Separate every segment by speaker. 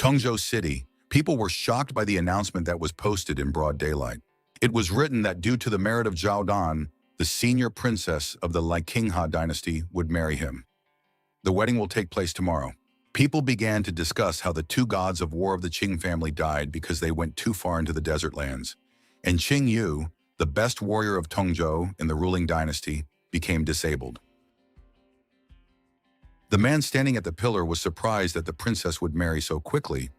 Speaker 1: Tongzhou City, people were shocked by the announcement that was posted in broad daylight. It was written that due to the merit of Zhao Dan, the senior princess of the Qingha dynasty would marry him. The wedding will take place tomorrow. People began to discuss how the two gods of war of the Qing family died because they went too far into the desert lands. And Qing Yu, the best warrior of Tongzhou in the ruling dynasty, became disabled. The man standing at the pillar was surprised that the princess would marry so quickly,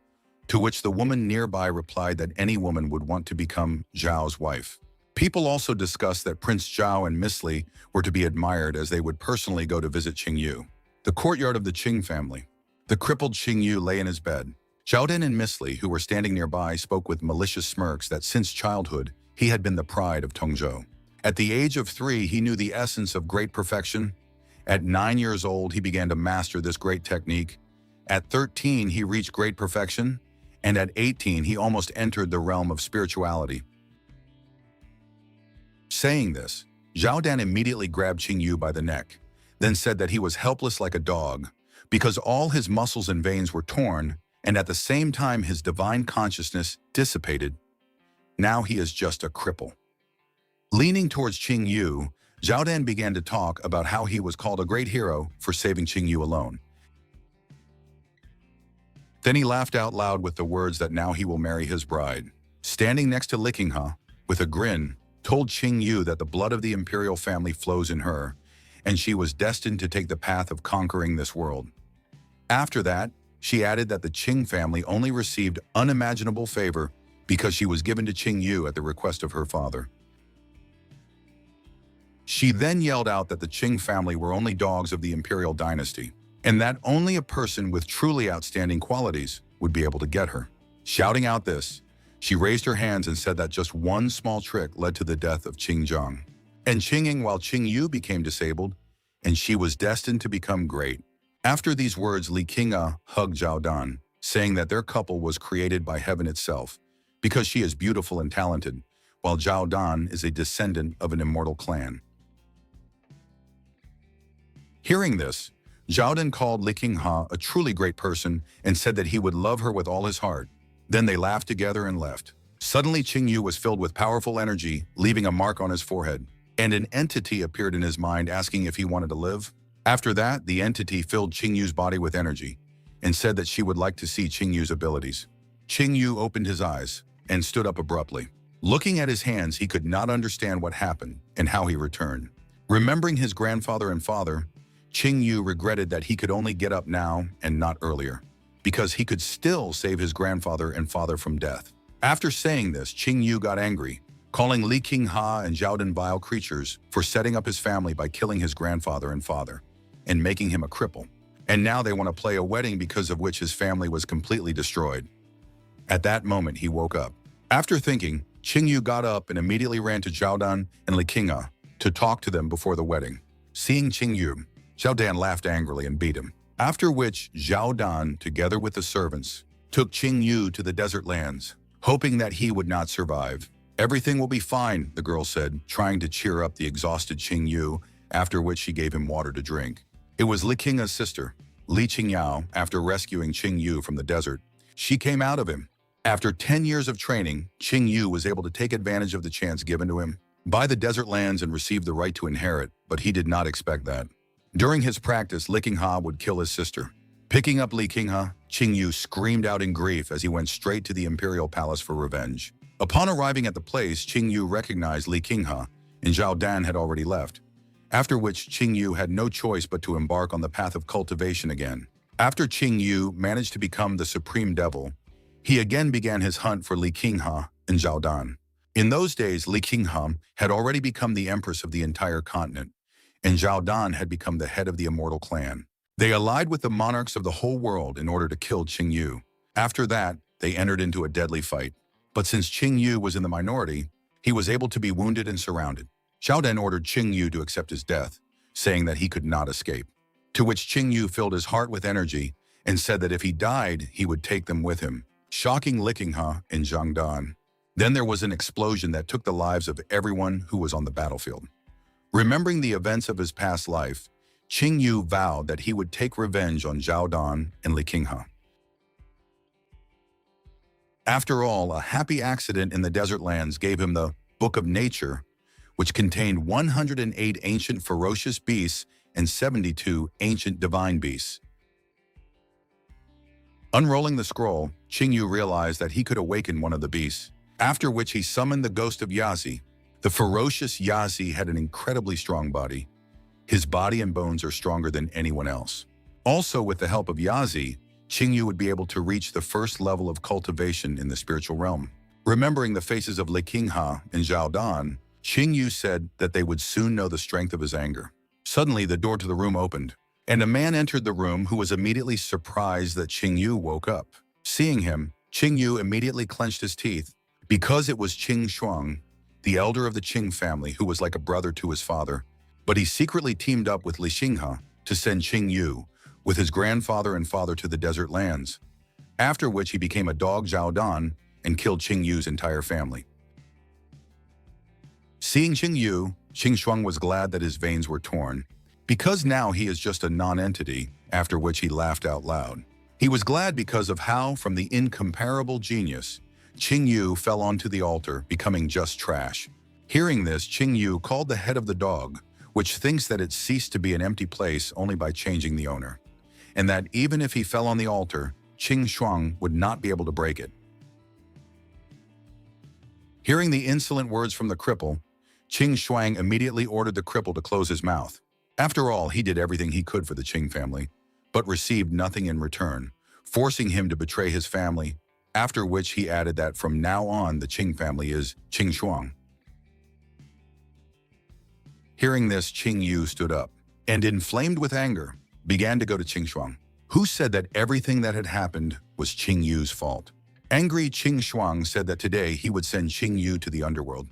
Speaker 1: to which the woman nearby replied that any woman would want to become Zhao's wife. People also discussed that Prince Zhao and Miss Li were to be admired as they would personally go to visit Qing Yu. The courtyard of the Qing family. The crippled Qing Yu lay in his bed. Zhao Dan and Miss Li, who were standing nearby, spoke with malicious smirks that since childhood, he had been the pride of Tongzhou. At the age of 3, he knew the essence of great perfection. At 9 years old, he began to master this great technique. At 13, he reached great perfection. And at 18, he almost entered the realm of spirituality. Saying this, Zhao Dan immediately grabbed Qing Yu by the neck, then said that he was helpless like a dog, because all his muscles and veins were torn, and at the same time his divine consciousness dissipated. Now he is just a cripple. Leaning towards Qing Yu, Zhao Dan began to talk about how he was called a great hero for saving Qing Yu alone. Then he laughed out loud with the words that now he will marry his bride. Standing next to Qingha, with a grin, told Qing Yu that the blood of the imperial family flows in her, and she was destined to take the path of conquering this world. After that, she added that the Qing family only received unimaginable favor because she was given to Qing Yu at the request of her father. She then yelled out that the Qing family were only dogs of the imperial dynasty, and that only a person with truly outstanding qualities would be able to get her. Shouting out this, she raised her hands and said that just one small trick led to the death of Qing Zhang and Qinging while Qing Yu became disabled, and she was destined to become great. After these words, Qingha hugged Zhao Dan, saying that their couple was created by heaven itself, because she is beautiful and talented, while Zhao Dan is a descendant of an immortal clan. Hearing this, Zhao Dan called Qingha a truly great person and said that he would love her with all his heart. Then they laughed together and left. Suddenly, Qing Yu was filled with powerful energy, leaving a mark on his forehead, and an entity appeared in his mind asking if he wanted to live. After that, the entity filled Qing Yu's body with energy and said that she would like to see Qing Yu's abilities. Qing Yu opened his eyes and stood up abruptly. Looking at his hands, he could not understand what happened and how he returned. Remembering his grandfather and father, Qing Yu regretted that he could only get up now and not earlier, because he could still save his grandfather and father from death. After saying this, Qing Yu got angry, calling Qingha and Zhao Dan vile creatures for setting up his family by killing his grandfather and father and making him a cripple. And now they want to play a wedding because of which his family was completely destroyed. At that moment, he woke up. After thinking, Qing Yu got up and immediately ran to Zhao Dan and Qingha to talk to them before the wedding. Seeing Qing Yu, Zhao Dan laughed angrily and beat him. After which, Zhao Dan, together with the servants, took Qing Yu to the desert lands, hoping that he would not survive. Everything will be fine, the girl said, trying to cheer up the exhausted Qing Yu, after which she gave him water to drink. It was Qingha's sister, Li Qingyao, after rescuing Qing Yu from the desert. She came out of him. After 10 years of training, Qing Yu was able to take advantage of the chance given to him, buy the desert lands and receive the right to inherit, but he did not expect that. During his practice, Qingha would kill his sister. Picking up Qingha, Qing Yu screamed out in grief as he went straight to the imperial palace for revenge. Upon arriving at the place, Qing Yu recognized Qingha, and Zhao Dan had already left, after which Qing Yu had no choice but to embark on the path of cultivation again. After Qing Yu managed to become the supreme devil, he again began his hunt for Qingha and Zhao Dan. In those days, Qingha had already become the empress of the entire continent, and Zhao Dan had become the head of the immortal clan. They allied with the monarchs of the whole world in order to kill Qing Yu. After that, they entered into a deadly fight. But since Qing Yu was in the minority, he was able to be wounded and surrounded. Zhao Dan ordered Qing Yu to accept his death, saying that he could not escape. To which Qing Yu filled his heart with energy and said that if he died, he would take them with him, shocking Qingha and Zhang Dan. Then there was an explosion that took the lives of everyone who was on the battlefield. Remembering the events of his past life, Qing Yu vowed that he would take revenge on Zhao Dan and Qingha. After all, a happy accident in the desert lands gave him the Book of Nature, which contained 108 ancient ferocious beasts and 72 ancient divine beasts. Unrolling the scroll, Qingyu realized that he could awaken one of the beasts, after which he summoned the ghost of Yazi. The ferocious Yazi had an incredibly strong body. His body and bones are stronger than anyone else. Also, with the help of Yazi, Qingyu would be able to reach the first level of cultivation in the spiritual realm. Remembering the faces of Li Qinghe and Zhao Dan, Qingyu said that they would soon know the strength of his anger. Suddenly, the door to the room opened, and a man entered the room who was immediately surprised that Qingyu woke up. Seeing him, Qingyu immediately clenched his teeth, because it was Qing Shuang, the elder of the Qing family, who was like a brother to his father. But he secretly teamed up with Li Qinghe to send Qingyu with his grandfather and father to the desert lands, after which he became a dog Zhao Dan and killed Qingyu's entire family. Seeing Qingyu, Qing Shuang was glad that his veins were torn, because now he is just a non-entity, after which he laughed out loud. He was glad because of how, from the incomparable genius, Qingyu fell onto the altar, becoming just trash. Hearing this, Qingyu called the head of the dog, which thinks that it ceased to be an empty place only by changing the owner, and that even if he fell on the altar, Qing Shuang would not be able to break it. Hearing the insolent words from the cripple, Qing Shuang immediately ordered the cripple to close his mouth. After all, he did everything he could for the Qing family, but received nothing in return, forcing him to betray his family, after which he added that from now on the Qing family is Qing Shuang. Hearing this, Qingyu stood up, and inflamed with anger, began to go to Qing Shuang, who said that everything that had happened was Qingyu's fault. Angry Qing Shuang said that today he would send Qingyu to the underworld,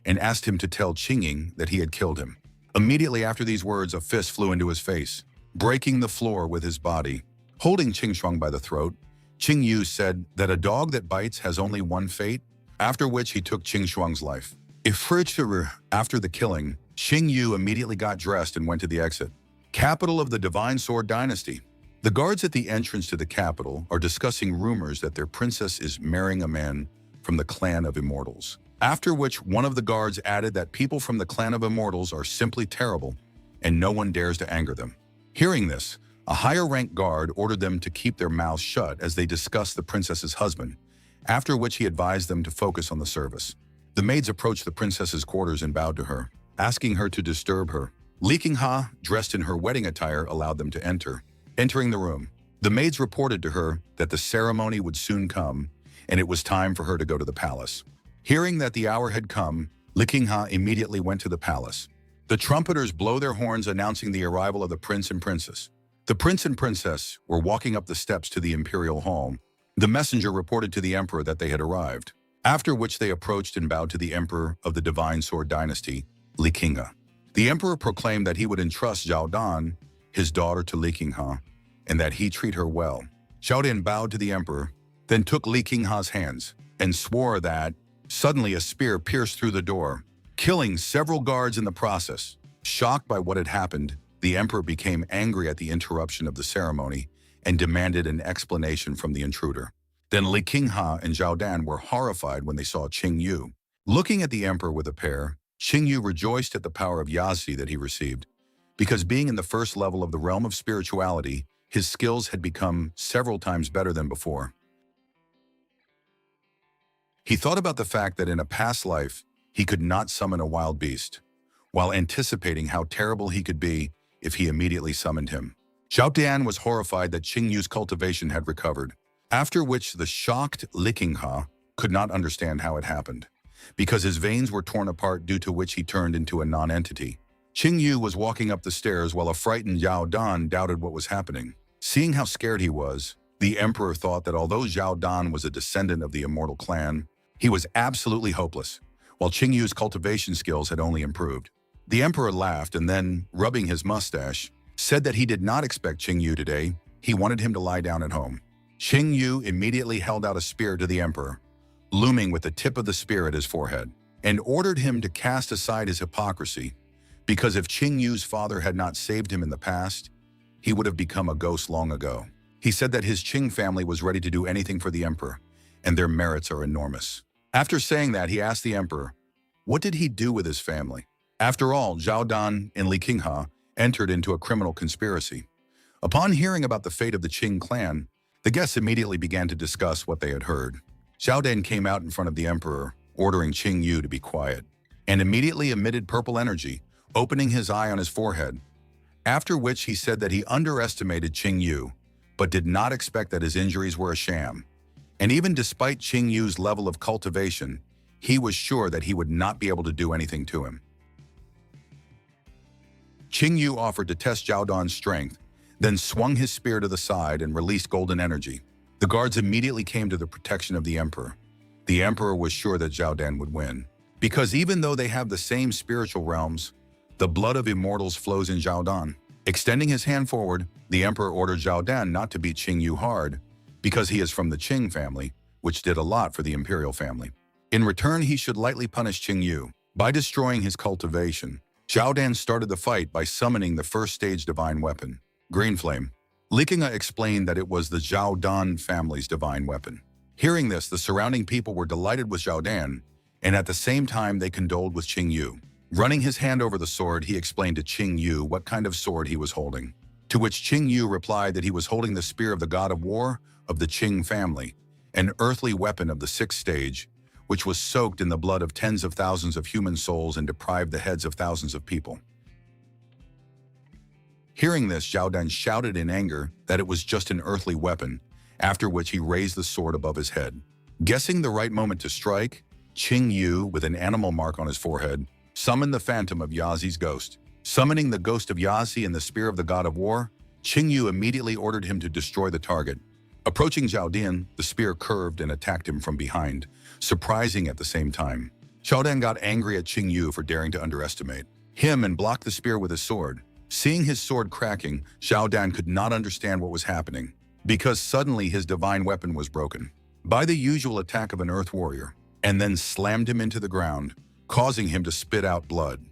Speaker 1: and asked him to tell Qingying that he had killed him. Immediately after these words, a fist flew into his face, breaking the floor with his body. Holding Qing Shuang by the throat, Qingyu said that a dog that bites has only one fate, after which he took Qing Shuang's life. After the killing, Qingyu immediately got dressed and went to the exit. Capital of the Divine Sword Dynasty. The guards at the entrance to the capital are discussing rumors that their princess is marrying a man from the clan of immortals. After which, one of the guards added that people from the clan of immortals are simply terrible, and no one dares to anger them. Hearing this, a higher-ranked guard ordered them to keep their mouths shut as they discussed the princess's husband, after which he advised them to focus on the service. The maids approached the princess's quarters and bowed to her, asking her to disturb her. Li Qinghe, dressed in her wedding attire, allowed them to enter. Entering the room, the maids reported to her that the ceremony would soon come, and it was time for her to go to the palace. Hearing that the hour had come, Li Qinghe immediately went to the palace. The trumpeters blow their horns announcing the arrival of the prince and princess. The prince and princess were walking up the steps to the imperial hall. The messenger reported to the emperor that they had arrived, after which they approached and bowed to the emperor of the Divine Sword Dynasty, Li Qinghe. The emperor proclaimed that he would entrust Zhao Dan, his daughter, to Li Qinghe, and that he treat her well. Zhao Dan bowed to the emperor, then took Li Qinghe's hands, and swore that suddenly a spear pierced through the door, killing several guards in the process. Shocked by what had happened, the emperor became angry at the interruption of the ceremony and demanded an explanation from the intruder. Then Li Qinghe and Zhao Dan were horrified when they saw Qingyu. Looking at the emperor with a pair, Qingyu rejoiced at the power of Yazi that he received, because being in the first level of the realm of spirituality, his skills had become several times better than before. He thought about the fact that in a past life, he could not summon a wild beast, while anticipating how terrible he could be if he immediately summoned him. Zhao Dan was horrified that Qingyu's cultivation had recovered, after which the shocked Li Qinghe could not understand how it happened, because his veins were torn apart, due to which he turned into a non-entity. Qingyu was walking up the stairs while a frightened Zhao Dan doubted what was happening. Seeing how scared he was, the emperor thought that although Zhao Dan was a descendant of the immortal clan, he was absolutely hopeless, while Qingyu's cultivation skills had only improved. The emperor laughed and then, rubbing his mustache, said that he did not expect Qingyu today. He wanted him to lie down at home. Qingyu immediately held out a spear to the emperor, looming with the tip of the spear at his forehead, and ordered him to cast aside his hypocrisy, because if Qingyu's father had not saved him in the past, he would have become a ghost long ago. He said that his Qing family was ready to do anything for the emperor, and their merits are enormous. After saying that, he asked the emperor, what did he do with his family? After all, Zhao Dan and Li Qinghe entered into a criminal conspiracy. Upon hearing about the fate of the Qing clan, the guests immediately began to discuss what they had heard. Zhao Dan came out in front of the emperor, ordering Qing Yu to be quiet, and immediately emitted purple energy, opening his eye on his forehead, after which he said that he underestimated Qing Yu, but did not expect that his injuries were a sham. And even despite Qing Yu's level of cultivation, he was sure that he would not be able to do anything to him. Qing Yu offered to test Zhao Dan's strength, then swung his spear to the side and released golden energy. The guards immediately came to the protection of the emperor. The emperor was sure that Zhao Dan would win, because even though they have the same spiritual realms, the blood of immortals flows in Zhao Dan. Extending his hand forward, the emperor ordered Zhao Dan not to beat Qing Yu hard, because he is from the Qing family, which did a lot for the imperial family. In return, he should lightly punish Qing Yu by destroying his cultivation. Zhao Dan started the fight by summoning the first stage divine weapon, Green Flame. Li Qinghe explained that it was the Zhao Dan family's divine weapon. Hearing this, the surrounding people were delighted with Zhao Dan, and at the same time they condoled with Qing Yu. Running his hand over the sword, he explained to Qing Yu what kind of sword he was holding, to which Qing Yu replied that he was holding the spear of the god of war of the Qing family, an earthly weapon of the sixth stage, which was soaked in the blood of tens of thousands of human souls and deprived the heads of thousands of people. Hearing this, Zhao Dan shouted in anger that it was just an earthly weapon, after which he raised the sword above his head. Guessing the right moment to strike, Qing Yu, with an animal mark on his forehead, summoned the phantom of Yazi's ghost. Summoning the ghost of Yazi and the spear of the god of war, Qing Yu immediately ordered him to destroy the target. Approaching Zhao Dan, the spear curved and attacked him from behind, surprising at the same time. Zhao Dan got angry at Qing Yu for daring to underestimate him and blocked the spear with his sword. Seeing his sword cracking, Zhao Dan could not understand what was happening, because suddenly his divine weapon was broken by the usual attack of an earth warrior, and then slammed him into the ground, causing him to spit out blood.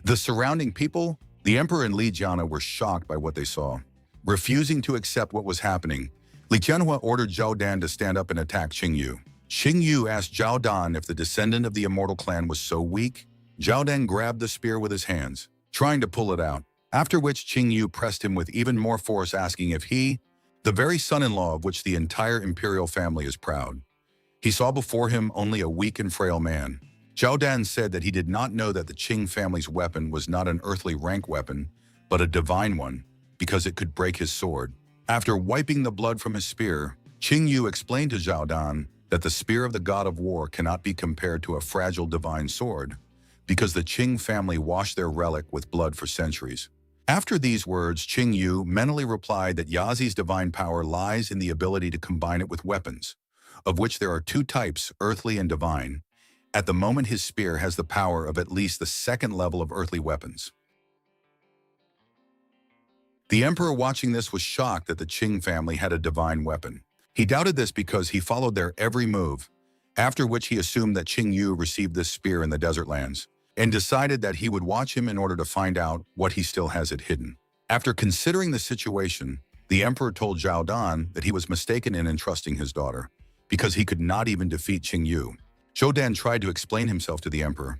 Speaker 1: The surrounding people, the emperor and Li Jianhe, were shocked by what they saw. Refusing to accept what was happening, Li Jianhe ordered Zhao Dan to stand up and attack Qing Yu. Qing Yu asked Zhao Dan if the descendant of the immortal clan was so weak. Zhao Dan grabbed the spear with his hands, trying to pull it out, after which Qing Yu pressed him with even more force, asking if he, the very son-in-law of which the entire imperial family is proud. He saw before him only a weak and frail man. Zhao Dan said that he did not know that the Qing family's weapon was not an earthly rank weapon, but a divine one, because it could break his sword. After wiping the blood from his spear, Qing Yu explained to Zhao Dan that the spear of the god of war cannot be compared to a fragile divine sword, because the Qing family washed their relic with blood for centuries. After these words, Qing Yu mentally replied that Yazi's divine power lies in the ability to combine it with weapons, of which there are two types, earthly and divine. At the moment, his spear has the power of at least the second level of earthly weapons. The emperor, watching this, was shocked that the Qing family had a divine weapon. He doubted this because he followed their every move, after which he assumed that Qing Yu received this spear in the desert lands, and decided that he would watch him in order to find out what he still has it hidden. After considering the situation, the emperor told Zhao Dan that he was mistaken in entrusting his daughter, because he could not even defeat Qing Yu. Zhao Dan tried to explain himself to the emperor,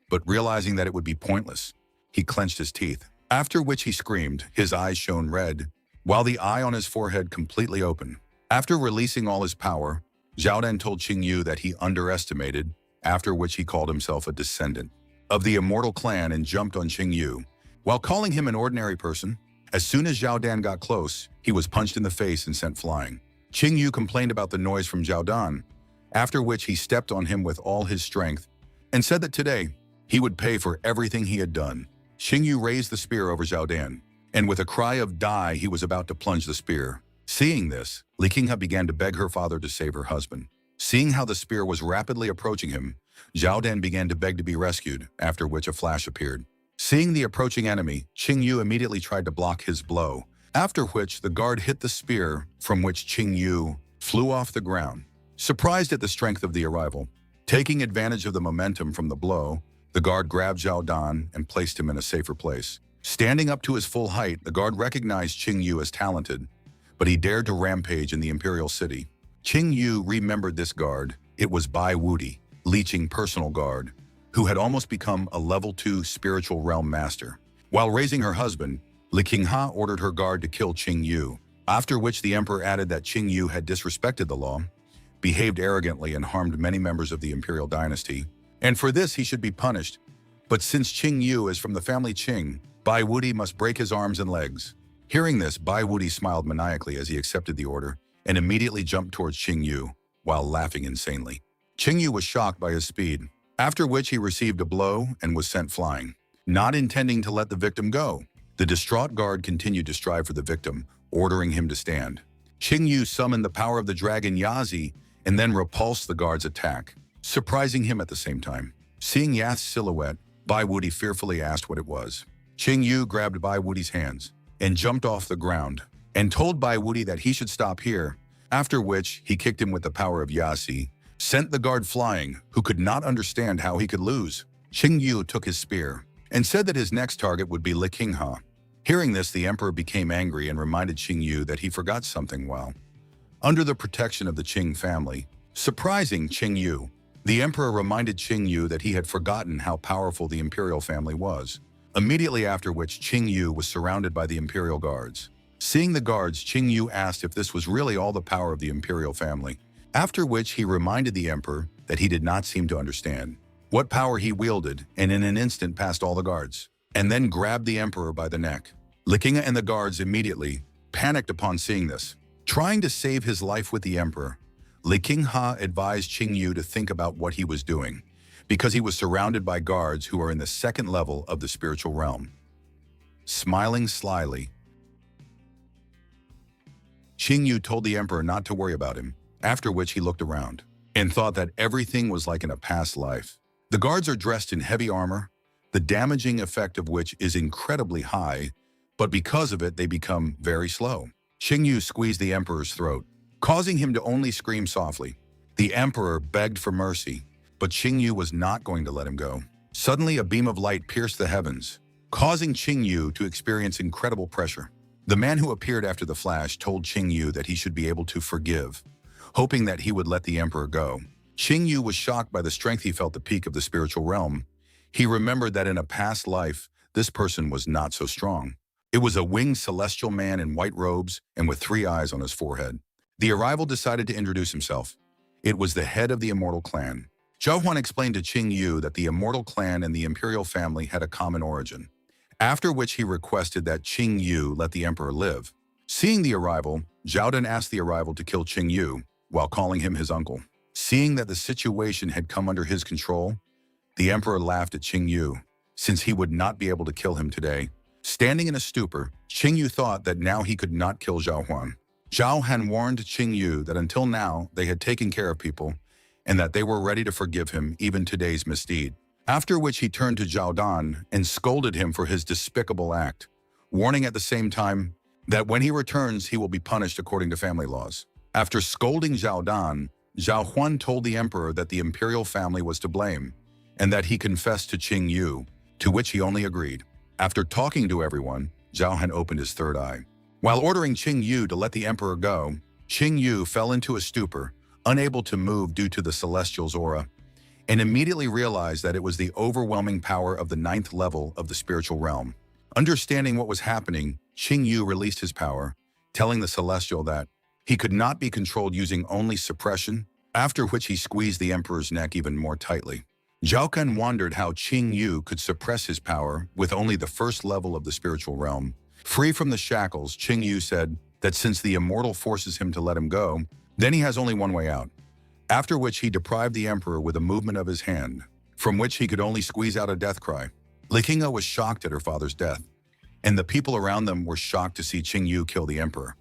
Speaker 1: but realizing that it would be pointless, he clenched his teeth, after which he screamed. His eyes shone red, while the eye on his forehead completely opened. After releasing all his power, Zhao Dan told Qing Yu that he underestimated, after which he called himself a descendant of the immortal clan and jumped on Qing Yu. While calling him an ordinary person, as soon as Zhao Dan got close, he was punched in the face and sent flying. Qing Yu complained about the noise from Zhao Dan, after which he stepped on him with all his strength and said that today he would pay for everything he had done. Qing Yu raised the spear over Zhao Dan, and with a cry of "Die," he was about to plunge the spear. Seeing this, Li Qinghe began to beg her father to save her husband. Seeing how the spear was rapidly approaching him, Zhao Dan began to beg to be rescued, after which a flash appeared. Seeing the approaching enemy, Qing Yu immediately tried to block his blow, after which the guard hit the spear, from which Qing Yu flew off the ground. Surprised at the strength of the arrival, taking advantage of the momentum from the blow, the guard grabbed Zhao Dan and placed him in a safer place. Standing up to his full height, the guard recognized Qing Yu as talented, but he dared to rampage in the imperial city. Qing Yu remembered this guard. It was Bai Wuti, Li personal guard, who had almost become a level 2 spiritual realm master. While raising her husband, Li Qinghe ordered her guard to kill Qing Yu, after which the emperor added that Qing Yu had disrespected the law, behaved arrogantly, and harmed many members of the imperial dynasty, and for this he should be punished. But since Qing Yu is from the family Qing, Bai Wuti must break his arms and legs. Hearing this, Bai Wuti smiled maniacally as he accepted the order and immediately jumped towards Qing Yu, while laughing insanely. Qing Yu was shocked by his speed, after which he received a blow and was sent flying, not intending to let the victim go. The distraught guard continued to strive for the victim, ordering him to stand. Qing Yu summoned the power of the dragon Yazi and then repulsed the guard's attack, surprising him at the same time. Seeing Yath's silhouette, Bai Wuti fearfully asked what it was. Qing Yu grabbed Bai Wuti's hands and jumped off the ground and told Bai Wuti that he should stop here, after which he kicked him with the power of Yasi, sent the guard flying, who could not understand how he could lose. Qing Yu took his spear and said that his next target would be Li Qinghe. Hearing this, the emperor became angry and reminded Qing Yu that he forgot something while under the protection of the Qing family. Surprising Qing Yu, the emperor reminded Qing Yu that he had forgotten how powerful the imperial family was, immediately after which Qing Yu was surrounded by the imperial guards. Seeing the guards, Qing Yu asked if this was really all the power of the imperial family, after which he reminded the emperor that he did not seem to understand what power he wielded, and in an instant passed all the guards, and then grabbed the emperor by the neck. Li Qinghe and the guards immediately panicked upon seeing this. Trying to save his life with the emperor, Li Qinghe advised Qing Yu to think about what he was doing, because he was surrounded by guards who are in the second level of the spiritual realm. Smiling slyly, Qing Yu told the emperor not to worry about him, after which he looked around and thought that everything was like in a past life. The guards are dressed in heavy armor, the damaging effect of which is incredibly high, but because of it they become very slow. Qing Yu squeezed the emperor's throat, causing him to only scream softly. The emperor begged for mercy, but Qing Yu was not going to let him go. Suddenly, a beam of light pierced the heavens, causing Qing Yu to experience incredible pressure. The man who appeared after the flash told Qing Yu that he should be able to forgive, hoping that he would let the emperor go. Qing Yu was shocked by the strength he felt at the peak of the spiritual realm. He remembered that in a past life, this person was not so strong. It was a winged celestial man in white robes and with 3 eyes on his forehead. The arrival decided to introduce himself. It was the head of the immortal clan. Zhao Huan explained to Qing Yu that the immortal clan and the imperial family had a common origin, after which he requested that Qing Yu let the emperor live. Seeing the arrival, Zhao Dan asked the arrival to kill Qing Yu, while calling him his uncle. Seeing that the situation had come under his control, the emperor laughed at Qing Yu, since he would not be able to kill him today. Standing in a stupor, Qing Yu thought that now he could not kill Zhao Huan. Zhao Han warned Qing Yu that until now they had taken care of people, and that they were ready to forgive him even today's misdeed. After which he turned to Zhao Dan and scolded him for his despicable act, warning at the same time that when he returns he will be punished according to family laws. After scolding Zhao Dan, Zhao Huan told the emperor that the imperial family was to blame, and that he confessed to Qing Yu, to which he only agreed. After talking to everyone, Zhao Han opened his third eye. While ordering Qing Yu to let the emperor go, Qing Yu fell into a stupor, unable to move due to the celestial's aura, and immediately realized that it was the overwhelming power of the 9th level of the spiritual realm. Understanding what was happening, Qing Yu released his power, telling the celestial that he could not be controlled using only suppression, after which he squeezed the emperor's neck even more tightly. Zhao Kun wondered how Qing Yu could suppress his power with only the 1st level of the spiritual realm. Free from the shackles, Qing Yu said that since the immortal forces him to let him go, then he has only one way out. After which he deprived the emperor with a movement of his hand, from which he could only squeeze out a death cry. Li Qinghe was shocked at her father's death, and the people around them were shocked to see Qing Yu kill the emperor.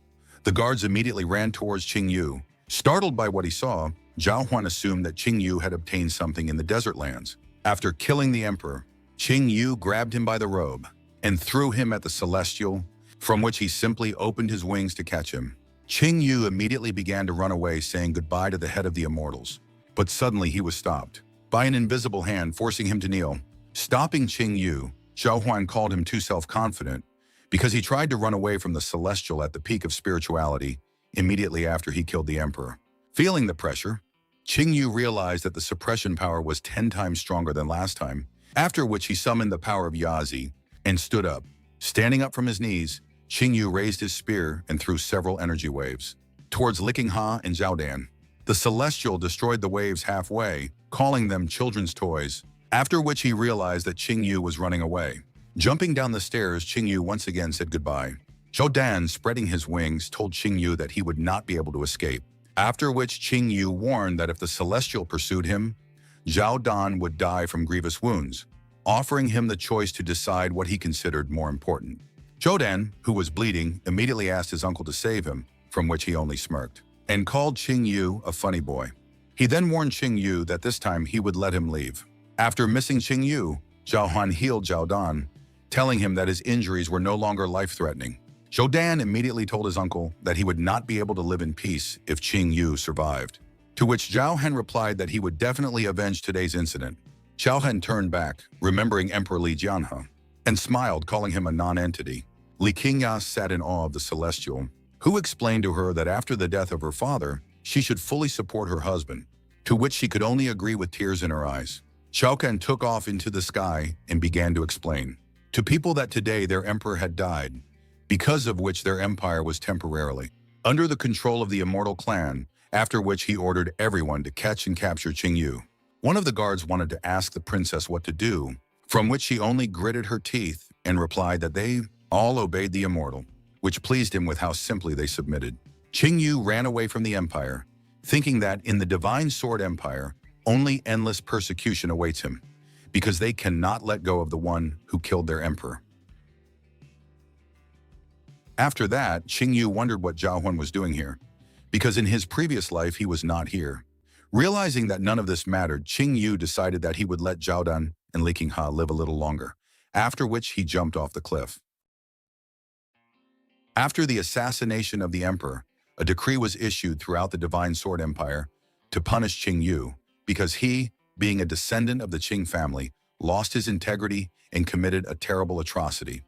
Speaker 1: The guards immediately ran towards Qing Yu. Startled by what he saw, Zhao Huan assumed that Qing Yu had obtained something in the desert lands. After killing the emperor, Qing Yu grabbed him by the robe and threw him at the celestial, from which he simply opened his wings to catch him. Qing Yu immediately began to run away, saying goodbye to the head of the immortals. But suddenly he was stopped by an invisible hand, forcing him to kneel. Stopping Qing Yu, Zhao Huan called him too self-confident because he tried to run away from the celestial at the peak of spirituality immediately after he killed the emperor. Feeling the pressure, Qing Yu realized that the suppression power was 10 times stronger than last time, after which he summoned the power of Yazi and stood up. Standing up from his knees, Qing Yu raised his spear and threw several energy waves towards Licking Ha and Zhao Dan. The Celestial destroyed the waves halfway, calling them children's toys, after which he realized that Qing Yu was running away. Jumping down the stairs, Qing Yu once again said goodbye. Zhao Dan, spreading his wings, told Qing Yu that he would not be able to escape, after which Qing Yu warned that if the Celestial pursued him, Zhao Dan would die from grievous wounds, offering him the choice to decide what he considered more important. Zhao Dan, who was bleeding, immediately asked his uncle to save him, from which he only smirked, and called Qing Yu a funny boy. He then warned Qing Yu that this time he would let him leave. After missing Qing Yu, Zhao Han healed Zhao Dan, telling him that his injuries were no longer life-threatening. Zhao Dan immediately told his uncle that he would not be able to live in peace if Qing Yu survived, to which Zhao Han replied that he would definitely avenge today's incident. Zhao Han turned back, remembering Emperor Li Jianhe, and smiled, calling him a non-entity. Li Qingya sat in awe of the Celestial, who explained to her that after the death of her father, she should fully support her husband, to which she could only agree with tears in her eyes. Zhao Kan took off into the sky and began to explain to people that today their emperor had died, because of which their empire was temporarily under the control of the immortal clan, after which he ordered everyone to catch and capture Qing Yu. One of the guards wanted to ask the princess what to do, from which she only gritted her teeth and replied that they all obeyed the immortal, which pleased him with how simply they submitted. Qing Yu ran away from the empire, thinking that in the Divine Sword Empire, only endless persecution awaits him, because they cannot let go of the one who killed their emperor. After that, Qing Yu wondered what Zhao Huan was doing here, because in his previous life he was not here. Realizing that none of this mattered, Qing Yu decided that he would let Zhao Dan and Li Qingha live a little longer, after which he jumped off the cliff. After the assassination of the emperor, a decree was issued throughout the Divine Sword Empire to punish Qing Yu, because he, being a descendant of the Qing family, lost his integrity and committed a terrible atrocity.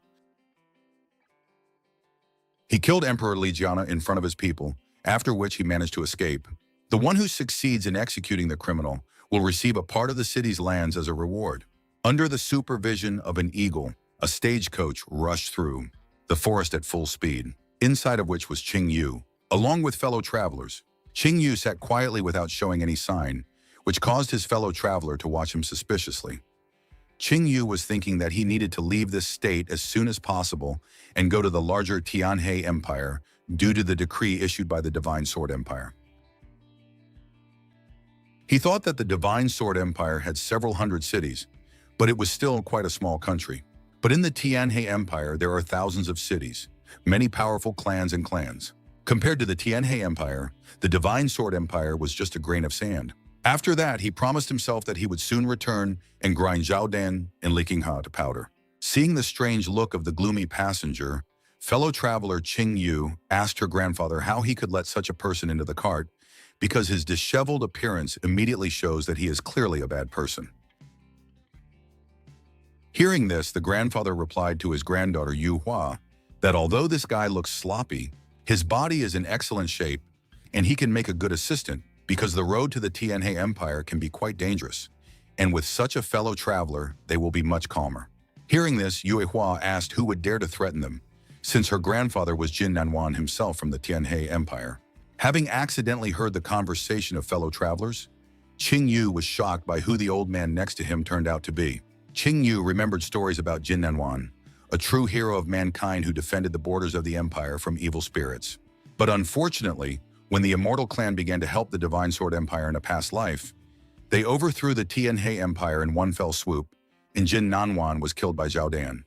Speaker 1: He killed Emperor Li Jianhe in front of his people, after which he managed to escape. The one who succeeds in executing the criminal will receive a part of the city's lands as a reward. Under the supervision of an eagle, a stagecoach rushed through the forest at full speed, inside of which was Qing Yu, along with fellow travelers. Qing Yu sat quietly without showing any sign, which caused his fellow traveler to watch him suspiciously. Qing Yu was thinking that he needed to leave this state as soon as possible and go to the larger Tianhe Empire due to the decree issued by the Divine Sword Empire. He thought that the Divine Sword Empire had several hundred cities, but it was still quite a small country. But in the Tianhe Empire, there are thousands of cities, many powerful clans and clans. Compared to the Tianhe Empire, the Divine Sword Empire was just a grain of sand. After that, he promised himself that he would soon return and grind Zhao Dan and Li Qingha to powder. Seeing the strange look of the gloomy passenger, fellow traveler Qing Yu asked her grandfather how he could let such a person into the cart, because his disheveled appearance immediately shows that he is clearly a bad person. Hearing this, the grandfather replied to his granddaughter Yu Hua that although this guy looks sloppy, his body is in excellent shape and he can make a good assistant, because the road to the Tianhe Empire can be quite dangerous, and with such a fellow traveler, they will be much calmer. Hearing this, Yue Hua asked who would dare to threaten them, since her grandfather was Jin Nanwan himself from the Tianhe Empire. Having accidentally heard the conversation of fellow travelers, Qing Yu was shocked by who the old man next to him turned out to be. Qing Yu remembered stories about Jin Nanwan, a true hero of mankind who defended the borders of the empire from evil spirits. But unfortunately, when the immortal clan began to help the Divine Sword Empire in a past life, they overthrew the Tianhe Empire in one fell swoop, and Jin Nanwan was killed by Zhao Dan.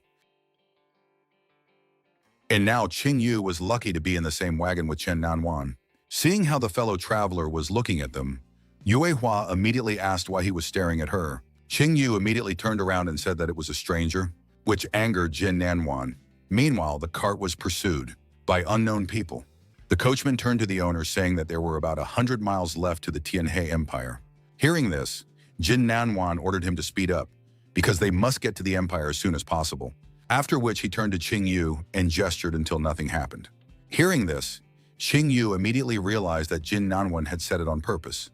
Speaker 1: And now Qing Yu was lucky to be in the same wagon with Chen Nanwan. Seeing how the fellow traveler was looking at them, Yue Hua immediately asked why he was staring at her. Qing Yu immediately turned around and said that it was a stranger, which angered Jin Nanwan. Meanwhile, the cart was pursued by unknown people. The coachman turned to the owner, saying that there were about 100 miles left to the Tianhe Empire. Hearing this, Jin Nanwan ordered him to speed up, because they must get to the empire as soon as possible. After which he turned to Qing Yu and gestured until nothing happened. Hearing this, Qing Yu immediately realized that Jin Nanwan had said it on purpose,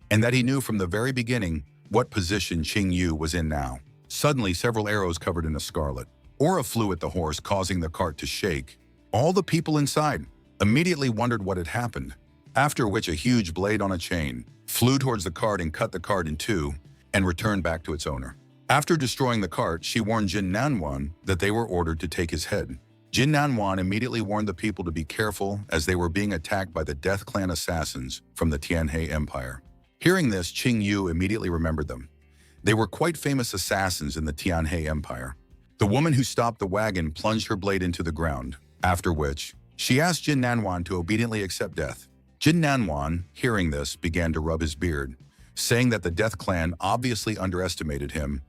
Speaker 1: and that he knew from the very beginning what position Qing Yu was in now. Suddenly, several arrows covered in a scarlet aura flew at the horse, causing the cart to shake. All the people inside immediately wondered what had happened, after which a huge blade on a chain flew towards the cart and cut the cart in two and returned back to its owner. After destroying the cart, she warned Jin Nanwan that they were ordered to take his head. Jin Nanwan immediately warned the people to be careful as they were being attacked by the Death Clan assassins from the Tianhe Empire. Hearing this, Qing Yu immediately remembered them. They were quite famous assassins in the Tianhe Empire. The woman who stopped the wagon plunged her blade into the ground, after which she asked Jin Nanwan to obediently accept death. Jin Nanwan, hearing this, began to rub his beard, saying that the Death Clan obviously underestimated him,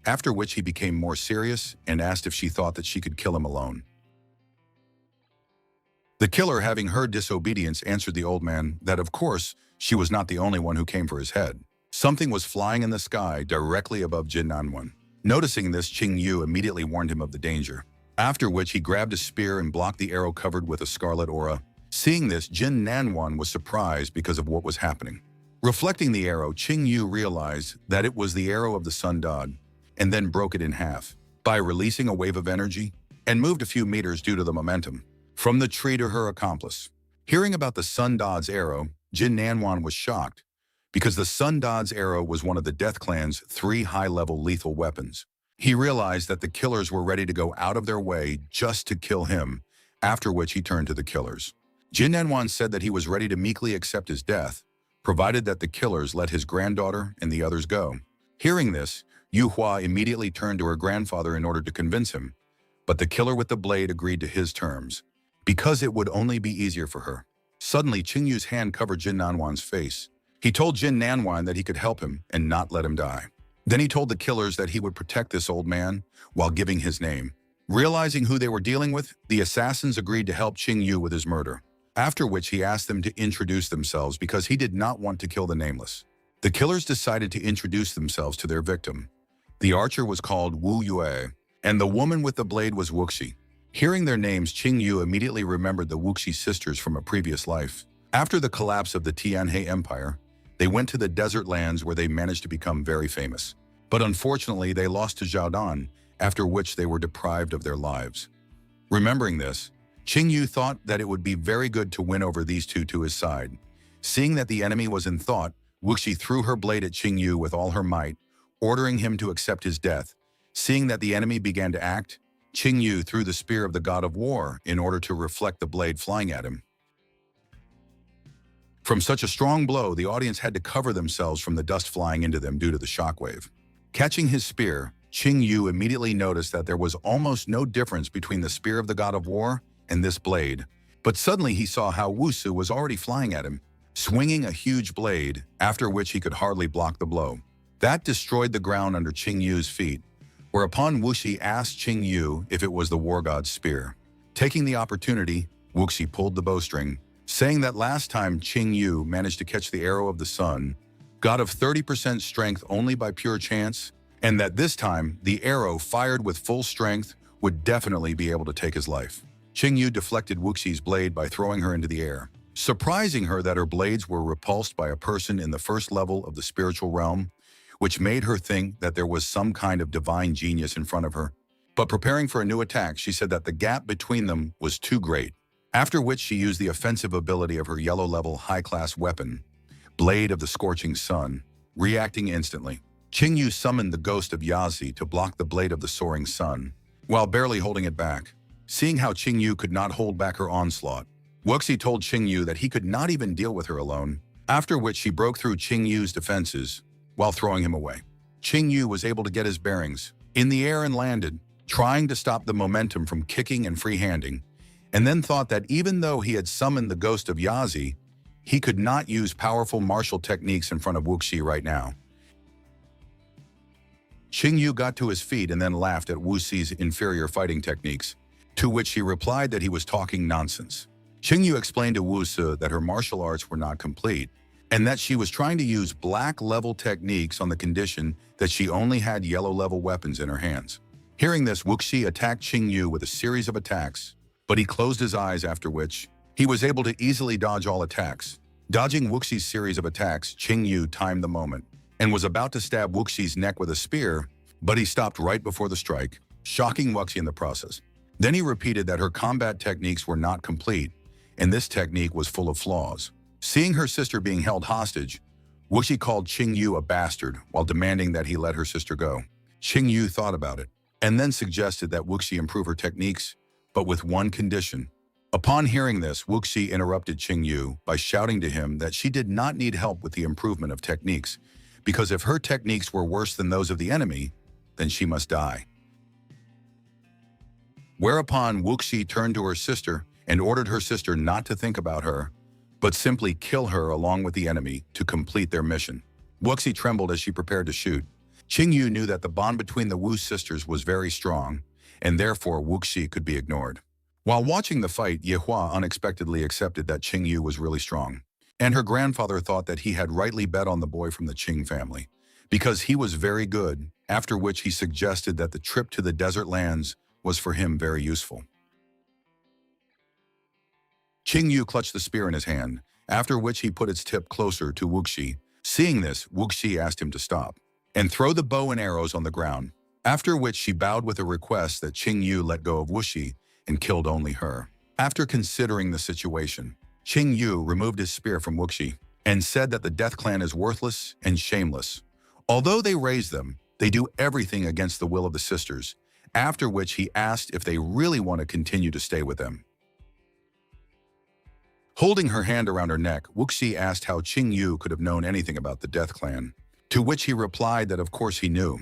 Speaker 1: after which he became more serious and asked if she thought that she could kill him alone. The killer, having heard disobedience, answered the old man that of course she was not the only one who came for his head. Something was flying in the sky directly above Jin Nanwan. Noticing this, Qing Yu immediately warned him of the danger, after which he grabbed a spear and blocked the arrow covered with a scarlet aura. Seeing this, Jin Nanwan was surprised because of what was happening. Reflecting the arrow, Qing Yu realized that it was the arrow of the sun god, and then broke it in half by releasing a wave of energy and moved a few meters due to the momentum from the tree to her accomplice. Hearing about the sun god's arrow, Jin Nanwan was shocked because the sun god's arrow was one of the Death Clan's 3 high-level lethal weapons. He realized that the killers were ready to go out of their way just to kill him, after which he turned to the killers. Jin Nanwan said that he was ready to meekly accept his death, provided that the killers let his granddaughter and the others go. Hearing this, Yu Hua immediately turned to her grandfather in order to convince him, but the killer with the blade agreed to his terms, because it would only be easier for her. Suddenly, Qing Yu's hand covered Jin Nanwan's face. He told Jin Nanwan that he could help him and not let him die. Then he told the killers that he would protect this old man while giving his name. Realizing who they were dealing with, the assassins agreed to help Qing Yu with his murder, after which he asked them to introduce themselves because he did not want to kill the nameless. The killers decided to introduce themselves to their victim. The archer was called Wu Yue, and the woman with the blade was Wuxi. Hearing their names, Qing Yu immediately remembered the Wuxi sisters from a previous life. After the collapse of the Tianhe Empire, they went to the desert lands where they managed to become very famous. But unfortunately, they lost to Zhaodan, after which they were deprived of their lives. Remembering this, Qing Yu thought that it would be very good to win over these two to his side. Seeing that the enemy was in thought, Wuxi threw her blade at Qing Yu with all her might, ordering him to accept his death. Seeing that the enemy began to act, Qing Yu threw the spear of the god of war in order to reflect the blade flying at him. From such a strong blow, the audience had to cover themselves from the dust flying into them due to the shockwave. Catching his spear, Qing Yu immediately noticed that there was almost no difference between the spear of the god of war and this blade. But suddenly he saw how Wusu was already flying at him, swinging a huge blade, after which he could hardly block the blow. That destroyed the ground under Qing Yu's feet, whereupon Wuxi asked Qing Yu if it was the war god's spear. Taking the opportunity, Wuxi pulled the bowstring, saying that last time Qing Yu managed to catch the arrow of the sun, god of 30% strength only by pure chance, and that this time the arrow fired with full strength would definitely be able to take his life. Qing Yu deflected Wuxi's blade by throwing her into the air, surprising her that her blades were repulsed by a person in the first level of the spiritual realm, which made her think that there was some kind of divine genius in front of her. But preparing for a new attack, she said that the gap between them was too great, after which she used the offensive ability of her yellow-level high-class weapon, Blade of the Scorching Sun, reacting instantly. Qing Yu summoned the ghost of Yazi to block the Blade of the Soaring Sun, while barely holding it back. Seeing how Qing Yu could not hold back her onslaught, Wuxi told Qing Yu that he could not even deal with her alone, after which she broke through Qing Yu's defenses while throwing him away. Qing Yu was able to get his bearings in the air and landed, trying to stop the momentum from kicking and free-handing, and then thought that even though he had summoned the ghost of Yazi, he could not use powerful martial techniques in front of Wuxi right now. Qing Yu got to his feet and then laughed at Wuxi's inferior fighting techniques, to which he replied that he was talking nonsense. Qing Yu explained to Wuxi that her martial arts were not complete, and that she was trying to use black-level techniques on the condition that she only had yellow-level weapons in her hands. Hearing this, Wuxi attacked Qing Yu with a series of attacks, but he closed his eyes, after which He was able to easily dodge all attacks. Dodging Wuxi's series of attacks, Qing Yu timed the moment and was about to stab Wuxi's neck with a spear, but he stopped right before the strike, shocking Wuxi in the process. Then he repeated that her combat techniques were not complete, and this technique was full of flaws. Seeing her sister being held hostage, Wuxi called Qing Yu a bastard while demanding that he let her sister go. Qing Yu thought about it, and then suggested that Wuxi improve her techniques, but with one condition. Upon hearing this, Wuxi interrupted Qing Yu by shouting to him that she did not need help with the improvement of techniques, because if her techniques were worse than those of the enemy, then she must die. Whereupon Wuxi turned to her sister and ordered her sister not to think about her, but simply kill her along with the enemy to complete their mission. Wuxi trembled as she prepared to shoot. Qing Yu knew that the bond between the Wu sisters was very strong, and therefore Wuxi could be ignored. While watching the fight, Yehua unexpectedly accepted that Qing Yu was really strong, and her grandfather thought that he had rightly bet on the boy from the Qing family, because he was very good, after which he suggested that the trip to the desert lands was for him very useful. Qing Yu clutched the spear in his hand, after which he put its tip closer to Wuxi. Seeing this, Wuxi asked him to stop and throw the bow and arrows on the ground, after which she bowed with a request that Qing Yu let go of Wuxi and killed only her. After considering the situation, Qing Yu removed his spear from Wuxi and said that the Death Clan is worthless and shameless. Although they raise them, they do everything against the will of the sisters, after which he asked if they really want to continue to stay with them. Holding her hand around her neck, Wuxi asked how Qing Yu could have known anything about the Death Clan, to which he replied that of course he knew,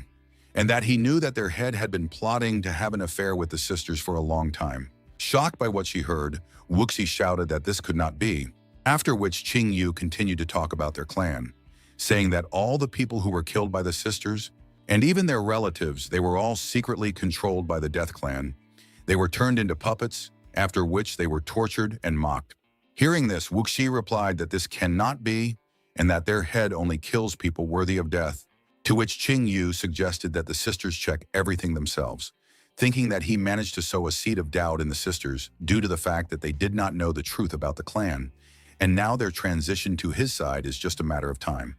Speaker 1: and that he knew that their head had been plotting to have an affair with the sisters for a long time. Shocked by what she heard, Wuxi shouted that this could not be, after which Qing Yu continued to talk about their clan, saying that all the people who were killed by the sisters, and even their relatives, they were all secretly controlled by the Death Clan. They were turned into puppets, after which they were tortured and mocked. Hearing this, Wuxi replied that this cannot be, and that their head only kills people worthy of death, to which Qing Yu suggested that the sisters check everything themselves, thinking that he managed to sow a seed of doubt in the sisters due to the fact that they did not know the truth about the clan, and now their transition to his side is just a matter of time.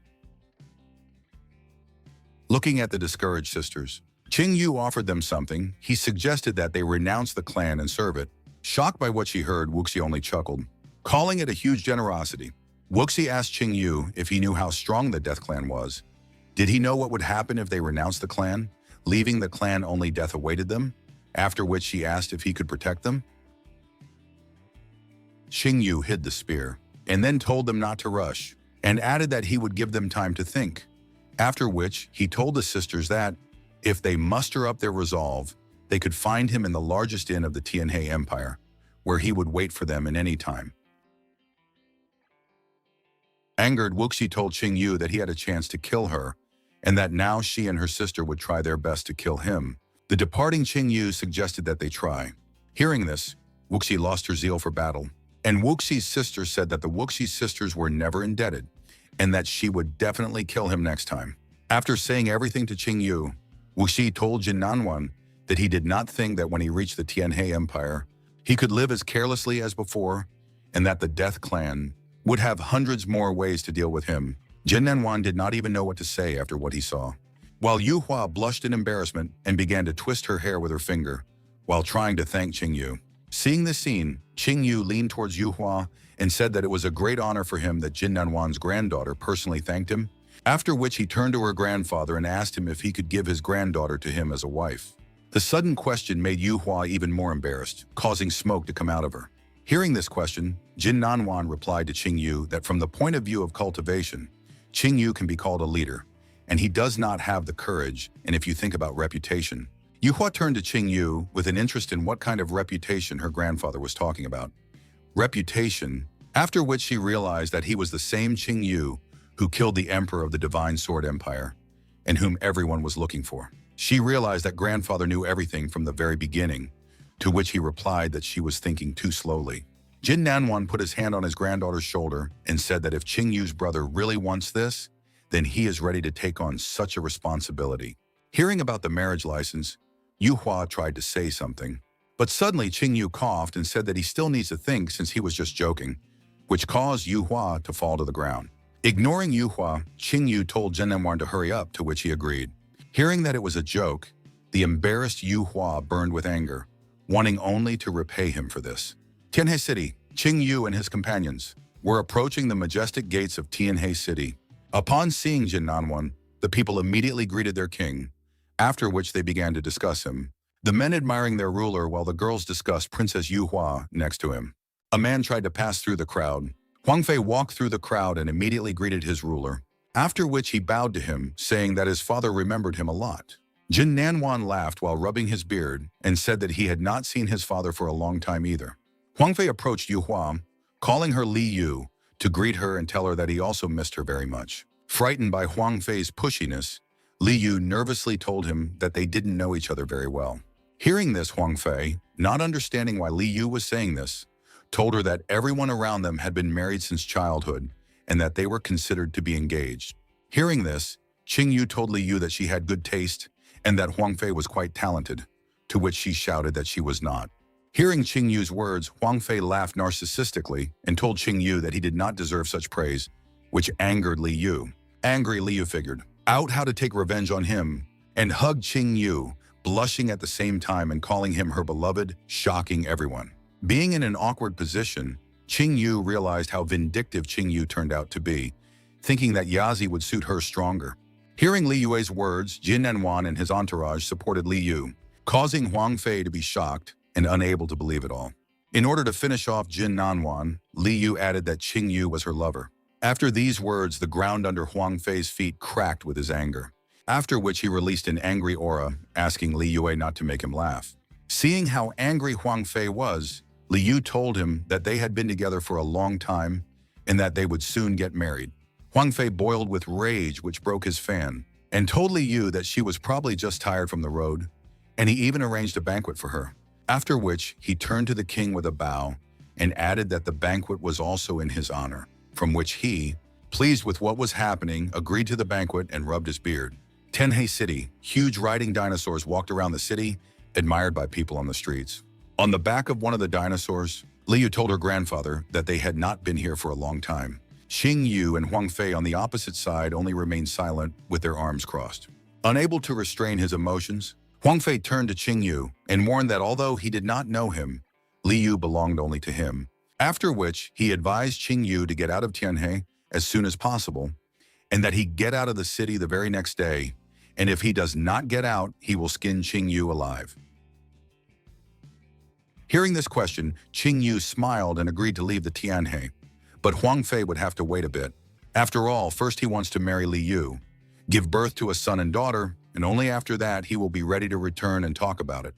Speaker 1: Looking at the discouraged sisters, Qing Yu offered them something. He suggested that they renounce the clan and serve it. Shocked by what she heard, Wuxi only chuckled, calling it a huge generosity. Wuxi asked Qing Yu if he knew how strong the Death Clan was. Did he know what would happen if they renounced the clan, leaving the clan only death awaited them, after which she asked if he could protect them? Qing Yu hid the spear, and then told them not to rush, and added that he would give them time to think, after which he told the sisters that, if they muster up their resolve, they could find him in the largest inn of the Tianhe Empire, where he would wait for them in any time. Angered, Wuxi told Qing Yu that he had a chance to kill her, and that now she and her sister would try their best to kill him. The departing Qing Yu suggested that they try. Hearing this, Wuxi lost her zeal for battle, and Wuxi's sister said that the Wuxi sisters were never indebted, and that she would definitely kill him next time. After saying everything to Qing Yu, Wuxi told Jin Nanwan that he did not think that when he reached the Tianhe Empire, he could live as carelessly as before, and that the Death Clan would have hundreds more ways to deal with him. Jin Nanwan did not even know what to say after what he saw, while Yu Hua blushed in embarrassment and began to twist her hair with her finger while trying to thank Qing Yu. Seeing this scene, Qing Yu leaned towards Yu Hua and said that it was a great honor for him that Jin Nanwan's granddaughter personally thanked him, after which he turned to her grandfather and asked him if he could give his granddaughter to him as a wife. The sudden question made Yu Hua even more embarrassed, causing smoke to come out of her. Hearing this question, Jin Nanwan replied to Qing Yu that from the point of view of cultivation, Qing Yu can be called a leader, and he does not have the courage, and if you think about reputation. Yu Hua turned to Qing Yu with an interest in what kind of reputation her grandfather was talking about. Reputation, after which she realized that he was the same Qing Yu who killed the emperor of the Divine Sword Empire, and whom everyone was looking for. She realized that grandfather knew everything from the very beginning, to which he replied that she was thinking too slowly. Jin Nanwan put his hand on his granddaughter's shoulder and said that if Qing Yu's brother really wants this, then he is ready to take on such a responsibility. Hearing about the marriage license, Yu Hua tried to say something, But suddenly Qing Yu coughed and said that he still needs to think since he was just joking, which caused Yu Hua to fall to the ground. Ignoring Yu Hua, Qing Yu told Jin Nanwan to hurry up, to which he agreed. Hearing that it was a joke, the embarrassed Yu Hua burned with anger, wanting only to repay him for this. Tianhe City, Qing Yu and his companions were approaching the majestic gates of Tianhe City. Upon seeing Jin Nanwan, the people immediately greeted their king, after which they began to discuss him, the men admiring their ruler while the girls discussed Princess Yu Hua next to him. A man tried to pass through the crowd. Huang Fei walked through the crowd and immediately greeted his ruler, after which he bowed to him, saying that his father remembered him a lot. Jin Nanwan laughed while rubbing his beard and said that he had not seen his father for a long time either. Huang Fei approached Yu Hua, calling her Li Yu, to greet her and tell her that he also missed her very much. Frightened by Huang Fei's pushiness, Li Yu nervously told him that they didn't know each other very well. Hearing this, Huang Fei, not understanding why Li Yu was saying this, told her that everyone around them had been married since childhood and that they were considered to be engaged. Hearing this, Qing Yu told Li Yu that she had good taste and that Huang Fei was quite talented, to which she shouted that she was not. Hearing Qing Yu's words, Huang Fei laughed narcissistically and told Qing Yu that he did not deserve such praise, which angered Li Yu. Angry, Li Yu figured out how to take revenge on him and hugged Qing Yu, blushing at the same time and calling him her beloved, shocking everyone. Being in an awkward position, Qing Yu realized how vindictive Qing Yu turned out to be, thinking that Yazi would suit her stronger. Hearing Li Yue's words, Jin Nanwan and his entourage supported Li Yu, causing Huang Fei to be shocked and unable to believe it all. In order to finish off Jin Nanwan, Li Yu added that Qing Yu was her lover. After these words, the ground under Huang Fei's feet cracked with his anger, after which he released an angry aura, asking Li Yue not to make him laugh. Seeing how angry Huang Fei was, Li Yu told him that they had been together for a long time and that they would soon get married. Huang Fei boiled with rage, which broke his fan, and told Li Yu that she was probably just tired from the road, and he even arranged a banquet for her. After which, he turned to the king with a bow and added that the banquet was also in his honor, from which he, pleased with what was happening, agreed to the banquet and rubbed his beard. Tenhei City, huge riding dinosaurs walked around the city, admired by people on the streets. On the back of one of the dinosaurs, Li Yu told her grandfather that they had not been here for a long time. Qing Yu and Huang Fei on the opposite side only remained silent with their arms crossed. Unable to restrain his emotions, Huang Fei turned to Qing Yu and warned that although he did not know him, Li Yu belonged only to him. After which, he advised Qing Yu to get out of Tianhe as soon as possible, and that he get out of the city the very next day, and if he does not get out, he will skin Qing Yu alive. Hearing this question, Qing Yu smiled and agreed to leave the Tianhe, but Huang Fei would have to wait a bit. After all, first he wants to marry Li Yu, give birth to a son and daughter, and only after that he will be ready to return and talk about it.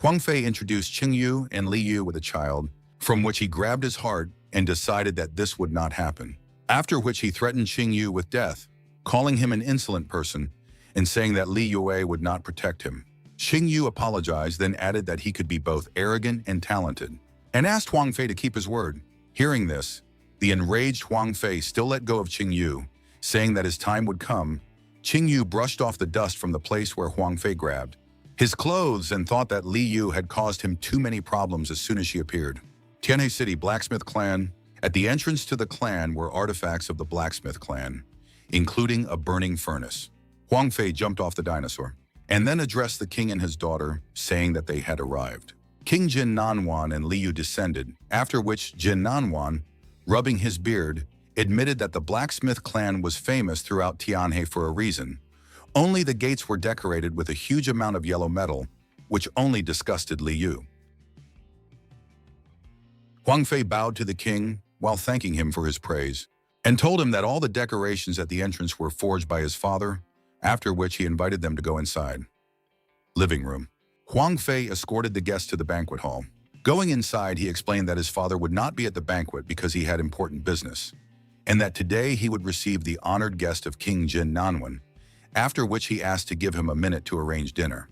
Speaker 1: Huang Fei introduced Qing Yu and Li Yu with a child, from which he grabbed his heart and decided that this would not happen. After which he threatened Qing Yu with death, calling him an insolent person and saying that Li Yue would not protect him. Qing Yu apologized, then added that he could be both arrogant and talented, and asked Huang Fei to keep his word. Hearing this, the enraged Huang Fei still let go of Qing Yu, saying that his time would come. Qing Yu brushed off the dust from the place where Huang Fei grabbed his clothes and thought that Li Yu had caused him too many problems as soon as she appeared. Tianhe City Blacksmith Clan. At the entrance to the clan were artifacts of the Blacksmith Clan, including a burning furnace. Huang Fei jumped off the dinosaur and then addressed the king and his daughter, saying that they had arrived. King Jin Nanwan and Li Yu descended, after which Jin Nanwan, rubbing his beard, admitted that the Blacksmith Clan was famous throughout Tianhe for a reason. Only the gates were decorated with a huge amount of yellow metal, which only disgusted Li Yu. Huang Fei bowed to the king while thanking him for his praise, and told him that all the decorations at the entrance were forged by his father, after which he invited them to go inside. Living room. Huang Fei escorted the guests to the banquet hall. Going inside, he explained that his father would not be at the banquet because he had important business, and that today he would receive the honored guest of King Jin Nanwan, after which he asked to give him a minute to arrange dinner.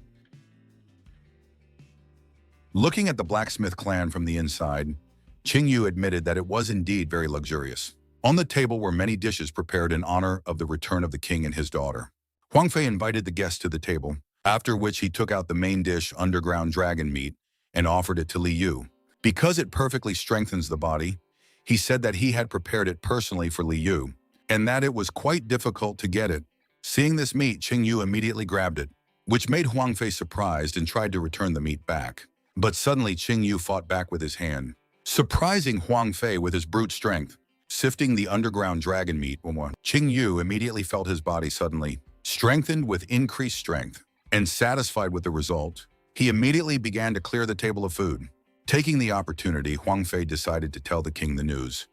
Speaker 1: Looking at the Blacksmith Clan from the inside, Qing Yu admitted that it was indeed very luxurious. On the table were many dishes prepared in honor of the return of the king and his daughter. Huang Fei invited the guests to the table, after which he took out the main dish, underground dragon meat, and offered it to Li Yu. Because it perfectly strengthens the body, he said that he had prepared it personally for Li Yu, and that it was quite difficult to get it. Seeing this meat, Qing Yu immediately grabbed it, which made Huang Fei surprised and tried to return the meat back. But suddenly Qing Yu fought back with his hand, surprising Huang Fei with his brute strength. Sifting the underground dragon meat, Qing Yu immediately felt his body suddenly strengthened with increased strength, and satisfied with the result, he immediately began to clear the table of food. Taking the opportunity, Huang Fei decided to tell the king the news.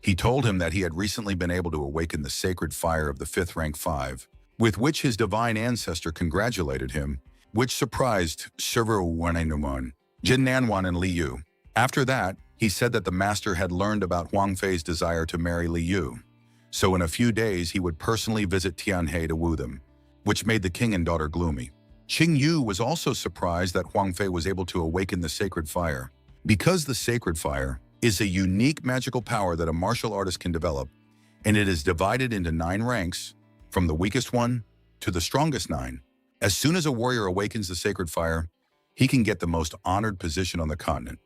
Speaker 1: He told him that he had recently been able to awaken the sacred fire of the 5th rank 5, with which his divine ancestor congratulated him, which surprised Server Wanainuman, Jin Nanwan and Li Yu. After that, he said that the master had learned about Huang Fei's desire to marry Li Yu, so in a few days he would personally visit Tianhe to woo them, which made the king and daughter gloomy. Qing Yu was also surprised that Huang Fei was able to awaken the sacred fire. Because the sacred fire is a unique magical power that a martial artist can develop, and it is divided into 9 ranks, from the weakest one to the strongest 9. As soon as a warrior awakens the sacred fire, he can get the most honored position on the continent,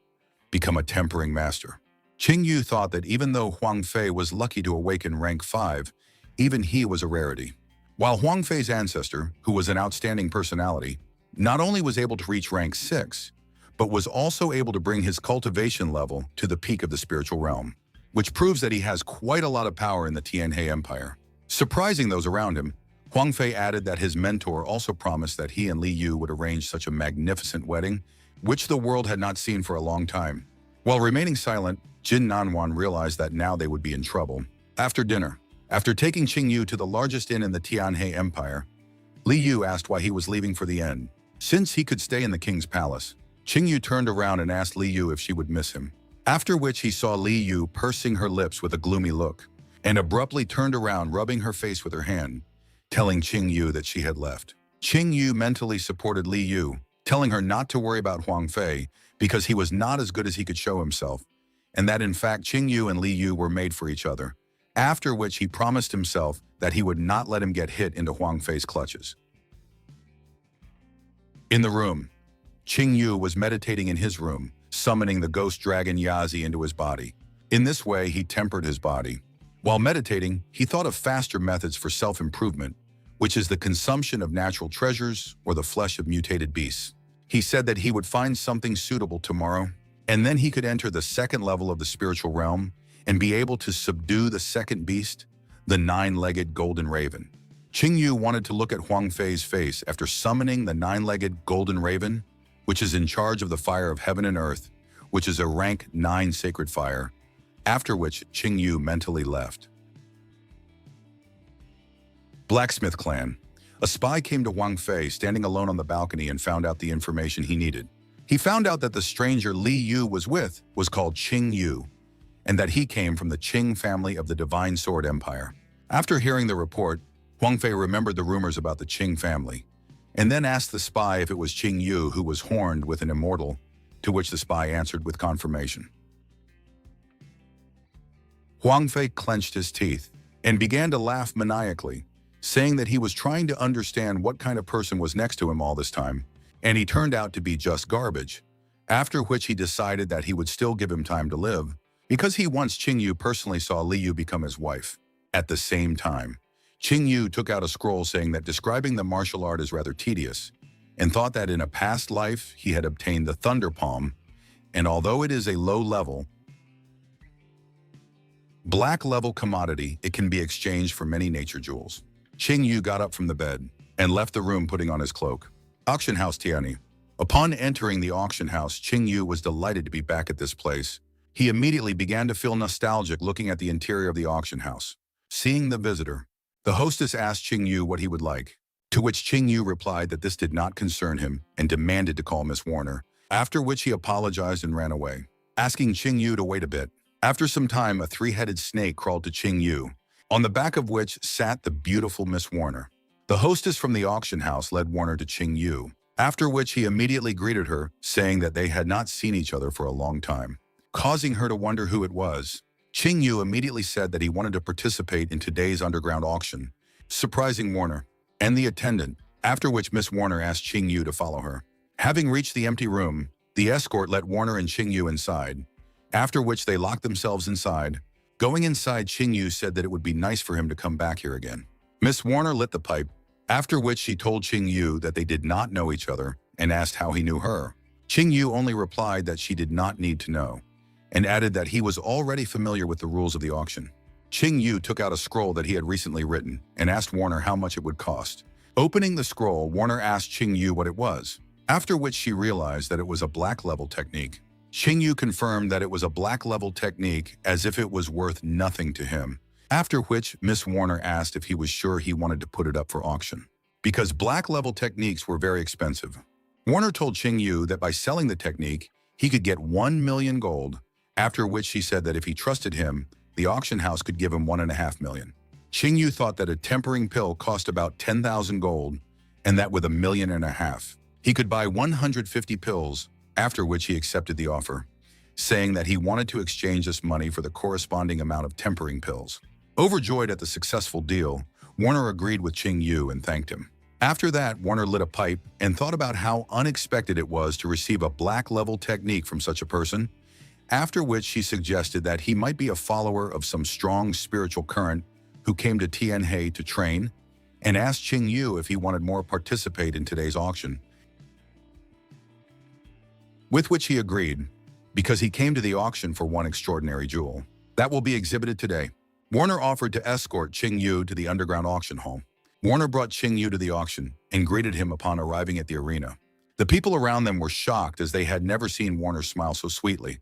Speaker 1: become a tempering master. Qing Yu thought that even though Huang Fei was lucky to awaken rank 5, even he was a rarity. While Huang Fei's ancestor, who was an outstanding personality, not only was able to reach rank 6, but was also able to bring his cultivation level to the peak of the spiritual realm, which proves that he has quite a lot of power in the Tianhe Empire. Surprising those around him, Huang Fei added that his mentor also promised that he and Li Yu would arrange such a magnificent wedding, which the world had not seen for a long time. While remaining silent, Jin Nanwan realized that now they would be in trouble. After dinner, after taking Qing Yu to the largest inn in the Tianhe Empire, Li Yu asked why he was leaving for the inn. Since he could stay in the king's palace, Qing Yu turned around and asked Li Yu if she would miss him, after which he saw Li Yu pursing her lips with a gloomy look, and abruptly turned around rubbing her face with her hand, telling Qing Yu that she had left. Qing Yu mentally supported Li Yu, telling her not to worry about Huang Fei because he was not as good as he could show himself, and that in fact Qing Yu and Li Yu were made for each other, after which he promised himself that he would not let him get hit into Huang Fei's clutches. In the room, Qing Yu was meditating in his room, summoning the ghost dragon Yazi into his body. In this way, he tempered his body. While meditating, he thought of faster methods for self-improvement, which is the consumption of natural treasures or the flesh of mutated beasts. He said that he would find something suitable tomorrow, and then he could enter the 2nd level of the spiritual realm and be able to subdue the 2nd beast, the 9-legged golden raven. Qing Yu wanted to look at Huang Fei's face after summoning the 9-legged golden raven, which is in charge of the fire of heaven and earth, which is a rank 9 sacred fire, after which Qing Yu mentally left. Blacksmith Clan. A spy came to Huang Fei standing alone on the balcony and found out the information he needed. He found out that the stranger Li Yu was with was called Qing Yu, and that he came from the Qing family of the Divine Sword Empire. After hearing the report, Huang Fei remembered the rumors about the Qing family, and then asked the spy if it was Qing Yu who was horned with an immortal, to which the spy answered with confirmation. Huang Fei clenched his teeth and began to laugh maniacally, saying that he was trying to understand what kind of person was next to him all this time, and he turned out to be just garbage, after which he decided that he would still give him time to live, because he once Qing Yu personally saw Li Yu become his wife. At the same time, Qing Yu took out a scroll saying that describing the martial art is rather tedious, and thought that in a past life he had obtained the Thunder Palm, and although it is a low-level, black-level commodity, it can be exchanged for many nature jewels. Qing Yu got up from the bed and left the room putting on his cloak. Auction House Tiani. Upon entering the auction house, Qing Yu was delighted to be back at this place. He immediately began to feel nostalgic looking at the interior of the auction house. Seeing the visitor, the hostess asked Qing Yu what he would like, to which Qing Yu replied that this did not concern him and demanded to call Miss Warner, after which he apologized and ran away, asking Qing Yu to wait a bit. After some time, a 3-headed snake crawled to Qing Yu, on the back of which sat the beautiful Miss Warner. The hostess from the auction house led Warner to Qing Yu, after which he immediately greeted her, saying that they had not seen each other for a long time, causing her to wonder who it was. Qing Yu immediately said that he wanted to participate in today's underground auction, surprising Warner and the attendant, after which Miss Warner asked Qing Yu to follow her. Having reached the empty room, The escort let Warner and Qingyu inside, after which they locked themselves inside. Going inside, Qingyu said that it would be nice for him to come back here again. Miss Warner lit the pipe, after which she told Qingyu that they did not know each other and asked how he knew her. Qingyu only replied that she did not need to know, and added that he was already familiar with the rules of the auction. Qingyu took out a scroll that he had recently written and asked Warner how much it would cost. Opening the scroll, Warner asked Qingyu what it was, after which she realized that it was a black level technique. Qingyu confirmed that it was a black level technique as if it was worth nothing to him, after which Miss Warner asked if he was sure he wanted to put it up for auction, because black level techniques were very expensive. Warner told Qingyu that by selling the technique, he could get 1 million gold, after which she said that if he trusted him, the auction house could give him 1.5 million. Qingyu thought that a tempering pill cost about 10,000 gold, and that with 1.5 million, he could buy 150 pills, after which he accepted the offer, saying that he wanted to exchange this money for the corresponding amount of tempering pills. Overjoyed at the successful deal, Warner agreed with Qingyu and thanked him. After that, Warner lit a pipe and thought about how unexpected it was to receive a black-level technique from such a person, after which she suggested that he might be a follower of some strong spiritual current who came to Tianhe to train, and asked Qingyu if he wanted more participate in today's auction, with which he agreed, because he came to the auction for one extraordinary jewel that will be exhibited today. Warner offered to escort Qingyu to the underground auction hall. Warner brought Qingyu to the auction and greeted him upon arriving at the arena. The people around them were shocked as they had never seen Warner smile so sweetly,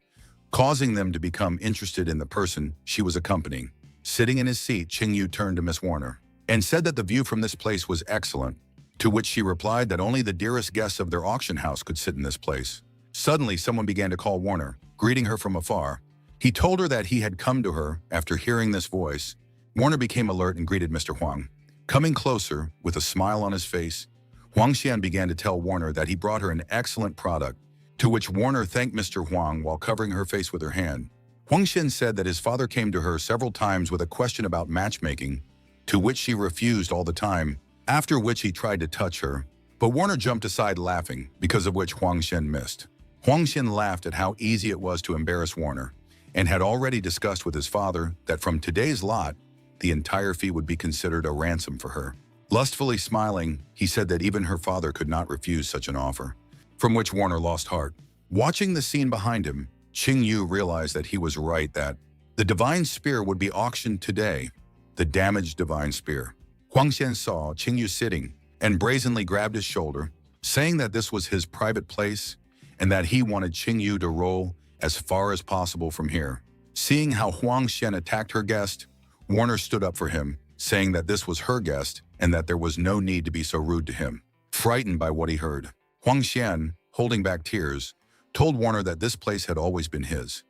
Speaker 1: causing them to become interested in the person she was accompanying. Sitting in his seat, Qingyu turned to Miss Warner and said that the view from this place was excellent, to which she replied that only the dearest guests of their auction house could sit in this place. Suddenly, someone began to call Warner, greeting her from afar. He told her that he had come to her after hearing this voice. Warner became alert and greeted Mr. Huang. Coming closer, with a smile on his face, Huang Xian began to tell Warner that he brought her an excellent product, to which Warner thanked Mr. Huang while covering her face with her hand. Huang Xian said that his father came to her several times with a question about matchmaking, to which she refused all the time, after which he tried to touch her, but Warner jumped aside laughing, because of which Huang Xian missed. Huang Xian laughed at how easy it was to embarrass Warner, and had already discussed with his father that from today's lot, the entire fee would be considered a ransom for her. Lustfully smiling, he said that even her father could not refuse such an offer, from which Warner lost heart. Watching the scene behind him, Qingyu realized that he was right, that the divine spear would be auctioned today, the damaged divine spear. Huang Xian saw Qingyu sitting and brazenly grabbed his shoulder, saying that this was his private place and that he wanted Qingyu to roll as far as possible from here. Seeing how Huang Xian attacked her guest, Warner stood up for him, saying that this was her guest and that there was no need to be so rude to him. Frightened by what he heard, Huang Xian, holding back tears, told Warner that this place had always been his,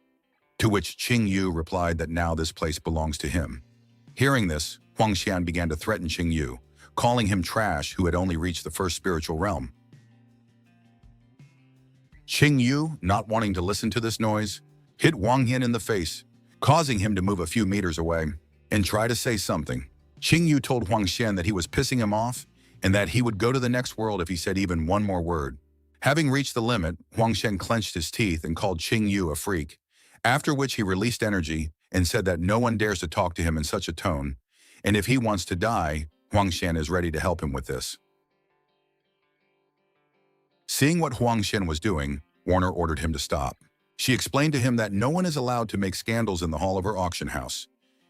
Speaker 1: to which Qingyu replied that now this place belongs to him. Hearing this, Huang Xian began to threaten Qingyu, calling him trash who had only reached the first spiritual realm. Qingyu, not wanting to listen to this noise, hit Wang Yin in the face, causing him to move a few meters away and try to say something. Qingyu told Huang Xian that he was pissing him off and that he would go to the next world if he said even one more word. Having reached the limit, Huang Xian clenched his teeth and called Qingyu a freak, after which he released energy and said that no one dares to talk to him in such a tone, and if he wants to die, Huang Xian is ready to help him with this. Seeing what Huang Xian was doing, Warner ordered him to stop. She explained to him that no one is allowed to make scandals in the hall of her auction house,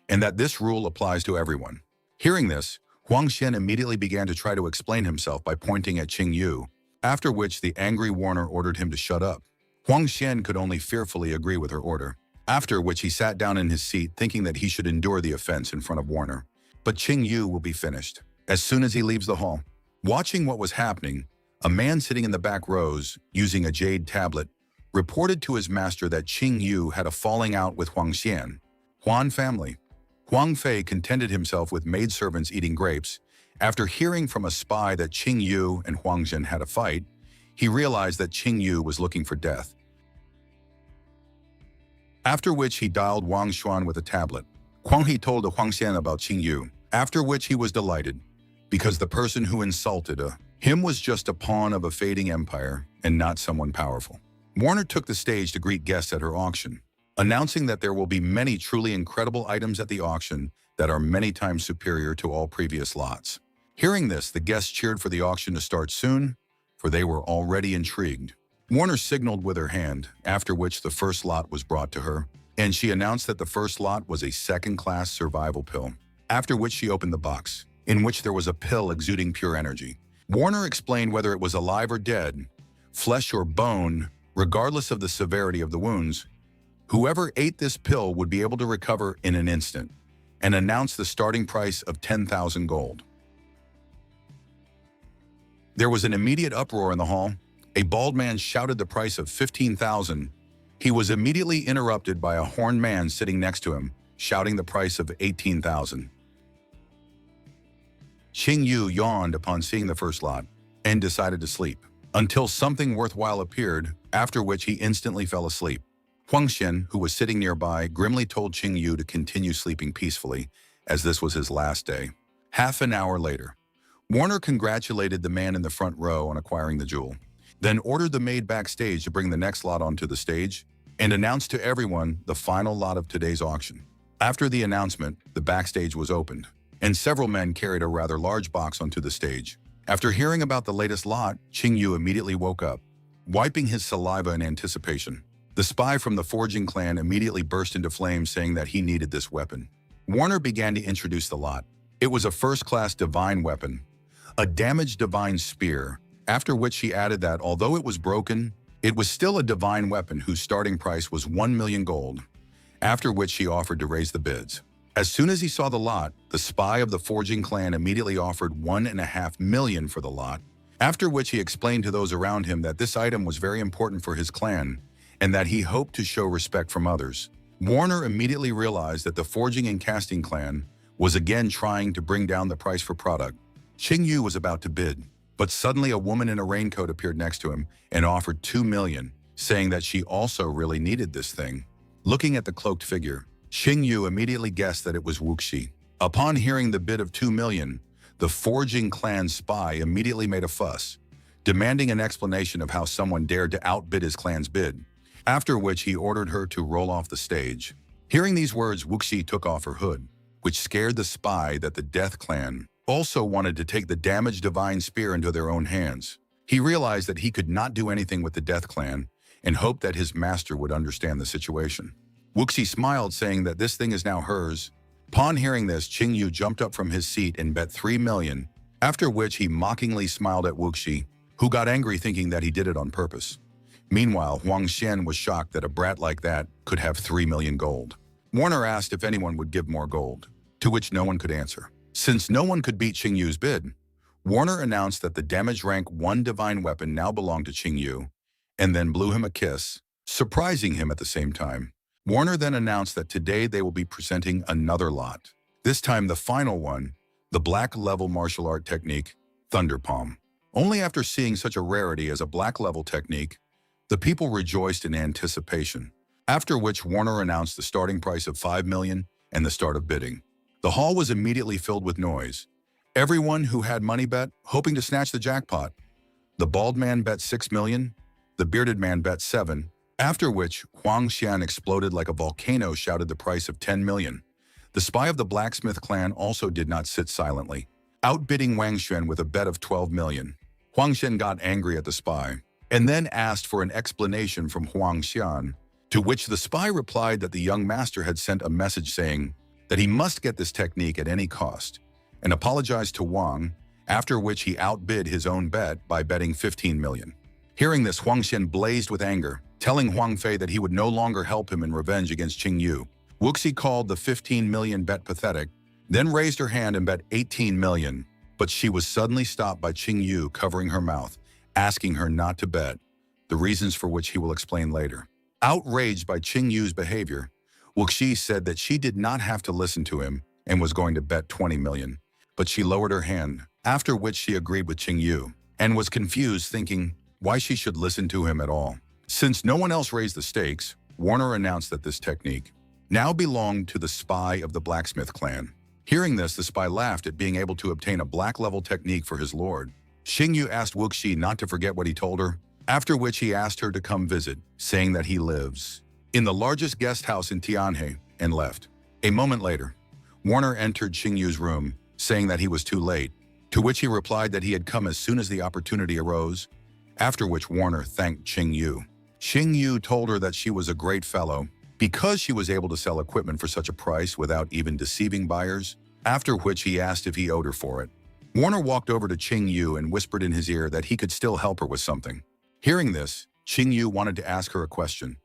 Speaker 1: and that this rule applies to everyone. Hearing this, Huang Xian immediately began to try to explain himself by pointing at Qingyu, after which the angry Warner ordered him to shut up. Huang Xian could only fearfully agree with her order, after which he sat down in his seat thinking that he should endure the offense in front of Warner. But Qingyu will be finished as soon as he leaves the hall. Watching what was happening, a man sitting in the back rows, using a jade tablet, reported to his master that Qingyu had a falling out with Huang Xian. Huan family. Huang Fei contented himself with maidservants eating grapes. After hearing from a spy that Qingyu and Huang Xian had a fight, he realized that Qingyu was looking for death. After which he dialed Wang Xuan with a tablet. Huang He told Huang Xian about Qingyu, after which he was delighted, because the person who insulted him was just a pawn of a fading empire and not someone powerful. Warner took the stage to greet guests at her auction, announcing that there will be many truly incredible items at the auction that are many times superior to all previous lots. Hearing this, the guests cheered for the auction to start soon, for they were already intrigued. Warner signaled with her hand, after which the first lot was brought to her, and she announced that the first lot was a second-class survival pill, after which she opened the box, in which there was a pill exuding pure energy. Warner explained whether it was alive or dead, flesh or bone, regardless of the severity of the wounds, whoever ate this pill would be able to recover in an instant, and announced the starting price of 10,000 gold. There was an immediate uproar in the hall. A bald man shouted the price of 15,000. He was immediately interrupted by a horned man sitting next to him, shouting the price of 18,000. Qing Yu yawned upon seeing the first lot and decided to sleep, until something worthwhile appeared, after which he instantly fell asleep. Huang Xian, who was sitting nearby, grimly told Qing Yu to continue sleeping peacefully, as this was his last day. Half an hour later, Warner congratulated the man in the front row on acquiring the jewel, then ordered the maid backstage to bring the next lot onto the stage and announced to everyone the final lot of today's auction. After the announcement, the backstage was opened, and several men carried a rather large box onto the stage. After hearing about the latest lot, Qing Yu immediately woke up, wiping his saliva in anticipation. The spy from the Forging clan immediately burst into flames, saying that he needed this weapon. Warner began to introduce the lot. It was a first-class divine weapon, a damaged divine spear, after which he added that although it was broken, it was still a divine weapon whose starting price was 1 million gold, after which he offered to raise the bids. As soon as he saw the lot, the spy of the Forging clan immediately offered 1.5 million for the lot, after which he explained to those around him that this item was very important for his clan and that he hoped to show respect from others. Warner immediately realized that the Forging and Casting clan was again trying to bring down the price for product. Qing Yu was about to bid, but suddenly a woman in a raincoat appeared next to him and offered 2 million, saying that she also really needed this thing. Looking at the cloaked figure, Qing Yu immediately guessed that it was Wuxi. Upon hearing the bid of 2 million, the Forging clan spy immediately made a fuss, demanding an explanation of how someone dared to outbid his clan's bid, after which he ordered her to roll off the stage. Hearing these words, Wuxi took off her hood, which scared the spy that the Death clan also wanted to take the damaged divine spear into their own hands. He realized that he could not do anything with the Death clan and hoped that his master would understand the situation. Wuxi smiled, saying that this thing is now hers. Upon hearing this, Qing Yu jumped up from his seat and bet 3 million, after which he mockingly smiled at Wuxi, who got angry thinking that he did it on purpose. Meanwhile, Huang Xian was shocked that a brat like that could have 3 million gold. Warner asked if anyone would give more gold, to which no one could answer. Since no one could beat Qing Yu's bid, Warner announced that the damage rank 1 divine weapon now belonged to Qing Yu, and then blew him a kiss, surprising him at the same time. Warner then announced that today they will be presenting another lot. This time the final one, the black level martial art technique, Thunder Palm. Only after seeing such a rarity as a black level technique, the people rejoiced in anticipation, after which Warner announced the starting price of 5 million and the start of bidding. The hall was immediately filled with noise. Everyone who had money bet, hoping to snatch the jackpot. The bald man bet 6 million, the bearded man bet 7, after which Huang Xian exploded like a volcano, shouted the price of 10 million. The spy of the blacksmith clan also did not sit silently, outbidding Wang Xuan with a bet of 12 million. Huang Xian got angry at the spy, and then asked for an explanation from Huang Xian, to which the spy replied that the young master had sent a message saying that he must get this technique at any cost, and apologized to Wang, after which he outbid his own bet by betting 15 million. Hearing this, Huang Xian blazed with anger, telling Huang Fei that he would no longer help him in revenge against Qing Yu. Wuxi called the 15 million bet pathetic, then raised her hand and bet 18 million, but she was suddenly stopped by Qing Yu covering her mouth, asking her not to bet, the reasons for which he will explain later. Outraged by Qing Yu's behavior, Wuxi said that she did not have to listen to him and was going to bet 20 million, but she lowered her hand, after which she agreed with Qing Yu, and was confused, thinking why she should listen to him at all. Since no one else raised the stakes, Warner announced that this technique now belonged to the spy of the blacksmith clan. Hearing this, the spy laughed at being able to obtain a black-level technique for his lord. Qing Yu asked Wuxi not to forget what he told her, after which he asked her to come visit, saying that he lives in the largest guest house in Tianhe, and left. A moment later, Warner entered Qingyu's room, saying that he was too late, to which he replied that he had come as soon as the opportunity arose, after which Warner thanked Qingyu. Qingyu told her that she was a great fellow because she was able to sell equipment for such a price without even deceiving buyers, after which he asked if he owed her for it. Warner walked over to Qingyu and whispered in his ear that he could still help her with something. Hearing this, Qingyu wanted to ask her a question.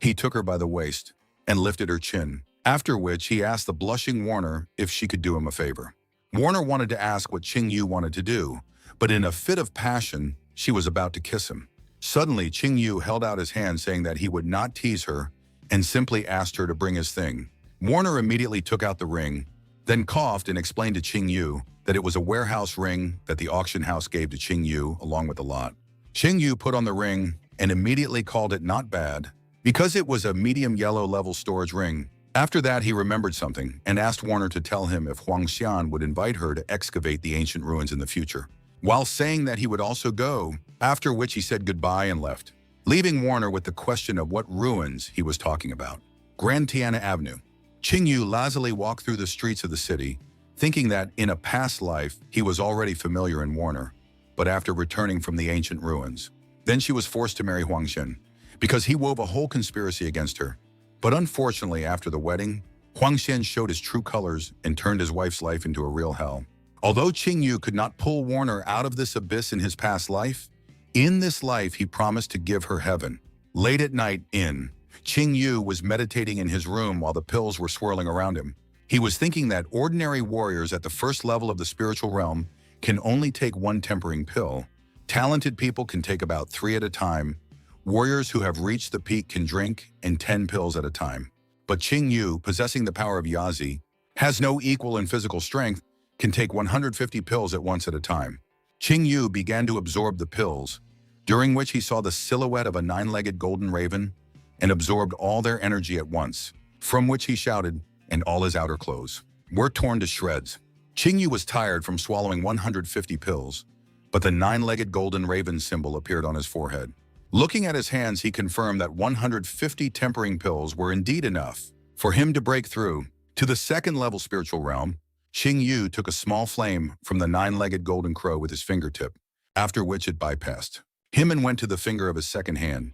Speaker 1: He took her by the waist and lifted her chin, after which he asked the blushing Warner if she could do him a favor. Warner wanted to ask what Qingyu wanted to do, but in a fit of passion, she was about to kiss him. Suddenly, Qingyu held out his hand saying that he would not tease her and simply asked her to bring his thing. Warner immediately took out the ring, then coughed and explained to Qingyu that it was a warehouse ring that the auction house gave to Qingyu along with the lot. Qingyu put on the ring and immediately called it not bad because it was a medium yellow level storage ring. After that, he remembered something and asked Warner to tell him if Huang Xian would invite her to excavate the ancient ruins in the future, while saying that he would also go, after which he said goodbye and left, leaving Warner with the question of what ruins he was talking about. Grand Tiana Avenue. Qingyu lazily walked through the streets of the city, thinking that in a past life he was already familiar in Warner, but after returning from the ancient ruins. Then she was forced to marry Huang Xian, because he wove a whole conspiracy against her. But unfortunately, after the wedding, Huang Xian showed his true colors and turned his wife's life into a real hell. Although Qingyu could not pull Warner out of this abyss in his past life, in this life he promised to give her heaven. Late at night, Qingyu was meditating in his room while the pills were swirling around him. He was thinking that ordinary warriors at the first level of the spiritual realm can only take one tempering pill. Talented people can take about 3 at a time. Warriors who have reached the peak can drink 10 pills at a time. But Qingyu, possessing the power of Yazi, has no equal in physical strength, can take 150 pills at once at a time. Qingyu began to absorb the pills, during which he saw the silhouette of a 9-legged golden raven and absorbed all their energy at once, from which he shouted, and all his outer clothes were torn to shreds. Qingyu was tired from swallowing 150 pills, but the 9-legged golden raven symbol appeared on his forehead. Looking at his hands, he confirmed that 150 tempering pills were indeed enough for him to break through to the second-level spiritual realm. Qingyu took a small flame from the 9-legged golden crow with his fingertip, after which it bypassed him and went to the finger of his second hand.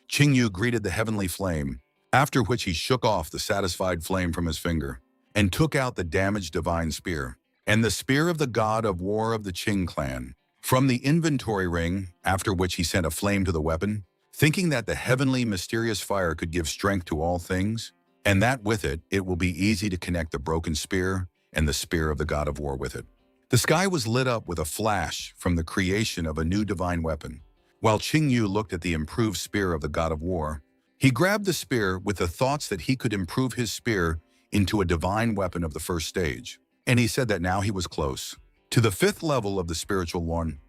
Speaker 1: Qingyu greeted the heavenly flame, after which he shook off the satisfied flame from his finger and took out the damaged divine spear and the spear of the god of war of the Qing clan from the inventory ring, after which he sent a flame to the weapon, thinking that the heavenly mysterious fire could give strength to all things, and that with it, it will be easy to connect the broken spear and the spear of the god of war with it. The sky was lit up with a flash from the creation of a new divine weapon. While Qingyu looked at the improved spear of the god of war, he grabbed the spear with the thoughts that he could improve his spear into a divine weapon of the first stage, and he said that now he was close to the 5th level of the spiritual one.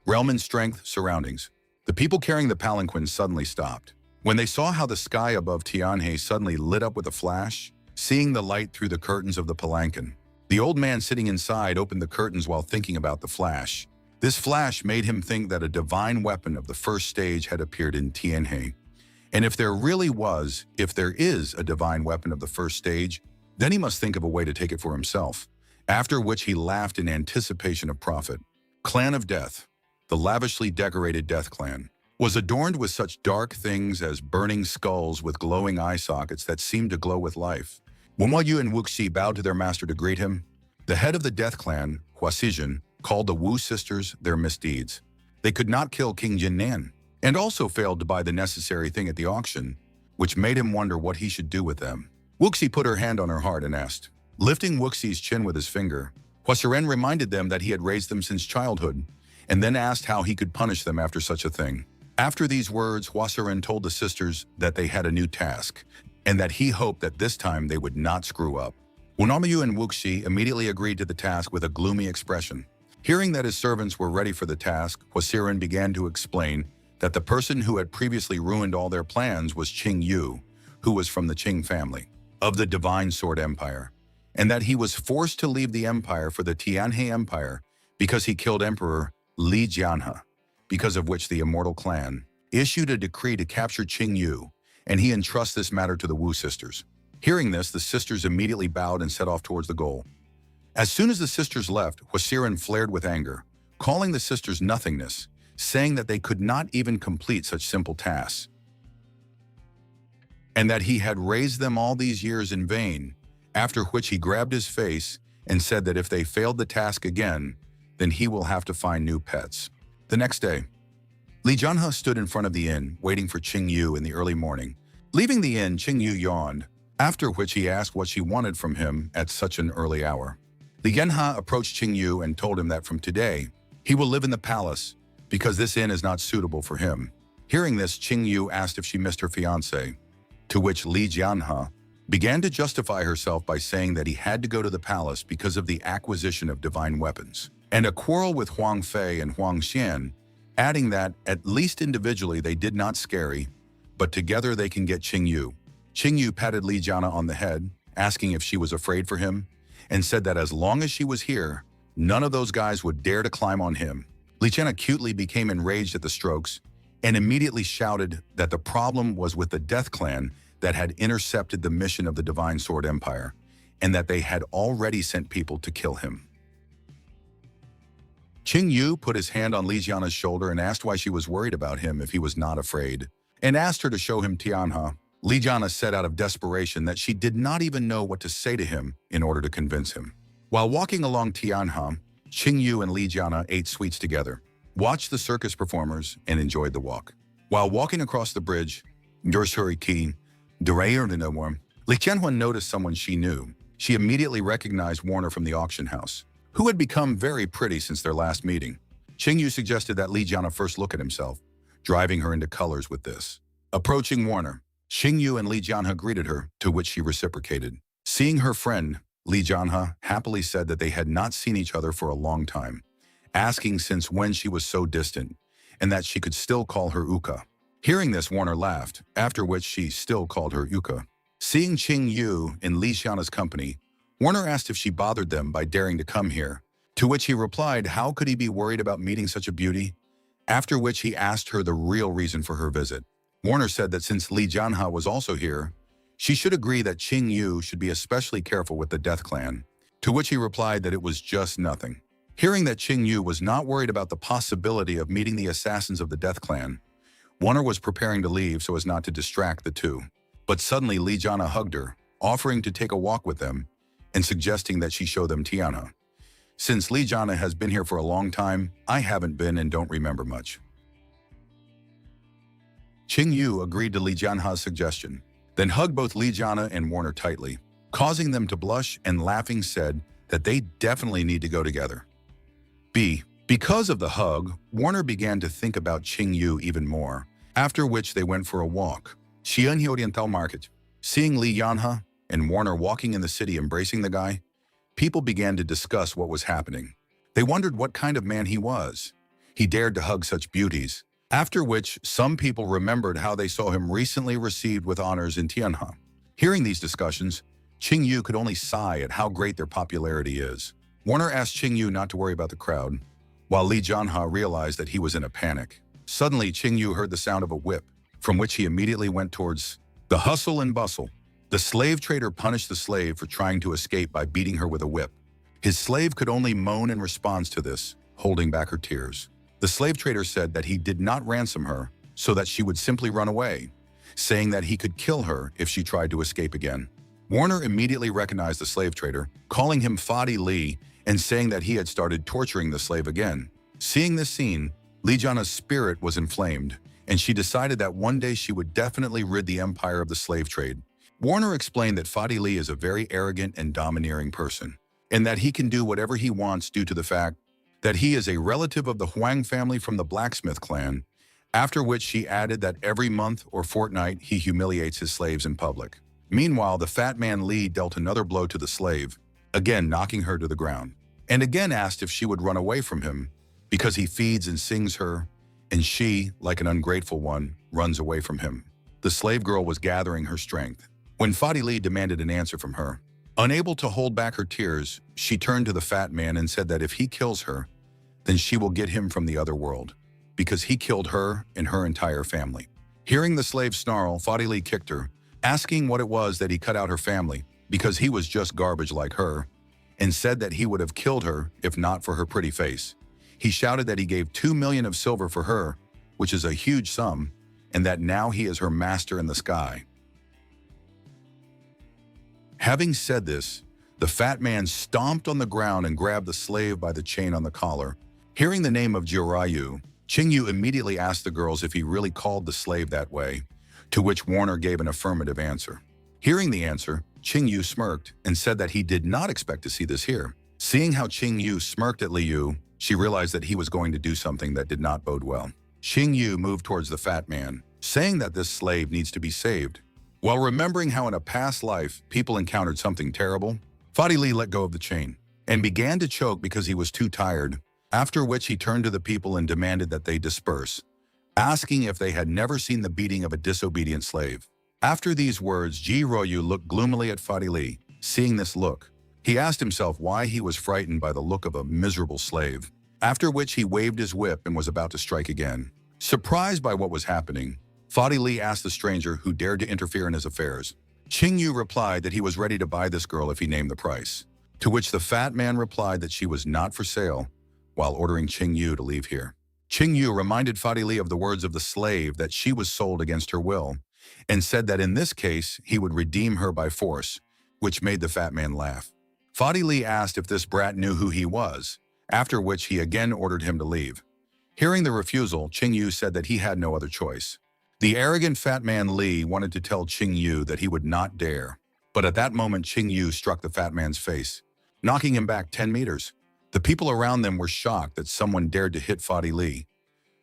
Speaker 1: Realm in strength, surroundings. The people carrying the palanquins suddenly stopped. When they saw how the sky above Tianhe suddenly lit up with a flash, seeing the light through the curtains of the palanquin, the old man sitting inside opened the curtains while thinking about the flash. This flash made him think that a divine weapon of the first stage had appeared in Tianhe. And if there is a divine weapon of the first stage, then he must think of a way to take it for himself. After which he laughed in anticipation of profit. Clan of Death, the lavishly decorated Death Clan, was adorned with such dark things as burning skulls with glowing eye sockets that seemed to glow with life. When Yu and Wuxi bowed to their master to greet him, the head of the Death Clan, Huasijin, called the Wu sisters their misdeeds. They could not kill King Jinnan, and also failed to buy the necessary thing at the auction, which made him wonder what he should do with them. Wuxi put her hand on her heart and asked, lifting Wuxi's chin with his finger, Huasiren reminded them that he had raised them since childhood, and then asked how he could punish them after such a thing. After these words, Huasiren told the sisters that they had a new task, and that he hoped that this time they would not screw up. Unamayu and Wuxi immediately agreed to the task with a gloomy expression. Hearing that his servants were ready for the task, Huasiren began to explain that the person who had previously ruined all their plans was Qingyu, who was from the Qing family of the Divine Sword Empire, and that he was forced to leave the empire for the Tianhe Empire because he killed Emperor Li Jianhe. because of which the Immortal Clan issued a decree to capture Qing Yu, and he entrusts this matter to the Wu sisters. Hearing this, the sisters immediately bowed and set off towards the goal. As soon as the sisters left, Huasiran flared with anger, calling the sisters nothingness, saying that they could not even complete such simple tasks, and that he had raised them all these years in vain, after which he grabbed his face and said that if they failed the task again, then he will have to find new pets. The next day, Li Jianhe stood in front of the inn, waiting for Qing Yu in the early morning. Leaving the inn, Qing Yu yawned, after which he asked what she wanted from him at such an early hour. Li Jianhe approached Qing Yu and told him that from today, he will live in the palace because this inn is not suitable for him. Hearing this, Qing Yu asked if she missed her fiancé, to which Li Jianhe began to justify herself by saying that he had to go to the palace because of the acquisition of divine weapons and a quarrel with Huang Fei and Huang Xian, adding that, at least individually, they did not scary, but together they can get Qing Yu. Qing Yu patted Li Jianhe on the head, asking if she was afraid for him, and said that as long as she was here, none of those guys would dare to climb on him. Li Jianhe acutely became enraged at the strokes and immediately shouted that the problem was with the Death Clan that had intercepted the mission of the Divine Sword Empire, and that they had already sent people to kill him. Qing Yu put his hand on Li Jianhe's shoulder and asked why she was worried about him if he was not afraid, and asked her to show him Tianhe. Li Jianhe said out of desperation that she did not even know what to say to him in order to convince him. While walking along Tianhe, Qing Yu and Li Jianhe ate sweets together, watched the circus performers, and enjoyed the walk. While walking across the bridge, Li Jianhe noticed someone she knew. She immediately recognized Warner from the auction house, who had become very pretty since their last meeting. Qing Yu suggested that Li Jianhe first look at himself, driving her into colors with this. Approaching Warner, Qing Yu and Li Jianhe greeted her, to which she reciprocated. Seeing her friend, Li Jianhe happily said that they had not seen each other for a long time, asking since when she was so distant, and that she could still call her Uka. Hearing this, Warner laughed, after which she still called her Uka. Seeing Qing Yu in Li Jianhe's company, Warner asked if she bothered them by daring to come here, to which he replied how could he be worried about meeting such a beauty, after which he asked her the real reason for her visit. Warner said that since Li Jianhe was also here, she should agree that Qing Yu should be especially careful with the Death Clan, to which he replied that it was just nothing. Hearing that Qing Yu was not worried about the possibility of meeting the assassins of the Death Clan, Warner was preparing to leave so as not to distract the two. But suddenly Li Jianhe hugged her, offering to take a walk with them, and suggesting that she show them Tianhe. Since Li Jianhe has been here for a long time, I haven't been and don't remember much. Qing Yu agreed to Li Jianhe's suggestion, then hugged both Li Jianhe and Warner tightly, causing them to blush and laughing said that they definitely need to go together. Because of the hug, Warner began to think about Qing Yu even more, after which they went for a walk. Xianhe Oriental Market. Seeing Li Jianhe and Warner walking in the city embracing the guy, people began to discuss what was happening. They wondered what kind of man he was. He dared to hug such beauties, after which some people remembered how they saw him recently received with honors in Tianhe. Hearing these discussions, Qing Yu could only sigh at how great their popularity is. Warner asked Qing Yu not to worry about the crowd, while Li Jianhe realized that he was in a panic. Suddenly, Qing Yu heard the sound of a whip, from which he immediately went towards the hustle and bustle. The slave trader punished the slave for trying to escape by beating her with a whip. His slave could only moan in response to this, holding back her tears. The slave trader said that he did not ransom her so that she would simply run away, saying that he could kill her if she tried to escape again. Warner immediately recognized the slave trader, calling him Fadi Li and saying that he had started torturing the slave again. Seeing this scene, Li Jianhe's spirit was inflamed, and she decided that one day she would definitely rid the empire of the slave trade. Warner explained that Fadi Li is a very arrogant and domineering person, and that he can do whatever he wants due to the fact that he is a relative of the Huang family from the blacksmith clan, after which she added that every month or fortnight he humiliates his slaves in public. Meanwhile, the fat man Li dealt another blow to the slave, again knocking her to the ground, and again asked if she would run away from him because he feeds and sings her, and she, like an ungrateful one, runs away from him. The slave girl was gathering her strength when Fadi Li demanded an answer from her. Unable to hold back her tears, she turned to the fat man and said that if he kills her, then she will get him from the other world. because he killed her and her entire family. Hearing the slave snarl, Fadi Li kicked her, asking what it was that he cut out her family because he was just garbage like her, and said that he would have killed her if not for her pretty face. He shouted that he gave 2 million of silver for her, which is a huge sum, and that now he is her master in the sky. Having said this, the fat man stomped on the ground and grabbed the slave by the chain on the collar. Hearing the name of Jiraiya, Qingyu immediately asked the girls if he really called the slave that way, to which Warner gave an affirmative answer. Hearing the answer, Qingyu smirked and said that he did not expect to see this here. Seeing how Qingyu smirked at Liu, she realized that he was going to do something that did not bode well. Qingyu moved towards the fat man, saying that this slave needs to be saved. While remembering how in a past life people encountered something terrible, Fadi Li let go of the chain and began to choke because he was too tired, after which he turned to the people and demanded that they disperse, asking if they had never seen the beating of a disobedient slave. After these words, Jiraiya looked gloomily at Fadi Li. Seeing this look, he asked himself why he was frightened by the look of a miserable slave, after which he waved his whip and was about to strike again. Surprised by what was happening, Fadi Li asked the stranger who dared to interfere in his affairs. Qingyu replied that he was ready to buy this girl if he named the price, to which the fat man replied that she was not for sale, while ordering Qingyu to leave here. Qingyu reminded Fadi Li of the words of the slave that she was sold against her will, and said that in this case he would redeem her by force, which made the fat man laugh. Fadi Li asked if this brat knew who he was, after which he again ordered him to leave. Hearing the refusal, Qingyu said that he had no other choice. The arrogant fat man Li wanted to tell Qingyu that he would not dare, but at that moment Qingyu struck the fat man's face, knocking him back 10 meters. The people around them were shocked that someone dared to hit Fadi Li.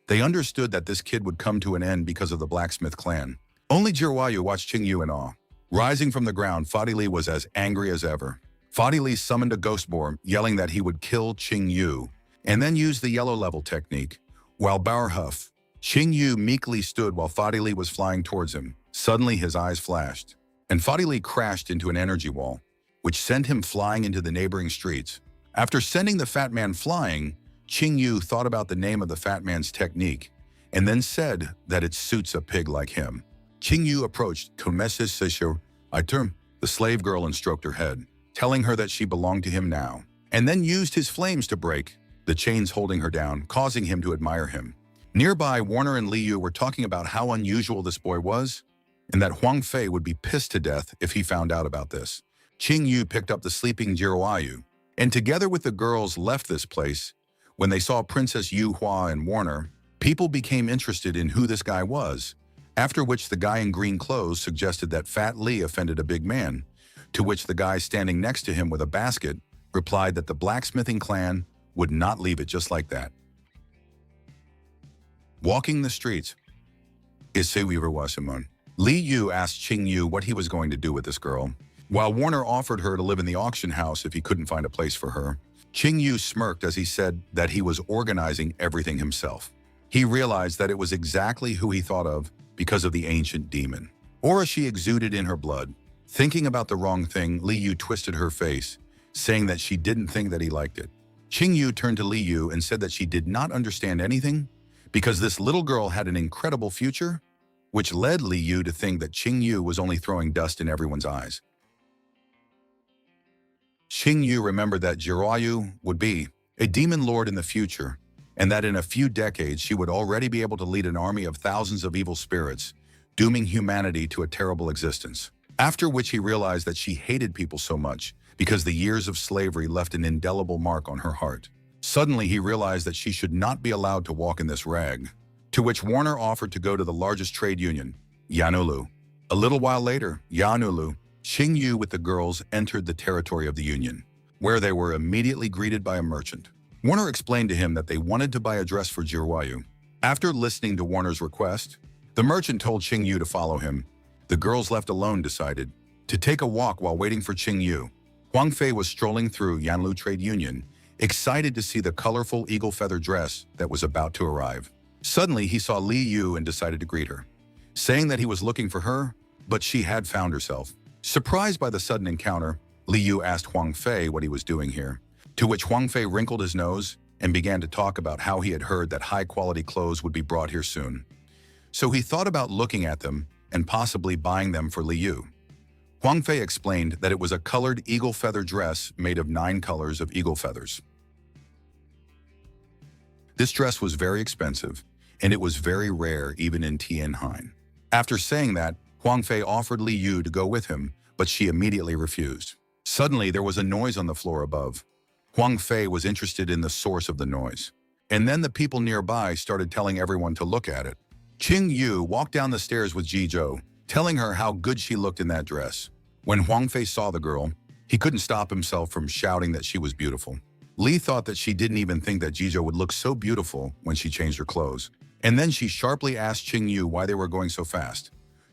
Speaker 1: They understood that this kid would come to an end because of the blacksmith clan. Only Jiraiya watched Qingyu in awe. Rising from the ground, Fadi Li was as angry as ever. Fadi Li summoned a ghost boar, yelling that he would kill Qingyu, and then used the yellow level technique. While Bauer huffed, Qingyu meekly stood while Fadi Li was flying towards him. Suddenly his eyes flashed, and Fadi Li crashed into an energy wall, which sent him flying into the neighboring streets. After sending the fat man flying, Qingyu thought about the name of the fat man's technique, and then said that it suits a pig like him. Qingyu approached Tomesis Sisho Item, the slave girl, and stroked her head, telling her that she belonged to him now, and then used his flames to break the chains holding her down, causing him to admire him. Nearby, Warner and Liu were talking about how unusual this boy was, and that Huang Fei would be pissed to death if he found out about this. Qingyu picked up the sleeping Jiraiya, and together with the girls left this place. When they saw Princess Yu Hua and Warner, people became interested in who this guy was, after which the guy in green clothes suggested that Fat Li offended a big man, to which the guy standing next to him with a basket replied that the blacksmithing clan would not leave it just like that. Walking the streets, Li Yu asked Qingyu what he was going to do with this girl, while Warner offered her to live in the auction house if he couldn't find a place for her. Qingyu smirked as he said that he was organizing everything himself. He realized that it was exactly who he thought of because of the ancient demon. Aura she exuded in her blood. Thinking about the wrong thing, Li Yu twisted her face, saying that she didn't think that he liked it. Qingyu turned to Li Yu and said that she did not understand anything because this little girl had an incredible future, which led Li Yu to think that Qingyu was only throwing dust in everyone's eyes. Qingyu remembered that Jiraiya would be a demon lord in the future, and that in a few decades she would already be able to lead an army of thousands of evil spirits, dooming humanity to a terrible existence. After which he realized that she hated people so much because the years of slavery left an indelible mark on her heart. Suddenly he realized that she should not be allowed to walk in this rag, to which Warner offered to go to the largest trade union, Yanulu. A little while later, Yanulu, Qingyu with the girls entered the territory of the union, where they were immediately greeted by a merchant. Warner explained to him that they wanted to buy a dress for Jiraiya. After listening to Warner's request, the merchant told Qingyu to follow him. The girls left alone decided to take a walk while waiting for Qingyu. Huang Fei was strolling through Yanlu Trade Union, excited to see the colorful eagle feather dress that was about to arrive. Suddenly, he saw Li Yu and decided to greet her, saying that he was looking for her, but she had found herself. Surprised by the sudden encounter, Li Yu asked Huang Fei what he was doing here, to which Huang Fei wrinkled his nose and began to talk about how he had heard that high-quality clothes would be brought here soon. So he thought about looking at them and possibly buying them for Li Yu. Huang Fei explained that it was a colored eagle feather dress made of 9 colors of eagle feathers. This dress was very expensive, and it was very rare even in Tianhain. After saying that, Huang Fei offered Li Yu to go with him, but she immediately refused. Suddenly, there was a noise on the floor above. Huang Fei was interested in the source of the noise. And then the people nearby started telling everyone to look at it. Qing Yu walked down the stairs with Ji Zhou, telling her how good she looked in that dress. When Huang Fei saw the girl, he couldn't stop himself from shouting that she was beautiful. Li thought that she didn't even think that Ji Zhou would look so beautiful when she changed her clothes. And then she sharply asked Qing Yu why they were going so fast,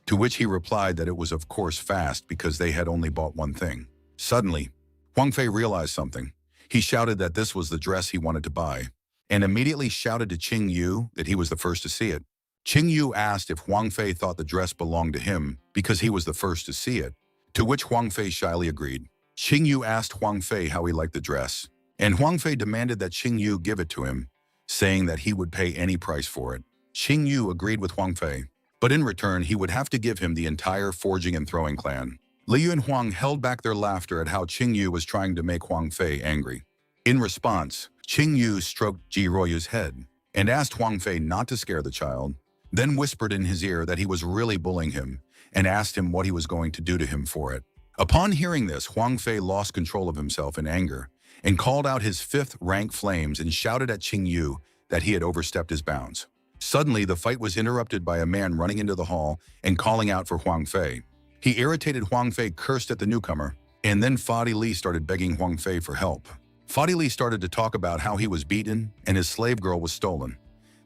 Speaker 1: to which he replied that it was of course fast because they had only bought one thing. Suddenly, Huang Fei realized something. He shouted that this was the dress he wanted to buy, and immediately shouted to Qing Yu that he was the first to see it. Qing Yu asked if Huang Fei thought the dress belonged to him because he was the first to see it, to which Huang Fei shyly agreed. Qing Yu asked Huang Fei how he liked the dress, and Huang Fei demanded that Qing Yu give it to him, saying that he would pay any price for it. Qing Yu agreed with Huang Fei, but in return he would have to give him the entire forging and throwing clan. Li Yu and Huang held back their laughter at how Qing Yu was trying to make Huang Fei angry. In response, Qing Yu stroked Ji Royu's head and asked Huang Fei not to scare the child, then whispered in his ear that he was really bullying him and asked him what he was going to do to him for it. Upon hearing this, Huang Fei lost control of himself in anger and called out his 5th rank flames and shouted at Qing Yu that he had overstepped his bounds. Suddenly, the fight was interrupted by a man running into the hall and calling out for Huang Fei. He irritated Huang Fei, cursed at the newcomer, and then Fadi Li started begging Huang Fei for help. Fadi Li started to talk about how he was beaten and his slave girl was stolen.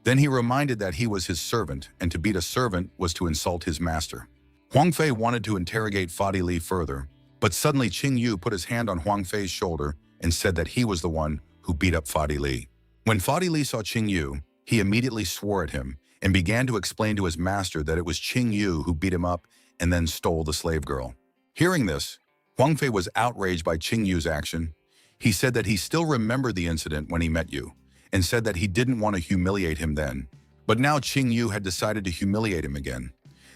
Speaker 1: Then he reminded that he was his servant, and to beat a servant was to insult his master. Huang Fei wanted to interrogate Fadi Li further, but suddenly Qing Yu put his hand on Huang Fei's shoulder and said that he was the one who beat up Fadi Li. When Fadi Li saw Qing Yu, he immediately swore at him and began to explain to his master that it was Qing Yu who beat him up and then stole the slave girl. Hearing this, Huang Fei was outraged by Qing Yu's action. He said that he still remembered the incident when he met Yu, and said that he didn't want to humiliate him then. But now Qing Yu had decided to humiliate him again.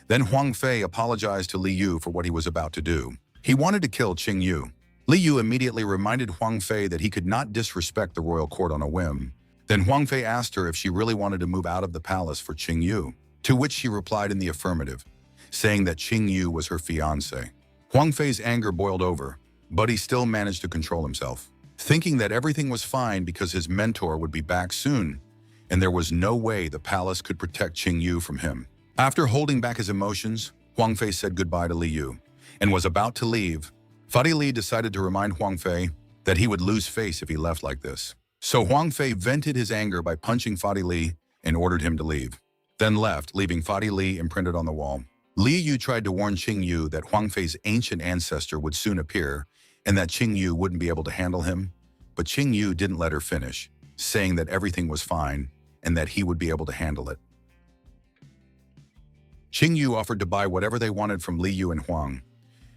Speaker 1: Then Huang Fei apologized to Li Yu for what he was about to do. He wanted to kill Qing Yu. Li Yu immediately reminded Huang Fei that he could not disrespect the royal court on a whim. Then Huang Fei asked her if she really wanted to move out of the palace for Qing Yu, to which she replied in the affirmative, saying that Qing Yu was her fiancé. Huang Fei's anger boiled over, but he still managed to control himself, thinking that everything was fine because his mentor would be back soon, and there was no way the palace could protect Qing Yu from him. After holding back his emotions, Huang Fei said goodbye to Li Yu, and was about to leave. Fadi Li decided to remind Huang Fei that he would lose face if he left like this. So Huang Fei vented his anger by punching Fadi Li and ordered him to leave, then left, leaving Fadi Li imprinted on the wall. Li Yu tried to warn Qing Yu that Huang Fei's ancient ancestor would soon appear and that Qing Yu wouldn't be able to handle him, but Qing Yu didn't let her finish, saying that everything was fine and that he would be able to handle it. Qing Yu offered to buy whatever they wanted from Li Yu and Huang.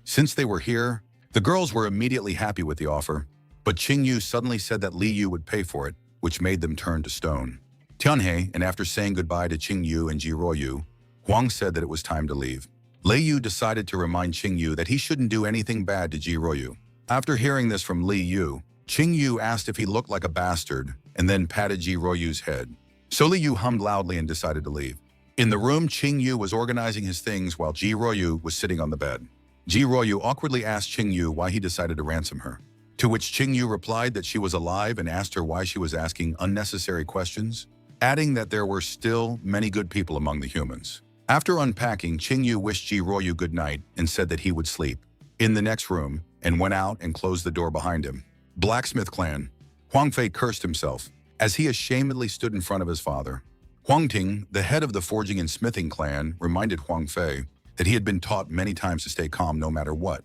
Speaker 1: Since they were here, the girls were immediately happy with the offer, but Qing Yu suddenly said that Li Yu would pay for it, which made them turn to stone. Tianhe, and after saying goodbye to Qing Yu and Ji Royu, Huang said that it was time to leave. Li Yu decided to remind Qing Yu that he shouldn't do anything bad to Ji Royu. After hearing this from Li Yu, Qing Yu asked if he looked like a bastard and then patted Ji Royu's head. So Li Yu hummed loudly and decided to leave. In the room, Qing Yu was organizing his things while Ji Royu was sitting on the bed. Ji Royu awkwardly asked Qing Yu why he decided to ransom her, to which Qing Yu replied that she was alive and asked her why she was asking unnecessary questions, adding that there were still many good people among the humans. After unpacking, Qing Yu wished Ji Royu good night and said that he would sleep in the next room and went out and closed the door behind him. Blacksmith clan. Huang Fei cursed himself as he ashamedly stood in front of his father. Huang Ting, the head of the forging and smithing clan, reminded Huang Fei that he had been taught many times to stay calm no matter what,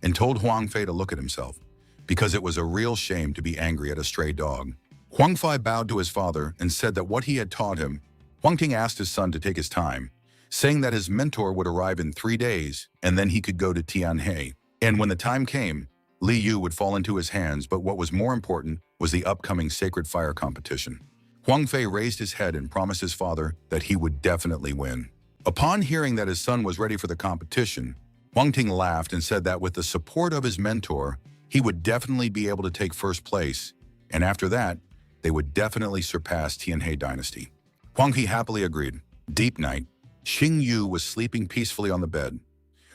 Speaker 1: and told Huang Fei to look at himself, because it was a real shame to be angry at a stray dog. Huang Fei bowed to his father and said that what he had taught him. Huang Ting asked his son to take his time, saying that his mentor would arrive in 3 days and then he could go to Tianhe. And when the time came, Li Yu would fall into his hands, but what was more important was the upcoming Sacred Fire competition. Huang Fei raised his head and promised his father that he would definitely win. Upon hearing that his son was ready for the competition, Huang Ting laughed and said that with the support of his mentor, he would definitely be able to take first place, and after that, they would definitely surpass Tianhe dynasty. Huang He happily agreed. Deep night, Xing Yu was sleeping peacefully on the bed,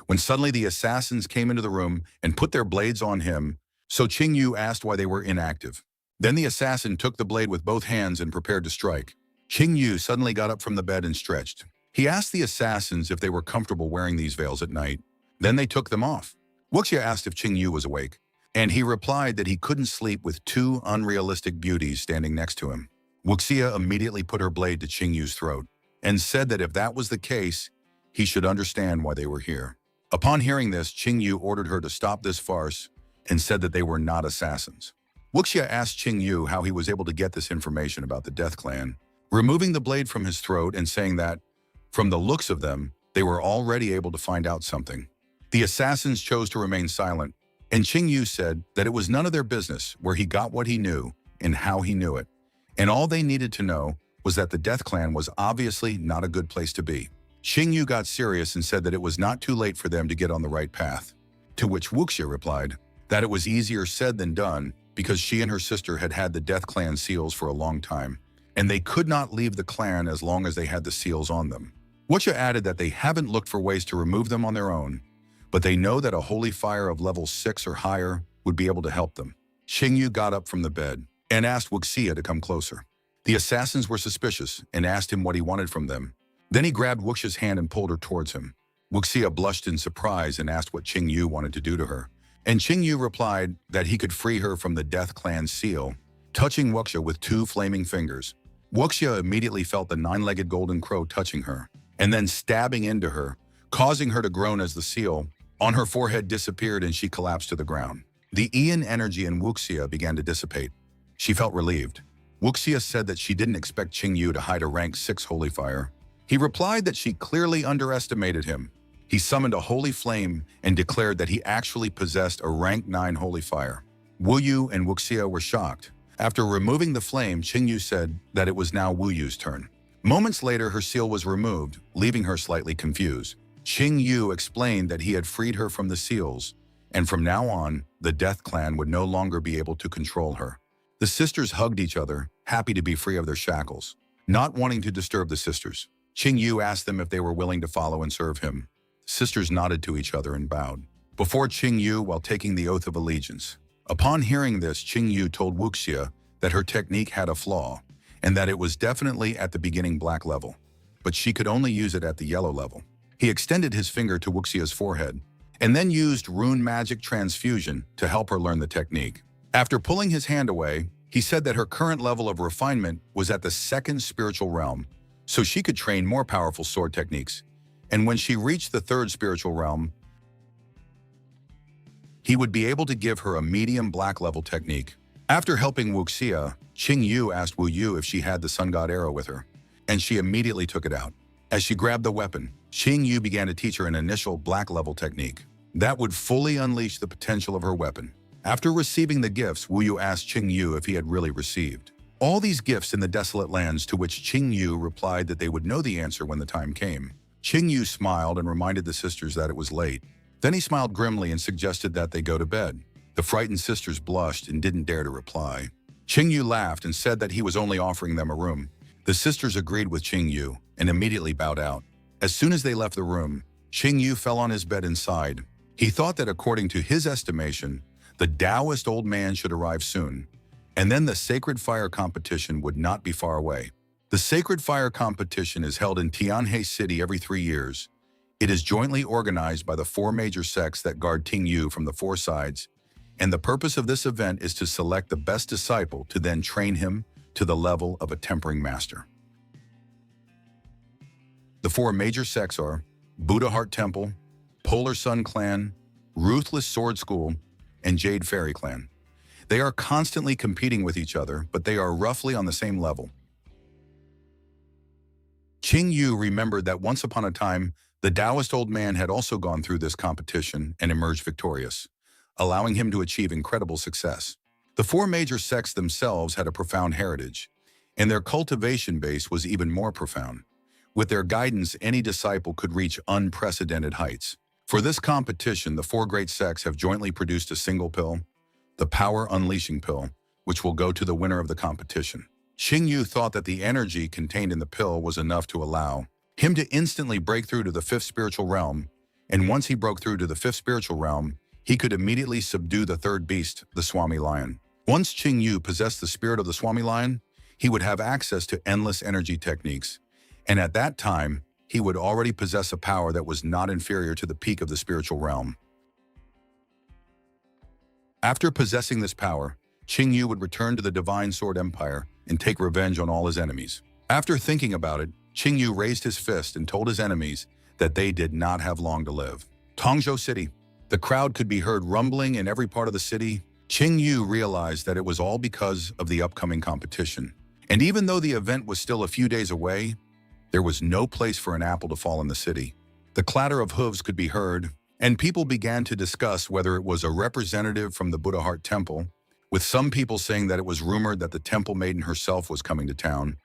Speaker 1: when suddenly the assassins came into the room and put their blades on him, so Xing Yu asked why they were inactive. Then the assassin took the blade with both hands and prepared to strike. Xing Yu suddenly got up from the bed and stretched. He asked the assassins if they were comfortable wearing these veils at night. Then they took them off. Wuxia asked if Xing Yu was awake, and he replied that he couldn't sleep with two unrealistic beauties standing next to him. Wuxia immediately put her blade to Xing Yu's throat and said that if that was the case, he should understand why they were here. Upon hearing this, Xing Yu ordered her to stop this farce and said that they were not assassins. Wuxia asked Xing Yu how he was able to get this information about the Death Clan, removing the blade from his throat and saying that, from the looks of them, they were already able to find out something. The assassins chose to remain silent, and Xing Yu said that it was none of their business where he got what he knew and how he knew it, and all they needed to know was that the Death Clan was obviously not a good place to be. Xing Yu got serious and said that it was not too late for them to get on the right path, to which Wuxia replied that it was easier said than done because she and her sister had had the Death Clan seals for a long time, and they could not leave the clan as long as they had the seals on them. Wuxia added that they haven't looked for ways to remove them on their own, but they know that a holy fire of level 6 or higher would be able to help them. Xing Yu got up from the bed and asked Wuxia to come closer. The assassins were suspicious and asked him what he wanted from them. Then he grabbed Wuxia's hand and pulled her towards him. Wuxia blushed in surprise and asked what Xing Yu wanted to do to her. And Xing Yu replied that he could free her from the Death Clan seal, touching Wuxia with 2 flaming fingers. Wuxia immediately felt the 9-legged golden crow touching her, and then stabbing into her, causing her to groan as the seal on her forehead disappeared and she collapsed to the ground. The Ian energy in Wuxia began to dissipate. She felt relieved. Wuxia said that she didn't expect Xing Yu to hide a rank 6 holy fire. He replied that she clearly underestimated him. He summoned a holy flame and declared that he actually possessed a rank 9 holy fire. Wu Yu and Wuxia were shocked. After removing the flame, Xing Yu said that it was now Wu Yu's turn. Moments later, her seal was removed, leaving her slightly confused. Xing Yu explained that he had freed her from the seals, and from now on, the Death Clan would no longer be able to control her. The sisters hugged each other, happy to be free of their shackles. Not wanting to disturb the sisters, Xing Yu asked them if they were willing to follow and serve him. Sisters nodded to each other and bowed before Xing Yu while taking the oath of allegiance. Upon hearing this, Xing Yu told Wuxia that her technique had a flaw and that it was definitely at the beginning black level, but she could only use it at the yellow level. He extended his finger to Wuxia's forehead and then used rune magic transfusion to help her learn the technique. After pulling his hand away, he said that her current level of refinement was at the 2nd spiritual realm, so she could train more powerful sword techniques. And when she reached the 3rd spiritual realm, he would be able to give her a medium black level technique. After helping Wuxia, Xing Yu asked Wu Yu if she had the Sun God arrow with her, and she immediately took it out. As she grabbed the weapon, Xing Yu began to teach her an initial black level technique that would fully unleash the potential of her weapon. After receiving the gifts, Wu Yu asked Xing Yu if he had really received all these gifts in the desolate lands, to which Xing Yu replied that they would know the answer when the time came. Xing Yu smiled and reminded the sisters that it was late. Then he smiled grimly and suggested that they go to bed. The frightened sisters blushed and didn't dare to reply. Xing Yu laughed and said that he was only offering them a room. The sisters agreed with Xing Yu and immediately bowed out. As soon as they left the room, Xing Yu fell on his bed and sighed. He thought that according to his estimation, the Taoist old man should arrive soon, and then the Sacred Fire competition would not be far away. The Sacred Fire competition is held in Tianhe City every 3 years. It is jointly organized by the 4 major sects that guard Tingyu from the 4 sides, and the purpose of this event is to select the best disciple to then train him to the level of a tempering master. The 4 major sects are Buddha Heart Temple, Polar Sun Clan, Ruthless Sword School, and Jade Fairy Clan. They are constantly competing with each other, but they are roughly on the same level. Xing Yu remembered that once upon a time, the Taoist old man had also gone through this competition and emerged victorious, allowing him to achieve incredible success. The four major sects themselves had a profound heritage, and their cultivation base was even more profound. With their guidance, any disciple could reach unprecedented heights. For this competition, the four great sects have jointly produced a single pill, the Power Unleashing Pill, which will go to the winner of the competition. Xingyu thought that the energy contained in the pill was enough to allow him to instantly break through to the fifth spiritual realm, and once he broke through to the fifth spiritual realm, he could immediately subdue the third beast, the Swami Lion. Once Xingyu possessed the spirit of the Swami Lion, he would have access to endless energy techniques, and at that time, he would already possess a power that was not inferior to the peak of the spiritual realm. After possessing this power, Xingyu would return to the Divine Sword Empire and take revenge on all his enemies. After thinking about it, Xingyu raised his fist and told his enemies that they did not have long to live. Tongzhou City. The crowd could be heard rumbling in every part of the city. Xingyu realized that it was all because of the upcoming competition. And even though the event was still a few days away, there was no place for an apple to fall in the city. The clatter of hooves could be heard, and people began to discuss whether it was a representative from the Buddha Heart Temple, with some people saying that it was rumored that the temple maiden herself was coming to town,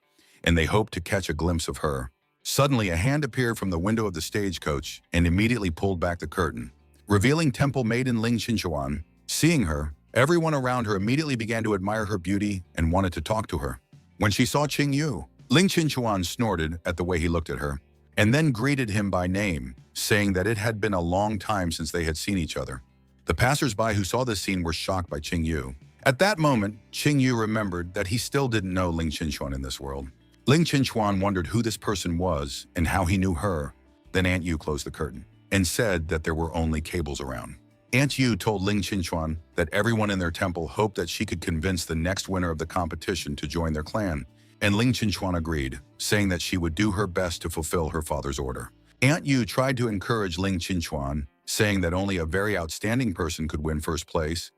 Speaker 1: and they hoped to catch a glimpse of her. Suddenly, a hand appeared from the window of the stagecoach and immediately pulled back the curtain, revealing temple maiden Ling Qinchuan. Seeing her, everyone around her immediately began to admire her beauty and wanted to talk to her. When she saw Xingyu, Ling Qinchuan snorted at the way he looked at her, and then greeted him by name, saying that it had been a long time since they had seen each other. The passers-by who saw this scene were shocked by Xingyu. At that moment, Xingyu remembered that he still didn't know Ling Qinchuan in this world. Ling Qinchuan wondered who this person was and how he knew her. Then Aunt Yu closed the curtain and said that there were only cables around. Aunt Yu told Ling Qinchuan that everyone in their temple hoped that she could convince the next winner of the competition to join their clan, and Ling Qinchuan agreed, saying that she would do her best to fulfill her father's order. Aunt Yu tried to encourage Ling Qinchuan, saying that only a very outstanding person could win first place,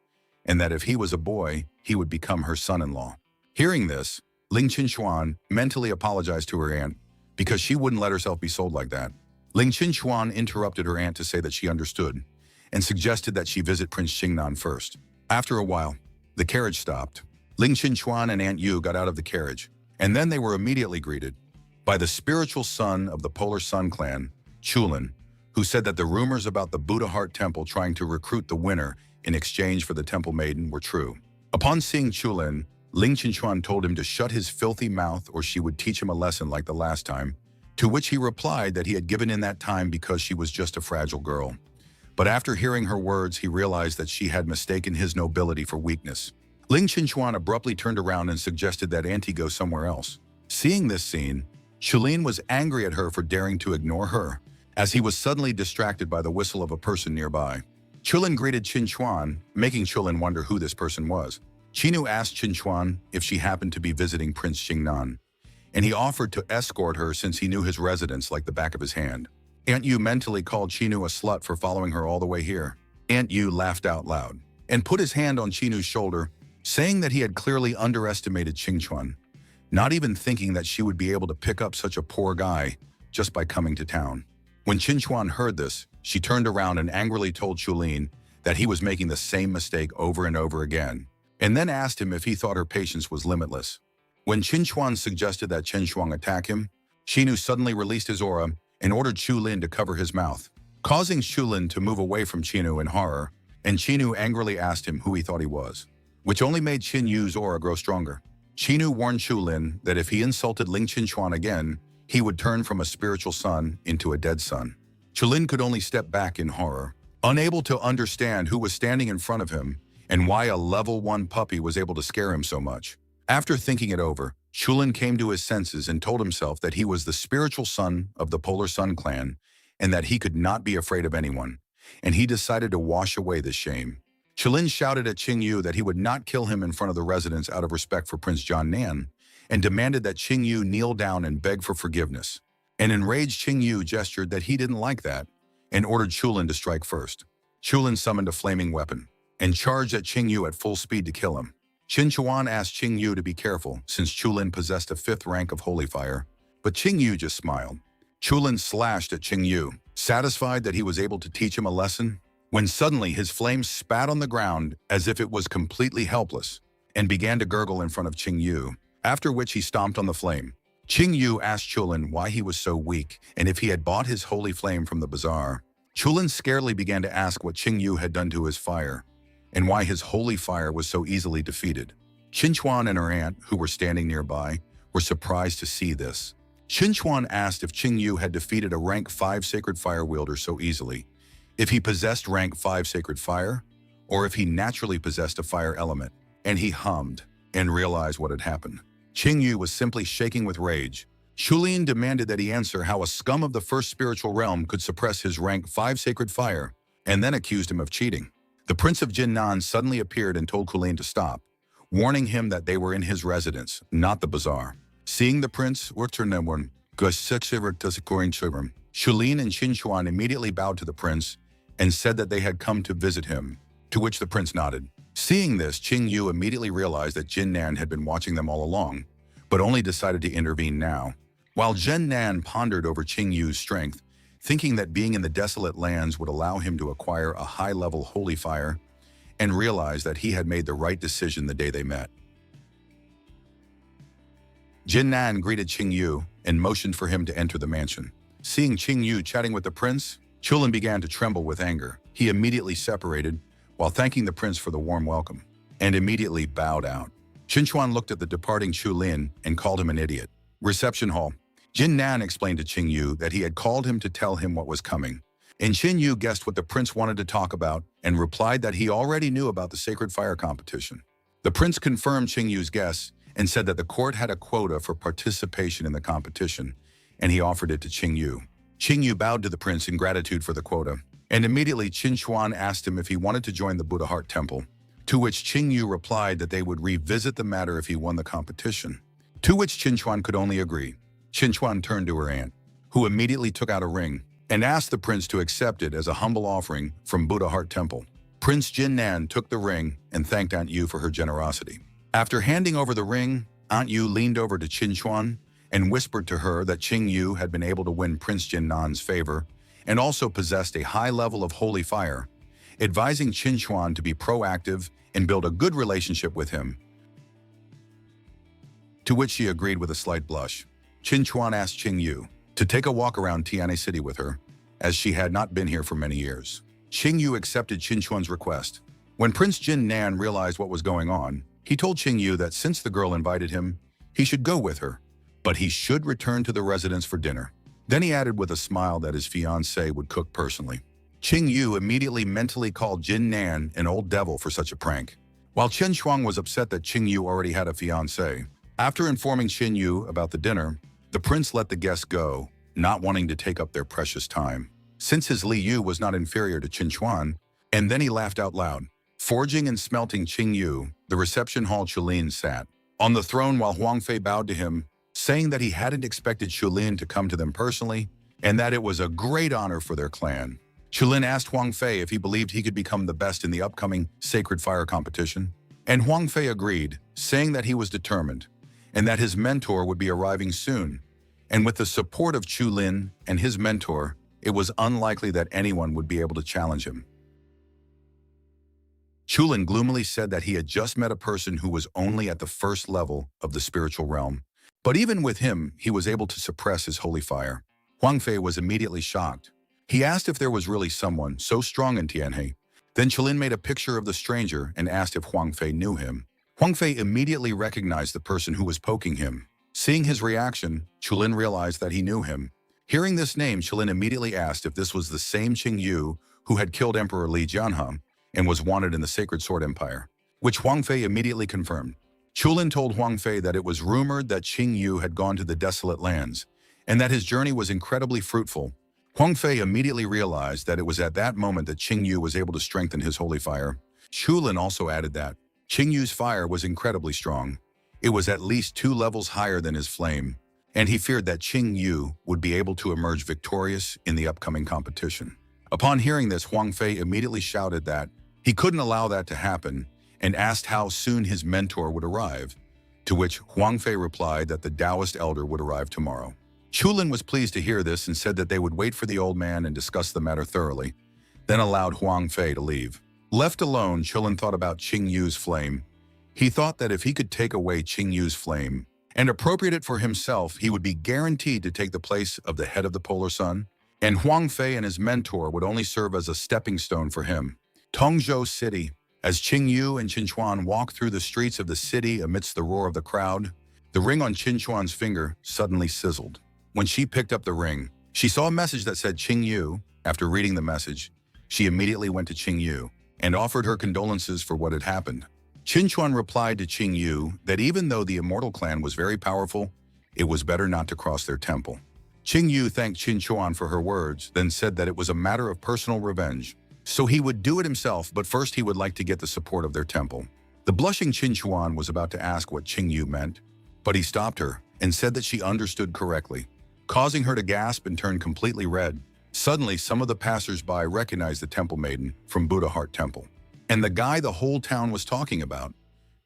Speaker 1: and that if he was a boy, he would become her son-in-law. Hearing this, Ling Qinchuan mentally apologized to her aunt because she wouldn't let herself be sold like that. Ling Qinchuan interrupted her aunt to say that she understood and suggested that she visit Prince Xingnan first. After a while, the carriage stopped. Ling Qinchuan and Aunt Yu got out of the carriage, and then they were immediately greeted by the spiritual son of the Polar Sun clan, Chulin, who said that the rumors about the Buddha Heart Temple trying to recruit the winner in exchange for the temple maiden were true. Upon seeing Chulin, Ling Qinchuan told him to shut his filthy mouth or she would teach him a lesson like the last time, to which he replied that he had given in that time because she was just a fragile girl. But after hearing her words, he realized that she had mistaken his nobility for weakness. Ling Qinchuan abruptly turned around and suggested that Auntie go somewhere else. Seeing this scene, Chulin was angry at her for daring to ignore her, as he was suddenly distracted by the whistle of a person nearby. Chulin greeted Qinchuan, making Chulin wonder who this person was. Qinu asked Qinchuan if she happened to be visiting Prince Xingnan, and he offered to escort her since he knew his residence like the back of his hand. Aunt Yu mentally called Qinu a slut for following her all the way here. Aunt Yu laughed out loud and put his hand on Qinu's shoulder, saying that he had clearly underestimated Qinchuan, not even thinking that she would be able to pick up such a poor guy just by coming to town. When Qinchuan heard this, she turned around and angrily told Chulin that he was making the same mistake over and over again, and then asked him if he thought her patience was limitless. When Qinchuan suggested that Qinshuang attack him, Qinu suddenly released his aura and ordered Chulin to cover his mouth, causing Chulin to move away from Qinu in horror, and Qinu angrily asked him who he thought he was, which only made Qin Yu's aura grow stronger. Qinu warned Chulin that if he insulted Ling Qinchuan again, he would turn from a spiritual son into a dead son. Chulin could only step back in horror, unable to understand who was standing in front of him and why a level 1 puppy was able to scare him so much. After thinking it over, Chulin came to his senses and told himself that he was the spiritual son of the Polar Sun clan and that he could not be afraid of anyone, and he decided to wash away this shame. Chulin shouted at Qingyu that he would not kill him in front of the residents out of respect for Prince John Nan, and demanded that Qingyu kneel down and beg for forgiveness. An enraged Qingyu gestured that he didn't like that, and ordered Chulin to strike first. Chulin summoned a flaming weapon, and charged at Qingyu at full speed to kill him. Qinchuan asked Qingyu to be careful, since Chulin possessed a 5th rank of holy fire, but Qingyu just smiled. Chulin slashed at Qingyu, satisfied that he was able to teach him a lesson, when suddenly his flame spat on the ground as if it was completely helpless and began to gurgle in front of Qing Yu, after which he stomped on the flame. Qing Yu asked Chulin why he was so weak and if he had bought his holy flame from the bazaar. Chulin scaredly began to ask what Qing Yu had done to his fire and why his holy fire was so easily defeated. Qinchuan and her aunt, who were standing nearby, were surprised to see this. Qinchuan asked if Qing Yu had defeated a rank 5 sacred fire wielder so easily, if he possessed rank 5 sacred fire, or if he naturally possessed a fire element, and he hummed and realized what had happened. Qing Yu was simply shaking with rage. Shulin demanded that he answer how a scum of the first spiritual realm could suppress his rank 5 sacred fire, and then accused him of cheating. The Prince of Jinnan suddenly appeared and told Kulin to stop, warning him that they were in his residence, not the bazaar. Seeing the prince, Shulin and Qinchuan immediately bowed to the prince and said that they had come to visit him, to which the prince nodded. Seeing this, Qing Yu immediately realized that Jin Nan had been watching them all along, but only decided to intervene now. While Jin Nan pondered over Qing Yu's strength, thinking that being in the desolate lands would allow him to acquire a high-level holy fire, and realized that he had made the right decision the day they met. Jin Nan greeted Qing Yu and motioned for him to enter the mansion. Seeing Qing Yu chatting with the prince, Chulin began to tremble with anger. He immediately separated, while thanking the prince for the warm welcome, and immediately bowed out. Qinchuan looked at the departing Chulin and called him an idiot. Reception hall. Jin Nan explained to Qing Yu that he had called him to tell him what was coming, and Qing Yu guessed what the prince wanted to talk about and replied that he already knew about the sacred fire competition. The prince confirmed Qing Yu's guess and said that the court had a quota for participation in the competition, and he offered it to Qing Yu. Qing Yu bowed to the prince in gratitude for the quota, and immediately Qinchuan asked him if he wanted to join the Buddha Heart Temple, to which Qing Yu replied that they would revisit the matter if he won the competition, to which Qinchuan could only agree. Qinchuan turned to her aunt, who immediately took out a ring and asked the prince to accept it as a humble offering from Buddha Heart Temple. Prince Jin Nan took the ring and thanked Aunt Yu for her generosity. After handing over the ring, Aunt Yu leaned over to Qinchuan and whispered to her that Qing Yu had been able to win Prince Jin Nan's favor and also possessed a high level of holy fire, advising Qinchuan to be proactive and build a good relationship with him, to which she agreed with a slight blush. Qinchuan asked Qing Yu to take a walk around Tianhe City with her, as she had not been here for many years. Qing Yu accepted Qinchuan's request. When Prince Jin Nan realized what was going on, he told Qing Yu that since the girl invited him, he should go with her, but he should return to the residence for dinner. Then he added with a smile that his fiancée would cook personally. Qing Yu immediately mentally called Jin Nan an old devil for such a prank. While Chen Shuang was upset that Qing Yu already had a fiancée, after informing Qing Yu about the dinner, the prince let the guests go, not wanting to take up their precious time, since his Li Yu was not inferior to Qin Chuan, and then he laughed out loud. Forging and smelting Qing Yu, the reception hall Chulin sat on the throne while Huang Fei bowed to him, saying that he hadn't expected Chulin to come to them personally, and that it was a great honor for their clan. Chulin asked Huang Fei if he believed he could become the best in the upcoming Sacred Fire competition, and Huang Fei agreed, saying that he was determined, and that his mentor would be arriving soon. And with the support of Chulin and his mentor, it was unlikely that anyone would be able to challenge him. Chulin gloomily said that he had just met a person who was only at the first level of the spiritual realm, but even with him, he was able to suppress his holy fire. Huang Fei was immediately shocked. He asked if there was really someone so strong in Tianhe. Then Chulin made a picture of the stranger and asked if Huang Fei knew him. Huang Fei immediately recognized the person who was poking him. Seeing his reaction, Chulin realized that he knew him. Hearing this name, Chulin immediately asked if this was the same Qing Yu who had killed Emperor Li Jianhe and was wanted in the Sacred Sword Empire, which Huang Fei immediately confirmed. Chulin told Huang Fei that it was rumored that Qing Yu had gone to the desolate lands and that his journey was incredibly fruitful. Huang Fei immediately realized that it was at that moment that Qing Yu was able to strengthen his holy fire. Chulin also added that Qing Yu's fire was incredibly strong. It was at least 2 levels higher than his flame, and he feared that Qing Yu would be able to emerge victorious in the upcoming competition. Upon hearing this, Huang Fei immediately shouted that he couldn't allow that to happen and asked how soon his mentor would arrive, to which Huang Fei replied that the Taoist elder would arrive tomorrow. Chulin was pleased to hear this and said that they would wait for the old man and discuss the matter thoroughly. then allowed Huang Fei to leave. Left alone, Chilin thought about Qing Yu's flame. He thought that if he could take away Qing Yu's flame and appropriate it for himself, he would be guaranteed to take the place of the head of the polar sun, and Huang Fei and his mentor would only serve as a stepping stone for him. Tongzhou City. As Qing Yu and Qin Chuan walked through the streets of the city amidst the roar of the crowd, the ring on Qin Chuan's finger suddenly sizzled. When she picked up the ring, she saw a message that said Qing Yu. After reading the message, she immediately went to Qing Yu and offered her condolences for what had happened. Qin Chuan replied to Qing Yu that even though the immortal clan was very powerful, it was better not to cross their temple. Qing Yu thanked Qin Chuan for her words, then said that it was a matter of personal revenge. So he would do it himself, but first he would like to get the support of their temple. The blushing Qin Chuan was about to ask what Qing Yu meant, but he stopped her and said that she understood correctly, causing her to gasp and turn completely red. Suddenly, some of the passers-by recognized the temple maiden from Buddha Heart Temple, and the guy the whole town was talking about.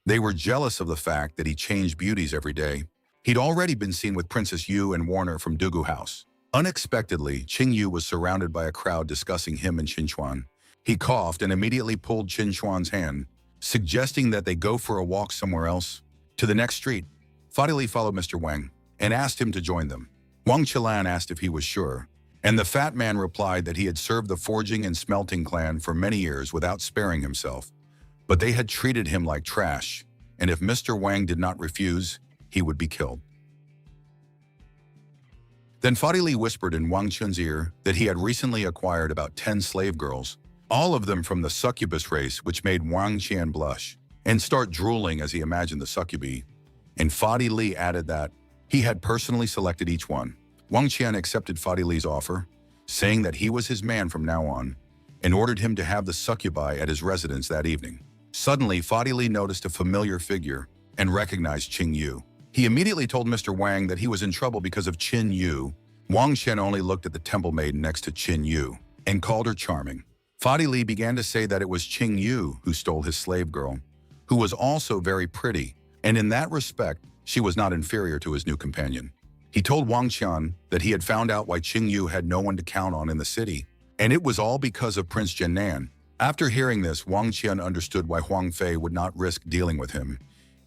Speaker 1: They were jealous of the fact that he changed beauties every day. He'd already been seen with Princess Yu and Warner from Dugu House. Unexpectedly, Qing Yu was surrounded by a crowd discussing him and Qin Chuan. He coughed and immediately pulled Qin Chuan's hand, suggesting that they go for a walk somewhere else. To the next street, Fadili followed Mr. Wang and asked him to join them. Wang Qilan asked if he was sure, and the fat man replied that he had served the forging and smelting clan for many years without sparing himself, but they had treated him like trash, and if Mr. Wang did not refuse, he would be killed. Then Fadili whispered in Wang Chun's ear that he had recently acquired about 10 slave girls, all of them from the succubus race, which made Wang Qian blush and start drooling as he imagined the succubi. And Fadili added that he had personally selected each one. Wang Qian accepted Fadili's offer, saying that he was his man from now on, and ordered him to have the succubi at his residence that evening. Suddenly, Fadili noticed a familiar figure and recognized Qing Yu. He immediately told Mr. Wang that he was in trouble because of Qin Yu. Wang Qian only looked at the temple maiden next to Qin Yu and called her charming. Fadili began to say that it was Qing Yu who stole his slave girl, who was also very pretty, and in that respect, she was not inferior to his new companion. He told Wang Qian that he had found out why Qing Yu had no one to count on in the city, and it was all because of Prince Jiannan. After hearing this, Wang Qian understood why Huang Fei would not risk dealing with him,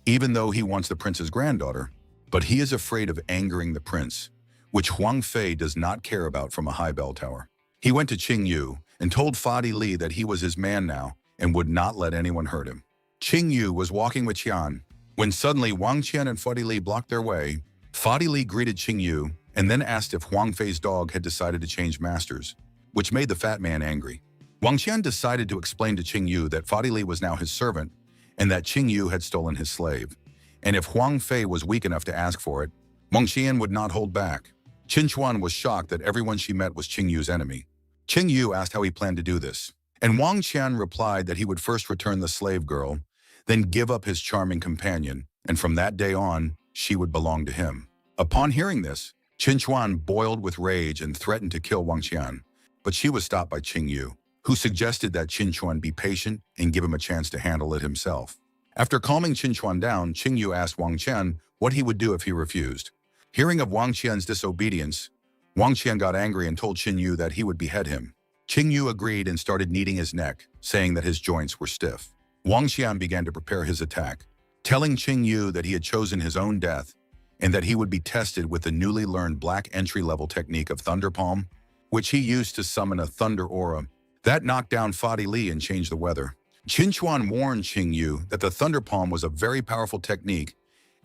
Speaker 1: even though he wants the prince's granddaughter, but he is afraid of angering the prince, which Huang Fei does not care about from a high bell tower. He went to Qing Yu and told Fadili that he was his man now and would not let anyone hurt him. Qing Yu was walking with Qian when suddenly Wang Qian and Fadili blocked their way. Fadili greeted Qing Yu and then asked if Huang Fei's dog had decided to change masters, which made the fat man angry. Wang Qian decided to explain to Qing Yu that Fadili was now his servant and that Qing Yu had stolen his slave, and if Huang Fei was weak enough to ask for it, Wang Qian would not hold back. Qin Chuan was shocked that everyone she met was Qing Yu's enemy. Qing Yu asked how he planned to do this, and Wang Qian replied that he would first return the slave girl, then give up his charming companion, and from that day on, she would belong to him. Upon hearing this, Qin Chuan boiled with rage and threatened to kill Wang Qian, but she was stopped by Qing Yu, who suggested that Qin Chuan be patient and give him a chance to handle it himself. After calming Qin Chuan down, Qing Yu asked Wang Qian what he would do if he refused. Hearing of Wang Qian's disobedience, Wang Qian got angry and told Qin Yu that he would behead him. Qing Yu agreed and started kneading his neck, saying that his joints were stiff. Wang Qian began to prepare his attack, telling Qing Yu that he had chosen his own death and that he would be tested with the newly learned black entry-level technique of Thunder Palm, which he used to summon a thunder aura that knocked down Fadili and changed the weather. Qin Chuan warned Qing Yu that the Thunder Palm was a very powerful technique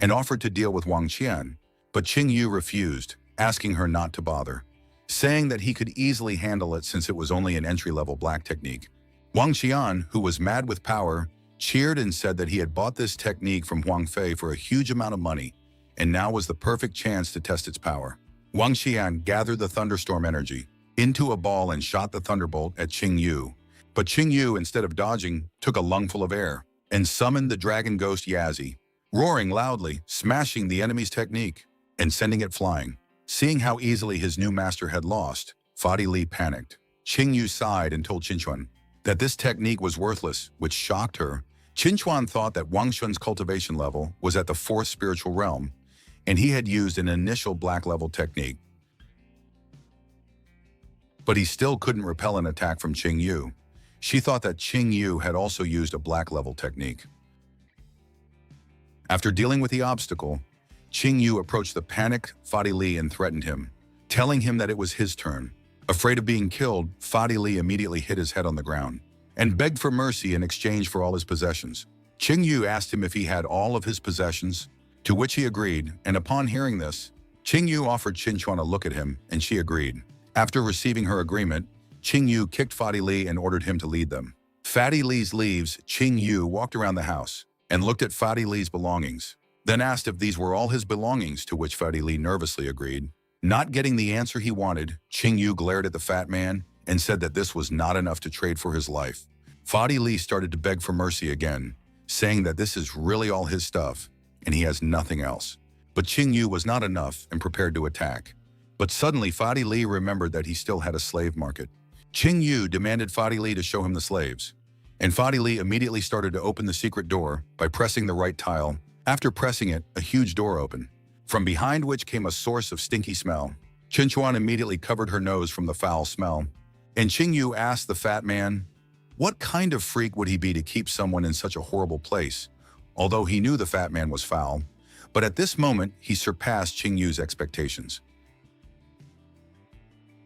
Speaker 1: and offered to deal with Wang Qian, but Qing Yu refused, asking her not to bother, saying that he could easily handle it since it was only an entry-level black technique. Wang Qian, who was mad with power, cheered and said that he had bought this technique from Huang Fei for a huge amount of money, and now was the perfect chance to test its power. Wang Qian gathered the thunderstorm energy into a ball and shot the thunderbolt at Qing Yu, but Qing Yu, instead of dodging, took a lungful of air and summoned the dragon ghost Yazi, roaring loudly, smashing the enemy's technique and sending it flying. Seeing how easily his new master had lost, Fadili panicked. Qing Yu sighed and told Qin Chuan that this technique was worthless, which shocked her. Qin Chuan thought that Wang Shun's cultivation level was at the 4th spiritual realm, and he had used an initial black level technique. but he still couldn't repel an attack from Qing Yu. She thought that Qing Yu had also used a black-level technique. After dealing with the obstacle, Qing Yu approached the panicked Fadi Li and threatened him, telling him that it was his turn. Afraid of being killed, Fadi Li immediately hit his head on the ground and begged for mercy in exchange for all his possessions. Qing Yu asked him if he had all of his possessions, to which he agreed, and upon hearing this, Qing Yu offered Qin Chuan a look at him, and she agreed. After receiving her agreement, Qing Yu kicked Fadi Li and ordered him to lead them. Fadi Li's leaves, Qing Yu walked around the house and looked at Fadi Li's belongings, then asked if these were all his belongings, to which Fadi Li nervously agreed. Not getting the answer he wanted, Qing Yu glared at the fat man and said that this was not enough to trade for his life. Fadi Li started to beg for mercy again, saying that this is really all his stuff and he has nothing else. But Qing Yu was not enough and prepared to attack. But suddenly Fadi Li remembered that he still had a slave market. Qing Yu demanded Fadi Li to show him the slaves, and Fadi Li immediately started to open the secret door by pressing the right tile. After pressing it, a huge door opened, from behind which came a source of stinky smell. Qin Chuan immediately covered her nose from the foul smell, and Qing Yu asked the fat man, what kind of freak would he be to keep someone in such a horrible place? Although he knew the fat man was foul, but at this moment he surpassed Qing Yu's expectations.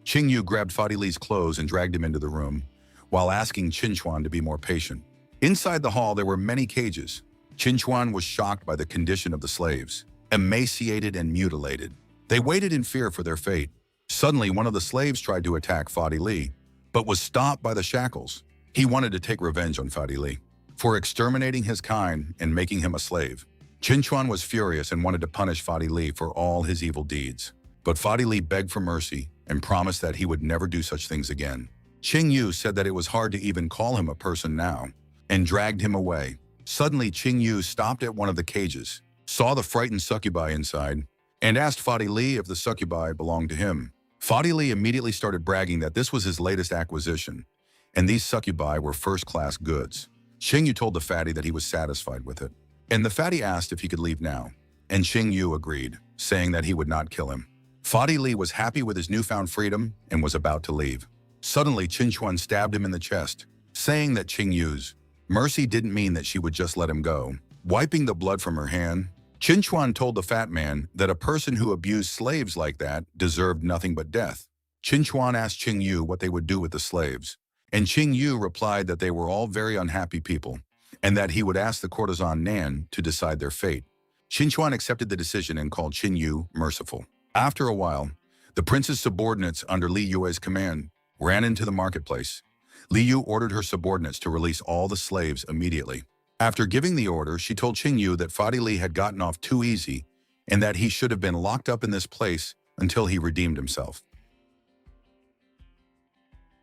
Speaker 1: Qing Yu grabbed Fadi Li's clothes and dragged him into the room, while asking Qin Chuan to be more patient. Inside the hall there were many cages. Qin Chuan was shocked by the condition of the slaves, emaciated and mutilated. They waited in fear for their fate. Suddenly one of the slaves tried to attack Fadi Li, but was stopped by the shackles. He wanted to take revenge on Fadi Li for exterminating his kind and making him a slave. Qin Chuan was furious and wanted to punish Fadi Li for all his evil deeds. But Fadi Li begged for mercy and promised that he would never do such things again. Qing Yu said that it was hard to even call him a person now, and dragged him away. Suddenly Qing Yu stopped at one of the cages, saw the frightened succubi inside, and asked Fadi Li if the succubi belonged to him. Fadi Li immediately started bragging that this was his latest acquisition, and these succubi were first-class goods. Qing Yu told the fatty that he was satisfied with it, and the fatty asked if he could leave now, and Qing Yu agreed, saying that he would not kill him. Fadi Li was happy with his newfound freedom and was about to leave. Suddenly, Qin Chuan stabbed him in the chest, saying that Qing Yu's mercy didn't mean that she would just let him go. Wiping the blood from her hand, Qin Chuan told the fat man that a person who abused slaves like that deserved nothing but death. Qin Chuan asked Qing Yu what they would do with the slaves, and Qing Yu replied that they were all very unhappy people, and that he would ask the courtesan Nan to decide their fate. Qin Chuan accepted the decision and called Qin Yu merciful. After a while, the prince's subordinates under Li Yue's command ran into the marketplace. Li Yu ordered her subordinates to release all the slaves immediately. After giving the order, she told Qing Yu that Fadi Li had gotten off too easy and that he should have been locked up in this place until he redeemed himself.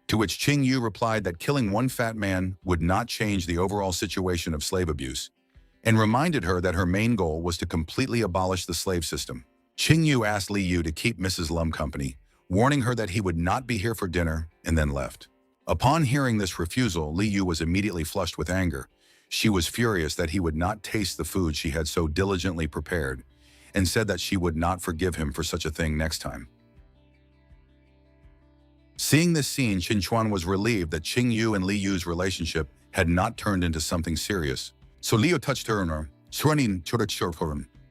Speaker 1: To which Qing Yu replied that killing one fat man would not change the overall situation of slave abuse, and reminded her that her main goal was to completely abolish the slave system. Qing Yu asked Li Yu to keep Mrs. Lum company, warning her that he would not be here for dinner, and then left. Upon hearing this refusal, Li Yu was immediately flushed with anger. She was furious that he would not taste the food she had so diligently prepared, and said that she would not forgive him for such a thing next time. Seeing this scene, Qin Chuan was relieved that Qing Yu and Li Yu's relationship had not turned into something serious. So Li Yu touched her in her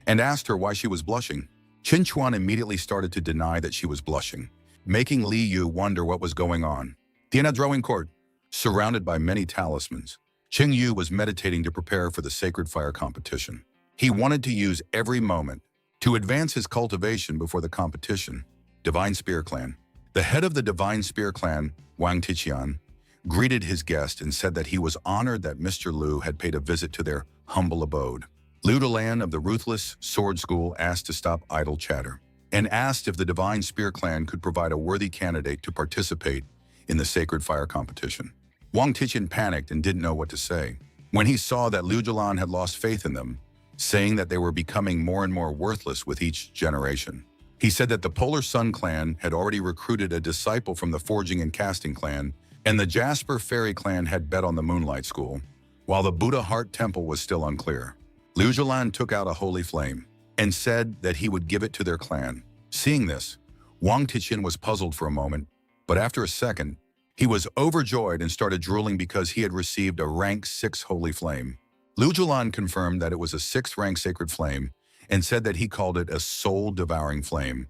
Speaker 1: and asked her why she was blushing. Qin Chuan immediately started to deny that she was blushing, making Li Yu wonder what was going on. In a drawing court, surrounded by many talismans, Qing Yu was meditating to prepare for the sacred fire competition. He wanted to use every moment to advance his cultivation before the competition. Divine Spear Clan. The head of the Divine Spear Clan, Wang Tiqian, greeted his guest and said that he was honored that Mr. Liu had paid a visit to their humble abode. Liu Delan of the Ruthless Sword School asked to stop idle chatter and asked if the Divine Spear Clan could provide a worthy candidate to participate in the sacred fire competition. Wang Tiqian panicked and didn't know what to say when he saw that Liu Delan had lost faith in them, saying that they were becoming more and more worthless with each generation. He said that the Polar Sun clan had already recruited a disciple from the Forging and Casting clan, and the Jasper Fairy clan had bet on the Moonlight School, while the Buddha Heart Temple was still unclear. Liu Zhelan took out a holy flame and said that he would give it to their clan. Seeing this, Wang Tiqian was puzzled for a moment But after a second, he was overjoyed and started drooling because he had received a rank 6 holy flame. Liu Julan confirmed that it was a 6th rank sacred flame and said that he called it a soul-devouring flame,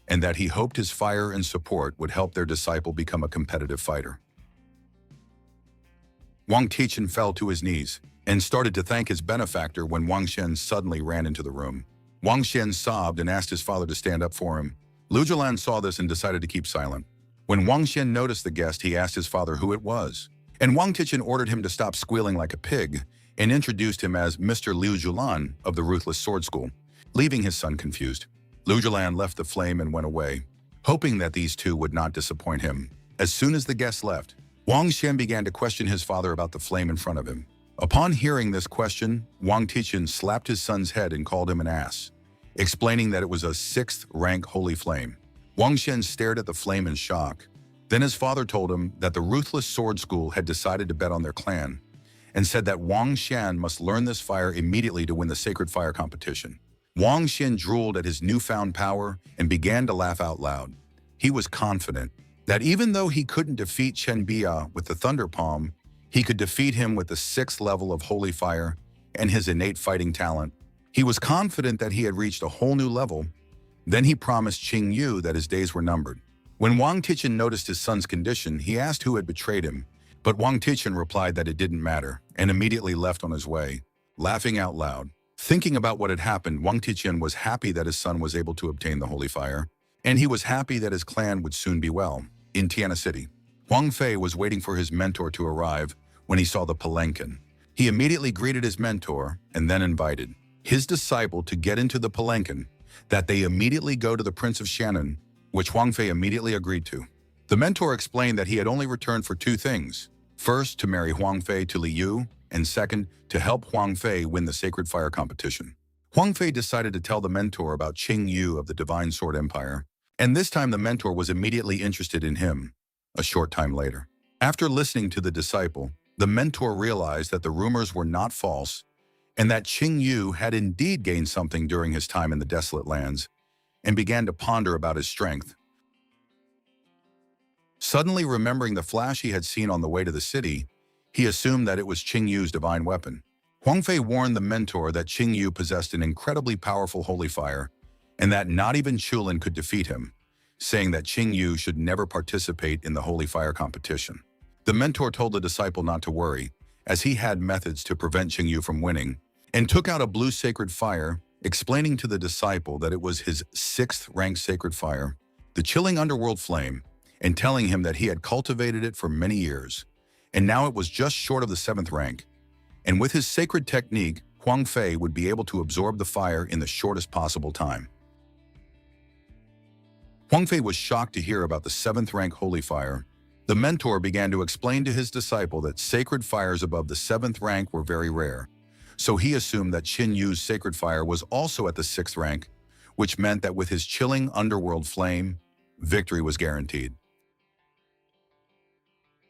Speaker 1: and that he hoped his fire and support would help their disciple become a competitive fighter. Wang Tichen fell to his knees and started to thank his benefactor when Wang Xian suddenly ran into the room. Wang Xian sobbed and asked his father to stand up for him. Liu Julan saw this and decided to keep silent. When Wang Xian noticed the guest, he asked his father who it was, and Wang Tichen ordered him to stop squealing like a pig and introduced him as Mr. Liu Julan of the Ruthless Sword School, leaving his son confused. Liu Julan left the flame and went away, hoping that these two would not disappoint him. As soon as the guests left, Wang Xian began to question his father about the flame in front of him. Upon hearing this question, Wang Tichen slapped his son's head and called him an ass, explaining that it was a 6th rank holy flame. Wang Xian stared at the flame in shock. Then his father told him that the Ruthless Sword School had decided to bet on their clan, and said that Wang Xian must learn this fire immediately to win the sacred fire competition. Wang Xian drooled at his newfound power and began to laugh out loud. He was confident that even though he couldn't defeat Chen Bia with the Thunder Palm, he could defeat him with the 6th level of holy fire and his innate fighting talent. He was confident that he had reached a whole new level. Then he promised Qing Yu that his days were numbered. When Wang Tichen noticed his son's condition, he asked who had betrayed him, but Wang Tichen replied that it didn't matter and immediately left on his way, laughing out loud. Thinking about what had happened, Wang Tichen was happy that his son was able to obtain the holy fire, and he was happy that his clan would soon be well. In Tiana City, Huang Fei was waiting for his mentor to arrive when he saw the palanquin. He immediately greeted his mentor and then invited his disciple to get into the palanquin, that they immediately go to the Prince of Shannon, which Huang Fei immediately agreed to. The mentor explained that he had only returned for 2 things. First, to marry Huang Fei to Li Yu, and second, to help Huang Fei win the Sacred Fire competition. Huang Fei decided to tell the mentor about Qing Yu of the Divine Sword Empire, and this time the mentor was immediately interested in him. A short time later, after listening to the disciple, the mentor realized that the rumors were not false and that Qing Yu had indeed gained something during his time in the desolate lands, and began to ponder about his strength. Suddenly remembering the flash he had seen on the way to the city, he assumed that it was Qing Yu's divine weapon. Huang Fei warned the mentor that Qing Yu possessed an incredibly powerful holy fire, and that not even Chulin could defeat him, saying that Qing Yu should never participate in the holy fire competition. The mentor told the disciple not to worry, as he had methods to prevent Qing Yu from winning, and took out a blue sacred fire, explaining to the disciple that it was his 6th rank sacred fire, the chilling underworld flame, and telling him that he had cultivated it for many years, and now it was just short of the 7th rank. And with his sacred technique, Huang Fei would be able to absorb the fire in the shortest possible time. Huang Fei was shocked to hear about the 7th rank holy fire. The mentor began to explain to his disciple that sacred fires above the 7th rank were very rare, so he assumed that Qin Yu's sacred fire was also at the 6th rank, which meant that with his chilling underworld flame, victory was guaranteed.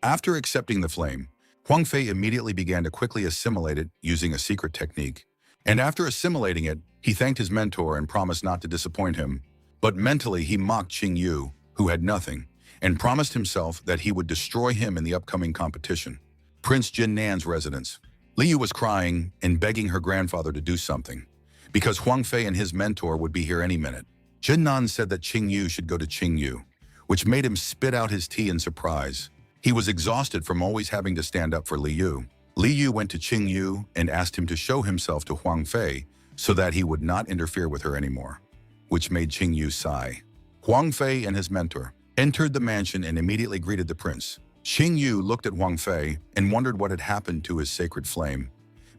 Speaker 1: After accepting the flame, Huang Fei immediately began to quickly assimilate it using a secret technique. And after assimilating it, he thanked his mentor and promised not to disappoint him. But mentally, he mocked Qing Yu, who had nothing, and promised himself that he would destroy him in the upcoming competition. Prince Jin Nan's residence. Li Yu was crying and begging her grandfather to do something, because Huang Fei and his mentor would be here any minute. Jin Nan said that Qing Yu should go to Qing Yu, which made him spit out his tea in surprise. He was exhausted from always having to stand up for Li Yu. Li Yu went to Qing Yu and asked him to show himself to Huang Fei so that he would not interfere with her anymore, which made Qing Yu sigh. Huang Fei and his mentor entered the mansion and immediately greeted the prince. Qing Yu looked at Huang Fei and wondered what had happened to his sacred flame,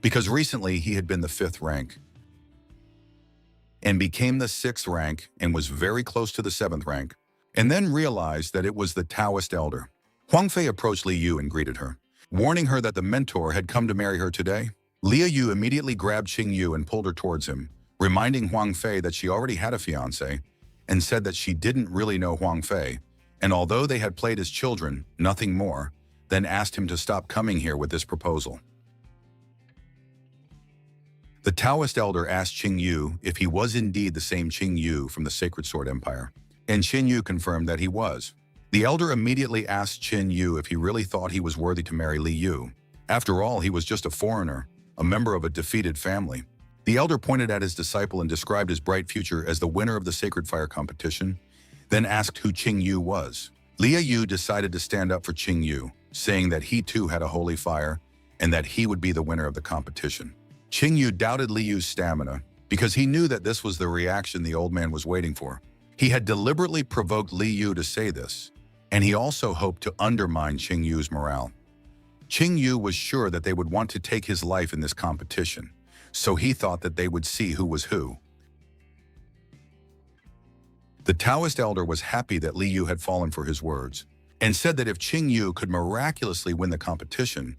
Speaker 1: because recently he had been the 5th rank and became the 6th rank and was very close to the 7th rank, and then realized that it was the Taoist elder. Huang Fei approached Li Yu and greeted her, warning her that the mentor had come to marry her today. Li Yu immediately grabbed Qing Yu and pulled her towards him, reminding Huang Fei that she already had a fiancé, and said that she didn't really know Huang Fei, and although they had played as children, nothing more, then asked him to stop coming here with this proposal. The Taoist elder asked Qing Yu if he was indeed the same Qing Yu from the Sacred Sword Empire, and Qing Yu confirmed that he was. The elder immediately asked Qin Yu if he really thought he was worthy to marry Li Yu. After all, he was just a foreigner, a member of a defeated family. The elder pointed at his disciple and described his bright future as the winner of the Sacred Fire competition, then asked who Qing Yu was. Li Yu decided to stand up for Qing Yu, saying that he too had a holy fire and that he would be the winner of the competition. Qing Yu doubted Li Yu's stamina because he knew that this was the reaction the old man was waiting for. He had deliberately provoked Li Yu to say this, and he also hoped to undermine Qing Yu's morale. Qing Yu was sure that they would want to take his life in this competition, so he thought that they would see who was who. The Taoist elder was happy that Li Yu had fallen for his words, and said that if Qing Yu could miraculously win the competition,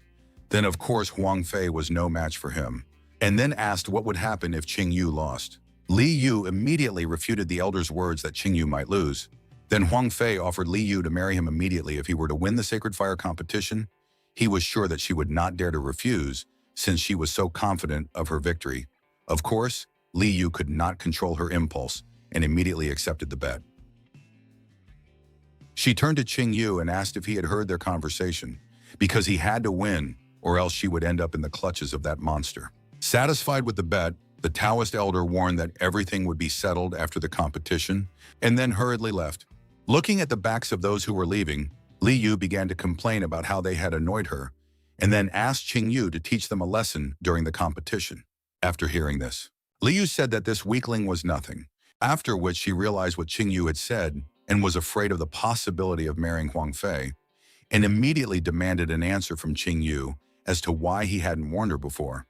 Speaker 1: then of course Huang Fei was no match for him, and then asked what would happen if Qing Yu lost. Li Yu immediately refuted the elder's words that Qing Yu might lose. Then Huang Fei offered Li Yu to marry him immediately if he were to win the Sacred Fire competition. He was sure that she would not dare to refuse, since she was so confident of her victory. Of course, Li Yu could not control her impulse and immediately accepted the bet. She turned to Qing Yu and asked if he had heard their conversation, because he had to win, or else she would end up in the clutches of that monster. Satisfied with the bet, the Taoist elder warned that everything would be settled after the competition, and then hurriedly left. Looking at the backs of those who were leaving, Li Yu began to complain about how they had annoyed her, and then asked Qing Yu to teach them a lesson during the competition. After hearing this, Li Yu said that this weakling was nothing, after which she realized what Qing Yu had said and was afraid of the possibility of marrying Huang Fei, and immediately demanded an answer from Qing Yu as to why he hadn't warned her before.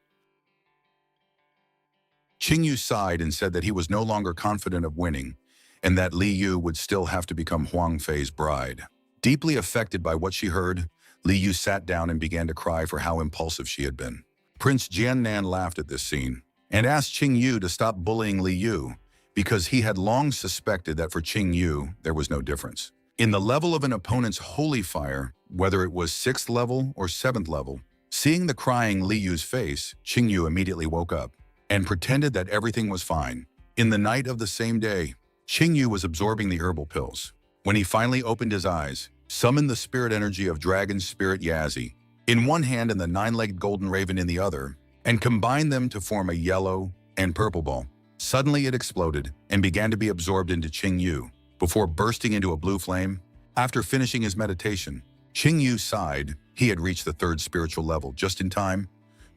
Speaker 1: Qing Yu sighed and said that he was no longer confident of winning, and that Li Yu would still have to become Huang Fei's bride. Deeply affected by what she heard, Li Yu sat down and began to cry for how impulsive she had been. Prince Jiannan laughed at this scene and asked Qing Yu to stop bullying Li Yu, because he had long suspected that for Qing Yu, there was no difference in the level of an opponent's holy fire, whether it was 6th level or 7th level. Seeing the crying Li Yu's face, Qing Yu immediately woke up and pretended that everything was fine. In the night of the same day, Qing Yu was absorbing the herbal pills. When he finally opened his eyes, summoned the spirit energy of dragon spirit Yazi in one hand and the 9-legged golden raven in the other, and combined them to form a yellow and purple ball. Suddenly it exploded and began to be absorbed into Qing Yu, before bursting into a blue flame. After finishing his meditation, Qing Yu sighed. He had reached the 3rd spiritual level just in time.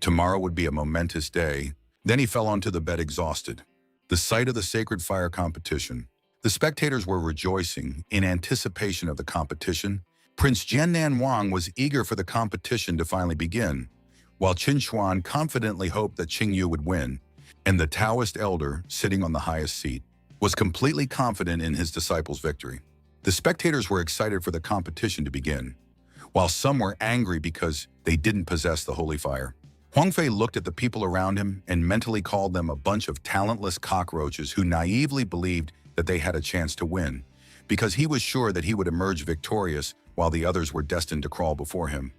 Speaker 1: Tomorrow would be a momentous day. Then he fell onto the bed exhausted. The sight of the Sacred Fire competition. The spectators were rejoicing in anticipation of the competition. Prince Jiannan Wang was eager for the competition to finally begin, while Qin Xuan confidently hoped that Qing Yu would win, and the Taoist elder, sitting on the highest seat, was completely confident in his disciple's victory. The spectators were excited for the competition to begin, while some were angry because they didn't possess the holy fire. Huang Fei looked at the people around him and mentally called them a bunch of talentless cockroaches who naively believed that they had a chance to win, because he was sure that he would emerge victorious while the others were destined to crawl before him.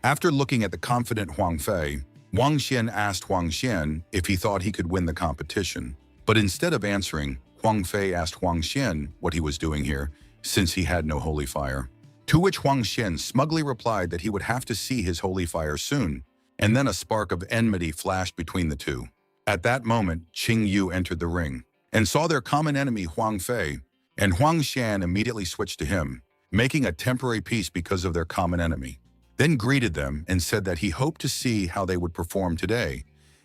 Speaker 1: After looking at the confident Huang Fei, Wang Xian asked Huang Xian if he thought he could win the competition, but instead of answering, Huang Fei asked Huang Xian what he was doing here, since he had no holy fire. To which Huang Xian smugly replied that he would have to see his holy fire soon, and then a spark of enmity flashed between the two. At that moment, Qing Yu entered the ring and saw their common enemy Huang Fei, and Huang Xian immediately switched to him, making a temporary peace because of their common enemy. Then greeted them and said that he hoped to see how they would perform today,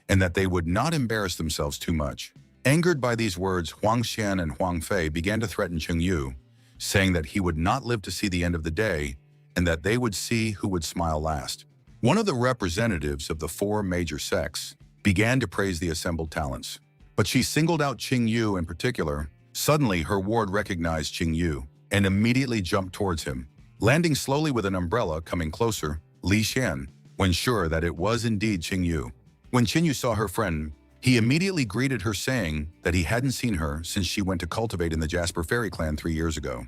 Speaker 1: and that they would not embarrass themselves too much. Angered by these words, Huang Xian and Huang Fei began to threaten Qing Yu, saying that he would not live to see the end of the day, and that they would see who would smile last. One of the representatives of the 4 major sects began to praise the assembled talents, but she singled out Qing Yu in particular. Suddenly, her ward recognized Qing Yu and immediately jumped towards him, landing slowly with an umbrella. Coming closer, Li Xian, when sure that it was indeed Qing Yu. When Qing Yu saw her friend, he immediately greeted her, saying that he hadn't seen her since she went to cultivate in the Jasper Fairy clan 3 years ago.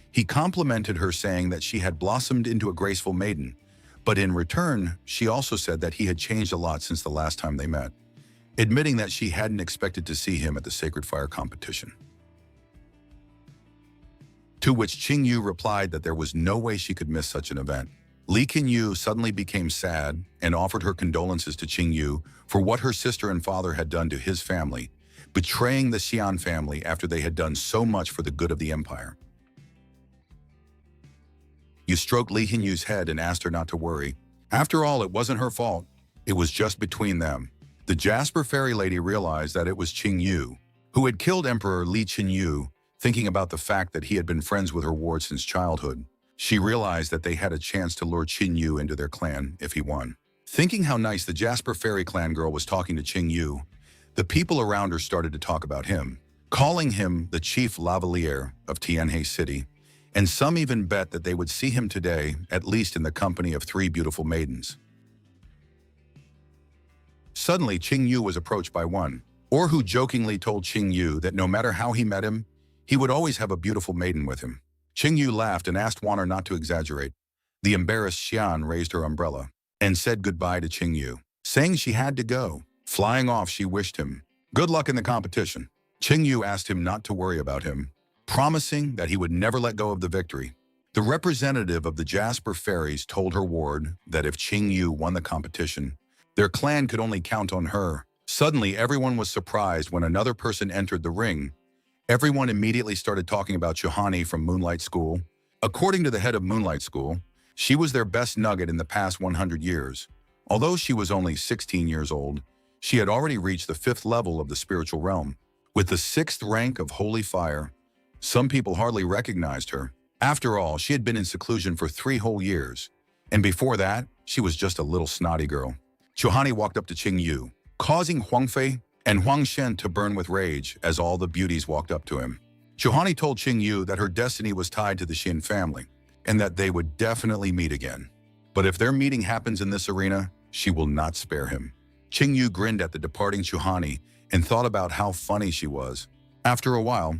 Speaker 1: He complimented her, saying that she had blossomed into a graceful maiden, but in return, she also said that he had changed a lot since the last time they met, admitting that she hadn't expected to see him at the Sacred Fire competition. To which Qing Yu replied that there was no way she could miss such an event. Li Qingyu suddenly became sad and offered her condolences to Qing Yu for what her sister and father had done to his family, betraying the Xian family after they had done so much for the good of the empire. Yu stroked Li Qinyu's head and asked her not to worry. After all, it wasn't her fault. It was just between them. The Jasper fairy lady realized that it was Qing Yu who had killed Emperor Li Qingyu, thinking about the fact that he had been friends with her ward since childhood. She realized that they had a chance to lure Qing Yu into their clan if he won. Thinking how nice the Jasper fairy clan girl was talking to Qing Yu, the people around her started to talk about him, calling him the chief lavalier of Tianhe City, and some even bet that they would see him today, at least in the company of 3 beautiful maidens. Suddenly, Qing Yu was approached by one, or who jokingly told Qing Yu that no matter how he met him, he would always have a beautiful maiden with him. Qing Yu laughed and asked Wanner not to exaggerate. The embarrassed Xian raised her umbrella and said goodbye to Qing Yu, saying she had to go. Flying off, she wished him good luck in the competition. Qing Yu asked him not to worry about him, promising that he would never let go of the victory. The representative of the Jasper fairies told her ward that if Qing Yu won the competition, their clan could only count on her. Suddenly, everyone was surprised when another person entered the ring. Everyone immediately started talking about Chuhani from Moonlight School. According to the head of Moonlight School, she was their best nugget in the past 100 years. Although she was only 16 years old, she had already reached the 5th level of the spiritual realm. With the 6th rank of Holy Fire, some people hardly recognized her. After all, she had been in seclusion for 3 whole years. And before that, she was just a little snotty girl. Chuhani walked up to Qing Yu, causing Huang Fei and Huang Shen to burn with rage as all the beauties walked up to him. Chuhani told Qing Yu that her destiny was tied to the Xin family, and that they would definitely meet again. But if their meeting happens in this arena, she will not spare him. Qing Yu grinned at the departing Chuhani and thought about how funny she was. After a while,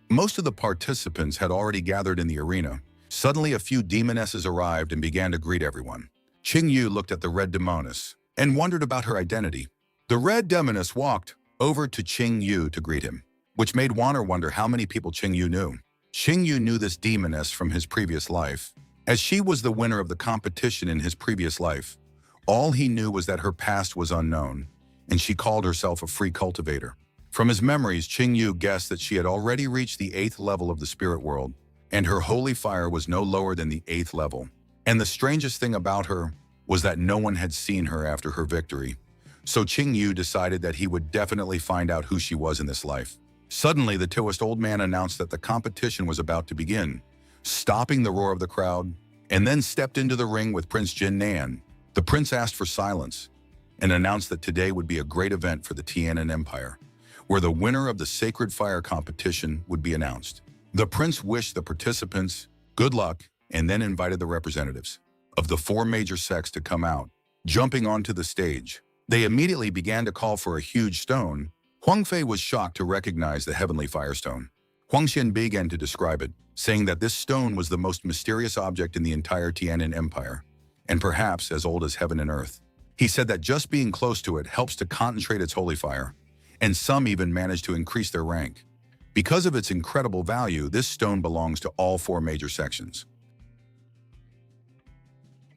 Speaker 1: most of the participants had already gathered in the arena. Suddenly, a few demonesses arrived and began to greet everyone. Qing Yu looked at the red demoness and wondered about her identity. The red demoness walked over to Qing Yu to greet him, which made Wanner wonder how many people Qing Yu knew. Qing Yu knew this demoness from his previous life, as she was the winner of the competition in his previous life. All he knew was that her past was unknown, and she called herself a free cultivator. From his memories, Qing Yu guessed that she had already reached the 8th level of the spirit world, and her holy fire was no lower than the 8th level. And the strangest thing about her was that no one had seen her after her victory. So Qing Yu decided that he would definitely find out who she was in this life. Suddenly, the Taoist old man announced that the competition was about to begin, stopping the roar of the crowd, and then stepped into the ring with Prince Jin Nan. The prince asked for silence and announced that today would be a great event for the Tianan Empire, where the winner of the Sacred Fire competition would be announced. The prince wished the participants good luck and then invited the representatives of the 4 major sects to come out. Jumping onto the stage, they immediately began to call for a huge stone. Huang Fei was shocked to recognize the heavenly firestone. Huang Xian began to describe it, saying that this stone was the most mysterious object in the entire Tianan Empire, and perhaps as old as heaven and earth. He said that just being close to it helps to concentrate its holy fire, and some even managed to increase their rank. Because of its incredible value, this stone belongs to all 4 major sections.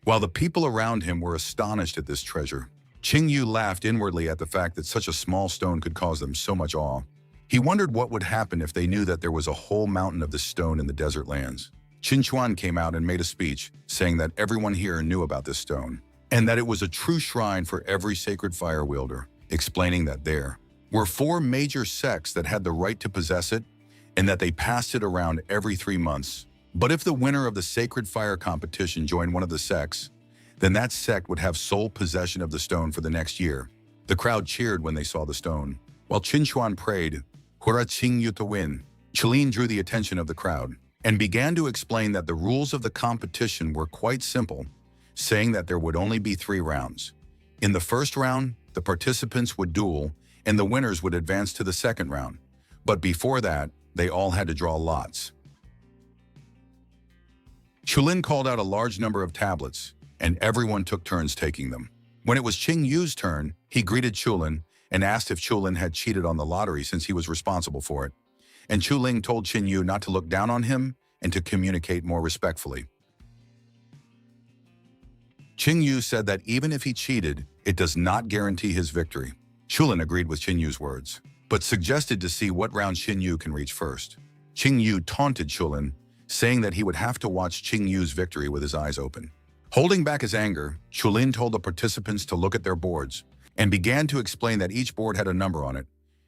Speaker 1: While the people around him were astonished at this treasure, Qing Yu laughed inwardly at the fact that such a small stone could cause them so much awe. He wondered what would happen if they knew that there was a whole mountain of this stone in the desert lands. Qin Chuan came out and made a speech, saying that everyone here knew about this stone, and that it was a true shrine for every sacred fire wielder, explaining that there were 4 major sects that had the right to possess it, and that they passed it around every 3 months. But if the winner of the Sacred Fire competition joined one of the sects, then that sect would have sole possession of the stone for the next year. The crowd cheered when they saw the stone. While Qin Chuan prayed, Hura Qing Yu to win, Qilin drew the attention of the crowd and began to explain that the rules of the competition were quite simple, saying that there would only be 3 rounds. In the first round, the participants would duel, and the winners would advance to the second round. But before that, they all had to draw lots. Qilin called out a large number of tablets, and everyone took turns taking them. When it was Qing Yu's turn, he greeted Qilin and asked if Qilin had cheated on the lottery since he was responsible for it. And Qilin told Qing Yu not to look down on him and to communicate more respectfully. Qing Yu said that even if he cheated, it does not guarantee his victory. Chulin agreed with Qing Yu's words, but suggested to see what round Qing Yu can reach first. Qing Yu taunted Chulin, saying that he would have to watch Qing Yu's victory with his eyes open. Holding back his anger, Chulin told the participants to look at their boards and began to explain that each board had a number on it,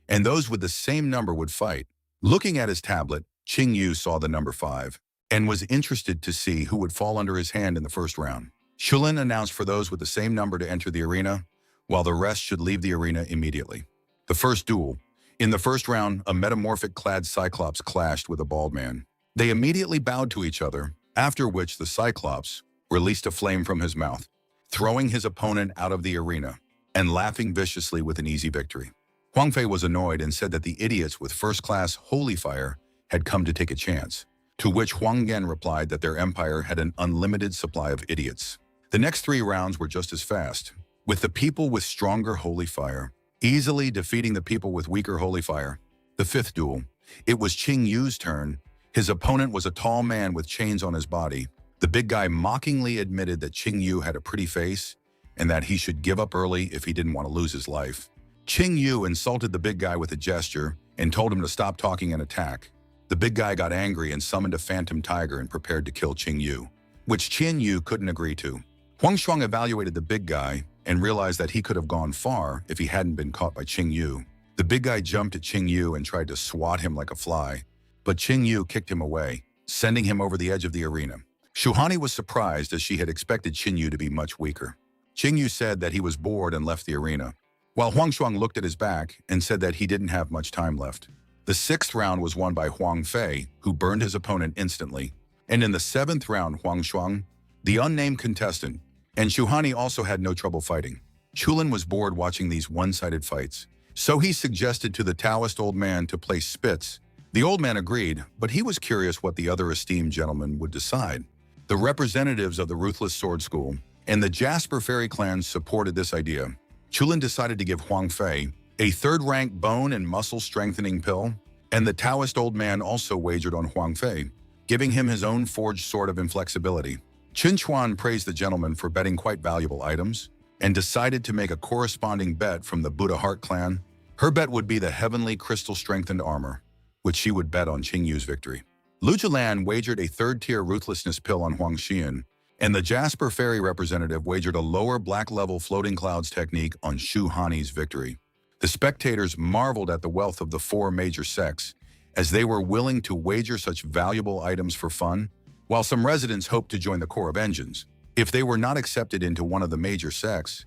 Speaker 1: and those with the same number would fight. Looking at his tablet, Qing Yu saw the number 5 and was interested to see who would fall under his hand in the first round. Chulin announced for those with the same number to enter the arena, while the rest should leave the arena immediately. The first duel. In the first round, a metamorphic-clad Cyclops clashed with a bald man. They immediately bowed to each other, after which the Cyclops released a flame from his mouth, throwing his opponent out of the arena and laughing viciously with an easy victory. Huang Fei was annoyed and said that the idiots with first-class holy fire had come to take a chance, to which Huang Gen replied that their empire had an unlimited supply of idiots. The next 3 rounds were just as fast, with the people with stronger holy fire easily defeating the people with weaker holy fire. The 5th duel. It was Qing Yu's turn. His opponent was a tall man with chains on his body. The big guy mockingly admitted that Qing Yu had a pretty face and that he should give up early if he didn't want to lose his life. Qing Yu insulted the big guy with a gesture and told him to stop talking and attack. The big guy got angry and summoned a phantom tiger and prepared to kill Qing Yu, which Qing Yu couldn't agree to. Huang Shuang evaluated the big guy and realized that he could have gone far if he hadn't been caught by Qing Yu. The big guy jumped at Qing Yu and tried to swat him like a fly, but Qing Yu kicked him away, sending him over the edge of the arena. Shuhani was surprised as she had expected Qing Yu to be much weaker. Qing Yu said that he was bored and left the arena, while Huang Shuang looked at his back and said that he didn't have much time left. The 6th round was won by Huang Fei, who burned his opponent instantly, and in the 7th round, Huang Shuang, the unnamed contestant, and Shuhani also had no trouble fighting. Chulin was bored watching these one-sided fights, so he suggested to the Taoist old man to play spits. The old man agreed, but he was curious what the other esteemed gentlemen would decide. The representatives of the Ruthless Sword School and the Jasper Fairy clans supported this idea. Chulin decided to give Huang Fei a 3rd-rank bone and muscle strengthening pill, and the Taoist old man also wagered on Huang Fei, giving him his own forged sword of inflexibility. Qin Chuan praised the gentleman for betting quite valuable items and decided to make a corresponding bet from the Buddha Heart clan. Her bet would be the heavenly crystal-strengthened armor, which she would bet on Qing Yu's victory. Lu Zhilan wagered a 3rd-tier ruthlessness pill on Huang Xian, and the Jasper Fairy representative wagered a lower black-level floating clouds technique on Shu Hani's victory. The spectators marveled at the wealth of the 4 major sects, as they were willing to wager such valuable items for fun, while some residents hoped to join the Corps of Engines, if they were not accepted into one of the major sects,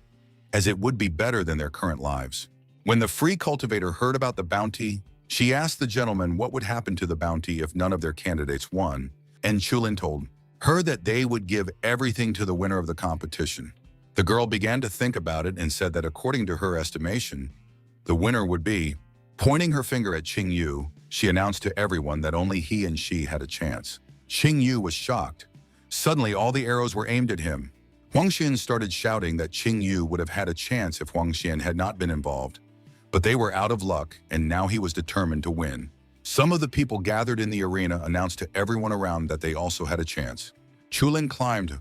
Speaker 1: as it would be better than their current lives. When the free cultivator heard about the bounty, she asked the gentleman what would happen to the bounty if none of their candidates won, and Chulin told her that they would give everything to the winner of the competition. The girl began to think about it and said that according to her estimation, the winner would be, pointing her finger at Qing Yu, she announced to everyone that only he and she had a chance. Qing Yu was shocked. Suddenly, all the arrows were aimed at him. Huang Xian started shouting that Qing Yu would have had a chance if Huang Xian had not been involved. But they were out of luck, and now he was determined to win. Some of the people gathered in the arena announced to everyone around that they also had a chance. Chulin climbed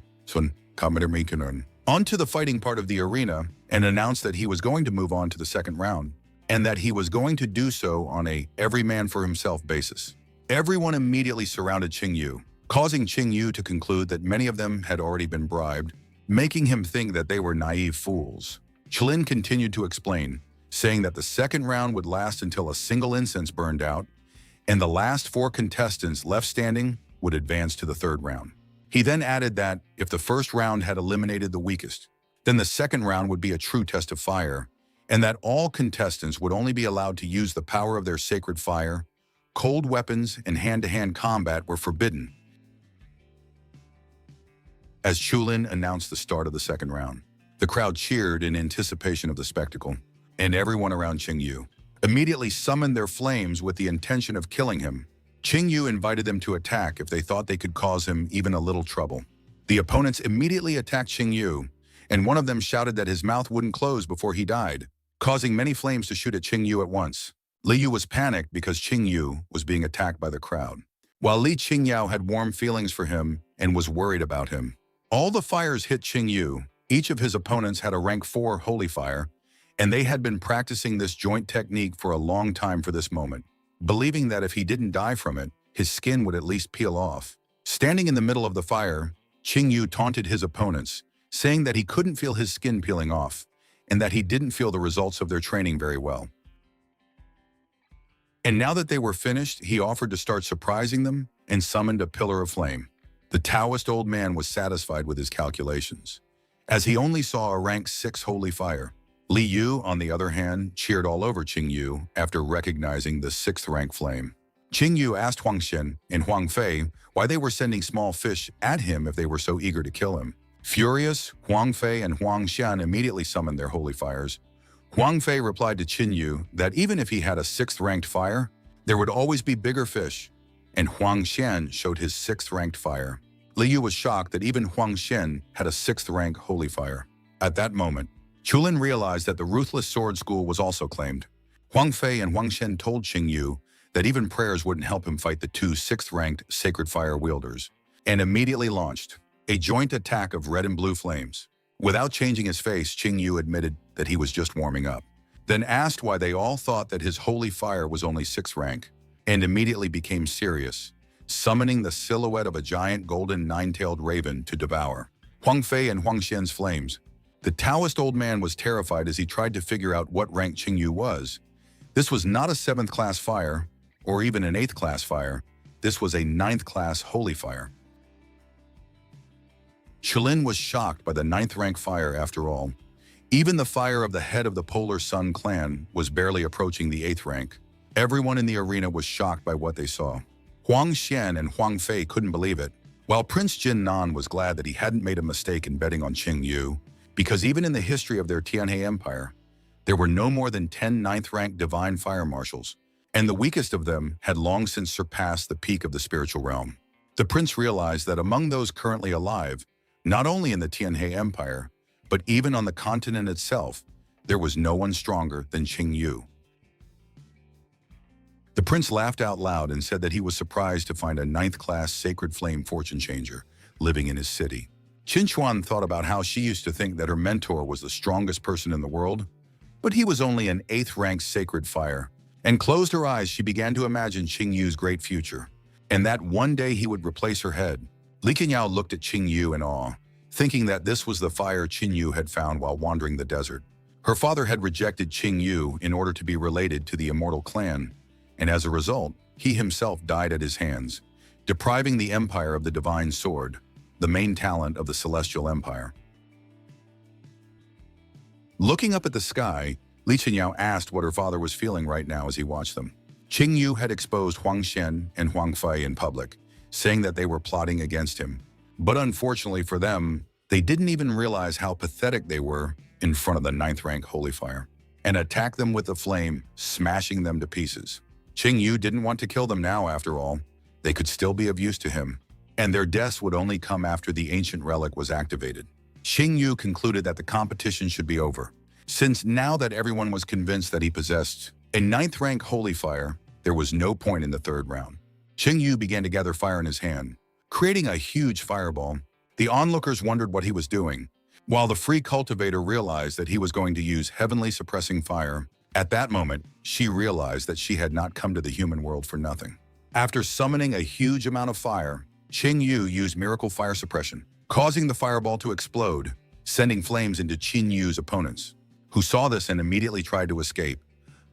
Speaker 1: onto the fighting part of the arena and announced that he was going to move on to the 2nd round, and that he was going to do so on a every-man-for-himself basis. Everyone immediately surrounded Qing Yu, causing Qing Yu to conclude that many of them had already been bribed, making him think that they were naive fools. Chulin continued to explain, saying that the 2nd round would last until a single incense burned out, and the last 4 contestants left standing would advance to the 3rd round. He then added that if the 1st round had eliminated the weakest, then the 2nd round would be a true test of fire, and that all contestants would only be allowed to use the power of their sacred fire. Cold weapons and hand-to-hand combat were forbidden. As Chulin announced the start of the 2nd round, the crowd cheered in anticipation of the spectacle, and everyone around Qing Yu immediately summoned their flames with the intention of killing him. Qing Yu invited them to attack if they thought they could cause him even a little trouble. The opponents immediately attacked Qing Yu, and one of them shouted that his mouth wouldn't close before he died, causing many flames to shoot at Qing Yu at once. Li Yu was panicked because Qing Yu was being attacked by the crowd. while Li Qingyao had warm feelings for him and was worried about him. All the fires hit Qingyu. Each of his opponents had a rank 4 holy fire, and they had been practicing this joint technique for a long time for this moment, believing that if he didn't die from it, his skin would at least peel off. Standing in the middle of the fire, Qingyu taunted his opponents, saying that he couldn't feel his skin peeling off, and that he didn't feel the results of their training very well. And now that they were finished, he offered to start surprising them and summoned a pillar of flame. The Taoist old man was satisfied with his calculations, as he only saw a rank 6 holy fire. Li Yu, on the other hand, cheered all over Qingyu after recognizing the 6th rank flame. Qingyu asked Huang Xian and Huang Fei why they were sending small fish at him if they were so eager to kill him. Furious, Huang Fei and Huang Xian immediately summoned their holy fires. Huang Fei replied to Qingyu that even if he had a 6th ranked fire, there would always be bigger fish, and Huang Xian showed his 6th ranked fire. Li Yu was shocked that even Huang Xian had a 6th rank holy fire. At that moment, Chulin realized that the Ruthless Sword School was also claimed. Huang Fei and Huang Xian told Qingyu that even prayers wouldn't help him fight the 2 6th-ranked sacred fire wielders, and immediately launched a joint attack of red and blue flames. Without changing his face, Qingyu admitted that he was just warming up, then asked why they all thought that his holy fire was only 6th rank, and immediately became serious, summoning the silhouette of a giant golden 9-tailed raven to devour Huang Fei and Huang Xian's flames. The Taoist old man was terrified as he tried to figure out what rank Qingyu was. This was not a 7th class fire, or even an 8th class fire. This was a 9th class holy fire. Chulin was shocked by the 9th rank fire after all. Even the fire of the head of the Polar Sun clan was barely approaching the 8th rank. Everyone in the arena was shocked by what they saw. Huang Xian and Huang Fei couldn't believe it, while Prince Jin Nan was glad that he hadn't made a mistake in betting on Qingyu, because even in the history of their Tianhe Empire, there were no more than 10 9th-ranked divine fire marshals, and the weakest of them had long since surpassed the peak of the spiritual realm. The prince realized that among those currently alive, not only in the Tianhe Empire, but even on the continent itself, there was no one stronger than Qingyu. The prince laughed out loud and said that he was surprised to find a 9th-class sacred flame fortune changer living in his city. Qin Chuan thought about how she used to think that her mentor was the strongest person in the world, but he was only an 8th-ranked sacred fire, and closed her eyes. She began to imagine Qingyu's great future, and that one day he would replace her head. Li Qinyao looked at Qingyu in awe, thinking that this was the fire Qingyu had found while wandering the desert. Her father had rejected Qingyu in order to be related to the immortal clan, and as a result, he himself died at his hands, depriving the empire of the divine sword, the main talent of the Celestial Empire. Looking up at the sky, Li Qinyao asked what her father was feeling right now as he watched them. Qingyu had exposed Huang Xian and Huang Fei in public, saying that they were plotting against him. But unfortunately for them, they didn't even realize how pathetic they were in front of the 9th-rank holy fire, and attacked them with the flame, smashing them to pieces. Qingyu didn't want to kill them now, after all. They could still be of use to him, and their deaths would only come after the ancient relic was activated. Qingyu concluded that the competition should be over, since now that everyone was convinced that he possessed a 9th-rank holy fire, there was no point in the 3rd round. Qingyu began to gather fire in his hand, creating a huge fireball. The onlookers wondered what he was doing, while the free cultivator realized that he was going to use heavenly suppressing fire. At that moment, she realized that she had not come to the human world for nothing. After summoning a huge amount of fire, Qingyu used miracle fire suppression, causing the fireball to explode, sending flames into Qingyu's opponents, who saw this and immediately tried to escape,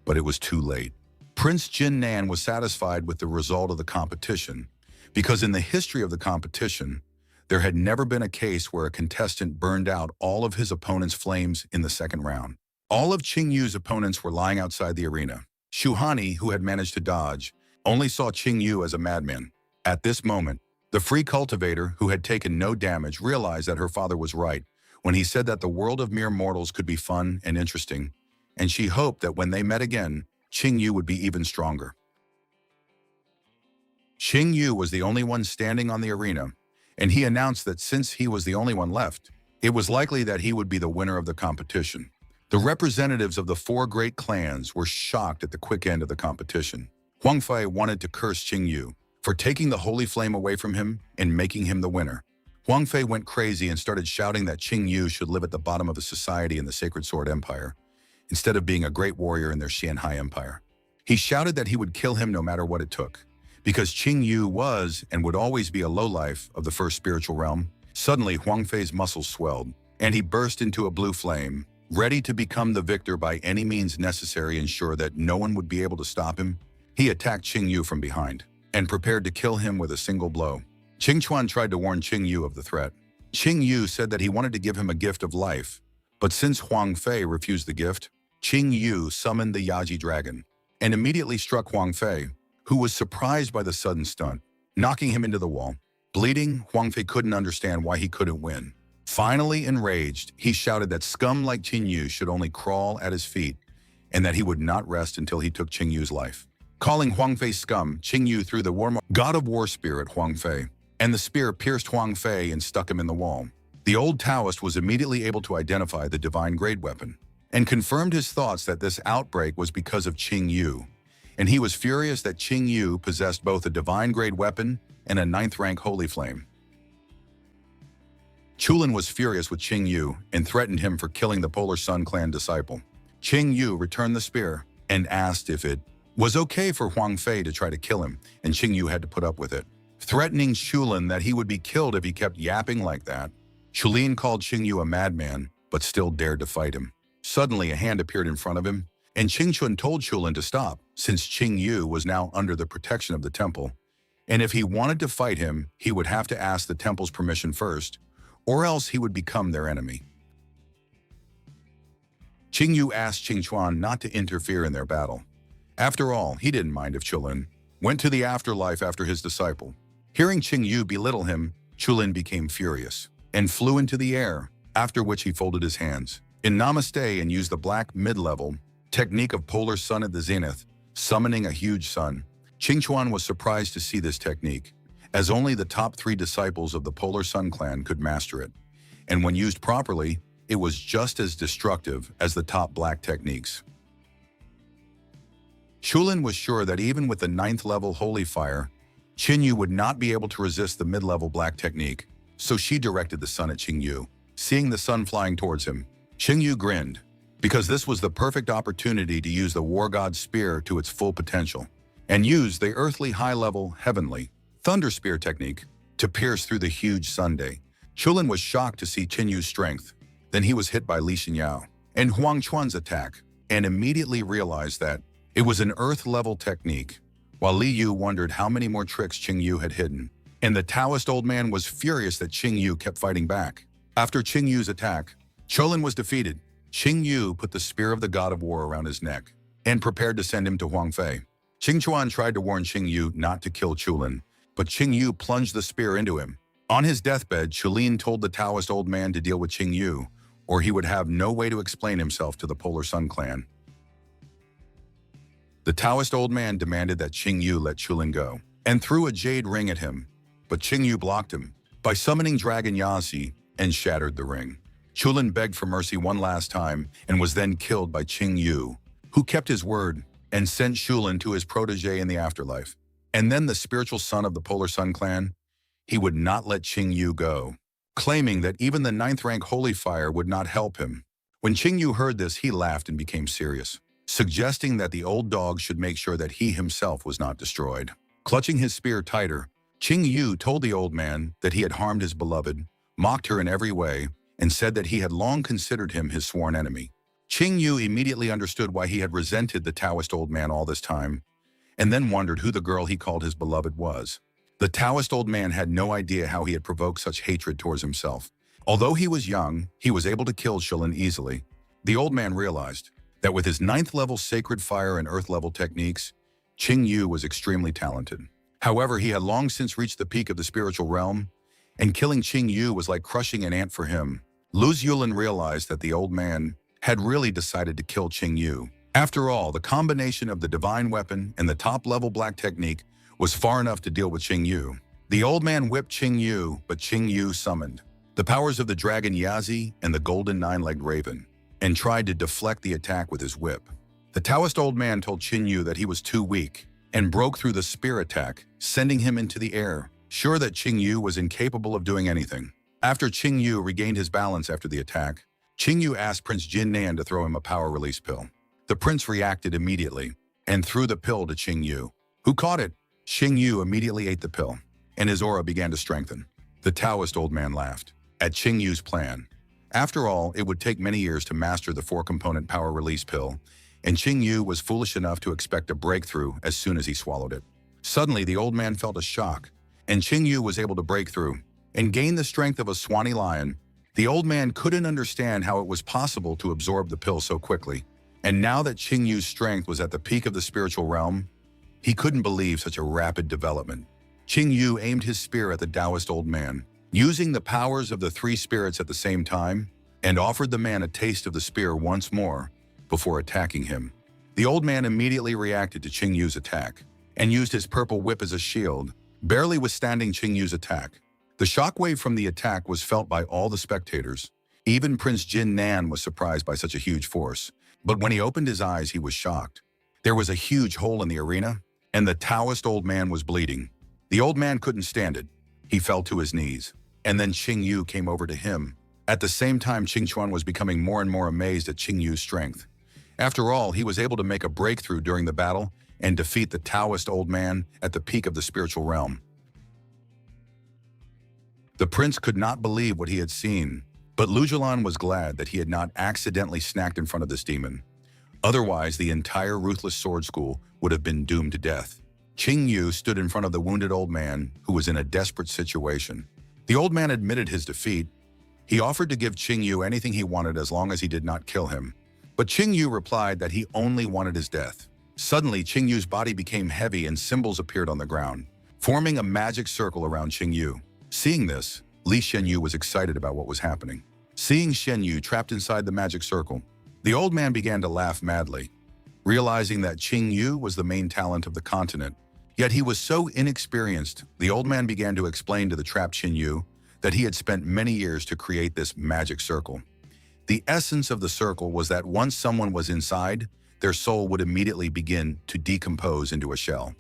Speaker 1: but it was too late. Prince Jin Nan was satisfied with the result of the competition, because in the history of the competition, there had never been a case where a contestant burned out all of his opponent's flames in the 2nd round. All of Qingyu's opponents were lying outside the arena. Shuhani, who had managed to dodge, only saw Qingyu as a madman. At this moment, the free cultivator, who had taken no damage, realized that her father was right when he said that the world of mere mortals could be fun and interesting, and she hoped that when they met again, Qingyu would be even stronger. Qingyu was the only one standing on the arena, and he announced that since he was the only one left, it was likely that he would be the winner of the competition. The representatives of the 4 great clans were shocked at the quick end of the competition. Huang Fei wanted to curse Qingyu, for taking the holy flame away from him and making him the winner. Huang Fei went crazy and started shouting that Qing Yu should live at the bottom of the society in the Sacred Sword Empire, instead of being a great warrior in their Xianhai Empire. He shouted that he would kill him no matter what it took, because Qing Yu was and would always be a lowlife of the first spiritual realm. Suddenly, Huang Fei's muscles swelled, and he burst into a blue flame, ready to become the victor by any means necessary, ensure that no one would be able to stop him. He attacked Qing Yu from behind and prepared to kill him with a single blow. Qing Chuan tried to warn Qing Yu of the threat. Qing Yu said that he wanted to give him a gift of life, but since Huang Fei refused the gift, Qing Yu summoned the Yaji dragon and immediately struck Huang Fei, who was surprised by the sudden stunt, knocking him into the wall. Bleeding, Huang Fei couldn't understand why he couldn't win. Finally enraged, he shouted that scum like Qing Yu should only crawl at his feet and that he would not rest until he took Qing Yu's life. Calling Huang Fei scum, Qing Yu threw the God of War spear at Huang Fei, and the spear pierced Huang Fei and stuck him in the wall. The old Taoist was immediately able to identify the divine grade weapon and confirmed his thoughts that this outbreak was because of Qing Yu, and he was furious that Qing Yu possessed both a divine grade weapon and a 9th rank holy flame. Chulin was furious with Qing Yu and threatened him for killing the Polar Sun clan disciple. Qing Yu returned the spear and asked if it was okay for Huang Fei to try to kill him, and Qing Yu had to put up with it, threatening Chulin that he would be killed if he kept yapping like that. Chulin called Qing Yu a madman, but still dared to fight him. Suddenly, a hand appeared in front of him, and Qing Chun told Chulin to stop, since Qing Yu was now under the protection of the temple, and if he wanted to fight him, he would have to ask the temple's permission first, or else he would become their enemy. Qing Yu asked Qing Chuan not to interfere in their battle. After all, he didn't mind if Chulin went to the afterlife after his disciple. Hearing Qing Yu belittle him, Chulin became furious and flew into the air, after which he folded his hands in Namaste and used the black mid-level technique of Polar Sun at the zenith, summoning a huge sun. Qing Chuan was surprised to see this technique, as only the top 3 disciples of the Polar Sun clan could master it, and when used properly, it was just as destructive as the top black techniques. Chulin was sure that even with the 9th level holy fire, Qing Yu would not be able to resist the mid-level black technique, so she directed the sun at Qing Yu. Seeing the sun flying towards him, Qing Yu grinned, because this was the perfect opportunity to use the war god's spear to its full potential, and use the earthly high-level, heavenly, Thunder Spear technique to pierce through the huge Sunday. Chulin was shocked to see Qing Yu's strength. Then he was hit by Li Xinyao and Huang Chuan's attack, and immediately realized that it was an earth-level technique, while Li Yu wondered how many more tricks Qing Yu had hidden. And the Taoist old man was furious that Qing Yu kept fighting back. After Qing Yu's attack, Chulin was defeated. Qing Yu put the spear of the God of War around his neck and prepared to send him to Huang Fei. Qing Chuan tried to warn Qing Yu not to kill Chulin, but Qing Yu plunged the spear into him. On his deathbed, Chulin told the Taoist old man to deal with Qing Yu, or he would have no way to explain himself to the Polar Sun clan. The Taoist old man demanded that Qing Yu let Chulin go, and threw a jade ring at him, but Qing Yu blocked him by summoning Dragon Yasi and shattered the ring. Chulin begged for mercy one last time and was then killed by Qing Yu, who kept his word and sent Chulin to his protege in the afterlife. And then the spiritual son of the Polar Sun clan, he would not let Qing Yu go, claiming that even the 9th rank holy fire would not help him. When Qing Yu heard this, he laughed and became serious, suggesting that the old dog should make sure that he himself was not destroyed. Clutching his spear tighter, Qing Yu told the old man that he had harmed his beloved, mocked her in every way, and said that he had long considered him his sworn enemy. Qing Yu immediately understood why he had resented the Taoist old man all this time, and then wondered who the girl he called his beloved was. The Taoist old man had no idea how he had provoked such hatred towards himself. Although he was young, he was able to kill Chulin easily. The old man realized that with his 9th level sacred fire and earth level techniques, Qing Yu was extremely talented. However, he had long since reached the peak of the spiritual realm, and killing Qing Yu was like crushing an ant for him. Lu Yulin realized that the old man had really decided to kill Qing Yu. After all, the combination of the divine weapon and the top-level black technique was far enough to deal with Qing Yu. The old man whipped Qing Yu, but Qing Yu summoned the powers of the dragon Yazi and the golden 9-legged raven, and tried to deflect the attack with his whip. The Taoist old man told Qing Yu that he was too weak, and broke through the spear attack, sending him into the air, sure that Qing Yu was incapable of doing anything. After Qing Yu regained his balance after the attack, Qing Yu asked Prince Jin Nan to throw him a power release pill. The prince reacted immediately and threw the pill to Qing Yu, who caught it. Qing Yu immediately ate the pill, and his aura began to strengthen. The Taoist old man laughed at Qing Yu's plan. After all, it would take many years to master the 4-component power release pill, and Qing Yu was foolish enough to expect a breakthrough as soon as he swallowed it. Suddenly, the old man felt a shock, and Qing Yu was able to break through and gain the strength of a Swanee lion. The old man couldn't understand how it was possible to absorb the pill so quickly, and now that Qing Yu's strength was at the peak of the spiritual realm, he couldn't believe such a rapid development. Qing Yu aimed his spear at the Taoist old man, using the powers of the 3 spirits at the same time, and offered the man a taste of the spear once more before attacking him. The old man immediately reacted to Qing Yu's attack and used his purple whip as a shield, barely withstanding Qing Yu's attack. The shockwave from the attack was felt by all the spectators. Even Prince Jin Nan was surprised by such a huge force, but when he opened his eyes, he was shocked. There was a huge hole in the arena, and the Taoist old man was bleeding. The old man couldn't stand it. He fell to his knees, and then Qing Yu came over to him. At the same time, Qing Chuan was becoming more and more amazed at Qing Yu's strength. After all, he was able to make a breakthrough during the battle and defeat the Taoist old man at the peak of the spiritual realm. The prince could not believe what he had seen, but Lu Jilan was glad that he had not accidentally snacked in front of this demon. Otherwise, the entire ruthless sword school would have been doomed to death. Qing Yu stood in front of the wounded old man who was in a desperate situation. The old man admitted his defeat. He offered to give Qing Yu anything he wanted as long as he did not kill him. But Qing Yu replied that he only wanted his death. Suddenly, Qing Yu's body became heavy and symbols appeared on the ground, forming a magic circle around Qing Yu. Seeing this, Li Shenyu was excited about what was happening. Seeing Shenyu trapped inside the magic circle, the old man began to laugh madly, realizing that Qing Yu was the main talent of the continent. Yet he was so inexperienced, the old man began to explain to the trapped Qing Yu that he had spent many years to create this magic circle. The essence of the circle was that once someone was inside, their soul would immediately begin to decompose into a shell.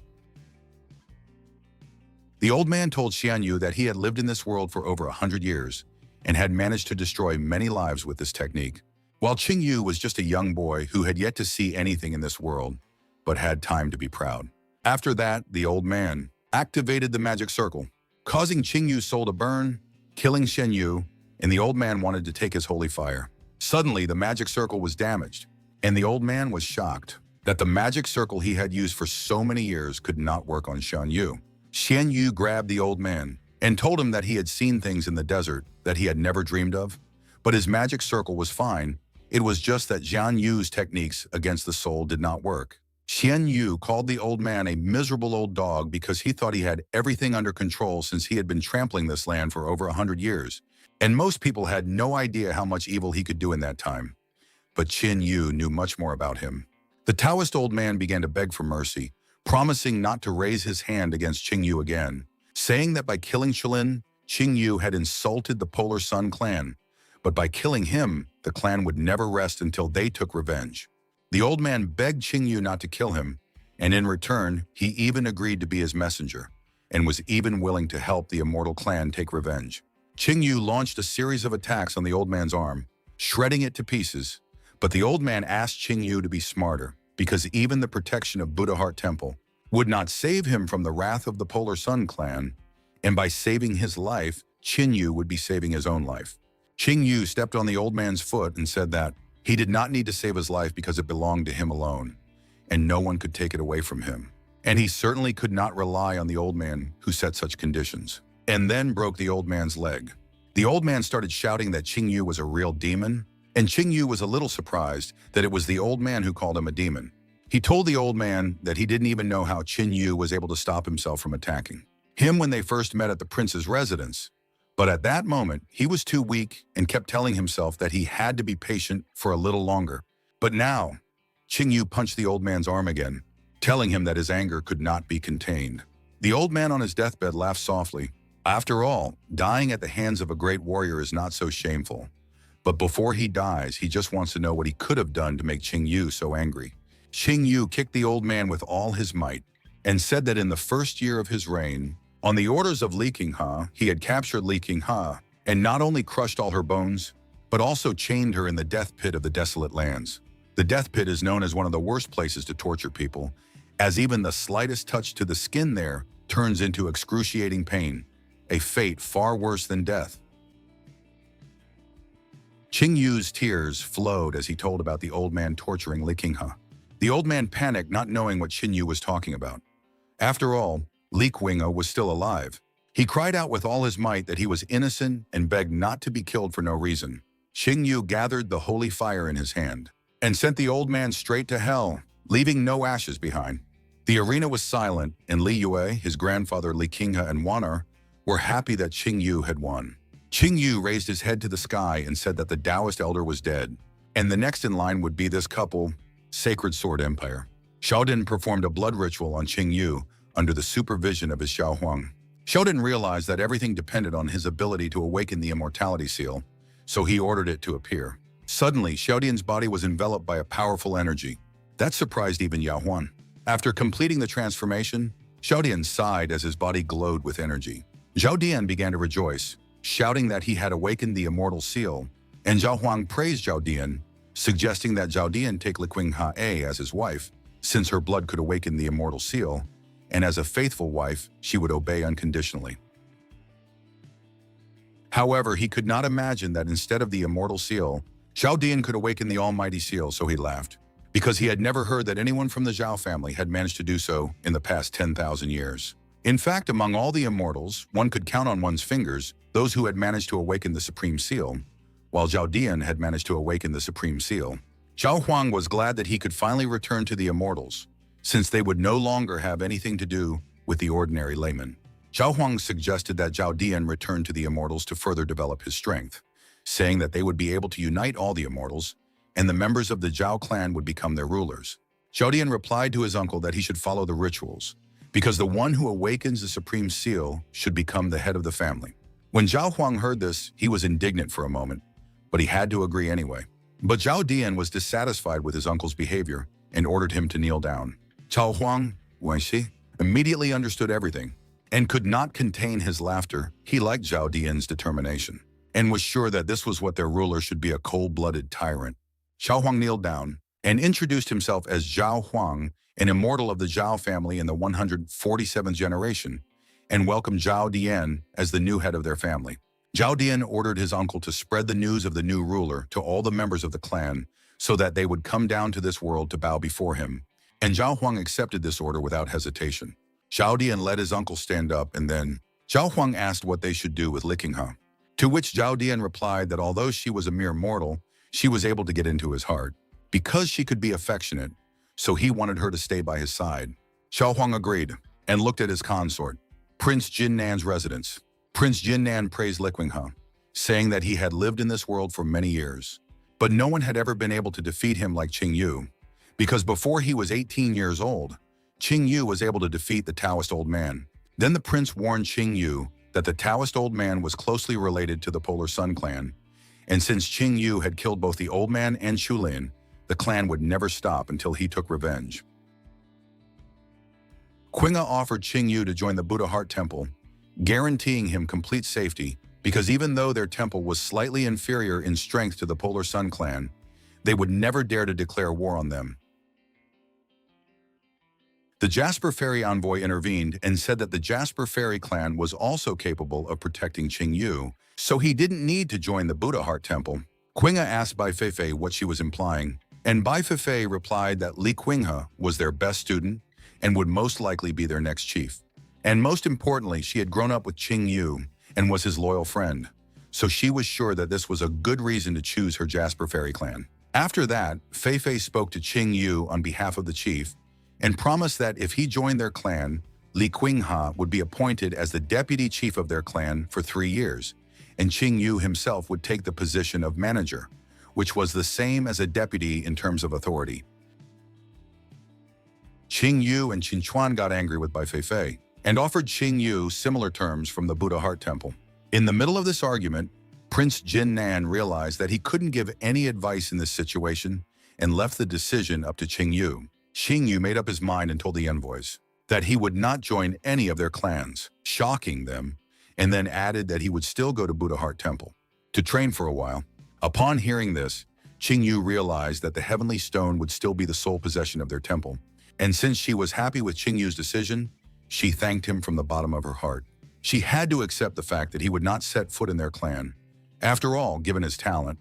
Speaker 1: The old man told Xian Yu that he had lived in this world for over 100 years and had managed to destroy many lives with this technique, while Qing Yu was just a young boy who had yet to see anything in this world, but had time to be proud. After that, the old man activated the magic circle, causing Qing Yu's soul to burn, killing Shen Yu, and the old man wanted to take his holy fire. Suddenly, the magic circle was damaged, and the old man was shocked that the magic circle he had used for so many years could not work on Shen Yu. Shen Yu grabbed the old man and told him that he had seen things in the desert that he had never dreamed of, but his magic circle was fine. It was just that Jian Yu's techniques against the soul did not work. Shen Yu called the old man a miserable old dog because he thought he had everything under control since he had been trampling this land for over 100 years, and most people had no idea how much evil he could do in that time. But Qin Yu knew much more about him. The Taoist old man began to beg for mercy, promising not to raise his hand against Qing Yu again, saying that by killing Shilin, Qing Yu had insulted the Polar Sun clan, but by killing him, the clan would never rest until they took revenge. The old man begged Qing Yu not to kill him, and in return, he even agreed to be his messenger, and was even willing to help the immortal clan take revenge. Qing Yu launched a series of attacks on the old man's arm, shredding it to pieces, but the old man asked Qing Yu to be smarter, because even the protection of Buddha Heart Temple would not save him from the wrath of the Polar Sun clan, and by saving his life, Qin Yu would be saving his own life. Qing Yu stepped on the old man's foot and said that he did not need to save his life because it belonged to him alone, and no one could take it away from him. And he certainly could not rely on the old man who set such conditions, and then broke the old man's leg. The old man started shouting that Qing Yu was a real demon, and Qing Yu was a little surprised that it was the old man who called him a demon. He told the old man that he didn't even know how Qin Yu was able to stop himself from attacking him when they first met at the prince's residence. But at that moment, he was too weak and kept telling himself that he had to be patient for a little longer. But now, Qing Yu punched the old man's arm again, telling him that his anger could not be contained. The old man on his deathbed laughed softly. After all, dying at the hands of a great warrior is not so shameful. But before he dies, he just wants to know what he could have done to make Qing Yu so angry. Qing Yu kicked the old man with all his might, and said that in the first year of his reign, on the orders of Li Qinghe, he had captured Li Qinghe and not only crushed all her bones, but also chained her in the death pit of the desolate lands. The death pit is known as one of the worst places to torture people, as even the slightest touch to the skin there turns into excruciating pain, a fate far worse than death. Qing Yu's tears flowed as he told about the old man torturing Li Qinghe. The old man panicked, not knowing what Qing Yu was talking about. After all, Li Qinghe was still alive. He cried out with all his might that he was innocent and begged not to be killed for no reason. Qing Yu gathered the holy fire in his hand and sent the old man straight to hell, leaving no ashes behind. The arena was silent, and Li Yue, his grandfather Li Qinghe, and Wanar were happy that Qing Yu had won. Qing Yu raised his head to the sky and said that the Taoist elder was dead, and the next in line would be this couple, Sacred Sword Empire. Xiaodin performed a blood ritual on Qing Yu under the supervision of his Xiaohuang. Xiaodin realized that everything depended on his ability to awaken the immortality seal, so he ordered it to appear. Suddenly, Xiaodin's body was enveloped by a powerful energy. That surprised even Yao Huan. After completing the transformation, Xiaodin sighed as his body glowed with energy. Zhao Dian began to rejoice, shouting that he had awakened the immortal seal, and Zhao Huang praised Zhao Dian, suggesting that Zhao Dian take Li Qinghe as his wife, since her blood could awaken the immortal seal, and as a faithful wife, she would obey unconditionally. However, he could not imagine that instead of the immortal seal, Zhao Dian could awaken the almighty seal, so he laughed, because he had never heard that anyone from the Zhao family had managed to do so in the past 10,000 years. In fact, among all the immortals, one could count on one's fingers those who had managed to awaken the Supreme Seal, while Zhao Dian had managed to awaken the Supreme Seal. Zhao Huang was glad that he could finally return to the immortals, since they would no longer have anything to do with the ordinary layman. Zhao Huang suggested that Zhao Dian return to the immortals to further develop his strength, saying that they would be able to unite all the immortals, and the members of the Zhao clan would become their rulers. Zhao Dian replied to his uncle that he should follow the rituals, because the one who awakens the Supreme Seal should become the head of the family. When Zhao Huang heard this, he was indignant for a moment, but he had to agree anyway. But Zhao Dian was dissatisfied with his uncle's behavior and ordered him to kneel down. Zhao Huang, Wenxi, immediately understood everything and could not contain his laughter. He liked Zhao Dian's determination and was sure that this was what their ruler should be, a cold-blooded tyrant. Zhao Huang kneeled down and introduced himself as Zhao Huang, an immortal of the Zhao family in the 147th generation, and welcomed Zhao Dian as the new head of their family. Zhao Dian ordered his uncle to spread the news of the new ruler to all the members of the clan so that they would come down to this world to bow before him, and Zhao Huang accepted this order without hesitation. Zhao Dian let his uncle stand up, and then Zhao Huang asked what they should do with Li Qinghe, to which Zhao Dian replied that although she was a mere mortal, she was able to get into his heart, because she could be affectionate, so he wanted her to stay by his side. Zhao Huang agreed, and looked at his consort, Prince Jinnan's residence. Prince Jinnan praised Li Qinghe, saying that he had lived in this world for many years, but no one had ever been able to defeat him like Qing Yu, because before he was 18 years old, Qing Yu was able to defeat the Taoist old man. Then the prince warned Qing Yu that the Taoist old man was closely related to the Polar Sun clan, and since Qing Yu had killed both the old man and Shulin, the clan would never stop until he took revenge. Qinghe offered Qing Yu to join the Buddha Heart Temple, guaranteeing him complete safety, because even though their temple was slightly inferior in strength to the Polar Sun clan, they would never dare to declare war on them. The Jasper Fairy envoy intervened and said that the Jasper Fairy clan was also capable of protecting Qing Yu, so he didn't need to join the Buddha Heart Temple. Qinghe asked Bai Feifei what she was implying, and Bai Feifei replied that Li Qinghe was their best student and would most likely be their next chief. And most importantly, she had grown up with Qing Yu and was his loyal friend, so she was sure that this was a good reason to choose her Jasper Fairy clan. After that, Feifei spoke to Qing Yu on behalf of the chief and promised that if he joined their clan, Li Qinghe would be appointed as the deputy chief of their clan for 3 years, and Qing Yu himself would take the position of manager, which was the same as a deputy in terms of authority. Qing Yu and Qin Chuan got angry with Bai Feifei and offered Qing Yu similar terms from the Buddha Heart Temple. In the middle of this argument, Prince Jinnan realized that he couldn't give any advice in this situation and left the decision up to Qing Yu. Qing Yu made up his mind and told the envoys that he would not join any of their clans, shocking them, and then added that he would still go to Buddha Heart Temple to train for a while. Upon hearing this, Qingyu realized that the heavenly stone would still be the sole possession of their temple, and since she was happy with Qingyu's decision, she thanked him from the bottom of her heart. She had to accept the fact that he would not set foot in their clan. After all, given his talent,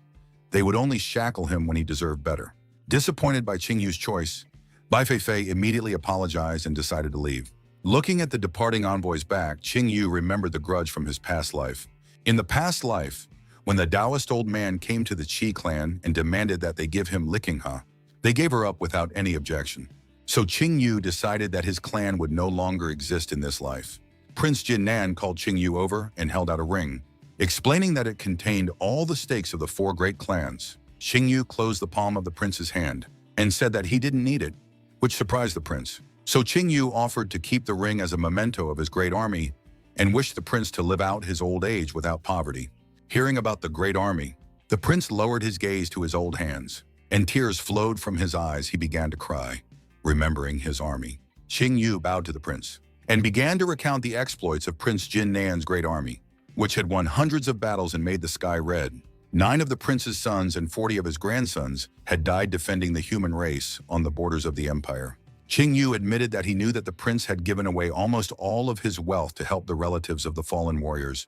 Speaker 1: they would only shackle him when he deserved better. Disappointed by Qingyu's choice, Bai Feifei immediately apologized and decided to leave. Looking at the departing envoy's back, Qingyu remembered the grudge from his past life. In the past life, when the Taoist old man came to the Qi clan and demanded that they give him Likingha, they gave her up without any objection. So Qingyu decided that his clan would no longer exist in this life. Prince Jinnan called Qingyu over and held out a ring, explaining that it contained all the stakes of the 4 great clans. Qingyu closed the palm of the prince's hand and said that he didn't need it, which surprised the prince. So Qingyu offered to keep the ring as a memento of his great army and wished the prince to live out his old age without poverty. Hearing about the great army, the prince lowered his gaze to his old hands, and tears flowed from his eyes. He began to cry, remembering his army. Qingyu bowed to the prince and began to recount the exploits of Prince Jinnan's great army, which had won hundreds of battles and made the sky red. 9 of the prince's sons and 40 of his grandsons had died defending the human race on the borders of the empire. Qingyu admitted that he knew that the prince had given away almost all of his wealth to help the relatives of the fallen warriors,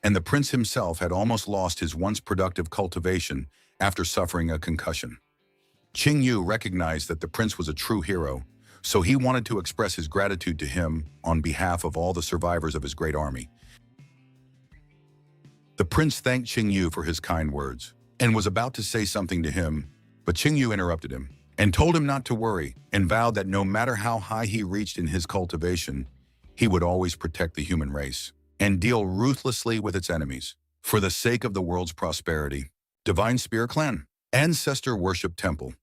Speaker 1: and the prince himself had almost lost his once productive cultivation after suffering a concussion. Qingyu recognized that the prince was a true hero, so he wanted to express his gratitude to him on behalf of all the survivors of his great army. The prince thanked Qingyu for his kind words and was about to say something to him, but Qingyu interrupted him and told him not to worry and vowed that no matter how high he reached in his cultivation, he would always protect the human race and deal ruthlessly with its enemies for the sake of the world's prosperity. Divine Spear Clan, Ancestor Worship Temple.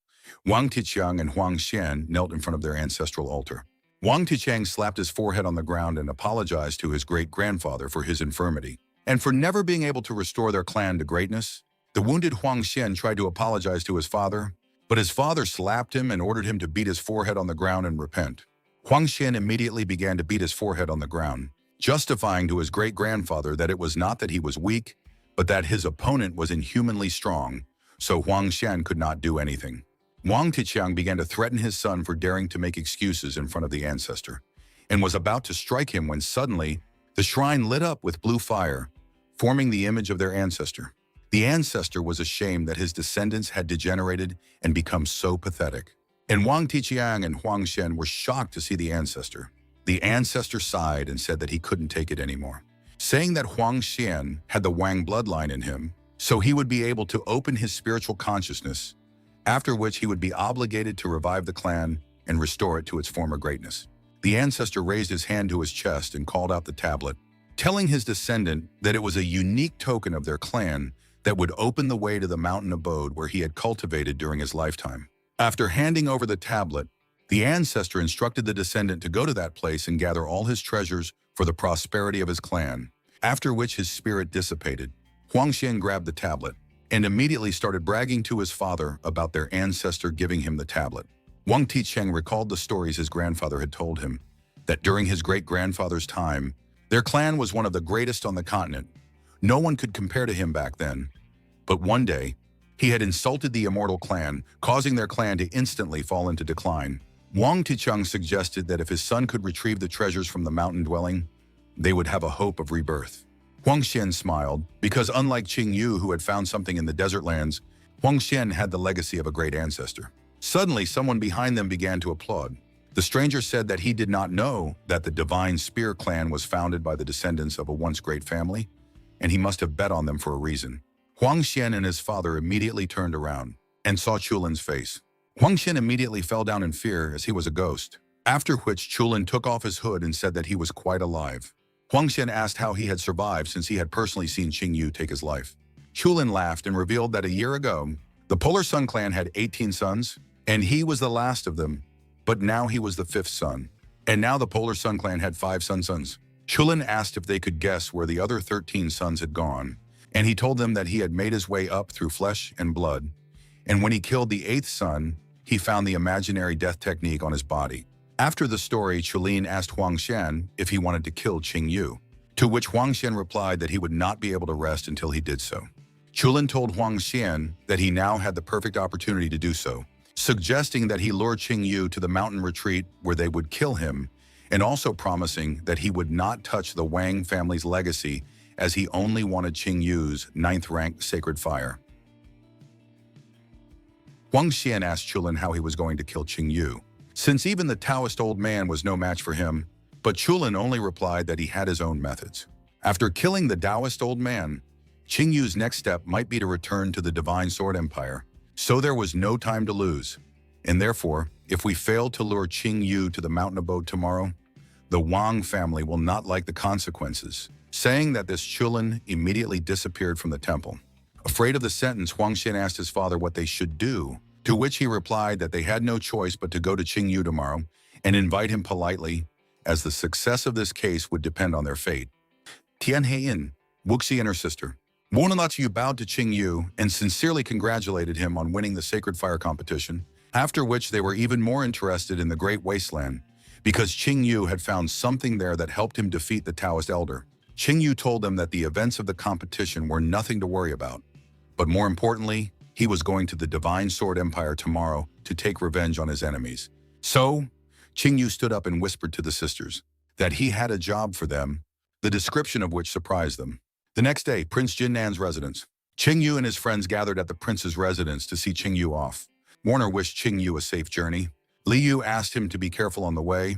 Speaker 1: Wang Tiqiang and Huang Xian knelt in front of their ancestral altar. Wang Tiqiang slapped his forehead on the ground and apologized to his great-grandfather for his infirmity and for never being able to restore their clan to greatness. The wounded Huang Xian tried to apologize to his father, but his father slapped him and ordered him to beat his forehead on the ground and repent. Huang Xian immediately began to beat his forehead on the ground, justifying to his great-grandfather that it was not that he was weak, but that his opponent was inhumanly strong, so Huang Xian could not do anything. Wang Tiqiang began to threaten his son for daring to make excuses in front of the ancestor, and was about to strike him when suddenly the shrine lit up with blue fire, forming the image of their ancestor. The ancestor was ashamed that his descendants had degenerated and become so pathetic, and Wang Tiqiang and Huang Xian were shocked to see the ancestor. The ancestor sighed and said that he couldn't take it anymore, saying that Huang Xian had the Wang bloodline in him, so he would be able to open his spiritual consciousness, after which he would be obligated to revive the clan and restore it to its former greatness. The ancestor raised his hand to his chest and called out the tablet, telling his descendant that it was a unique token of their clan that would open the way to the mountain abode where he had cultivated during his lifetime. After handing over the tablet, the ancestor instructed the descendant to go to that place and gather all his treasures for the prosperity of his clan, after which his spirit dissipated. Huang Xian grabbed the tablet and immediately started bragging to his father about their ancestor giving him the tablet. Wang Tiqiang recalled the stories his grandfather had told him, that during his great-grandfather's time, their clan was one of the greatest on the continent. No one could compare to him back then. But one day, he had insulted the immortal clan, causing their clan to instantly fall into decline. Wang Tiqiang suggested that if his son could retrieve the treasures from the mountain dwelling, they would have a hope of rebirth. Huang Xian smiled, because unlike Qingyu, who had found something in the desert lands, Huang Xian had the legacy of a great ancestor. Suddenly, someone behind them began to applaud. The stranger said that he did not know that the Divine Spear Clan was founded by the descendants of a once great family, and he must have bet on them for a reason. Huang Xian and his father immediately turned around and saw Chulin's face. Huang Xian immediately fell down in fear as he was a ghost, after which Chulin took off his hood and said that he was quite alive. Huang Xian asked how he had survived since he had personally seen Qingyu take his life. Chulin laughed and revealed that a year ago, the Polar Sun clan had 18 sons, and he was the last of them, but now he was the 5th son. And now the Polar Sun clan had 5 sons. Chulin asked if they could guess where the other 13 sons had gone, and he told them that he had made his way up through flesh and blood, and when he killed the 8th son, he found the imaginary death technique on his body. After the story, Chulin asked Huang Xian if he wanted to kill Qing Yu, to which Huang Xian replied that he would not be able to rest until he did so. Chulin told Huang Xian that he now had the perfect opportunity to do so, suggesting that he lure Qing Yu to the mountain retreat where they would kill him, and also promising that he would not touch the Wang family's legacy as he only wanted Qing Yu's 9th-rank sacred fire. Huang Xian asked Chulin how he was going to kill Qing Yu, since even the Taoist old man was no match for him, but Chulin only replied that he had his own methods. After killing the Taoist old man, Qing Yu's next step might be to return to the Divine Sword Empire, so there was no time to lose. And therefore, if we fail to lure Qing Yu to the mountain abode tomorrow, the Wang family will not like the consequences. Saying that this, Chulin immediately disappeared from the temple. Afraid of the sentence, Huang Xian asked his father what they should do, to which he replied that they had no choice but to go to Qing Yu tomorrow and invite him politely, as the success of this case would depend on their fate. Tian Heian, Wuxi and her sister, Yu bowed to Qing Yu and sincerely congratulated him on winning the Sacred Fire competition, after which they were even more interested in the Great Wasteland, because Qing Yu had found something there that helped him defeat the Taoist elder. Qing Yu told them that the events of the competition were nothing to worry about, but more importantly, he was going to the Divine Sword Empire tomorrow to take revenge on his enemies. So, Qing Yu stood up and whispered to the sisters that he had a job for them, the description of which surprised them. The next day, Prince Jinnan's residence. Qing Yu and his friends gathered at the prince's residence to see Qing Yu off. Warner wished Qing Yu a safe journey. Li Yu asked him to be careful on the way,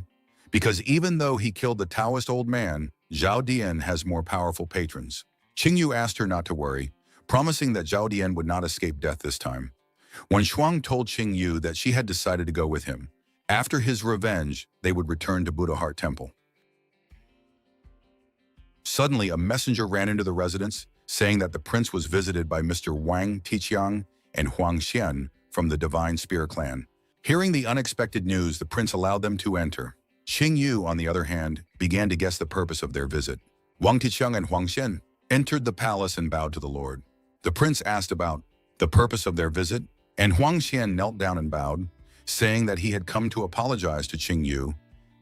Speaker 1: because even though he killed the Taoist old man, Zhao Dian has more powerful patrons. Qing Yu asked her not to worry, promising that Zhao Dian would not escape death this time. When Shuang told Qing Yu that she had decided to go with him, after his revenge, they would return to Buddha Heart Temple. Suddenly, a messenger ran into the residence, saying that the prince was visited by Mr. Wang Tiqiang and Huang Xian from the Divine Spear clan. Hearing the unexpected news, the prince allowed them to enter. Qing Yu, on the other hand, began to guess the purpose of their visit. Wang Tiqiang and Huang Xian entered the palace and bowed to the Lord. The prince asked about the purpose of their visit, and Huang Xian knelt down and bowed, saying that he had come to apologize to Qing Yu,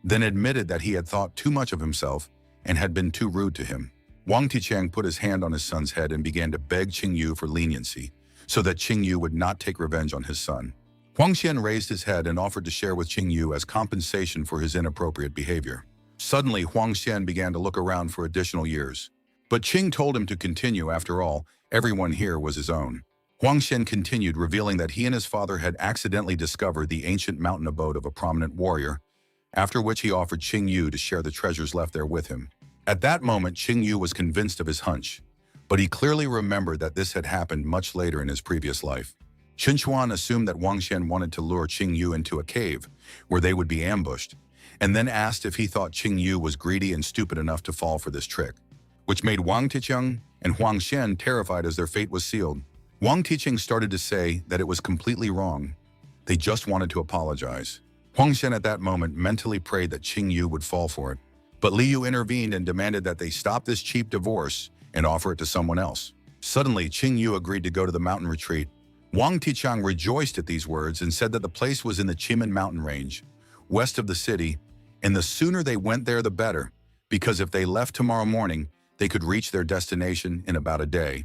Speaker 1: then admitted that he had thought too much of himself and had been too rude to him. Wang Tiqiang put his hand on his son's head and began to beg Qing Yu for leniency, so that Qing Yu would not take revenge on his son. Huang Xian raised his head and offered to share with Qing Yu as compensation for his inappropriate behavior. Suddenly, Huang Xian began to look around for additional years. But Qing told him to continue. After all, everyone here was his own. Huang Xian continued, revealing that he and his father had accidentally discovered the ancient mountain abode of a prominent warrior, after which he offered Qing Yu to share the treasures left there with him. At that moment, Qing Yu was convinced of his hunch, but he clearly remembered that this had happened much later in his previous life. Qin Chuan assumed that Huang Xian wanted to lure Qing Yu into a cave, where they would be ambushed, and then asked if he thought Qing Yu was greedy and stupid enough to fall for this trick, which made Wang Tiqiang and Huang Xian terrified as their fate was sealed. Wang Tiqiang started to say that it was completely wrong. They just wanted to apologize. Huang Xian at that moment mentally prayed that Qing Yu would fall for it, but Li Yu intervened and demanded that they stop this cheap divorce and offer it to someone else. Suddenly, Qing Yu agreed to go to the mountain retreat. Wang Tiqiang rejoiced at these words and said that the place was in the Qimen mountain range, west of the city, and the sooner they went there the better, because if they left tomorrow morning, they could reach their destination in about a day.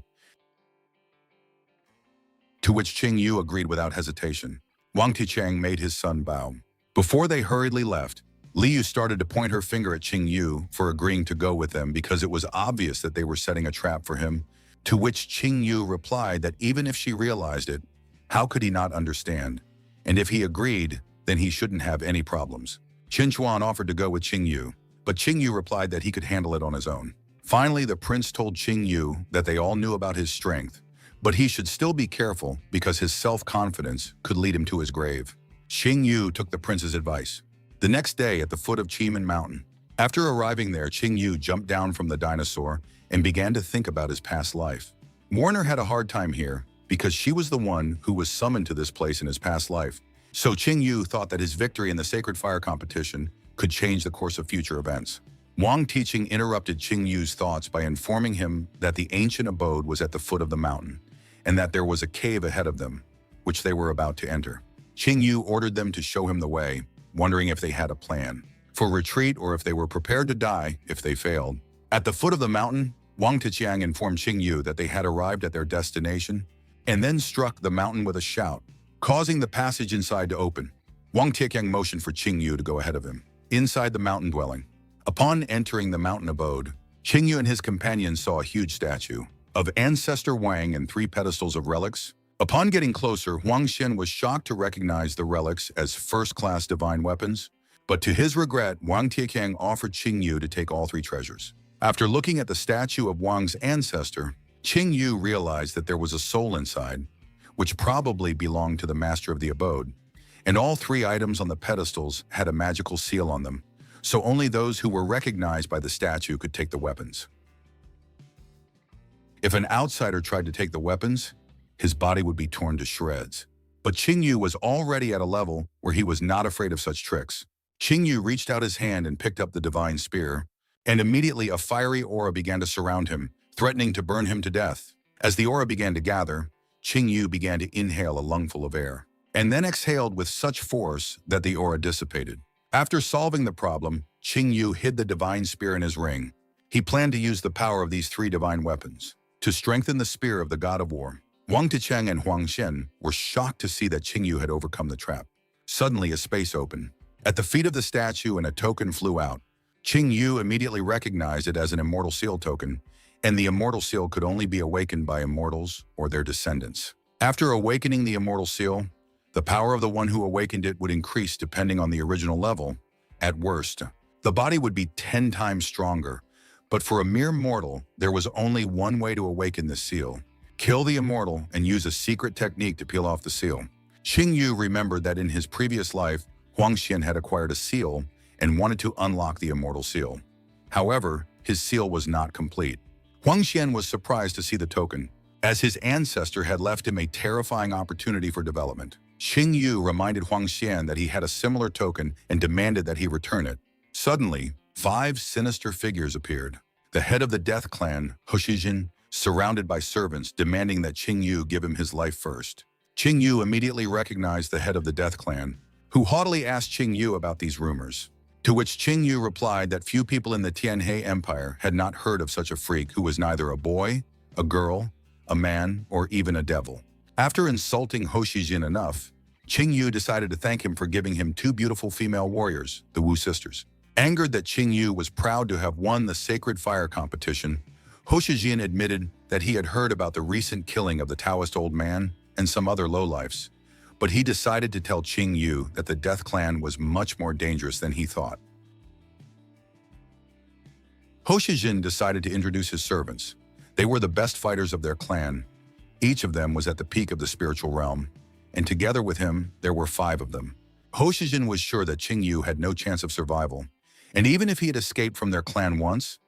Speaker 1: To which Qing Yu agreed without hesitation. Wang Tiqiang made his son bow. Before they hurriedly left, Li Yu started to point her finger at Qing Yu for agreeing to go with them because it was obvious that they were setting a trap for him, to which Qing Yu replied that even if she realized it, how could he not understand? And if he agreed, then he shouldn't have any problems. Qin Chuan offered to go with Qing Yu, but Qing Yu replied that he could handle it on his own. Finally, the prince told Qing Yu that they all knew about his strength, but he should still be careful because his self-confidence could lead him to his grave. Qing Yu took the prince's advice. The next day, at the foot of Qimen Mountain, after arriving there, Qing Yu jumped down from the dinosaur and began to think about his past life. Warner had a hard time here because she was the one who was summoned to this place in his past life. So Qing Yu thought that his victory in the Sacred Fire competition could change the course of future events. Wang Tiqiang interrupted Qing Yu's thoughts by informing him that the ancient abode was at the foot of the mountain, and that there was a cave ahead of them, which they were about to enter. Qing Yu ordered them to show him the way. wondering if they had a plan for retreat or if they were prepared to die if they failed. At the foot of the mountain, Wang Tiqiang informed Qingyu that they had arrived at their destination and then struck the mountain with a shout, causing the passage inside to open. Wang Tiqiang motioned for Qingyu to go ahead of him, inside the mountain dwelling. Upon entering the mountain abode, Qingyu and his companions saw a huge statue of Ancestor Wang and 3 pedestals of relics. Upon getting closer, Huang Xian was shocked to recognize the relics as first-class divine weapons, but to his regret, Wang Tiqiang offered Qingyu to take all 3 treasures. After looking at the statue of Wang's ancestor, Qingyu realized that there was a soul inside, which probably belonged to the master of the abode, and all 3 items on the pedestals had a magical seal on them, so only those who were recognized by the statue could take the weapons. If an outsider tried to take the weapons, his body would be torn to shreds. But Qingyu was already at a level where he was not afraid of such tricks. Qingyu reached out his hand and picked up the divine spear, and immediately a fiery aura began to surround him, threatening to burn him to death. As the aura began to gather, Qingyu began to inhale a lungful of air, and then exhaled with such force that the aura dissipated. After solving the problem, Qingyu hid the divine spear in his ring. He planned to use the power of these 3 divine weapons to strengthen the spear of the god of war. Wang Tiqiang and Huang Xian were shocked to see that Qingyu had overcome the trap. Suddenly, a space opened. At the feet of the statue, and a token flew out. Qingyu immediately recognized it as an immortal seal token, and the immortal seal could only be awakened by immortals or their descendants. After awakening the immortal seal, the power of the one who awakened it would increase depending on the original level. At worst, the body would be 10 times stronger, but for a mere mortal, there was only one way to awaken this seal. Kill the immortal and use a secret technique to peel off the seal. Qingyu remembered that in his previous life, Huang Xian had acquired a seal and wanted to unlock the immortal seal. However, his seal was not complete. Huang Xian was surprised to see the token, as his ancestor had left him a terrifying opportunity for development. Qingyu reminded Huang Xian that he had a similar token and demanded that he return it. Suddenly, 5 sinister figures appeared. The head of the death clan, Hoshijin, surrounded by servants demanding that Qingyu give him his life first. Qingyu immediately recognized the head of the death clan, who haughtily asked Qingyu about these rumors, to which Qingyu replied that few people in the Tianhe Empire had not heard of such a freak who was neither a boy, a girl, a man, or even a devil. After insulting Hoshijin enough, Qingyu decided to thank him for giving him 2 beautiful female warriors, the Wu sisters. Angered that Qingyu was proud to have won the sacred fire competition, Hoshijin admitted that he had heard about the recent killing of the Taoist old man and some other lowlifes, but he decided to tell Qingyu that the Death Clan was much more dangerous than he thought. Hoshijin decided to introduce his servants. They were the best fighters of their clan. Each of them was at the peak of the spiritual realm, and together with him, there were 5 of them. Hoshijin was sure that Qingyu had no chance of survival, and even if he had escaped from their clan once,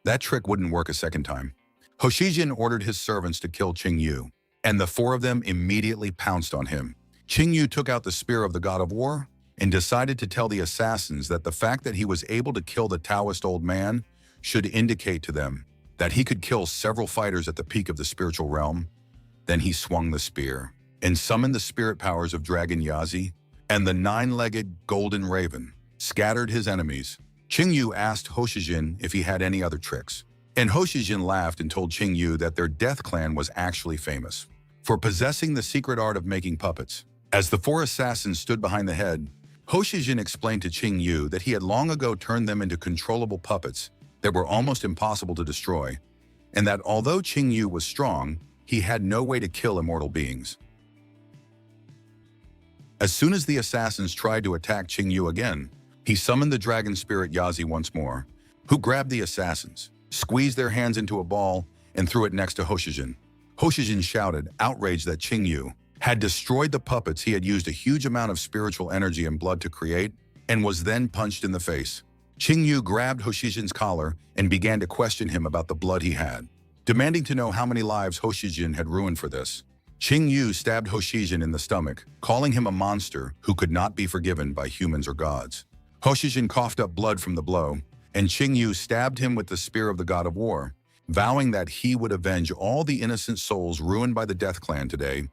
Speaker 1: that trick wouldn't work a second time. Hoshijin ordered his servants to kill Qingyu, and the 4 of them immediately pounced on him. Qingyu took out the spear of the god of war and decided to tell the assassins that the fact that he was able to kill the Taoist old man should indicate to them that he could kill several fighters at the peak of the spiritual realm. Then he swung the spear and summoned the spirit powers of Dragon Yazi, and the 9-legged golden raven scattered his enemies. Qingyu asked Hoshijin if he had any other tricks, and Hoshijin laughed and told Qingyu that their death clan was actually famous for possessing the secret art of making puppets. As the 4 assassins stood behind the head, Hoshijin explained to Qingyu that he had long ago turned them into controllable puppets that were almost impossible to destroy, and that although Qingyu was strong, he had no way to kill immortal beings. As soon as the assassins tried to attack Qingyu again, he summoned the dragon spirit Yazi once more, who grabbed the assassins, squeezed their hands into a ball, and threw it next to Hoshijin. Hoshijin shouted, outraged that Qingyu had destroyed the puppets he had used a huge amount of spiritual energy and blood to create, and was then punched in the face. Qingyu grabbed Hoshijin's collar and began to question him about the blood he had, demanding to know how many lives Hoshijin had ruined for this. Qingyu stabbed Hoshijin in the stomach, calling him a monster who could not be forgiven by humans or gods. Hoshijin coughed up blood from the blow, and Qingyu stabbed him with the spear of the god of war, vowing that he would avenge all the innocent souls ruined by the Death Clan today,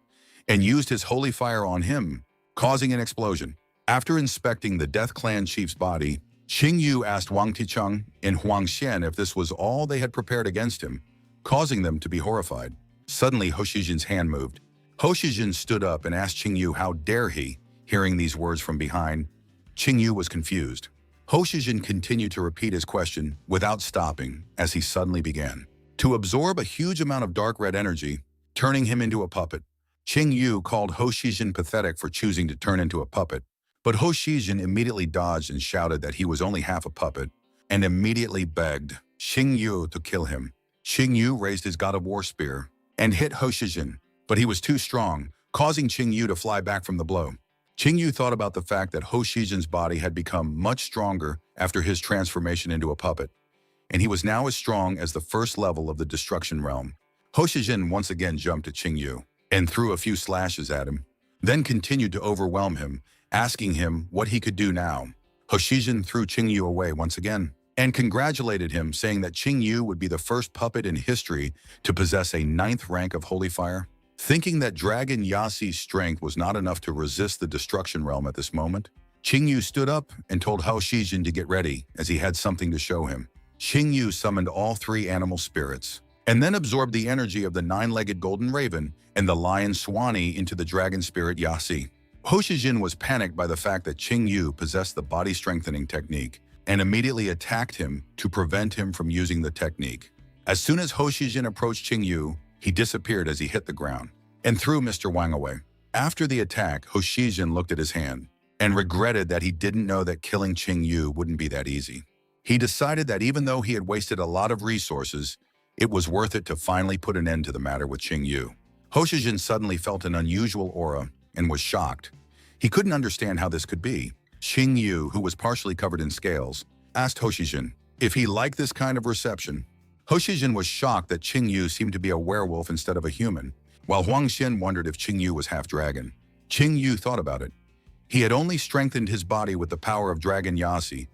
Speaker 1: and used his holy fire on him, causing an explosion. After inspecting the Death Clan chief's body, Qing Yu asked Wang Ticheng and Huang Xian if this was all they had prepared against him, causing them to be horrified. Suddenly, Ho Shijin's hand moved. Ho Shijin stood up and asked Qing Yu how dare he. Hearing these words from behind, Qing Yu was confused. Ho Shijin continued to repeat his question without stopping as he suddenly began to absorb a huge amount of dark red energy, turning him into a puppet. Qing Yu called Ho Shijin pathetic for choosing to turn into a puppet, but Ho Shijin immediately dodged and shouted that he was only half a puppet, and immediately begged Qing Yu to kill him. Qing Yu raised his God of War spear and hit Ho Shijin, but he was too strong, causing Qing Yu to fly back from the blow. Qing Yu thought about the fact that Ho Shijin's body had become much stronger after his transformation into a puppet, and he was now as strong as the first level of the destruction realm. Ho Shijin once again jumped at Qing Yu and threw a few slashes at him, then continued to overwhelm him, asking him what he could do now. Ho Shijin threw Qing Yu away once again and congratulated him, saying that Qing Yu would be the first puppet in history to possess a 9th rank of holy fire. Thinking that Dragon Yasi's strength was not enough to resist the destruction realm at this moment, Qing Yu stood up and told Ho Shijin to get ready as he had something to show him. Qing Yu summoned all 3 animal spirits and then absorbed the energy of the 9-legged golden raven and the lion Swanee into the dragon spirit Yasi. Ho Shijin was panicked by the fact that Qing Yu possessed the body strengthening technique and immediately attacked him to prevent him from using the technique. As soon as Ho Shijin approached Qing Yu, he disappeared as he hit the ground and threw Mr. Wang away. After the attack, Ho Shijin looked at his hand and regretted that he didn't know that killing Qing Yu wouldn't be that easy. He decided that even though he had wasted a lot of resources, it was worth it to finally put an end to the matter with Qing Yu. Ho Shijin suddenly felt an unusual aura and was shocked. He couldn't understand how this could be. Qing Yu, who was partially covered in scales, asked Ho Shijin if he liked this kind of reception. Ho Shijin was shocked that Qing Yu seemed to be a werewolf instead of a human, while Huang Xian wondered if Qing Yu was half dragon. Qing Yu thought about it. He had only strengthened his body with the power of Dragon Yasi,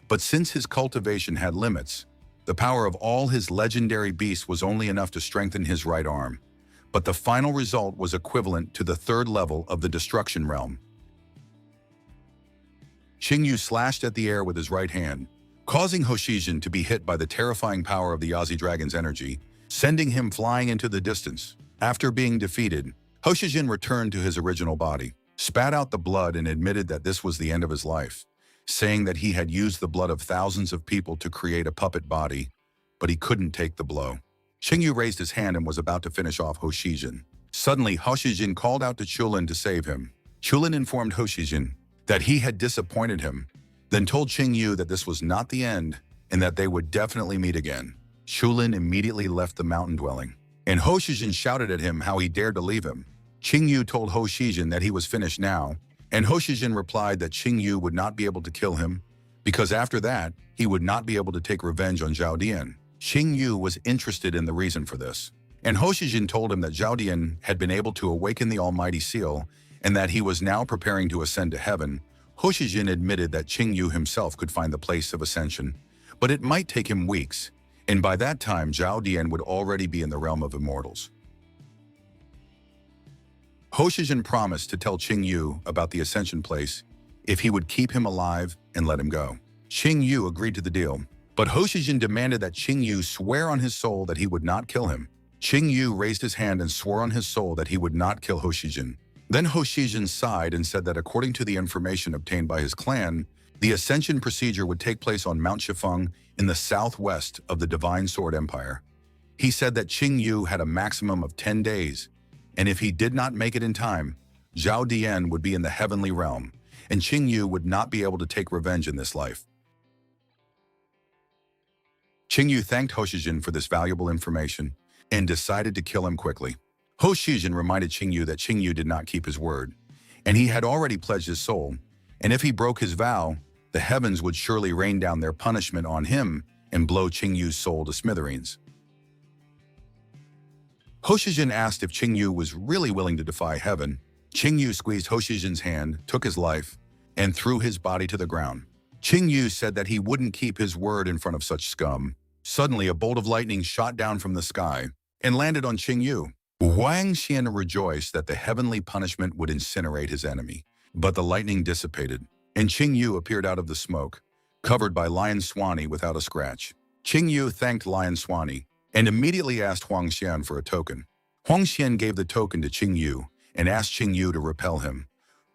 Speaker 1: but since his cultivation had limits, the power of all his legendary beasts was only enough to strengthen his right arm. But the final result was equivalent to the 3rd level of the destruction realm. Qing Yu slashed at the air with his right hand, causing Ho Shijin to be hit by the terrifying power of the Yasi dragon's energy, sending him flying into the distance. After being defeated, Ho Shijin returned to his original body, spat out the blood and admitted that this was the end of his life, saying that he had used the blood of thousands of people to create a puppet body, but he couldn't take the blow. Qing Yu raised his hand and was about to finish off Ho Shijin. Suddenly, Ho Shijin called out to Chulin to save him. Chulin informed Ho Shijin that he had disappointed him, then told Qing Yu that this was not the end and that they would definitely meet again. Chulin immediately left the mountain dwelling, and Ho Shijin shouted at him how he dared to leave him. Qing Yu told Ho Shijin that he was finished now, and Ho Shijin replied that Qing Yu would not be able to kill him, because after that, he would not be able to take revenge on Zhao Dian. Qing Yu was interested in the reason for this, and Ho Shijin told him that Zhao Dian had been able to awaken the Almighty Seal and that he was now preparing to ascend to heaven. Ho Shijin admitted that Qing Yu himself could find the place of ascension, but it might take him weeks, and by that time Zhao Dian would already be in the realm of immortals. Ho Shijin promised to tell Qing Yu about the ascension place if he would keep him alive and let him go. Qing Yu agreed to the deal, but Ho Shijin demanded that Qing Yu swear on his soul that he would not kill him. Qing Yu raised his hand and swore on his soul that he would not kill Ho Shijin. Then Ho Shijin sighed and said that according to the information obtained by his clan, the ascension procedure would take place on Mount Shifeng in the southwest of the Divine Sword Empire. He said that Qing Yu had a maximum of 10 days, and if he did not make it in time, Zhao Dian would be in the heavenly realm, and Qing Yu would not be able to take revenge in this life. Qing Yu thanked Ho Shijin for this valuable information and decided to kill him quickly. Ho Shijin reminded Qing Yu that Qing Yu did not keep his word, and he had already pledged his soul, and if he broke his vow, the heavens would surely rain down their punishment on him and blow Qing Yu's soul to smithereens. Ho Shijin asked if Qing Yu was really willing to defy heaven. Qing Yu squeezed Ho Shijin's hand, took his life, and threw his body to the ground. Qing Yu said that he wouldn't keep his word in front of such scum. Suddenly, a bolt of lightning shot down from the sky and landed on Qing Yu. Huang Xian rejoiced that the heavenly punishment would incinerate his enemy. But the lightning dissipated, and Qing Yu appeared out of the smoke, covered by Lion Swanee without a scratch. Qing Yu thanked Lion Swanee and immediately asked Huang Xian for a token. Huang Xian gave the token to Qing Yu and asked Qing Yu to repel him,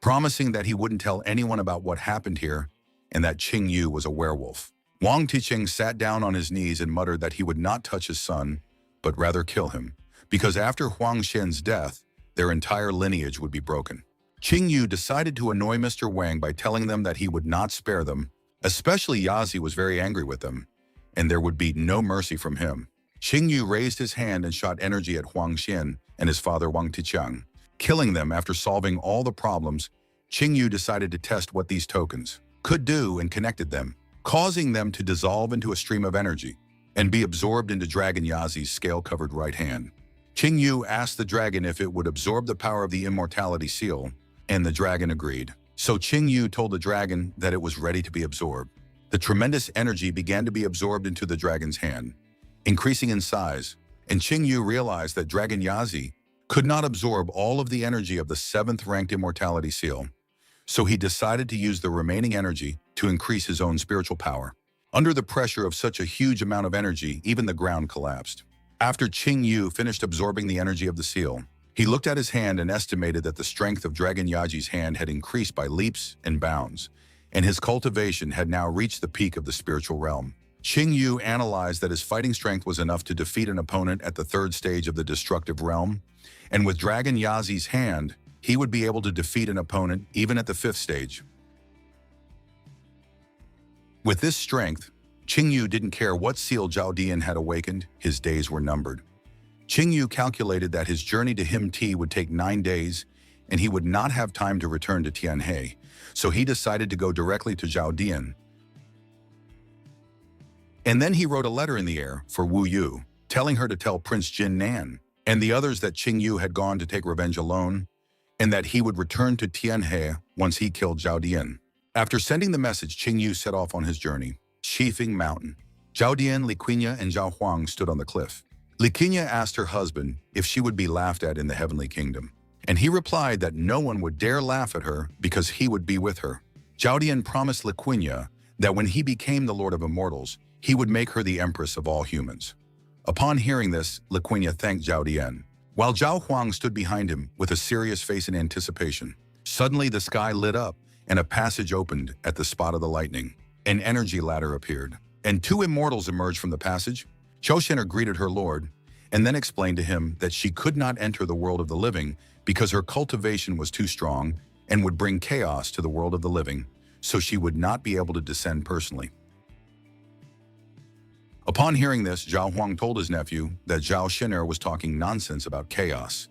Speaker 1: promising that he wouldn't tell anyone about what happened here and that Qing Yu was a werewolf. Wang Tiqing sat down on his knees and muttered that he would not touch his son, but rather kill him, because after Huang Xian's death, their entire lineage would be broken. Qing Yu decided to annoy Mr. Wang by telling them that he would not spare them, especially Yazi was very angry with them, and there would be no mercy from him. Qing Yu raised his hand and shot energy at Huang Xian and his father Wang Tiqiang. Killing them after solving all the problems, Qing Yu decided to test what these tokens could do and connected them, causing them to dissolve into a stream of energy and be absorbed into Dragon Yazi's scale-covered right hand. Qing Yu asked the dragon if it would absorb the power of the immortality seal, and the dragon agreed. So Qing Yu told the dragon that it was ready to be absorbed. The tremendous energy began to be absorbed into the dragon's hand, increasing in size, and Qing Yu realized that Dragon Yazi could not absorb all of the energy of the 7th-ranked immortality seal, so he decided to use the remaining energy to increase his own spiritual power. Under the pressure of such a huge amount of energy, even the ground collapsed. After Qing Yu finished absorbing the energy of the seal, he looked at his hand and estimated that the strength of Dragon Yaji's hand had increased by leaps and bounds, and his cultivation had now reached the peak of the spiritual realm. Qing Yu analyzed that his fighting strength was enough to defeat an opponent at the 3rd stage of the destructive realm, and with Dragon Yazi's hand, he would be able to defeat an opponent even at the 5th stage. With this strength, Qing Yu didn't care what seal Zhao Dian had awakened, his days were numbered. Qing Yu calculated that his journey to Him Ti would take 9 days, and he would not have time to return to Tianhe, so he decided to go directly to Zhao Dian. And then he wrote a letter in the air for Wu Yu, telling her to tell Prince Jin Nan and the others that Qing Yu had gone to take revenge alone, and that he would return to Tianhe once he killed Zhao Dian. After sending the message, Qing Yu set off on his journey. Shifeng Mountain. Zhao Dian, Li Qinya, and Zhao Huang stood on the cliff. Li Qinya asked her husband if she would be laughed at in the heavenly kingdom, and he replied that no one would dare laugh at her because he would be with her. Zhao Dian promised Li Qinya that when he became the Lord of Immortals, he would make her the Empress of all humans. Upon hearing this, Li Qinya thanked Zhao Dian, while Zhao Huang stood behind him with a serious face in anticipation. Suddenly the sky lit up, and a passage opened at the spot of the lightning. An energy ladder appeared, and 2 immortals emerged from the passage. Zhou Shen'er greeted her lord, and then explained to him that she could not enter the world of the living because her cultivation was too strong and would bring chaos to the world of the living, so she would not be able to descend personally. Upon hearing this, Zhao Huang told his nephew that Zhou Shen'er was talking nonsense about chaos,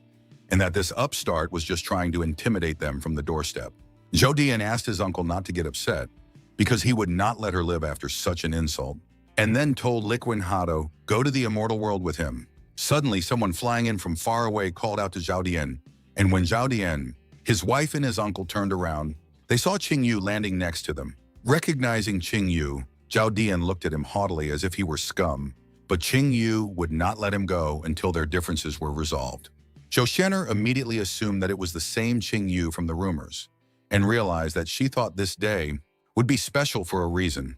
Speaker 1: and that this upstart was just trying to intimidate them from the doorstep. Zhou Dian asked his uncle not to get upset, because he would not let her live after such an insult, and then told Liquin Hado go to the immortal world with him. Suddenly, someone flying in from far away called out to Zhao Dian, and when Zhao Dian, his wife and his uncle turned around, they saw Qing Yu landing next to them. Recognizing Qing Yu, Zhao Dian looked at him haughtily as if he were scum, but Qing Yu would not let him go until their differences were resolved. Zhou Shen'er immediately assumed that it was the same Qing Yu from the rumors, and realized that she thought this day would be special for a reason.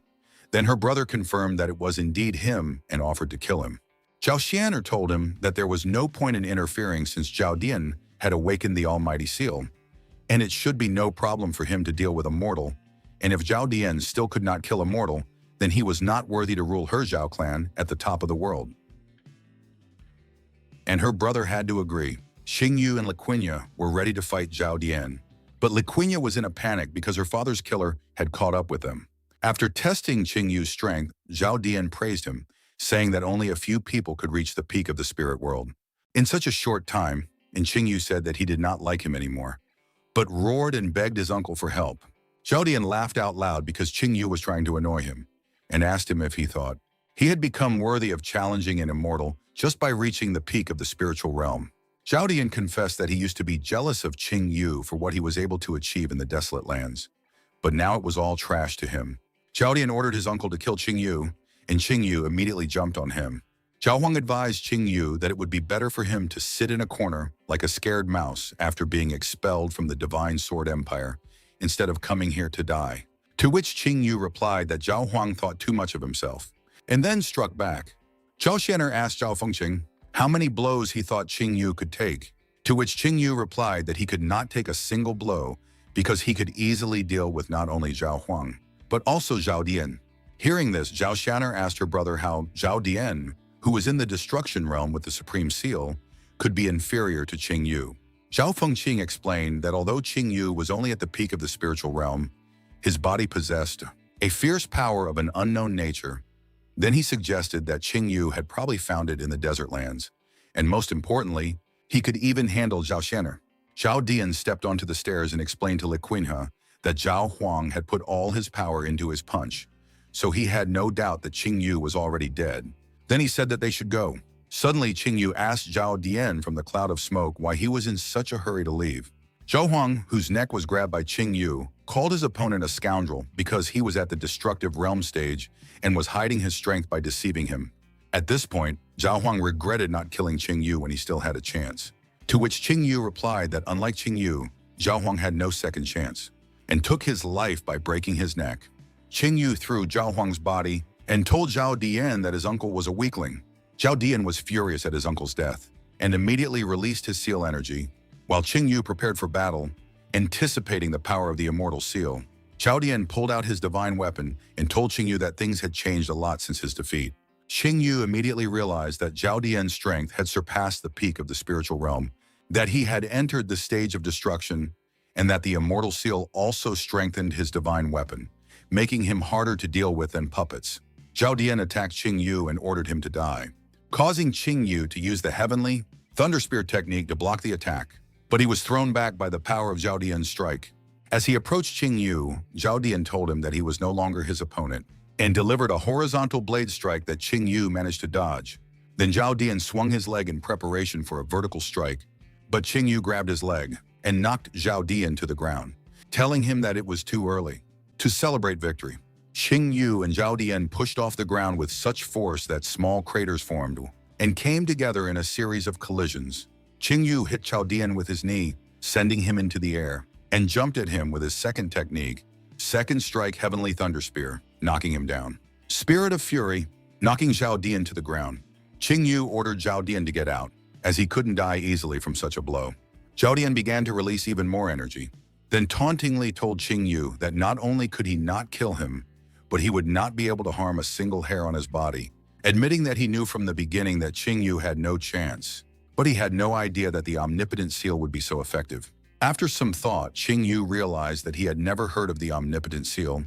Speaker 1: Then her brother confirmed that it was indeed him and offered to kill him. Zhao Shen'er told him that there was no point in interfering since Zhao Dian had awakened the Almighty Seal, and it should be no problem for him to deal with a mortal, and if Zhao Dian still could not kill a mortal, then he was not worthy to rule her Zhao clan at the top of the world. And her brother had to agree. Qing Yu and Li Qinya were ready to fight Zhao Dian, but Li Qinya was in a panic because her father's killer had caught up with them. After testing Qing Yu's strength, Zhao Dian praised him, saying that only a few people could reach the peak of the spirit world in such a short time, and Qing Yu said that he did not like him anymore, but roared and begged his uncle for help. Zhao Dian laughed out loud because Qing Yu was trying to annoy him, and asked him if he thought he had become worthy of challenging an immortal just by reaching the peak of the spiritual realm. Zhao Dian confessed that he used to be jealous of Qing Yu for what he was able to achieve in the desolate lands, but now it was all trash to him. Zhao Dian ordered his uncle to kill Qing Yu, and Qing Yu immediately jumped on him. Zhao Huang advised Qing Yu that it would be better for him to sit in a corner like a scared mouse after being expelled from the Divine Sword Empire instead of coming here to die. To which Qing Yu replied that Zhao Huang thought too much of himself, and then struck back. Zhao Xianer asked Zhao Fengqing how many blows he thought Qing Yu could take, to which Qing Yu replied that he could not take a single blow because he could easily deal with not only Zhao Huang, but also Zhao Dian. Hearing this, Zhao Xianer asked her brother how Zhao Dian, who was in the destruction realm with the Supreme Seal, could be inferior to Qing Yu. Zhao Fengqing explained that although Qing Yu was only at the peak of the spiritual realm, his body possessed a fierce power of an unknown nature. Then he suggested that Qing Yu had probably found it in the desert lands, and most importantly, he could even handle Zhao Xianer. Zhao Dian stepped onto the stairs and explained to Li Qinhe that Zhao Huang had put all his power into his punch, so he had no doubt that Qing Yu was already dead. Then he said that they should go. Suddenly, Qing Yu asked Zhao Dian from the cloud of smoke why he was in such a hurry to leave. Zhao Huang, whose neck was grabbed by Qing Yu, called his opponent a scoundrel because he was at the destructive realm stage and was hiding his strength by deceiving him. At this point, Zhao Huang regretted not killing Qing Yu when he still had a chance. To which Qing Yu replied that unlike Qing Yu, Zhao Huang had no second chance, and took his life by breaking his neck. Qing Yu threw Zhao Huang's body and told Zhao Dian that his uncle was a weakling. Zhao Dian was furious at his uncle's death and immediately released his seal energy, while Qing Yu prepared for battle, anticipating the power of the immortal seal. Zhao Dian pulled out his divine weapon and told Qing Yu that things had changed a lot since his defeat. Qing Yu immediately realized that Zhao Dian's strength had surpassed the peak of the spiritual realm, that he had entered the stage of destruction, and that the immortal seal also strengthened his divine weapon, making him harder to deal with than puppets. Zhao Dian attacked Qing Yu and ordered him to die, causing Qing Yu to use the heavenly Thunder Spear technique to block the attack, but he was thrown back by the power of Zhao Dian's strike. As he approached Qing Yu, Zhao Dian told him that he was no longer his opponent, and delivered a horizontal blade strike that Qing Yu managed to dodge. Then Zhao Dian swung his leg in preparation for a vertical strike, but Qing Yu grabbed his leg and knocked Zhao Dian to the ground, telling him that it was too early to celebrate victory. Qing Yu and Zhao Dian pushed off the ground with such force that small craters formed and came together in a series of collisions. Qing Yu hit Zhao Dian with his knee, sending him into the air, and jumped at him with his second technique, Second Strike Heavenly Thunder Spear, knocking him down. Spirit of Fury, knocking Zhao Dian to the ground. Qing Yu ordered Zhao Dian to get out, as he couldn't die easily from such a blow. Zhao Dian began to release even more energy, then tauntingly told Qing Yu that not only could he not kill him, but he would not be able to harm a single hair on his body, admitting that he knew from the beginning that Qing Yu had no chance, but he had no idea that the Omnipotent Seal would be so effective. After some thought, Qing Yu realized that he had never heard of the Omnipotent Seal,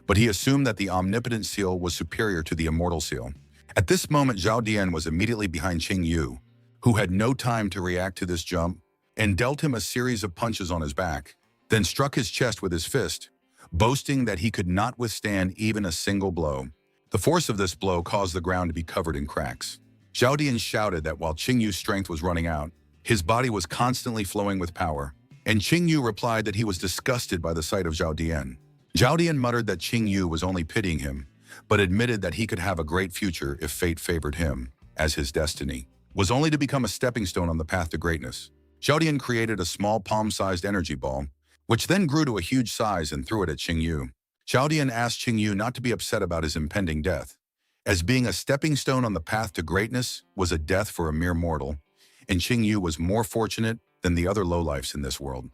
Speaker 1: but he assumed that the Omnipotent Seal was superior to the Immortal Seal. At this moment, Zhao Dian was immediately behind Qing Yu, who had no time to react to this jump, and dealt him a series of punches on his back, then struck his chest with his fist, boasting that he could not withstand even a single blow. The force of this blow caused the ground to be covered in cracks. Zhao Dian shouted that while Qing Yu's strength was running out, his body was constantly flowing with power, and Qing Yu replied that he was disgusted by the sight of Zhao Dian. Zhao Dian muttered that Qing Yu was only pitying him, but admitted that he could have a great future if fate favored him, as his destiny was only to become a stepping stone on the path to greatness. Zhao Dian created a small palm-sized energy ball, which then grew to a huge size and threw it at Qing Yu. Zhao Dian asked Qing Yu not to be upset about his impending death, as being a stepping stone on the path to greatness was a death for a mere mortal, and Qing Yu was more fortunate than the other lowlifes in this world.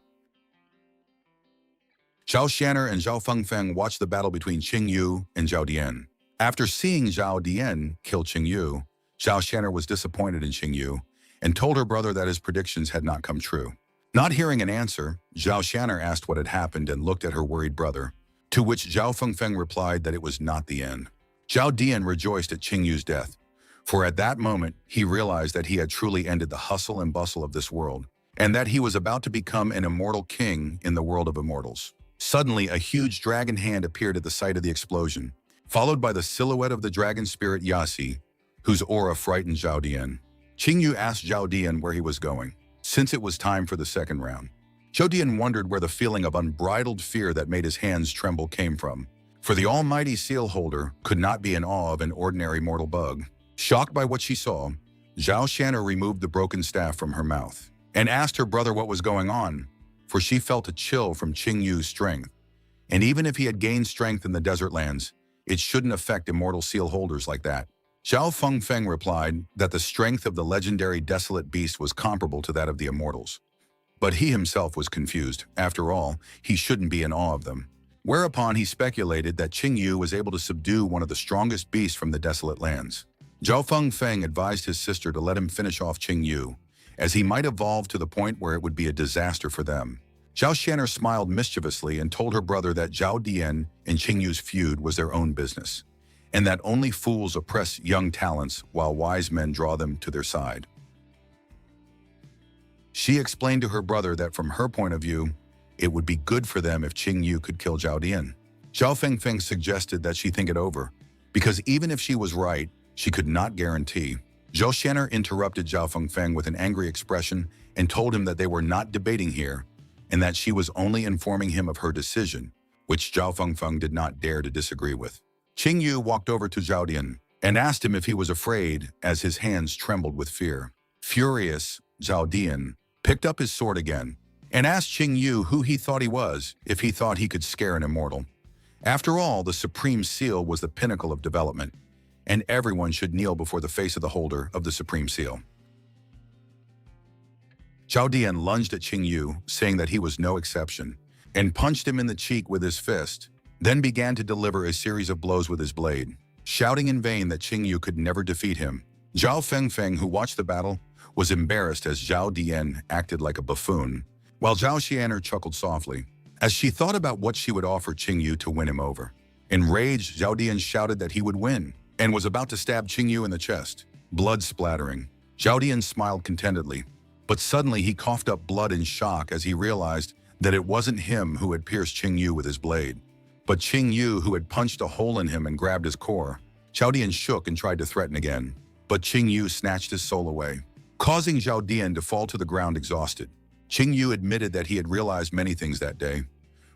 Speaker 1: Zhao Xianer and Zhao Fengfeng watched the battle between Qing Yu and Zhao Dian. After seeing Zhao Dian kill Qing Yu, Zhao Xianer was disappointed in Qing Yu and told her brother that his predictions had not come true. Not hearing an answer, Zhao Xianer asked what had happened and looked at her worried brother, to which Zhao Fengfeng replied that it was not the end. Zhao Dian rejoiced at Qing Yu's death, for at that moment he realized that he had truly ended the hustle and bustle of this world, and that he was about to become an immortal king in the world of immortals. Suddenly, a huge dragon hand appeared at the site of the explosion, followed by the silhouette of the dragon spirit Yasi, whose aura frightened Zhao Dian. Qing Yu asked Zhao Dian where he was going, since it was time for the second round. Zhao Dian wondered where the feeling of unbridled fear that made his hands tremble came from, for the almighty seal holder could not be in awe of an ordinary mortal bug. Shocked by what she saw, Zhao Xianer removed the broken staff from her mouth and asked her brother what was going on. for she felt a chill from Qing Yu's strength. And even if he had gained strength in the desert lands, it shouldn't affect immortal seal holders like that. Zhao Fengfeng replied that the strength of the legendary desolate beast was comparable to that of the immortals. But he himself was confused. After all, he shouldn't be in awe of them. Whereupon he speculated that Qing Yu was able to subdue one of the strongest beasts from the desolate lands. Zhao Fengfeng advised his sister to let him finish off Qing Yu, as he might evolve to the point where it would be a disaster for them. Zhao Xian'er smiled mischievously and told her brother that Zhao Dian and Qing Yu's feud was their own business, and that only fools oppress young talents while wise men draw them to their side. She explained to her brother that from her point of view, it would be good for them if Qing Yu could kill Zhao Dian. Zhao Fengfeng suggested that she think it over, because even if she was right, she could not guarantee. Zhao Xian'er interrupted Zhao Fengfeng with an angry expression and told him that they were not debating here, and that she was only informing him of her decision, which Zhao Fengfeng did not dare to disagree with. Qing Yu walked over to Zhao Dian and asked him if he was afraid, as his hands trembled with fear. Furious, Zhao Dian picked up his sword again and asked Qing Yu who he thought he was, if he thought he could scare an immortal. After all, the Supreme Seal was the pinnacle of development, and everyone should kneel before the face of the holder of the Supreme Seal. Zhao Dian lunged at Qing Yu, saying that he was no exception, and punched him in the cheek with his fist, then began to deliver a series of blows with his blade, shouting in vain that Qing Yu could never defeat him. Zhao Fengfeng, who watched the battle, was embarrassed as Zhao Dian acted like a buffoon, while Zhao Xian'er chuckled softly, as she thought about what she would offer Qing Yu to win him over. Enraged, Zhao Dian shouted that he would win, and was about to stab Qing Yu in the chest, blood splattering. Zhao Dian smiled contentedly, but suddenly he coughed up blood in shock as he realized that it wasn't him who had pierced Qing Yu with his blade, but Qing Yu who had punched a hole in him and grabbed his core. Zhao Dian shook and tried to threaten again, but Qing Yu snatched his soul away, causing Zhao Dian to fall to the ground exhausted. Qing Yu admitted that he had realized many things that day.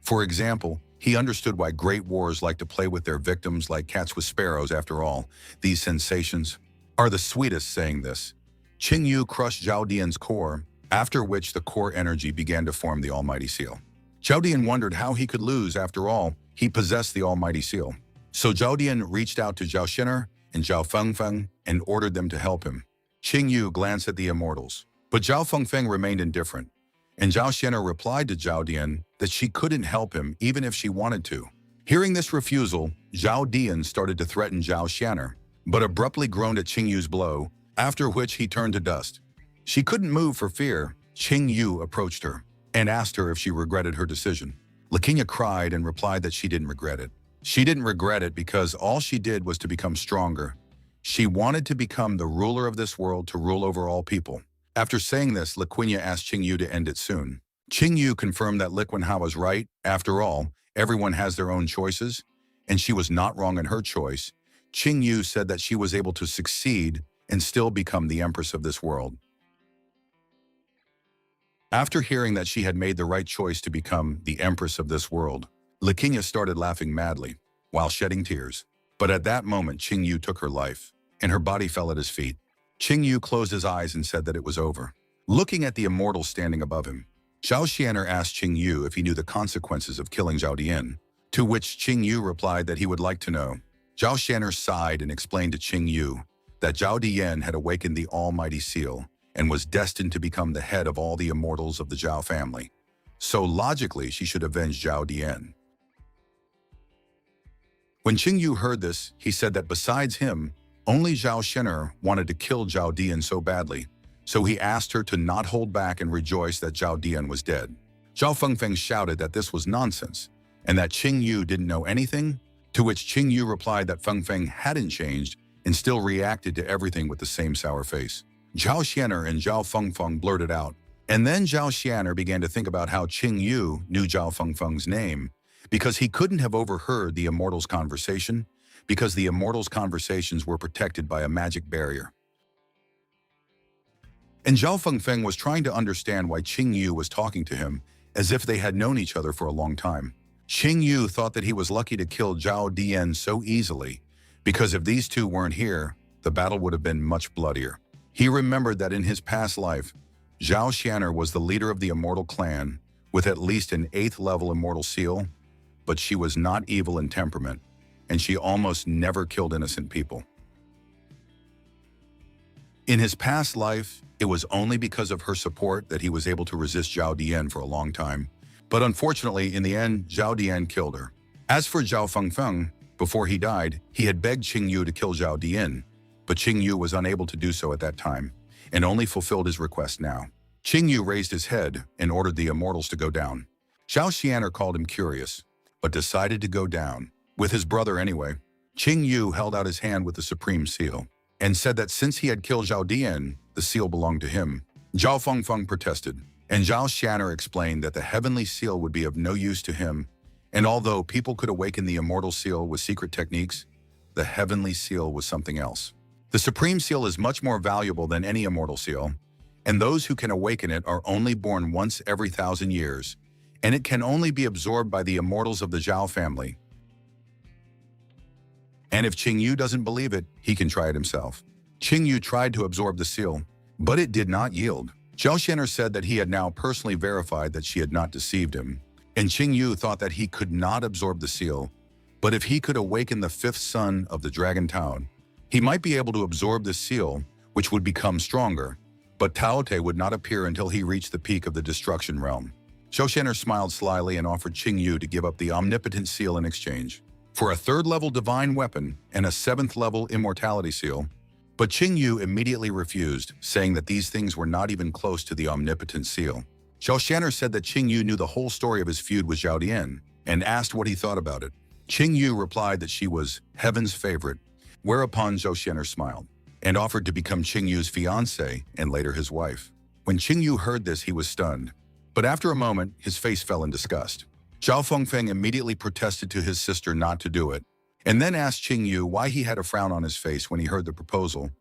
Speaker 1: For example, he understood why great wars like to play with their victims like cats with sparrows. After all, these sensations are the sweetest. Saying this, Qing Yu crushed Zhao Dian's core, after which the core energy began to form the Almighty Seal. Zhao Dian wondered how he could lose. After all, he possessed the Almighty Seal. So Zhao Dian reached out to Zhao Xian'er and Zhao Fengfeng and ordered them to help him. Qing Yu glanced at the immortals, but Zhao Fengfeng remained indifferent, and Zhao Xian'er replied to Zhao Dian that she couldn't help him even if she wanted to. Hearing this refusal, Zhao Dian started to threaten Zhao Xian'er, but abruptly groaned at Qing Yu's blow, after which he turned to dust. She couldn't move for fear. Qing Yu approached her and asked her if she regretted her decision. Lakinya cried and replied that she didn't regret it. She didn't regret it because all she did was to become stronger. She wanted to become the ruler of this world, to rule over all people. After saying this, Laquinya asked Qing Yu to end it soon. Qing Yu confirmed that Liquinha was right. After all, everyone has their own choices, and she was not wrong in her choice. Qing Yu said that she was able to succeed and still become the empress of this world. After hearing that she had made the right choice to become the empress of this world, Lakinya started laughing madly, while shedding tears. But at that moment, Qing Yu took her life, and her body fell at his feet. Qing Yu closed his eyes and said that it was over. Looking at the immortal standing above him, Zhao Xian'er asked Qing Yu if he knew the consequences of killing Zhao Dian, to which Qing Yu replied that he would like to know. Zhao Xian'er sighed and explained to Qing Yu that Zhao Dian had awakened the Almighty Seal and was destined to become the head of all the immortals of the Zhao family. So logically, she should avenge Zhao Dian. When Qing Yu heard this, he said that besides him, only Zhao Xian'er wanted to kill Zhao Dian so badly, so he asked her to not hold back and rejoice that Zhao Dian was dead. Zhao Fengfeng shouted that this was nonsense, and that Qing Yu didn't know anything, to which Qing Yu replied that Fengfeng hadn't changed and still reacted to everything with the same sour face. Zhao Xian'er and Zhao Fengfeng blurted out, and then Zhao Xian'er began to think about how Qing Yu knew Zhao Fengfeng's name, because he couldn't have overheard the immortals' conversation, because the immortals' conversations were protected by a magic barrier. And Zhao Fengfeng was trying to understand why Qing Yu was talking to him, as if they had known each other for a long time. Qing Yu thought that he was lucky to kill Zhao Dian so easily, because if these two weren't here, the battle would have been much bloodier. He remembered that in his past life, Zhao Xian'er was the leader of the immortal clan, with at least an 8th level immortal seal, but she was not evil in temperament, and she almost never killed innocent people. In his past life, it was only because of her support that he was able to resist Zhao Dian for a long time. But unfortunately, in the end, Zhao Dian killed her. As for Zhao Fengfeng, before he died, he had begged Qing Yu to kill Zhao Dian, but Qing Yu was unable to do so at that time, and only fulfilled his request now. Qing Yu raised his head and ordered the immortals to go down. Zhao Xianer called him curious, but decided to go down. With his brother anyway. Qing Yu held out his hand with the supreme seal, and said that since he had killed Zhao Dian, the seal belonged to him. Zhao Fengfeng protested, and Zhao Xianer explained that the heavenly seal would be of no use to him, and although people could awaken the immortal seal with secret techniques, the heavenly seal was something else. The supreme seal is much more valuable than any immortal seal, and those who can awaken it are only born once every 1,000 years, and it can only be absorbed by the immortals of the Zhao family. And if Qing Yu doesn't believe it, he can try it himself. Qing Yu tried to absorb the seal, but it did not yield. Zhao Xianer said that he had now personally verified that she had not deceived him, and Qing Yu thought that he could not absorb the seal, but if he could awaken the 5th son of the Dragon Town, he might be able to absorb the seal, which would become stronger, but Tao Te would not appear until he reached the peak of the destruction realm. Zhao Xianer smiled slyly and offered Qing Yu to give up the omnipotent seal in exchange for a 3rd-level divine weapon and a 7th-level immortality seal, but Qing Yu immediately refused, saying that these things were not even close to the omnipotent seal. Zhao Xianer said that Qing Yu knew the whole story of his feud with Zhao Dian and asked what he thought about it. Qing Yu replied that she was heaven's favorite, whereupon Zhao Xianer smiled and offered to become Qing Yu's fiancée and later his wife. When Qing Yu heard this, he was stunned, but after a moment, his face fell in disgust. Zhao Fengfeng immediately protested to his sister not to do it, and then asked Qing Yu why he had a frown on his face when he heard the proposal,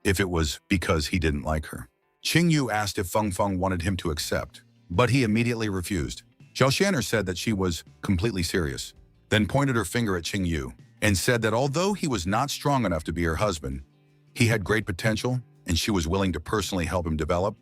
Speaker 1: if it was because he didn't like her. Qing Yu asked if Fengfeng wanted him to accept, but he immediately refused. Zhao Xianer said that she was completely serious, then pointed her finger at Qing Yu, and said that although he was not strong enough to be her husband, he had great potential and she was willing to personally help him develop,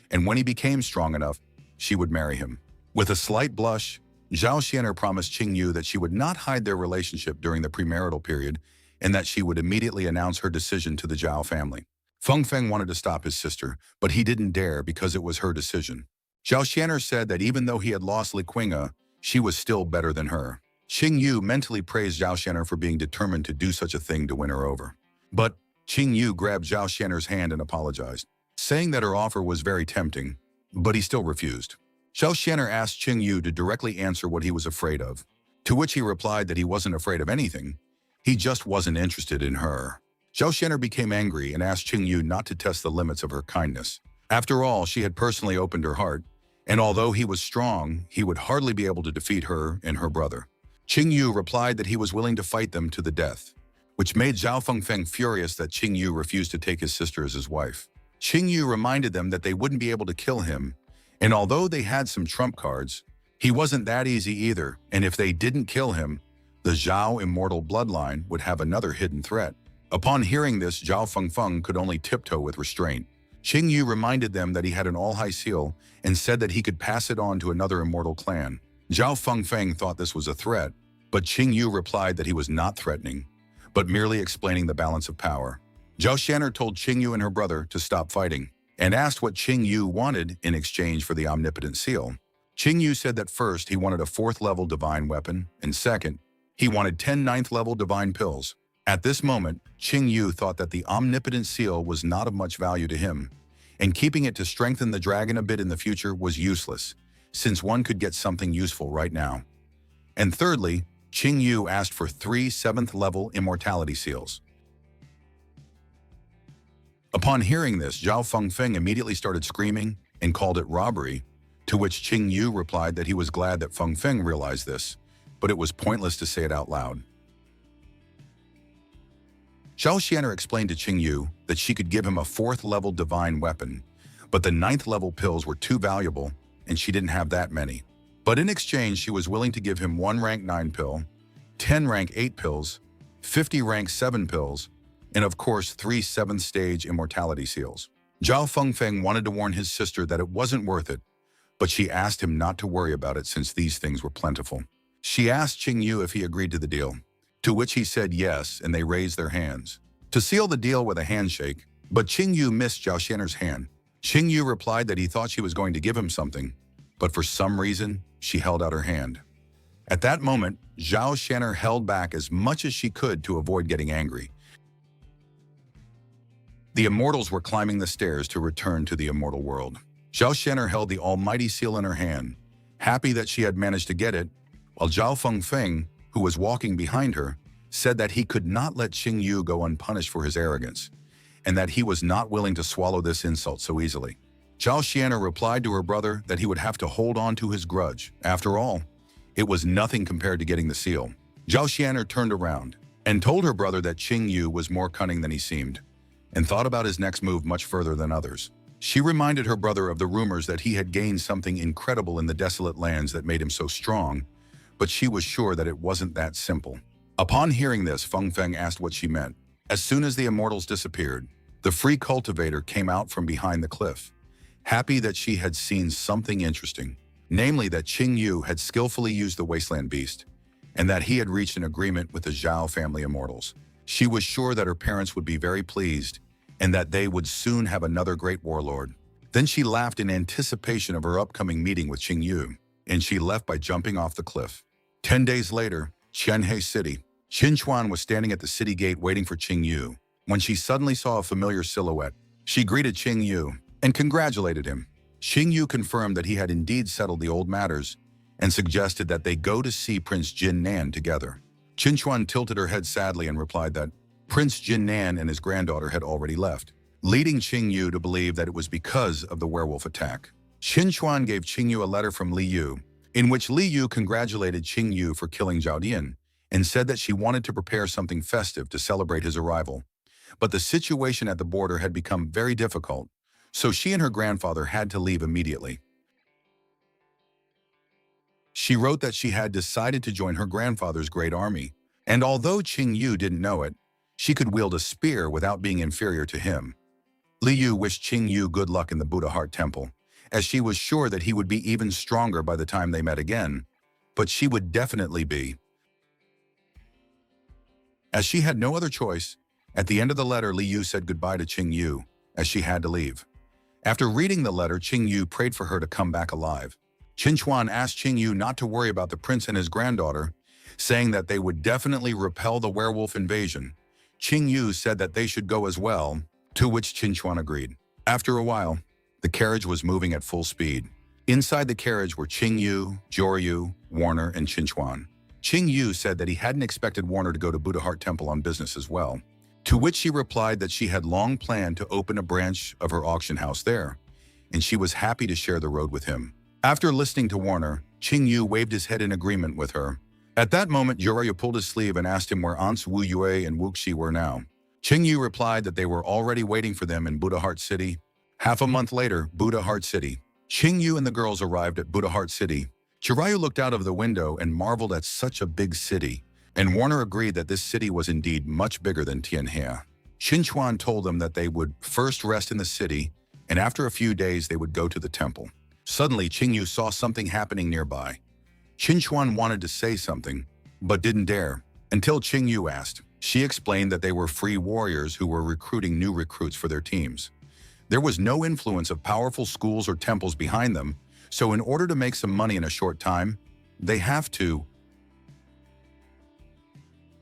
Speaker 1: and when he became strong enough, she would marry him. With a slight blush, Zhao Xianer promised Qing Yu that she would not hide their relationship during the premarital period and that she would immediately announce her decision to the Zhao family. Fengfeng wanted to stop his sister, but he didn't dare because it was her decision. Zhao Xianer said that even though he had lost Li Qing'e, she was still better than her. Qing Yu mentally praised Zhao Xianer for being determined to do such a thing to win her over. But Qing Yu grabbed Zhao Xianer's hand and apologized, saying that her offer was very tempting, but he still refused. Zhao Xianer asked Qing Yu to directly answer what he was afraid of, to which he replied that he wasn't afraid of anything, he just wasn't interested in her. Zhao Xianer became angry and asked Qing Yu not to test the limits of her kindness. After all, she had personally opened her heart, and although he was strong, he would hardly be able to defeat her and her brother. Qing Yu replied that he was willing to fight them to the death, which made Zhao Fengfeng furious that Qing Yu refused to take his sister as his wife. Qing Yu reminded them that they wouldn't be able to kill him, and although they had some trump cards, he wasn't that easy either, and if they didn't kill him, the Zhao immortal bloodline would have another hidden threat. Upon hearing this, Zhao Fengfeng could only tiptoe with restraint. Qing Yu reminded them that he had an all-high seal and said that he could pass it on to another immortal clan. Zhao Fengfeng thought this was a threat, but Qing Yu replied that he was not threatening, but merely explaining the balance of power. Zhao Xianer told Qing Yu and her brother to stop fighting, and asked what Qing Yu wanted in exchange for the omnipotent seal. Qing Yu said that first he wanted a 4th-level divine weapon, and second, he wanted 10 9th-level divine pills. At this moment, Qing Yu thought that the omnipotent seal was not of much value to him, and keeping it to strengthen the dragon a bit in the future was useless, since one could get something useful right now. And thirdly, Qing Yu asked for 3 7th-level immortality seals. Upon hearing this, Zhao Fengfeng immediately started screaming and called it robbery, to which Qing Yu replied that he was glad that Fengfeng realized this, but it was pointless to say it out loud. Zhao Xianer explained to Qing Yu that she could give him a 4th-level divine weapon, but the 9th-level pills were too valuable, and she didn't have that many. But in exchange, she was willing to give him 1 rank 9 pill, 10 rank 8 pills, 50 rank 7 pills, and of course 3 7th-stage immortality seals. Zhao Fengfeng wanted to warn his sister that it wasn't worth it, but she asked him not to worry about it since these things were plentiful. She asked Qing Yu if he agreed to the deal, to which he said yes, and they raised their hands to seal the deal with a handshake, but Qing Yu missed Zhao Xianer's hand. Qing Yu replied that he thought she was going to give him something, but for some reason, she held out her hand. At that moment, Zhao Xianer held back as much as she could to avoid getting angry. The immortals were climbing the stairs to return to the immortal world. Zhao Xianer held the almighty seal in her hand, happy that she had managed to get it, while Zhao Fengfeng, who was walking behind her, said that he could not let Qing Yu go unpunished for his arrogance, and that he was not willing to swallow this insult so easily. Zhao Xianer replied to her brother that he would have to hold on to his grudge. After all, it was nothing compared to getting the seal. Zhao Xianer turned around and told her brother that Qing Yu was more cunning than he seemed, and thought about his next move much further than others. She reminded her brother of the rumors that he had gained something incredible in the desolate lands that made him so strong, but she was sure that it wasn't that simple. Upon hearing this, Feng Feng asked what she meant. As soon as the immortals disappeared, the free cultivator came out from behind the cliff, happy that she had seen something interesting, namely that Qing Yu had skillfully used the wasteland beast, and that he had reached an agreement with the Zhao family immortals. She was sure that her parents would be very pleased, and that they would soon have another great warlord. Then she laughed in anticipation of her upcoming meeting with Qing Yu, and she left by jumping off the cliff. 10 days later, Qianhe City. Qin Chuan was standing at the city gate waiting for Qing Yu, when she suddenly saw a familiar silhouette. She greeted Qing Yu and congratulated him. Qing Yu confirmed that he had indeed settled the old matters and suggested that they go to see Prince Jin Nan together. Qin Chuan tilted her head sadly and replied that Prince Jin Nan and his granddaughter had already left, leading Qing Yu to believe that it was because of the werewolf attack. Qin Chuan gave Qing Yu a letter from Li Yu, in which Li Yu congratulated Qing Yu for killing Zhao Dian and said that she wanted to prepare something festive to celebrate his arrival. But the situation at the border had become very difficult, so she and her grandfather had to leave immediately. She wrote that she had decided to join her grandfather's great army, and although Qing Yu didn't know it, she could wield a spear without being inferior to him. Li Yu wished Qing Yu good luck in the Buddha Heart Temple, as she was sure that he would be even stronger by the time they met again, but she would definitely be. As she had no other choice, at the end of the letter, Li Yu said goodbye to Qing Yu, as she had to leave. After reading the letter, Qing Yu prayed for her to come back alive. Qin Chuan asked Qing Yu not to worry about the prince and his granddaughter, saying that they would definitely repel the werewolf invasion. Qing Yu said that they should go as well, to which Qin Chuan agreed. After a while, the carriage was moving at full speed. Inside the carriage were Qing Yu, Joryu, Warner, and Qin Chuan. Qing Yu said that he hadn't expected Warner to go to Buddha Heart Temple on business as well, to which she replied that she had long planned to open a branch of her auction house there, and she was happy to share the road with him. After listening to Warner, Qing Yu waved his head in agreement with her. At that moment, Joryu pulled his sleeve and asked him where aunts Wu Yue and Wu Xi were now. Qing Yu replied that they were already waiting for them in Buddha Heart City. Half a month later, Buddha Heart City. Qing Yu and the girls arrived at Buddha Heart City. Joryu looked out of the window and marveled at such a big city, and Warner agreed that this city was indeed much bigger than Tianhe. Qin Chuan told them that they would first rest in the city, and after a few days they would go to the temple. Suddenly, Qing Yu saw something happening nearby. Qin Chuan wanted to say something, but didn't dare, until Qing Yu asked. She explained that they were free warriors who were recruiting new recruits for their teams. There was no influence of powerful schools or temples behind them, so in order to make some money in a short time, they have to.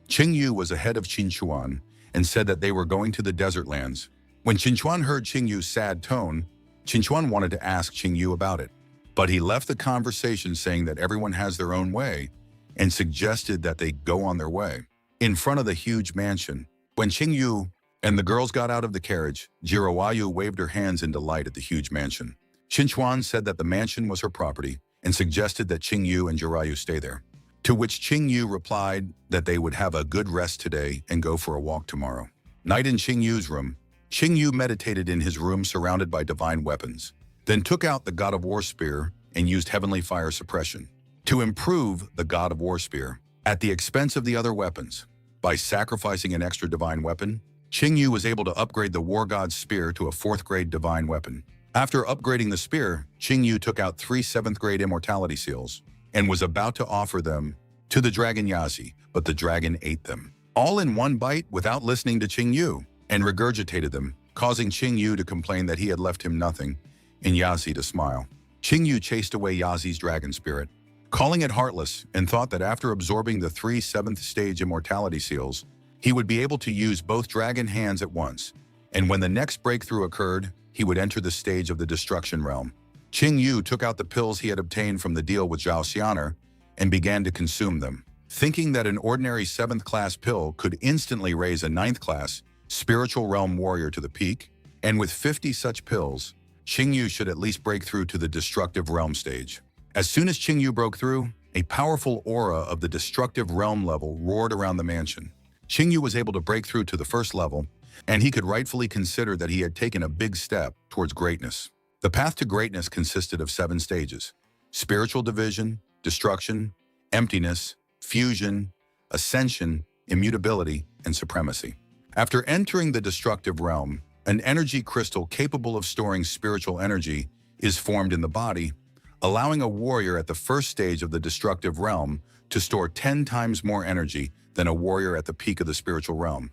Speaker 1: Qing Yu was ahead of Qin Chuan and said that they were going to the desert lands. When Qin Chuan heard Qing Yu's sad tone, Qin Chuan wanted to ask Qing Yu about it, but he left the conversation saying that everyone has their own way and suggested that they go on their way. In front of the huge mansion, when Qing Yu and the girls got out of the carriage, Jiraiya waved her hands in delight at the huge mansion. Qin Chuan said that the mansion was her property and suggested that Qing Yu and Jiraiya stay there, to which Qing Yu replied that they would have a good rest today and go for a walk tomorrow. Night in Qing Yu's room. Qing Yu meditated in his room surrounded by divine weapons, then took out the God of War spear and used heavenly fire suppression to improve the God of War spear at the expense of the other weapons. By sacrificing an extra divine weapon, Qing Yu was able to upgrade the War God's spear to a 4th grade divine weapon. After upgrading the spear, Qingyu took out 3 7th-grade immortality seals and was about to offer them to the dragon Yazi, but the dragon ate them, all in one bite without listening to Qingyu, and regurgitated them, causing Qingyu to complain that he had left him nothing, and Yazi to smile. Qingyu chased away Yazi's dragon spirit, calling it heartless, and thought that after absorbing the 3 7th-stage immortality seals, he would be able to use both dragon hands at once, and when the next breakthrough occurred, he would enter the stage of the destruction realm. Qingyu took out the pills he had obtained from the deal with Zhao Xianer and began to consume them, thinking that an ordinary 7th-class pill could instantly raise a 9th-class spiritual realm warrior to the peak, and with 50 such pills, Qingyu should at least break through to the destructive realm stage. As soon as Qingyu broke through, a powerful aura of the destructive realm level roared around the mansion. Qingyu was able to break through to the first level, and he could rightfully consider that he had taken a big step towards greatness. The path to greatness consisted of 7 stages: spiritual division, destruction, emptiness, fusion, ascension, immutability, and supremacy. After entering the destructive realm, an energy crystal capable of storing spiritual energy is formed in the body, allowing a warrior at the first stage of the destructive realm to store 10 times more energy than a warrior at the peak of the spiritual realm.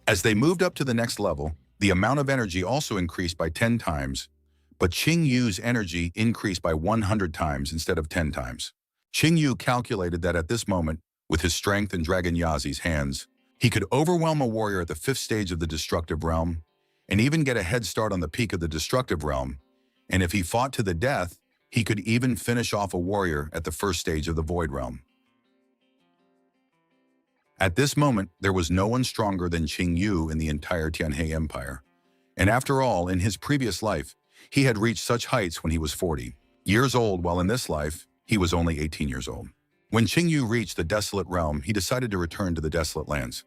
Speaker 1: As they moved up to the next level, the amount of energy also increased by 10 times, but Qingyu's energy increased by 100 times instead of 10 times. Qingyu calculated that at this moment, with his strength in Dragon Yazi's hands, he could overwhelm a warrior at the 5th stage of the destructive realm, and even get a head start on the peak of the destructive realm, and if he fought to the death, he could even finish off a warrior at the 1st stage of the void realm. At this moment, there was no one stronger than Qingyu in the entire Tianhe Empire. And after all, in his previous life, he had reached such heights when he was 40 years old, while in this life, he was only 18 years old. When Qingyu reached the desolate realm, he decided to return to the desolate lands.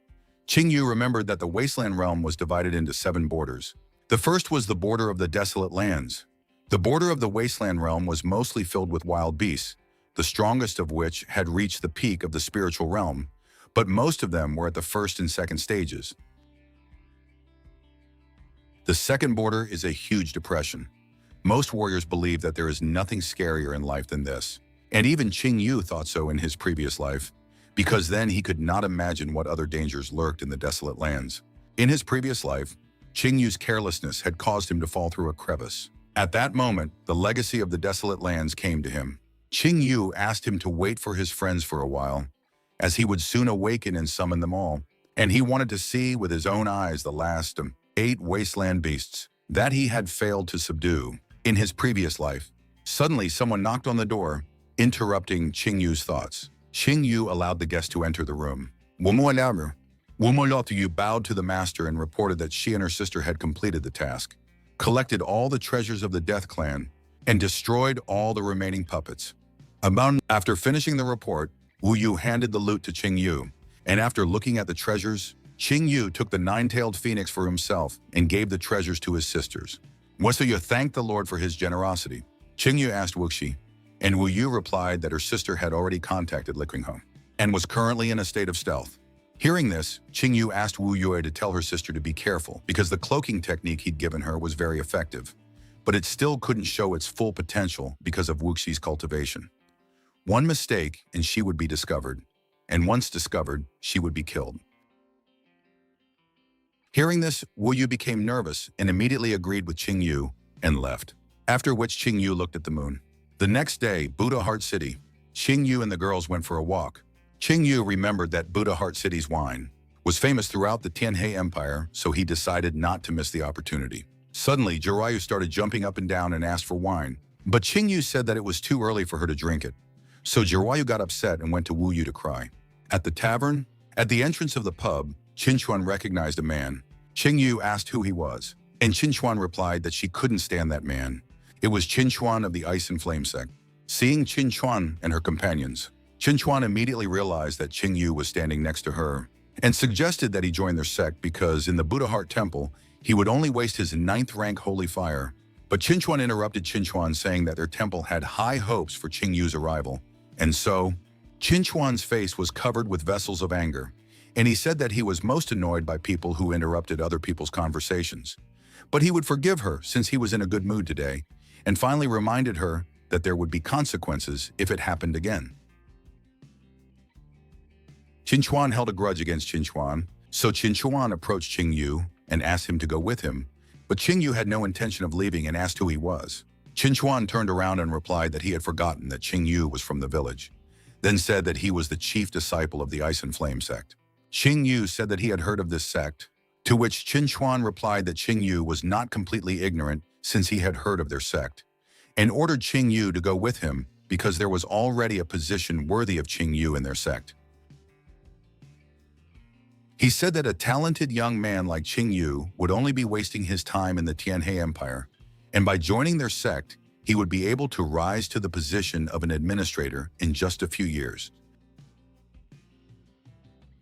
Speaker 1: Qingyu remembered that the wasteland realm was divided into 7 borders. The first was the border of the desolate lands. The border of the wasteland realm was mostly filled with wild beasts, the strongest of which had reached the peak of the spiritual realm, but most of them were at the 1st and 2nd stages. The second border is a huge depression. Most warriors believe that there is nothing scarier in life than this, and even Qingyu thought so in his previous life, because then he could not imagine what other dangers lurked in the desolate lands. In his previous life, Qingyu's carelessness had caused him to fall through a crevice. At that moment, the legacy of the desolate lands came to him. Qingyu asked him to wait for his friends for a while, as he would soon awaken and summon them all, and he wanted to see with his own eyes the last 8 wasteland beasts that he had failed to subdue in his previous life. Suddenly, someone knocked on the door, interrupting Qingyu's thoughts. Qingyu allowed the guest to enter the room. Wu bowed to the master and reported that she and her sister had completed the task, collected all the treasures of the Death Clan, and destroyed all the remaining puppets. After finishing the report, Wu Yu handed the loot to Qingyu, and after looking at the treasures, Qingyu took the 9-tailed phoenix for himself and gave the treasures to his sisters. Yu thanked the Lord for his generosity. Qingyu asked Wuxi, and Wu Yu replied that her sister had already contacted Liqinghe and was currently in a state of stealth. Hearing this, Qingyu asked Wu Yue to tell her sister to be careful because the cloaking technique he'd given her was very effective, but it still couldn't show its full potential because of Wuxi's cultivation. One mistake and she would be discovered, and once discovered, she would be killed. Hearing this, Wu Yu became nervous and immediately agreed with Qingyu and left, after which Qingyu looked at the moon. The next day, Buddha Heart City, Qingyu and the girls went for a walk. Qingyu remembered that Buddha Heart City's wine was famous throughout the Tianhe Empire, so he decided not to miss the opportunity. Suddenly, Jiraiya started jumping up and down and asked for wine, but Qingyu said that it was too early for her to drink it. So Jiraiya got upset and went to Wu Yu to cry. At the tavern, at the entrance of the pub, Qinchuan recognized a man. Qingyu asked who he was, and Qinchuan replied that she couldn't stand that man. It was Qinchuan of the Ice and Flame sect. Seeing Qinchuan and her companions, Qinchuan immediately realized that Qingyu was standing next to her and suggested that he join their sect because in the Buddha Heart Temple, he would only waste his 9th rank holy fire. But Qinchuan interrupted Qinchuan, saying that their temple had high hopes for Qingyu's arrival. And so, Qinchuan's face was covered with vessels of anger, and he said that he was most annoyed by people who interrupted other people's conversations. but he would forgive her since he was in a good mood today, and finally reminded her that there would be consequences if it happened again. Qinchuan held a grudge against Qinchuan, so Qinchuan approached Qingyu and asked him to go with him, but Qingyu had no intention of leaving and asked who he was. Qinchuan turned around and replied that he had forgotten that Qingyu was from the village, then said that he was the chief disciple of the Ice and Flame sect. Qingyu said that he had heard of this sect, to which Qinchuan replied that Qingyu was not completely ignorant since he had heard of their sect, and ordered Qingyu to go with him because there was already a position worthy of Qingyu in their sect. He said that a talented young man like Qingyu would only be wasting his time in the Tianhe Empire, and by joining their sect, he would be able to rise to the position of an administrator in just a few years.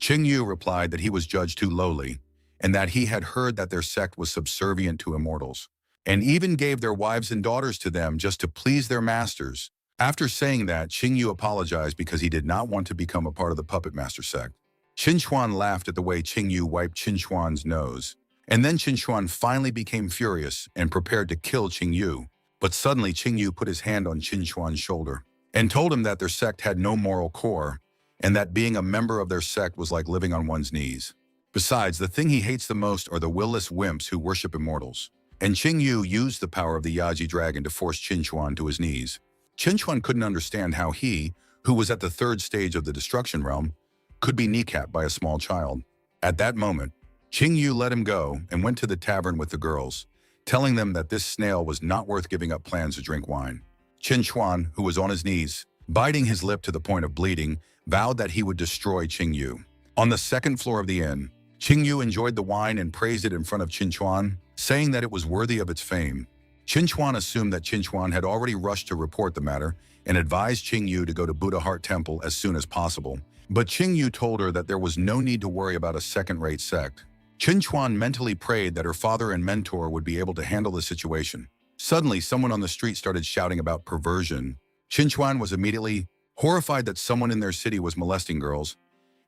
Speaker 1: Qingyu replied that he was judged too lowly, and that he had heard that their sect was subservient to immortals, and even gave their wives and daughters to them just to please their masters. After saying that, Qingyu apologized because he did not want to become a part of the puppet master sect. Qinchuan laughed at the way Qingyu wiped Qinchuan's nose, and then Qinchuan finally became furious and prepared to kill Qingyu. But suddenly Qingyu put his hand on Qinchuan's shoulder and told him that their sect had no moral core, and that being a member of their sect was like living on one's knees. Besides, the thing he hates the most are the willless wimps who worship immortals. And Qingyu used the power of the Yaji dragon to force Qinchuan to his knees. Qinchuan couldn't understand how he, who was at the third stage of the destruction realm, could be kneecapped by a small child. At that moment, Qingyu let him go and went to the tavern with the girls, telling them that this snail was not worth giving up plans to drink wine. Qinchuan, who was on his knees, biting his lip to the point of bleeding, vowed that he would destroy Qingyu. On the second floor of the inn, Qingyu enjoyed the wine and praised it in front of Qinchuan, saying that it was worthy of its fame. Qinchuan assumed that Qinchuan had already rushed to report the matter and advised Qingyu to go to Buddha Heart Temple as soon as possible. But Qingyu told her that there was no need to worry about a second-rate sect. Qinchuan mentally prayed that her father and mentor would be able to handle the situation. Suddenly, someone on the street started shouting about perversion. Qinchuan was immediately horrified that someone in their city was molesting girls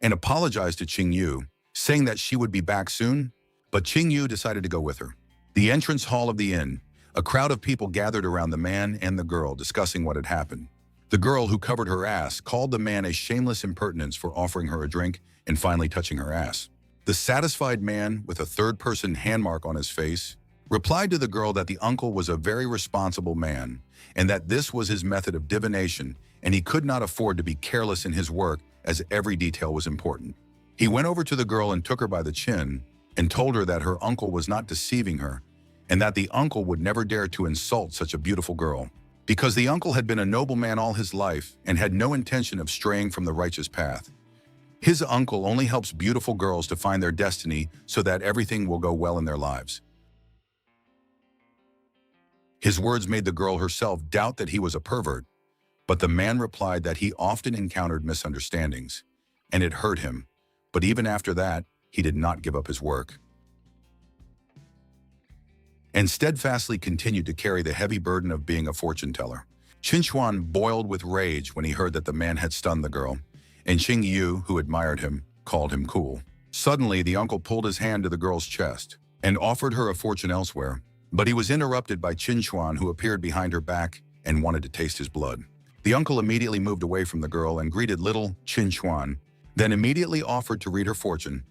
Speaker 1: and apologized to Qingyu, saying that she would be back soon, but Qingyu decided to go with her. The entrance hall of the inn, a crowd of people gathered around the man and the girl discussing what had happened. The girl, who covered her ass, called the man a shameless impertinence for offering her a drink and finally touching her ass. The satisfied man, with a third-person handmark on his face, replied to the girl that the uncle was a very responsible man and that this was his method of divination and he could not afford to be careless in his work as every detail was important. He went over to the girl and took her by the chin and told her that her uncle was not deceiving her and that the uncle would never dare to insult such a beautiful girl, because the uncle had been a noble man all his life and had no intention of straying from the righteous path. His uncle only helps beautiful girls to find their destiny so that everything will go well in their lives. His words made the girl herself doubt that he was a pervert, but the man replied that he often encountered misunderstandings, and it hurt him, but even after that, he did not give up his work and steadfastly continued to carry the heavy burden of being a fortune teller. Qinchuan boiled with rage when he heard that the man had stunned the girl, and Qingyu, who admired him, called him cool. Suddenly, the uncle pulled his hand to the girl's chest and offered her a fortune elsewhere, but he was interrupted by Qinchuan, who appeared behind her back and wanted to taste his blood. The uncle immediately moved away from the girl and greeted little Qinchuan, then immediately offered to read her fortune,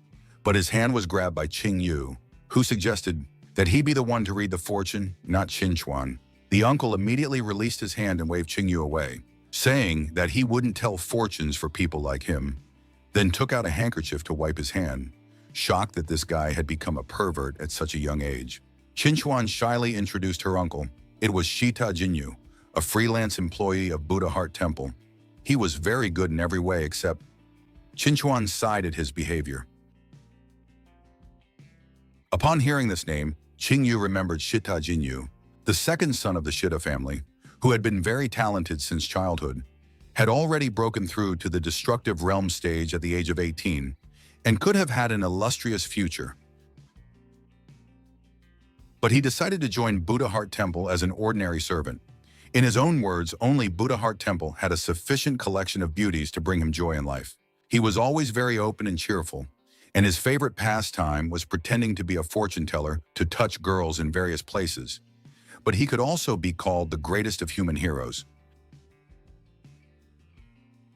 Speaker 1: but his hand was grabbed by Qingyu, who suggested that he be the one to read the fortune, not Qinchuan. The uncle immediately released his hand and waved Qingyu away, saying that he wouldn't tell fortunes for people like him, then took out a handkerchief to wipe his hand, shocked that this guy had become a pervert at such a young age. Qinchuan shyly introduced her uncle. It was Shita Jinyu, a freelance employee of Buddha Heart Temple. He was very good in every way except Qinchuan sighed at his behavior. Upon hearing this name, Qingyu remembered Shita Jinyu, the second son of the Shita family, who had been very talented since childhood, had already broken through to the destructive realm stage at the age of 18, and could have had an illustrious future. But he decided to join Buddha Heart Temple as an ordinary servant. In his own words, only Buddha Heart Temple had a sufficient collection of beauties to bring him joy in life. He was always very open and cheerful, and his favorite pastime was pretending to be a fortune teller to touch girls in various places. But he could also be called the greatest of human heroes.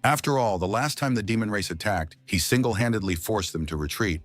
Speaker 1: After all, the last time the demon race attacked, he single-handedly forced them to retreat,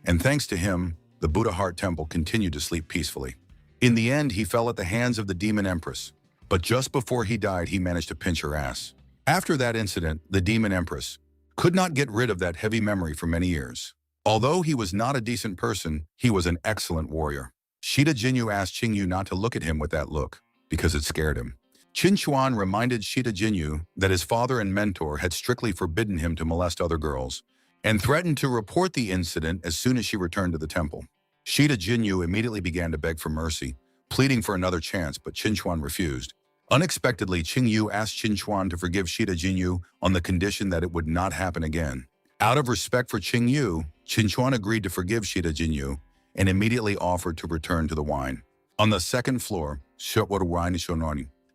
Speaker 1: and thanks to him, the Buddha Heart Temple continued to sleep peacefully. In the end, he fell at the hands of the demon empress, but just before he died, he managed to pinch her ass. After that incident, the demon empress could not get rid of that heavy memory for many years. Although he was not a decent person, he was an excellent warrior. Shida Jinyu asked Qingyu not to look at him with that look, because it scared him. Qin Chuan reminded Shida Jinyu that his father and mentor had strictly forbidden him to molest other girls, and threatened to report the incident as soon as she returned to the temple. Shida Jinyu immediately began to beg for mercy, pleading for another chance, but Qin Chuan refused. Unexpectedly, Qingyu asked Qin Chuan to forgive Shida Jinyu on the condition that it would not happen again. Out of respect for Qingyu, Qin Chuan agreed to forgive Shida Jinyu and immediately offered to return to the wine. On the second floor,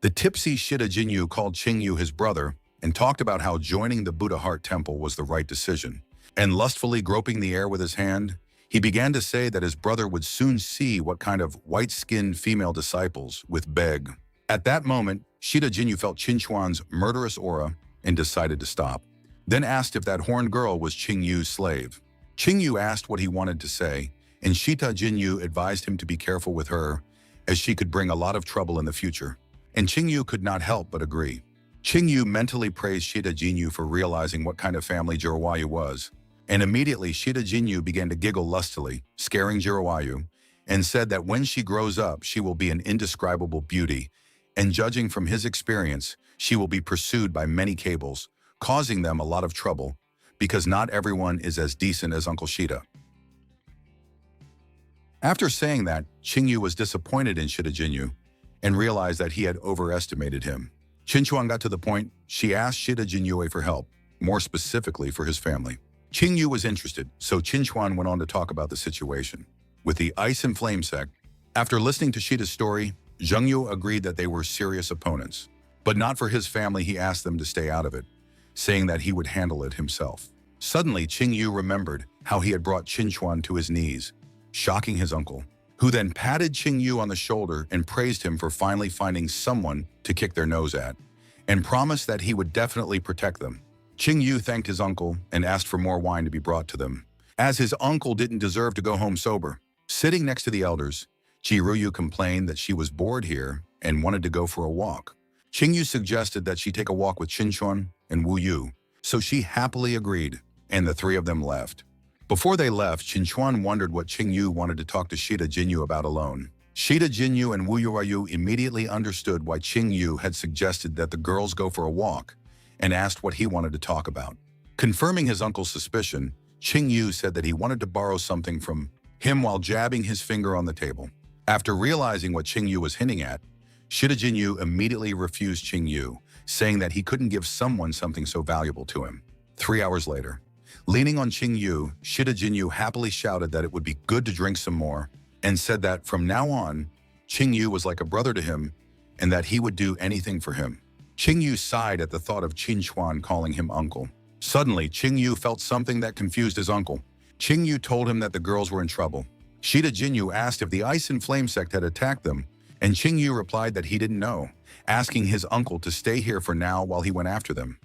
Speaker 1: the tipsy Shida Jinyu called Qingyu his brother and talked about how joining the Buddha Heart Temple was the right decision. And lustfully groping the air with his hand, he began to say that his brother would soon see what kind of white-skinned female disciples with beg. At that moment, Shida Jinyu felt Qin Chuan's murderous aura and decided to stop. Then asked if that horned girl was Qingyu's slave. Qingyu asked what he wanted to say, and Shida Jinyu advised him to be careful with her, as she could bring a lot of trouble in the future. And Qingyu could not help but agree. Qingyu mentally praised Shida Jinyu for realizing what kind of family Jirawayu was, and immediately Shida Jinyu began to giggle lustily, scaring Jirawayu, and said that when she grows up, she will be an indescribable beauty, and judging from his experience, she will be pursued by many cables, causing them a lot of trouble, because not everyone is as decent as Uncle Shida. After saying that, Qingyu was disappointed in Shida Jinyu and realized that he had overestimated him. Qin Chuan got to the point she asked Shida Jinyu for help, more specifically for his family. Qingyu was interested, so Qin Chuan went on to talk about the situation. With the Ice and Flame sect, after listening to Shida's story, Zheng Yu agreed that they were serious opponents. But not for his family, he asked them to stay out of it, saying that he would handle it himself. Suddenly, Qingyu remembered how he had brought Qin Chuan to his knees, shocking his uncle, who then patted Qingyu on the shoulder and praised him for finally finding someone to kick their nose at, and promised that he would definitely protect them. Qingyu thanked his uncle and asked for more wine to be brought to them, as his uncle didn't deserve to go home sober. Sitting next to the elders, Jiruyu complained that she was bored here and wanted to go for a walk. Qingyu suggested that she take a walk with Qin Chuan and Wu Yu, so she happily agreed, and the three of them left. Before they left, Qin Chuan wondered what Qingyu wanted to talk to Shida Jinyu about alone. Shida Jinyu and Wu Yu immediately understood why Qingyu had suggested that the girls go for a walk, and asked what he wanted to talk about. Confirming his uncle's suspicion, Qingyu said that he wanted to borrow something from him while jabbing his finger on the table. After realizing what Qingyu was hinting at, Shida Jinyu immediately refused Qingyu, saying that he couldn't give someone something so valuable to him. 3 hours later, leaning on Qingyu, Shida Jinyu happily shouted that it would be good to drink some more, and said that from now on, Qingyu was like a brother to him, and that he would do anything for him. Qingyu sighed at the thought of Qin Chuan calling him uncle. Suddenly, Qingyu felt something that confused his uncle. Qingyu told him that the girls were in trouble. Shida Jinyu asked if the Ice and Flame sect had attacked them, and Qingyu replied that he didn't know, asking his uncle to stay here for now while he went after them.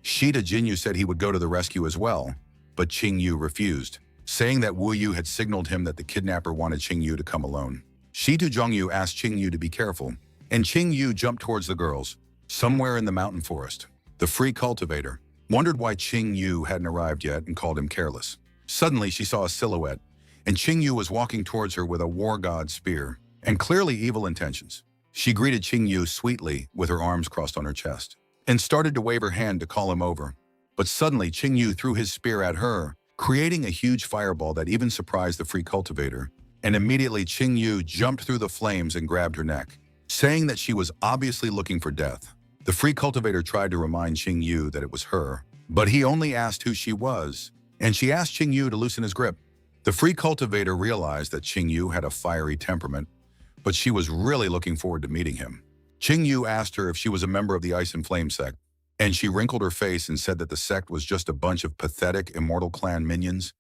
Speaker 1: Shida Jinyu said he would go to the rescue as well, but Qingyu refused, saying that Wu Yu had signaled him that the kidnapper wanted Qingyu to come alone. Shitu Zhongyu asked Qingyu to be careful, and Qingyu jumped towards the girls. Somewhere in the mountain forest, the free cultivator wondered why Qingyu hadn't arrived yet and called him careless. Suddenly, she saw a silhouette, and Qingyu was walking towards her with a war god spear and clearly evil intentions. She greeted Qingyu sweetly with her arms crossed on her chest and started to wave her hand to call him over. But suddenly, Qingyu threw his spear at her, creating a huge fireball that even surprised the free cultivator, and immediately Qingyu jumped through the flames and grabbed her neck, saying that she was obviously looking for death. The free cultivator tried to remind Qingyu that it was her, but he only asked who she was, and she asked Qingyu to loosen his grip. The free cultivator realized that Qingyu had a fiery temperament, but she was really looking forward to meeting him. Qingyu asked her if she was a member of the Ice and Flame sect, and she wrinkled her face and said that the sect was just a bunch of pathetic Immortal Clan minions,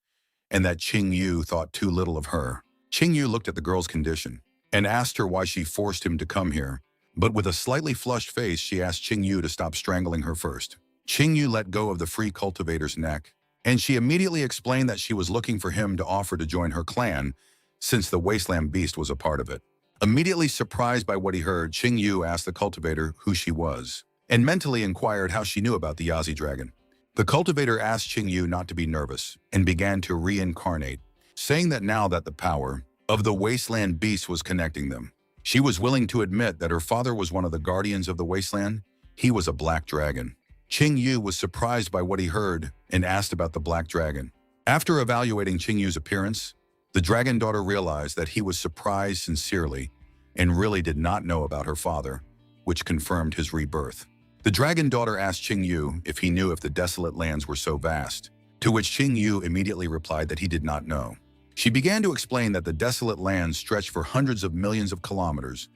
Speaker 1: and that Qing Yu thought too little of her. Qing Yu looked at the girl's condition and asked her why she forced him to come here. But with a slightly flushed face, she asked Qing Yu to stop strangling her first. Qing Yu let go of the free cultivator's neck, and she immediately explained that she was looking for him to offer to join her clan, since the wasteland beast was a part of it. Immediately surprised by what he heard, Qing Yu asked the cultivator who she was, and mentally inquired how she knew about the Yazi dragon. The cultivator asked Qing Yu not to be nervous, and began to reincarnate, saying that now that the power of the wasteland beast was connecting them, she was willing to admit that her father was one of the guardians of the wasteland. He was a black dragon. Qing Yu was surprised by what he heard and asked about the black dragon. After evaluating Qing Yu's appearance, the dragon daughter realized that he was surprised sincerely and really did not know about her father, which confirmed his rebirth. The dragon daughter asked Qing Yu if he knew if the desolate lands were so vast, to which Qing Yu immediately replied that he did not know. She began to explain that the desolate lands stretched for hundreds of millions of kilometers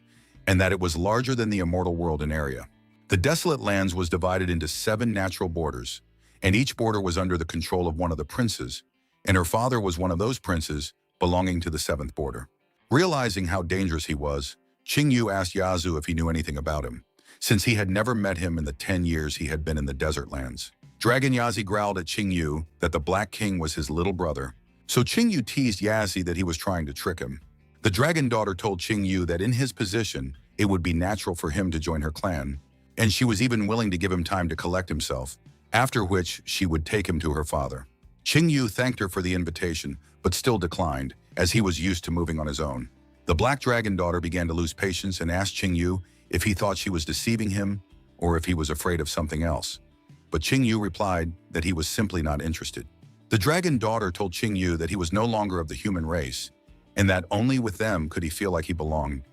Speaker 1: and that it was larger than the immortal world in area. The desolate lands was divided into 7 natural borders, and each border was under the control of one of the princes, and her father was one of those princes belonging to the 7th border. Realizing how dangerous he was, Qing Yu asked Yazu if he knew anything about him, since he had never met him in the 10 years he had been in the desert lands. Dragon Yazi growled at Qing Yu that the Black King was his little brother, so Qing Yu teased Yazi that he was trying to trick him. The dragon daughter told Qing Yu that in his position, it would be natural for him to join her clan, and she was even willing to give him time to collect himself, after which she would take him to her father. Qing Yu thanked her for the invitation, but still declined, as he was used to moving on his own. The black dragon daughter began to lose patience and asked Qing Yu if he thought she was deceiving him or if he was afraid of something else. But Qing Yu replied that he was simply not interested. The dragon daughter told Qing Yu that he was no longer of the human race, and that only with them could he feel like he belonged,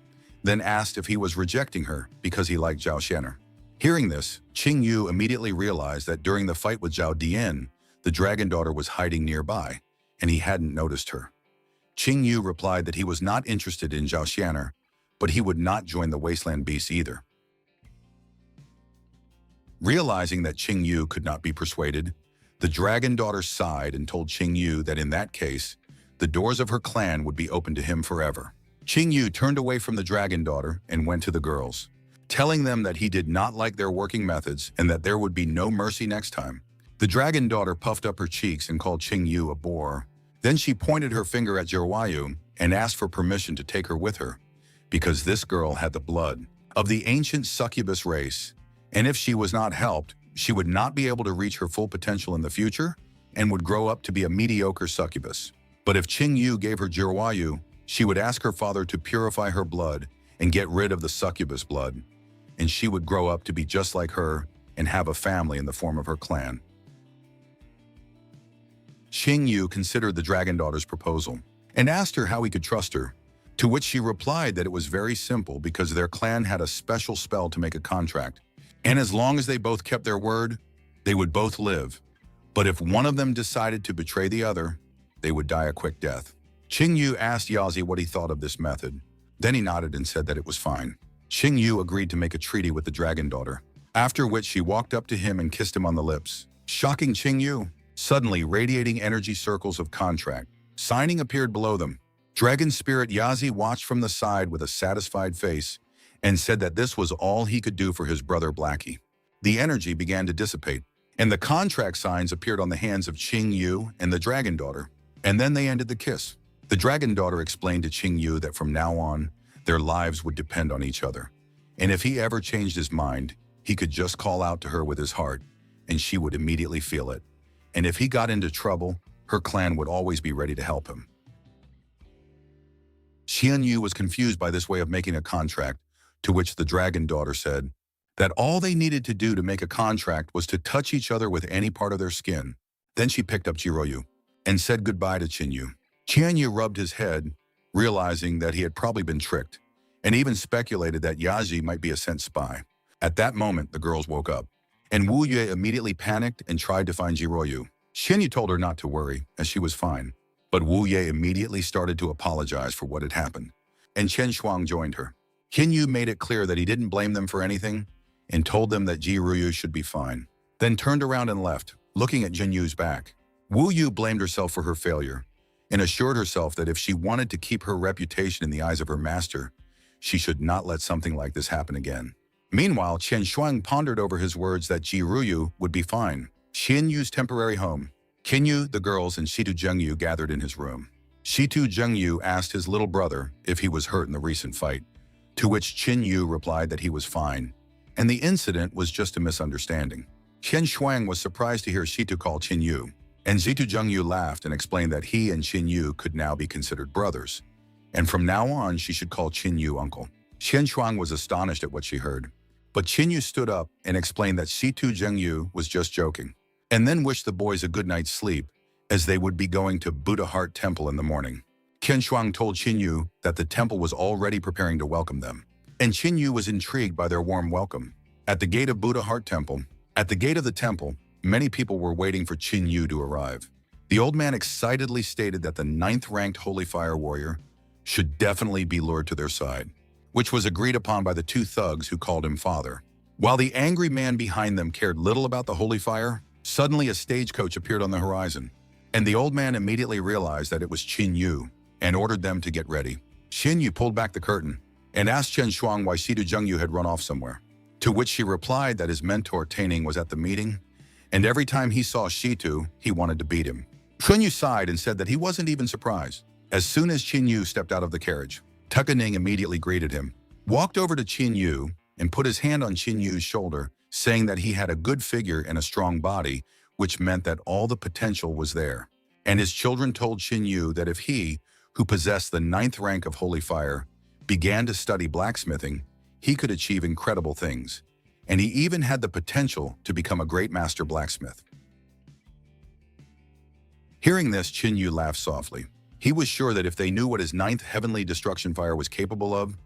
Speaker 1: then asked if he was rejecting her because he liked Zhao Xianer. Hearing this, Qing Yu immediately realized that during the fight with Zhao Dian, the dragon daughter was hiding nearby, and he hadn't noticed her. Qing Yu replied that he was not interested in Zhao Xianer, but he would not join the wasteland beasts either. Realizing that Qing Yu could not be persuaded, the dragon daughter sighed and told Qing Yu that in that case, the doors of her clan would be open to him forever. Qing Yu turned away from the dragon daughter and went to the girls, telling them that he did not like their working methods and that there would be no mercy next time. The dragon daughter puffed up her cheeks and called Qing Yu a bore. Then she pointed her finger at Jirwayu and asked for permission to take her with her, because this girl had the blood of the ancient succubus race, and if she was not helped, she would not be able to reach her full potential in the future and would grow up to be a mediocre succubus. But if Qing Yu gave her Jirwayu, she would ask her father to purify her blood and get rid of the succubus blood, and she would grow up to be just like her and have a family in the form of her clan. Qing Yu considered the dragon daughter's proposal and asked her how he could trust her, to which she replied that it was very simple because their clan had a special spell to make a contract, and as long as they both kept their word, they would both live. But if one of them decided to betray the other, they would die a quick death. Qing Yu asked Yazi what he thought of this method. Then he nodded and said that it was fine. Qing Yu agreed to make a treaty with the dragon daughter, after which she walked up to him and kissed him on the lips. Shocking Qing Yu, suddenly radiating energy circles of contract, signing appeared below them. Dragon spirit Yazi watched from the side with a satisfied face and said that this was all he could do for his brother Blackie. The energy began to dissipate, and the contract signs appeared on the hands of Qing Yu and the dragon daughter, and then they ended the kiss. The dragon daughter explained to Qing Yu that from now on, their lives would depend on each other, and if he ever changed his mind, he could just call out to her with his heart, and she would immediately feel it. And if he got into trouble, her clan would always be ready to help him. Xian Yu was confused by this way of making a contract, to which the dragon daughter said that all they needed to do to make a contract was to touch each other with any part of their skin. Then she picked up Jiroyu and said goodbye to Qin Yu. Qian Yu rubbed his head, realizing that he had probably been tricked, and even speculated that Yazi might be a sent spy. At that moment, the girls woke up, and Wu Yue immediately panicked and tried to find Jiroyu. Qian Yu told her not to worry, as she was fine, but Wu Yue immediately started to apologize for what had happened, and Chen Shuang joined her. Qin Yu made it clear that he didn't blame them for anything and told them that Jiroyu should be fine, then turned around and left, looking at Jin Yu's back. Wu Yu blamed herself for her failure and assured herself that if she wanted to keep her reputation in the eyes of her master, she should not let something like this happen again. Meanwhile, Chen Shuang pondered over his words that Ji Ruyu would be fine. Qin Yu's temporary home. Qin Yu, the girls, and Shitu Zhengyu gathered in his room. Shitu Zhengyu asked his little brother if he was hurt in the recent fight, to which Qin Yu replied that he was fine, and the incident was just a misunderstanding. Chen Shuang was surprised to hear Shitu call Qin Yu, and Shitu Zhengyu laughed and explained that he and Qin Yu could now be considered brothers, and from now on she should call Qin Yu uncle. Chen Shuang was astonished at what she heard, but Qin Yu stood up and explained that Shitu Zhengyu was just joking, and then wished the boys a good night's sleep, as they would be going to Buddha Heart Temple in the morning. Chen Shuang told Qin Yu that the temple was already preparing to welcome them, and Qin Yu was intrigued by their warm welcome. At the gate of Buddha Heart Temple, many people were waiting for Qin Yu to arrive. The old man excitedly stated that the 9th-ranked Holy Fire warrior should definitely be lured to their side, which was agreed upon by the 2 thugs who called him father. While the angry man behind them cared little about the Holy Fire, suddenly a stagecoach appeared on the horizon, and the old man immediately realized that it was Qin Yu and ordered them to get ready. Qin Yu pulled back the curtain and asked Chen Shuang why Shitu Zhengyu had run off somewhere, to which she replied that his mentor Taining was at the meeting, and every time he saw Shitu, he wanted to beat him. Qin Yu sighed and said that he wasn't even surprised. As soon as Qin Yu stepped out of the carriage, Tuckaning immediately greeted him, walked over to Qin Yu, and put his hand on Qin Yu's shoulder, saying that he had a good figure and a strong body, which meant that all the potential was there. And his children told Qin Yu that if he, who possessed the 9th rank of Holy Fire, began to study blacksmithing, he could achieve incredible things, and he even had the potential to become a great master blacksmith. Hearing this, Qin Yu laughed softly. He was sure that if they knew what his 9th heavenly destruction fire was capable of,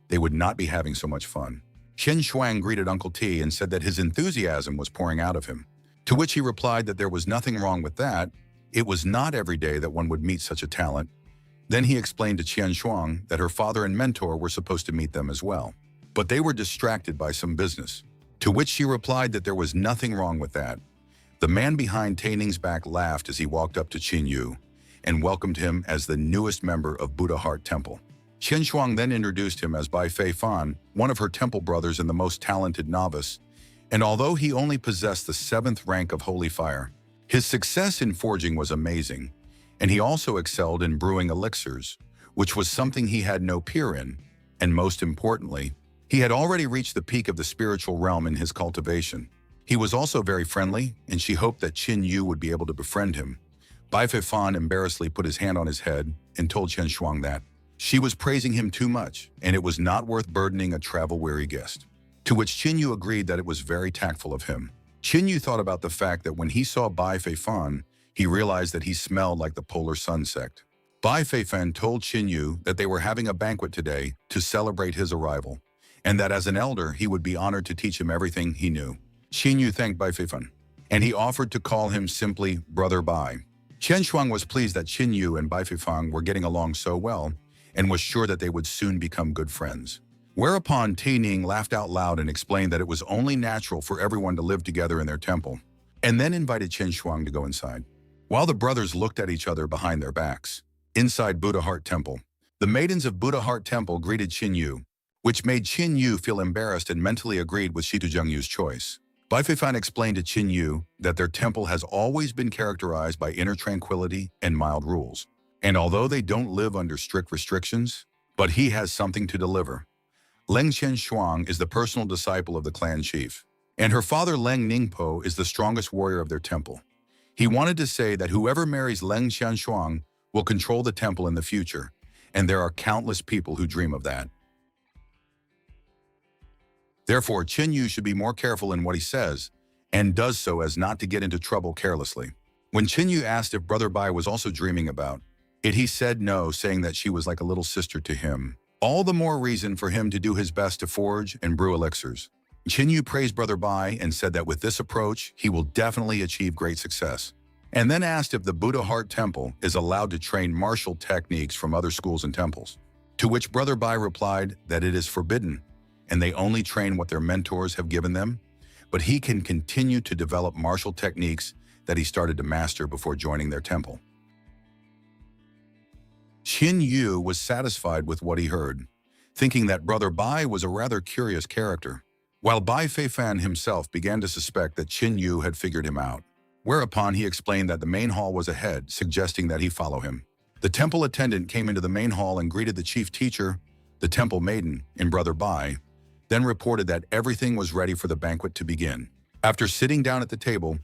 Speaker 1: they would not be having so much fun. Chen Shuang greeted Uncle T and said that his enthusiasm was pouring out of him, to which he replied that there was nothing wrong with that. It was not every day that one would meet such a talent. Then he explained to Chen Shuang that her father and mentor were supposed to meet them as well, but they were distracted by some business, to which she replied that there was nothing wrong with that. The man behind Taining's back laughed as he walked up to Qin Yu and welcomed him as the newest member of Buddha Heart Temple. Chen Shuang then introduced him as Bai Fei Fan, one of her temple brothers and the most talented novice, and although he only possessed the 7th rank of Holy Fire, his success in forging was amazing, and he also excelled in brewing elixirs, which was something he had no peer in, and most importantly, he had already reached the peak of the spiritual realm in his cultivation. He was also very friendly, and she hoped that Qin Yu would be able to befriend him. Bai Fei Fan embarrassedly put his hand on his head and told Chen Shuang that she was praising him too much, and it was not worth burdening a travel-weary guest. To which Qin Yu agreed that it was very tactful of him. Qin Yu thought about the fact that when he saw Bai Fei Fan, he realized that he smelled like the polar sun sect. Bai Fei Fan told Qin Yu that they were having a banquet today to celebrate his arrival, and that as an elder, he would be honored to teach him everything he knew. Qin Yu thanked Bai Fei Fan, and he offered to call him simply Brother Bai. Chen Shuang was pleased that Qin Yu and Bai Fei Fan were getting along so well, and was sure that they would soon become good friends. Whereupon Taining laughed out loud and explained that it was only natural for everyone to live together in their temple, and then invited Chen Shuang to go inside. While the brothers looked at each other behind their backs, inside Buddha Heart Temple, the maidens of Buddha Heart Temple greeted Qin Yu, which made Qin Yu feel embarrassed and mentally agreed with Shitu Zhengyu's choice. Bai Fei Fan explained to Qin Yu that their temple has always been characterized by inner tranquility and mild rules, and although they don't live under strict restrictions, but he has something to deliver. Leng Chen Shuang is the personal disciple of the clan chief, and her father Leng Ningpo is the strongest warrior of their temple. He wanted to say that whoever marries Leng Chen Shuang will control the temple in the future, and there are countless people who dream of that. Therefore, Qin Yu should be more careful in what he says, and does so as not to get into trouble carelessly. When Qin Yu asked if Brother Bai was also dreaming about it, he said no, saying that she was like a little sister to him. All the more reason for him to do his best to forge and brew elixirs. Qin Yu praised Brother Bai and said that with this approach, he will definitely achieve great success, and then asked if the Buddha Heart Temple is allowed to train martial techniques from other schools and temples, to which Brother Bai replied that it is forbidden, and they only train what their mentors have given them, but he can continue to develop martial techniques that he started to master before joining their temple. Qin Yu was satisfied with what he heard, thinking that Brother Bai was a rather curious character, while Bai Feifan himself began to suspect that Qin Yu had figured him out. Whereupon he explained that the main hall was ahead, suggesting that he follow him. The temple attendant came into the main hall and greeted the chief teacher, the temple maiden, and Brother Bai, then reported that everything was ready for the banquet to begin. After sitting down at the table,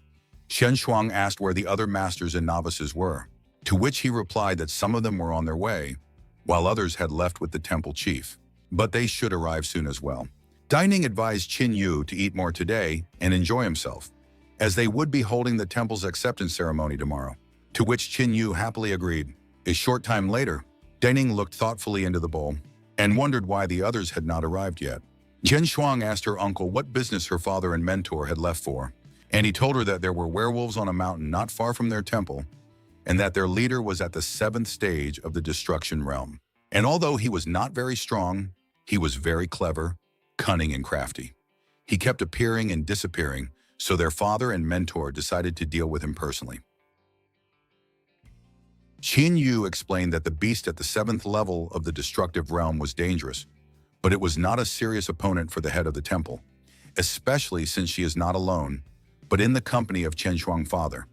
Speaker 1: Shen Shuang asked where the other masters and novices were, to which he replied that some of them were on their way, while others had left with the temple chief, but they should arrive soon as well. Dining advised Qin Yu to eat more today and enjoy himself, as they would be holding the temple's acceptance ceremony tomorrow, to which Qin Yu happily agreed. A short time later, Dining looked thoughtfully into the bowl and wondered why the others had not arrived yet. Chen Shuang asked her uncle what business her father and mentor had left for, and he told her that there were werewolves on a mountain not far from their temple, and that their leader was at the 7th stage of the destruction realm. And although he was not very strong, he was very clever, cunning, and crafty. He kept appearing and disappearing, so their father and mentor decided to deal with him personally. Qin Yu explained that the beast at the 7th level of the destructive realm was dangerous, but it was not a serious opponent for the head of the temple, especially since she is not alone, but in the company of Chen Shuang's father.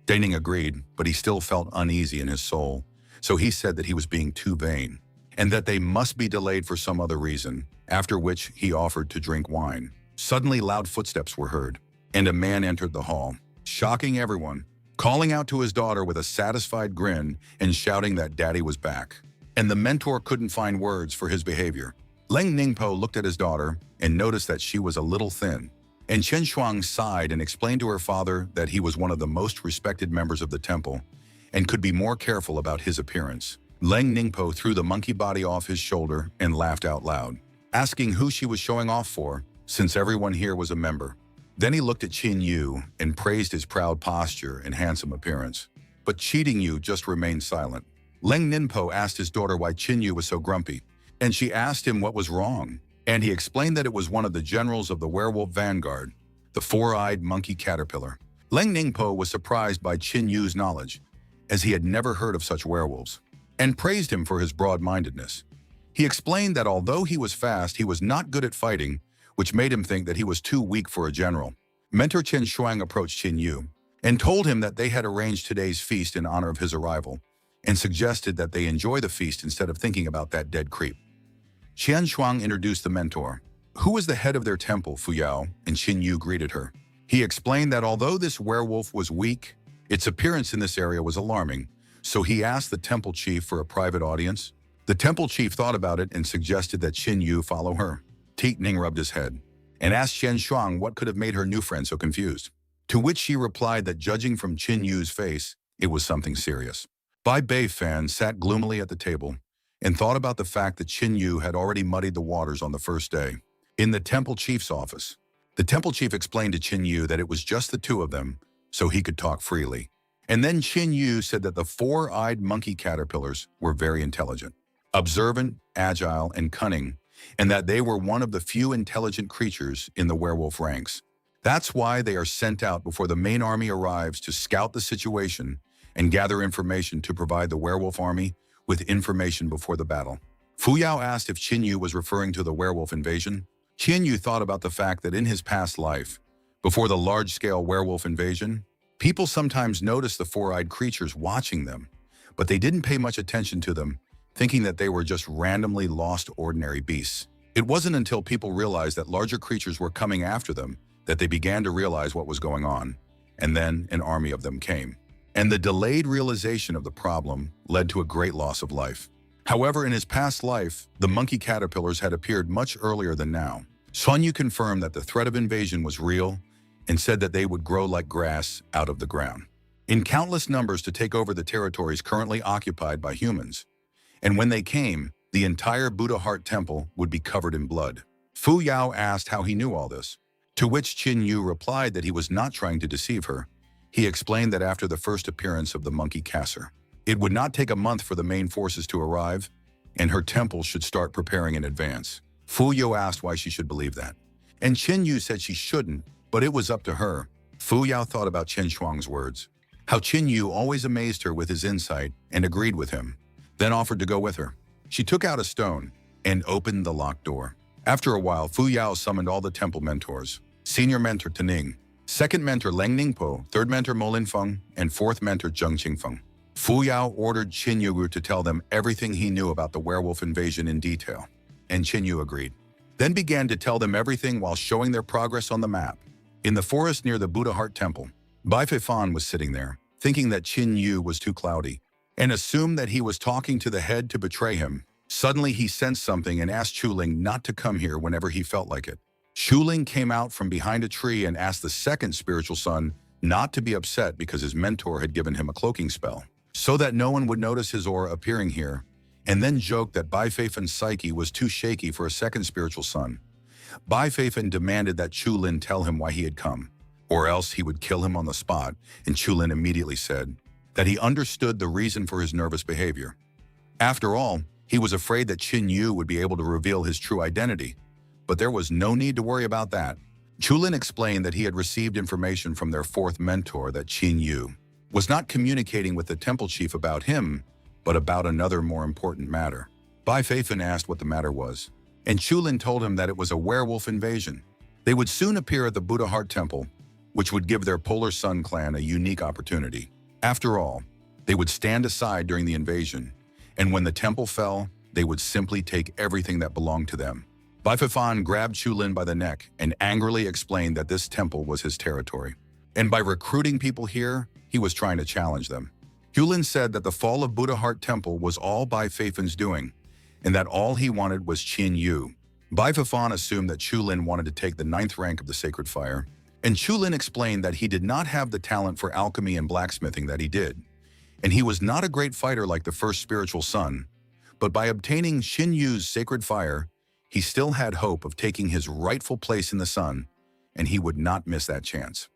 Speaker 1: Daning agreed, but he still felt uneasy in his soul, so he said that he was being too vain, and that they must be delayed for some other reason, after which he offered to drink wine. Suddenly loud footsteps were heard, and a man entered the hall, shocking everyone, calling out to his daughter with a satisfied grin and shouting that Daddy was back. And the mentor couldn't find words for his behavior. Leng Ningpo looked at his daughter and noticed that she was a little thin, and Chen Shuang sighed and explained to her father that he was one of the most respected members of the temple and could be more careful about his appearance. Leng Ningpo threw the monkey body off his shoulder and laughed out loud, asking who she was showing off for, since everyone here was a member. Then he looked at Qin Yu and praised his proud posture and handsome appearance. But Cheating Yu just remained silent. Leng Ningpo asked his daughter why Qin Yu was so grumpy, and she asked him what was wrong, and he explained that it was one of the generals of the werewolf vanguard, the four-eyed monkey caterpillar. Leng Ningpo was surprised by Qin Yu's knowledge, as he had never heard of such werewolves, and praised him for his broad-mindedness. He explained that although he was fast, he was not good at fighting, which made him think that he was too weak for a general. Mentor Chen Shuang approached Qin Yu and told him that they had arranged today's feast in honor of his arrival, and suggested that they enjoy the feast instead of thinking about that dead creep. Chen Shuang introduced the mentor, who was the head of their temple, Fuyao, and Qin Yu greeted her. He explained that although this werewolf was weak, its appearance in this area was alarming, so he asked the temple chief for a private audience. The temple chief thought about it and suggested that Qin Yu follow her. Teet Ning rubbed his head and asked Chen Shuang what could have made her new friend so confused, to which she replied that judging from Qin Yu's face, it was something serious. Bai Beifan sat gloomily at the table and thought about the fact that Qin Yu had already muddied the waters on the first day. In the temple chief's office, the temple chief explained to Qin Yu that it was just the two of them, so he could talk freely. And then Qin Yu said that the four-eyed monkey caterpillars were very intelligent, observant, agile, and cunning, and that they were one of the few intelligent creatures in the werewolf ranks. That's why they are sent out before the main army arrives to scout the situation and gather information to provide the werewolf army with information before the battle. Fu Yao asked if Qin Yu was referring to the werewolf invasion. Qin Yu thought about the fact that in his past life, before the large-scale werewolf invasion, people sometimes noticed the four-eyed creatures watching them, but they didn't pay much attention to them, thinking that they were just randomly lost ordinary beasts. It wasn't until people realized that larger creatures were coming after them that they began to realize what was going on, and then an army of them came. And the delayed realization of the problem led to a great loss of life. However, in his past life, the monkey caterpillars had appeared much earlier than now. Sun Yu confirmed that the threat of invasion was real and said that they would grow like grass out of the ground, in countless numbers to take over the territories currently occupied by humans. And when they came, the entire Buddha Heart Temple would be covered in blood. Fu Yao asked how he knew all this, to which Qin Yu replied that he was not trying to deceive her. He explained that after the first appearance of the monkey caster, it would not take a month for the main forces to arrive, and her temple should start preparing in advance. Fu Yao asked why she should believe that, and Qin Yu said she shouldn't, but it was up to her. Fu Yao thought about Chen Shuang's words How Qin Yu always amazed her with his insight and agreed with him, then offered to go with her. She took out a stone and opened the locked door. After a while, Fu Yao summoned all the temple mentors. Senior mentor Taning, second mentor Leng Ningpo, third mentor Mo Linfeng, and fourth mentor Zheng Qingfeng. Fu Yao ordered Qin Yu to tell them everything he knew about the werewolf invasion in detail, and Qin Yu agreed. Then began to tell them everything while showing their progress on the map. In the forest near the Buddha Heart Temple, Bai Feifan was sitting there, thinking that Qin Yu was too cloudy, and assumed that he was talking to the head to betray him. Suddenly he sensed something and asked Chuling not to come here whenever he felt like it. Chuling came out from behind a tree and asked the second spiritual son not to be upset because his mentor had given him a cloaking spell, so that no one would notice his aura appearing here, and then joked that Bai Feifan's psyche was too shaky for a second spiritual son. Bai Feifan demanded that Chulin tell him why he had come, or else he would kill him on the spot, and Chulin immediately said that he understood the reason for his nervous behavior. After all, he was afraid that Qin Yu would be able to reveal his true identity, but there was no need to worry about that. Chulin explained that he had received information from their fourth mentor that Qin Yu was not communicating with the temple chief about him, but about another more important matter. Bai Feifan asked what the matter was, and Chulin told him that it was a werewolf invasion. They would soon appear at the Buddha Heart Temple, which would give their Polar Sun clan a unique opportunity. After all, they would stand aside during the invasion, and when the temple fell, they would simply take everything that belonged to them. Bai Feifan grabbed Chulin by the neck and angrily explained that this temple was his territory, and by recruiting people here, he was trying to challenge them. Chulin said that the fall of Buddha Heart Temple was all Bai Feifan's doing, and that all he wanted was Qin Yu. Bai Feifan assumed that Chulin wanted to take the 9th rank of the Sacred Fire, and Chulin explained that he did not have the talent for alchemy and blacksmithing that he did, and he was not a great fighter like the first spiritual son, but by obtaining Qin Yu's Sacred Fire, he still had hope of taking his rightful place in the sun, and he would not miss that chance.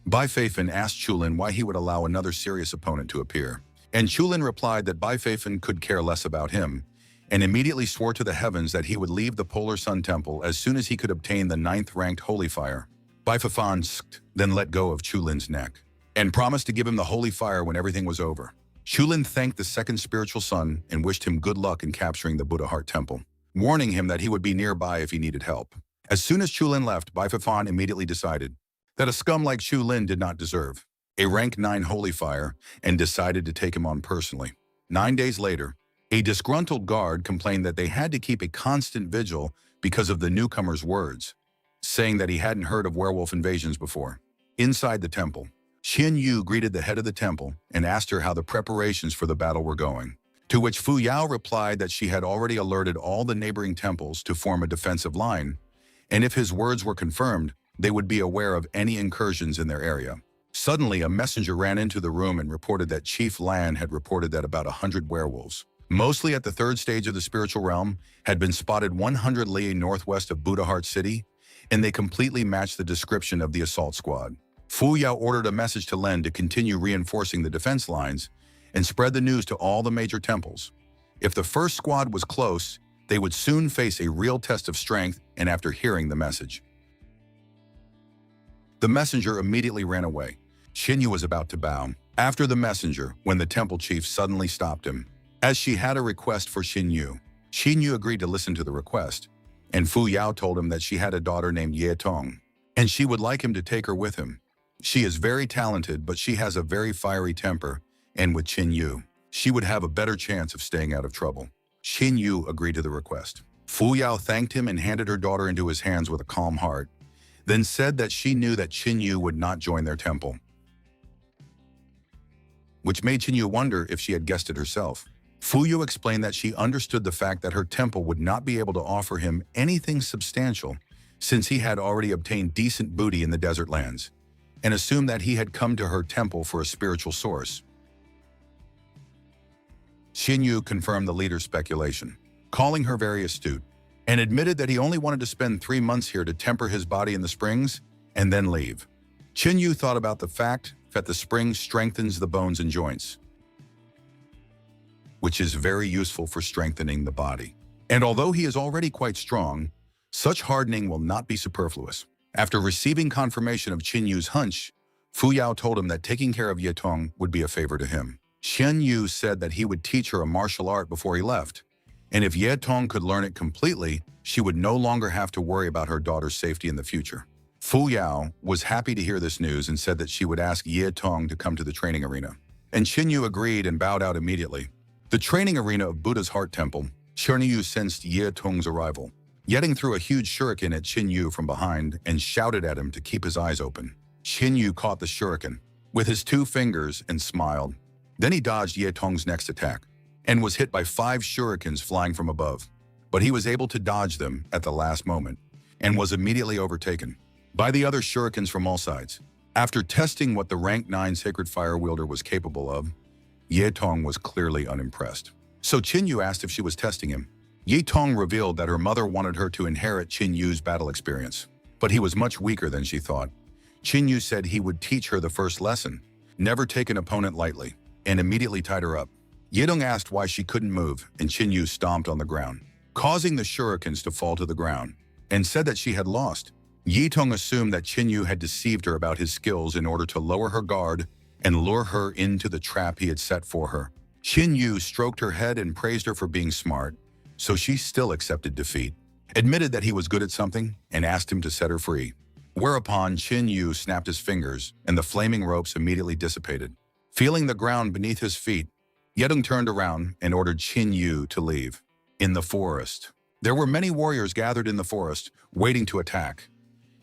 Speaker 1: Bai Feifan asked Chulin why he would allow another serious opponent to appear, and Chulin replied that Bai Feifan could care less about him, and immediately swore to the heavens that he would leave the Polar Sun Temple as soon as he could obtain the 9th-ranked Holy Fire. Bai Feifan then let go of Chulin's neck, and promised to give him the Holy Fire when everything was over. Chulin thanked the second spiritual son and wished him good luck in capturing the Buddha Heart Temple, warning him that he would be nearby if he needed help. As soon as Chulin left, Bai Feifan immediately decided that a scum like Chulin did not deserve a rank 9 Holy Fire and decided to take him on personally. 9 days later, a disgruntled guard complained that they had to keep a constant vigil because of the newcomer's words, saying that he hadn't heard of werewolf invasions before. Inside the temple, Qin Yu greeted the head of the temple and asked her how the preparations for the battle were going, to which Fu Yao replied that she had already alerted all the neighboring temples to form a defensive line, and if his words were confirmed, they would be aware of any incursions in their area. Suddenly, a messenger ran into the room and reported that Chief Lan had reported that about 100 werewolves, mostly at the 3rd stage of the spiritual realm, had been spotted 100 li northwest of Buddha Heart City, and they completely matched the description of the assault squad. Fu Yao ordered a message to Len to continue reinforcing the defense lines and spread the news to all the major temples. If the first squad was close, they would soon face a real test of strength, and after hearing the message, the messenger immediately ran away. Qin Yu was about to bow after the messenger when the temple chief suddenly stopped him, as she had a request for Qin Yu. Qin Yu agreed to listen to the request, and Fu Yao told him that she had a daughter named Ye Tong, and she would like him to take her with him. She is very talented, but she has a very fiery temper, and with Qin Yu, she would have a better chance of staying out of trouble. Qin Yu agreed to the request. Fu Yao thanked him and handed her daughter into his hands with a calm heart, then said that she knew that Qin Yu would not join their temple, which made Qin Yu wonder if she had guessed it herself. Fu Yu explained that she understood the fact that her temple would not be able to offer him anything substantial since he had already obtained decent booty in the desert lands, and assumed that he had come to her temple for a spiritual source. Qin Yu confirmed the leader's speculation, calling her very astute, and admitted that he only wanted to spend 3 months here to temper his body in the springs and then leave. Qin Yu thought about the fact that the spring strengthens the bones and joints, which is very useful for strengthening the body. And although he is already quite strong, such hardening will not be superfluous. After receiving confirmation of Qin Yu's hunch, Fu Yao told him that taking care of Ye Tong would be a favor to him. Chen Yu said that he would teach her a martial art before he left, and if Ye Tong could learn it completely, she would no longer have to worry about her daughter's safety in the future. Fu Yao was happy to hear this news and said that she would ask Ye Tong to come to the training arena. And Chen Yu agreed and bowed out immediately. The training arena of Buddha's Heart Temple, Chen Yu sensed Ye Tong's arrival. Yetting threw a huge shuriken at Chen Yu from behind and shouted at him to keep his eyes open. Chen Yu caught the shuriken with his 2 fingers and smiled. Then he dodged Ye Tong's next attack and was hit by 5 shurikens flying from above. But he was able to dodge them at the last moment and was immediately overtaken by the other shurikens from all sides. After testing what the rank 9 sacred fire wielder was capable of, Ye Tong was clearly unimpressed. So Chen Yu asked if she was testing him. Ye Tong revealed that her mother wanted her to inherit Chen Yu's battle experience, but he was much weaker than she thought. Chen Yu said he would teach her the first lesson: never take an opponent lightly, and immediately tied her up. Ye Tong asked why she couldn't move, and Chen Yu stomped on the ground, causing the shurikens to fall to the ground, and said that she had lost. Ye Tong assumed that Chen Yu had deceived her about his skills in order to lower her guard and lure her into the trap he had set for her. Chen Yu stroked her head and praised her for being smart, so she still accepted defeat, admitted that he was good at something, and asked him to set her free. Whereupon Chen Yu snapped his fingers, and the flaming ropes immediately dissipated. Feeling the ground beneath his feet, Ye Tong turned around and ordered Chen Yu to leave. In the forest, there were many warriors gathered in the forest, waiting to attack.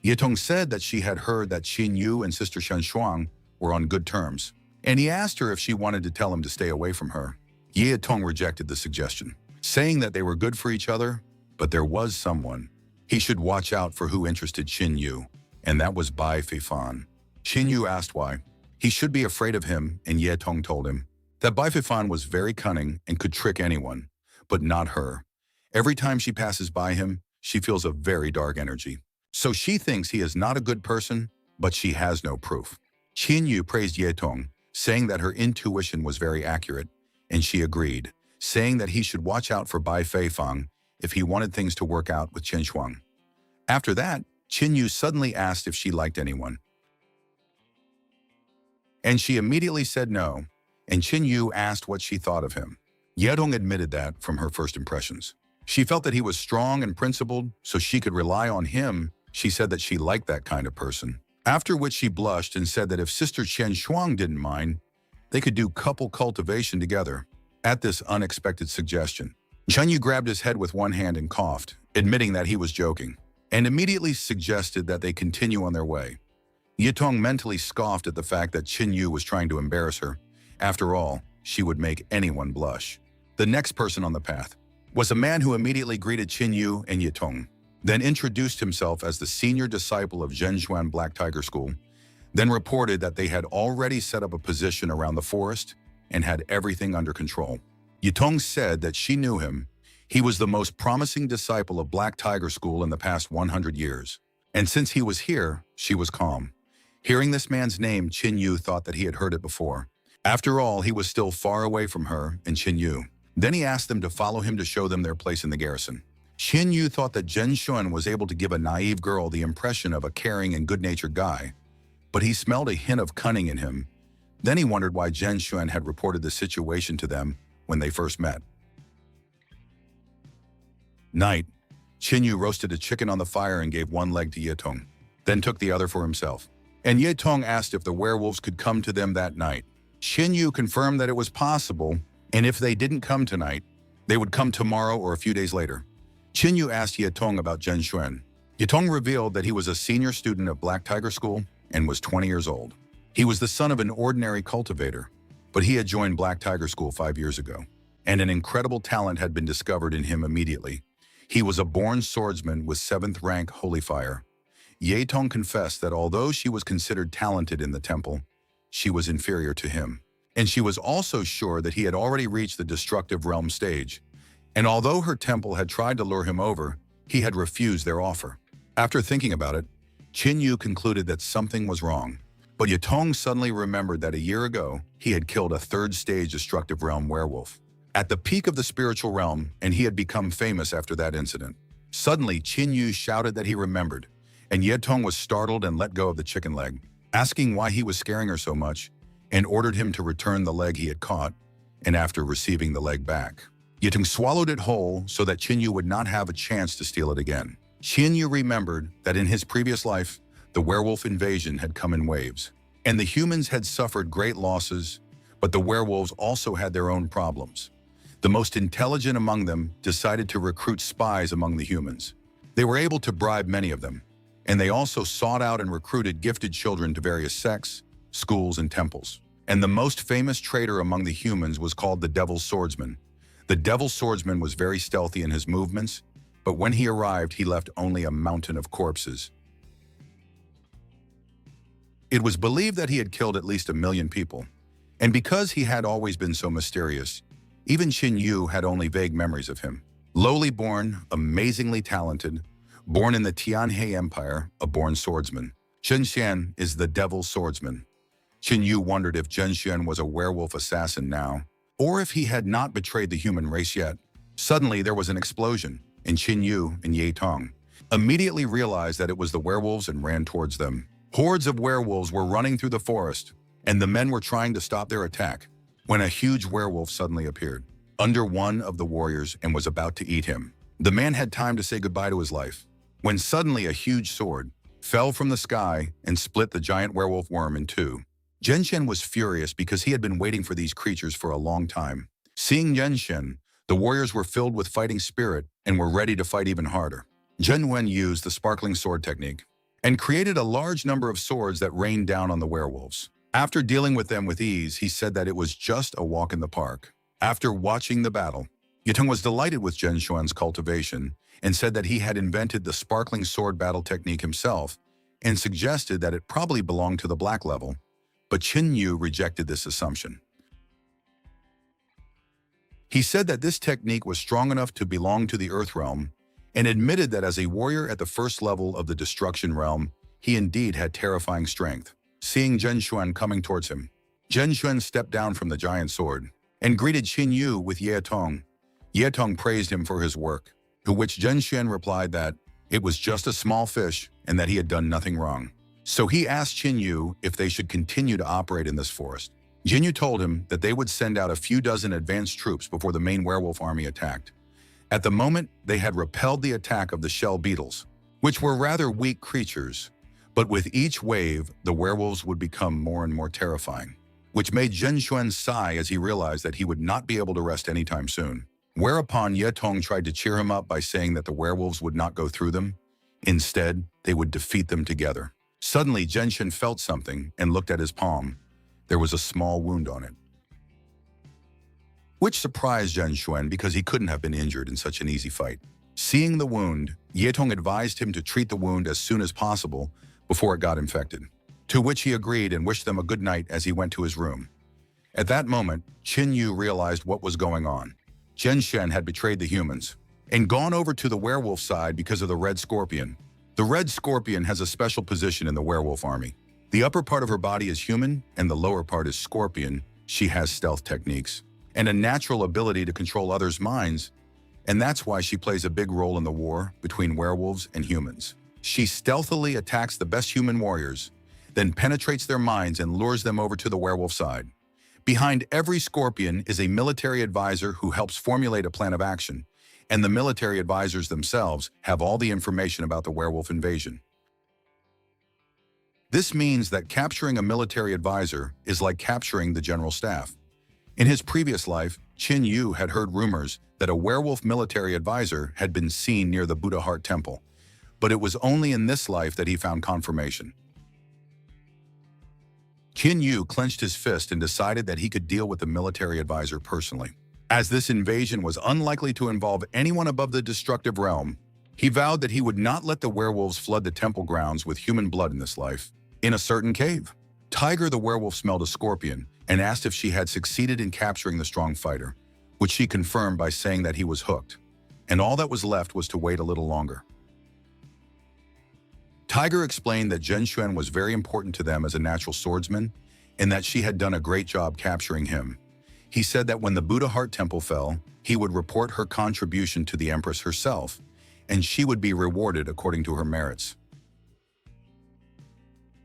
Speaker 1: Ye Tong said that she had heard that Chen Yu and Sister Shen Shuang were on good terms, and he asked her if she wanted to tell him to stay away from her. Ye Tong rejected the suggestion, saying that they were good for each other, but there was someone he should watch out for who interested Chen Yu, and that was Bai Feifan. Chen Yu asked why. He should be afraid of him, and Ye Tong told him that Bai Feifan was very cunning and could trick anyone, but not her. Every time she passes by him, she feels a very dark energy. So she thinks he is not a good person, but she has no proof. Chen Yu praised Ye Tong, saying that her intuition was very accurate, and she agreed, saying that he should watch out for Bai Feifang if he wanted things to work out with Chen Shuang. After that, Chen Yu suddenly asked if she liked anyone, and she immediately said no, and Chen Yu asked what she thought of him. Ye Tong admitted that from her first impressions. She felt that he was strong and principled, so she could rely on him. She said that she liked that kind of person. After which she blushed and said that if Sister Chen Shuang didn't mind, they could do couple cultivation together. At this unexpected suggestion, Chen Yu grabbed his head with one hand and coughed, admitting that he was joking, and immediately suggested that they continue on their way. Ye Tong mentally scoffed at the fact that Chen Yu was trying to embarrass her. After all, she would make anyone blush. The next person on the path was a man who immediately greeted Chen Yu and Ye Tong, then introduced himself as the senior disciple of Zhenjuan Black Tiger School, then reported that they had already set up a position around the forest and had everything under control. Ye Tong said that she knew him. He was the most promising disciple of Black Tiger School in the past 100 years. And since he was here, she was calm. Hearing this man's name, Chen Yu thought that he had heard it before. After all, he was still far away from her and Chen Yu. Then he asked them to follow him to show them their place in the garrison. Chen Yu thought that Zhen Shun was able to give a naive girl the impression of a caring and good-natured guy, but he smelled a hint of cunning in him. Then he wondered why Zhen Shun had reported the situation to them when they first met. Night, Chen Yu roasted a chicken on the fire and gave one leg to Ye Tong, then took the other for himself. And Ye Tong asked if the werewolves could come to them that night. Chen Yu confirmed that it was possible, and if they didn't come tonight, they would come tomorrow or a few days later. Chen Yu asked Ye Tong about Zhen Shun. Ye Tong revealed that he was a senior student of Black Tiger School and was 20 years old. He was the son of an ordinary cultivator, but he had joined Black Tiger School 5 years ago, and an incredible talent had been discovered in him immediately. He was a born swordsman with 7th rank holy fire. Ye Tong confessed that although she was considered talented in the temple, she was inferior to him. And she was also sure that he had already reached the destructive realm stage. And although her temple had tried to lure him over, he had refused their offer. After thinking about it, Chen Yu concluded that something was wrong. But Ye Tong suddenly remembered that a year ago, he had killed a 3rd stage destructive realm werewolf at the peak of the spiritual realm, and he had become famous after that incident. Suddenly, Chen Yu shouted that he remembered, and Ye Tong was startled and let go of the chicken leg. asking why he was scaring her so much, and ordered him to return the leg he had caught, and after receiving the leg back, Yitung swallowed it whole so that Qin Yu would not have a chance to steal it again. Qin Yu remembered that in his previous life, the werewolf invasion had come in waves, and the humans had suffered great losses, but the werewolves also had their own problems. The most intelligent among them decided to recruit spies among the humans. They were able to bribe many of them, and they also sought out and recruited gifted children to various sects, schools, and temples. And the most famous traitor among the humans was called the Devil's Swordsman. The Devil's Swordsman was very stealthy in his movements, but when he arrived, he left only a mountain of corpses. It was believed that he had killed at least 1 million people, and because he had always been so mysterious, even Qin Yu had only vague memories of him. Lowly born, amazingly talented, born in the Tianhe Empire, a born swordsman. Zhenxian is the Devil's Swordsman. Qin Yu wondered if Zhenxian was a werewolf assassin now, or if he had not betrayed the human race yet. Suddenly, there was an explosion, and Qin Yu and Ye Tong immediately realized that it was the werewolves and ran towards them. Hordes of werewolves were running through the forest, and the men were trying to stop their attack, when a huge werewolf suddenly appeared under one of the warriors and was about to eat him. The man had time to say goodbye to his life, when suddenly a huge sword fell from the sky and split the giant werewolf worm in two. Zhenxian was furious because he had been waiting for these creatures for a long time. Seeing Zhenxian, the warriors were filled with fighting spirit and were ready to fight even harder. Zhen Wen used the sparkling sword technique and created a large number of swords that rained down on the werewolves. After dealing with them with ease, he said that it was just a walk in the park. After watching the battle, Yitung was delighted with Zhen Xuan's cultivation and said that he had invented the sparkling sword battle technique himself and suggested that it probably belonged to the black level, but Qin Yu rejected this assumption. He said that this technique was strong enough to belong to the Earth realm and admitted that as a warrior at the first level of the destruction realm, he indeed had terrifying strength. Seeing Zhen Xuan coming towards him, Zhen Xuan stepped down from the giant sword and greeted Qin Yu with Ye Tong. Ye Tong praised him for his work, to which Zhen Xuan replied that it was just a small fish and that he had done nothing wrong. So he asked Qin Yu if they should continue to operate in this forest. Qin Yu told him that they would send out a few dozen advanced troops before the main werewolf army attacked. At the moment, they had repelled the attack of the shell beetles, which were rather weak creatures, but with each wave, the werewolves would become more and more terrifying, which made Zhen Xuan sigh as he realized that he would not be able to rest anytime soon. Whereupon Ye Tong tried to cheer him up by saying that the werewolves would not go through them. Instead, they would defeat them together. Suddenly, Zhen Xuan felt something and looked at his palm. There was a small wound on it, which surprised Zhen Xuan because he couldn't have been injured in such an easy fight. Seeing the wound, Ye Tong advised him to treat the wound as soon as possible before it got infected, to which he agreed and wished them a good night as he went to his room. At that moment, Qin Yu realized what was going on. Zhen Xuan had betrayed the humans and gone over to the werewolf side because of the red scorpion. The red scorpion has a special position in the werewolf army. The upper part of her body is human and the lower part is scorpion. She has stealth techniques and a natural ability to control others' minds, and that's why she plays a big role in the war between werewolves and humans. She stealthily attacks the best human warriors, then penetrates their minds and lures them over to the werewolf side. Behind every scorpion is a military advisor who helps formulate a plan of action, and the military advisors themselves have all the information about the werewolf invasion. This means that capturing a military advisor is like capturing the general staff. In his previous life, Qin Yu had heard rumors that a werewolf military advisor had been seen near the Buddha Heart Temple, but it was only in this life that he found confirmation. Qin Yu clenched his fist and decided that he could deal with the military advisor personally. As this invasion was unlikely to involve anyone above the destructive realm, he vowed that he would not let the werewolves flood the temple grounds with human blood in this life. In a certain cave, Tiger the werewolf smelled a scorpion and asked if she had succeeded in capturing the strong fighter, which she confirmed by saying that he was hooked, and all that was left was to wait a little longer. Tiger explained that Zhen Xuan was very important to them as a natural swordsman and that she had done a great job capturing him. He said that when the Buddha Heart Temple fell, he would report her contribution to the Empress herself, and she would be rewarded according to her merits.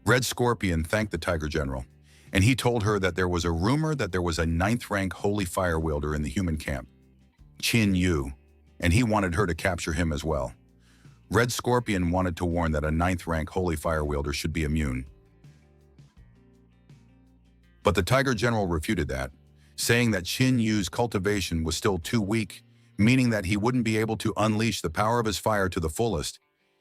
Speaker 1: Red Scorpion thanked the Tiger General, and he told her that there was a rumor that there was a ninth-rank holy fire wielder in the human camp, Qin Yu, and he wanted her to capture him as well. Red Scorpion wanted to warn that a ninth-rank holy fire wielder should be immune. But the Tiger General refuted that, saying that Qin Yu's cultivation was still too weak, meaning that he wouldn't be able to unleash the power of his fire to the fullest,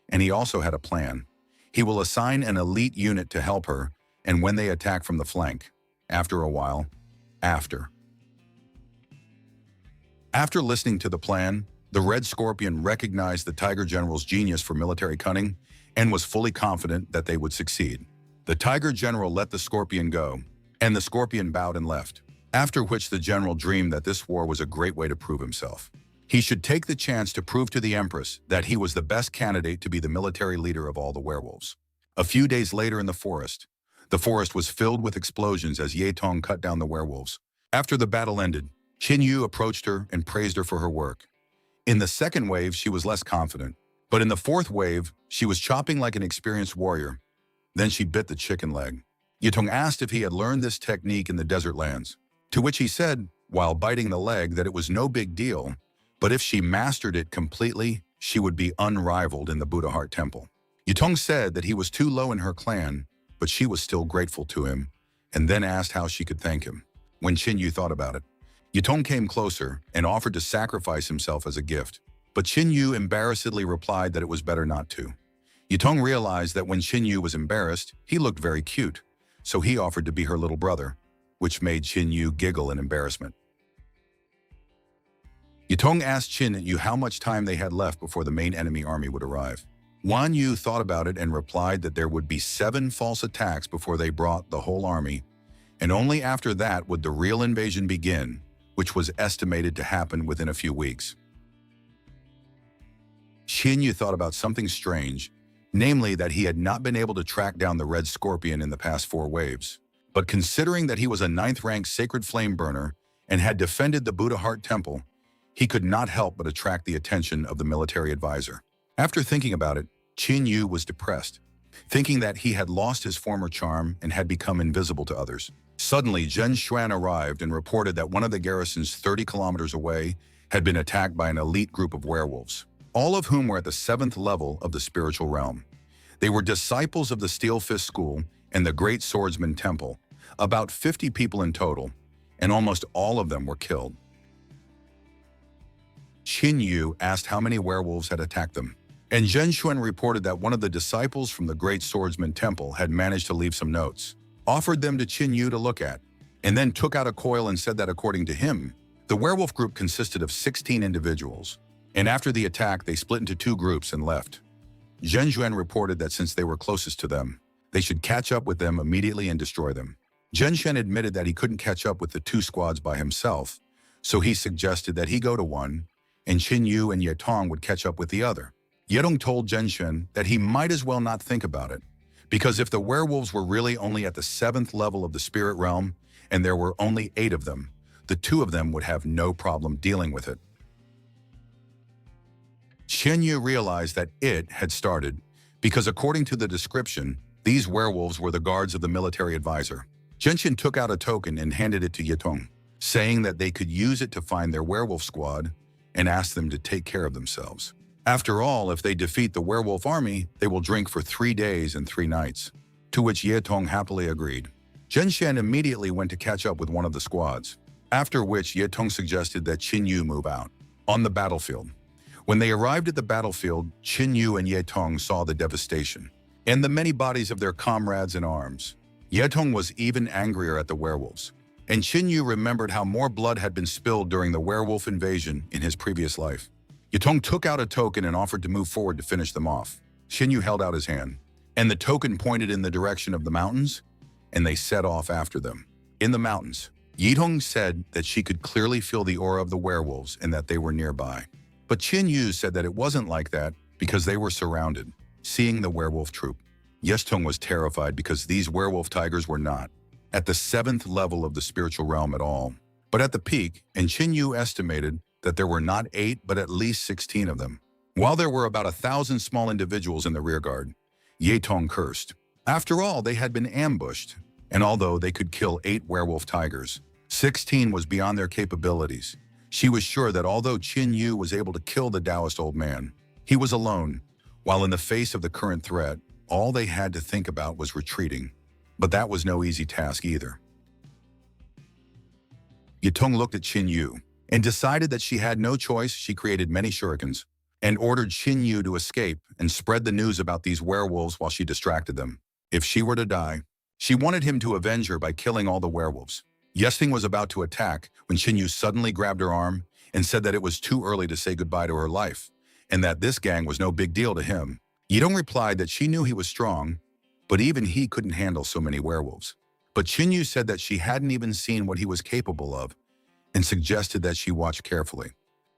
Speaker 1: and he also had a plan. He will assign an elite unit to help her, and when they attack from the flank, after a while, After listening to the plan, the Red Scorpion recognized the Tiger General's genius for military cunning and was fully confident that they would succeed. The Tiger General let the Scorpion go, and the Scorpion bowed and left, after which the General dreamed that this war was a great way to prove himself. He should take the chance to prove to the Empress that he was the best candidate to be the military leader of all the werewolves. A few days later in the forest was filled with explosions as Ye Tong cut down the werewolves. After the battle ended, Qin Yu approached her and praised her for her work. In the second wave, she was less confident, but in the fourth wave, she was chopping like an experienced warrior. Then she bit the chicken leg. Ye Tong asked if he had learned this technique in the desert lands, to which he said, while biting the leg, that it was no big deal, but if she mastered it completely, she would be unrivaled in the Buddha Heart Temple. Ye Tong said that he was too low in her clan, but she was still grateful to him, and then asked how she could thank him. When Qin Yu thought about it, Ye Tong came closer and offered to sacrifice himself as a gift, but Qin Yu embarrassedly replied that it was better not to. Ye Tong realized that when Qin Yu was embarrassed, he looked very cute, so he offered to be her little brother, which made Qin Yu giggle in embarrassment. Ye Tong asked Qin Yu how much time they had left before the main enemy army would arrive. Wan Yu thought about it and replied that there would be 7 false attacks before they brought the whole army, and only after that would the real invasion begin, which was estimated to happen within a few weeks. Qin Yu thought about something strange, namely that he had not been able to track down the Red Scorpion in the past 4 waves. But considering that he was a 9th-rank sacred flame burner and had defended the Buddha Heart Temple, he could not help but attract the attention of the military advisor. After thinking about it, Qin Yu was depressed, thinking that he had lost his former charm and had become invisible to others. Suddenly, Zhen Xuan arrived and reported that one of the garrisons 30 kilometers away had been attacked by an elite group of werewolves, all of whom were at the 7th level of the spiritual realm. They were disciples of the Steel Fist School and the Great Swordsman Temple, about 50 people in total, and almost all of them were killed. Qin Yu asked how many werewolves had attacked them, and Zhen Xuan reported that one of the disciples from the Great Swordsman Temple had managed to leave some notes, offered them to Qin Yu to look at, and then took out a coil and said that according to him, the werewolf group consisted of 16 individuals, and after the attack they split into 2 groups and left. Zhen Xuan reported that since they were closest to them, they should catch up with them immediately and destroy them. Zhen Xuan admitted that he couldn't catch up with the 2 squads by himself, so he suggested that he go to one, and Qin Yu and Ye Tong would catch up with the other. Ye Tong told Zhen Xuan that he might as well not think about it, because if the werewolves were really only at the 7th level of the spirit realm, and there were only 8 of them, the 2 of them would have no problem dealing with it. Qin Yu realized that it had started, because according to the description, these werewolves were the guards of the military advisor. Zhen Xuan took out a token and handed it to Ye Tong, saying that they could use it to find their werewolf squad and asked them to take care of themselves. After all, if they defeat the werewolf army, they will drink for 3 days and 3 nights, to which Ye Tong happily agreed. Zhen Xuan immediately went to catch up with one of the squads, after which Ye Tong suggested that Qin Yu move out. On the battlefield. When they arrived at the battlefield, Qin Yu and Ye Tong saw the devastation and the many bodies of their comrades in arms. Ye Tong was even angrier at the werewolves, and Qin Yu remembered how more blood had been spilled during the werewolf invasion in his previous life. Ye Tong took out a token and offered to move forward to finish them off. Qin Yu held out his hand, and the token pointed in the direction of the mountains, and they set off after them. In the mountains, Ye Tong said that she could clearly feel the aura of the werewolves and that they were nearby. But Qin Yu said that it wasn't like that because they were surrounded, seeing the werewolf troop. Ye Tong was terrified because these werewolf tigers were not at the 7th level of the spiritual realm at all, but at the peak, and Qin Yu estimated that there were not 8 but at least 16 of them. While there were about 1,000 small individuals in the rearguard, Ye Tong cursed. After all, they had been ambushed, and although they could kill 8 werewolf tigers, 16 was beyond their capabilities. She was sure that although Qin Yu was able to kill the Taoist old man, he was alone, while in the face of the current threat, all they had to think about was retreating. But that was no easy task either. Yatong looked at Qin Yu and decided that she had no choice. She created many shurikens and ordered Qin Yu to escape and spread the news about these werewolves while she distracted them. If she were to die, she wanted him to avenge her by killing all the werewolves. Yesting was about to attack when Qin Yu suddenly grabbed her arm and said that it was too early to say goodbye to her life, and that this gang was no big deal to him. Yidong replied that she knew he was strong, but even he couldn't handle so many werewolves. But Qin Yu said that she hadn't even seen what he was capable of and suggested that she watch carefully.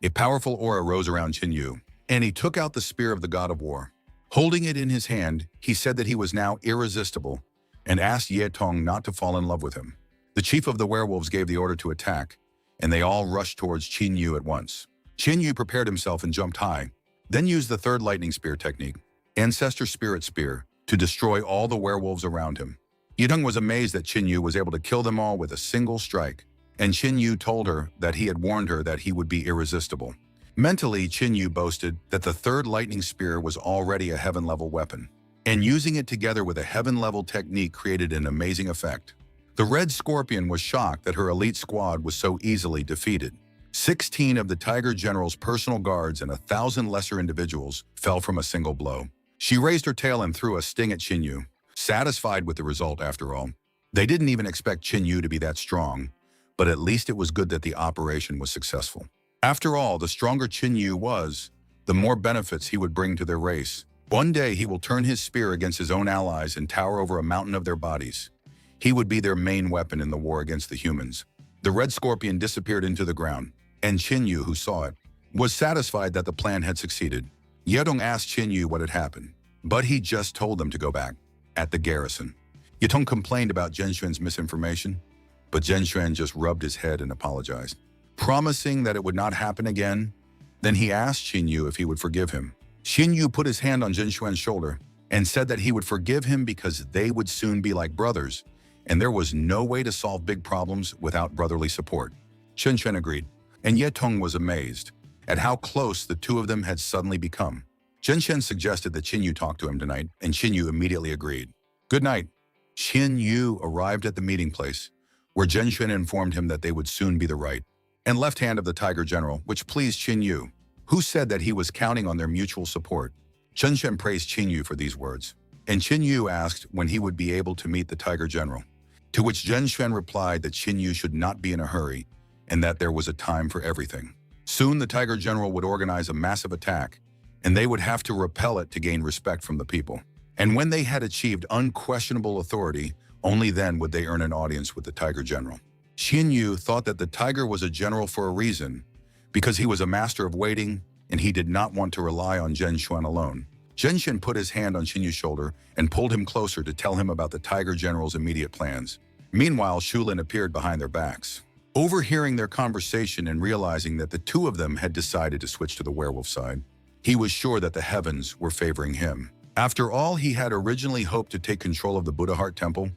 Speaker 1: A powerful aura rose around Qin Yu, and he took out the spear of the god of war. Holding it in his hand, he said that he was now irresistible and asked Ye Tong not to fall in love with him. The chief of the werewolves gave the order to attack, and they all rushed towards Qin Yu at once. Qin Yu prepared himself and jumped high, then used the third lightning spear technique, Ancestor Spirit Spear, to destroy all the werewolves around him. Yidong was amazed that Qin Yu was able to kill them all with a single strike, and Qin Yu told her that he had warned her that he would be irresistible. Mentally, Qin Yu boasted that the third lightning spear was already a heaven-level weapon, and using it together with a heaven-level technique created an amazing effect. The Red Scorpion was shocked that her elite squad was so easily defeated. 16 of the Tiger General's personal guards and 1,000 lesser individuals fell from a single blow. She raised her tail and threw a sting at Qin Yu, satisfied with the result after all. They didn't even expect Qin Yu to be that strong, but at least it was good that the operation was successful. After all, the stronger Qin Yu was, the more benefits he would bring to their race. One day he will turn his spear against his own allies and tower over a mountain of their bodies. He would be their main weapon in the war against the humans. The Red Scorpion disappeared into the ground, and Qin Yu, who saw it, was satisfied that the plan had succeeded. Yedong asked Qin Yu what had happened, but he just told them to go back. At the garrison, Yatong complained about Zhenxuan's misinformation, but Zhenxuan just rubbed his head and apologized, promising that it would not happen again. Then he asked Qin Yu if he would forgive him. Qin Yu put his hand on Zhenxuan's shoulder and said that he would forgive him because they would soon be like brothers, and there was no way to solve big problems without brotherly support. Zhenxuan agreed, and Yetong was amazed at how close the two of them had suddenly become. Zhenxuan suggested that Qin Yu talk to him tonight, and Qin Yu immediately agreed. Good night. Qin Yu arrived at the meeting place, where Zhenxuan informed him that they would soon be the right and left hand of the Tiger General, which pleased Qin Yu, who said that he was counting on their mutual support. Zhenxuan praised Qin Yu for these words, and Qin Yu asked when he would be able to meet the Tiger General, to which Zhenxuan replied that Qin Yu should not be in a hurry and that there was a time for everything. Soon the Tiger General would organize a massive attack, and they would have to repel it to gain respect from the people. And when they had achieved unquestionable authority, only then would they earn an audience with the Tiger General. Qin Yu thought that the tiger was a general for a reason, because he was a master of waiting, and he did not want to rely on Zhenxuan alone. Zhenxuan put his hand on Qin Yu's shoulder and pulled him closer to tell him about the Tiger General's immediate plans. Meanwhile, Shulin appeared behind their backs. Overhearing their conversation and realizing that the two of them had decided to switch to the werewolf side, he was sure that the heavens were favoring him. After all, he had originally hoped to take control of the Buddha Heart Temple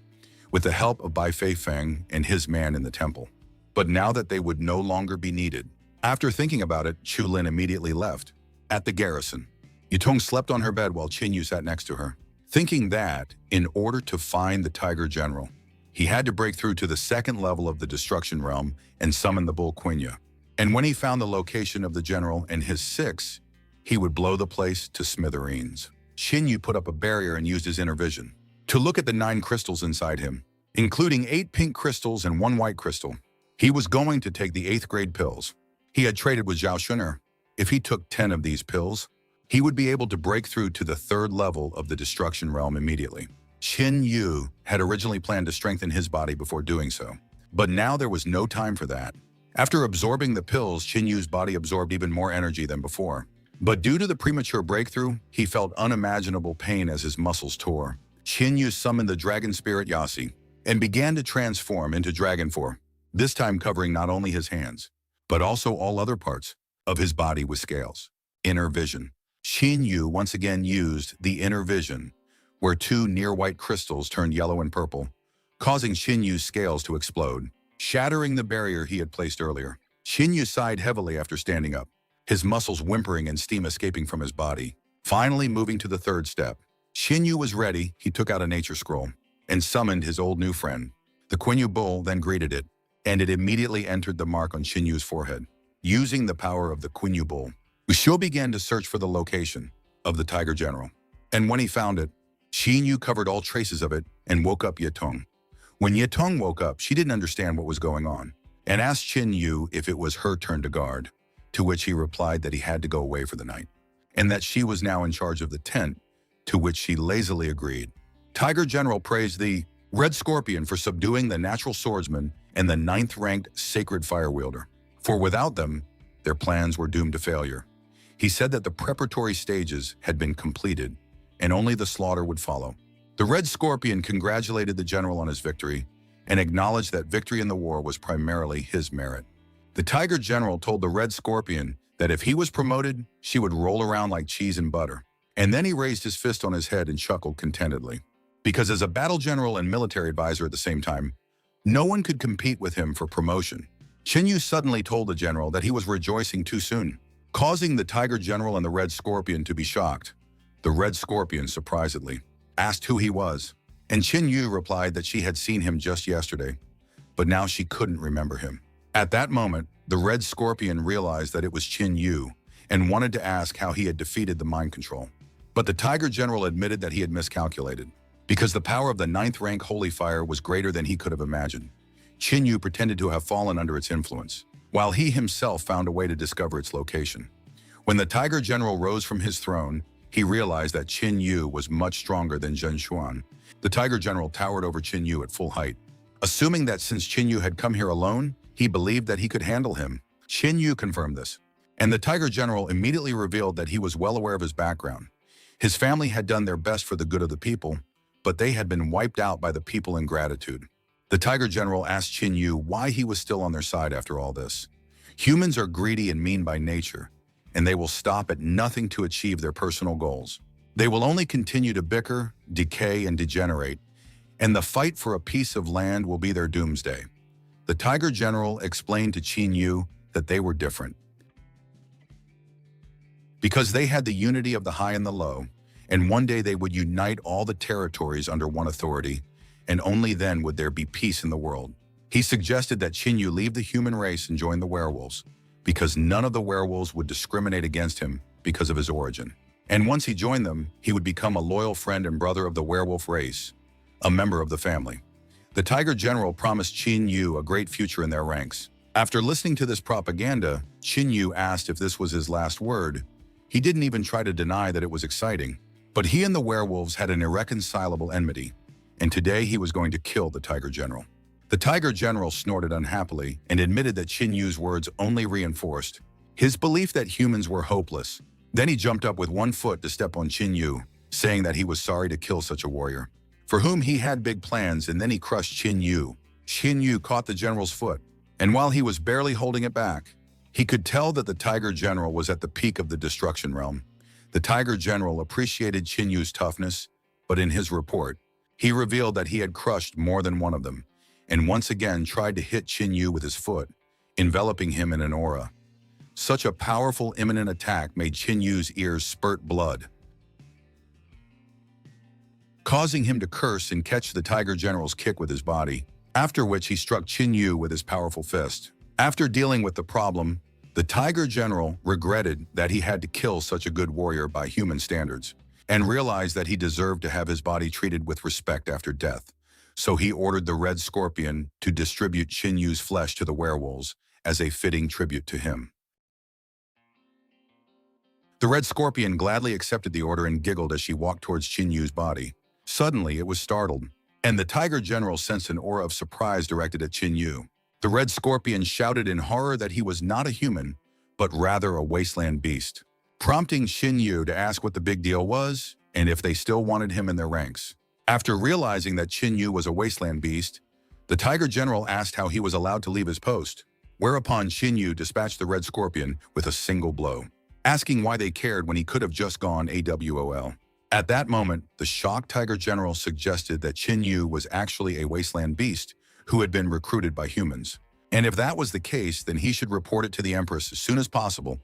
Speaker 1: with the help of Bai Fei Feng and his man in the temple. But now that they would no longer be needed. After thinking about it, Shulin immediately left. At the garrison, Yutong slept on her bed while Qin Yu sat next to her, thinking that, in order to find the Tiger General, he had to break through to the second level of the Destruction Realm and summon the Bull Quinya. And when he found the location of the General and his 6, he would blow the place to smithereens. Qin Yu put up a barrier and used his inner vision to look at the 9 crystals inside him, including 8 pink crystals and 1 white crystal. He was going to take the 8th grade pills. He had traded with Zhao Shuner. If he took 10 of these pills, he would be able to break through to the 3rd level of the Destruction Realm immediately. Qin Yu had originally planned to strengthen his body before doing so, but now there was no time for that. After absorbing the pills, Qin Yu's body absorbed even more energy than before. But due to the premature breakthrough, he felt unimaginable pain as his muscles tore. Qin Yu summoned the dragon spirit Yasi and began to transform into dragon form, this time covering not only his hands, but also all other parts of his body with scales. Inner vision. Qin Yu once again used the inner vision, where two near-white crystals turned yellow and purple, causing Qin Yu's scales to explode, shattering the barrier he had placed earlier. Qin Yu sighed heavily after standing up, his muscles whimpering and steam escaping from his body. Finally moving to the third step, Qin Yu was ready. He took out a nature scroll and summoned his old new friend. The Quinyu bull then greeted it, and it immediately entered the mark on Qin Yu's forehead. Using the power of the Quinyu bull, Wuxiu began to search for the location of the Tiger General. And when he found it, Qin Yu covered all traces of it and woke up Yetong. When Yetong woke up, she didn't understand what was going on and asked Qin Yu if it was her turn to guard, to which he replied that he had to go away for the night, and that she was now in charge of the tent, to which she lazily agreed. Tiger General praised the Red Scorpion for subduing the natural swordsman and the 9th-ranked sacred fire wielder, for without them, their plans were doomed to failure. He said that the preparatory stages had been completed, and only the slaughter would follow. The Red Scorpion congratulated the general on his victory and acknowledged that victory in the war was primarily his merit. The Tiger General told the Red Scorpion that if he was promoted, she would roll around like cheese and butter. And then he raised his fist on his head and chuckled contentedly. Because as a battle general and military advisor at the same time, no one could compete with him for promotion. Qin Yu suddenly told the general that he was rejoicing too soon, causing the Tiger General and the Red Scorpion to be shocked. The Red Scorpion, surprisedly, asked who he was, and Qin Yu replied that she had seen him just yesterday, but now she couldn't remember him. At that moment, the Red Scorpion realized that it was Qin Yu and wanted to ask how he had defeated the mind control. But the Tiger General admitted that he had miscalculated, because the power of the 9th-rank holy fire was greater than he could have imagined. Qin Yu pretended to have fallen under its influence, while he himself found a way to discover its location. When the Tiger General rose from his throne, he realized that Qin Yu was much stronger than Zhen Xuan. The Tiger General towered over Qin Yu at full height. Assuming that since Qin Yu had come here alone, he believed that he could handle him. Qin Yu confirmed this, and the Tiger General immediately revealed that he was well aware of his background. His family had done their best for the good of the people, but they had been wiped out by the people in gratitude. The Tiger General asked Qin Yu why he was still on their side after all this. Humans are greedy and mean by nature, and they will stop at nothing to achieve their personal goals. They will only continue to bicker, decay, and degenerate, and the fight for a piece of land will be their doomsday. The Tiger General explained to Qin Yu that they were different, because they had the unity of the high and the low, and one day they would unite all the territories under one authority, and only then would there be peace in the world. He suggested that Qin Yu leave the human race and join the werewolves, because none of the werewolves would discriminate against him because of his origin. And once he joined them, he would become a loyal friend and brother of the werewolf race, a member of the family. The Tiger General promised Qin Yu a great future in their ranks. After listening to this propaganda, Qin Yu asked if this was his last word. He didn't even try to deny that it was exciting. But he and the werewolves had an irreconcilable enmity, and today he was going to kill the Tiger General. The Tiger General snorted unhappily and admitted that Qin Yu's words only reinforced his belief that humans were hopeless. Then he jumped up with one foot to step on Qin Yu, saying that he was sorry to kill such a warrior, for whom he had big plans, and then he crushed Qin Yu. Qin Yu caught the general's foot, and while he was barely holding it back, he could tell that the Tiger General was at the peak of the destruction realm. The Tiger General appreciated Qin Yu's toughness, but in his report, he revealed that he had crushed more than one of them, and once again tried to hit Qin Yu with his foot, enveloping him in an aura. Such a powerful imminent attack made Qin Yu's ears spurt blood, causing him to curse and catch the Tiger General's kick with his body, after which he struck Qin Yu with his powerful fist. After dealing with the problem, the Tiger General regretted that he had to kill such a good warrior by human standards, and realized that he deserved to have his body treated with respect after death. So he ordered the Red Scorpion to distribute Qin Yu's flesh to the werewolves as a fitting tribute to him. The Red Scorpion gladly accepted the order and giggled as she walked towards Qin Yu's body. Suddenly, it was startled, and the Tiger General sensed an aura of surprise directed at Qin Yu. The Red Scorpion shouted in horror that he was not a human, but rather a wasteland beast, prompting Qin Yu to ask what the big deal was and if they still wanted him in their ranks. After realizing that Qin Yu was a wasteland beast, the Tiger General asked how he was allowed to leave his post, whereupon Qin Yu dispatched the Red Scorpion with a single blow, asking why they cared when he could have just gone AWOL. At that moment, the shocked Tiger General suggested that Qin Yu was actually a wasteland beast who had been recruited by humans. And if that was the case, then he should report it to the Empress as soon as possible,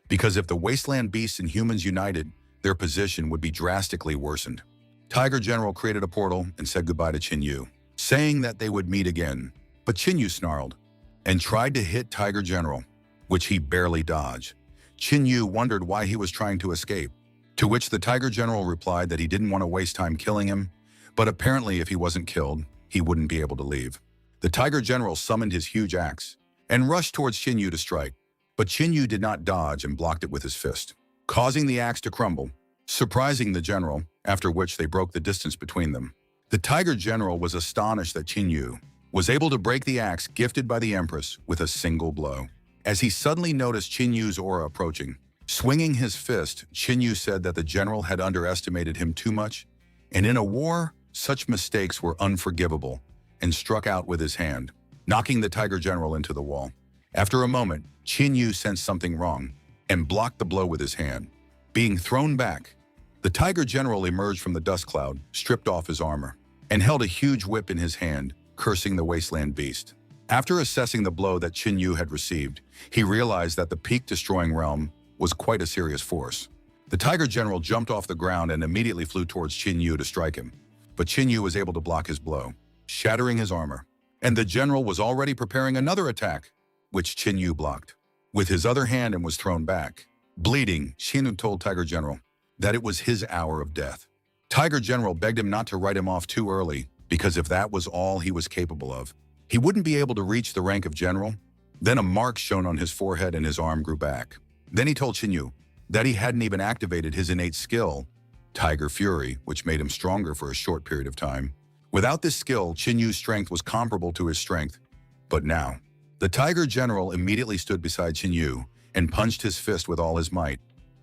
Speaker 1: because if the wasteland beasts and humans united, their position would be drastically worsened. Tiger General created a portal and said goodbye to Qin Yu, saying that they would meet again. But Qin Yu snarled and tried to hit Tiger General, which he barely dodged. Qin Yu wondered why he was trying to escape, to which the Tiger General replied that he didn't want to waste time killing him, but apparently if he wasn't killed, he wouldn't be able to leave. The Tiger General summoned his huge axe and rushed towards Qin Yu to strike, but Qin Yu did not dodge and blocked it with his fist, causing the axe to crumble, surprising the general, after which they broke the distance between them. The Tiger General was astonished that Qin Yu was able to break the axe gifted by the Empress with a single blow. As he suddenly noticed Qin Yu's aura approaching, swinging his fist, Qin Yu said that the general had underestimated him too much, and in a war, such mistakes were unforgivable, and struck out with his hand, knocking the Tiger General into the wall. After a moment, Qin Yu sensed something wrong and blocked the blow with his hand. Being thrown back, the Tiger General emerged from the dust cloud, stripped off his armor, and held a huge whip in his hand, cursing the wasteland beast. After assessing the blow that Qin Yu had received, he realized that the peak-destroying realm was quite a serious force. The Tiger General jumped off the ground and immediately flew towards Qin Yu to strike him, but Qin Yu was able to block his blow, shattering his armor. And the general was already preparing another attack, which Qin Yu blocked with his other hand and was thrown back. Bleeding, Qin Yu told Tiger General that it was his hour of death. Tiger General begged him not to write him off too early, because if that was all he was capable of, he wouldn't be able to reach the rank of general. Then a mark shone on his forehead and his arm grew back. Then he told Qin Yu that he hadn't even activated his innate skill, Tiger Fury, which made him stronger for a short period of time. Without this skill, Qin Yu's strength was comparable to his strength. But now, the Tiger General immediately stood beside Qin Yu and punched his fist with all his might,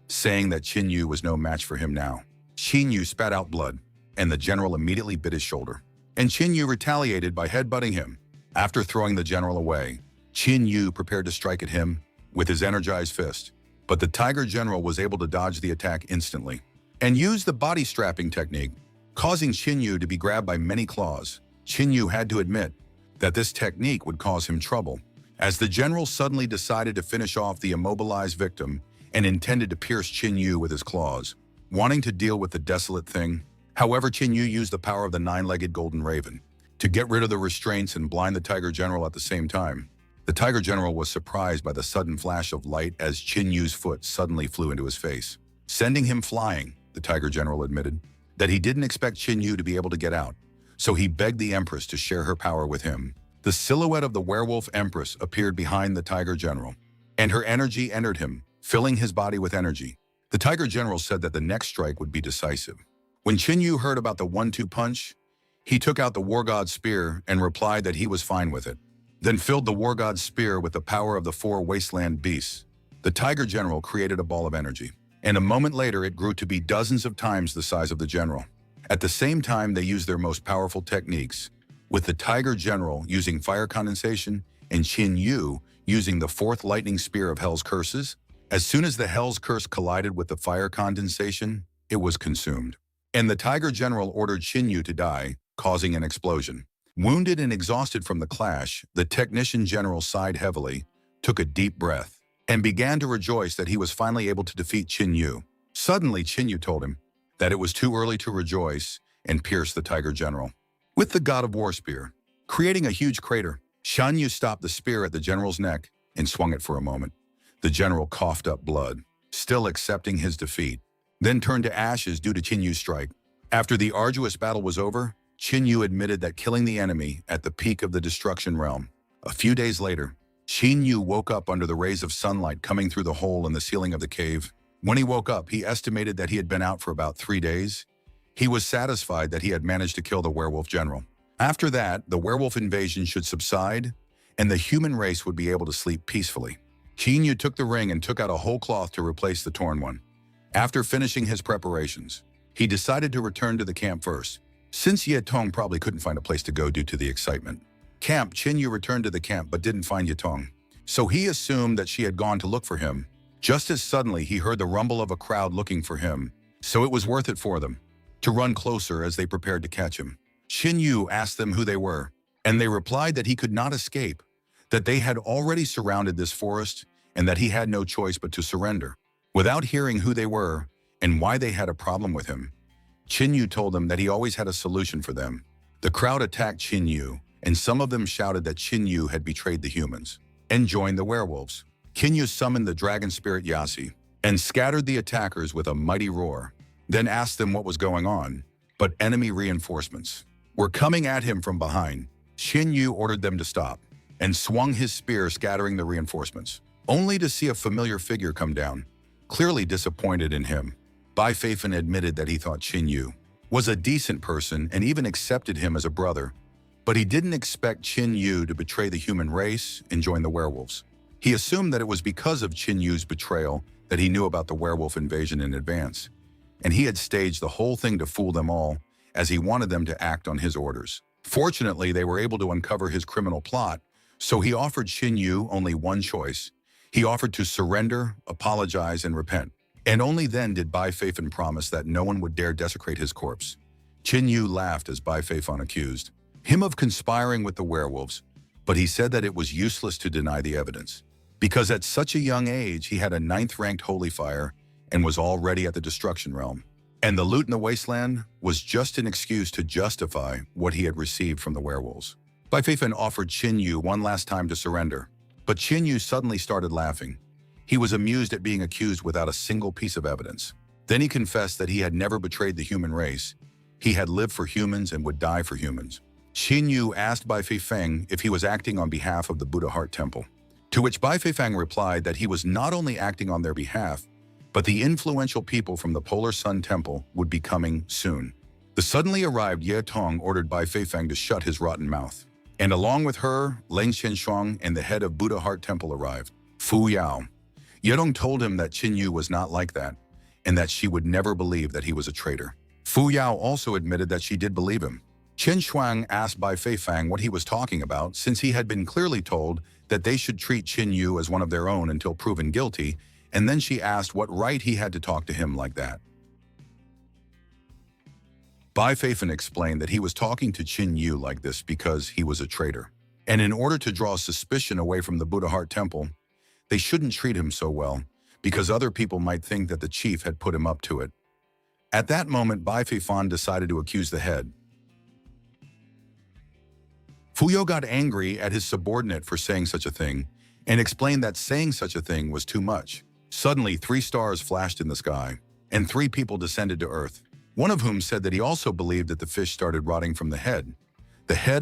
Speaker 1: saying that Qin Yu was no match for him now. Qin Yu spat out blood, and the general immediately bit his shoulder. And Qin Yu retaliated by headbutting him. After throwing the general away, Qin Yu prepared to strike at him with his energized fist, but the Tiger General was able to dodge the attack instantly and use the body strapping technique, causing Qin Yu to be grabbed by many claws. Qin Yu had to admit that this technique would cause him trouble, as the general suddenly decided to finish off the immobilized victim and intended to pierce Qin Yu with his claws, wanting to deal with the desolate thing. However, Qin Yu used the power of the nine-legged golden raven to get rid of the restraints and blind the Tiger General at the same time. The Tiger General was surprised by the sudden flash of light as Qin Yu's foot suddenly flew into his face, sending him flying. The Tiger General admitted that he didn't expect Qin Yu to be able to get out, so he begged the Empress to share her power with him. The silhouette of the werewolf Empress appeared behind the Tiger General, and her energy entered him, filling his body with energy. The Tiger General said that the next strike would be decisive. When Qin Yu heard about the 1-2 punch, he took out the War God's spear and replied that he was fine with it, then filled the War God's spear with the power of the 4 wasteland beasts. The Tiger General created a ball of energy, and a moment later it grew to be dozens of times the size of the general. At the same time, they used their most powerful techniques, with the Tiger General using fire condensation and Qin Yu using the 4th lightning spear of Hell's Curses. As soon as the Hell's Curse collided with the fire condensation, it was consumed, and the Tiger General ordered Qin Yu to die, causing an explosion. Wounded and exhausted from the clash, the Technician General sighed heavily, took a deep breath, and began to rejoice that he was finally able to defeat Qin Yu. Suddenly, Qin Yu told him that it was too early to rejoice and pierced the Tiger General with the God of War spear, creating a huge crater. Shan Yu stopped the spear at the general's neck and swung it for a moment. The general coughed up blood, still accepting his defeat, then turned to ashes due to Qin Yu's strike. After the arduous battle was over, Qin Yu admitted that killing the enemy at the peak of the destruction realm. A few days later, Qin Yu woke up under the rays of sunlight coming through the hole in the ceiling of the cave. When he woke up, he estimated that he had been out for about 3 days. He was satisfied that he had managed to kill the werewolf general. After that, the werewolf invasion should subside, and the human race would be able to sleep peacefully. Qin Yu took the ring and took out a whole cloth to replace the torn one. After finishing his preparations, he decided to return to the camp first, since Yetong probably couldn't find a place to go due to the excitement. Qin Yu returned to the camp but didn't find Yetong, so he assumed that she had gone to look for him. Just as suddenly he heard the rumble of a crowd looking for him, so it was worth it for them to run closer as they prepared to catch him. Qin Yu asked them who they were, and they replied that he could not escape, that they had already surrounded this forest, and that he had no choice but to surrender. Without hearing who they were and why they had a problem with him, Qin Yu told them that he always had a solution for them. The crowd attacked Qin Yu, and some of them shouted that Qin Yu had betrayed the humans and joined the werewolves. Qin Yu summoned the dragon spirit Yasi and scattered the attackers with a mighty roar, then asked them what was going on, but enemy reinforcements were coming at him from behind. Qin Yu ordered them to stop and swung his spear, scattering the reinforcements, only to see a familiar figure come down. Clearly disappointed in him, Bai Feifan admitted that he thought Qin Yu was a decent person and even accepted him as a brother, but he didn't expect Qin Yu to betray the human race and join the werewolves. He assumed that it was because of Qin Yu's betrayal that he knew about the werewolf invasion in advance, and he had staged the whole thing to fool them all, as he wanted them to act on his orders. Fortunately, they were able to uncover his criminal plot, so he offered Qin Yu only one choice. He offered to surrender, apologize, and repent. And only then did Bai Feifan promise that no one would dare desecrate his corpse. Qin Yu laughed as Bai Feifan accused him of conspiring with the werewolves, but he said that it was useless to deny the evidence, because at such a young age he had a 9th-ranked holy fire and was already at the destruction realm. And the loot in the wasteland was just an excuse to justify what he had received from the werewolves. Bai Feifan offered Qin Yu one last time to surrender, but Qin Yu suddenly started laughing. He was amused at being accused without a single piece of evidence. Then he confessed that he had never betrayed the human race. He had lived for humans and would die for humans. Qin Yu asked Bai Feifang if he was acting on behalf of the Buddha Heart Temple, to which Bai Feifang replied that he was not only acting on their behalf, but the influential people from the Polar Sun Temple would be coming soon. The suddenly arrived Ye Tong ordered Bai Feifang to shut his rotten mouth, and along with her, Leng Qianshuang and the head of Buddha Heart Temple arrived. Fu Yao. Yedong told him that Qin Yu was not like that, and that she would never believe that he was a traitor. Fu Yao also admitted that she did believe him. Qian Shuang asked Bai Feifang what he was talking about, since he had been clearly told that they should treat Qin Yu as one of their own until proven guilty, and then she asked what right he had to talk to him like that. Bai Feifan explained that he was talking to Qin Yu like this because he was a traitor, and in order to draw suspicion away from the Buddha Heart Temple, they shouldn't treat him so well, because other people might think that the chief had put him up to it. At that moment, Bai Feifan decided to accuse the head. Fu Yao got angry at his subordinate for saying such a thing, and explained that saying such a thing was too much. Suddenly, 3 stars flashed in the sky, and 3 people descended to earth, one of whom said that he also believed that the fish started rotting from the head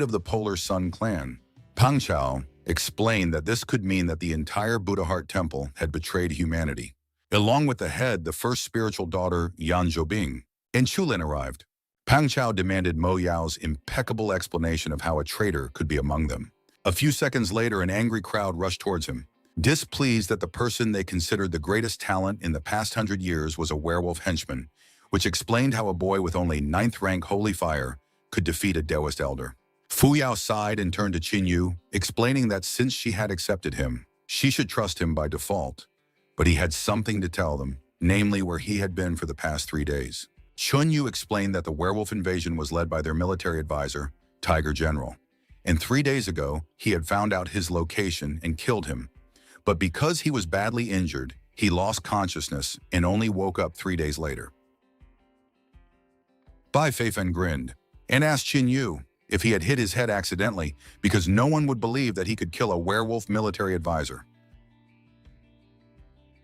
Speaker 1: of the Polar Sun clan. Pang Chao explained that this could mean that the entire Buddha Heart Temple had betrayed humanity. Along with the head, the first spiritual daughter, Yan Zhoubing, and Chulin arrived. Pang Chao demanded Mo Yao's impeccable explanation of how a traitor could be among them. A few seconds later, an angry crowd rushed towards him, displeased that the person they considered the greatest talent in the past 100 years was a werewolf henchman, which explained how a boy with only 9th-rank holy fire could defeat a Taoist elder. Fu Yao sighed and turned to Qin Yu, explaining that since she had accepted him, she should trust him by default. But he had something to tell them, namely where he had been for the past 3 days. Qin Yu explained that the werewolf invasion was led by their military advisor, Tiger General, and 3 days ago he had found out his location and killed him. But because he was badly injured, he lost consciousness and only woke up 3 days later. Bai Feifan grinned and asked Qin Yu if he had hit his head accidentally, because no one would believe that he could kill a werewolf military advisor.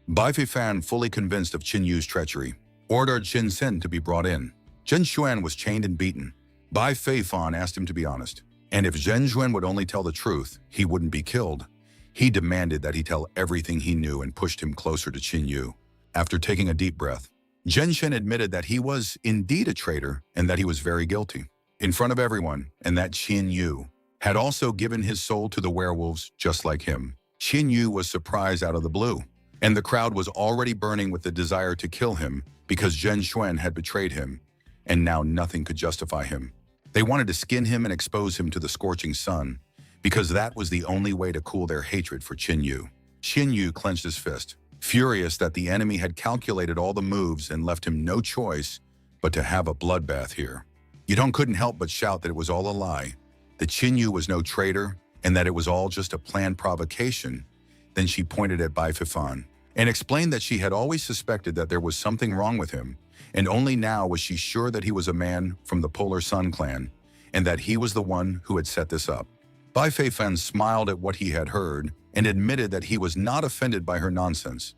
Speaker 1: Bai Feifan, fully convinced of Qin Yu's treachery, ordered Qin Sen to be brought in. Zhen Xuan was chained and beaten. Bai Feifan asked him to be honest, and if Zhen Xuan would only tell the truth, he wouldn't be killed. He demanded that he tell everything he knew and pushed him closer to Qin Yu. After taking a deep breath, Zhen Shen admitted that he was indeed a traitor and that he was very guilty, in front of everyone, and that Qin Yu had also given his soul to the werewolves just like him. Qin Yu was surprised out of the blue, and the crowd was already burning with the desire to kill him because Zhen Xuan had betrayed him, and now nothing could justify him. They wanted to skin him and expose him to the scorching sun, because that was the only way to cool their hatred for Qin Yu. Qin Yu clenched his fist furious that the enemy had calculated all the moves and left him no choice but to have a bloodbath here. Yudong couldn't help but shout that it was all a lie, that Qin was no traitor, and that it was all just a planned provocation. Then she pointed at Bai Fifan and explained that she had always suspected that there was something wrong with him, and only now was she sure that he was a man from the Polar Sun clan, and that he was the one who had set this up. Bai Feifan smiled at what he had heard and admitted that he was not offended by her nonsense,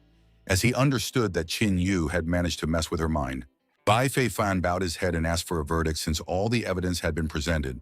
Speaker 1: as he understood that Qin Yu had managed to mess with her mind. Bai Feifan bowed his head and asked for a verdict since all the evidence had been presented,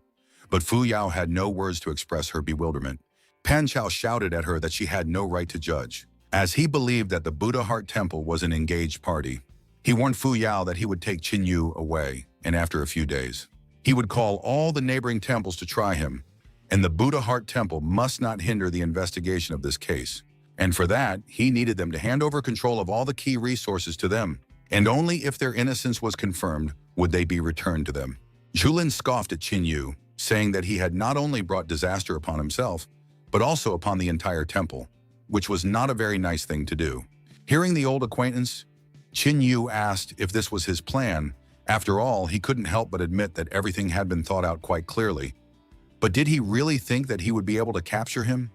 Speaker 1: but Fu Yao had no words to express her bewilderment. Pan Chao shouted at her that she had no right to judge, as he believed that the Buddha Heart Temple was an engaged party. He warned Fu Yao that he would take Qin Yu away, and after a few days, he would call all the neighboring temples to try him, and the Buddha Heart Temple must not hinder the investigation of this case. And for that, he needed them to hand over control of all the key resources to them, and only if their innocence was confirmed would they be returned to them. Zhulin scoffed at Qin Yu, saying that he had not only brought disaster upon himself, but also upon the entire temple, which was not a very nice thing to do. Hearing the old acquaintance, Qin Yu asked if this was his plan. After all, he couldn't help but admit that everything had been thought out quite clearly. But did he really think that he would be able to capture him?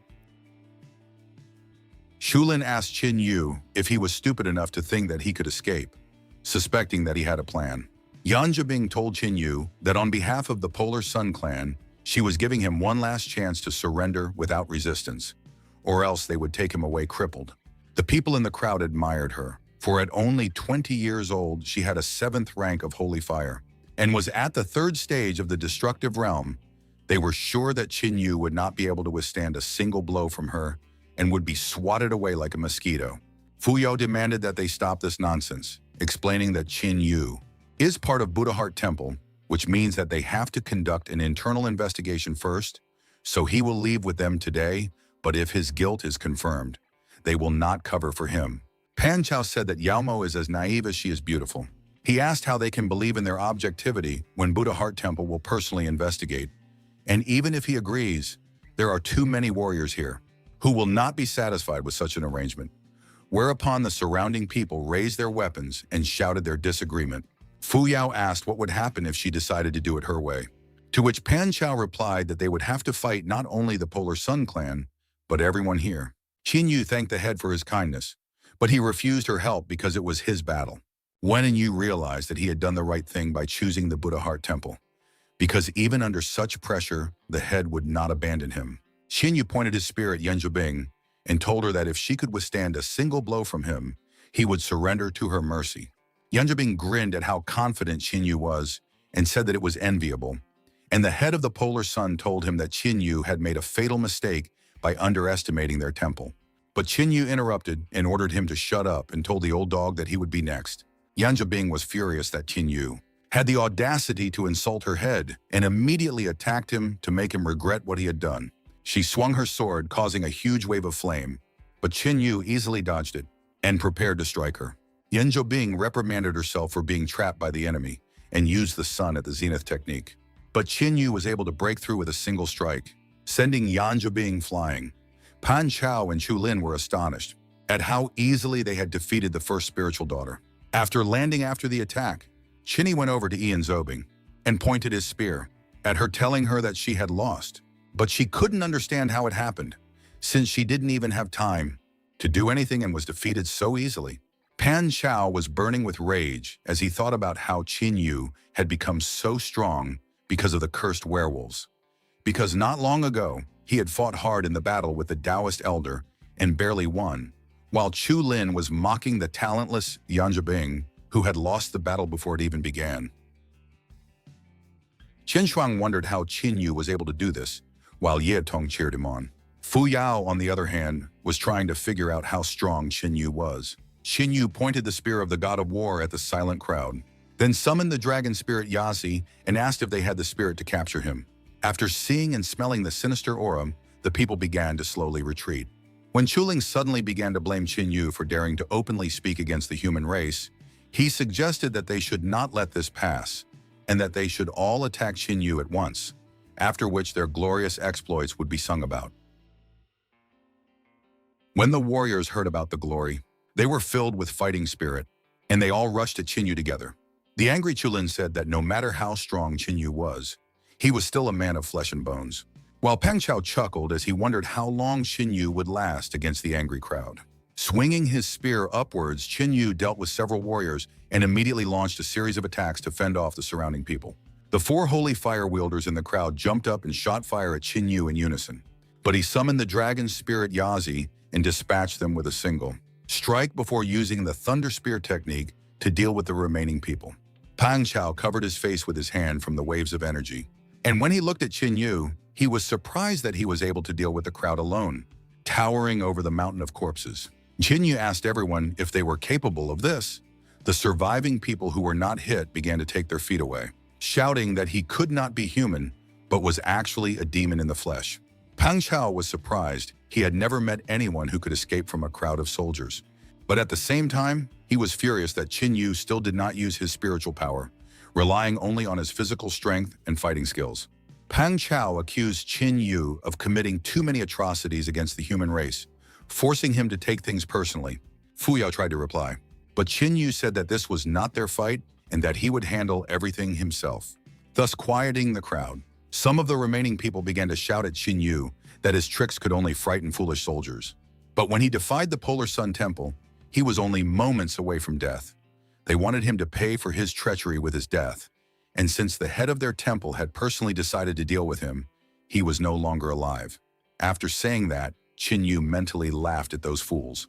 Speaker 1: Shulin asked Qin Yu if he was stupid enough to think that he could escape, suspecting that he had a plan. Yan Zhibing told Qin Yu that on behalf of the Polar Sun clan, she was giving him one last chance to surrender without resistance, or else they would take him away crippled. The people in the crowd admired her, for at only 20 years old, she had a 7th rank of holy fire, and was at the 3rd stage of the destructive realm. They were sure that Qin Yu would not be able to withstand a single blow from her, and would be swatted away like a mosquito. Fu Yao demanded that they stop this nonsense, explaining that Qin Yu is part of Buddha Heart Temple, which means that they have to conduct an internal investigation first, so he will leave with them today, but if his guilt is confirmed, they will not cover for him. Pan Chao said that Yao Mo is as naive as she is beautiful. He asked how they can believe in their objectivity when Buddha Heart Temple will personally investigate. And even if he agrees, there are too many warriors here who will not be satisfied with such an arrangement. Whereupon the surrounding people raised their weapons and shouted their disagreement. Fu Yao asked what would happen if she decided to do it her way, to which Pan Chao replied that they would have to fight not only the Polar Sun clan, but everyone here. Qin Yu thanked the head for his kindness, but he refused her help because it was his battle. Wen Yu realized that he had done the right thing by choosing the Buddha Heart Temple, because even under such pressure, the head would not abandon him. Qin Yu pointed his spear at Yan Zhibing and told her that if she could withstand a single blow from him, he would surrender to her mercy. Yan Zhibing grinned at how confident Qin Yu was and said that it was enviable, and the head of the Polar Sun told him that Qin Yu had made a fatal mistake by underestimating their temple. But Qin Yu interrupted and ordered him to shut up and told the old dog that he would be next. Yan Zhibing was furious that Qin Yu had the audacity to insult her head and immediately attacked him to make him regret what he had done. She swung her sword, causing a huge wave of flame, but Qin Yu easily dodged it and prepared to strike her. Yan Zhibing reprimanded herself for being trapped by the enemy and used the sun at the zenith technique. But Qin Yu was able to break through with a single strike, sending Yan Zhibing flying. Pan Chao and Chu Lin were astonished at how easily they had defeated the first spiritual daughter. After landing after the attack, Qin Yu went over to Yan Zhibing and pointed his spear at her, telling her that she had lost. But she couldn't understand how it happened, since she didn't even have time to do anything and was defeated so easily. Pan Chao was burning with rage as he thought about how Qin Yu had become so strong because of the cursed werewolves. Because not long ago, he had fought hard in the battle with the Taoist elder and barely won, while Chu Lin was mocking the talentless Yan Zhibing, who had lost the battle before it even began. Chen Shuang wondered how Qin Yu was able to do this, while Ye Tong cheered him on. Fu Yao, on the other hand, was trying to figure out how strong Qin Yu was. Qin Yu pointed the spear of the god of war at the silent crowd, then summoned the dragon spirit Yasi and asked if they had the spirit to capture him. After seeing and smelling the sinister aura, the people began to slowly retreat. When Chuling suddenly began to blame Qin Yu for daring to openly speak against the human race, he suggested that they should not let this pass, and that they should all attack Qin Yu at once, after which their glorious exploits would be sung about. When the warriors heard about the glory, They were filled with fighting spirit, and they all rushed at Qin Yu together. The angry Chulin said that no matter how strong Qin Yu was, he was still a man of flesh and bones. While Pang Chao chuckled as he wondered how long Qin Yu would last against the angry crowd. Swinging his spear upwards, Qin Yu dealt with several warriors and immediately launched a series of attacks to fend off the surrounding people. The 4 holy fire wielders in the crowd jumped up and shot fire at Qin Yu in unison. But he summoned the dragon spirit Yazi and dispatched them with a single strike before using the thunder spear technique to deal with the remaining people. Pang Chao covered his face with his hand from the waves of energy. And when he looked at Qin Yu, he was surprised that he was able to deal with the crowd alone, towering over the mountain of corpses. Qin Yu asked everyone if they were capable of this. The surviving people who were not hit began to take their feet away, shouting that he could not be human, but was actually a demon in the flesh. Pang Chao was surprised. He had never met anyone who could escape from a crowd of soldiers. But at the same time, he was furious that Qin Yu still did not use his spiritual power, relying only on his physical strength and fighting skills. Pang Chao accused Qin Yu of committing too many atrocities against the human race, forcing him to take things personally. Fu Yao tried to reply, but Qin Yu said that this was not their fight and that he would handle everything himself, thus quieting the crowd. Some of the remaining people began to shout at Qin Yu that his tricks could only frighten foolish soldiers. But when he defied the Polar Sun Temple, he was only moments away from death. They wanted him to pay for his treachery with his death, and since the head of their temple had personally decided to deal with him, he was no longer alive. After saying that, Qin Yu mentally laughed at those fools.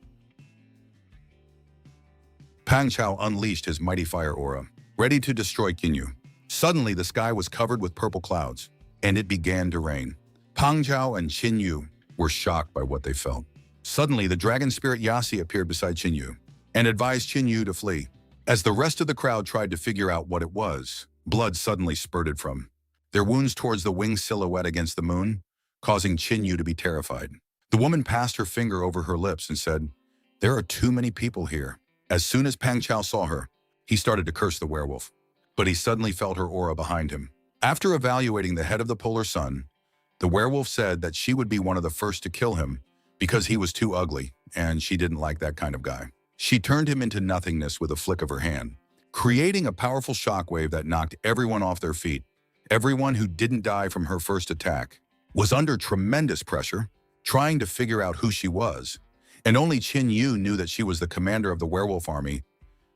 Speaker 1: Pang Chao unleashed his mighty fire aura, ready to destroy Qin Yu. Suddenly, the sky was covered with purple clouds, and it began to rain. Pang Chao and Qin Yu were shocked by what they felt. Suddenly, the dragon spirit Yasi appeared beside Qin Yu and advised Qin Yu to flee. As the rest of the crowd tried to figure out what it was, blood suddenly spurted from their wounds towards the winged silhouette against the moon, causing Qin Yu to be terrified. The woman passed her finger over her lips and said, "There are too many people here." As soon as Pang Chao saw her, he started to curse the werewolf, but he suddenly felt her aura behind him. After evaluating the head of the Polar Sun, the werewolf said that she would be one of the first to kill him because he was too ugly, and she didn't like that kind of guy. She turned him into nothingness with a flick of her hand, creating a powerful shockwave that knocked everyone off their feet. Everyone who didn't die from her first attack was under tremendous pressure, trying to figure out who she was, and only Qin Yu knew that she was the commander of the werewolf army,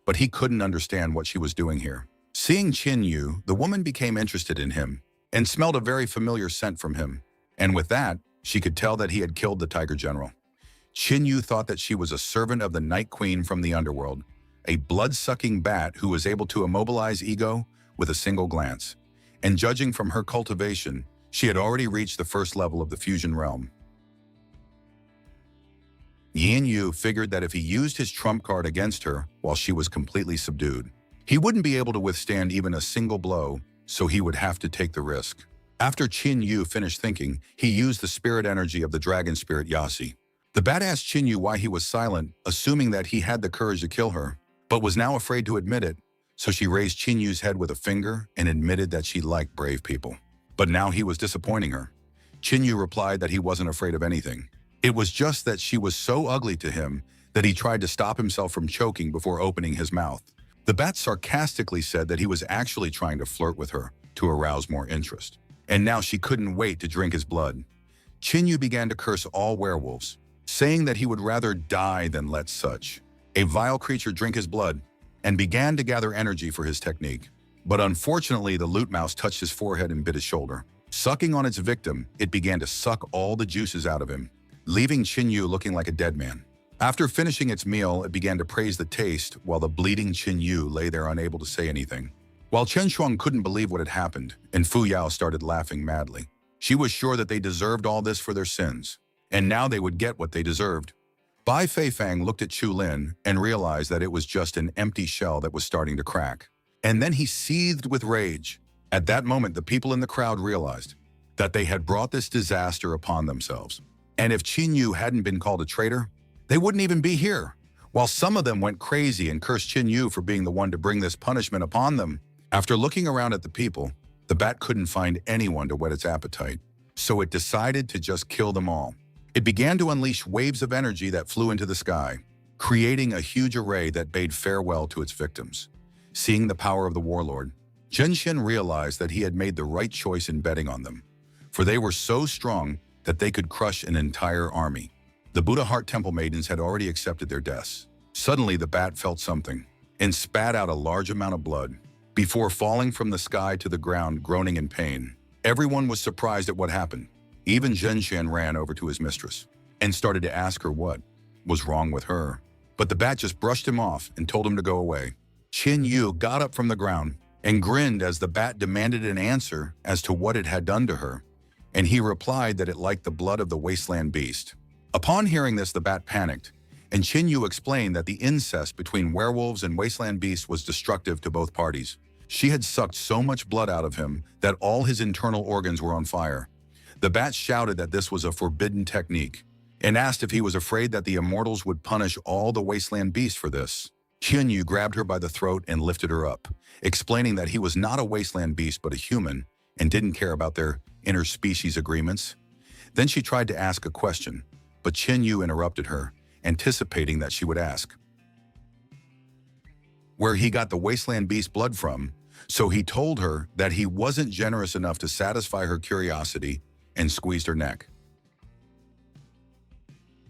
Speaker 1: but he couldn't understand what she was doing here. Seeing Qin Yu, the woman became interested in him and smelled a very familiar scent from him, and with that, she could tell that he had killed the Tiger General. Qin Yu thought that she was a servant of the Night Queen from the underworld, a blood-sucking bat who was able to immobilize ego with a single glance. And judging from her cultivation, she had already reached the first level of the fusion realm. Yin Yu figured that if he used his trump card against her while she was completely subdued, he wouldn't be able to withstand even a single blow, so he would have to take the risk. After Qin Yu finished thinking, he used the spirit energy of the dragon spirit Yasi. The bat asked Qin Yu why he was silent, assuming that he had the courage to kill her, but was now afraid to admit it, so she raised Qin Yu's head with a finger and admitted that she liked brave people. But now he was disappointing her. Qin Yu replied that he wasn't afraid of anything. It was just that she was so ugly to him that he tried to stop himself from choking before opening his mouth. The bat sarcastically said that he was actually trying to flirt with her to arouse more interest, and now she couldn't wait to drink his blood. Qin Yu began to curse all werewolves, saying that he would rather die than let such a vile creature drink his blood, and began to gather energy for his technique. But unfortunately, the loot mouse touched his forehead and bit his shoulder. Sucking on its victim, it began to suck all the juices out of him, leaving Qin Yu looking like a dead man. After finishing its meal, it began to praise the taste while the bleeding Qin Yu lay there unable to say anything. While Chen Shuang couldn't believe what had happened, and Fu Yao started laughing madly. She was sure that they deserved all this for their sins, and now they would get what they deserved. Bai Feifang looked at Chu Lin and realized that it was just an empty shell that was starting to crack. And then he seethed with rage. At that moment, the people in the crowd realized that they had brought this disaster upon themselves. And if Qin Yu hadn't been called a traitor, they wouldn't even be here. While some of them went crazy and cursed Qin Yu for being the one to bring this punishment upon them, after looking around at the people, the bat couldn't find anyone to whet its appetite, so it decided to just kill them all. It began to unleash waves of energy that flew into the sky, creating a huge array that bade farewell to its victims. Seeing the power of the warlord, Zhenshen realized that he had made the right choice in betting on them, for they were so strong that they could crush an entire army. The Buddha Heart Temple maidens had already accepted their deaths. Suddenly, the bat felt something and spat out a large amount of blood before falling from the sky to the ground, groaning in pain. Everyone was surprised at what happened. Even Zhenshen ran over to his mistress and started to ask her what was wrong with her. But the bat just brushed him off and told him to go away. Qin Yu got up from the ground and grinned as the bat demanded an answer as to what it had done to her, and he replied that it liked the blood of the wasteland beast. Upon hearing this, the bat panicked, and Qin Yu explained that the incest between werewolves and wasteland beasts was destructive to both parties. She had sucked so much blood out of him that all his internal organs were on fire. The bat shouted that this was a forbidden technique and asked if he was afraid that the immortals would punish all the wasteland beasts for this. Qin Yu grabbed her by the throat and lifted her up, explaining that he was not a wasteland beast but a human and didn't care about their interspecies agreements. Then she tried to ask a question, but Qin Yu interrupted her, anticipating that she would ask where he got the wasteland beast blood from, so he told her that he wasn't generous enough to satisfy her curiosity and squeezed her neck.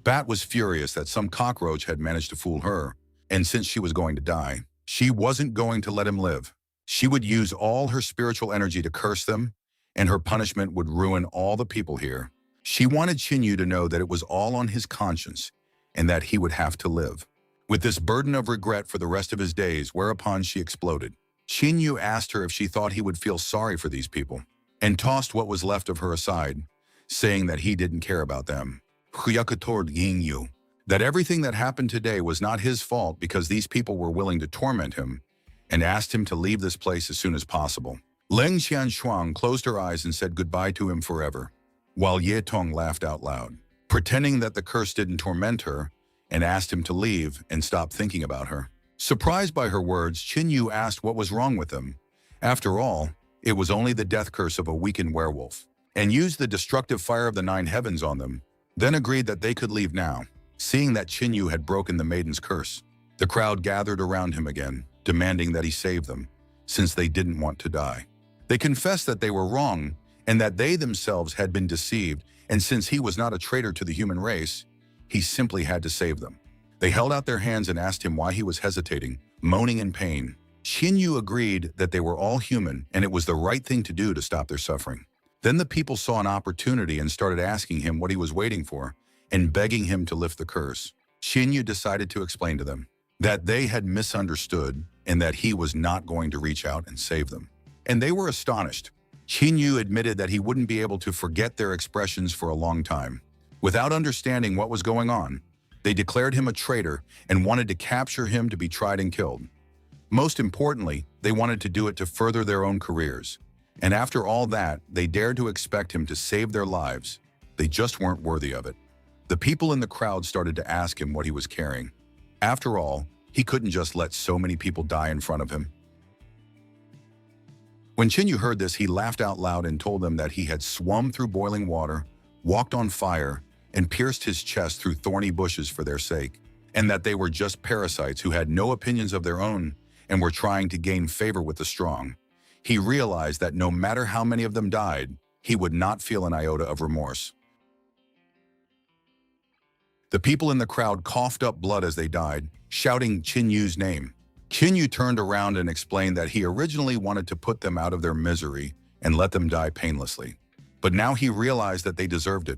Speaker 1: Bat was furious that some cockroach had managed to fool her, and since she was going to die, she wasn't going to let him live. She would use all her spiritual energy to curse them, and her punishment would ruin all the people here. She wanted Qin Yu to know that it was all on his conscience and that he would have to live with this burden of regret for the rest of his days, whereupon she exploded. Qin Yu asked her if she thought he would feel sorry for these people, and tossed what was left of her aside, saying that he didn't care about them. Huyaku told Yin Yu that everything that happened today was not his fault because these people were willing to torment him, and asked him to leave this place as soon as possible. Leng Xianshuang closed her eyes and said goodbye to him forever, while Ye Tong laughed out loud, pretending that the curse didn't torment her, and asked him to leave and stop thinking about her. Surprised by her words, Qin Yu asked what was wrong with them. After all, it was only the death curse of a weakened werewolf, and used the destructive fire of the 9 heavens on them, then agreed that they could leave now. Seeing that Qin Yu had broken the maiden's curse, the crowd gathered around him again, demanding that he save them, since they didn't want to die. They confessed that they were wrong, and that they themselves had been deceived, and since he was not a traitor to the human race, he simply had to save them. They held out their hands and asked him why he was hesitating, moaning in pain. Qin Yu agreed that they were all human and it was the right thing to do to stop their suffering. Then the people saw an opportunity and started asking him what he was waiting for and begging him to lift the curse. Qin Yu decided to explain to them that they had misunderstood and that he was not going to reach out and save them. And they were astonished. Qin Yu admitted that he wouldn't be able to forget their expressions for a long time. Without understanding what was going on, they declared him a traitor and wanted to capture him to be tried and killed. Most importantly, they wanted to do it to further their own careers. And after all that, they dared to expect him to save their lives. They just weren't worthy of it. The people in the crowd started to ask him what he was carrying. After all, he couldn't just let so many people die in front of him. When Qin Yu heard this, he laughed out loud and told them that he had swum through boiling water, walked on fire, and pierced his chest through thorny bushes for their sake, and that they were just parasites who had no opinions of their own and were trying to gain favor with the strong. He realized that no matter how many of them died, he would not feel an iota of remorse. The people in the crowd coughed up blood as they died, shouting Qin Yu's name. Qin Yu turned around and explained that he originally wanted to put them out of their misery and let them die painlessly. But now he realized that they deserved it.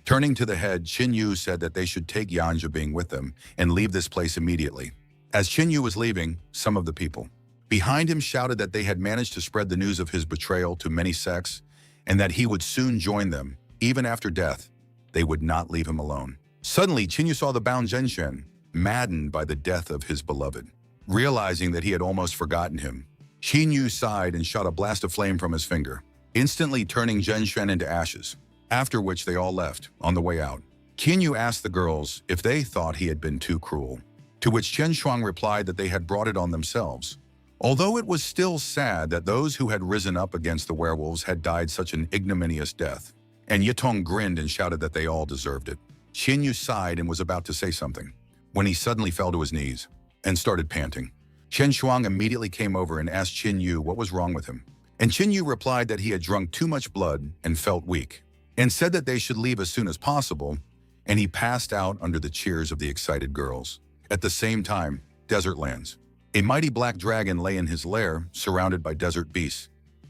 Speaker 1: Turning to the head, Qin Yu said that they should take Yanja Bing with them and leave this place immediately. As Qin Yu was leaving, some of the people behind him shouted that they had managed to spread the news of his betrayal to many sects and that he would soon join them. Even after death, they would not leave him alone. Suddenly, Qin Yu saw the bound Zhenshen, maddened by the death of his beloved. Realizing that he had almost forgotten him, Qin Yu sighed and shot a blast of flame from his finger, instantly turning Zhenshen into ashes. After which they all left. On the way out, Qin Yu asked the girls if they thought he had been too cruel, to which Chen Shuang replied that they had brought it on themselves. Although it was still sad that those who had risen up against the werewolves had died such an ignominious death, and Yitong grinned and shouted that they all deserved it. Qin Yu sighed and was about to say something, when he suddenly fell to his knees and started panting. Chen Shuang immediately came over and asked Qin Yu what was wrong with him. And Qin Yu replied that he had drunk too much blood and felt weak, and said that they should leave as soon as possible, and he passed out under the cheers of the excited girls. At the same time, desert lands. A mighty black dragon lay in his lair, surrounded by desert beasts.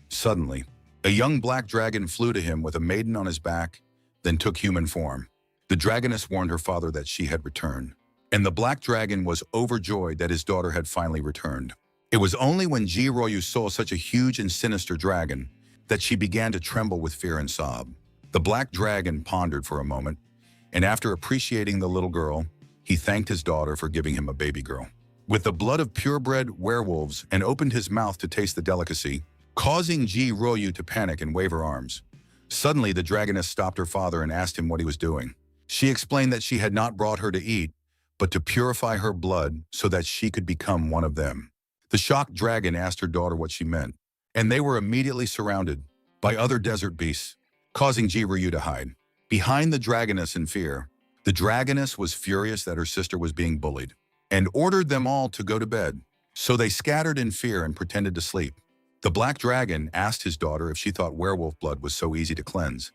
Speaker 1: Suddenly, a young black dragon flew to him with a maiden on his back, then took human form. The dragoness warned her father that she had returned, and the black dragon was overjoyed that his daughter had finally returned. It was only when Ji Royu saw such a huge and sinister dragon that she began to tremble with fear and sob. The black dragon pondered for a moment, and after appreciating the little girl, he thanked his daughter for giving him a baby girl with the blood of purebred werewolves and opened his mouth to taste the delicacy, causing Ji Royu to panic and wave her arms. Suddenly, the dragoness stopped her father and asked him what he was doing. She explained that she had not brought her to eat, but to purify her blood so that she could become one of them. The shocked dragon asked her daughter what she meant, and they were immediately surrounded by other desert beasts, causing Ji Royu to hide behind the dragoness in fear. The dragoness was furious that her sister was being bullied and ordered them all to go to bed, so they scattered in fear and pretended to sleep. The black dragon asked his daughter if she thought werewolf blood was so easy to cleanse,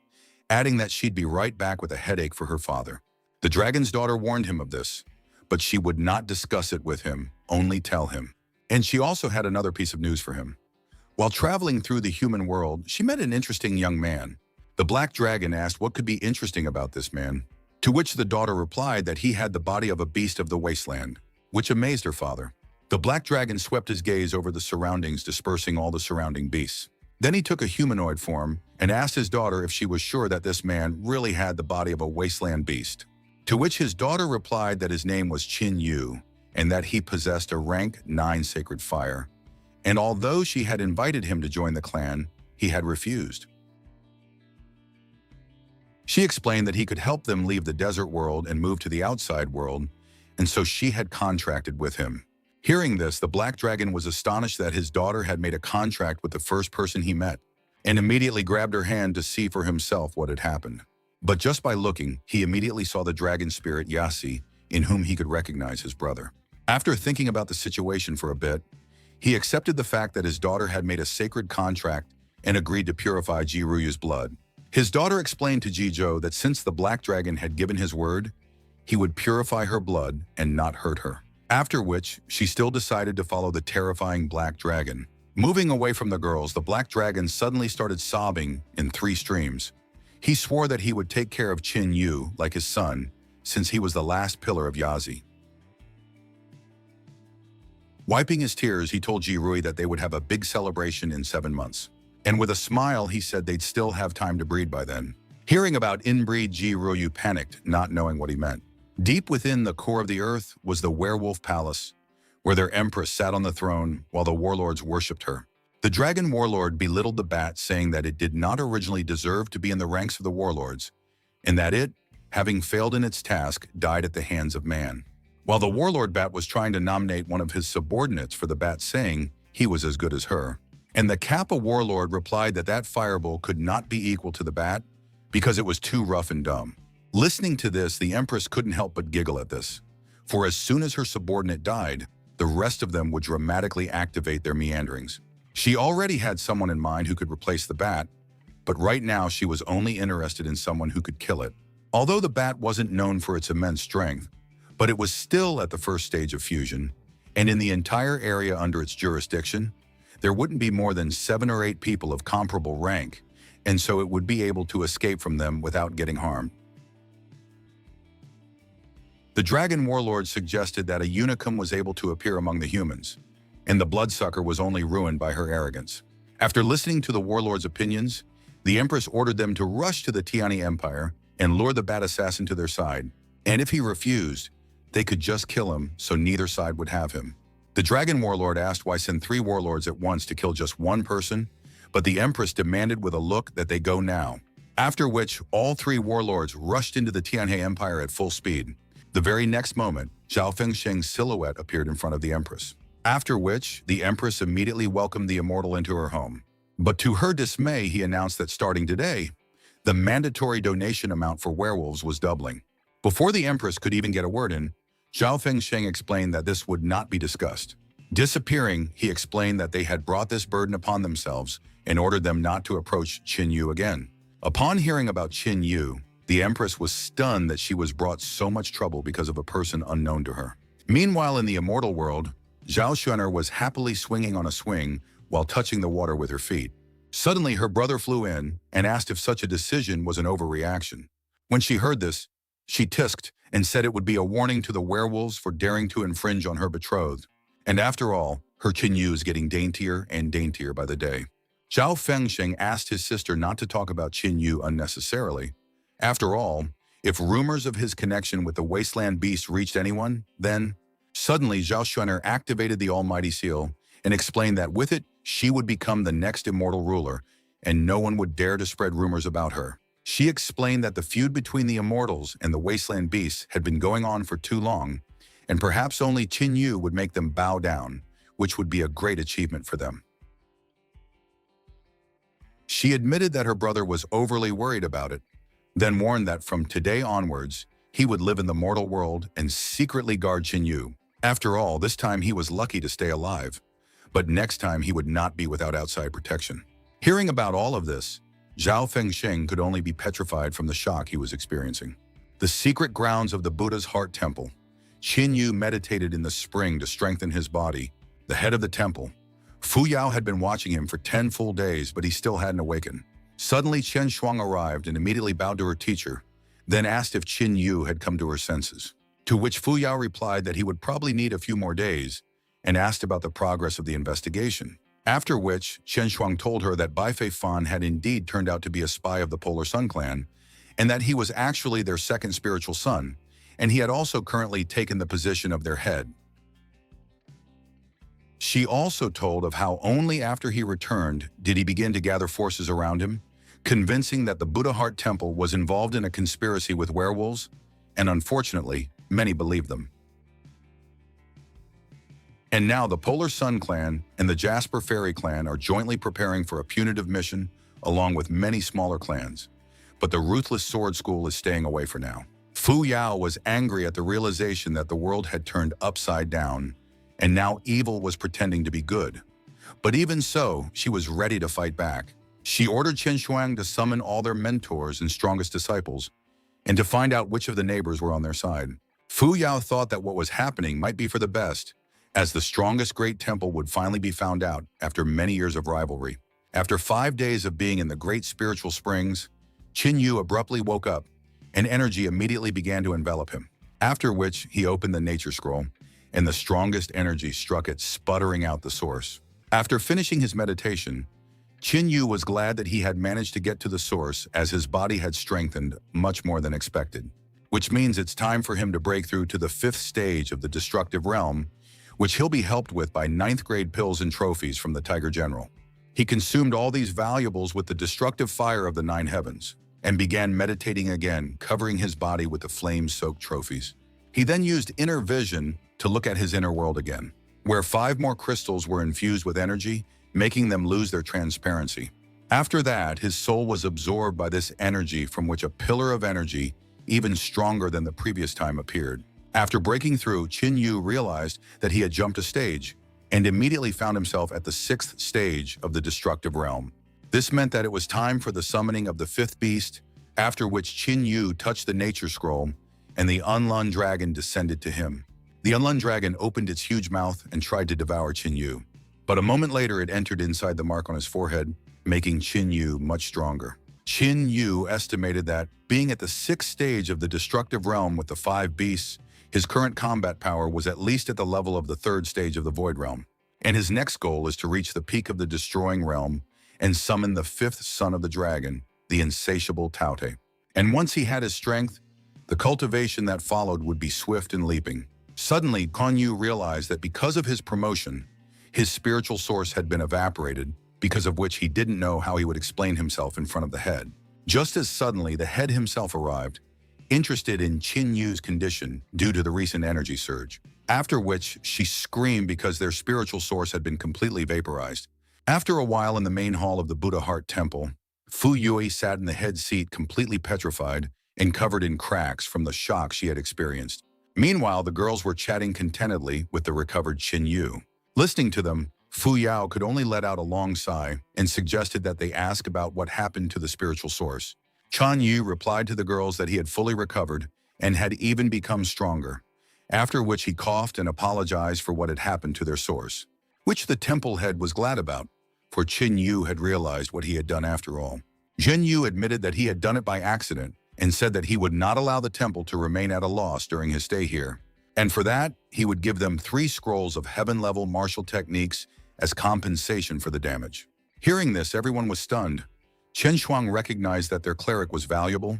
Speaker 1: adding that she'd be right back with a headache for her father. The dragon's daughter warned him of this, but she would not discuss it with him, only tell him. And she also had another piece of news for him. While traveling through the human world, she met an interesting young man. The black dragon asked what could be interesting about this man, to which the daughter replied that he had the body of a beast of the wasteland, which amazed her father. The black dragon swept his gaze over the surroundings, dispersing all the surrounding beasts. Then he took a humanoid form and asked his daughter if she was sure that this man really had the body of a wasteland beast, to which his daughter replied that his name was Qin Yu and that he possessed a rank 9 sacred fire. And although she had invited him to join the clan, he had refused. She explained that he could help them leave the desert world and move to the outside world, and so she had contracted with him. Hearing this, the black dragon was astonished that his daughter had made a contract with the first person he met, and immediately grabbed her hand to see for himself what had happened. But just by looking, he immediately saw the dragon spirit Yasi, in whom he could recognize his brother. After thinking about the situation for a bit, he accepted the fact that his daughter had made a sacred contract and agreed to purify Ji Royu's blood. His daughter explained to Ji Zhou that since the black dragon had given his word, he would purify her blood and not hurt her. After which, she still decided to follow the terrifying black dragon. Moving away from the girls, the black dragon suddenly started sobbing in 3 streams. He swore that he would take care of Qin Yu like his son, since he was the last pillar of Yazi. Wiping his tears, he told Ji Rui that they would have a big celebration in 7 months. And with a smile, he said they'd still have time to breed by then. Hearing about inbreed, Ji Royu panicked, not knowing what he meant. Deep within the core of the earth was the werewolf palace, where their empress sat on the throne while the warlords worshipped her. The dragon warlord belittled the bat, saying that it did not originally deserve to be in the ranks of the warlords, and that it, having failed in its task, died at the hands of man. While the warlord bat was trying to nominate one of his subordinates for the bat, saying he was as good as her. And the Kappa warlord replied that that fireball could not be equal to the bat because it was too rough and dumb. Listening to this, the empress couldn't help but giggle at this, for as soon as her subordinate died, the rest of them would dramatically activate their meanderings. She already had someone in mind who could replace the bat, but right now she was only interested in someone who could kill it. Although the bat wasn't known for its immense strength, but it was still at the first stage of fusion, and in the entire area under its jurisdiction, there wouldn't be more than 7 or 8 people of comparable rank, and so it would be able to escape from them without getting harmed. The dragon warlord suggested that a unicum was able to appear among the humans, and the bloodsucker was only ruined by her arrogance. After listening to the warlord's opinions, the empress ordered them to rush to the Tiani Empire and lure the bat assassin to their side, and if he refused, they could just kill him so neither side would have him. The dragon warlord asked why send 3 warlords at once to kill just one person, but the empress demanded with a look that they go now. After which, all 3 warlords rushed into the Tianhe Empire at full speed. The very next moment, Zhao Fengsheng's silhouette appeared in front of the empress. After which, the empress immediately welcomed the immortal into her home. But to her dismay, he announced that starting today, the mandatory donation amount for werewolves was doubling. Before the empress could even get a word in, Zhao Fengsheng explained that this would not be discussed. Disappearing, he explained that they had brought this burden upon themselves and ordered them not to approach Qin Yu again. Upon hearing about Qin Yu, the Empress was stunned that she was brought so much trouble because of a person unknown to her. Meanwhile, in the immortal world, Zhao Xuan'er was happily swinging on a swing while touching the water with her feet. Suddenly, her brother flew in and asked if such a decision was an overreaction. When she heard this, she tisked and said it would be a warning to the werewolves for daring to infringe on her betrothed. And after all, her Qin Yu is getting daintier and daintier by the day. Zhao Fengsheng asked his sister not to talk about Qin Yu unnecessarily. After all, if rumors of his connection with the wasteland beast reached anyone, then suddenly Zhao Xuan'er activated the almighty seal and explained that with it, she would become the next immortal ruler, and no one would dare to spread rumors about her. She explained that the feud between the immortals and the wasteland beasts had been going on for too long, and perhaps only Qin Yu would make them bow down, which would be a great achievement for them. She admitted that her brother was overly worried about it, then warned that from today onwards, he would live in the mortal world and secretly guard Qin Yu. After all, this time he was lucky to stay alive, but next time he would not be without outside protection. Hearing about all of this, Zhao Fengsheng could only be petrified from the shock he was experiencing. The secret grounds of the Buddha's Heart Temple. Qin Yu meditated in the spring to strengthen his body. The head of the temple, Fu Yao, had been watching him for 10 full days, but he still hadn't awakened. Suddenly, Chen Shuang arrived and immediately bowed to her teacher, then asked if Qin Yu had come to her senses. To which Fu Yao replied that he would probably need a few more days and asked about the progress of the investigation. After which, Chen Shuang told her that Bai Fei Fan had indeed turned out to be a spy of the Polar Sun clan, and that he was actually their second spiritual son, and he had also currently taken the position of their head. She also told of how only after he returned did he begin to gather forces around him, convincing that the Buddha Heart Temple was involved in a conspiracy with werewolves, and unfortunately, many believed them. And now the Polar Sun clan and the Jasper Fairy clan are jointly preparing for a punitive mission, along with many smaller clans. But the Ruthless Sword School is staying away for now. Fu Yao was angry at the realization that the world had turned upside down, and now evil was pretending to be good. But even so, she was ready to fight back. She ordered Chen Shuang to summon all their mentors and strongest disciples, and to find out which of the neighbors were on their side. Fu Yao thought that what was happening might be for the best, as the strongest great temple would finally be found out after many years of rivalry. After 5 days of being in the great spiritual springs, Qin Yu abruptly woke up, and energy immediately began to envelop him. After which, he opened the nature scroll, and the strongest energy struck it, sputtering out the source. After finishing his meditation, Qin Yu was glad that he had managed to get to the source, as his body had strengthened much more than expected. Which means it's time for him to break through to the 5th stage of the destructive realm, which he'll be helped with by 9th grade pills and trophies from the Tiger General. He consumed all these valuables with the destructive fire of the 9 heavens, and began meditating again, covering his body with the flame-soaked trophies. He then used inner vision to look at his inner world again, where 5 more crystals were infused with energy, making them lose their transparency. After that, his soul was absorbed by this energy, from which a pillar of energy, even stronger than the previous time, appeared. After breaking through, Qin Yu realized that he had jumped a stage, and immediately found himself at the 6th stage of the destructive realm. This meant that it was time for the summoning of the 5th beast, after which Qin Yu touched the nature scroll, and the Unlun dragon descended to him. The Unlun dragon opened its huge mouth and tried to devour Qin Yu. But a moment later, it entered inside the mark on his forehead, making Qin Yu much stronger. Qin Yu estimated that, being at the 6th stage of the destructive realm with the 5 beasts, his current combat power was at least at the level of the 3rd stage of the Void Realm, and his next goal is to reach the peak of the Destroying Realm and summon the 5th son of the dragon, the insatiable Taute. And once he had his strength, the cultivation that followed would be swift and leaping. Suddenly, Qin Yu realized that because of his promotion, his spiritual source had been evaporated, because of which he didn't know how he would explain himself in front of the head. Just as suddenly, the head himself arrived, interested in Qin Yu's condition due to the recent energy surge, after which she screamed because their spiritual source had been completely vaporized. After a while in the main hall of the Buddha Heart Temple, Fu Yui sat in the head seat completely petrified and covered in cracks from the shock she had experienced. Meanwhile, the girls were chatting contentedly with the recovered Qin Yu. Listening to them, Fu Yao could only let out a long sigh and suggested that they ask about what happened to the spiritual source. Chan Yu replied to the girls that he had fully recovered and had even become stronger, after which he coughed and apologized for what had happened to their source, which the temple head was glad about, for Qin Yu had realized what he had done after all. Jin Yu admitted that he had done it by accident and said that he would not allow the temple to remain at a loss during his stay here, and for that, he would give them 3 scrolls of heaven-level martial techniques as compensation for the damage. Hearing this, everyone was stunned. Chen Shuang recognized that their cleric was valuable,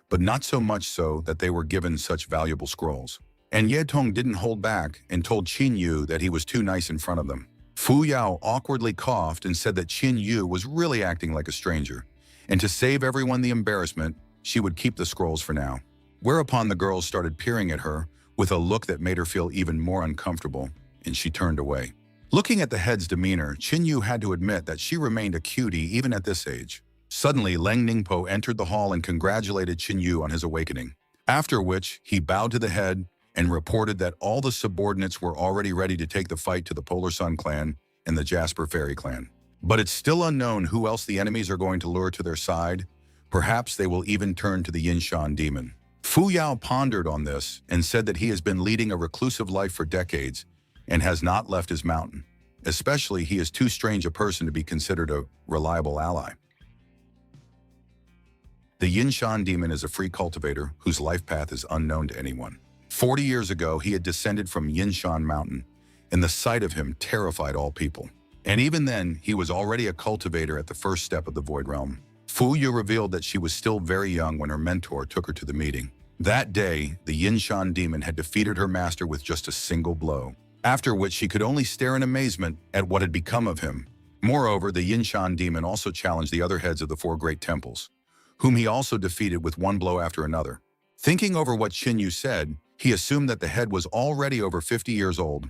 Speaker 1: but not so much so that they were given such valuable scrolls. And Ye Tong didn't hold back and told Qin Yu that he was too nice in front of them. Fu Yao awkwardly coughed and said that Qin Yu was really acting like a stranger, and to save everyone the embarrassment, she would keep the scrolls for now. Whereupon the girls started peering at her with a look that made her feel even more uncomfortable, and she turned away. Looking at the head's demeanor, Qin Yu had to admit that she remained a cutie even at this age. Suddenly, Leng Ningpo entered the hall and congratulated Qin Yu on his awakening, after which he bowed to the head and reported that all the subordinates were already ready to take the fight to the Polar Sun clan and the Jasper Fairy clan. But it's still unknown who else the enemies are going to lure to their side. Perhaps they will even turn to the Yinshan demon. Fu Yao pondered on this and said that he has been leading a reclusive life for decades and has not left his mountain. Especially, he is too strange a person to be considered a reliable ally. The Yinshan demon is a free cultivator whose life path is unknown to anyone. 40 years ago, he had descended from Yinshan Mountain, and the sight of him terrified all people. And even then, he was already a cultivator at the first step of the Void Realm. Fu Yu revealed that she was still very young when her mentor took her to the meeting. That day, the Yinshan demon had defeated her master with just a single blow, after which she could only stare in amazement at what had become of him. Moreover, the Yinshan demon also challenged the other heads of the 4 great temples, whom he also defeated with one blow after another. Thinking over what Qin Yu said, he assumed that the head was already over 50 years old,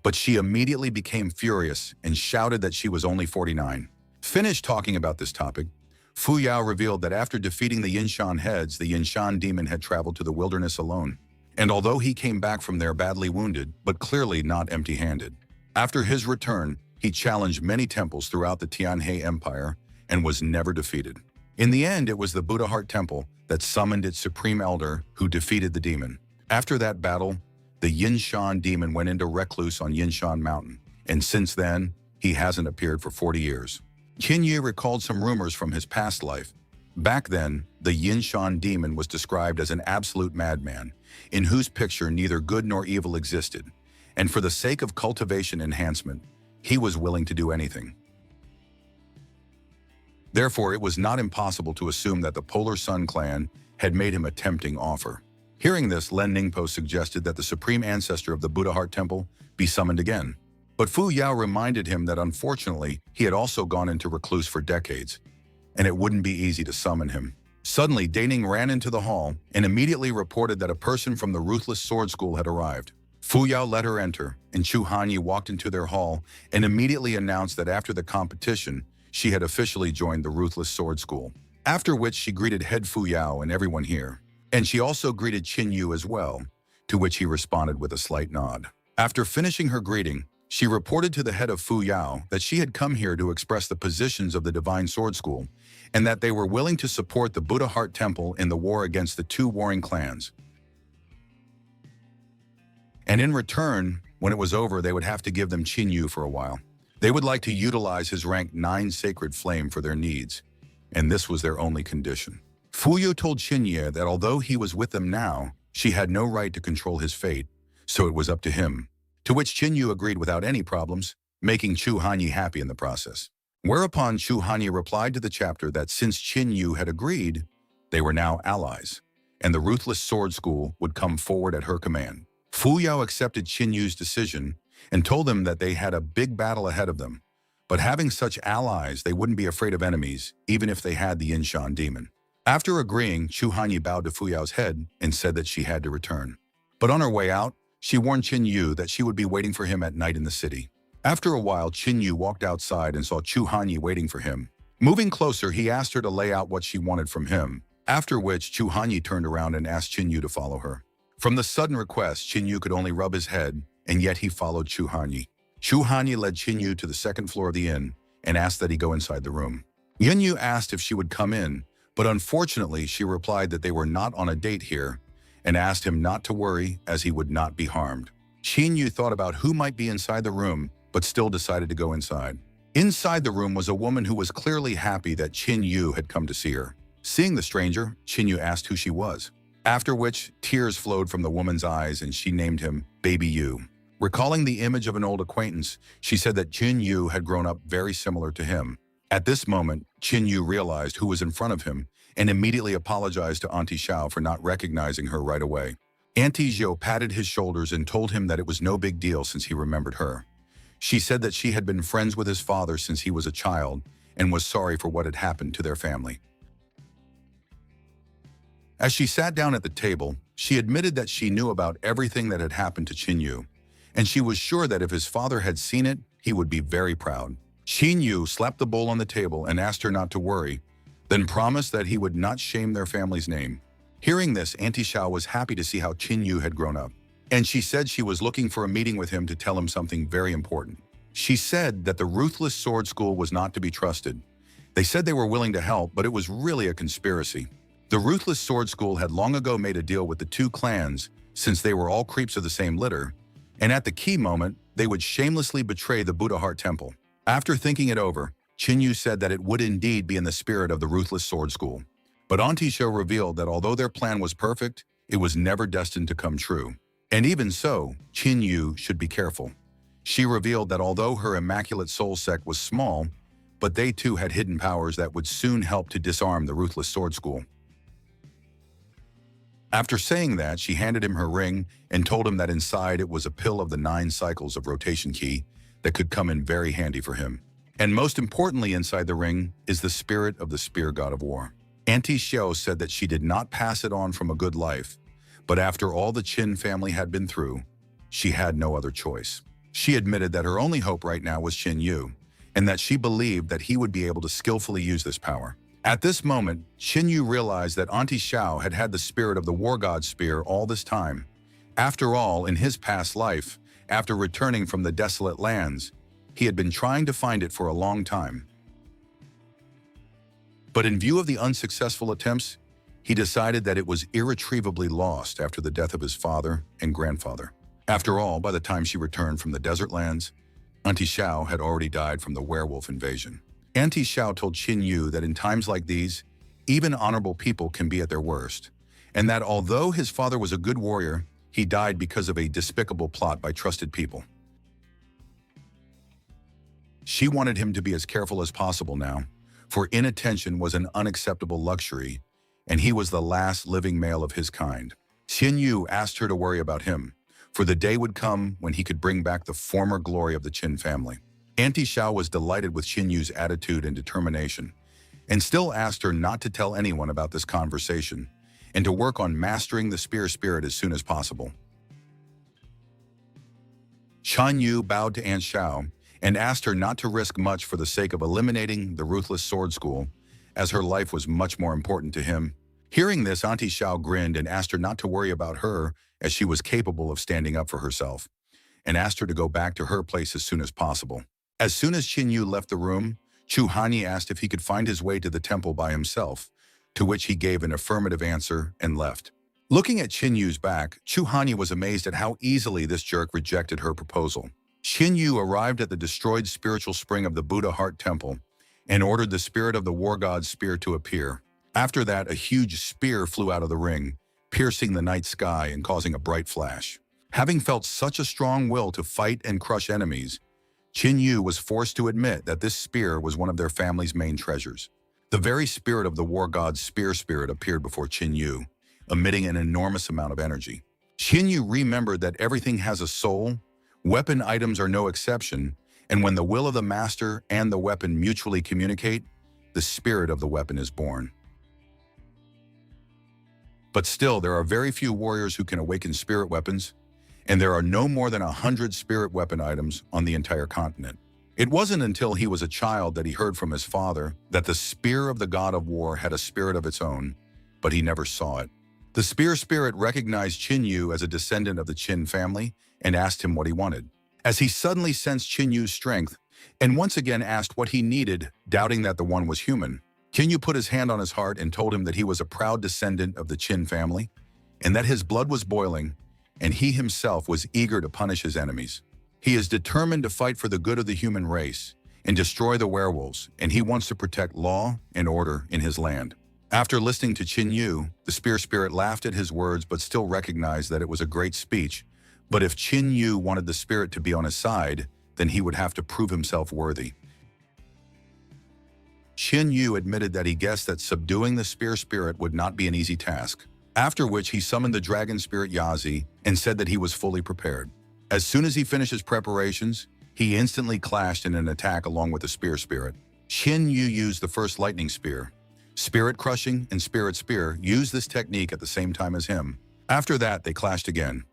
Speaker 1: but she immediately became furious and shouted that she was only 49. Finished talking about this topic, Fu Yao revealed that after defeating the Yinshan heads, the Yinshan demon had traveled to the wilderness alone. And although he came back from there badly wounded, but clearly not empty-handed. After his return, he challenged many temples throughout the Tianhe Empire and was never defeated. In the end, it was the Buddha Heart Temple that summoned its supreme elder who defeated the demon. After that battle, the Yinshan demon went into recluse on Yinshan Mountain, and since then, he hasn't appeared for 40 years. Qin Yu recalled some rumors from his past life. Back then, the Yinshan demon was described as an absolute madman, in whose picture neither good nor evil existed, and for the sake of cultivation enhancement, he was willing to do anything. Therefore, it was not impossible to assume that the Polar Sun clan had made him a tempting offer. Hearing this, Leng Ningpo suggested that the supreme ancestor of the Buddha Heart Temple be summoned again. But Fu Yao reminded him that unfortunately, he had also gone into recluse for decades, and it wouldn't be easy to summon him. Suddenly, Daning ran into the hall and immediately reported that a person from the Ruthless Sword School had arrived. Fu Yao let her enter, and Chu Hanyi walked into their hall and immediately announced that after the competition, she had officially joined the Ruthless Sword School. After which she greeted head Fu Yao and everyone here. And she also greeted Qin Yu as well, to which he responded with a slight nod. After finishing her greeting, she reported to the head of Fu Yao that she had come here to express the positions of the Divine Sword School, and that they were willing to support the Buddha Heart Temple in the war against the 2 warring clans. And in return, when it was over, they would have to give them Qin Yu for a while. They would like to utilize his rank 9 sacred flame for their needs, and this was their only condition. Fu Yu told Qin Ye that although he was with them now, she had no right to control his fate, so it was up to him. To which Qin Yu agreed without any problems, making Chu Hanyi happy in the process. Whereupon Chu Hanyi replied to the chapter that since Qin Yu had agreed, they were now allies, and the Ruthless Sword School would come forward at her command. Fu Yao accepted Qin Yu's decision and told them that they had a big battle ahead of them, but having such allies, they wouldn't be afraid of enemies, even if they had the Yinshan demon. After agreeing, Chu Hanyi bowed to Fu Yao's head and said that she had to return. But on her way out, she warned Qin Yu that she would be waiting for him at night in the city. After a while, Qin Yu walked outside and saw Chu Hanyi waiting for him. Moving closer, he asked her to lay out what she wanted from him, after which Chu Hanyi turned around and asked Qin Yu to follow her. From the sudden request, Chinyu could only rub his head, and yet he followed Chu Hanyi. Chu Hanyi led Chinyu to the second floor of the inn and asked that he go inside the room. Yunyu asked if she would come in, but unfortunately she replied that they were not on a date here and asked him not to worry as he would not be harmed. Chinyu thought about who might be inside the room, but still decided to go inside. Inside the room was a woman who was clearly happy that Chinyu had come to see her. Seeing the stranger, Chinyu asked who she was, after which tears flowed from the woman's eyes and she named him Baby Yu. Recalling the image of an old acquaintance, she said that Chinyu had grown up very similar to him. At this moment, Chinyu realized who was in front of him and immediately apologized to Auntie Xiao for not recognizing her right away. Auntie Xiao patted his shoulders and told him that it was no big deal since he remembered her. She said that she had been friends with his father since he was a child and was sorry for what had happened to their family. As she sat down at the table, she admitted that she knew about everything that had happened to Chinyu, and she was sure that if his father had seen it, he would be very proud. Chinyu slapped the bowl on the table and asked her not to worry, then promised that he would not shame their family's name. Hearing this, Auntie Xiao was happy to see how Chinyu had grown up, and she said she was looking for a meeting with him to tell him something very important. She said that the Ruthless Sword School was not to be trusted. They said they were willing to help, but it was really a conspiracy. The Ruthless Sword School had long ago made a deal with the two clans, since they were all creeps of the same litter, and at the key moment, they would shamelessly betray the Buddha Heart Temple. After thinking it over, Chinyu said that it would indeed be in the spirit of the Ruthless Sword School. But Auntie Xiao revealed that although their plan was perfect, it was never destined to come true. And even so, Chinyu should be careful. She revealed that although her Immaculate Soul sect was small, but they too had hidden powers that would soon help to disarm the Ruthless Sword School. After saying that, she handed him her ring and told him that inside it was a pill of the 9 cycles of rotation key that could come in very handy for him. And most importantly inside the ring is the spirit of the spear god of war. Auntie Xiao said that she did not pass it on from a good life, but after all the Qin family had been through, she had no other choice. She admitted that her only hope right now was Qin Yu, and that she believed that he would be able to skillfully use this power. At this moment, Qin Yu realized that Auntie Xiao had had the spirit of the war god spear all this time. After all, in his past life, after returning from the desolate lands, he had been trying to find it for a long time. But in view of the unsuccessful attempts, he decided that it was irretrievably lost after the death of his father and grandfather. After all, by the time she returned from the desert lands, Auntie Xiao had already died from the werewolf invasion. Auntie Xiao told Qin Yu that in times like these, even honorable people can be at their worst, and that although his father was a good warrior, he died because of a despicable plot by trusted people. She wanted him to be as careful as possible now, for inattention was an unacceptable luxury, and he was the last living male of his kind. Qin Yu asked her to worry about him, for the day would come when he could bring back the former glory of the Qin family. Auntie Xiao was delighted with Qin Yu's attitude and determination, and still asked her not to tell anyone about this conversation, and to work on mastering the spear spirit as soon as possible. Qin Yu bowed to Aunt Xiao and asked her not to risk much for the sake of eliminating the Ruthless Sword School, as her life was much more important to him. Hearing this, Auntie Xiao grinned and asked her not to worry about her, as she was capable of standing up for herself, and asked her to go back to her place as soon as possible. As soon as Qin Yu left the room, Chu Hanyi asked if he could find his way to the temple by himself, to which he gave an affirmative answer and left. Looking at Qin Yu's back, Chu Hanyi was amazed at how easily this jerk rejected her proposal. Qin Yu arrived at the destroyed spiritual spring of the Buddha Heart Temple and ordered the spirit of the war god's spear to appear. After that, a huge spear flew out of the ring, piercing the night sky and causing a bright flash. Having felt such a strong will to fight and crush enemies, Qin Yu was forced to admit that this spear was one of their family's main treasures. The very spirit of the war god's spear spirit appeared before Qin Yu, emitting an enormous amount of energy. Qin Yu remembered that everything has a soul, weapon items are no exception, and when the will of the master and the weapon mutually communicate, the spirit of the weapon is born. But still, there are very few warriors who can awaken spirit weapons, and there are no more than 100 spirit weapon items on the entire continent. It wasn't until he was a child that he heard from his father that the spear of the god of war had a spirit of its own, but he never saw it. The spear spirit recognized Qin Yu as a descendant of the Qin family and asked him what he wanted. As he suddenly sensed Qin Yu's strength and once again asked what he needed, doubting that the one was human, Qin Yu put his hand on his heart and told him that he was a proud descendant of the Qin family and that his blood was boiling and he himself was eager to punish his enemies. He is determined to fight for the good of the human race and destroy the werewolves, and he wants to protect law and order in his land. After listening to Qin Yu, the spear spirit laughed at his words but still recognized that it was a great speech. But if Qin Yu wanted the spirit to be on his side, then he would have to prove himself worthy. Qin Yu admitted that he guessed that subduing the spear spirit would not be an easy task, after which he summoned the dragon spirit Yazi and said that he was fully prepared. As soon as he finished his preparations, he instantly clashed in an attack along with the spear spirit. Qin Yu used the first lightning spear. Spirit Crushing and Spirit Spear used this technique at the same time as him. After that, they clashed again,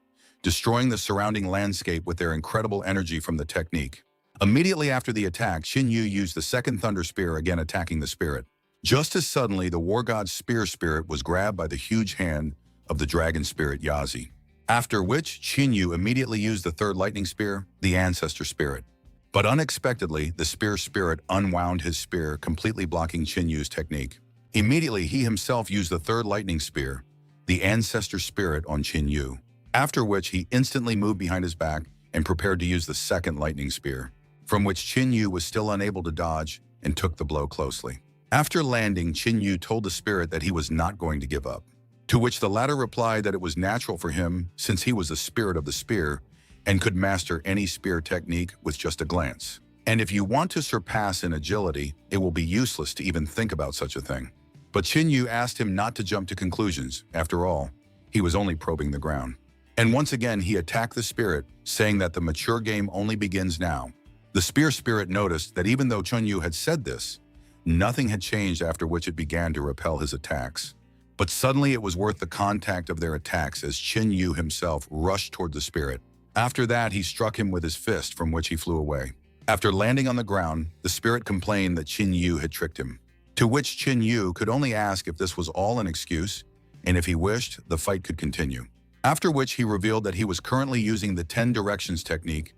Speaker 1: destroying the surrounding landscape with their incredible energy from the technique. Immediately after the attack, Qin Yu used the second Thunder Spear, again attacking the spirit. Just as suddenly, the war god's spear spirit was grabbed by the huge hand of the dragon spirit Yazi. After which, Qin Yu immediately used the third lightning spear, the ancestor spirit. But unexpectedly, the spear spirit unwound his spear, completely blocking Qin Yu's technique. Immediately, he himself used the third lightning spear, the ancestor spirit, on Qin Yu, after which he instantly moved behind his back and prepared to use the second lightning spear, from which Qin Yu was still unable to dodge and took the blow closely. After landing, Qin Yu told the spirit that he was not going to give up, to which the latter replied that it was natural for him since he was the spirit of the spear and could master any spear technique with just a glance. And if you want to surpass in agility, it will be useless to even think about such a thing. But Qin Yu asked him not to jump to conclusions. After all, he was only probing the ground. And once again, he attacked the spirit, saying that the mature game only begins now. The spear spirit noticed that even though Qin Yu had said this, nothing had changed, after which it began to repel his attacks. But suddenly it was worth the contact of their attacks as Qin Yu himself rushed toward the spirit. After that, he struck him with his fist, from which he flew away. After landing on the ground, the spirit complained that Qin Yu had tricked him, to which Qin Yu could only ask if this was all an excuse, and if he wished, the fight could continue. After which he revealed that he was currently using the 10 directions technique,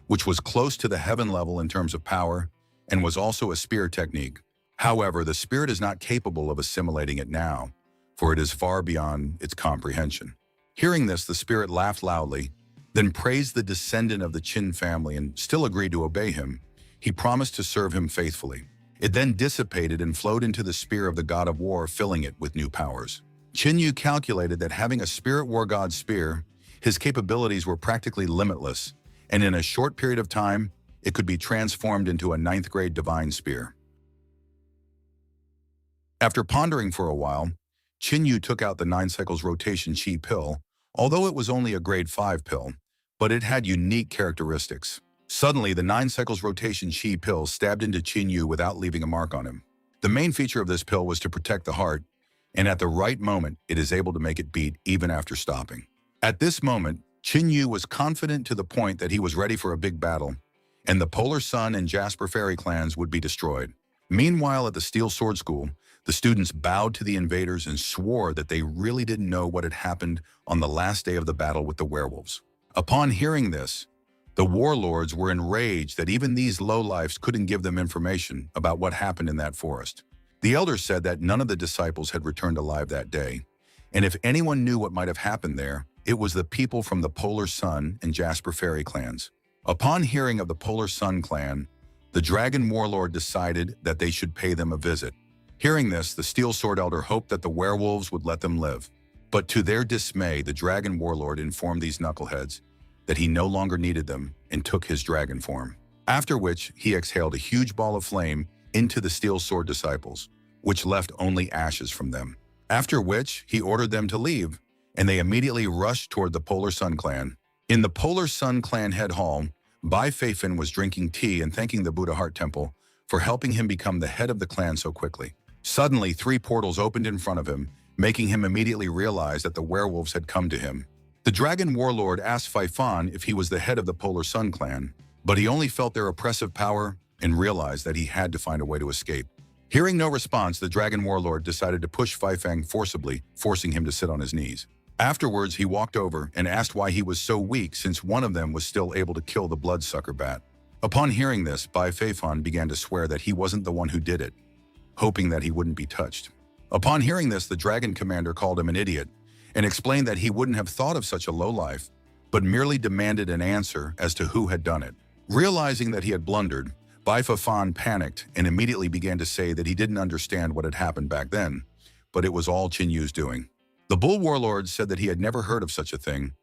Speaker 1: which was close to the heaven level in terms of power, and was also a spear technique. However, the spirit is not capable of assimilating it now, for it is far beyond its comprehension. Hearing this, the spirit laughed loudly, then praised the descendant of the Qin family and still agreed to obey him. He promised to serve him faithfully. It then dissipated and flowed into the spear of the god of war, filling it with new powers. Qin Yu calculated that having a spirit war god spear, his capabilities were practically limitless, and in a short period of time, it could be transformed into a 9th grade divine spear. After pondering for a while, Qin Yu took out the 9 cycles rotation chi pill, although it was only a grade 5 pill, but it had unique characteristics. Suddenly, the 9 cycles rotation chi pill stabbed into Qin Yu without leaving a mark on him. The main feature of this pill was to protect the heart, and at the right moment, it is able to make it beat even after stopping. At this moment, Qin Yu was confident to the point that he was ready for a big battle, and the Polar Sun and Jasper Fairy clans would be destroyed. Meanwhile, at the Steel Sword School, the students bowed to the invaders and swore that they really didn't know what had happened on the last day of the battle with the werewolves. Upon hearing this, the warlords were enraged that even these lowlifes couldn't give them information about what happened in that forest. The elders said that none of the disciples had returned alive that day, and if anyone knew what might have happened there, it was the people from the Polar Sun and Jasper Fairy clans. Upon hearing of the Polar Sun clan, the Dragon Warlord decided that they should pay them a visit. Hearing this, the Steel Sword Elder hoped that the werewolves would let them live. But to their dismay, the Dragon Warlord informed these knuckleheads that he no longer needed them and took his dragon form. After which, he exhaled a huge ball of flame into the Steel Sword disciples, which left only ashes from them. After which, he ordered them to leave, and they immediately rushed toward the Polar Sun clan. In the Polar Sun clan head hall, Bai Feifan was drinking tea and thanking the Buddha Heart Temple for helping him become the head of the clan so quickly. Suddenly, 3 portals opened in front of him, making him immediately realize that the werewolves had come to him. The Dragon Warlord asked Feifan if he was the head of the Polar Sun clan, but he only felt their oppressive power and realized that he had to find a way to escape. Hearing no response, the dragon warlord decided to push Feifang forcibly, forcing him to sit on his knees. Afterwards, he walked over and asked why he was so weak since one of them was still able to kill the bloodsucker bat. Upon hearing this, Bai Feifan began to swear that he wasn't the one who did it, hoping that he wouldn't be touched. Upon hearing this, the dragon commander called him an idiot and explained that he wouldn't have thought of such a lowlife, but merely demanded an answer as to who had done it. Realizing that he had blundered, Bai Feifan panicked and immediately began to say that he didn't understand what had happened back then, but it was all Qin Yu's doing. The Bull Warlord said that he had never heard of such a thing,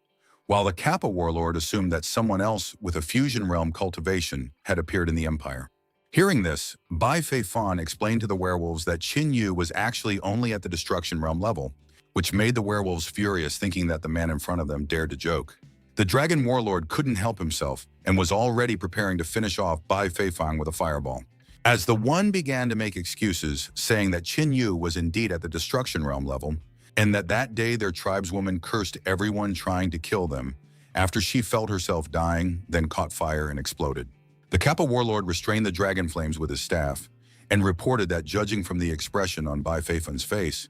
Speaker 1: while the Kappa Warlord assumed that someone else with a fusion realm cultivation had appeared in the Empire. Hearing this, Bai Feifan explained to the werewolves that Qin Yu was actually only at the destruction realm level, which made the werewolves furious, thinking that the man in front of them dared to joke. The Dragon Warlord couldn't help himself and was already preparing to finish off Bai Feifan with a fireball. As the one began to make excuses, saying that Qin Yu was indeed at the destruction realm level, and that day their tribeswoman cursed everyone trying to kill them after she felt herself dying, then caught fire and exploded. The Kappa Warlord restrained the dragon flames with his staff and reported that, judging from the expression on Bai Feifan's face,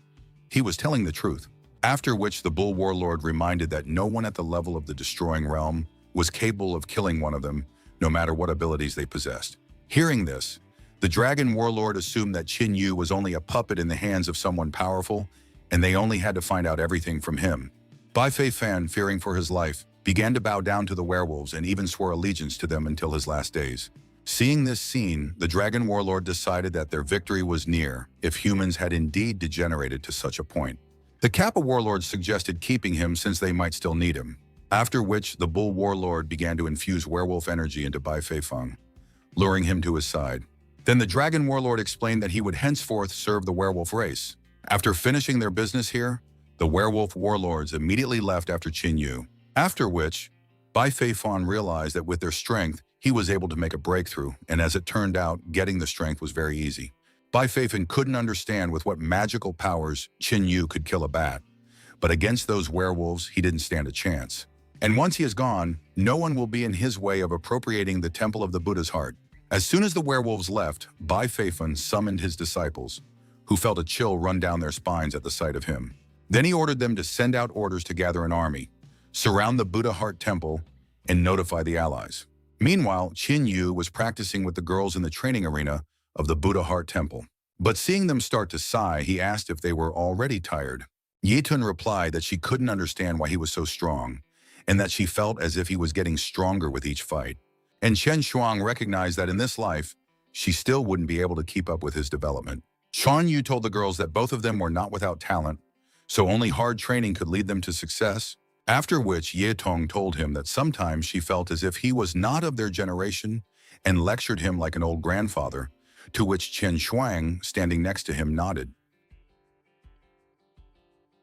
Speaker 1: he was telling the truth. After which the Bull Warlord reminded that no one at the level of the destroying realm was capable of killing one of them, no matter what abilities they possessed. Hearing this, the Dragon Warlord assumed that Qin Yu was only a puppet in the hands of someone powerful, and they only had to find out everything from him. Bai Feifan, fearing for his life, began to bow down to the werewolves and even swore allegiance to them until his last days. Seeing this scene, the Dragon Warlord decided that their victory was near if humans had indeed degenerated to such a point. The Kappa Warlord suggested keeping him since they might still need him, after which the Bull Warlord began to infuse werewolf energy into Bai Feifan, luring him to his side. Then the Dragon Warlord explained that he would henceforth serve the werewolf race. After finishing their business here, the werewolf warlords immediately left after Qin Yu, after which Bai Feifan realized that with their strength, he was able to make a breakthrough, and as it turned out, getting the strength was very easy. Bai Feifan couldn't understand with what magical powers Qin Yu could kill a bat, but against those werewolves, he didn't stand a chance. And once he is gone, no one will be in his way of appropriating the Temple of the Buddha's heart. As soon as the werewolves left, Bai Feifan summoned his disciples, who felt a chill run down their spines at the sight of him. Then he ordered them to send out orders to gather an army, surround the Buddha Heart Temple, and notify the allies. Meanwhile, Qin Yu was practicing with the girls in the training arena of the Buddha Heart Temple. But seeing them start to sigh, he asked if they were already tired. Yitun replied that she couldn't understand why he was so strong, and that she felt as if he was getting stronger with each fight. And Chen Shuang recognized that in this life, she still wouldn't be able to keep up with his development. Chuan Yu told the girls that both of them were not without talent, so only hard training could lead them to success, after which Ye Tong told him that sometimes she felt as if he was not of their generation and lectured him like an old grandfather, to which Chen Shuang, standing next to him, nodded.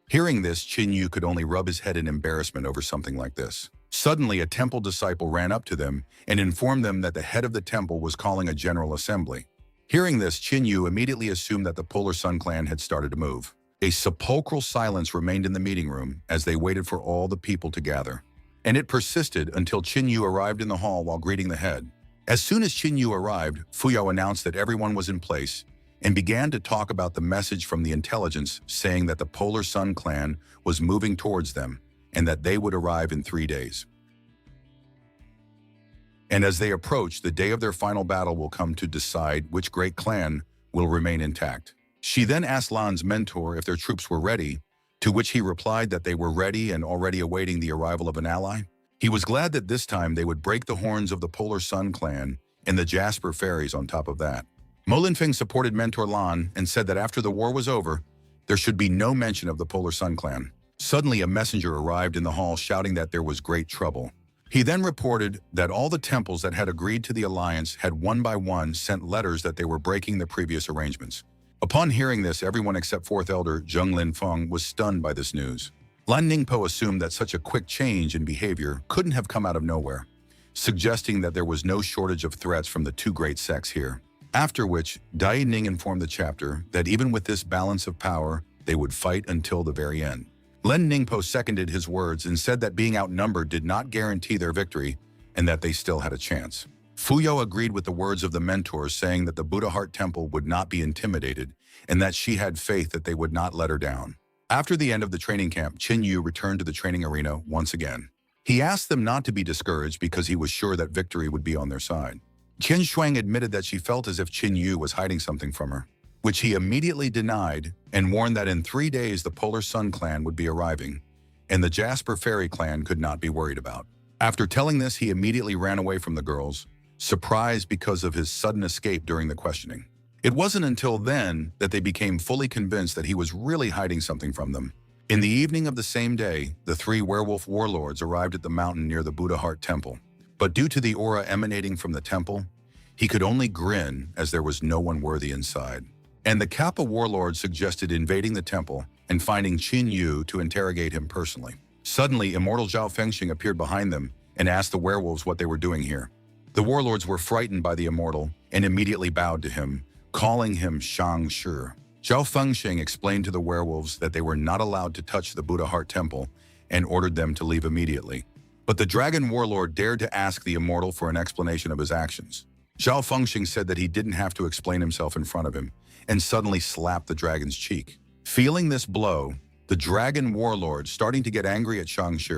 Speaker 1: Hearing this, Qin Yu could only rub his head in embarrassment over something like this. Suddenly, a temple disciple ran up to them and informed them that the head of the temple was calling a general assembly. Hearing this, Qin Yu immediately assumed that the Polar Sun clan had started to move. A sepulchral silence remained in the meeting room as they waited for all the people to gather. And it persisted until Qin Yu arrived in the hall while greeting the head. As soon as Qin Yu arrived, Fuyao announced that everyone was in place and began to talk about the message from the intelligence saying that the Polar Sun clan was moving towards them and that they would arrive in 3 days. And as they approach, the day of their final battle will come to decide which great clan will remain intact. She then asked Lan's mentor if their troops were ready, to which he replied that they were ready and already awaiting the arrival of an ally. He was glad that this time they would break the horns of the Polar Sun clan and the Jasper fairies on top of that. Mo Linfeng supported mentor Lan and said that after the war was over, there should be no mention of the Polar Sun clan. Suddenly, a messenger arrived in the hall shouting that there was great trouble. He then reported that all the temples that had agreed to the alliance had one by one sent letters that they were breaking the previous arrangements. Upon hearing this, everyone except 4th Elder Zheng Linfeng was stunned by this news. Lan Ningpo assumed that such a quick change in behavior couldn't have come out of nowhere, suggesting that there was no shortage of threats from the two great sects here. After which, Dai Ning informed the chapter that even with this balance of power, they would fight until the very end. Len Ningpo seconded his words and said that being outnumbered did not guarantee their victory and that they still had a chance. Fuyo agreed with the words of the mentor, saying that the Buddha Heart Temple would not be intimidated and that she had faith that they would not let her down. After the end of the training camp, Qin Yu returned to the training arena once again. He asked them not to be discouraged because he was sure that victory would be on their side. Qin Shuang admitted that she felt as if Qin Yu was hiding something from her, which he immediately denied and warned that in 3 days the Polar Sun clan would be arriving, and the Jasper Fairy clan could not be worried about. After telling this, he immediately ran away from the girls, surprised because of his sudden escape during the questioning. It wasn't until then that they became fully convinced that he was really hiding something from them. In the evening of the same day, the 3 werewolf warlords arrived at the mountain near the Buddha Heart Temple. But due to the aura emanating from the temple, he could only grin as there was no one worthy inside. And the Kappa warlord suggested invading the temple and finding Qin Yu to interrogate him personally. Suddenly, immortal Zhao Fengxing appeared behind them and asked the werewolves what they were doing here. The warlords were frightened by the immortal and immediately bowed to him, calling him Shang Shi. Zhao Fengxing explained to the werewolves that they were not allowed to touch the Buddha Heart Temple and ordered them to leave immediately. But the dragon warlord dared to ask the immortal for an explanation of his actions. Zhao Fengxing said that he didn't have to explain himself in front of him and suddenly slapped the dragon's cheek. Feeling this blow, the dragon warlord, starting to get angry at Shang Shi,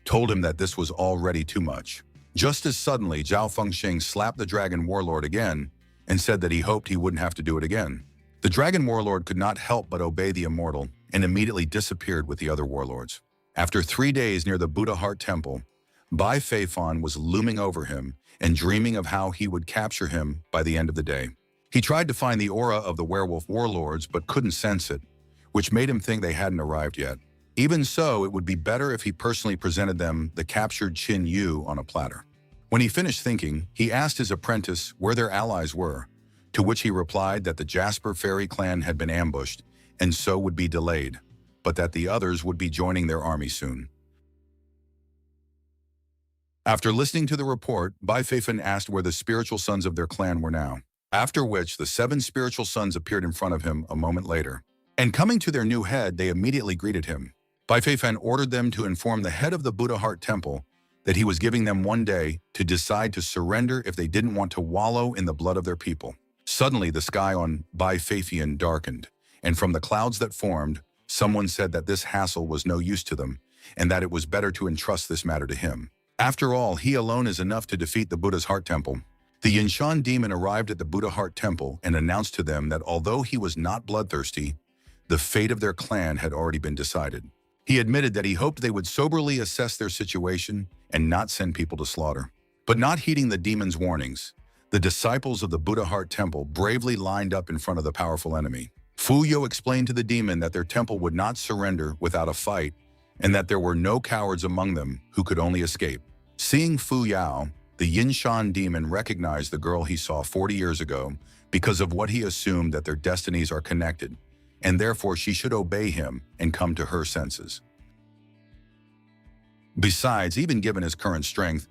Speaker 1: told him that this was already too much. Just as suddenly, Zhao Fengxing slapped the dragon warlord again and said that he hoped he wouldn't have to do it again. The dragon warlord could not help but obey the immortal and immediately disappeared with the other warlords. After 3 days near the Buddha Heart Temple, Bai Feifan was looming over him and dreaming of how he would capture him by the end of the day. He tried to find the aura of the werewolf warlords but couldn't sense it, which made him think they hadn't arrived yet. Even so, it would be better if he personally presented them the captured Qin Yu on a platter. When he finished thinking, he asked his apprentice where their allies were, to which he replied that the Jasper Fairy clan had been ambushed and so would be delayed, but that the others would be joining their army soon. After listening to the report, Bai Feifan asked where the spiritual sons of their clan were now, after which the 7 spiritual sons appeared in front of him a moment later. And coming to their new head, they immediately greeted him. Bai Feifan ordered them to inform the head of the Buddha Heart Temple that he was giving them 1 day to decide to surrender if they didn't want to wallow in the blood of their people. Suddenly, the sky on Bai Feifan darkened, and from the clouds that formed, someone said that this hassle was no use to them, and that it was better to entrust this matter to him. After all, he alone is enough to defeat the Buddha's Heart Temple. The Yinshan demon arrived at the Buddha Heart Temple and announced to them that although he was not bloodthirsty, the fate of their clan had already been decided. He admitted that he hoped they would soberly assess their situation and not send people to slaughter. But not heeding the demon's warnings, the disciples of the Buddha Heart Temple bravely lined up in front of the powerful enemy. Fu Yo explained to the demon that their temple would not surrender without a fight and that there were no cowards among them who could only escape. Seeing Fu Yao, the Yinshan demon recognized the girl he saw 40 years ago because of what he assumed that their destinies are connected, and therefore she should obey him and come to her senses. Besides, even given his current strength,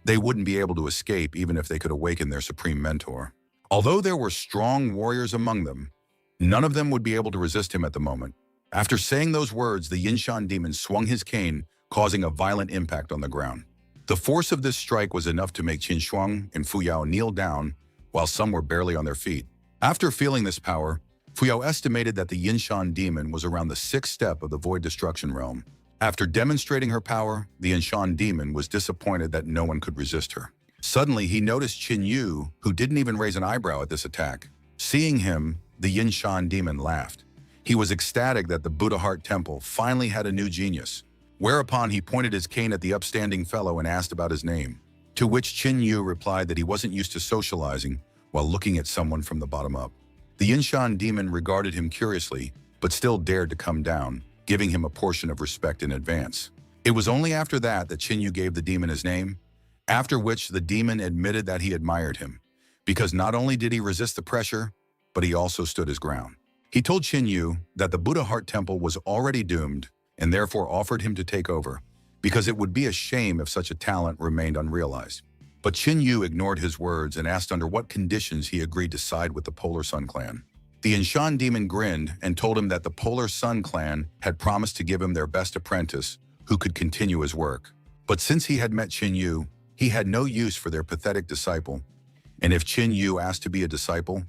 Speaker 1: they wouldn't be able to escape even if they could awaken their supreme mentor. Although there were strong warriors among them, none of them would be able to resist him at the moment. After saying those words, the Yinshan demon swung his cane, causing a violent impact on the ground. The force of this strike was enough to make Qin Shuang and Fu Yao kneel down, while some were barely on their feet. After feeling this power, Fu Yao estimated that the Yinshan demon was around the 6th step of the Void Destruction realm. After demonstrating her power, the Yinshan demon was disappointed that no one could resist her. Suddenly, he noticed Qin Yu, who didn't even raise an eyebrow at this attack. Seeing him, the Yinshan demon laughed. He was ecstatic that the Buddha Heart Temple finally had a new genius. Whereupon he pointed his cane at the upstanding fellow and asked about his name, to which Qin Yu replied that he wasn't used to socializing while looking at someone from the bottom up. The Yinshan demon regarded him curiously, but still dared to come down, giving him a portion of respect in advance. It was only after that that Qin Yu gave the demon his name, after which the demon admitted that he admired him, because not only did he resist the pressure, but he also stood his ground. He told Qin Yu that the Buddha Heart Temple was already doomed and therefore offered him to take over, because it would be a shame if such a talent remained unrealized. But Qin Yu ignored his words and asked under what conditions he agreed to side with the Polar Sun clan. The Yinshan demon grinned and told him that the Polar Sun clan had promised to give him their best apprentice who could continue his work. But since he had met Qin Yu, He had no use for their pathetic disciple, and if Qin Yu asked to be a disciple,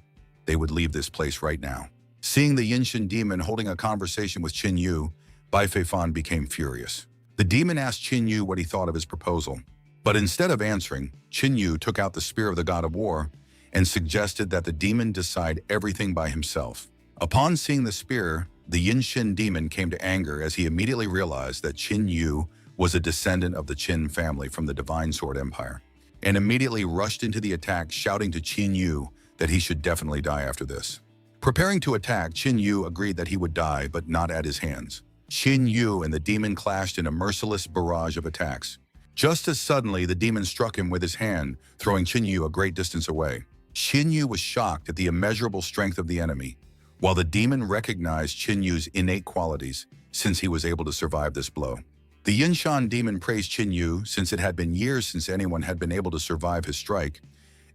Speaker 1: they would leave this place right now. Seeing the Yinshan demon holding a conversation with Qin Yu, Bai Feifan became furious. The demon asked Qin Yu what he thought of his proposal, but instead of answering, Qin Yu took out the spear of the god of war and suggested that the demon decide everything by himself. Upon seeing the spear, the Yinshan demon came to anger as he immediately realized that Qin Yu was a descendant of the Qin family from the Divine Sword Empire, and immediately rushed into the attack, shouting to Qin Yu that he should definitely die after this. Preparing to attack, Qin Yu agreed that he would die, but not at his hands. Qin Yu and the demon clashed in a merciless barrage of attacks. Just as suddenly, the demon struck him with his hand, throwing Qin Yu a great distance away. Qin Yu was shocked at the immeasurable strength of the enemy, while the demon recognized Qin Yu's innate qualities, since he was able to survive this blow. The Yinshan demon praised Qin Yu, since it had been years since anyone had been able to survive his strike,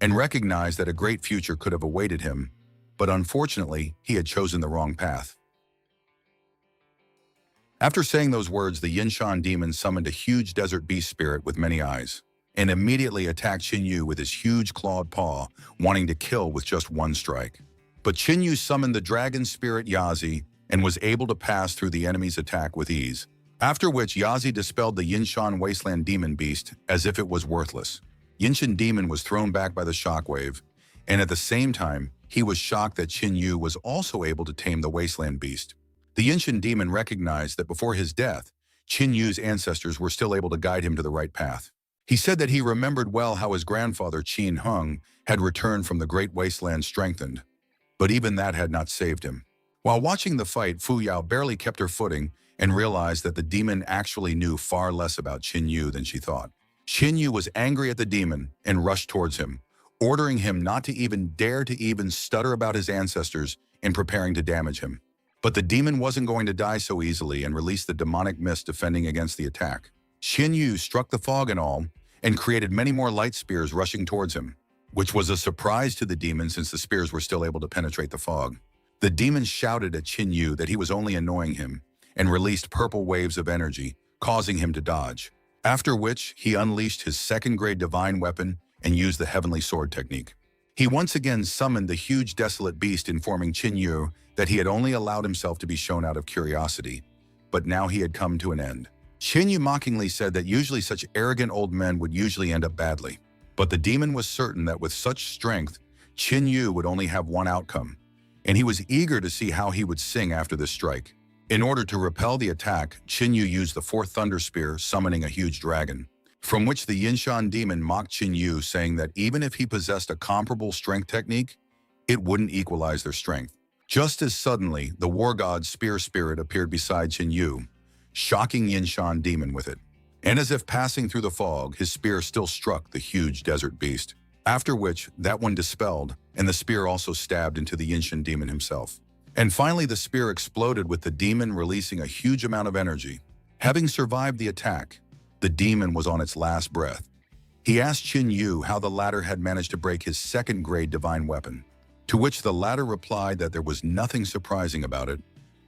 Speaker 1: and recognized that a great future could have awaited him, but unfortunately, he had chosen the wrong path. After saying those words, the Yinshan demon summoned a huge desert beast spirit with many eyes, and immediately attacked Qin Yu with his huge clawed paw, wanting to kill with just one strike. But Qin Yu summoned the dragon spirit Yazi and was able to pass through the enemy's attack with ease, after which Yazi dispelled the Yinshan wasteland demon beast as if it was worthless. Yinshan demon was thrown back by the shockwave, and at the same time, he was shocked that Qin Yu was also able to tame the wasteland beast. The Yinshan demon recognized that before his death, Qin Yu's ancestors were still able to guide him to the right path. He said that he remembered well how his grandfather Qin Hung had returned from the great wasteland strengthened, but even that had not saved him. While watching the fight, Fu Yao barely kept her footing and realized that the demon actually knew far less about Qin Yu than she thought. Qin Yu was angry at the demon and rushed towards him, ordering him not to even dare to even stutter about his ancestors in preparing to damage him. But the demon wasn't going to die so easily and released the demonic mist defending against the attack. Qin Yu struck the fog and all, and created many more light spears rushing towards him, which was a surprise to the demon since the spears were still able to penetrate the fog. The demon shouted at Qin Yu that he was only annoying him and released purple waves of energy, causing him to dodge, after which he unleashed his second-grade divine weapon and used the heavenly sword technique. He once again summoned the huge desolate beast, informing Qin Yu that he had only allowed himself to be shown out of curiosity, but now he had come to an end. Qin Yu mockingly said that usually such arrogant old men would usually end up badly, but the demon was certain that with such strength, Qin Yu would only have one outcome, and he was eager to see how he would sing after this strike. In order to repel the attack, Qin Yu used the fourth thunder spear, summoning a huge dragon, from which the Yinshan demon mocked Qin Yu, saying that even if he possessed a comparable strength technique, it wouldn't equalize their strength. Just as suddenly, the war god's spear spirit appeared beside Qin Yu, shocking Yinshan demon with it. And as if passing through the fog, his spear still struck the huge desert beast, after which that one dispelled, and the spear also stabbed into the Yinshan demon himself. And finally, the spear exploded with the demon releasing a huge amount of energy. Having survived the attack, the demon was on its last breath. He asked Qin Yu how the latter had managed to break his second-grade divine weapon, to which the latter replied that there was nothing surprising about it,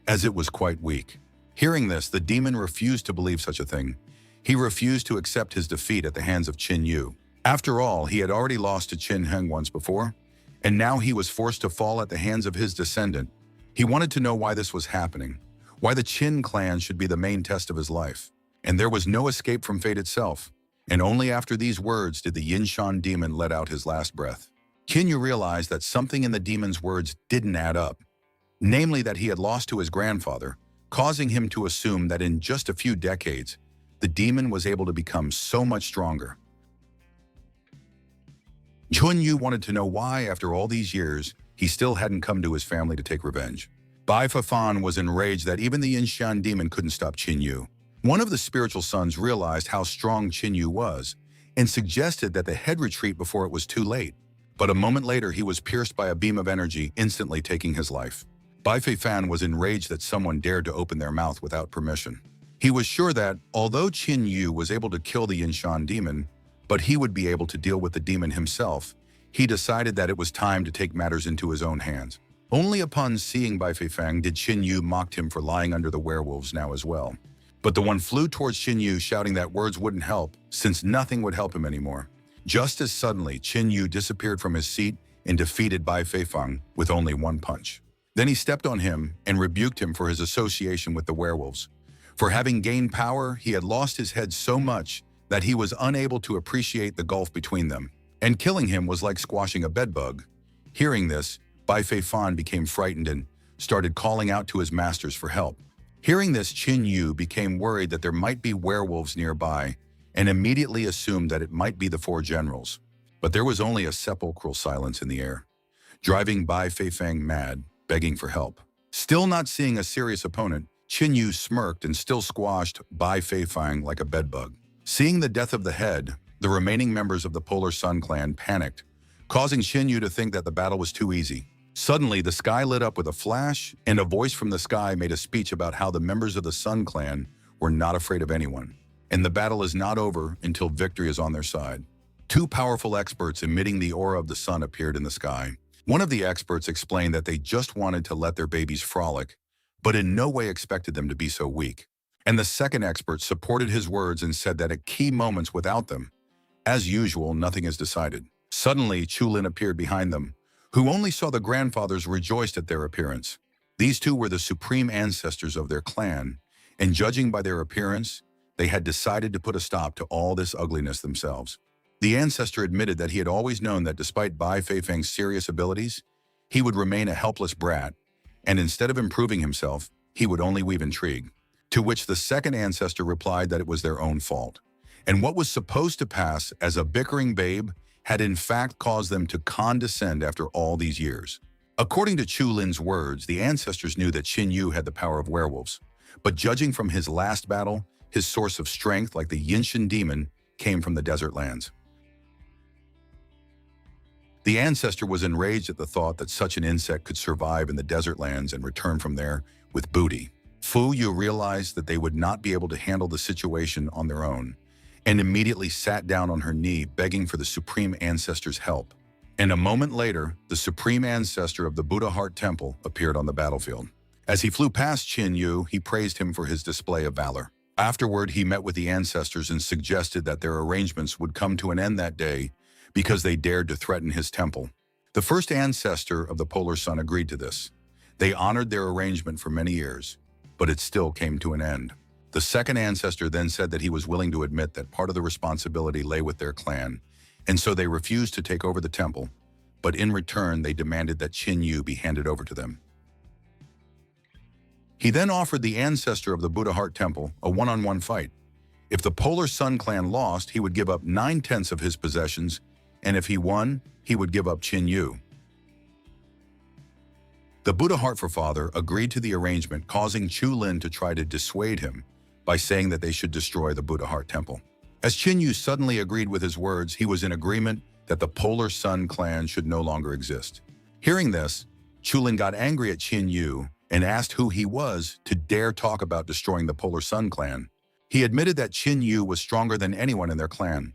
Speaker 1: as it was quite weak. Hearing this, the demon refused to believe such a thing. He refused to accept his defeat at the hands of Qin Yu. After all, he had already lost to Qin Heng once before, and now he was forced to fall at the hands of his descendant. He wanted to know why this was happening, why the Qin clan should be the main test of his life. And there was no escape from fate itself. And only after these words did the Yinshan demon let out his last breath. Qin Yu realized that something in the demon's words didn't add up, namely that he had lost to his grandfather, causing him to assume that in just a few decades, the demon was able to become so much stronger. Qin Yu wanted to know why, after all these years, he still hadn't come to his family to take revenge. Bai Fafan was enraged that even the Yinshan demon couldn't stop Qin Yu. One of the spiritual sons realized how strong Qin Yu was and suggested that the head retreat before it was too late. But a moment later, he was pierced by a beam of energy, instantly taking his life. Bai Feifan was enraged that someone dared to open their mouth without permission. He was sure that, although Qin Yu was able to kill the Yinshan demon, but he would be able to deal with the demon himself, he decided that it was time to take matters into his own hands. Only upon seeing Bai Feifan did Qin Yu mock him for lying under the werewolves now as well. But the one flew towards Qin Yu, shouting that words wouldn't help, since nothing would help him anymore. Just as suddenly, Qin Yu disappeared from his seat and defeated Bai Feifeng with only one punch. Then he stepped on him and rebuked him for his association with the werewolves. For having gained power, he had lost his head so much that he was unable to appreciate the gulf between them, and killing him was like squashing a bedbug. Hearing this, Bai Feifeng became frightened and started calling out to his masters for help. Hearing this, Qin Yu became worried that there might be werewolves nearby and immediately assumed that it might be the four generals. But there was only a sepulchral silence in the air, driving Bai Feifeng mad, begging for help. Still not seeing a serious opponent, Qin Yu smirked and still squashed Bai Feifeng like a bedbug. Seeing the death of the head, the remaining members of the Polar Sun clan panicked, causing Qin Yu to think that the battle was too easy. Suddenly, the sky lit up with a flash, and a voice from the sky made a speech about how the members of the Sun clan were not afraid of anyone, and the battle is not over until victory is on their side. Two powerful experts emitting the aura of the sun appeared in the sky. One of the experts explained that they just wanted to let their babies frolic, but in no way expected them to be so weak. And the second expert supported his words and said that at key moments without them, as usual, nothing is decided. Suddenly, Chulin appeared behind them, who only saw the grandfathers rejoiced at their appearance. These two were the supreme ancestors of their clan, and judging by their appearance, they had decided to put a stop to all this ugliness themselves. The ancestor admitted that he had always known that despite Bai Feifeng's serious abilities, he would remain a helpless brat, and instead of improving himself, he would only weave intrigue. To which the second ancestor replied that it was their own fault, and what was supposed to pass as a bickering babe had in fact caused them to condescend after all these years. According to Chulin's words, the ancestors knew that Qin Yu had the power of werewolves, but judging from his last battle, his source of strength, like the Yinshin demon, came from the desert lands. The ancestor was enraged at the thought that such an insect could survive in the desert lands and return from there with booty. Fu Yu realized that they would not be able to handle the situation on their own, and immediately sat down on her knee, begging for the Supreme Ancestor's help. And a moment later, the Supreme Ancestor of the Buddha Heart Temple appeared on the battlefield. As he flew past Qin Yu, he praised him for his display of valor. Afterward, he met with the ancestors and suggested that their arrangements would come to an end that day because they dared to threaten his temple. The first ancestor of the Polar Sun agreed to this. They honored their arrangement for many years, but it still came to an end. The second ancestor then said that he was willing to admit that part of the responsibility lay with their clan, and so they refused to take over the temple, but in return they demanded that Qin Yu be handed over to them. He then offered the ancestor of the Buddha Heart Temple a one-on-one fight. If the Polar Sun clan lost, he would give up 9/10 of his possessions, and if he won, he would give up Qin Yu. The Buddha Heart Forefather agreed to the arrangement, causing Chulin to try to dissuade him by saying that they should destroy the Buddha Heart Temple. As Qin Yu suddenly agreed with his words, he was in agreement that the Polar Sun clan should no longer exist. Hearing this, Chulin got angry at Qin Yu and asked who he was to dare talk about destroying the Polar Sun clan. He admitted that Qin Yu was stronger than anyone in their clan,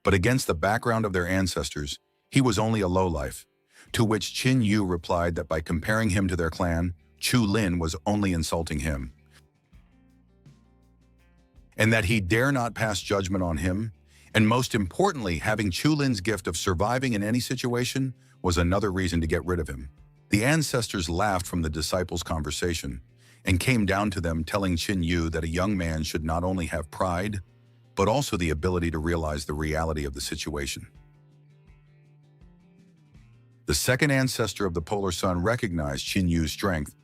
Speaker 1: but against the background of their ancestors, he was only a lowlife, to which Qin Yu replied that by comparing him to their clan, Chulin was only insulting him, and that he dare not pass judgment on him, and most importantly, having Chulin's gift of surviving in any situation was another reason to get rid of him. The ancestors laughed from the disciples' conversation and came down to them, telling Qin Yu that a young man should not only have pride, but also the ability to realize the reality of the situation. The second ancestor of the Polar Sun recognized Qin Yu's strength,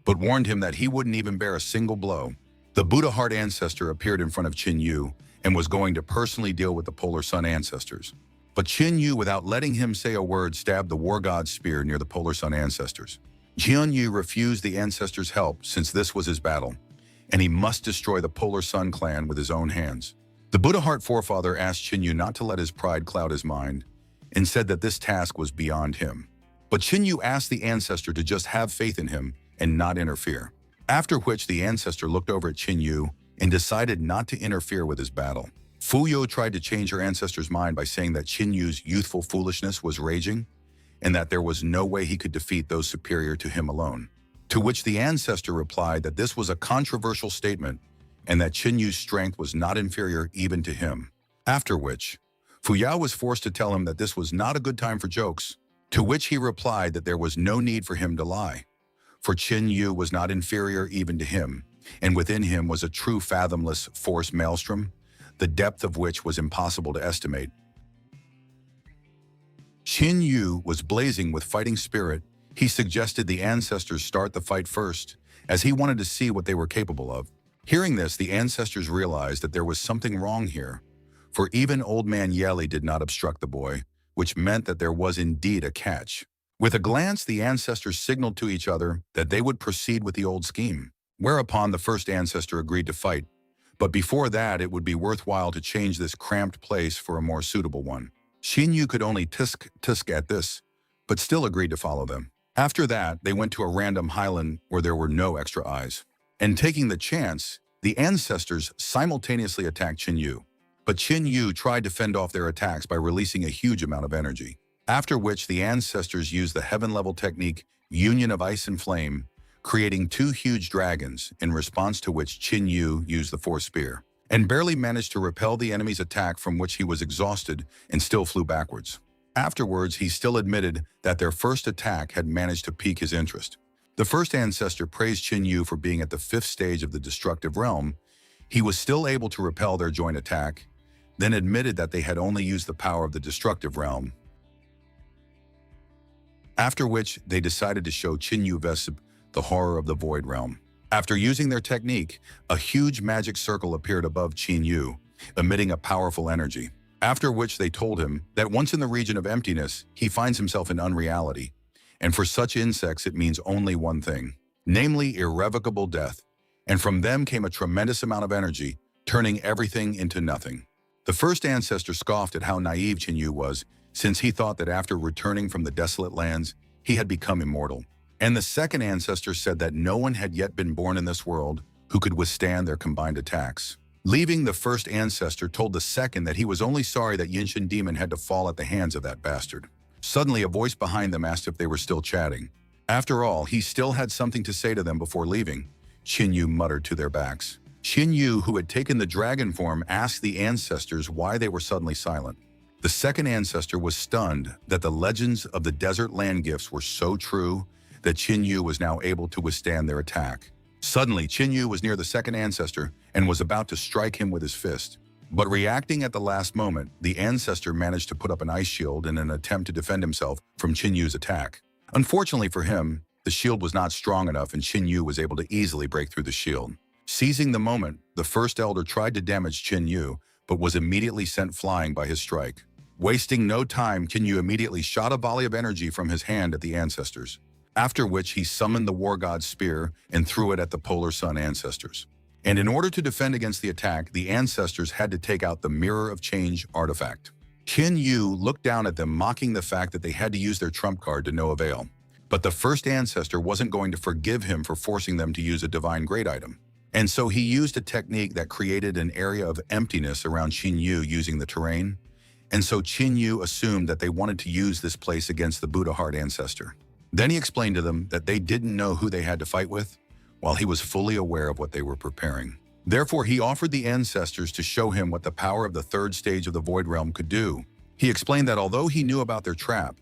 Speaker 1: but warned him that he wouldn't even bear a single blow. The Buddha Heart ancestor appeared in front of Qin Yu and was going to personally deal with the Polar Sun ancestors. But Qin Yu, without letting him say a word, stabbed the war god's spear near the Polar Sun ancestors. Qin Yu refused the ancestors' help since this was his battle, and he must destroy the Polar Sun clan with his own hands. The Buddha Heart Forefather asked Qin Yu not to let his pride cloud his mind and said that this task was beyond him. But Qin Yu asked the ancestor to just have faith in him and not interfere. After which the ancestor looked over at Qin Yu and decided not to interfere with his battle. Fu Yu tried to change her ancestor's mind by saying that Qin Yu's youthful foolishness was raging and that there was no way he could defeat those superior to him alone. To which the ancestor replied that this was a controversial statement and that Qin Yu's strength was not inferior even to him. After which, Fu Yao was forced to tell him that this was not a good time for jokes, to which he replied that there was no need for him to lie, for Qin Yu was not inferior even to him, and within him was a true fathomless force maelstrom, the depth of which was impossible to estimate. Qin Yu was blazing with fighting spirit. He suggested the ancestors start the fight first, as he wanted to see what they were capable of. Hearing this, the ancestors realized that there was something wrong here, for even old man Yeli did not obstruct the boy, which meant that there was indeed a catch. With a glance, the ancestors signaled to each other that they would proceed with the old scheme, whereupon the first ancestor agreed to fight. But before that, it would be worthwhile to change this cramped place for a more suitable one. Qin Yu could only tusk at this, but still agreed to follow them. After that, they went to a random highland where there were no extra eyes. And taking the chance, the ancestors simultaneously attacked Qin Yu. But Qin Yu tried to fend off their attacks by releasing a huge amount of energy. After which, the ancestors used the heaven-level technique, Union of Ice and Flame, creating two huge dragons, in response to which Qin Yu used the Force Spear, and barely managed to repel the enemy's attack, from which he was exhausted and still flew backwards. Afterwards, he still admitted that their first attack had managed to pique his interest. The first ancestor praised Qin Yu for being at the 5th stage of the destructive realm. He was still able to repel their joint attack, then admitted that they had only used the power of the destructive realm. After which, they decided to show Qin Yu Vesib the horror of the void realm. After using their technique, a huge magic circle appeared above Qin Yu, emitting a powerful energy. After which they told him that once in the region of emptiness, he finds himself in unreality. And for such insects, it means only one thing, namely irrevocable death. And from them came a tremendous amount of energy, turning everything into nothing. The first ancestor scoffed at how naive Qin Yu was, since he thought that after returning from the desolate lands, he had become immortal. And the second ancestor said that no one had yet been born in this world who could withstand their combined attacks. Leaving, the first ancestor told the second that he was only sorry that Yinshin Demon had to fall at the hands of that bastard. Suddenly, a voice behind them asked if they were still chatting. After all, he still had something to say to them before leaving, Qin Yu muttered to their backs. Qin Yu, who had taken the dragon form, asked the ancestors why they were suddenly silent. The second ancestor was stunned that the legends of the desert land gifts were so true that Qin Yu was now able to withstand their attack. Suddenly, Qin Yu was near the second ancestor and was about to strike him with his fist. But reacting at the last moment, the ancestor managed to put up an ice shield in an attempt to defend himself from Qin Yu's attack. Unfortunately for him, the shield was not strong enough and Qin Yu was able to easily break through the shield. Seizing the moment, the first elder tried to damage Qin Yu, but was immediately sent flying by his strike. Wasting no time, Qin Yu immediately shot a volley of energy from his hand at the ancestors, after which he summoned the war god's spear and threw it at the polar sun ancestors. And in order to defend against the attack, the ancestors had to take out the Mirror of Change artifact. Qin Yu looked down at them, mocking the fact that they had to use their trump card to no avail. But the first ancestor wasn't going to forgive him for forcing them to use a divine great item. And so he used a technique that created an area of emptiness around Qin Yu using the terrain. And so Qin Yu assumed that they wanted to use this place against the Buddha Heart ancestor. Then he explained to them that they didn't know who they had to fight with, while he was fully aware of what they were preparing. Therefore, he offered the ancestors to show him what the power of the 3rd stage of the Void Realm could do. He explained that although he knew about their trap,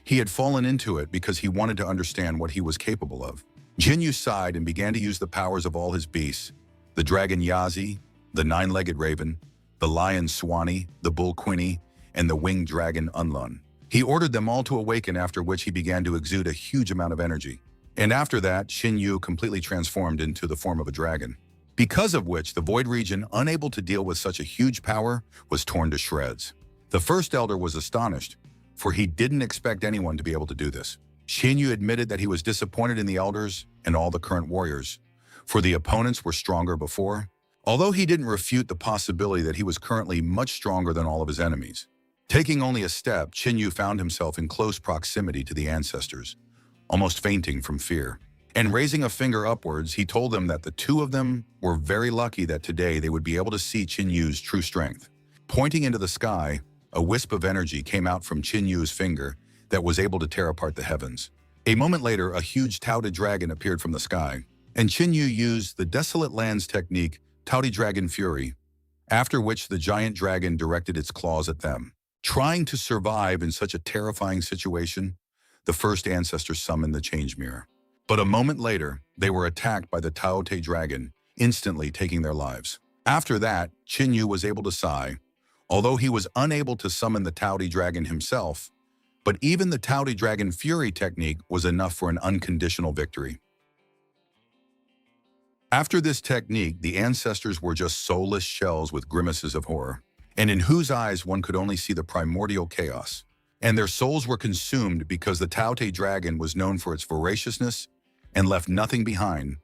Speaker 1: he had fallen into it because he wanted to understand what he was capable of. Qin Yu sighed and began to use the powers of all his beasts, the dragon Yazi, the 9-legged raven, the lion Swanee, the bull Quinny, and the winged dragon Unlun. He ordered them all to awaken, after which he began to exude a huge amount of energy. And after that, Qin Yu completely transformed into the form of a dragon. Because of which, the Void region, unable to deal with such a huge power, was torn to shreds. The first elder was astonished, for he didn't expect anyone to be able to do this. Qin Yu admitted that he was disappointed in the elders and all the current warriors, for the opponents were stronger before, although he didn't refute the possibility that he was currently much stronger than all of his enemies. Taking only a step, Qin Yu found himself in close proximity to the ancestors, almost fainting from fear. And raising a finger upwards, he told them that the two of them were very lucky that today they would be able to see Qin Yu's true strength. Pointing into the sky, a wisp of energy came out from Qin Yu's finger that was able to tear apart the heavens. A moment later, a huge touted dragon appeared from the sky, and Qin Yu used the Desolate Lands technique Taudi Dragon Fury, after which the giant dragon directed its claws at them. Trying to survive in such a terrifying situation, the first ancestors summoned the change mirror. But a moment later, they were attacked by the Taote dragon, instantly taking their lives. After that, Qin was able to sigh, although he was unable to summon the Taote dragon himself, but even the Taote Dragon Fury technique was enough for an unconditional victory. After this technique, the ancestors were just soulless shells with grimaces of horror, and in whose eyes one could only see the primordial chaos. And their souls were consumed because the Taote dragon was known for its voraciousness and left nothing behind,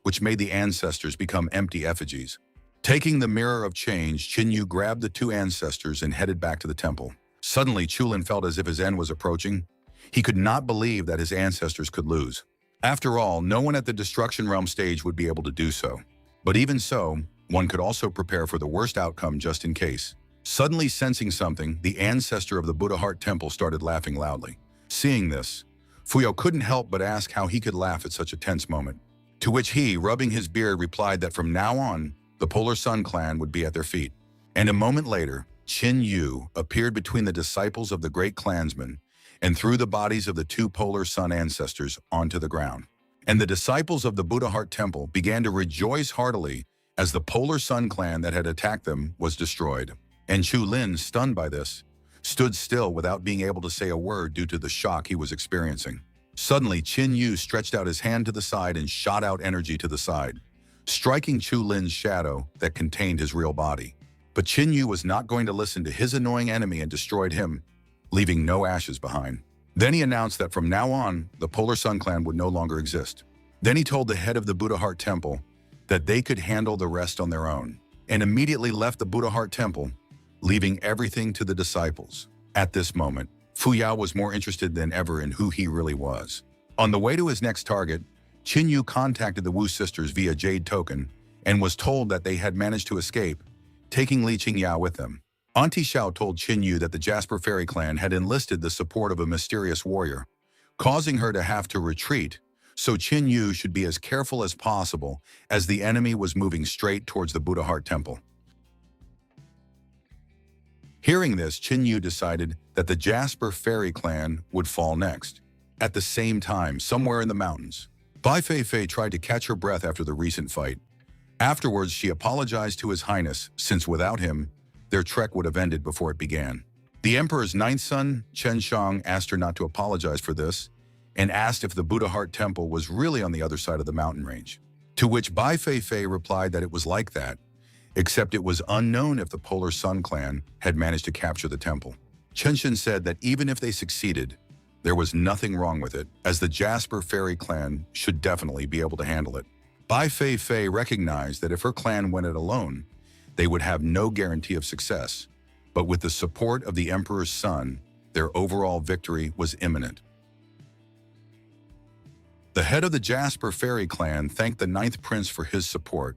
Speaker 1: which made the ancestors become empty effigies. Taking the mirror of change, Qin grabbed the two ancestors and headed back to the temple. Suddenly, Chulin felt as if his end was approaching. He could not believe that his ancestors could lose. After all, no one at the Destruction Realm stage would be able to do so. But even so, one could also prepare for the worst outcome just in case. Suddenly sensing something, the ancestor of the Buddha Heart Temple started laughing loudly. Seeing this, Fuyao couldn't help but ask how he could laugh at such a tense moment. To which he, rubbing his beard, replied that from now on, the Polar Sun clan would be at their feet. And a moment later, Qin appeared between the disciples of the great clansman and threw the bodies of the two Polar Sun ancestors onto the ground. And the disciples of the Buddha Heart Temple began to rejoice heartily as the Polar Sun clan that had attacked them was destroyed. And Chulin, stunned by this, stood still without being able to say a word due to the shock he was experiencing. Suddenly, Qin stretched out his hand to the side and shot out energy to the side, striking Chulin's shadow that contained his real body. But Qin was not going to listen to his annoying enemy and destroyed him, leaving no ashes behind. Then he announced that from now on, the Polar Sun clan would no longer exist. Then he told the head of the Buddha Heart Temple that they could handle the rest on their own, and immediately left the Buddha Heart Temple, leaving everything to the disciples. At this moment, Fuyao was more interested than ever in who he really was. On the way to his next target, Qin contacted the Wu sisters via Jade Token and was told that they had managed to escape, taking Li Qingyao with them. Auntie Xiao told Qin that the Jasper Fairy clan had enlisted the support of a mysterious warrior, causing her to have to retreat, so Qin should be as careful as possible as the enemy was moving straight towards the Buddha Heart Temple. Hearing this, Qin decided that the Jasper Fairy clan would fall next. At the same time, somewhere in the mountains, Bai Fei tried to catch her breath after the recent fight. Afterwards, she apologized to His Highness, since without him, their trek would have ended before it began. The Emperor's ninth son, Chen Shang, asked her not to apologize for this, and asked if the Buddha Heart Temple was really on the other side of the mountain range. To which Bai Fei replied that it was like that, except it was unknown if the Polar Sun clan had managed to capture the temple. Chen Shen said that even if they succeeded, there was nothing wrong with it, as the Jasper Fairy clan should definitely be able to handle it. Bai Fei recognized that if her clan went it alone, they would have no guarantee of success, but with the support of the Emperor's son, their overall victory was imminent. The head of the Jasper Fairy clan thanked the Ninth Prince for his support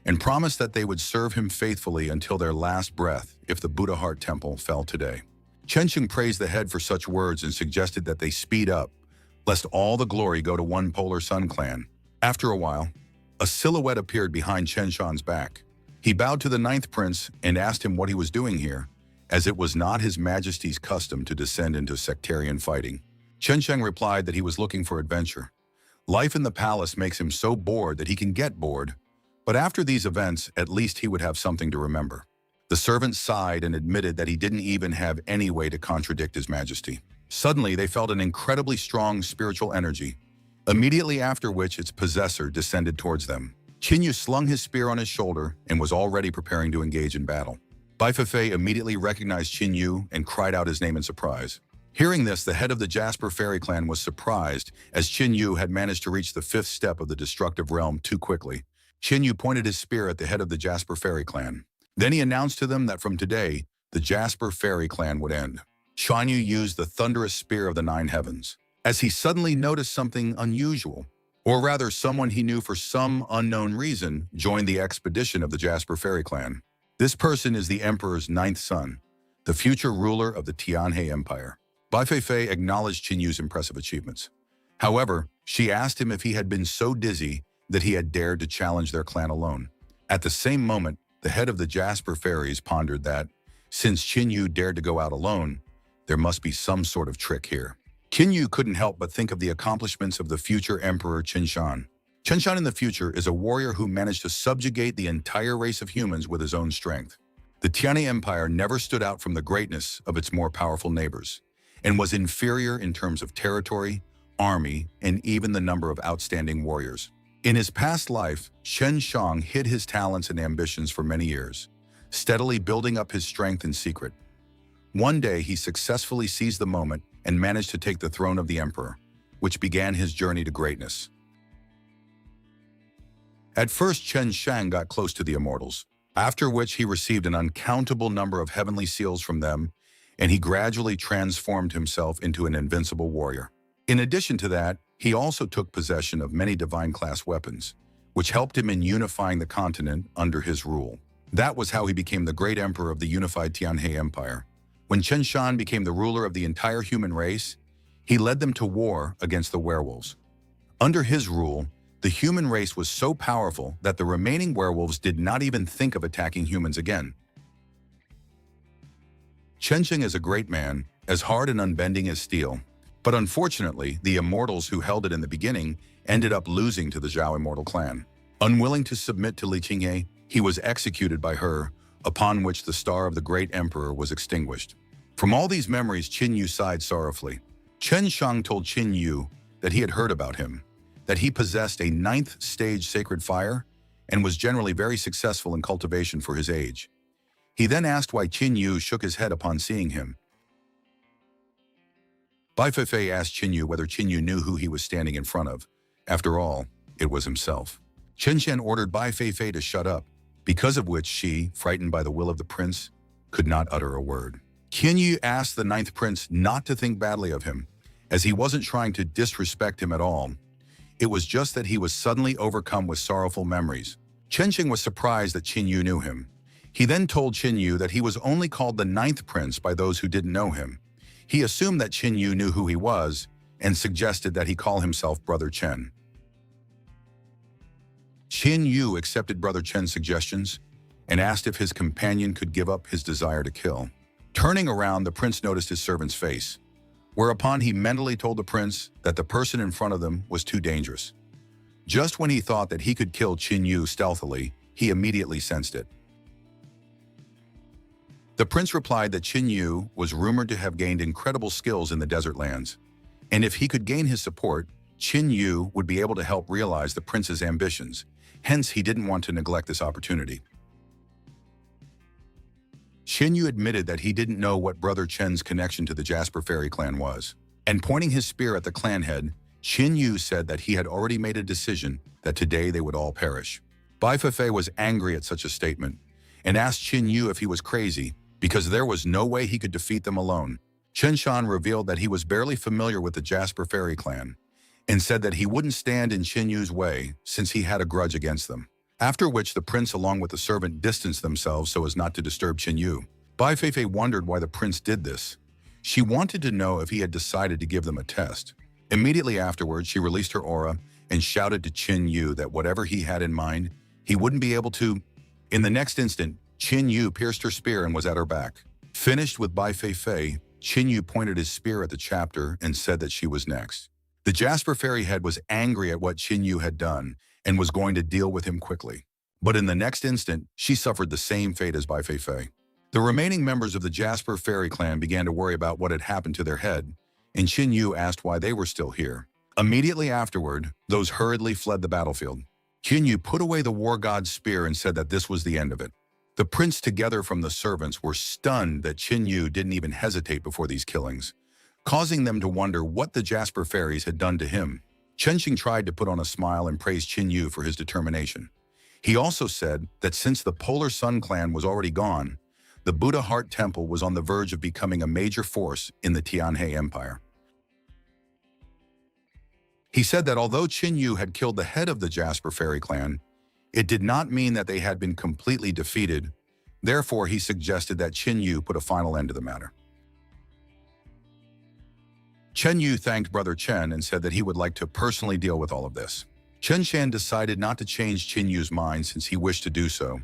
Speaker 1: and promised that they would serve him faithfully until their last breath if the Buddha Heart Temple fell today. Chen Sheng praised the head for such words and suggested that they speed up, lest all the glory go to one Polar Sun clan. After a while, a silhouette appeared behind Chen Shan's back. He bowed to the Ninth Prince and asked him what he was doing here, as it was not His Majesty's custom to descend into sectarian fighting. Chen Sheng replied that he was looking for adventure. Life in the palace makes him so bored that he can get bored, but after these events, at least he would have something to remember. The servant sighed and admitted that he didn't even have any way to contradict His Majesty. Suddenly, they felt an incredibly strong spiritual energy, immediately after which its possessor descended towards them. Qin slung his spear on his shoulder and was already preparing to engage in battle. Bai Fei immediately recognized Qin and cried out his name in surprise. Hearing this, the head of the Jasper Fairy clan was surprised, as Qin had managed to reach the fifth step of the destructive realm too quickly. Qin pointed his spear at the head of the Jasper Fairy clan. Then he announced to them that from today, the Jasper Fairy clan would end. Shan Yu used the thunderous spear of the nine heavens, as he suddenly noticed something unusual, or rather someone he knew for some unknown reason joined the expedition of the Jasper Fairy clan. This person is the Emperor's ninth son, the future ruler of the Tianhe Empire. Bai Fei acknowledged Qin impressive achievements. However, she asked him if he had been so dizzy that he had dared to challenge their clan alone. At the same moment, the head of the Jasper fairies pondered that, since Qin Yu dared to go out alone, there must be some sort of trick here. Qin Yu couldn't help but think of the accomplishments of the future Emperor Qin Shan. Qin Shan in the future is a warrior who managed to subjugate the entire race of humans with his own strength. The Tianhe Empire never stood out from the greatness of its more powerful neighbors, and was inferior in terms of territory, army, and even the number of outstanding warriors. In his past life, Chen Shang hid his talents and ambitions for many years, steadily building up his strength in secret. One day, he successfully seized the moment and managed to take the throne of the emperor, which began his journey to greatness. At first, Chen Shang got close to the immortals, after which he received an uncountable number of heavenly seals from them, and he gradually transformed himself into an invincible warrior. In addition to that, he also took possession of many divine-class weapons, which helped him in unifying the continent under his rule. That was how he became the great emperor of the unified Tianhe Empire. When Chen Shan became the ruler of the entire human race, he led them to war against the werewolves. Under his rule, the human race was so powerful that the remaining werewolves did not even think of attacking humans again. Chen Sheng is a great man, as hard and unbending as steel. But unfortunately, the immortals who held it in the beginning ended up losing to the Zhao immortal clan. Unwilling to submit to Li Qingye, he was executed by her, upon which the star of the great emperor was extinguished. From all these memories, Qin Yu sighed sorrowfully. Chen Shang told Qin Yu that he had heard about him, that he possessed a 9th stage sacred fire and was generally very successful in cultivation for his age. He then asked why Qin Yu shook his head upon seeing him. Bai Feifei asked Qin Yu whether Qin Yu knew who he was standing in front of. After all, it was himself. Chen Shen ordered Bai Feifei to shut up, because of which she, frightened by the will of the prince, could not utter a word. Qin Yu asked the 9th prince not to think badly of him, as he wasn't trying to disrespect him at all. It was just that he was suddenly overcome with sorrowful memories. Chen Sheng was surprised that Qin Yu knew him. He then told Qin Yu that he was only called the 9th prince by those who didn't know him. He assumed that Qin Yu knew who he was and suggested that he call himself Brother Chen. Qin Yu accepted Brother Chen's suggestions and asked if his companion could give up his desire to kill. Turning around, the prince noticed his servant's face, whereupon he mentally told the prince that the person in front of them was too dangerous. Just when he thought that he could kill Qin Yu stealthily, he immediately sensed it. The prince replied that Qin Yu was rumored to have gained incredible skills in the desert lands, and if he could gain his support, Qin Yu would be able to help realize the prince's ambitions. Hence, he didn't want to neglect this opportunity. Qin Yu admitted that he didn't know what Brother Chen's connection to the Jasper Fairy clan was, and pointing his spear at the clan head, Qin Yu said that he had already made a decision that today they would all perish. Bai Feifei was angry at such a statement, and asked Qin Yu if he was crazy, because there was no way he could defeat them alone. Chen Shan revealed that he was barely familiar with the Jasper Fairy clan, and said that he wouldn't stand in Qin Yu's way since he had a grudge against them. After which the prince along with the servant distanced themselves so as not to disturb Qin Yu. Bai Feifei wondered why the prince did this. She wanted to know if he had decided to give them a test. Immediately afterwards, she released her aura and shouted to Qin Yu that whatever he had in mind, he wouldn't be able to. In the next instant, Qin Yu pierced her spear and was at her back. Finished with Bai Feifei, Qin Yu pointed his spear at the chapter and said that she was next. The Jasper Fairy head was angry at what Qin Yu had done and was going to deal with him quickly. But in the next instant, she suffered the same fate as Bai Feifei. The remaining members of the Jasper Fairy clan began to worry about what had happened to their head, and Qin Yu asked why they were still here. Immediately afterward, those hurriedly fled the battlefield. Qin Yu put away the war god's spear and said that this was the end of it. The prince, together from the servants, were stunned that Qin Yu didn't even hesitate before these killings, causing them to wonder what the Jasper Fairies had done to him. Chen Xing tried to put on a smile and praised Qin Yu for his determination. He also said that since the Polar Sun clan was already gone, the Buddha Heart Temple was on the verge of becoming a major force in the Tianhe Empire. He said that although Qin Yu had killed the head of the Jasper Fairy clan, it did not mean that they had been completely defeated. Therefore, he suggested that Qin Yu put a final end to the matter. Chen Yu thanked Brother Chen and said that he would like to personally deal with all of this. Chen Shan decided not to change Qin Yu's mind since he wished to do so,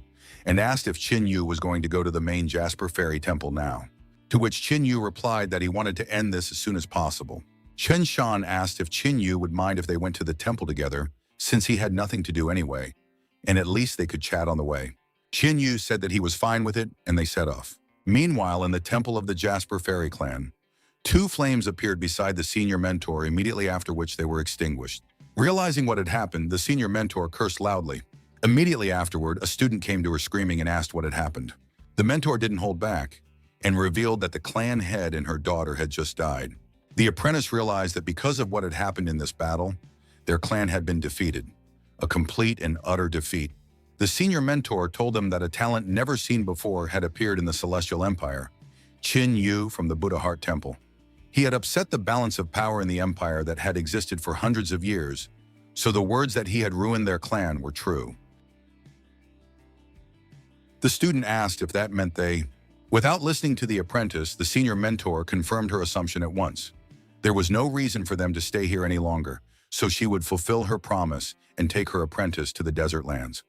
Speaker 1: and asked if Qin Yu was going to go to the main Jasper Fairy Temple now. To which Qin Yu replied that he wanted to end this as soon as possible. Chen Shan asked if Qin Yu would mind if they went to the temple together, since he had nothing to do anyway, and at least they could chat on the way. Qin Yu said that he was fine with it, and they set off. Meanwhile, in the temple of the Jasper Fairy clan, two flames appeared beside the senior mentor, immediately after which they were extinguished. Realizing what had happened, the senior mentor cursed loudly. Immediately afterward, a student came to her screaming and asked what had happened. The mentor didn't hold back and revealed that the clan head and her daughter had just died. The apprentice realized that because of what had happened in this battle, their clan had been defeated. A complete and utter defeat. The senior mentor told them that a talent never seen before had appeared in the Celestial Empire, Qin Yu from the Buddha Heart Temple. He had upset the balance of power in the empire that had existed for hundreds of years, so the words that he had ruined their clan were true. The student asked if that meant they... Without listening to the apprentice, the senior mentor confirmed her assumption at once. There was no reason for them to stay here any longer, so she would fulfill her promise and take her apprentice to the desert lands.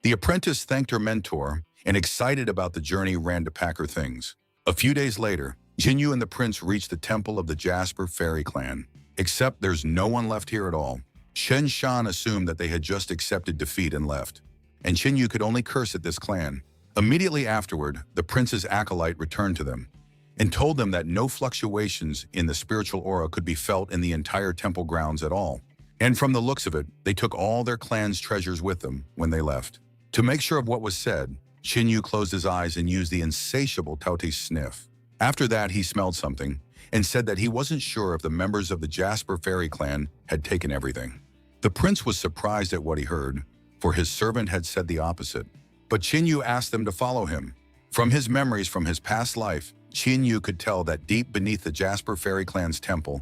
Speaker 1: The apprentice thanked her mentor and, excited about the journey, ran to pack her things. A few days later, Qin Yu and the prince reached the temple of the Jasper Fairy clan. Except there's no one left here at all. Chen Shan assumed that they had just accepted defeat and left, and Qin Yu could only curse at this clan. Immediately afterward, the prince's acolyte returned to them and told them that no fluctuations in the spiritual aura could be felt in the entire temple grounds at all. And from the looks of it, they took all their clan's treasures with them when they left. To make sure of what was said, Qin Yu closed his eyes and used the insatiable Taoti's sniff. After that, he smelled something and said that he wasn't sure if the members of the Jasper Fairy clan had taken everything. The prince was surprised at what he heard, for his servant had said the opposite. But Qin Yu asked them to follow him. From his memories from his past life, Qin Yu could tell that deep beneath the Jasper Fairy clan's temple,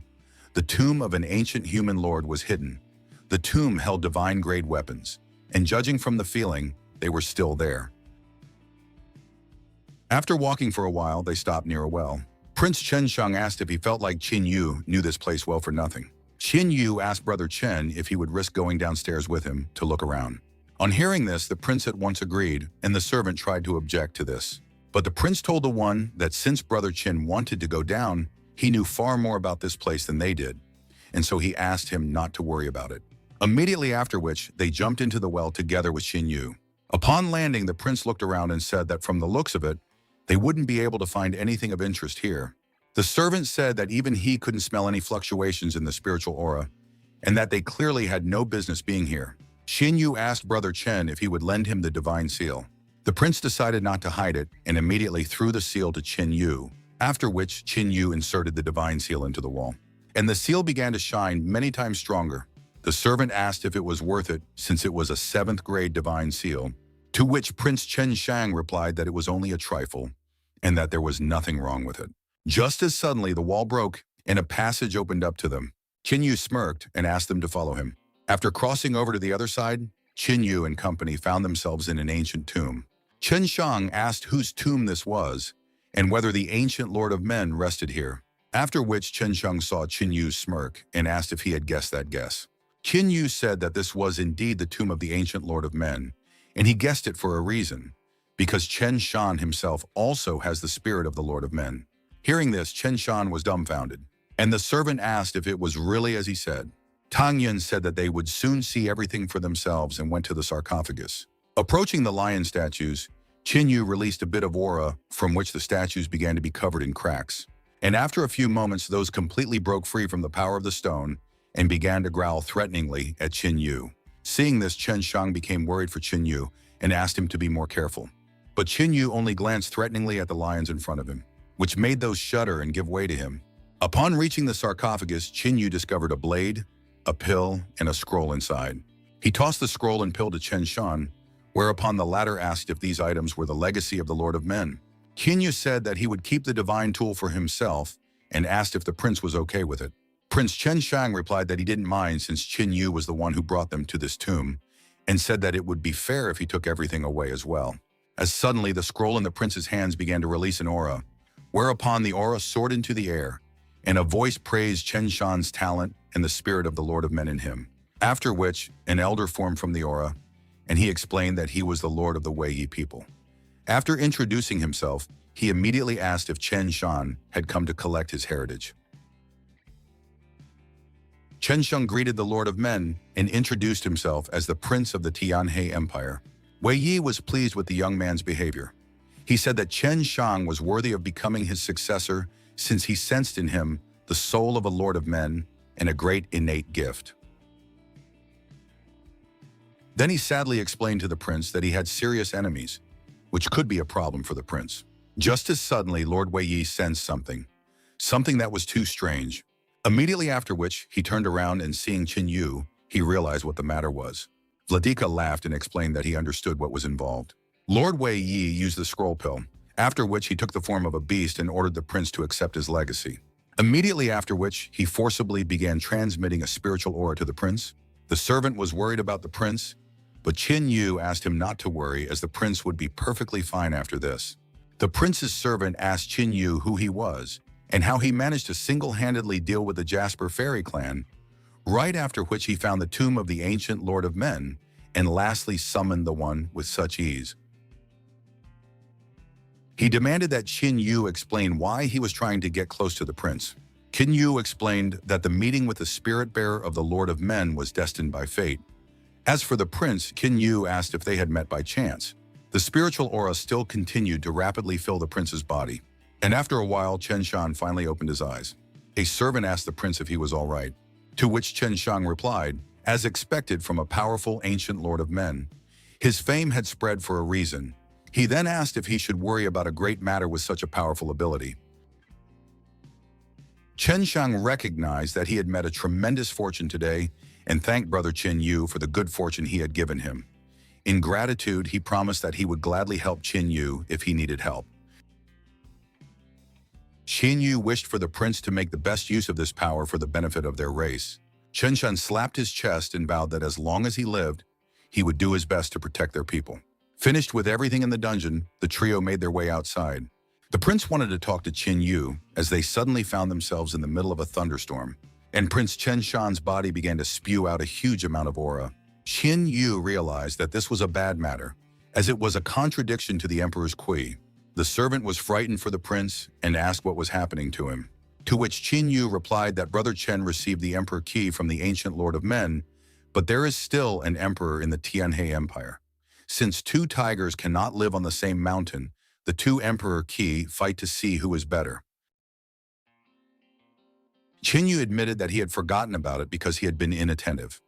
Speaker 1: the tomb of an ancient human lord was hidden. The tomb held divine-grade weapons, and judging from the feeling, they were still there. After walking for a while, they stopped near a well. Prince Chen Shang asked if he felt like Qin Yu knew this place well for nothing. Qin Yu asked Brother Chen if he would risk going downstairs with him to look around. On hearing this, the prince at once agreed, and the servant tried to object to this. But the prince told the one that since Brother Chen wanted to go down, he knew far more about this place than they did, and so he asked him not to worry about it. Immediately after which, they jumped into the well together with Qin Yu. Upon landing, the prince looked around and said that from the looks of it, they wouldn't be able to find anything of interest here. The servant said that even he couldn't smell any fluctuations in the spiritual aura, and that they clearly had no business being here. Qin Yu asked Brother Chen if he would lend him the divine seal. The prince decided not to hide it and immediately threw the seal to Qin Yu, after which Qin Yu inserted the divine seal into the wall. And the seal began to shine many times stronger. The servant asked if it was worth it since it was a 7th grade divine seal, to which Prince Chen Shang replied that it was only a trifle and that there was nothing wrong with it. Just as suddenly the wall broke and a passage opened up to them. Qin Yu smirked and asked them to follow him. After crossing over to the other side, Qin Yu and company found themselves in an ancient tomb. Chen Shang asked whose tomb this was and whether the ancient Lord of Men rested here, after which Chen Shang saw Qin Yu's smirk and asked if he had guessed that guess. Qin Yu said that this was indeed the tomb of the ancient Lord of Men, and he guessed it for a reason, because Chen Shan himself also has the spirit of the Lord of Men. Hearing this, Chen Shan was dumbfounded, and the servant asked if it was really as he said. Tang Yun said that they would soon see everything for themselves and went to the sarcophagus. Approaching the lion statues, Qin Yu released a bit of aura from which the statues began to be covered in cracks. And after a few moments, those completely broke free from the power of the stone and began to growl threateningly at Qin Yu. Seeing this, Chen Shang became worried for Qin Yu and asked him to be more careful. But Qin Yu only glanced threateningly at the lions in front of him, which made those shudder and give way to him. Upon reaching the sarcophagus, Qin Yu discovered a blade, a pill, and a scroll inside. He tossed the scroll and pill to Chen Shan, whereupon the latter asked if these items were the legacy of the Lord of Men. Qin Yu said that he would keep the divine tool for himself and asked if the prince was okay with it. Prince Chen Shang replied that he didn't mind since Qin Yu was the one who brought them to this tomb, and said that it would be fair if he took everything away as well. As suddenly the scroll in the prince's hands began to release an aura, whereupon the aura soared into the air and a voice praised Chen Shan's talent and the spirit of the Lord of Men in him. After which, an elder formed from the aura, and he explained that he was the Lord of the Wei Yi people. After introducing himself, he immediately asked if Chen Shan had come to collect his heritage. Chen Shang greeted the Lord of Men and introduced himself as the Prince of the Tianhe Empire. Wei Yi was pleased with the young man's behavior. He said that Chen Shang was worthy of becoming his successor since he sensed in him the soul of a Lord of Men and a great innate gift. Then he sadly explained to the prince that he had serious enemies, which could be a problem for the prince. Just as suddenly, Lord Wei Yi sensed something that was too strange. Immediately after which, he turned around and seeing Qin Yu, he realized what the matter was. Vladika laughed and explained that he understood what was involved. Lord Wei Yi used the scroll pill, after which he took the form of a beast and ordered the prince to accept his legacy. Immediately after which, he forcibly began transmitting a spiritual aura to the prince. The servant was worried about the prince, but Qin Yu asked him not to worry as the prince would be perfectly fine after this. The prince's servant asked Qin Yu who he was and how he managed to single-handedly deal with the Jasper Fairy clan, right after which he found the tomb of the ancient Lord of Men and lastly summoned the one with such ease. He demanded that Qin Yu explain why he was trying to get close to the prince. Qin Yu explained that the meeting with the spirit-bearer of the Lord of Men was destined by fate. As for the prince, Qin Yu asked if they had met by chance. The spiritual aura still continued to rapidly fill the prince's body. And after a while, Chen Shan finally opened his eyes. A servant asked the prince if he was all right, to which Chen Shang replied, as expected from a powerful ancient Lord of Men. His fame had spread for a reason. He then asked if he should worry about a great matter with such a powerful ability. Chen Shang recognized that he had met a tremendous fortune today and thanked Brother Qin Yu for the good fortune he had given him. In gratitude, he promised that he would gladly help Qin Yu if he needed help. Qin Yu wished for the prince to make the best use of this power for the benefit of their race. Chen Shun slapped his chest and vowed that as long as he lived, he would do his best to protect their people. Finished with everything in the dungeon, the trio made their way outside. The prince wanted to talk to Qin Yu as they suddenly found themselves in the middle of a thunderstorm, and Prince Chen Shan's body began to spew out a huge amount of aura. Qin Yu realized that this was a bad matter, as it was a contradiction to the emperor's kui. The servant was frightened for the prince and asked what was happening to him, to which Qin Yu replied that Brother Chen received the emperor key from the ancient Lord of Men, but there is still an emperor in the Tianhe Empire. Since two tigers cannot live on the same mountain, the two emperor key fight to see who is better. Qin Yu admitted that he had forgotten about it because he had been inattentive,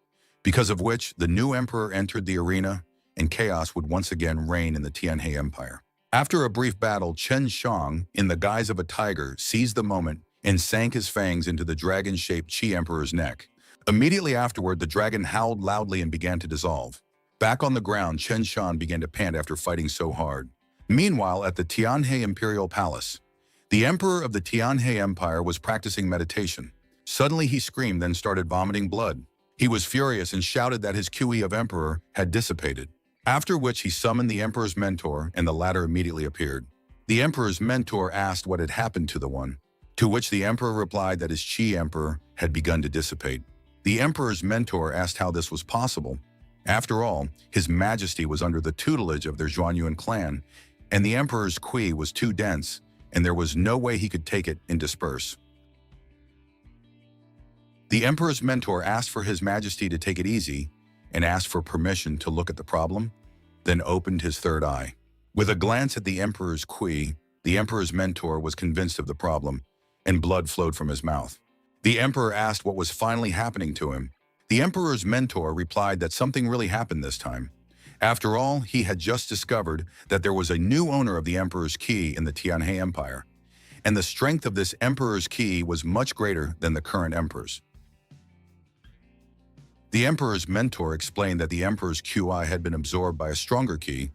Speaker 1: because of which the new emperor entered the arena and chaos would once again reign in the Tianhe Empire. After a brief battle, Chen Shang, in the guise of a tiger, seized the moment and sank his fangs into the dragon-shaped Qi Emperor's neck. Immediately afterward, the dragon howled loudly and began to dissolve. Back on the ground, Chen Shan began to pant after fighting so hard. Meanwhile, at the Tianhe Imperial Palace, the emperor of the Tianhe Empire was practicing meditation. Suddenly he screamed, then started vomiting blood. He was furious and shouted that his QE of emperor had dissipated. After which he summoned the emperor's mentor, and the latter immediately appeared. The emperor's mentor asked what had happened to the one, to which the emperor replied that his Qi emperor had begun to dissipate. The emperor's mentor asked how this was possible. After all, his majesty was under the tutelage of their Zhuanyuan clan, and the emperor's Qi was too dense, and there was no way he could take it and disperse. The emperor's mentor asked for his majesty to take it easy and asked for permission to look at the problem, then opened his third eye. With a glance at the emperor's Qi, the emperor's mentor was convinced of the problem, and blood flowed from his mouth. The emperor asked what was finally happening to him. The emperor's mentor replied that something really happened this time. After all, he had just discovered that there was a new owner of the emperor's Qi in the Tianhe Empire, and the strength of this emperor's Qi was much greater than the current emperor's. The emperor's mentor explained that the emperor's QI had been absorbed by a stronger Qi,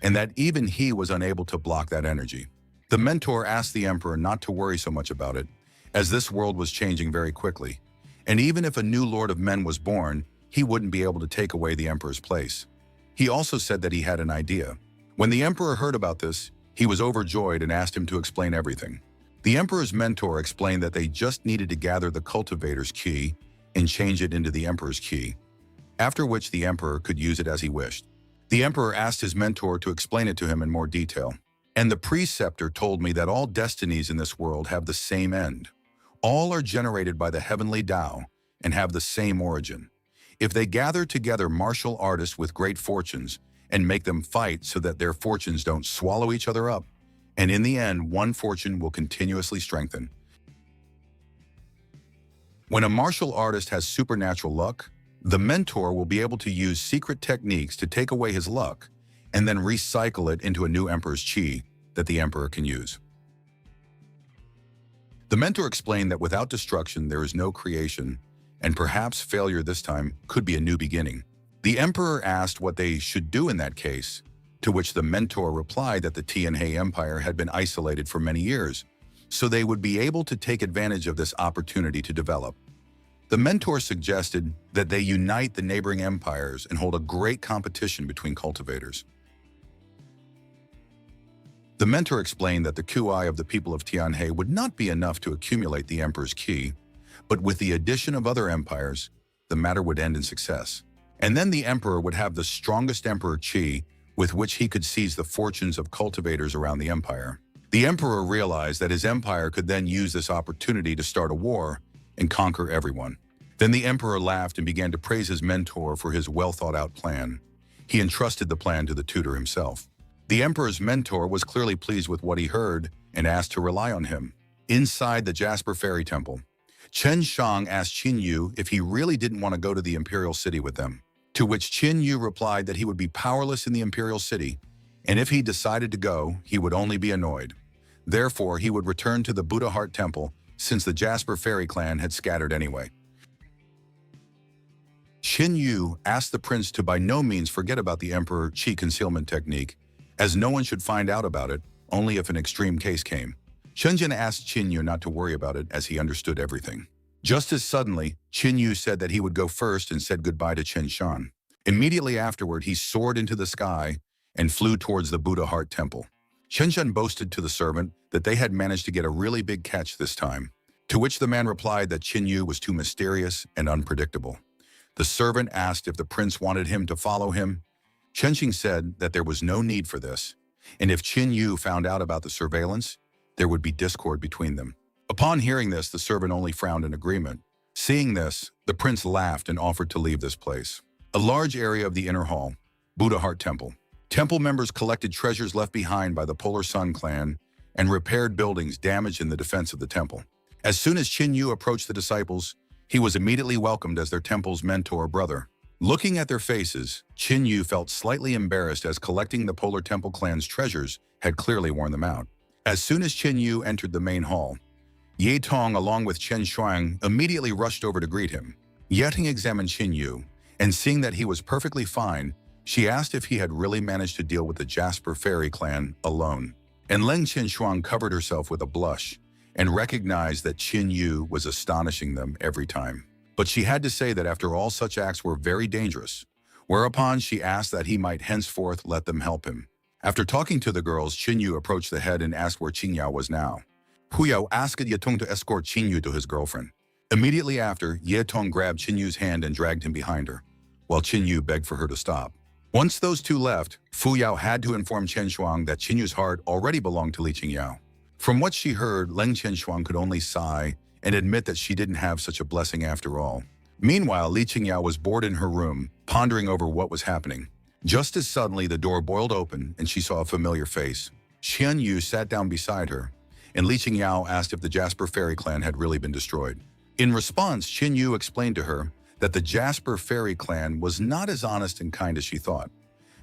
Speaker 1: and that even he was unable to block that energy. The mentor asked the emperor not to worry so much about it, as this world was changing very quickly, and even if a new Lord of Men was born, he wouldn't be able to take away the emperor's place. He also said that he had an idea. When the emperor heard about this, he was overjoyed and asked him to explain everything. The emperor's mentor explained that they just needed to gather the cultivator's key and change it into the emperor's key, after which the emperor could use it as he wished. The emperor asked his mentor to explain it to him in more detail. And the preceptor told me that all destinies in this world have the same end. All are generated by the heavenly Tao and have the same origin. If they gather together martial artists with great fortunes and make them fight so that their fortunes don't swallow each other up, and in the end, one fortune will continuously strengthen. When a martial artist has supernatural luck, the mentor will be able to use secret techniques to take away his luck and then recycle it into a new emperor's chi that the emperor can use. The mentor explained that without destruction there is no creation, and perhaps failure this time could be a new beginning. The emperor asked what they should do in that case, to which the mentor replied that the Tianhe Empire had been isolated for many years, so they would be able to take advantage of this opportunity to develop. The mentor suggested that they unite the neighboring empires and hold a great competition between cultivators. The mentor explained that the Kui of the people of Tianhe would not be enough to accumulate the emperor's key, but with the addition of other empires, the matter would end in success. And then the emperor would have the strongest emperor chi with which he could seize the fortunes of cultivators around the empire. The emperor realized that his empire could then use this opportunity to start a war and conquer everyone. Then the emperor laughed and began to praise his mentor for his well-thought-out plan. He entrusted the plan to the tutor himself. The emperor's mentor was clearly pleased with what he heard and asked to rely on him. Inside the Jasper Fairy Temple, Chen Shang asked Qin Yu if he really didn't want to go to the imperial city with them, to which Qin Yu replied that he would be powerless in the imperial city, and if he decided to go, he would only be annoyed. Therefore, he would return to the Buddha Heart Temple since the Jasper Fairy clan had scattered anyway. Qin Yu asked the prince to by no means forget about the emperor Qi concealment technique, as no one should find out about it, only if an extreme case came. Shenzhen asked Qin Yu not to worry about it as he understood everything. Just as suddenly, Qin Yu said that he would go first and said goodbye to Chen Shan. Immediately afterward, he soared into the sky and flew towards the Buddha Heart Temple. Chen Shan boasted to the servant that they had managed to get a really big catch this time, to which the man replied that Qin Yu was too mysterious and unpredictable. The servant asked if the prince wanted him to follow him. Chen Xing said that there was no need for this, and if Qin Yu found out about the surveillance, there would be discord between them. Upon hearing this, the servant only frowned in agreement. Seeing this, the prince laughed and offered to leave this place. A large area of the inner hall, Buddha Heart Temple. Temple members collected treasures left behind by the Polar Sun clan and repaired buildings damaged in the defense of the temple. As soon as Qin Yu approached the disciples, he was immediately welcomed as their temple's mentor brother. Looking at their faces, Qin Yu felt slightly embarrassed as collecting the Polar Temple clan's treasures had clearly worn them out. As soon as Qin Yu entered the main hall, Ye Tong along with Chen Shuang immediately rushed over to greet him. Ye Ting examined Qin Yu, and seeing that he was perfectly fine, she asked if he had really managed to deal with the Jasper Fairy clan alone. And Leng Chen Shuang covered herself with a blush and recognized that Qin Yu was astonishing them every time. But she had to say that after all such acts were very dangerous, whereupon she asked that he might henceforth let them help him. After talking to the girls, Qin Yu approached the head and asked where Qin Yao was now. Hu Yao asked Ye Tong to escort Qin Yu to his girlfriend. Immediately after, Ye Tong grabbed Qin Yu's hand and dragged him behind her, while Qin Yu begged for her to stop. Once those two left, Fu Yao had to inform Chen Shuang that Qin Yu's heart already belonged to Li Qingyao. From what she heard, Leng Chen Shuang could only sigh and admit that she didn't have such a blessing after all. Meanwhile, Li Qingyao was bored in her room, pondering over what was happening. Just as suddenly, the door boiled open and she saw a familiar face. Xian Yu sat down beside her, and Li Qingyao asked if the Jasper Fairy clan had really been destroyed. In response, Qin Yu explained to her that the Jasper Fairy clan was not as honest and kind as she thought,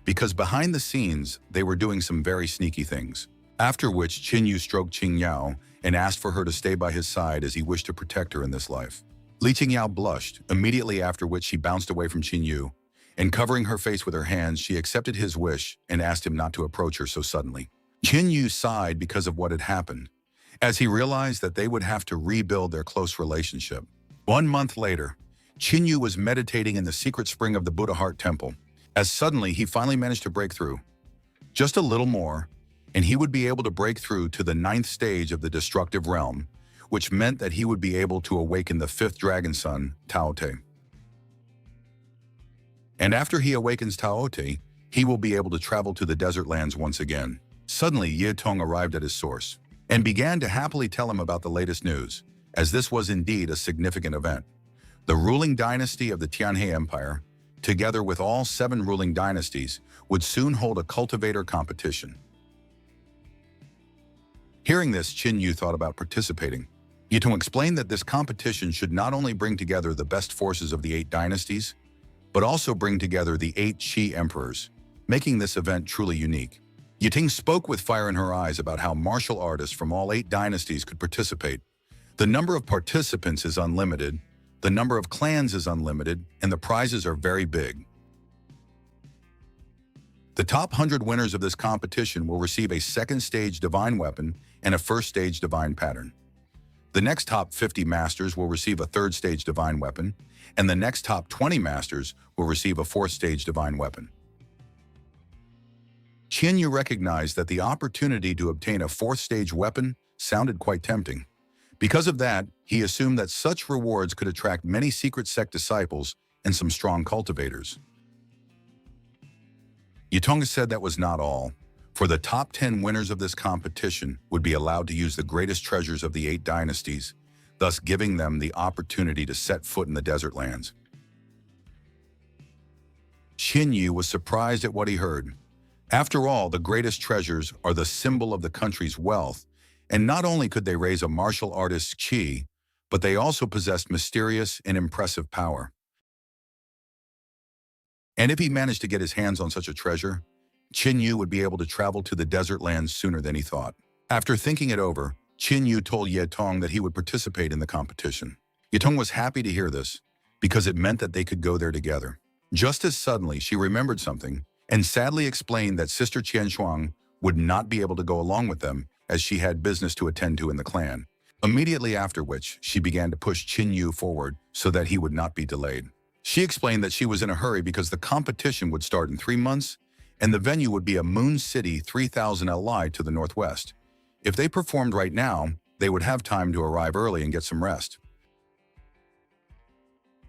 Speaker 1: because behind the scenes, they were doing some very sneaky things. After which, Qin Yu stroked Qing Yao and asked for her to stay by his side as he wished to protect her in this life. Li Qingyao blushed, immediately after which she bounced away from Qin Yu, and covering her face with her hands, she accepted his wish and asked him not to approach her so suddenly. Qin Yu sighed because of what had happened, as he realized that they would have to rebuild their close relationship. 1 month later, Qin Yu was meditating in the secret spring of the Buddha Heart Temple, as suddenly he finally managed to break through. Just a little more, and he would be able to break through to the 9th stage of the destructive realm, which meant that he would be able to awaken the 5th dragon son, Taote. And after he awakens Taote, he will be able to travel to the desert lands once again. Suddenly, Ye Tong arrived at his source and began to happily tell him about the latest news, as this was indeed a significant event. The ruling dynasty of the Tianhe Empire, together with all 7 ruling dynasties, would soon hold a cultivator competition. Hearing this, Qin Yu thought about participating. Ye Tong explained that this competition should not only bring together the best forces of the 8 dynasties, but also bring together the 8 Qi emperors, making this event truly unique. Ye Ting spoke with fire in her eyes about how martial artists from all 8 dynasties could participate. The number of participants is unlimited, the number of clans is unlimited, and the prizes are very big. The top 100 winners of this competition will receive a 2nd stage divine weapon and a 1st stage divine pattern. The next top 50 masters will receive a 3rd stage divine weapon, and the next top 20 masters will receive a 4th stage divine weapon. Qin Yu recognized that the opportunity to obtain a 4th stage weapon sounded quite tempting. Because of that, he assumed that such rewards could attract many secret sect disciples and some strong cultivators. Ye Tong said that was not all, for the top 10 winners of this competition would be allowed to use the greatest treasures of the 8 dynasties, thus giving them the opportunity to set foot in the desert lands. Qin Yu was surprised at what he heard. After all, the greatest treasures are the symbol of the country's wealth, and not only could they raise a martial artist's qi, but they also possessed mysterious and impressive power. And if he managed to get his hands on such a treasure, Qin Yu would be able to travel to the desert lands sooner than he thought. After thinking it over, Qin Yu told Ye Tong that he would participate in the competition. Ye Tong was happy to hear this, because it meant that they could go there together. Just as suddenly, she remembered something, and sadly explained that Sister Qian Shuang would not be able to go along with them as she had business to attend to in the clan. Immediately after which, she began to push Qin Yu forward so that he would not be delayed. She explained that she was in a hurry because the competition would start in 3 months, and the venue would be a Moon City 3000 Li to the northwest. If they performed right now, they would have time to arrive early and get some rest.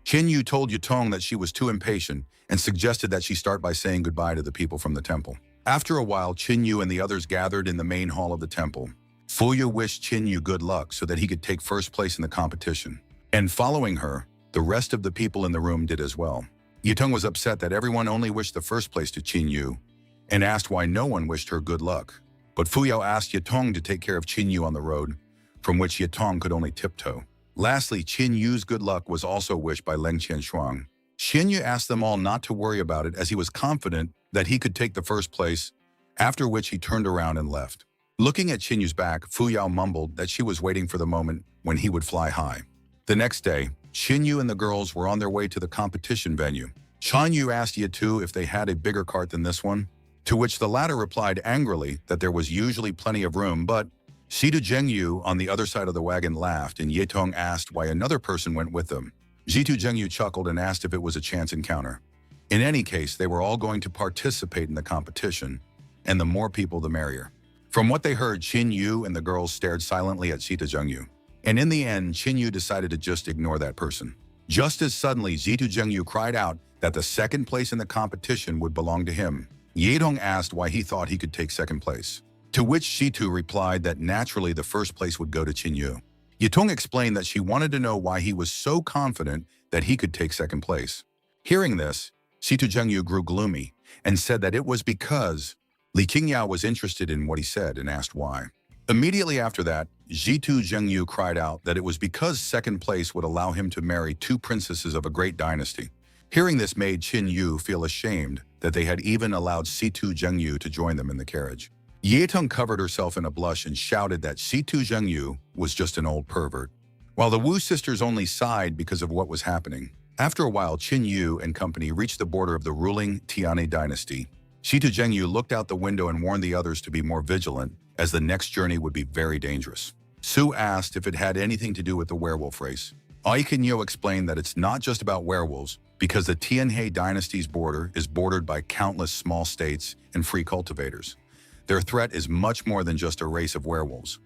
Speaker 1: Qin Yu told Ye Tong that she was too impatient and suggested that she start by saying goodbye to the people from the temple. After a while, Qin Yu and the others gathered in the main hall of the temple. Fu Yu wished Qin Yu good luck so that he could take first place in the competition. And following her, the rest of the people in the room did as well. Ye Tong was upset that everyone only wished the first place to Qin Yu and asked why no one wished her good luck. But Fu Yao asked Ye Tong to take care of Qin Yu on the road, from which Ye Tong could only tiptoe. Lastly, Qin Yu's good luck was also wished by Leng Qianshuang. Qin Yu asked them all not to worry about it as he was confident that he could take the first place, after which he turned around and left. Looking at Qin Yu's back, Fu Yao mumbled that she was waiting for the moment when he would fly high. The next day, Qin Yu and the girls were on their way to the competition venue. Qin Yu asked Ye Tu if they had a bigger cart than this one, to which the latter replied angrily that there was usually plenty of room, but Shitu Zhengyu on the other side of the wagon laughed, and Ye Tong asked why another person went with them. Shitu Zhengyu chuckled and asked if it was a chance encounter. In any case, they were all going to participate in the competition, and the more people the merrier. From what they heard, Qin Yu and the girls stared silently at Shitu Zhengyu. And in the end, Qin Yu decided to just ignore that person. Just as suddenly, Shitu Zhengyu cried out that the second place in the competition would belong to him. Ye Tong asked why he thought he could take second place, to which Shitu replied that naturally the first place would go to Qin Yu. Ye Tong explained that she wanted to know why he was so confident that he could take second place. Hearing this, Shitu Zhengyu grew gloomy and said that it was because Li Qingyao was interested in what he said and asked why. Immediately after that, Shitu Zhengyu cried out that it was because second place would allow him to marry 2 princesses of a great dynasty. Hearing this made Qin Yu feel ashamed that they had even allowed Shitu Zhengyu to join them in the carriage. Ye Tong covered herself in a blush and shouted that Shitu Zhengyu was just an old pervert, while the Wu sisters only sighed because of what was happening. After a while, Qin Yu and company reached the border of the ruling Tianhe dynasty. Shitu Zhengyu looked out the window and warned the others to be more vigilant, as the next journey would be very dangerous. Su asked if it had anything to do with the werewolf race. Aikinyo explained that it's not just about werewolves, because the Tianhe dynasty's border is bordered by countless small states and free cultivators. their threat is much more than just a race of werewolves.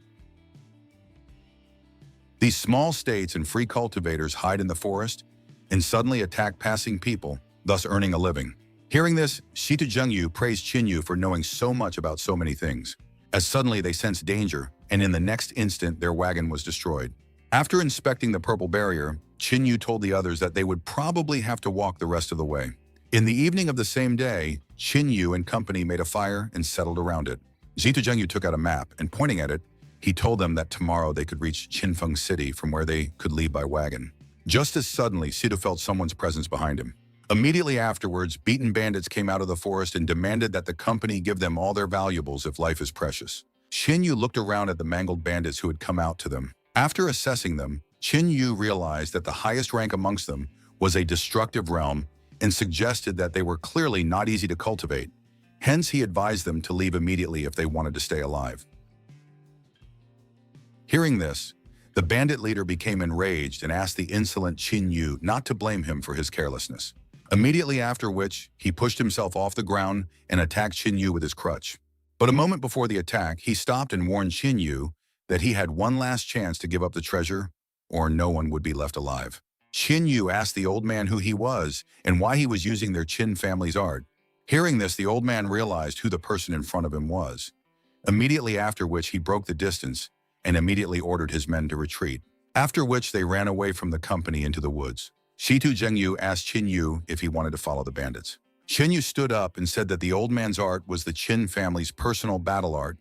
Speaker 1: These small states and free cultivators hide in the forest and suddenly attack passing people, thus earning a living. Hearing this, Shita Jungyu praised Chinyu for knowing so much about so many things, as suddenly they sensed danger, and in the next instant their wagon was destroyed. After inspecting the purple barrier, Chinyu told the others that they would probably have to walk the rest of the way. In the evening of the same day, Chinyu and company made a fire and settled around it. Shita Jungyu took out a map, and pointing at it, he told them that tomorrow they could reach Qinfeng City from where they could leave by wagon. Just as suddenly, Sito felt someone's presence behind him. Immediately afterwards, beaten bandits came out of the forest and demanded that the company give them all their valuables if life is precious. Qinyu looked around at the mangled bandits who had come out to them. After assessing them, Qinyu realized that the highest rank amongst them was a destructive realm and suggested that they were clearly not easy to cultivate. Hence, he advised them to leave immediately if they wanted to stay alive. Hearing this, the bandit leader became enraged and asked the insolent Qinyu not to blame him for his carelessness. Immediately after which, he pushed himself off the ground and attacked Qinyu with his crutch. But a moment before the attack, he stopped and warned Qinyu that he had one last chance to give up the treasure, or no one would be left alive. Qinyu asked the old man who he was and why he was using their Qin family's art. Hearing this, the old man realized who the person in front of him was. Immediately after which, he broke the distance and immediately ordered his men to retreat, after which they ran away from the company into the woods. Shitu Zhengyu asked Qinyu if he wanted to follow the bandits. Qinyu stood up and said that the old man's art was the Qin family's personal battle art,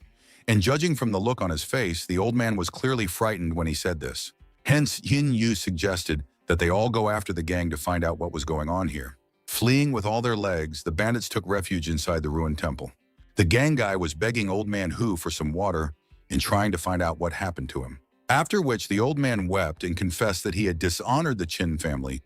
Speaker 1: and judging from the look on his face, the old man was clearly frightened when he said this. Hence, Qinyu suggested that they all go after the gang to find out what was going on here. Fleeing with all their legs, the bandits took refuge inside the ruined temple. The gang guy was begging old man Hu for some water and trying to find out what happened to him. After which, the old man wept and confessed that he had dishonored the Qin family,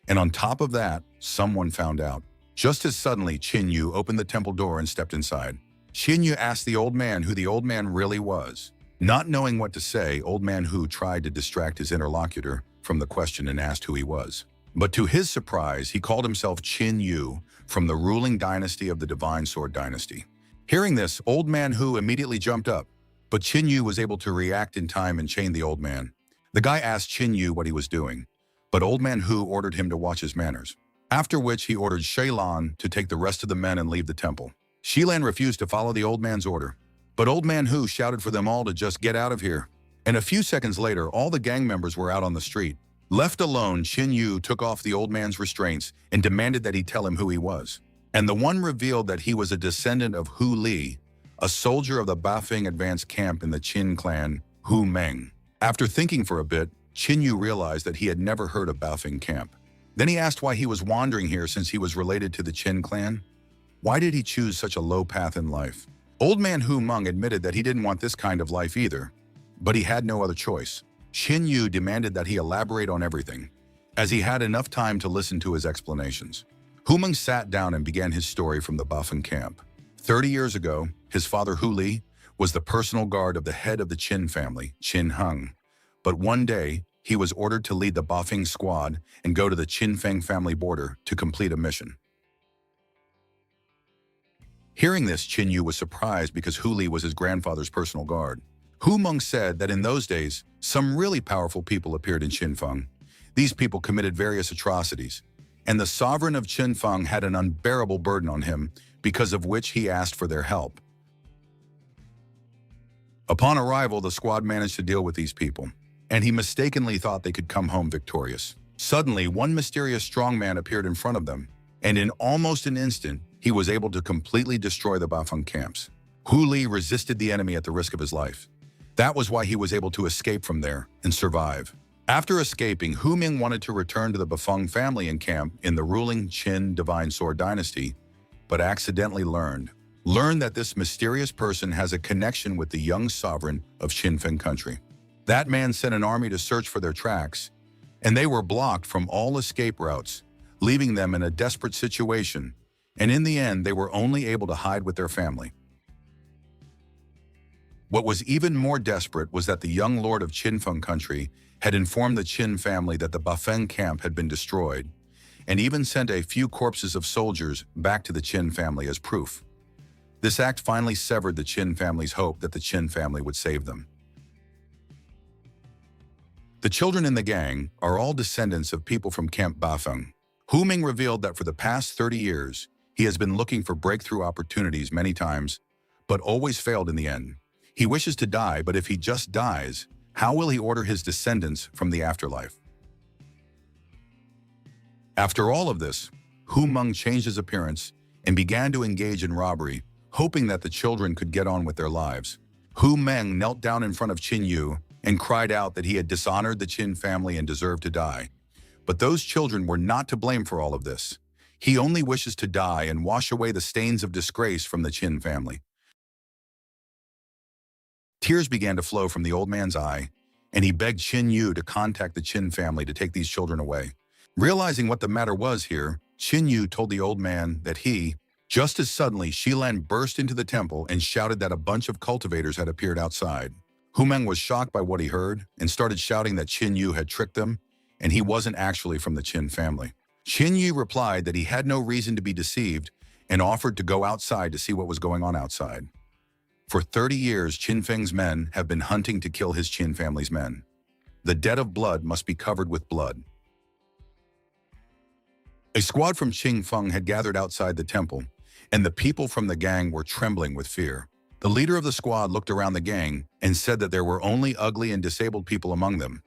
Speaker 1: and on top of that, someone found out. Just as suddenly, Qinyu opened the temple door and stepped inside. Qinyu asked the old man who the old man really was. Not knowing what to say, old man Hu tried to distract his interlocutor from the question and asked who he was. But to his surprise, he called himself Qinyu from the ruling dynasty of the Divine Sword Dynasty. Hearing this, old man Hu immediately jumped up, but Qinyu was able to react in time and chain the old man. The guy asked Qinyu what he was doing, but old man Hu ordered him to watch his manners. After which, he ordered Shailan to take the rest of the men and leave the temple. Shilan refused to follow the old man's order, but old man Hu shouted for them all to just get out of here. And a few seconds later, all the gang members were out on the street. Left alone, Qinyu took off the old man's restraints and demanded that he tell him who he was. And the one revealed that he was a descendant of Hu Li, a soldier of the Bafing advance camp in the Qin clan, Hu Meng. After thinking for a bit, Qinyu realized that he had never heard of Bafing camp. Then he asked why he was wandering here since he was related to the Qin clan. Why did he choose such a low path in life? Old man Hu Meng admitted that he didn't want this kind of life either, but he had no other choice. Qinyu demanded that he elaborate on everything, as he had enough time to listen to his explanations. Hu Meng sat down and began his story from the Bafing camp. 30 years ago, his father Hu Li was the personal guard of the head of the Qin family, Qin Heng. But one day, he was ordered to lead the Bafing squad and go to the Qin Feng family border to complete a mission. Hearing this, Qinyu was surprised because Hu Li was his grandfather's personal guard. Hu Meng said that in those days, some really powerful people appeared in Qinfeng. These people committed various atrocities, and the sovereign of Qinfeng had an unbearable burden on him, because of which he asked for their help. Upon arrival, the squad managed to deal with these people, and he mistakenly thought they could come home victorious. Suddenly, one mysterious strong man appeared in front of them, and in almost an instant, he was able to completely destroy the Bafeng camps. Hu Li resisted the enemy at the risk of his life. That was why he was able to escape from there and survive. After escaping, Hu Ming wanted to return to the Bafeng family and camp in the ruling Qin Divine Sword Dynasty, but accidentally learned that this mysterious person has a connection with the young sovereign of Qinfeng country. That man sent an army to search for their tracks, and they were blocked from all escape routes, leaving them in a desperate situation, and in the end, they were only able to hide with their family. What was even more desperate was that the young lord of Qinfeng country had informed the Qin family that the Bafeng camp had been destroyed, and even sent a few corpses of soldiers back to the Qin family as proof. This act finally severed the Qin family's hope that the Qin family would save them. The children in the gang are all descendants of people from Camp Bafeng. Hu Ming revealed that for the past 30 years, he has been looking for breakthrough opportunities many times, but always failed in the end. He wishes to die, but if he just dies, how will he order his descendants from the afterlife? After all of this, Hu Meng changed his appearance and began to engage in robbery, hoping that the children could get on with their lives. Hu Meng knelt down in front of Qin Yu and cried out that he had dishonored the Qin family and deserved to die. But those children were not to blame for all of this. He only wishes to die and wash away the stains of disgrace from the Qin family. Tears began to flow from the old man's eye, and he begged Qin Yu to contact the Qin family to take these children away. Realizing what the matter was here, Qin Yu told the old man that just as suddenly, Shilan burst into the temple and shouted that a bunch of cultivators had appeared outside. Hu Meng was shocked by what he heard and started shouting that Qin Yu had tricked them, and he wasn't actually from the Qin family. Qin Yu replied that he had no reason to be deceived and offered to go outside to see what was going on outside. For 30 years, Qin Feng's men have been hunting to kill his Qin family's men. The debt of blood must be covered with blood. A squad from Qing Feng had gathered outside the temple, and the people from the gang were trembling with fear. The leader of the squad looked around the gang and said that there were only ugly and disabled people among them.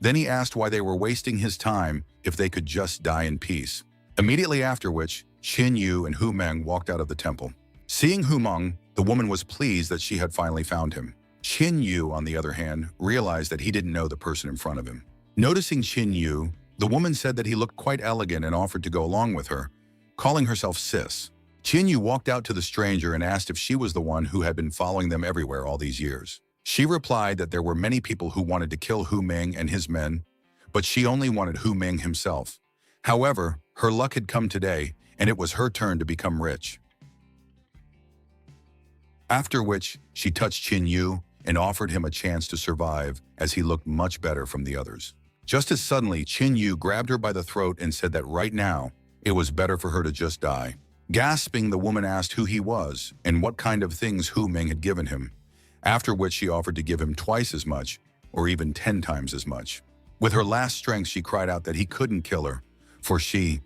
Speaker 1: Then he asked why they were wasting his time if they could just die in peace. Immediately after which, Qin Yu and Hu Meng walked out of the temple. Seeing Hu Meng, the woman was pleased that she had finally found him. Qin Yu, on the other hand, realized that he didn't know the person in front of him. Noticing Qin Yu, the woman said that he looked quite elegant and offered to go along with her, calling herself Sis. Qin Yu walked out to the stranger and asked if she was the one who had been following them everywhere all these years. She replied that there were many people who wanted to kill Hu Ming and his men, but she only wanted Hu Ming himself. However, her luck had come today, and it was her turn to become rich. After which, she touched Qin Yu and offered him a chance to survive as he looked much better from the others. Just as suddenly, Qin Yu grabbed her by the throat and said that right now, it was better for her to just die. Gasping, the woman asked who he was and what kind of things Hu Ming had given him, after which she offered to give him twice as much, or even 10 times as much. With her last strength, she cried out that he couldn't kill her, for she,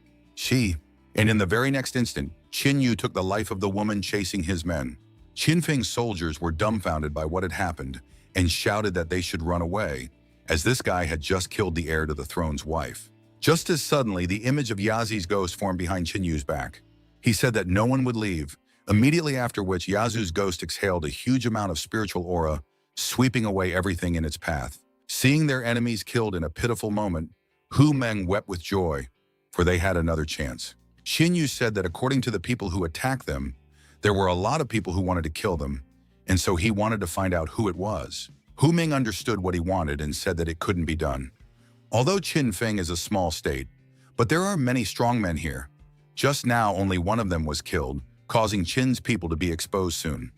Speaker 1: and in the very next instant, Qin Yu took the life of the woman chasing his men. Qin Feng's soldiers were dumbfounded by what had happened and shouted that they should run away, as this guy had just killed the heir to the throne's wife. Just as suddenly, the image of Yazi's ghost formed behind Qin Yu's back. He said that no one would leave, immediately after which Yazu's ghost exhaled a huge amount of spiritual aura, sweeping away everything in its path. Seeing their enemies killed in a pitiful moment, Hu Meng wept with joy, for they had another chance. Qin Yu said that according to the people who attacked them, there were a lot of people who wanted to kill them, and so he wanted to find out who it was. Hu Ming understood what he wanted and said that it couldn't be done. Although Qin Feng is a small state, but there are many strong men here. Just now, only one of them was killed, causing Qin's people to be exposed soon.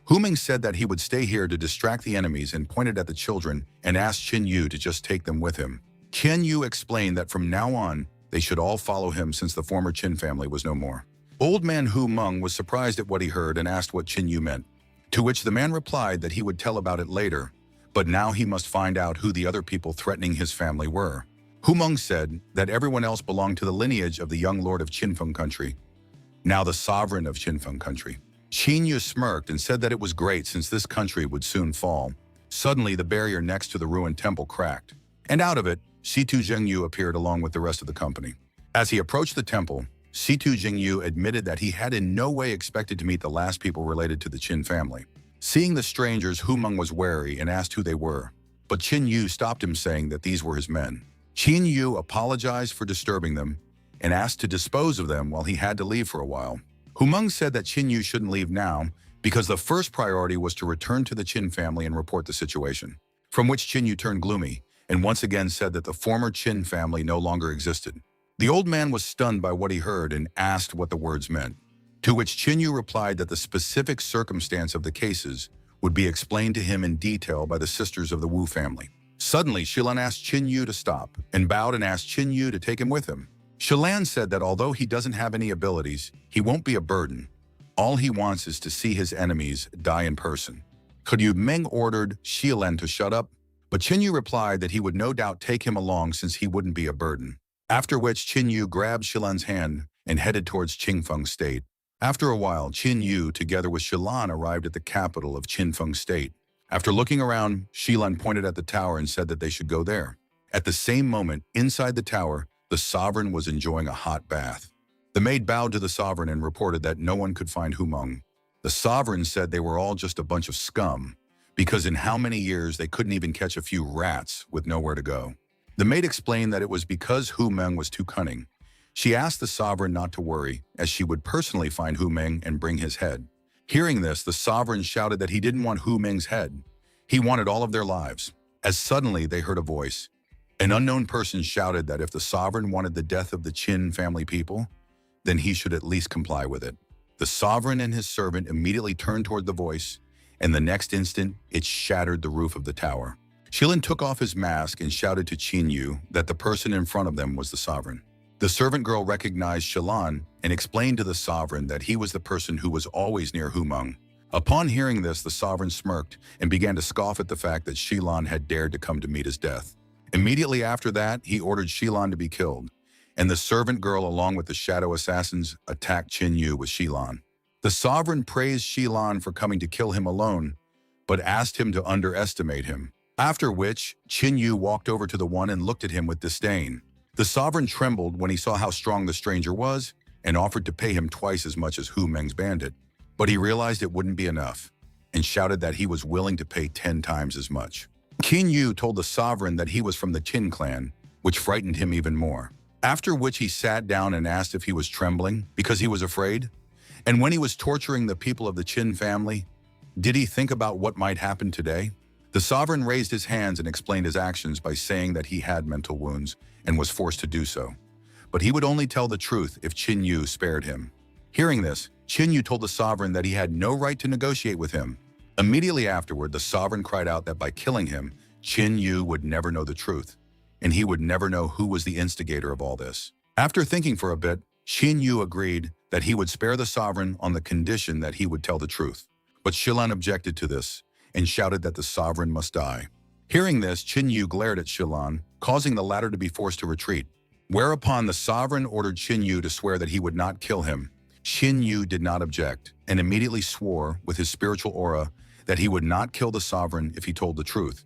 Speaker 1: Hu Ming said that he would stay here to distract the enemies and pointed at the children and asked Qin Yu to just take them with him. Qin Yu explained that from now on, they should all follow him since the former Qin family was no more. Old man Hu Meng was surprised at what he heard and asked what Qin Yu meant, to which the man replied that he would tell about it later, but now he must find out who the other people threatening his family were. Hu Meng said that everyone else belonged to the lineage of the young lord of Qinfeng country, now the sovereign of Qinfeng country. Qin Yu smirked and said that it was great since this country would soon fall. Suddenly, the barrier next to the ruined temple cracked, and out of it, Situ Zhengyu appeared along with the rest of the company. As he approached the temple, Situ Zhengyu admitted that he had in no way expected to meet the last people related to the Qin family. Seeing the strangers, Hu Meng was wary and asked who they were, but Qin Yu stopped him saying that these were his men. Qin Yu apologized for disturbing them and asked to dispose of them while he had to leave for a while. Hu Meng said that Qin Yu shouldn't leave now because the first priority was to return to the Qin family and report the situation, from which Qin Yu turned gloomy and once again said that the former Qin family no longer existed. The old man was stunned by what he heard and asked what the words meant, to which Qin Yu replied that the specific circumstance of the cases would be explained to him in detail by the sisters of the Wu family. Suddenly, Shilan asked Qin Yu to stop and bowed and asked Qin Yu to take him with him. Shilan said that although he doesn't have any abilities, he won't be a burden. All he wants is to see his enemies die in person. Yu Ming ordered Shilan to shut up, but Yu replied that he would no doubt take him along since he wouldn't be a burden. After which Yu grabbed Shilan's hand and headed towards Qingfeng State. After a while, Yu, together with Shilan, arrived at the capital of Qingfeng State. After looking around, Shilan pointed at the tower and said that they should go there. At the same moment, inside the tower, the sovereign was enjoying a hot bath. The maid bowed to the sovereign and reported that no one could find Humeng. The sovereign said they were all just a bunch of scum, because in how many years they couldn't even catch a few rats with nowhere to go. The maid explained that it was because Humeng was too cunning. She asked the sovereign not to worry, as she would personally find Humeng and bring his head. Hearing this, the sovereign shouted that he didn't want Humeng's head. He wanted all of their lives. As suddenly they heard a voice. An unknown person shouted that if the sovereign wanted the death of the Qin family people, then he should at least comply with it. The sovereign and his servant immediately turned toward the voice, and the next instant, it shattered the roof of the tower. Shilan took off his mask and shouted to Yu that the person in front of them was the sovereign. The servant girl recognized Shilan and explained to the sovereign that he was the person who was always near Humeng. Upon hearing this, the sovereign smirked and began to scoff at the fact that Shilan had dared to come to meet his death. Immediately after that, he ordered Shilan to be killed, and the servant girl along with the shadow assassins attacked Yu with Shilan. The sovereign praised Shilan for coming to kill him alone, but asked him to underestimate him. After which, Yu walked over to the one and looked at him with disdain. The sovereign trembled when he saw how strong the stranger was and offered to pay him twice as much as Hu Meng's bandit. But he realized it wouldn't be enough and shouted that he was willing to pay 10 times as much. Yu told the sovereign that he was from the Qin clan, which frightened him even more. After which he sat down and asked if he was trembling because he was afraid. And when he was torturing the people of the Qin family, did he think about what might happen today? The sovereign raised his hands and explained his actions by saying that he had mental wounds and was forced to do so. But he would only tell the truth if Yu spared him. Hearing this, Yu told the sovereign that he had no right to negotiate with him. Immediately afterward, the sovereign cried out that by killing him, Yu would never know the truth, and he would never know who was the instigator of all this. After thinking for a bit, Yu agreed that he would spare the sovereign on the condition that he would tell the truth. But Shilan objected to this and shouted that the sovereign must die. Hearing this, Yu glared at Shilan, causing the latter to be forced to retreat. Whereupon the sovereign ordered Yu to swear that he would not kill him. Yu did not object and immediately swore with his spiritual aura that he would not kill the sovereign if he told the truth,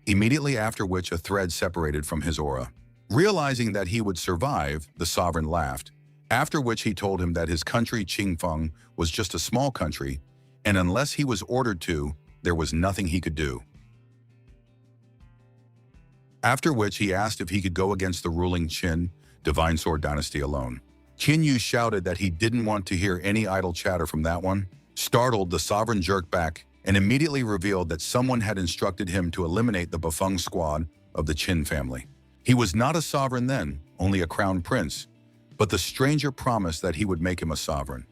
Speaker 1: immediately after which a thread separated from his aura. Realizing that he would survive, the sovereign laughed, after which he told him that his country Qingfeng was just a small country, and unless he was ordered to, there was nothing he could do. After which he asked if he could go against the ruling Qin Divine Sword Dynasty alone. Yu shouted that he didn't want to hear any idle chatter from that one. Startled, the sovereign jerked back and immediately revealed that someone had instructed him to eliminate the Bafeng squad of the Qin family. He was not a sovereign then, only a crown prince, but the stranger promised that he would make him a sovereign.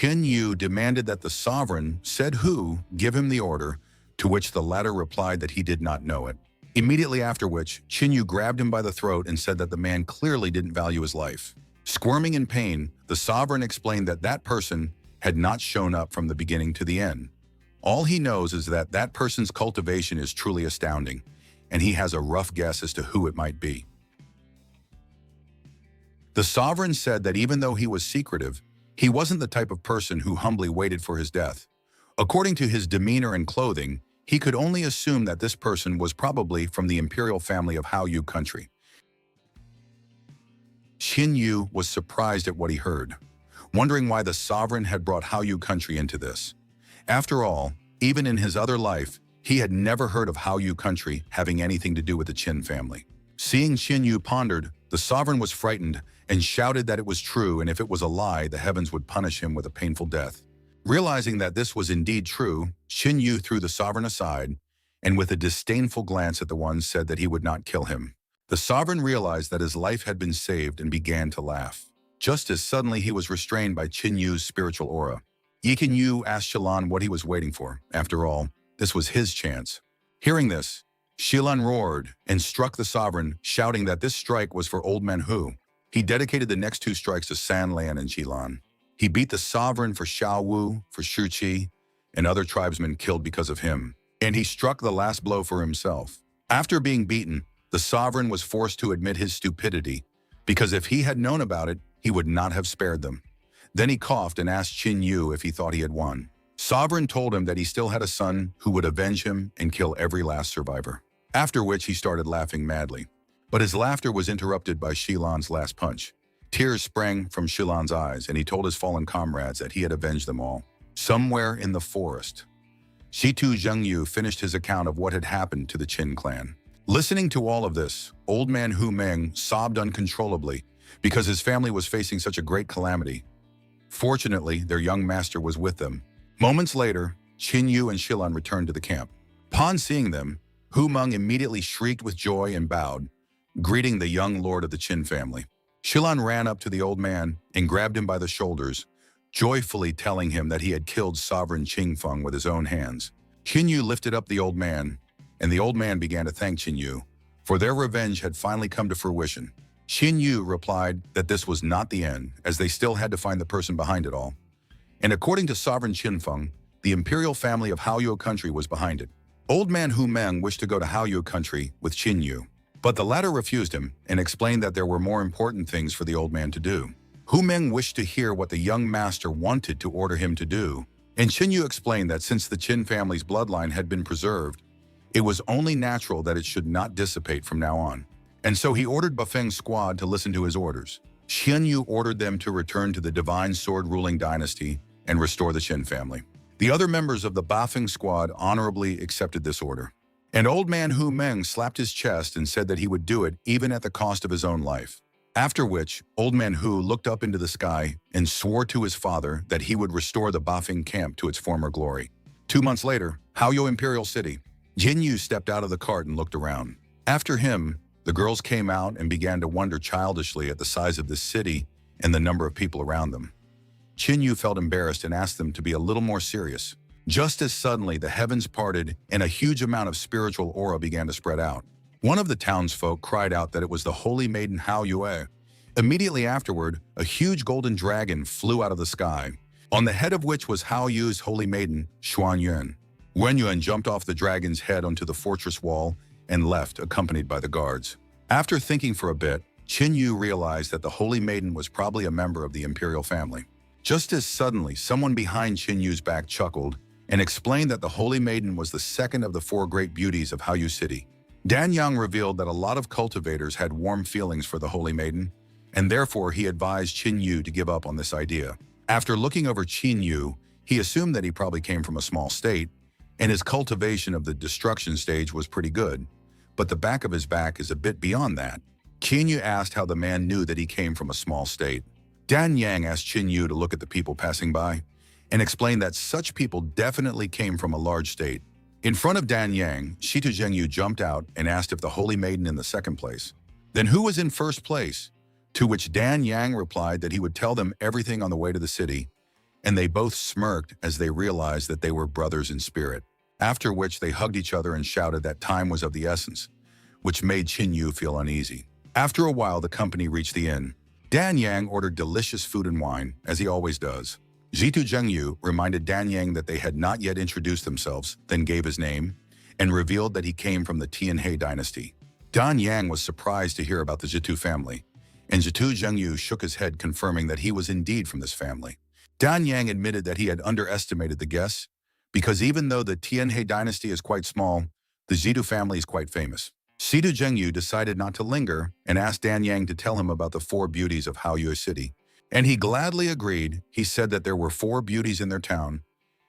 Speaker 1: Yu demanded that the sovereign, said who, give him the order, to which the latter replied that he did not know it. Immediately after which, Yu grabbed him by the throat and said that the man clearly didn't value his life. Squirming in pain, the sovereign explained that that person had not shown up from the beginning to the end. All he knows is that that person's cultivation is truly astounding, and he has a rough guess as to who it might be. The sovereign said that even though he was secretive, he wasn't the type of person who humbly waited for his death. According to his demeanor and clothing, he could only assume that this person was probably from the imperial family of Haoyu country. Yu was surprised at what he heard, wondering why the sovereign had brought Haoyu country into this. After all, even in his other life, he had never heard of Haoyu country having anything to do with the Qin family. Seeing Yu pondered, the sovereign was frightened and shouted that it was true, and if it was a lie, the heavens would punish him with a painful death. Realizing that this was indeed true, Yu threw the sovereign aside, and with a disdainful glance at the one said that he would not kill him. The sovereign realized that his life had been saved and began to laugh. Just as suddenly he was restrained by Yu's spiritual aura. Yu asked Shilan what he was waiting for. After all, this was his chance. Hearing this, Shilan roared and struck the sovereign, shouting that this strike was for old Manhwa. He dedicated the next two strikes to San Lan and Chilan. He beat the sovereign for Xiao Wu, for Shu Qi, and other tribesmen killed because of him. And he struck the last blow for himself. After being beaten, the sovereign was forced to admit his stupidity, because if he had known about it, he would not have spared them. Then he coughed and asked Qin Yu if he thought he had won. Sovereign told him that he still had a son who would avenge him and kill every last survivor. After which he started laughing madly. But his laughter was interrupted by Shilan's last punch. Tears sprang from Shilan's eyes, and he told his fallen comrades that he had avenged them all. Somewhere in the forest, Shitu Zhengyu finished his account of what had happened to the Qin clan. Listening to all of this, old man Hu Meng sobbed uncontrollably because his family was facing such a great calamity. Fortunately, their young master was with them. Moments later, Qin Yu and Shilan returned to the camp. Upon seeing them, Hu Meng immediately shrieked with joy and bowed, greeting the young lord of the Qin family. Shilan ran up to the old man and grabbed him by the shoulders, joyfully telling him that he had killed sovereign Qingfeng with his own hands. Qin Yu lifted up the old man, and the old man began to thank Qin Yu, for their revenge had finally come to fruition. Qin Yu replied that this was not the end, as they still had to find the person behind it all. And according to sovereign Qingfeng, the imperial family of Haoyou country was behind it. Old man Hu Meng wished to go to Haoyou country with Qin Yu, but the latter refused him and explained that there were more important things for the old man to do. Hu Meng wished to hear what the young master wanted to order him to do, and Qin Yu explained that since the Qin family's bloodline had been preserved, it was only natural that it should not dissipate from now on. And so he ordered Bafeng's squad to listen to his orders. Qin Yu ordered them to return to the divine sword-ruling dynasty and restore the Qin family. The other members of the Bafeng squad honorably accepted this order. And old man Hu Meng slapped his chest and said that he would do it even at the cost of his own life. After which, old man Hu looked up into the sky and swore to his father that he would restore the Bafeng camp to its former glory. 2 months later, Haoyou Imperial City. Jin Yu stepped out of the cart and looked around. After him, the girls came out and began to wonder childishly at the size of this city and the number of people around them. Qin Yu felt embarrassed and asked them to be a little more serious. Just as suddenly the heavens parted and a huge amount of spiritual aura began to spread out. One of the townsfolk cried out that it was the holy maiden Hao Yue. Immediately afterward, a huge golden dragon flew out of the sky, on the head of which was Hao Yu's holy maiden, Xuan Yuan. Wen Yuan jumped off the dragon's head onto the fortress wall and left, accompanied by the guards. After thinking for a bit, Qin Yu realized that the holy maiden was probably a member of the imperial family. Just as suddenly, someone behind Qin Yu's back chuckled and explained that the holy maiden was the second of the 4 great beauties of Haoyou City. Dan Yang revealed that a lot of cultivators had warm feelings for the holy maiden, and therefore he advised Qin Yu to give up on this idea. After looking over Qin Yu, he assumed that he probably came from a small state, and his cultivation of the destruction stage was pretty good, but the back of his back is a bit beyond that. Qin Yu asked how the man knew that he came from a small state. Dan Yang asked Qin Yu to look at the people passing by, and explained that such people definitely came from a large state. In front of Dan Yang, Shitu Zhengyu jumped out and asked if the holy maiden in the second place. Then who was in first place? To which Dan Yang replied that he would tell them everything on the way to the city, and they both smirked as they realized that they were brothers in spirit. After which they hugged each other and shouted that time was of the essence, which made Qin Yu feel uneasy. After a while, the company reached the inn. Dan Yang ordered delicious food and wine, as he always does. Zitu Zhengyu reminded Dan Yang that they had not yet introduced themselves, then gave his name, and revealed that he came from the Tianhe dynasty. Dan Yang was surprised to hear about the Zitu family, and Zitu Zhengyu shook his head, confirming that he was indeed from this family. Dan Yang admitted that he had underestimated the guests, because even though the Tianhe dynasty is quite small, the Zitu family is quite famous. Zitu Zhengyu decided not to linger and asked Dan Yang to tell him about the 4 beauties of Haoyou City. And he gladly agreed. He said that there were 4 beauties in their town,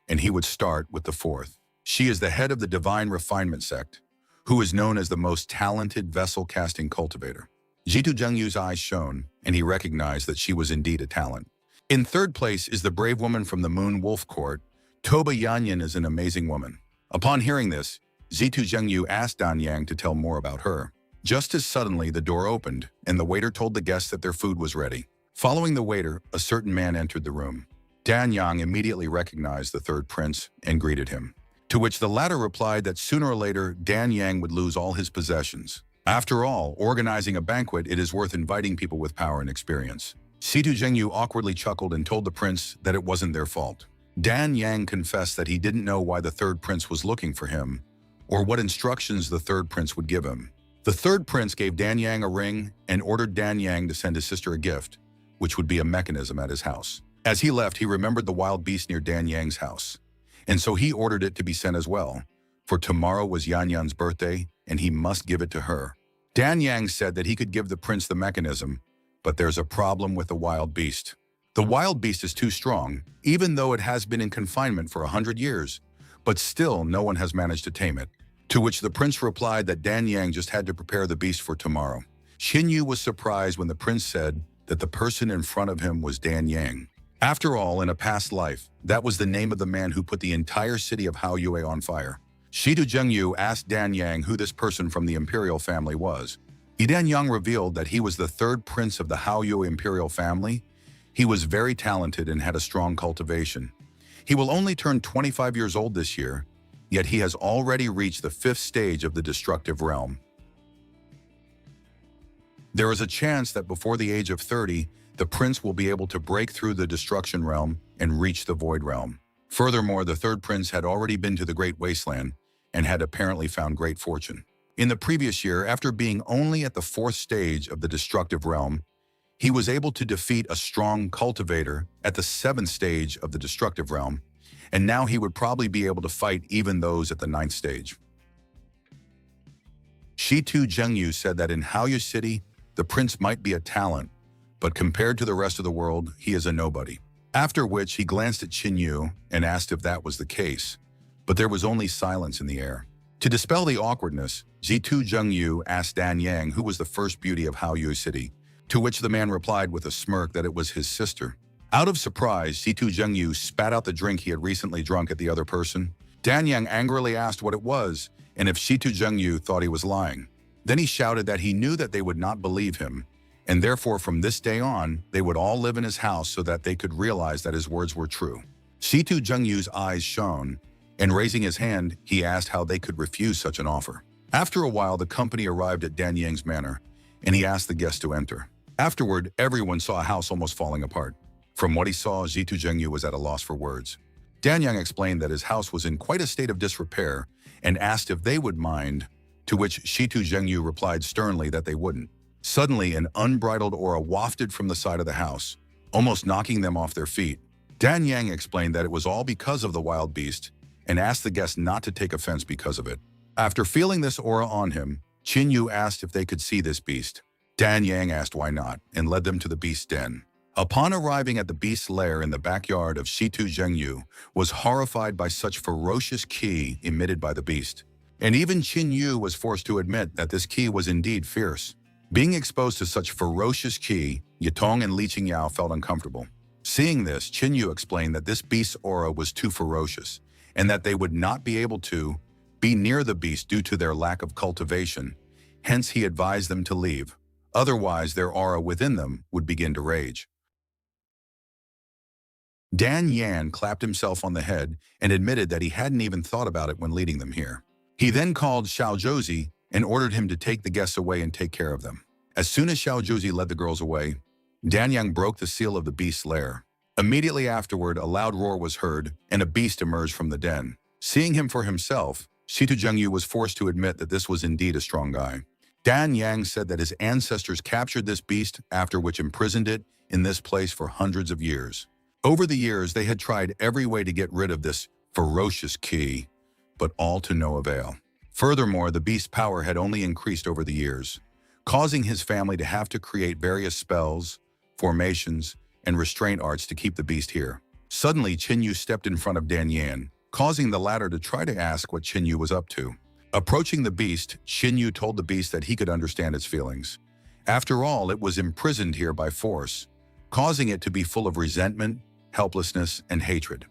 Speaker 1: and he would start with the 4th. She is the head of the Divine Refinement sect, who is known as the most talented vessel-casting cultivator. Zitu Zhengyu's eyes shone, and he recognized that she was indeed a talent. In 3rd place is the brave woman from the Moon Wolf Court. Toba Yanyan is an amazing woman. Upon hearing this, Zitu Zhengyu asked Dan Yang to tell more about her. Just as suddenly, the door opened, and the waiter told the guests that their food was ready. Following the waiter, a certain man entered the room. Dan Yang immediately recognized the 3rd prince and greeted him, to which the latter replied that sooner or later Dan Yang would lose all his possessions, After all, organizing a banquet, it is worth inviting people with power and experience. Situ Zhengyu awkwardly chuckled and told the prince that it wasn't their fault. Dan Yang confessed that he didn't know why the third prince was looking for him, or what instructions the third prince would give him. The third prince gave Dan Yang a ring and ordered Dan Yang to send his sister a gift, which would be a mechanism at his house. As he left, he remembered the wild beast near Dan Yang's house, and so he ordered it to be sent as well, for tomorrow was Yan Yan's birthday, and he must give it to her. Dan Yang said that he could give the prince the mechanism, but there's a problem with the wild beast. The wild beast is too strong, even though it has been in confinement for 100 years, but still no one has managed to tame it. To which the prince replied that Dan Yang just had to prepare the beast for tomorrow. Xin Yu was surprised when the prince said that the person in front of him was Dan Yang. After all, in a past life, that was the name of the man who put the entire city of Haoyue on fire. Shitu Zhengyu asked Dan Yang who this person from the imperial family was. Dan Yang revealed that he was the third prince of the Haoyue imperial family. He was very talented and had a strong cultivation. He will only turn 25 years old this year, yet he has already reached the 5th stage of the destructive realm. There is a chance that before the age of 30, the prince will be able to break through the destruction realm and reach the void realm. Furthermore, the third prince had already been to the Great Wasteland and had apparently found great fortune. In the previous year, after being only at the 4th stage of the destructive realm, he was able to defeat a strong cultivator at the 7th stage of the destructive realm, and now he would probably be able to fight even those at the 9th stage. Shitu Zhengyu said that in Haoyu City, the prince might be a talent, but compared to the rest of the world, he is a nobody. After which he glanced at Xin Yu and asked if that was the case, but there was only silence in the air. To dispel the awkwardness, Zitu Zhengyu asked Dan Yang who was the first beauty of Haoyu City, to which the man replied with a smirk that it was his sister. Out of surprise, Zitu Zhengyu spat out the drink he had recently drunk at the other person. Dan Yang angrily asked what it was and if Shitu Zhengyu thought he was lying. Then he shouted that he knew that they would not believe him, and therefore from this day on, they would all live in his house so that they could realize that his words were true. Shitu Zhengyu's eyes shone, and raising his hand, he asked how they could refuse such an offer. After a while, the company arrived at Dan Yang's manor, and he asked the guests to enter. Afterward, everyone saw a house almost falling apart. From what he saw, Zitu Zhengyu was at a loss for words. Dan Yang explained that his house was in quite a state of disrepair and asked if they would mind, to which Shitu Zhengyu replied sternly that they wouldn't. Suddenly, an unbridled aura wafted from the side of the house, almost knocking them off their feet. Dan Yang explained that it was all because of the wild beast and asked the guests not to take offense because of it. After feeling this aura on him, Qin Yu asked if they could see this beast. Dan Yang asked why not and led them to the beast's den. Upon arriving at the beast's lair in the backyard of Shitu Zhengyu, was horrified by such ferocious qi emitted by the beast. And even Qin Yu was forced to admit that this qi was indeed fierce. Being exposed to such ferocious qi, Yatong and Li Qingyao felt uncomfortable. Seeing this, Qin Yu explained that this beast's aura was too ferocious, and that they would not be able to be near the beast due to their lack of cultivation. Hence, he advised them to leave. Otherwise, their aura within them would begin to rage. Dan Yan clapped himself on the head and admitted that he hadn't even thought about it when leading them here. He then called Xiao Zhouzi and ordered him to take the guests away and take care of them. As soon as Xiao Zhouzi led the girls away, Dan Yang broke the seal of the beast's lair. Immediately afterward, a loud roar was heard, and a beast emerged from the den. Seeing him for himself, Shitu Zhengyu was forced to admit that this was indeed a strong guy. Dan Yang said that his ancestors captured this beast, after which imprisoned it in this place for hundreds of years. Over the years, they had tried every way to get rid of this ferocious qi, but all to no avail. Furthermore, the beast's power had only increased over the years, causing his family to have to create various spells, formations, and restraint arts to keep the beast here. Suddenly, Qin Yu stepped in front of Dan Yan, causing the latter to try to ask what Qin Yu was up to. Approaching the beast, Qin Yu told the beast that he could understand its feelings. After all, it was imprisoned here by force, causing it to be full of resentment, helplessness, and hatred.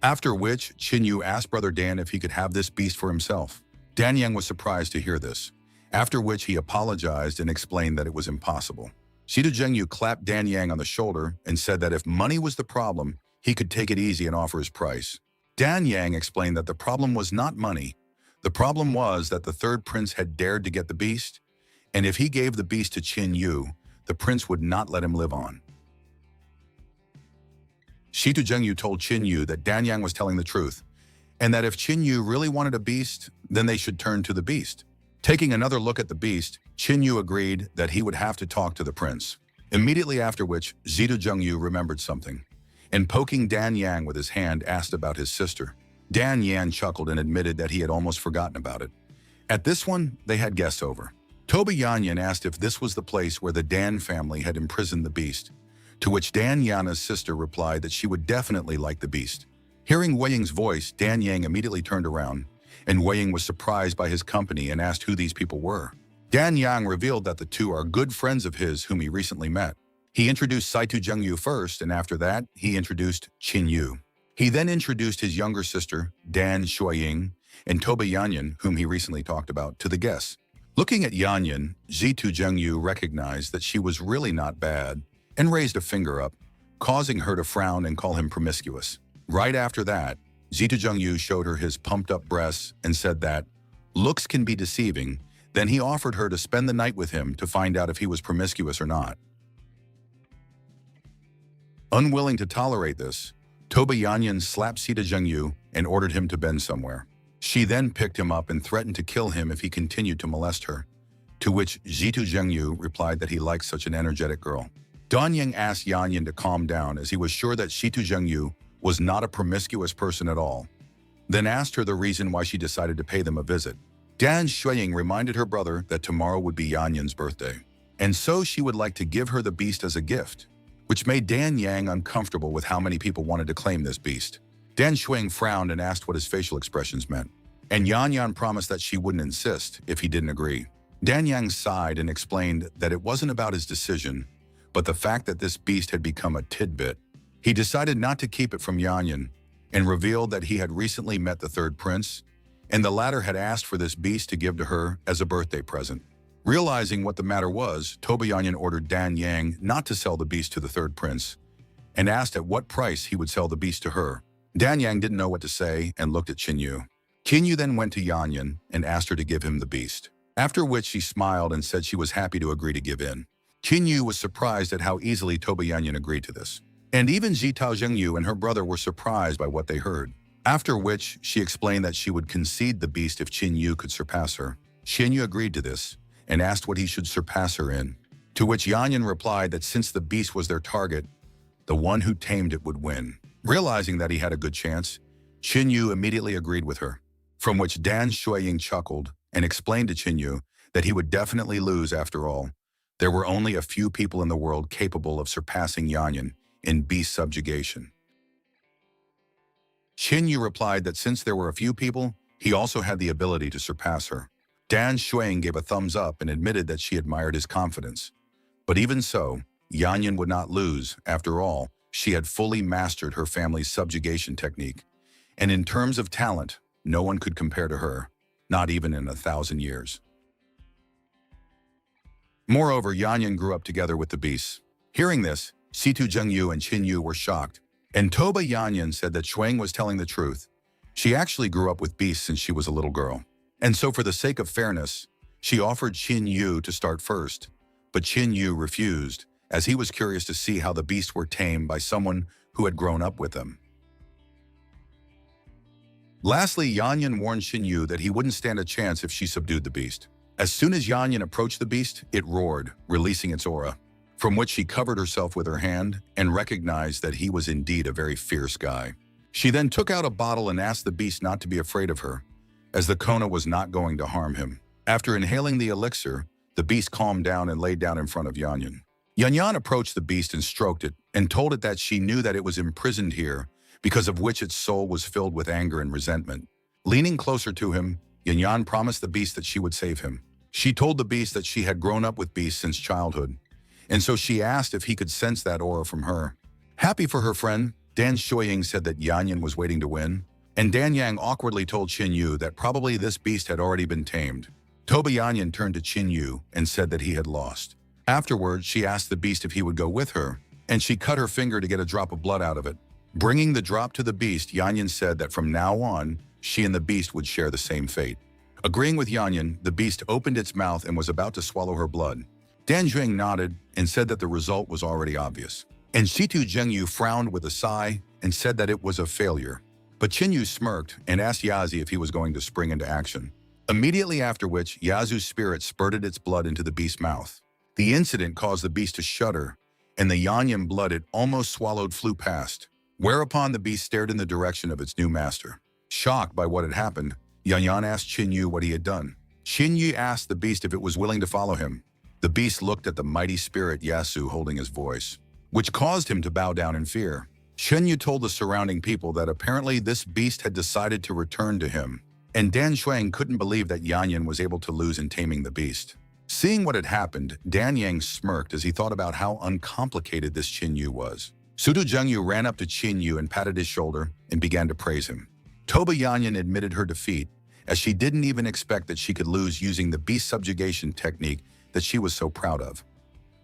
Speaker 1: After which, Qin Yu asked Brother Dan if he could have this beast for himself. Dan Yang was surprised to hear this, after which he apologized and explained that it was impossible. Shitu Zhengyu clapped Dan Yang on the shoulder and said that if money was the problem, he could take it easy and offer his price. Dan Yang explained that the problem was not money, The problem was that the third prince had dared to get the beast, and if he gave the beast to Qin Yu, the prince would not let him live on. Shitu Zhengyu told Qin Yu that Dan Yang was telling the truth, and that if Qin Yu really wanted a beast, then they should turn to the beast. Taking another look at the beast, Qin Yu agreed that he would have to talk to the prince. Immediately after which, Shitu Zhengyu remembered something, and poking Dan Yang with his hand asked about his sister. Dan Yang chuckled and admitted that he had almost forgotten about it. At this one, they had guests over. Toba Yanyan asked if this was the place where the Dan family had imprisoned the beast, to which Dan Yana's sister replied that she would definitely like the beast. Hearing Wei Ying's voice, Dan Yang immediately turned around, and Wei Ying was surprised by his company and asked who these people were. Dan Yang revealed that the two are good friends of his whom he recently met. He introduced Shitu Zhengyu first, and after that, he introduced Qin Yu. He then introduced his younger sister, Dan Shuiying, and Toba Yanyan, whom he recently talked about, to the guests. Looking at Yanyan, Shitu Zhengyu recognized that she was really not bad and raised a finger up, causing her to frown and call him promiscuous. Right after that, Shitu Zhengyu showed her his pumped-up breasts and said that looks can be deceiving. Then he offered her to spend the night with him to find out if he was promiscuous or not. Unwilling to tolerate this, Toba Yanyan slapped Shitu Zhengyu and ordered him to bend somewhere. She then picked him up and threatened to kill him if he continued to molest her, to which Shitu Zhengyu replied that he liked such an energetic girl. Dan Yang asked Yanyan to calm down as he was sure that Shitu Zhengyu was not a promiscuous person at all, then asked her the reason why she decided to pay them a visit. Dan Shuiying reminded her brother that tomorrow would be Yanyan's birthday, and so she would like to give her the beast as a gift, which made Dan Yang uncomfortable with how many people wanted to claim this beast. Dan Shuiying frowned and asked what his facial expressions meant, and Yanyan promised that she wouldn't insist if he didn't agree. Dan Yang sighed and explained that it wasn't about his decision, but the fact that this beast had become a tidbit. He decided not to keep it from Yanyan and revealed that he had recently met the third prince, and the latter had asked for this beast to give to her as a birthday present. Realizing what the matter was, Toba Yanyan ordered Dan Yang not to sell the beast to the third prince and asked at what price he would sell the beast to her. Dan Yang didn't know what to say and looked at Qin Yu. Qin Yu then went to Yanyan and asked her to give him the beast, after which she smiled and said she was happy to agree to give in. Qin Yu was surprised at how easily Toba Yanyan agreed to this, and even Shitu Zhengyu and her brother were surprised by what they heard, after which she explained that she would concede the beast if Qin Yu could surpass her. Qin Yu agreed to this and asked what he should surpass her in, to which Yanyan replied that since the beast was their target, the one who tamed it would win. Realizing that he had a good chance, Qin Yu immediately agreed with her, from which Dan Shuiying chuckled and explained to Qin Yu that he would definitely lose after all. There were only a few people in the world capable of surpassing Yanyan in beast subjugation. Qin Yu replied that since there were a few people, he also had the ability to surpass her. Dan Shuiying gave a thumbs up and admitted that she admired his confidence. But even so, Yanyan would not lose. After all, she had fully mastered her family's subjugation technique, and in terms of talent, no one could compare to her, not even in 1,000 years. Moreover, Yanyan grew up together with the beasts. Hearing this, Shitu Zhengyu and Qin Yu were shocked, and Toba Yanyan said that Shuang was telling the truth. She actually grew up with beasts since she was a little girl, and so for the sake of fairness, she offered Qin Yu to start first, but Qin Yu refused, as he was curious to see how the beasts were tamed by someone who had grown up with them. Lastly, Yanyan warned Qin Yu that he wouldn't stand a chance if she subdued the beast. As soon as Yanyan approached the beast, it roared, releasing its aura, from which she covered herself with her hand and recognized that he was indeed a very fierce guy. She then took out a bottle and asked the beast not to be afraid of her, as the Kona was not going to harm him. After inhaling the elixir, the beast calmed down and laid down in front of Yanyan. Yanyan approached the beast and stroked it, and told it that she knew that it was imprisoned here, because of which its soul was filled with anger and resentment. Leaning closer to him, Yanyan promised the beast that she would save him. She told the beast that she had grown up with beasts since childhood, and so she asked if he could sense that aura from her. Happy for her friend, Dan Shuiying said that Yanyan was waiting to win, and Dan Yang awkwardly told Qin Yu that probably this beast had already been tamed. Toba Yanyan turned to Qin Yu and said that he had lost. Afterwards, she asked the beast if he would go with her, and she cut her finger to get a drop of blood out of it. Bringing the drop to the beast, Yanyan said that from now on, she and the beast would share the same fate. Agreeing with Yanyan, the beast opened its mouth and was about to swallow her blood. Dan Zhuang nodded and said that the result was already obvious. And Shitu Zhengyu frowned with a sigh and said that it was a failure. But Qinyu smirked and asked Yazi if he was going to spring into action. Immediately after which, Yazu's spirit spurted its blood into the beast's mouth. The incident caused the beast to shudder, and the Yanyan blood it almost swallowed flew past. Whereupon the beast stared in the direction of its new master. Shocked by what had happened, Yanyan asked Qinyu what he had done. Qinyu asked the beast if it was willing to follow him. The beast looked at the mighty spirit Yasu holding his voice, which caused him to bow down in fear. Qinyu told the surrounding people that apparently this beast had decided to return to him, and Dan Shuang couldn't believe that Yanyan was able to lose in taming the beast. Seeing what had happened, Dan Yang smirked as he thought about how uncomplicated this Qinyu was. Sudu Zhengyu ran up to Qinyu and patted his shoulder and began to praise him. Toba Yanyan admitted her defeat, as she didn't even expect that she could lose using the beast subjugation technique that she was so proud of.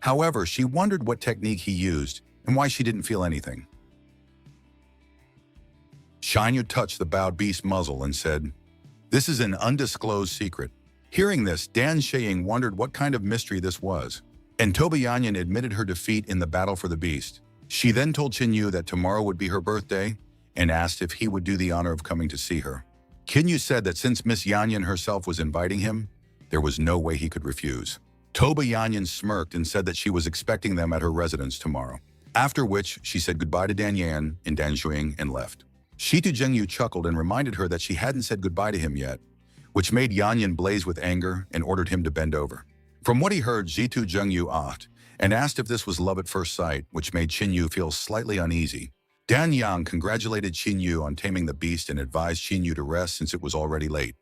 Speaker 1: However, she wondered what technique he used and why she didn't feel anything. Shinyu touched the bowed beast's muzzle and said, "This is an undisclosed secret." Hearing this, Dan Shaying wondered what kind of mystery this was, and Toba Yanyan admitted her defeat in the battle for the beast. She then told Qinyu that tomorrow would be her birthday and asked if he would do the honor of coming to see her. Qinyu said that since Miss Yanyan herself was inviting him, there was no way he could refuse. Toba Yanyan smirked and said that she was expecting them at her residence tomorrow, after which she said goodbye to Dan Yan and Dan Shuing and left. Shitu Zhengyu chuckled and reminded her that she hadn't said goodbye to him yet, which made Yanyan blaze with anger and ordered him to bend over. From what he heard, Shitu Zhengyu asked and asked if this was love at first sight, which made Qinyu feel slightly uneasy. Dan Yang congratulated Qinyu on taming the beast and advised Qinyu to rest since it was already late,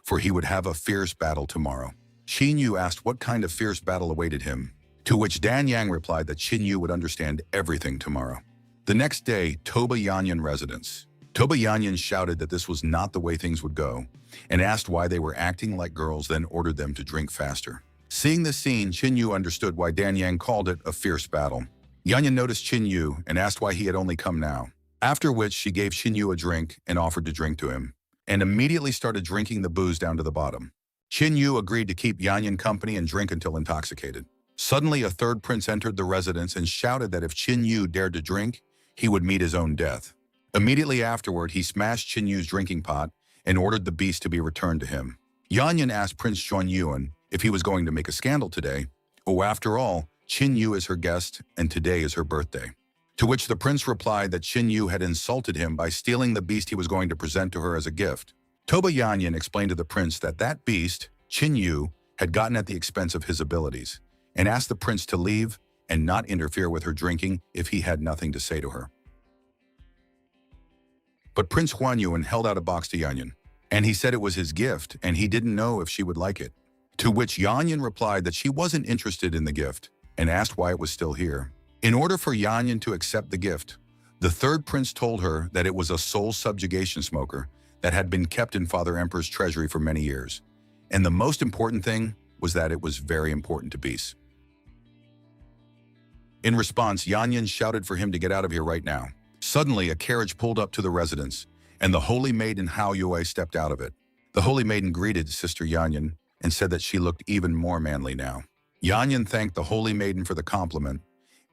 Speaker 1: for he would have a fierce battle tomorrow. Qinyu asked what kind of fierce battle awaited him, to which Dan Yang replied that Qinyu would understand everything tomorrow. The next day, Toba Yanyan residence. Toba Yanyan shouted that this was not the way things would go, and asked why they were acting like girls, then ordered them to drink faster. Seeing this scene, Qinyu understood why Dan Yang called it a fierce battle. Yanyan noticed Qinyu and asked why he had only come now, after which she gave Qinyu a drink and offered to drink to him, and immediately started drinking the booze down to the bottom. Qinyu agreed to keep Yanyan company and drink until intoxicated. Suddenly, a third prince entered the residence and shouted that if Qinyu dared to drink, he would meet his own death. Immediately afterward, he smashed Qinyu's drinking pot and ordered the beast to be returned to him. Yanyan asked Prince Zhuanyuan if he was going to make a scandal today. Oh, after all, Qinyu is her guest and today is her birthday. To which the prince replied that Qinyu had insulted him by stealing the beast he was going to present to her as a gift. Toba Yanyan explained to the prince that that beast, Qinyu, had gotten at the expense of his abilities, and asked the prince to leave and not interfere with her drinking if he had nothing to say to her. But Prince Huanyuan held out a box to Yanyan, and he said it was his gift and he didn't know if she would like it. To which Yanyan replied that she wasn't interested in the gift and asked why it was still here. In order for Yanyan to accept the gift, the third prince told her that it was a soul subjugation smoker that had been kept in Father Emperor's treasury for many years. And the most important thing was that it was very important to beasts. In response, Yanyan shouted for him to get out of here right now. Suddenly, a carriage pulled up to the residence, and the holy maiden Hao Yue stepped out of it. The holy maiden greeted Sister Yanyan and said that she looked even more manly now. Yanyan thanked the holy maiden for the compliment,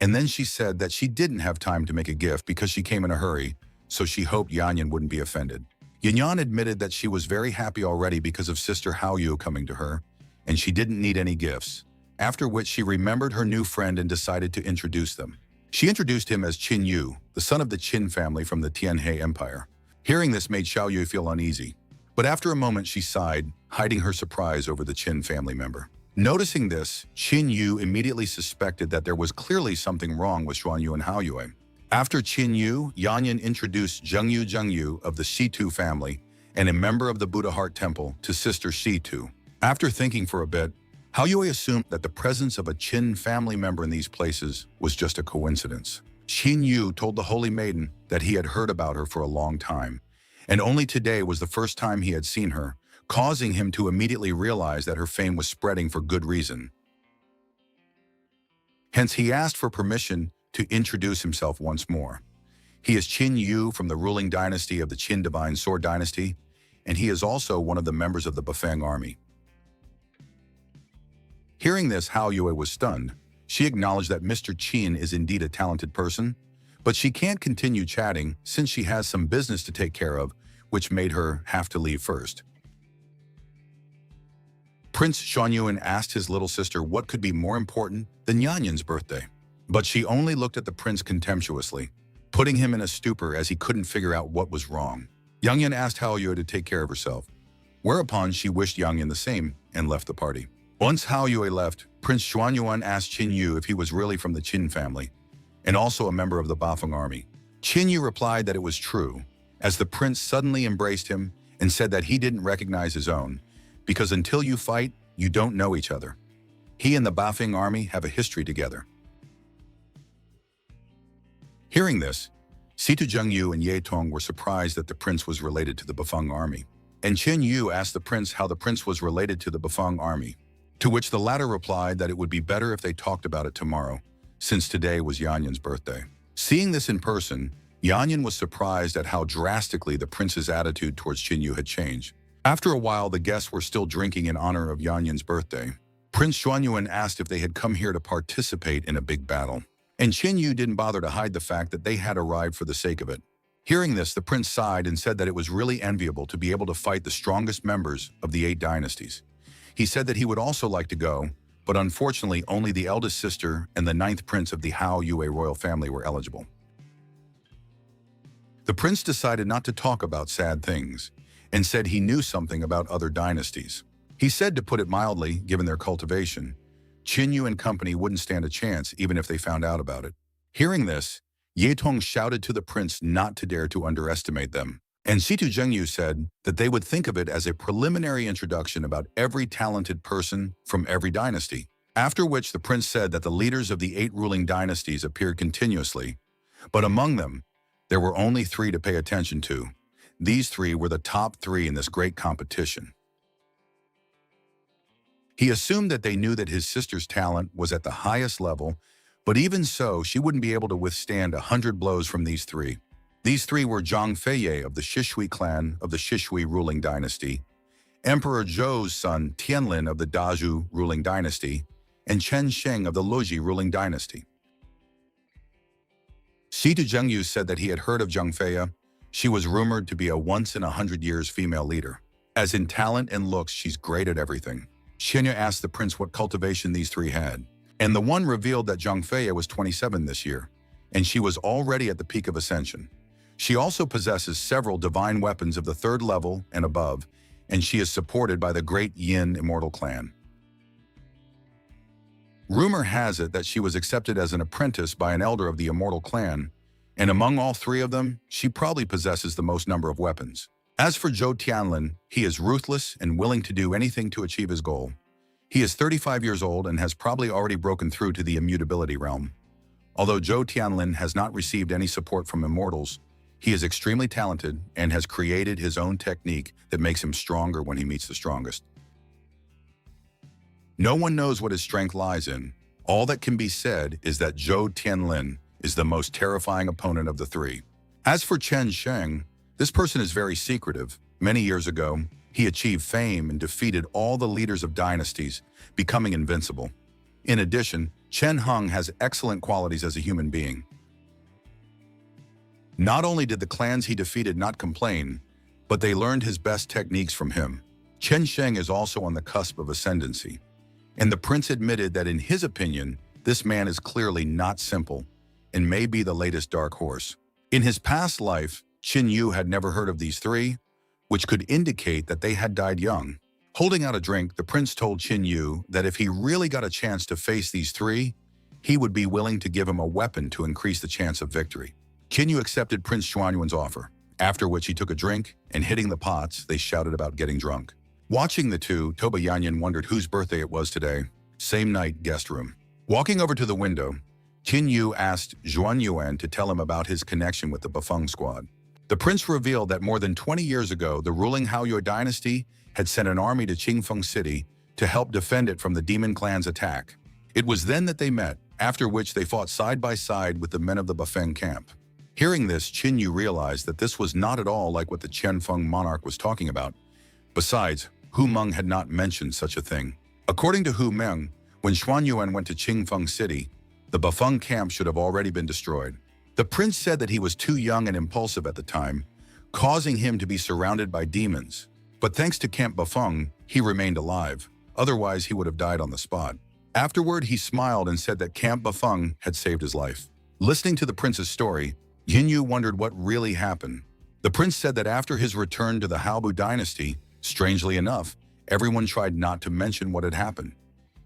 Speaker 1: and then she said that she didn't have time to make a gift because she came in a hurry, so she hoped Yanyan wouldn't be offended. Yanyan admitted that she was very happy already because of Sister Hao Yu coming to her, and she didn't need any gifts, after which she remembered her new friend and decided to introduce them. She introduced him as Qin Yu, the son of the Qin family from the Tianhe Empire. Hearing this made Xiao Yu feel uneasy, but after a moment she sighed, hiding her surprise over the Qin family member. Noticing this, Qin Yu immediately suspected that there was clearly something wrong with Xuan Yu and Hao Yue. After Qin Yu, Yanyan introduced Zheng Yu of the Shitu family and a member of the Buddha Heart Temple to Sister Shitu. After thinking for a bit, Hao Yue assumed that the presence of a Qin family member in these places was just a coincidence. Qin Yu told the Holy Maiden that he had heard about her for a long time, and only today was the first time he had seen her, causing him to immediately realize that her fame was spreading for good reason. Hence, he asked for permission to introduce himself once more. He is Qin Yu from the ruling dynasty of the Qin Divine Sword Dynasty, and he is also one of the members of the Bafang army. Hearing this, Hao Yue was stunned. She acknowledged that Mr. Qin is indeed a talented person, but she can't continue chatting since she has some business to take care of, which made her have to leave first. Prince Xuanyuan asked his little sister what could be more important than Yanyan's birthday, but she only looked at the prince contemptuously, putting him in a stupor as he couldn't figure out what was wrong. Yanyan asked Hao Yue to take care of herself, whereupon she wished Yanyan the same and left the party. Once Hao Yue left, Prince Xuanyuan asked Qin Yu if he was really from the Qin family, and also a member of the Bafang army. Qin Yu replied that it was true, as the prince suddenly embraced him and said that he didn't recognize his own, because until you fight, you don't know each other. He and the Bafang army have a history together. Hearing this, Situ Zhengyu and Ye Tong were surprised that the prince was related to the Bafang army, and Qin Yu asked the prince how the prince was related to the Bafang army, to which the latter replied that it would be better if they talked about it tomorrow, since today was Yanyan's birthday. Seeing this in person, Yanyan was surprised at how drastically the prince's attitude towards Qin Yu had changed. After a while, the guests were still drinking in honor of Yanyan's birthday. Prince Xuanyuan asked if they had come here to participate in a big battle, and Qin Yu didn't bother to hide the fact that they had arrived for the sake of it. Hearing this, the prince sighed and said that it was really enviable to be able to fight the strongest members of the 8 dynasties. He said that he would also like to go, but unfortunately only the eldest sister and the 9th prince of the Hao Yue royal family were eligible. The prince decided not to talk about sad things, and said he knew something about other dynasties. He said, to put it mildly, given their cultivation, Qin Yu and company wouldn't stand a chance even if they found out about it. Hearing this, Ye Tong shouted to the prince not to dare to underestimate them, and Situ Zhengyu said that they would think of it as a preliminary introduction about every talented person from every dynasty, after which the prince said that the leaders of the 8 ruling dynasties appeared continuously, but among them, there were only 3 to pay attention to. These 3 were the top 3 in this great competition. He assumed that they knew that his sister's talent was at the highest level, but even so, she wouldn't be able to withstand 100 blows from these 3. These 3 were Zhang Feiye of the Shishui clan of the Shishui ruling dynasty, Emperor Zhou's son Tianlin of the Dazhu ruling dynasty, and Chen Sheng of the Luji ruling dynasty. Situ Zhengyu said that he had heard of Zhang Feiye. She was rumored to be a once-in-100 years female leader. As in talent and looks, she's great at everything. Xianya asked the prince what cultivation these 3 had, and the one revealed that Zhang Feiye was 27 this year, and she was already at the peak of ascension. She also possesses several divine weapons of the 3rd level and above, and she is supported by the great Yin immortal clan. Rumor has it that she was accepted as an apprentice by an elder of the immortal clan, and among all 3 of them, she probably possesses the most number of weapons. As for Zhou Tianlin, he is ruthless and willing to do anything to achieve his goal. He is 35 years old and has probably already broken through to the immutability realm. Although Zhou Tianlin has not received any support from immortals, he is extremely talented and has created his own technique that makes him stronger when he meets the strongest. No one knows what his strength lies in. All that can be said is that Zhou Tianlin is the most terrifying opponent of the 3. As for Chen Sheng, this person is very secretive. Many years ago, he achieved fame and defeated all the leaders of dynasties, becoming invincible. In addition, Chen Heng has excellent qualities as a human being. Not only did the clans he defeated not complain, but they learned his best techniques from him. Chen Sheng is also on the cusp of ascendancy, and the prince admitted that in his opinion, this man is clearly not simple and may be the latest dark horse. In his past life, Qin Yu had never heard of these 3, which could indicate that they had died young. Holding out a drink, the prince told Qin Yu that if he really got a chance to face these 3, he would be willing to give him a weapon to increase the chance of victory. Qin Yu accepted Prince Xuanyuan's offer, after which he took a drink, and hitting the pots, they shouted about getting drunk. Watching the 2, Toba Yanyan wondered whose birthday it was today. Same night, guest room. Walking over to the window, Qin Yu asked Xuanyuan to tell him about his connection with the Bafeng squad. The prince revealed that more than 20 years ago, the ruling Haoyue dynasty had sent an army to Qingfeng City to help defend it from the demon clan's attack. It was then that they met, after which they fought side by side with the men of the Bafeng camp. Hearing this, Qin Yu realized that this was not at all like what the Chen Feng monarch was talking about. Besides, Hu Meng had not mentioned such a thing. According to Hu Meng, when Xuan Yuan went to Qingfeng City, the Bafeng camp should have already been destroyed. The prince said that he was too young and impulsive at the time, causing him to be surrounded by demons. But thanks to Camp Bafeng, he remained alive. Otherwise, he would have died on the spot. Afterward, he smiled and said that Camp Bafeng had saved his life. Listening to the prince's story, Yin Yu wondered what really happened. The prince said that after his return to the Haobu dynasty, strangely enough, everyone tried not to mention what had happened.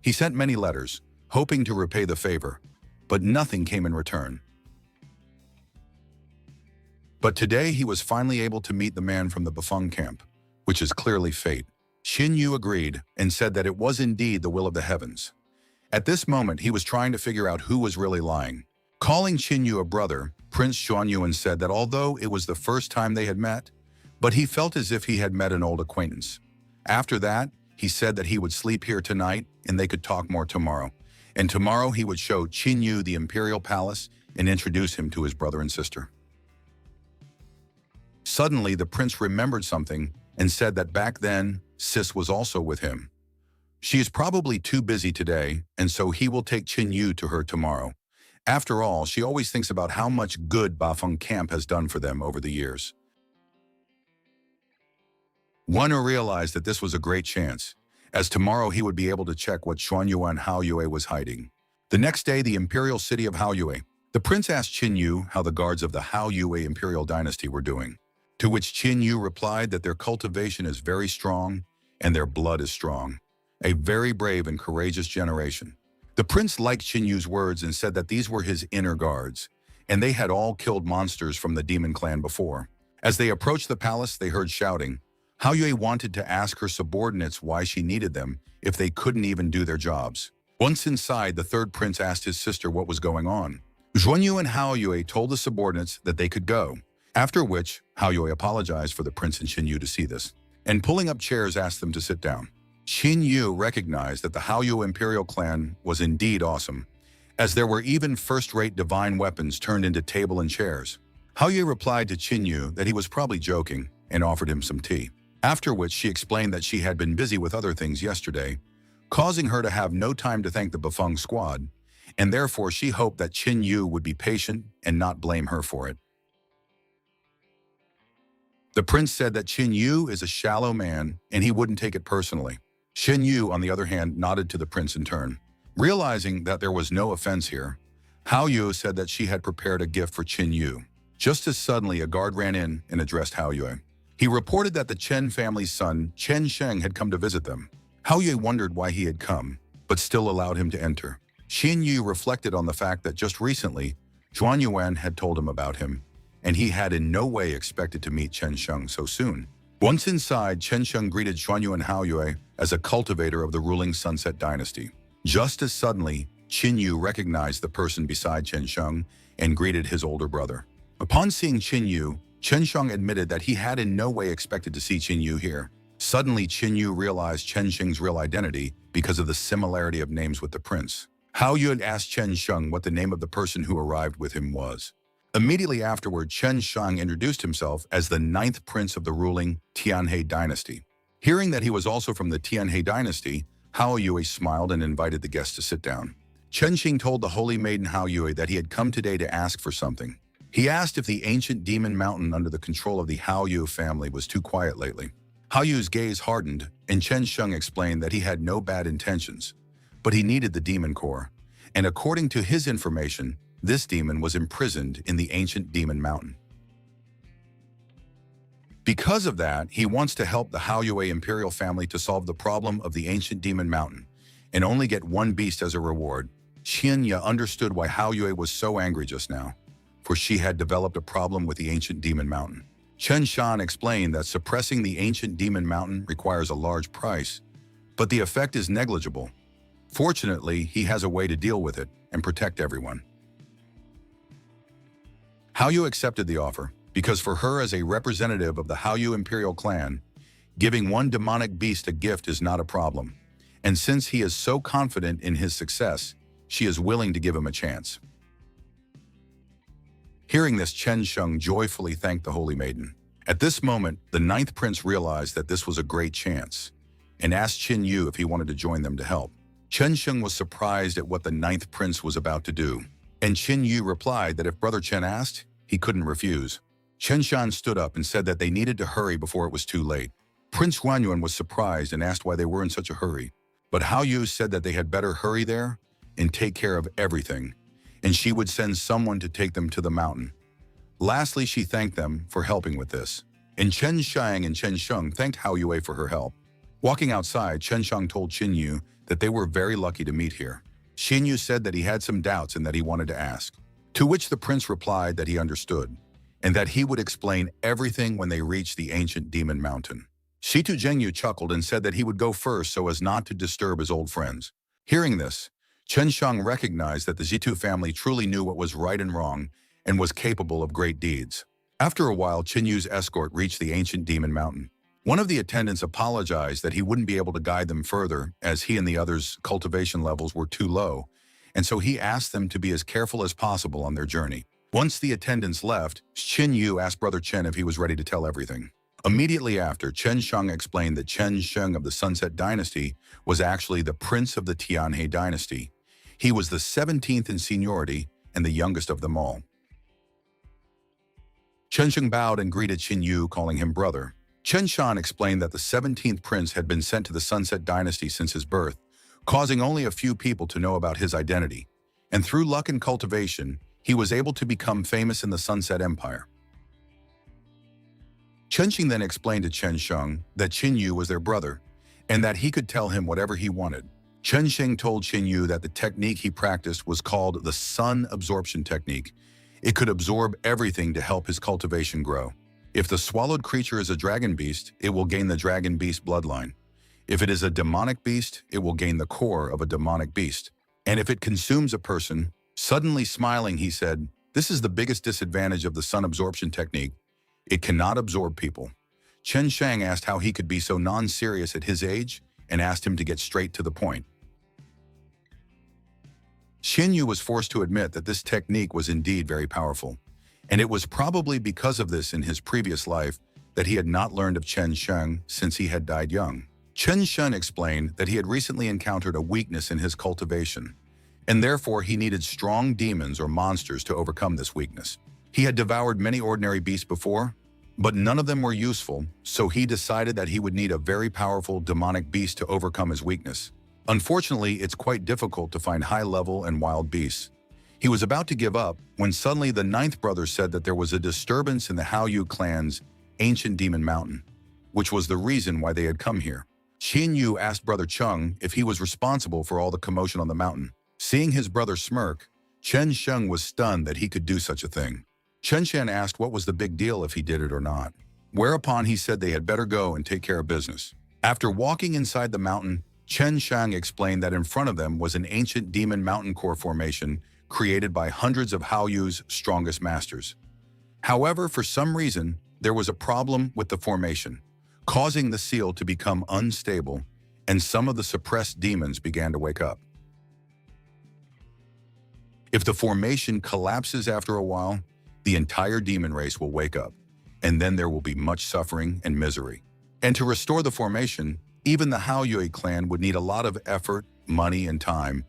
Speaker 1: He sent many letters, hoping to repay the favor, but nothing came in return. But today he was finally able to meet the man from the Bafeng camp, which is clearly fate. Xin Yu agreed and said that it was indeed the will of the heavens. At this moment, he was trying to figure out who was really lying. Calling Qin Yu a brother, Prince Xuanyuan said that although it was the first time they had met, but he felt as if he had met an old acquaintance. After that, he said that he would sleep here tonight and they could talk more tomorrow. And tomorrow he would show Qin Yu the imperial palace and introduce him to his brother and sister. Suddenly, the prince remembered something and said that back then, Sis was also with him. She is probably too busy today, and so he will take Qin Yu to her tomorrow. After all, she always thinks about how much good Bafeng Camp has done for them over the years. Wanu realized that this was a great chance, as tomorrow he would be able to check what Xuanyuan Haoyue was hiding. The next day, the imperial city of Haoyue. The prince asked Qin Yu how the guards of the Haoyue imperial dynasty were doing, to which Qin Yu replied that their cultivation is very strong and their blood is strong. A very brave and courageous generation. The prince liked Qin Yu's words and said that these were his inner guards, and they had all killed monsters from the demon clan before. As they approached the palace, they heard shouting. Haoyue wanted to ask her subordinates why she needed them if they couldn't even do their jobs. Once inside, the third prince asked his sister what was going on. Xuanyu and Haoyue told the subordinates that they could go, after which Haoyue apologized for the prince and Qin Yu to see this, and pulling up chairs asked them to sit down. Qin Yu recognized that the Haoyue imperial clan was indeed awesome, as there were even first-rate divine weapons turned into table and chairs. Haoyue replied to Qin Yu that he was probably joking and offered him some tea, after which she explained that she had been busy with other things yesterday, causing her to have no time to thank the Bafeng squad, and therefore she hoped that Qin Yu would be patient and not blame her for it. The prince said that Qin Yu is a shallow man and he wouldn't take it personally. Qin Yu, on the other hand, nodded to the prince in turn. Realizing that there was no offense here, Haoyue said that she had prepared a gift for Qin Yu. Just as suddenly, a guard ran in and addressed Haoyue. He reported that the Chen family's son, Chen Sheng, had come to visit them. Haoyue wondered why he had come, but still allowed him to enter. Qin Yu reflected on the fact that just recently, Xuanyuan had told him about him, and he had in no way expected to meet Chen Sheng so soon. Once inside, Chen Sheng greeted Xuanyu and Haoyue as a cultivator of the ruling Sunset Dynasty. Just as suddenly, Qin Yu recognized the person beside Chen Sheng and greeted his older brother. Upon seeing Qin Yu, Chen Sheng admitted that he had in no way expected to see Qin Yu here. Suddenly, Qin Yu realized Chen Sheng's real identity because of the similarity of names with the prince. Haoyue had asked Chen Sheng what the name of the person who arrived with him was. Immediately afterward, Chen Sheng introduced himself as the 9th prince of the ruling Tianhe dynasty. Hearing that he was also from the Tianhe dynasty, Haoyue smiled and invited the guests to sit down. Chen Sheng told the holy maiden Haoyue that he had come today to ask for something. He asked if the ancient demon mountain under the control of the Haoyue family was too quiet lately. Haoyue's gaze hardened, and Chen Sheng explained that he had no bad intentions, but he needed the demon core, and according to his information, this demon was imprisoned in the ancient demon mountain. Because of that, he wants to help the Haoyue imperial family to solve the problem of the ancient demon mountain and only get one beast as a reward. Xianya understood why Haoyue was so angry just now, for she had developed a problem with the ancient demon mountain. Chen Shan explained that suppressing the ancient demon mountain requires a large price, but the effect is negligible. Fortunately, he has a way to deal with it and protect everyone. Haoyue accepted the offer, because for her as a representative of the Haoyue imperial clan, giving one demonic beast a gift is not a problem. And since he is so confident in his success, she is willing to give him a chance. Hearing this, Chen Sheng joyfully thanked the holy maiden. At this moment, the ninth prince realized that this was a great chance and asked Qin Yu if he wanted to join them to help. Chen Sheng was surprised at what the ninth prince was about to do, and Qin Yu replied that if Brother Chen asked, he couldn't refuse. Chen Shan stood up and said that they needed to hurry before it was too late. Prince Huanyuan was surprised and asked why they were in such a hurry, but Hao Yu said that they had better hurry there and take care of everything, and she would send someone to take them to the mountain. Lastly, she thanked them for helping with this, and Chen Shang and Chen Sheng thanked Hao Yue for her help. Walking outside, Chen Shang told Qin Yu that they were very lucky to meet here. Qin Yu said that he had some doubts and that he wanted to ask, to which the prince replied that he understood, and that he would explain everything when they reached the ancient demon mountain. Shitu Zhengyu chuckled and said that he would go first so as not to disturb his old friends. Hearing this, Chen Shang recognized that the Zitu family truly knew what was right and wrong and was capable of great deeds. After a while, Qin Yu's escort reached the ancient demon mountain. One of the attendants apologized that he wouldn't be able to guide them further as he and the others' cultivation levels were too low, and so he asked them to be as careful as possible on their journey. Once the attendants left, Qin Yu asked Brother Chen if he was ready to tell everything. Immediately after, Chen Sheng explained that Chen Sheng of the Sunset Dynasty was actually the prince of the Tianhe dynasty. He was the 17th in seniority and the youngest of them all. Chen Sheng bowed and greeted Qin Yu, calling him brother. Chen Shan explained that the 17th prince had been sent to the Sunset Dynasty since his birth, causing only a few people to know about his identity, and through luck and cultivation, he was able to become famous in the Sunset Empire. Chen Xing then explained to Chen Sheng that Qin Yu was their brother, and that he could tell him whatever he wanted. Chen Xing told Qin Yu that the technique he practiced was called the sun absorption technique. It could absorb everything to help his cultivation grow. If the swallowed creature is a dragon beast, it will gain the dragon beast bloodline. If it is a demonic beast, it will gain the core of a demonic beast. And if it consumes a person, suddenly smiling, he said, "This is the biggest disadvantage of the sun absorption technique. It cannot absorb people." Chen Shang asked how he could be so non-serious at his age and asked him to get straight to the point. Qin Yu was forced to admit that this technique was indeed very powerful, and it was probably because of this in his previous life that he had not learned of Chen Sheng since he had died young. Chen Sheng explained that he had recently encountered a weakness in his cultivation, and therefore he needed strong demons or monsters to overcome this weakness. He had devoured many ordinary beasts before, but none of them were useful, so he decided that he would need a very powerful demonic beast to overcome his weakness. Unfortunately, it's quite difficult to find high-level and wild beasts. He was about to give up when suddenly the ninth brother said that there was a disturbance in the Hao Yu clan's ancient demon mountain, which was the reason why they had come here. Qin Yu asked Brother Cheng if he was responsible for all the commotion on the mountain. Seeing his brother smirk, Chen Sheng was stunned that he could do such a thing. Chen Shan asked what was the big deal if he did it or not, whereupon he said they had better go and take care of business. After walking inside the mountain, Chen Shang explained that in front of them was an ancient demon mountain core formation created by hundreds of Hao Yu's strongest masters. However, for some reason, there was a problem with the formation, causing the seal to become unstable, and some of the suppressed demons began to wake up. If the formation collapses after a while, the entire demon race will wake up, and then there will be much suffering and misery. And to restore the formation, even the Hao Yue clan would need a lot of effort, money, and time,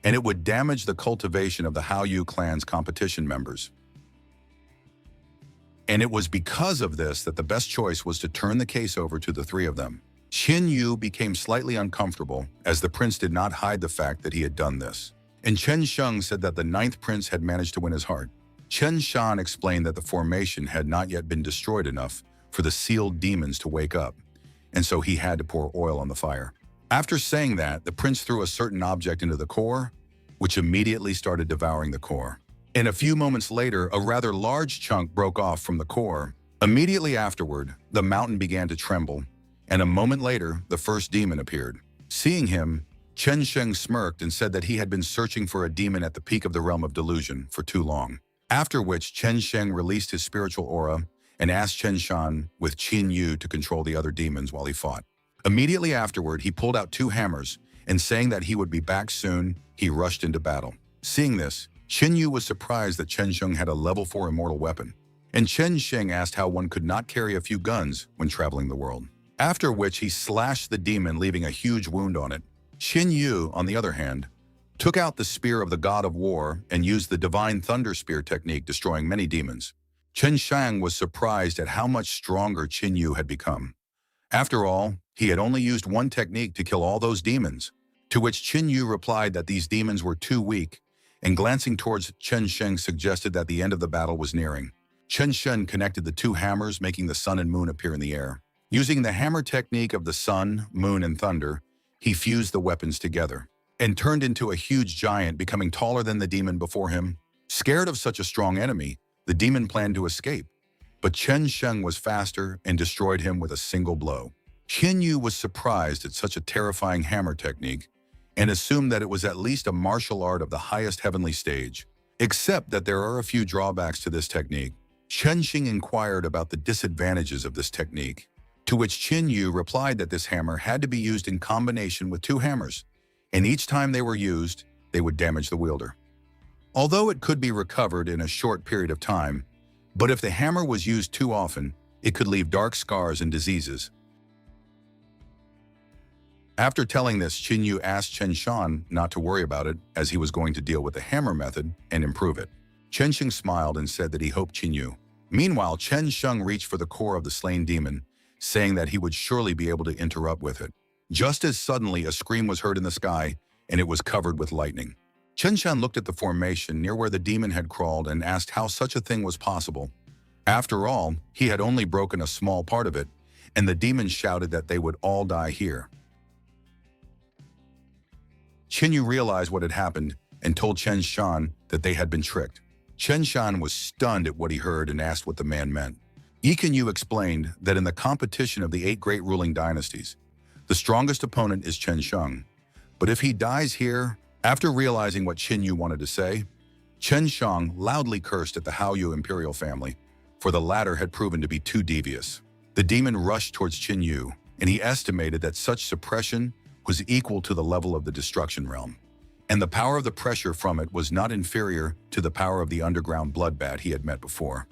Speaker 1: and it would damage the cultivation of the Hao Yu clan's competition members. And it was because of this that the best choice was to turn the case over to the three of them. Qin Yu became slightly uncomfortable, as the prince did not hide the fact that he had done this. And Chen Sheng said that the ninth prince had managed to win his heart. Chen Shan explained that the formation had not yet been destroyed enough for the sealed demons to wake up, and so he had to pour oil on the fire. After saying that, the prince threw a certain object into the core, which immediately started devouring the core. And a few moments later, a rather large chunk broke off from the core. Immediately afterward, the mountain began to tremble, and a moment later, the first demon appeared. Seeing him, Chen Sheng smirked and said that he had been searching for a demon at the peak of the realm of delusion for too long. After which, Chen Sheng released his spiritual aura and asked Chen Shan with Qin Yu to control the other demons while he fought. Immediately afterward, he pulled out two hammers, and saying that he would be back soon, he rushed into battle. Seeing this, Chen Yu was surprised that Chen Sheng had a level 4 immortal weapon, and Chen Sheng asked how one could not carry a few guns when traveling the world. After which he slashed the demon, leaving a huge wound on it. Chen Yu, on the other hand, took out the spear of the god of war and used the divine thunder spear technique, destroying many demons. Chen Shang was surprised at how much stronger Chen Yu had become. After all, he had only used one technique to kill all those demons, to which Chen Yu replied that these demons were too weak, and glancing towards Chen Sheng suggested that the end of the battle was nearing. Chen Shen connected the two hammers, making the sun and moon appear in the air. Using the hammer technique of the sun, moon, and thunder, he fused the weapons together and turned into a huge giant, becoming taller than the demon before him. Scared of such a strong enemy, the demon planned to escape, but Chen Sheng was faster and destroyed him with a single blow. Chen Yu was surprised at such a terrifying hammer technique and assumed that it was at least a martial art of the highest heavenly stage, except that there are a few drawbacks to this technique. Chen Xing inquired about the disadvantages of this technique, to which Chen Yu replied that this hammer had to be used in combination with two hammers, and each time they were used, they would damage the wielder. Although it could be recovered in a short period of time, but if the hammer was used too often, it could leave dark scars and diseases. After telling this, Chen Yu asked Chen Shan not to worry about it, as he was going to deal with the hammer method and improve it. Chen Xing smiled and said that he hoped Chen Yu. Meanwhile, Chen Sheng reached for the core of the slain demon, saying that he would surely be able to interrupt with it. Just as suddenly, a scream was heard in the sky, and it was covered with lightning. Chen Shan looked at the formation near where the demon had crawled and asked how such a thing was possible. After all, he had only broken a small part of it, and the demon shouted that they would all die here. Chen Yu realized what had happened and told Chen Shan that they had been tricked. Chen Shan was stunned at what he heard and asked what the man meant. Yikan Yu explained that in the competition of the 8 great ruling dynasties, the strongest opponent is Chen Sheng. But if he dies here, after realizing what Chen Yu wanted to say, Chen Sheng loudly cursed at the Hao Yu imperial family, for the latter had proven to be too devious. The demon rushed towards Chen Yu, and he estimated that such suppression was equal to the level of the destruction realm, and the power of the pressure from it was not inferior to the power of the underground bloodbath he had met before.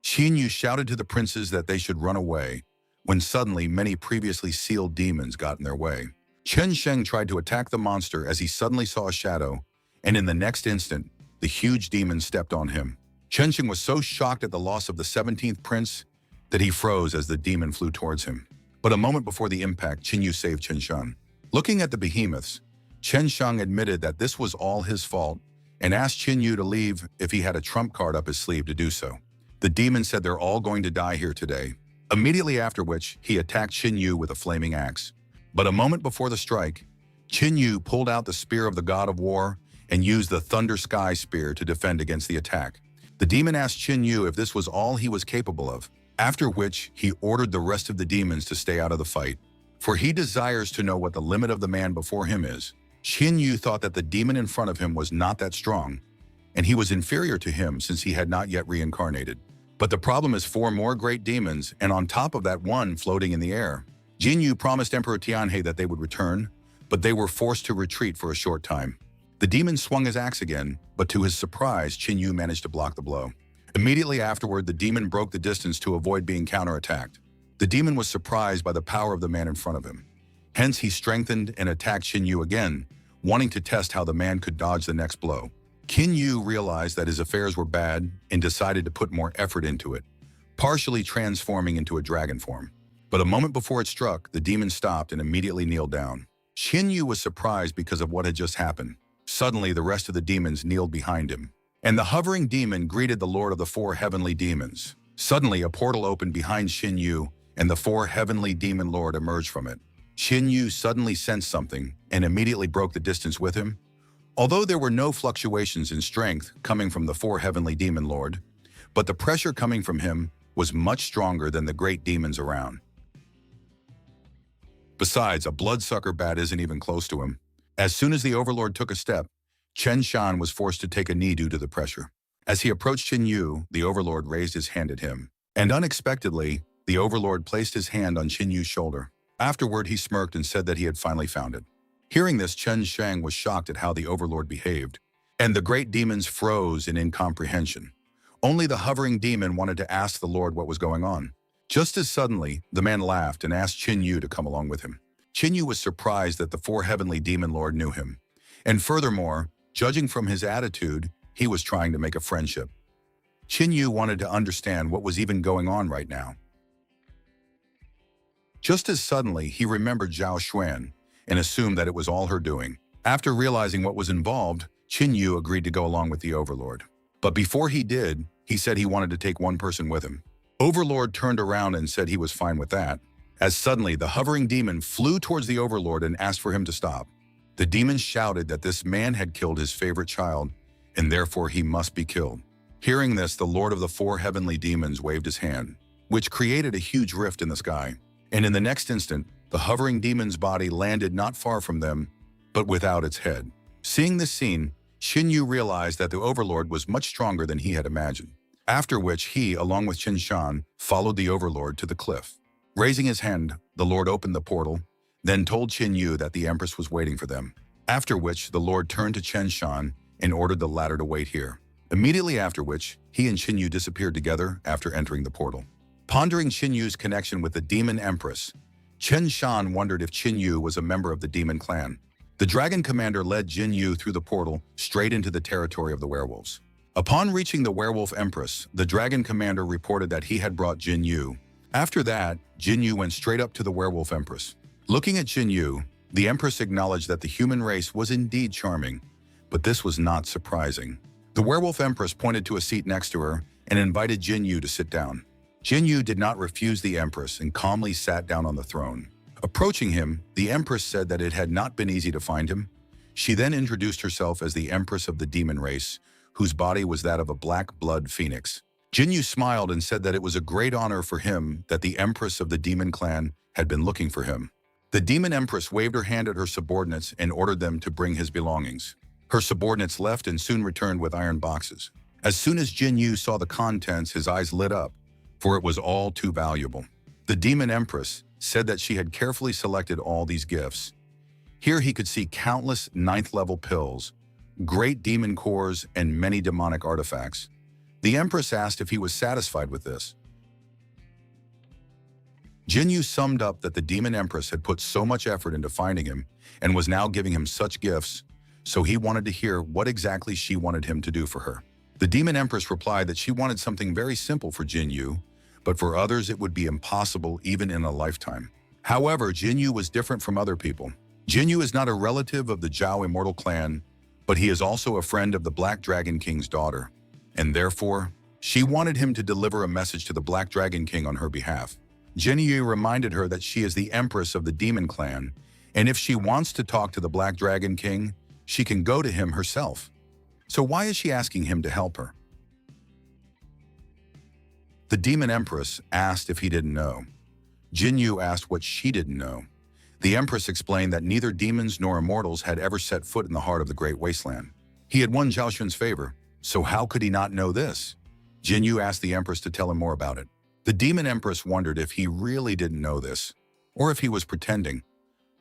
Speaker 1: Chen Yu shouted to the princes that they should run away, when suddenly many previously sealed demons got in their way. Chen Sheng tried to attack the monster as he suddenly saw a shadow, and in the next instant, the huge demon stepped on him. Chen Sheng was so shocked at the loss of the 17th prince that he froze as the demon flew towards him. But a moment before the impact, Chen Yu saved Chen Shan. Looking at the behemoths, Chen Shang admitted that this was all his fault and asked Chen Yu to leave if he had a trump card up his sleeve to do so. The demon said they're all going to die here today, immediately after which he attacked Chen Yu with a flaming axe. But a moment before the strike, Chen Yu pulled out the spear of the god of war and used the Thunder Sky Spear to defend against the attack. The demon asked Chen Yu if this was all he was capable of, after which he ordered the rest of the demons to stay out of the fight, for he desires to know what the limit of the man before him is. Chen Yu thought that the demon in front of him was not that strong, and he was inferior to him since he had not yet reincarnated. But the problem is 4 more great demons, and on top of that, 1 floating in the air. Jin Yu promised Emperor Tianhe that they would return, but they were forced to retreat for a short time. The demon swung his axe again, but to his surprise, Chen Yu managed to block the blow. Immediately afterward, the demon broke the distance to avoid being counterattacked. The demon was surprised by the power of the man in front of him. Hence, he strengthened and attacked Chen Yu again, wanting to test how the man could dodge the next blow. Qin Yu realized that his affairs were bad and decided to put more effort into it, partially transforming into a dragon form. But a moment before it struck, the demon stopped and immediately kneeled down. Qin Yu was surprised because of what had just happened. Suddenly, the rest of the demons kneeled behind him, and the hovering demon greeted the Lord of the 4 heavenly demons. Suddenly, a portal opened behind Qin Yu, and the 4 heavenly demon lord emerged from it. Qin Yu suddenly sensed something and immediately broke the distance with him. Although there were no fluctuations in strength coming from the 4 heavenly demon lord, but the pressure coming from him was much stronger than the great demons around. Besides, a bloodsucker bat isn't even close to him. As soon as the overlord took a step, Chen Shan was forced to take a knee due to the pressure. As he approached Qin Yu, the overlord raised his hand at him, and unexpectedly, the overlord placed his hand on Qin Yu's shoulder. Afterward, he smirked and said that he had finally found it. Hearing this, Chen Shang was shocked at how the overlord behaved, and the great demons froze in incomprehension. Only the hovering demon wanted to ask the Lord what was going on. Just as suddenly, the man laughed and asked Qin Yu to come along with him. Qin Yu was surprised that the four heavenly demon lord knew him. And furthermore, judging from his attitude, he was trying to make a friendship. Qin Yu wanted to understand what was even going on right now. Just as suddenly, he remembered Zhao Xuan and assumed that it was all her doing. After realizing what was involved, Qin Yu agreed to go along with the overlord. But before he did, he said he wanted to take one person with him. Overlord turned around and said he was fine with that, as suddenly the hovering demon flew towards the overlord and asked for him to stop. The demon shouted that this man had killed his favorite child, and therefore he must be killed. Hearing this, the lord of the four heavenly demons waved his hand, which created a huge rift in the sky. And in the next instant, the hovering demon's body landed not far from them, but without its head. Seeing this scene, Qin Yu realized that the overlord was much stronger than he had imagined. After which he, along with Qin Shan, followed the overlord to the cliff. Raising his hand, the lord opened the portal, then told Qin Yu that the empress was waiting for them. After which, the lord turned to Chen Shan and ordered the latter to wait here. Immediately after which, he and Qin Yu disappeared together after entering the portal. Pondering Qin Yu's connection with the demon empress, Chen Shan wondered if Qin Yu was a member of the demon clan. The dragon commander led Jin Yu through the portal straight into the territory of the werewolves. Upon reaching the werewolf empress, the dragon commander reported that he had brought Jin Yu. After that, Jin Yu went straight up to the werewolf empress. Looking at Jin Yu, the empress acknowledged that the human race was indeed charming, but this was not surprising. The werewolf empress pointed to a seat next to her and invited Jin Yu to sit down. Jin Yu did not refuse the empress and calmly sat down on the throne. Approaching him, the empress said that it had not been easy to find him. She then introduced herself as the empress of the demon race, whose body was that of a black blood phoenix. Jin Yu smiled and said that it was a great honor for him that the empress of the demon clan had been looking for him. The demon empress waved her hand at her subordinates and ordered them to bring his belongings. Her subordinates left and soon returned with iron boxes. As soon as Jin Yu saw the contents, his eyes lit up, for it was all too valuable. The demon empress said that she had carefully selected all these gifts. Here he could see countless ninth-level pills, great demon cores, and many demonic artifacts. The empress asked if he was satisfied with this. Jin Yu summed up that the demon empress had put so much effort into finding him and was now giving him such gifts, so he wanted to hear what exactly she wanted him to do for her. The demon empress replied that she wanted something very simple for Jin Yu, but for others it would be impossible even in a lifetime. However, Jin Yu was different from other people. Jin Yu is not a relative of the Zhao immortal clan, but he is also a friend of the Black Dragon King's daughter, and therefore, she wanted him to deliver a message to the Black Dragon King on her behalf. Jin Yu reminded her that she is the empress of the demon clan, and if she wants to talk to the Black Dragon King, she can go to him herself. So why is she asking him to help her? The demon empress asked if he didn't know. Jin Yu asked what she didn't know. The empress explained that neither demons nor immortals had ever set foot in the heart of the Great Wasteland. He had won Zhao Xun's favor, so how could he not know this? Jin Yu asked the empress to tell him more about it. The demon empress wondered if he really didn't know this, or if he was pretending.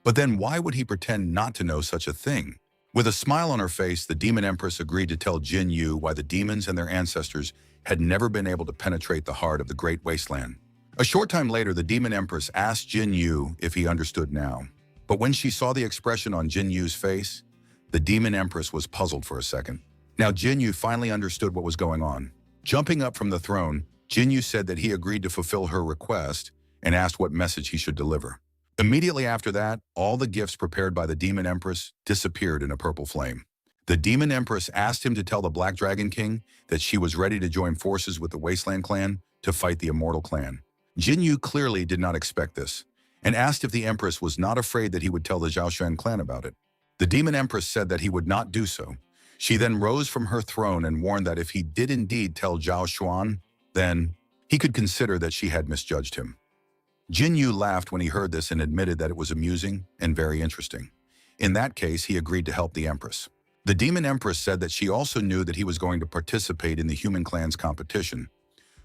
Speaker 1: But then why would he pretend not to know such a thing? With a smile on her face, the demon empress agreed to tell Jin Yu why the demons and their ancestors had never been able to penetrate the heart of the Great Wasteland. A short time later, the demon empress asked Jin Yu if he understood now. But when she saw the expression on Jin Yu's face, the demon empress was puzzled for a second. Now Jin Yu finally understood what was going on. Jumping up from the throne, Jin Yu said that he agreed to fulfill her request and asked what message he should deliver. Immediately after that, all the gifts prepared by the demon empress disappeared in a purple flame. The demon empress asked him to tell the Black Dragon King that she was ready to join forces with the Wasteland clan to fight the immortal clan. Jin Yu clearly did not expect this, and asked if the empress was not afraid that he would tell the Zhaoshan clan about it. The demon empress said that he would not do so. She then rose from her throne and warned that if he did indeed tell Zhao Xuan, then he could consider that she had misjudged him. Jin Yu laughed when he heard this and admitted that it was amusing and very interesting. In that case, he agreed to help the empress. The demon empress said that she also knew that he was going to participate in the human clan's competition,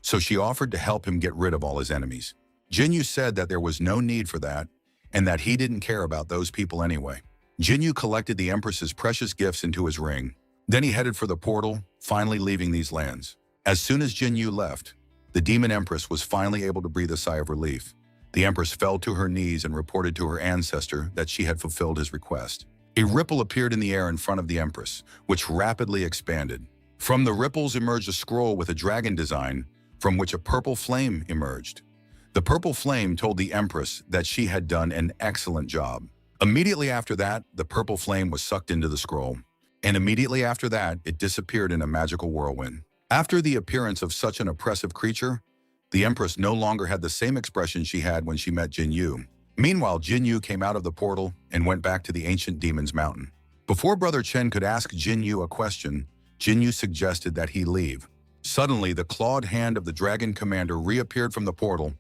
Speaker 1: so she offered to help him get rid of all his enemies. Jin Yu said that there was no need for that and that he didn't care about those people anyway. Jinyu collected the Empress's precious gifts into his ring. Then he headed for the portal, finally leaving these lands. As soon as Jinyu left, the Demon Empress was finally able to breathe a sigh of relief. The Empress fell to her knees and reported to her ancestor that she had fulfilled his request. A ripple appeared in the air in front of the Empress, which rapidly expanded. From the ripples emerged a scroll with a dragon design, from which a purple flame emerged. The purple flame told the Empress that she had done an excellent job. Immediately after that, the purple flame was sucked into the scroll, and immediately after that, it disappeared in a magical whirlwind. After the appearance of such an oppressive creature, the Empress no longer had the same expression she had when she met Jinyu. Meanwhile, Jinyu came out of the portal and went back to the ancient demon's mountain. Before Brother Chen could ask Jinyu a question, Jinyu suggested that he leave. Suddenly, the clawed hand of the dragon commander reappeared from the portal,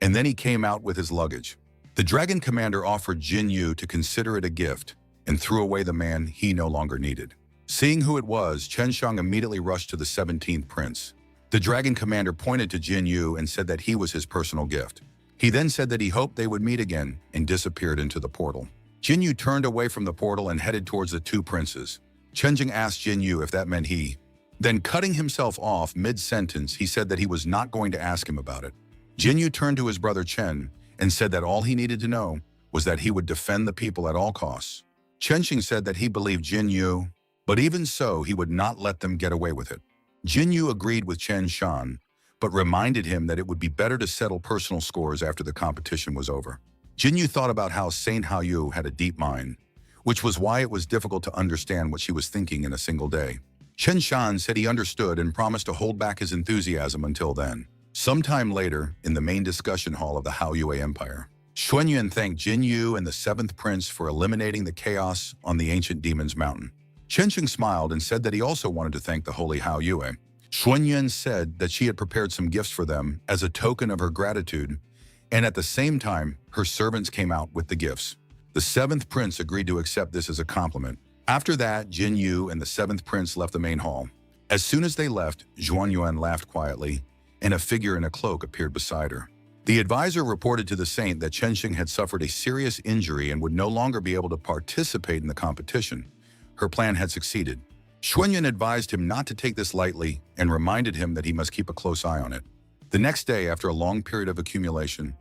Speaker 1: and then he came out with his luggage. The dragon commander offered Jinyu to consider it a gift and threw away the man he no longer needed. Seeing who it was, Chen Shang immediately rushed to the 17th prince. The dragon commander pointed to Jinyu and said that he was his personal gift. He then said that he hoped they would meet again and disappeared into the portal. Jinyu turned away from the portal and headed towards the two princes. Chen Jing asked Jinyu if that meant he. Then cutting himself off mid-sentence, he said that he was not going to ask him about it. Jinyu turned to his brother Chen and said that all he needed to know was that he would defend the people at all costs. Chen Xing said that he believed Jinyu, but even so, he would not let them get away with it. Jinyu agreed with Chen Shan, but reminded him that it would be better to settle personal scores after the competition was over. Jinyu thought about how Saint Haoyu had a deep mind, which was why it was difficult to understand what she was thinking in a single day. Chen Shan said he understood and promised to hold back his enthusiasm until then. Sometime later, in the main discussion hall of the Haoyue Empire, Xuanyuan thanked Jinyu and the 7th prince for eliminating the chaos on the ancient demon's mountain. Chen Xing smiled and said that he also wanted to thank the holy Haoyue. Xuanyuan said that she had prepared some gifts for them as a token of her gratitude, and at the same time, her servants came out with the gifts. The 7th prince agreed to accept this as a compliment. After that, Jinyu and the 7th prince left the main hall. As soon as they left, Xuanyuan laughed quietly, and a figure in a cloak appeared beside her. The advisor reported to the saint that Chen Xing had suffered a serious injury and would no longer be able to participate in the competition. Her plan had succeeded. Xuanyuan advised him not to take this lightly and reminded him that he must keep a close eye on it. The next day, after a long period of accumulation,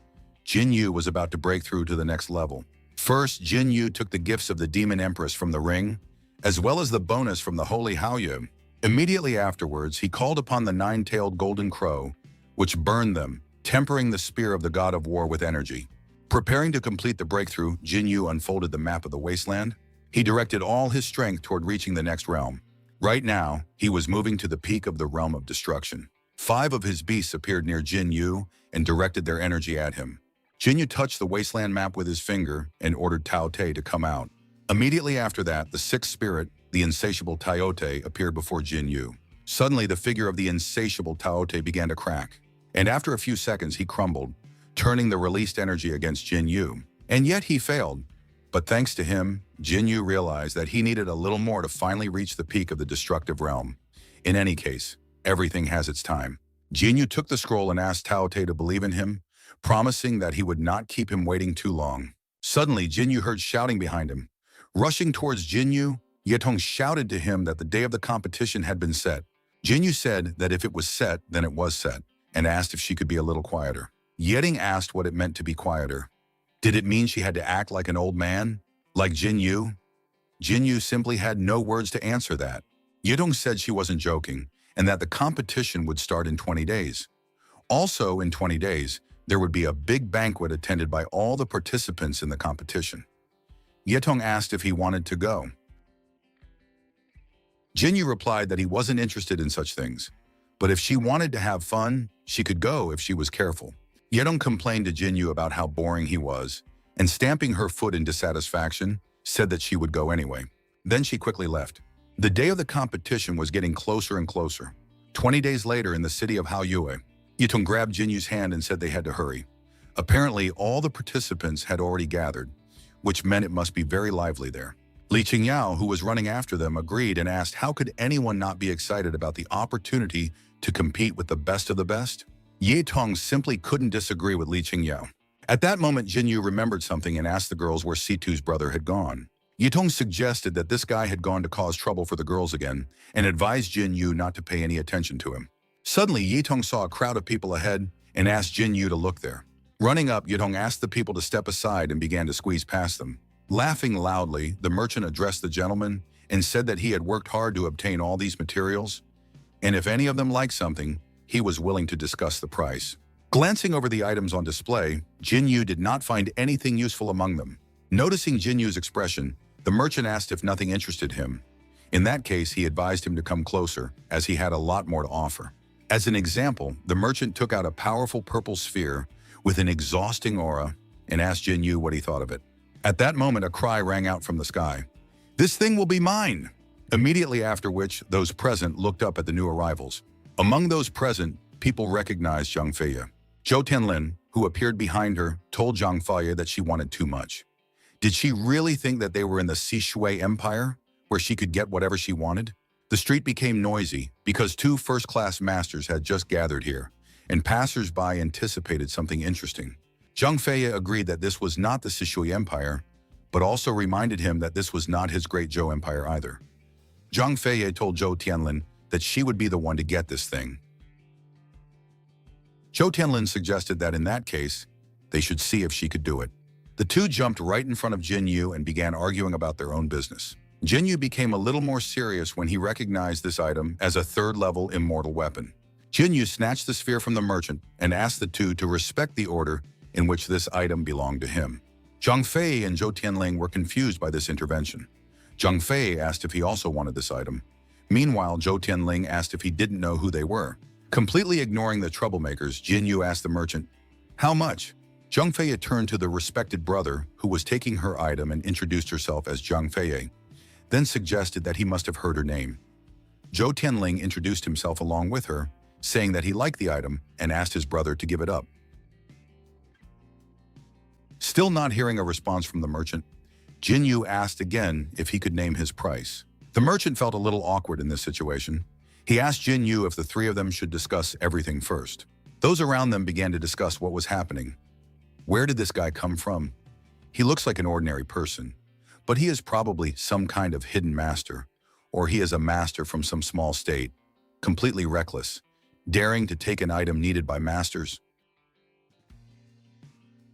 Speaker 1: Jinyu was about to break through to the next level. First, Jinyu took the gifts of the Demon Empress from the ring, as well as the bonus from the Holy Haoyu. Immediately afterwards, he called upon the 9-tailed golden crow, which burned them, tempering the spear of the god of war with energy. Preparing to complete the breakthrough, Jinyu unfolded the map of the wasteland. He directed all his strength toward reaching the next realm. Right now, he was moving to the peak of the realm of destruction. 5 of his beasts appeared near Jinyu and directed their energy at him. Jinyu touched the wasteland map with his finger and ordered Tao Te to come out. Immediately after that, the 6th spirit, the insatiable Tao Te, appeared before Jinyu. Suddenly, the figure of the insatiable Tao Te began to crack, and after a few seconds, he crumbled, turning the released energy against Jinyu. And yet he failed. But thanks to him, Jinyu realized that he needed a little more to finally reach the peak of the destructive realm. In any case, everything has its time. Jinyu took the scroll and asked Tao Te to believe in him, promising that he would not keep him waiting too long. Suddenly, Jinyu heard shouting behind him. Rushing towards Jinyu, Yetong shouted to him that the day of the competition had been set. Jinyu said that if it was set, then it was set, and asked if she could be a little quieter. Yeting asked what it meant to be quieter. Did it mean she had to act like an old man? Like Jinyu? Jinyu simply had no words to answer that. Yedong said she wasn't joking, and that the competition would start in 20 days. Also, in 20 days, there would be a big banquet attended by all the participants in the competition. Yetong asked if he wanted to go. Jinyu replied that he wasn't interested in such things, but if she wanted to have fun, she could go if she was careful. Yedong complained to Jinyu about how boring he was, and stamping her foot in dissatisfaction, said that she would go anyway. Then she quickly left. The day of the competition was getting closer and closer. 20 days later in the city of Haoyue, Yetong grabbed Jinyu's hand and said they had to hurry. Apparently, all the participants had already gathered, which meant it must be very lively there. Li Qingyao, who was running after them, agreed and asked how could anyone not be excited about the opportunity to compete with the best of the best? Ye Tong simply couldn't disagree with Li Qingyao. At that moment, Jinyu remembered something and asked the girls where Situ's brother had gone. Yitong suggested that this guy had gone to cause trouble for the girls again and advised Jin Yu not to pay any attention to him. Suddenly, Yitong saw a crowd of people ahead and asked Jin Yu to look there. Running up, Yitong asked the people to step aside and began to squeeze past them. Laughing loudly, the merchant addressed the gentleman and said that he had worked hard to obtain all these materials, and if any of them liked something, he was willing to discuss the price. Glancing over the items on display, Jin Yu did not find anything useful among them. Noticing Jin Yu's expression, the merchant asked if nothing interested him. In that case, he advised him to come closer, as he had a lot more to offer. As an example, the merchant took out a powerful purple sphere with an exhausting aura and asked Jin Yu what he thought of it. At that moment, a cry rang out from the sky. "This thing will be mine!" Immediately after which, those present looked up at the new arrivals. Among those present, people recognized Zhang Feiye. Zhou Tianlin, who appeared behind her, told Zhang Feiye that she wanted too much. Did she really think that they were in the Sishui Empire, where she could get whatever she wanted? The street became noisy because two first-class masters had just gathered here, and passers-by anticipated something interesting. Zhang Feiye agreed that this was not the Sishui Empire, but also reminded him that this was not his great Zhou Empire either. Zhang Feiye told Zhou Tianlin that she would be the one to get this thing. Zhou Tianlin suggested that in that case, they should see if she could do it. The two jumped right in front of Jin Yu and began arguing about their own business. Jin Yu became a little more serious when he recognized this item as a third-level immortal weapon. Jin Yu snatched the sphere from the merchant and asked the two to respect the order in which this item belonged to him. Zhang Feiye and Zhou Tianling were confused by this intervention. Zhang Feiye asked if he also wanted this item. Meanwhile, Zhou Tianling asked if he didn't know who they were. Completely ignoring the troublemakers, Jin Yu asked the merchant, "How much?" Zhang Feiye turned to the respected brother who was taking her item and introduced herself as Zhang Feiye, then suggested that he must have heard her name. Zhou Tianling introduced himself along with her, saying that he liked the item and asked his brother to give it up. Still not hearing a response from the merchant, Jin Yu asked again if he could name his price. The merchant felt a little awkward in this situation. He asked Jin Yu if the three of them should discuss everything first. Those around them began to discuss what was happening. Where did this guy come from? He looks like an ordinary person, but he is probably some kind of hidden master, or he is a master from some small state, completely reckless, daring to take an item needed by masters.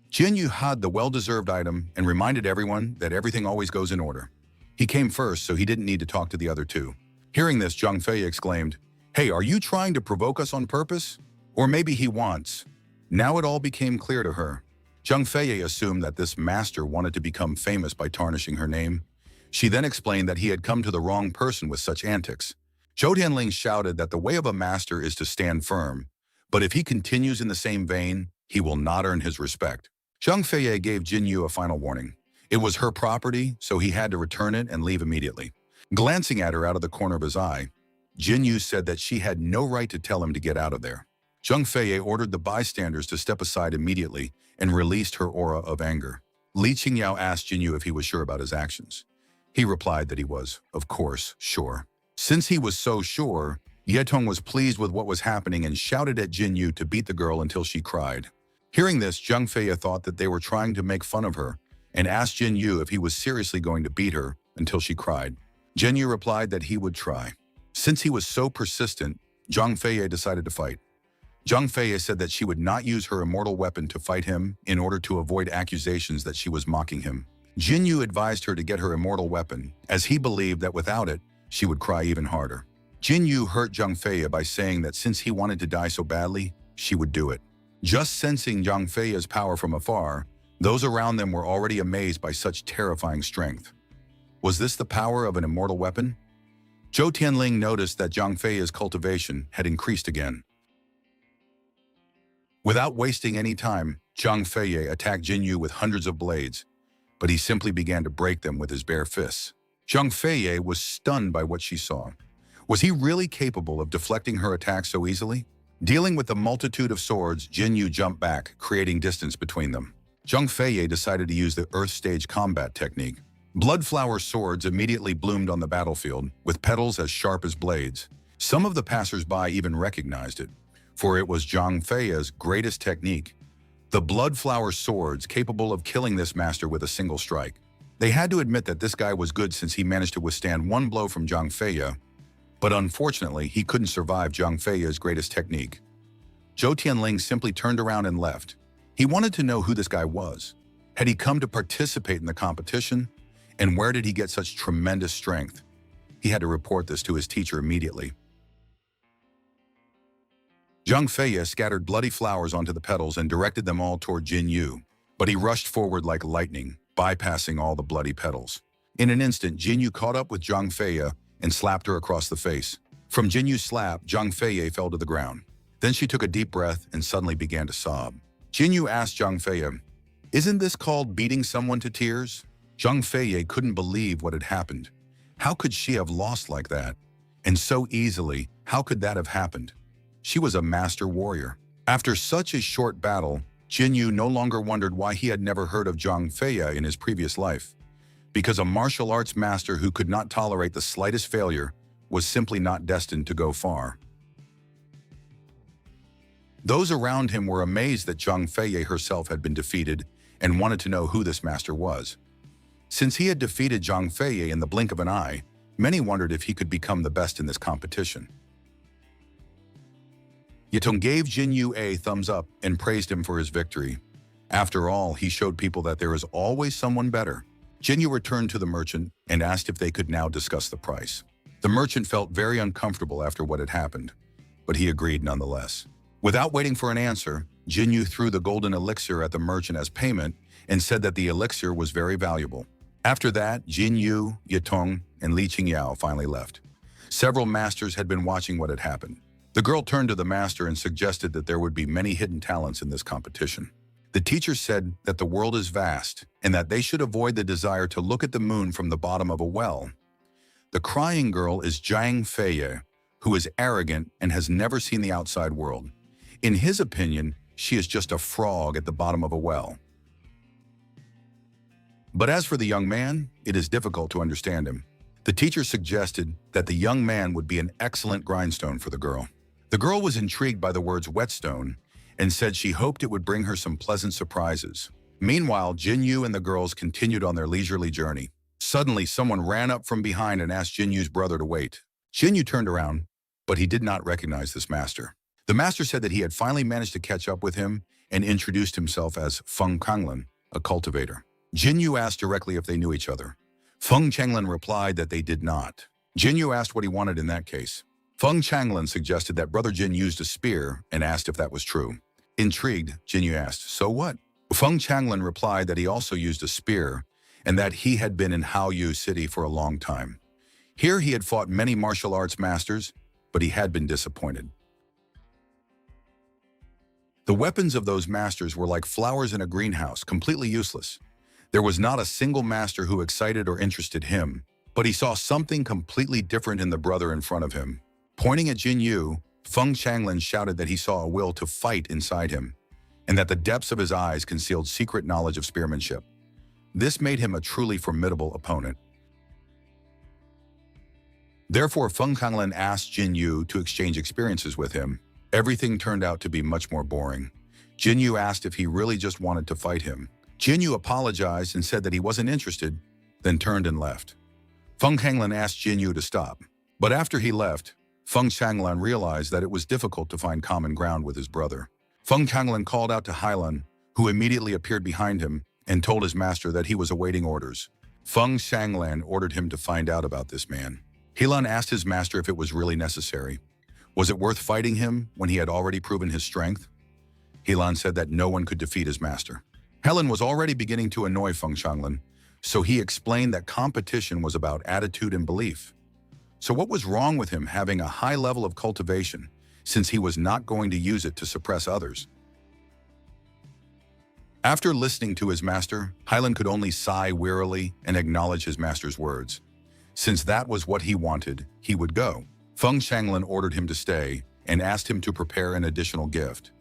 Speaker 1: Jin Yu had the well-deserved item and reminded everyone that everything always goes in order. He came first, so he didn't need to talk to the other two. Hearing this, Zhang Feiye exclaimed, "Hey, are you trying to provoke us on purpose? Or maybe he wants." Now it all became clear to her. Zhang Feiye assumed that this master wanted to become famous by tarnishing her name. She then explained that he had come to the wrong person with such antics. Zhou Tianling shouted that the way of a master is to stand firm, but if he continues in the same vein, he will not earn his respect. Zhang Feiye gave Jin Yu a final warning. It was her property, so he had to return it and leave immediately. Glancing at her out of the corner of his eye, Jin Yu said that she had no right to tell him to get out of there. Zhang Feiye ordered the bystanders to step aside immediately and released her aura of anger. Li Qingyao asked Jin Yu if he was sure about his actions. He replied that he was, of course, sure. Since he was so sure, Yetong was pleased with what was happening and shouted at Jin Yu to beat the girl until she cried. Hearing this, Zhang Feiye thought that they were trying to make fun of her and asked Jin Yu if he was seriously going to beat her until she cried. Jin Yu replied that he would try. Since he was so persistent, Zhang Feiye decided to fight. Zhang Feiye said that she would not use her immortal weapon to fight him in order to avoid accusations that she was mocking him. Jin Yu advised her to get her immortal weapon, as he believed that without it, she would cry even harder. Jin Yu hurt Zhang Feiye by saying that since he wanted to die so badly, she would do it. Just sensing Zhang Feiye's power from afar, those around them were already amazed by such terrifying strength. Was this the power of an immortal weapon? Zhou Tianling noticed that Zhang Feiye's cultivation had increased again. Without wasting any time, Zhang Feiye attacked Jin Yu with hundreds of blades, but he simply began to break them with his bare fists. Zhang Feiye was stunned by what she saw. Was he really capable of deflecting her attacks so easily? Dealing with the multitude of swords, Jin Yu jumped back, creating distance between them. Zhang Feiye decided to use the Earth Stage combat technique. Bloodflower swords immediately bloomed on the battlefield, with petals as sharp as blades. Some of the passers-by even recognized it, for it was Zhang Feiye's greatest technique. The bloodflower swords capable of killing this master with a single strike. They had to admit that this guy was good since he managed to withstand one blow from Zhang Feiya, but unfortunately, he couldn't survive Zhang Feiya's greatest technique. Zhou Tianling simply turned around and left. He wanted to know who this guy was. Had he come to participate in the competition? And where did he get such tremendous strength? He had to report this to his teacher immediately. Zhang Feiya scattered bloody flowers onto the petals and directed them all toward Jin Yu, but he rushed forward like lightning, bypassing all the bloody petals. In an instant, Jin Yu caught up with Zhang Feiya and slapped her across the face. From Jin Yu's slap, Zhang Feiya fell to the ground. Then she took a deep breath and suddenly began to sob. Jin Yu asked Zhang Feiya, "Isn't this called beating someone to tears?" Zhang Feiya couldn't believe what had happened. How could she have lost like that? And so easily, how could that have happened? She was a master warrior. After such a short battle, Jin Yu no longer wondered why he had never heard of Zhang Feiya in his previous life. Because a martial arts master who could not tolerate the slightest failure was simply not destined to go far. Those around him were amazed that Zhang Feiya herself had been defeated and wanted to know who this master was. Since he had defeated Zhang Feiya in the blink of an eye, many wondered if he could become the best in this competition. Yatong gave Jin Yu a thumbs up and praised him for his victory. After all, he showed people that there is always someone better. Jin Yu returned to the merchant and asked if they could now discuss the price. The merchant felt very uncomfortable after what had happened, but he agreed nonetheless. Without waiting for an answer, Jin Yu threw the golden elixir at the merchant as payment and said that the elixir was very valuable. After that, Jin Yu, Yatong, and Li Qingyao finally left. Several masters had been watching what had happened. The girl turned to the master and suggested that there would be many hidden talents in this competition. The teacher said that the world is vast and that they should avoid the desire to look at the moon from the bottom of a well. The crying girl is Zhang Feiya, who is arrogant and has never seen the outside world. In his opinion, she is just a frog at the bottom of a well. But as for the young man, it is difficult to understand him. The teacher suggested that the young man would be an excellent grindstone for the girl. The girl was intrigued by the words whetstone and said she hoped it would bring her some pleasant surprises. Meanwhile, Jin Yu and the girls continued on their leisurely journey. Suddenly, someone ran up from behind and asked Jin Yu's brother to wait. Jin Yu turned around, but he did not recognize this master. The master said that he had finally managed to catch up with him and introduced himself as Feng Changlin, a cultivator. Jin Yu asked directly if they knew each other. Feng Changlin replied that they did not. Jin Yu asked what he wanted in that case. Feng Changlin suggested that Brother Jin used a spear and asked if that was true. Intrigued, Jin Yu asked, "So what?" Feng Changlin replied that he also used a spear and that he had been in Haoyu City for a long time. Here he had fought many martial arts masters, but he had been disappointed. The weapons of those masters were like flowers in a greenhouse, completely useless. There was not a single master who excited or interested him, but he saw something completely different in the brother in front of him. Pointing at Jin Yu, Feng Changlin shouted that he saw a will to fight inside him, and that the depths of his eyes concealed secret knowledge of spearmanship. This made him a truly formidable opponent. Therefore, Feng Changlin asked Jin Yu to exchange experiences with him. Everything turned out to be much more boring. Jin Yu asked if he really just wanted to fight him. Jin Yu apologized and said that he wasn't interested, then turned and left. Feng Changlin asked Jin Yu to stop, but after he left, Feng Changlin realized that it was difficult to find common ground with his brother. Feng Changlin called out to Hailan, who immediately appeared behind him and told his master that he was awaiting orders. Feng Changlin ordered him to find out about this man. Hailan asked his master if it was really necessary. Was it worth fighting him when he had already proven his strength? Hailan said that no one could defeat his master. Helen was already beginning to annoy Feng Changlin, so he explained that competition was about attitude and belief. So what was wrong with him having a high level of cultivation, since he was not going to use it to suppress others? After listening to his master, Hailan could only sigh wearily and acknowledge his master's words. Since that was what he wanted, he would go. Feng Changlin ordered him to stay and asked him to prepare an additional gift.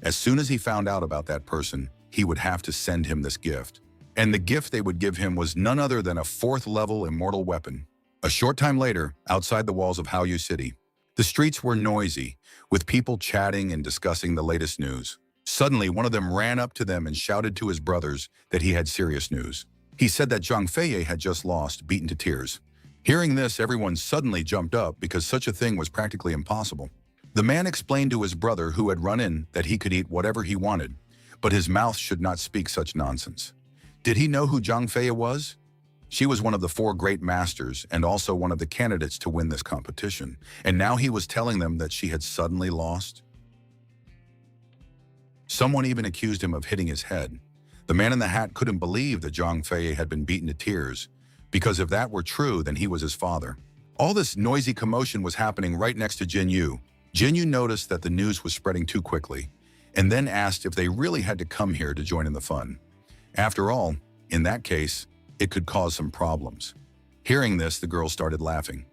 Speaker 1: As soon as he found out about that person, he would have to send him this gift. And the gift they would give him was none other than a 4th-level immortal weapon. A short time later, outside the walls of Haoyu City, the streets were noisy, with people chatting and discussing the latest news. Suddenly, one of them ran up to them and shouted to his brothers that he had serious news. He said that Zhang Feiye had just lost, beaten to tears. Hearing this, everyone suddenly jumped up because such a thing was practically impossible. The man explained to his brother who had run in that he could eat whatever he wanted, but his mouth should not speak such nonsense. Did he know who Zhang Feiye was? She was one of the 4 great masters and also one of the candidates to win this competition, and now he was telling them that she had suddenly lost? Someone even accused him of hitting his head. The man in the hat couldn't believe that Zhang Feiye had been beaten to tears, because if that were true, then he was his father. All this noisy commotion was happening right next to Jin Yu. Jin Yu noticed that the news was spreading too quickly, and then asked if they really had to come here to join in the fun. After all, in that case, it could cause some problems. Hearing this, the girl started laughing.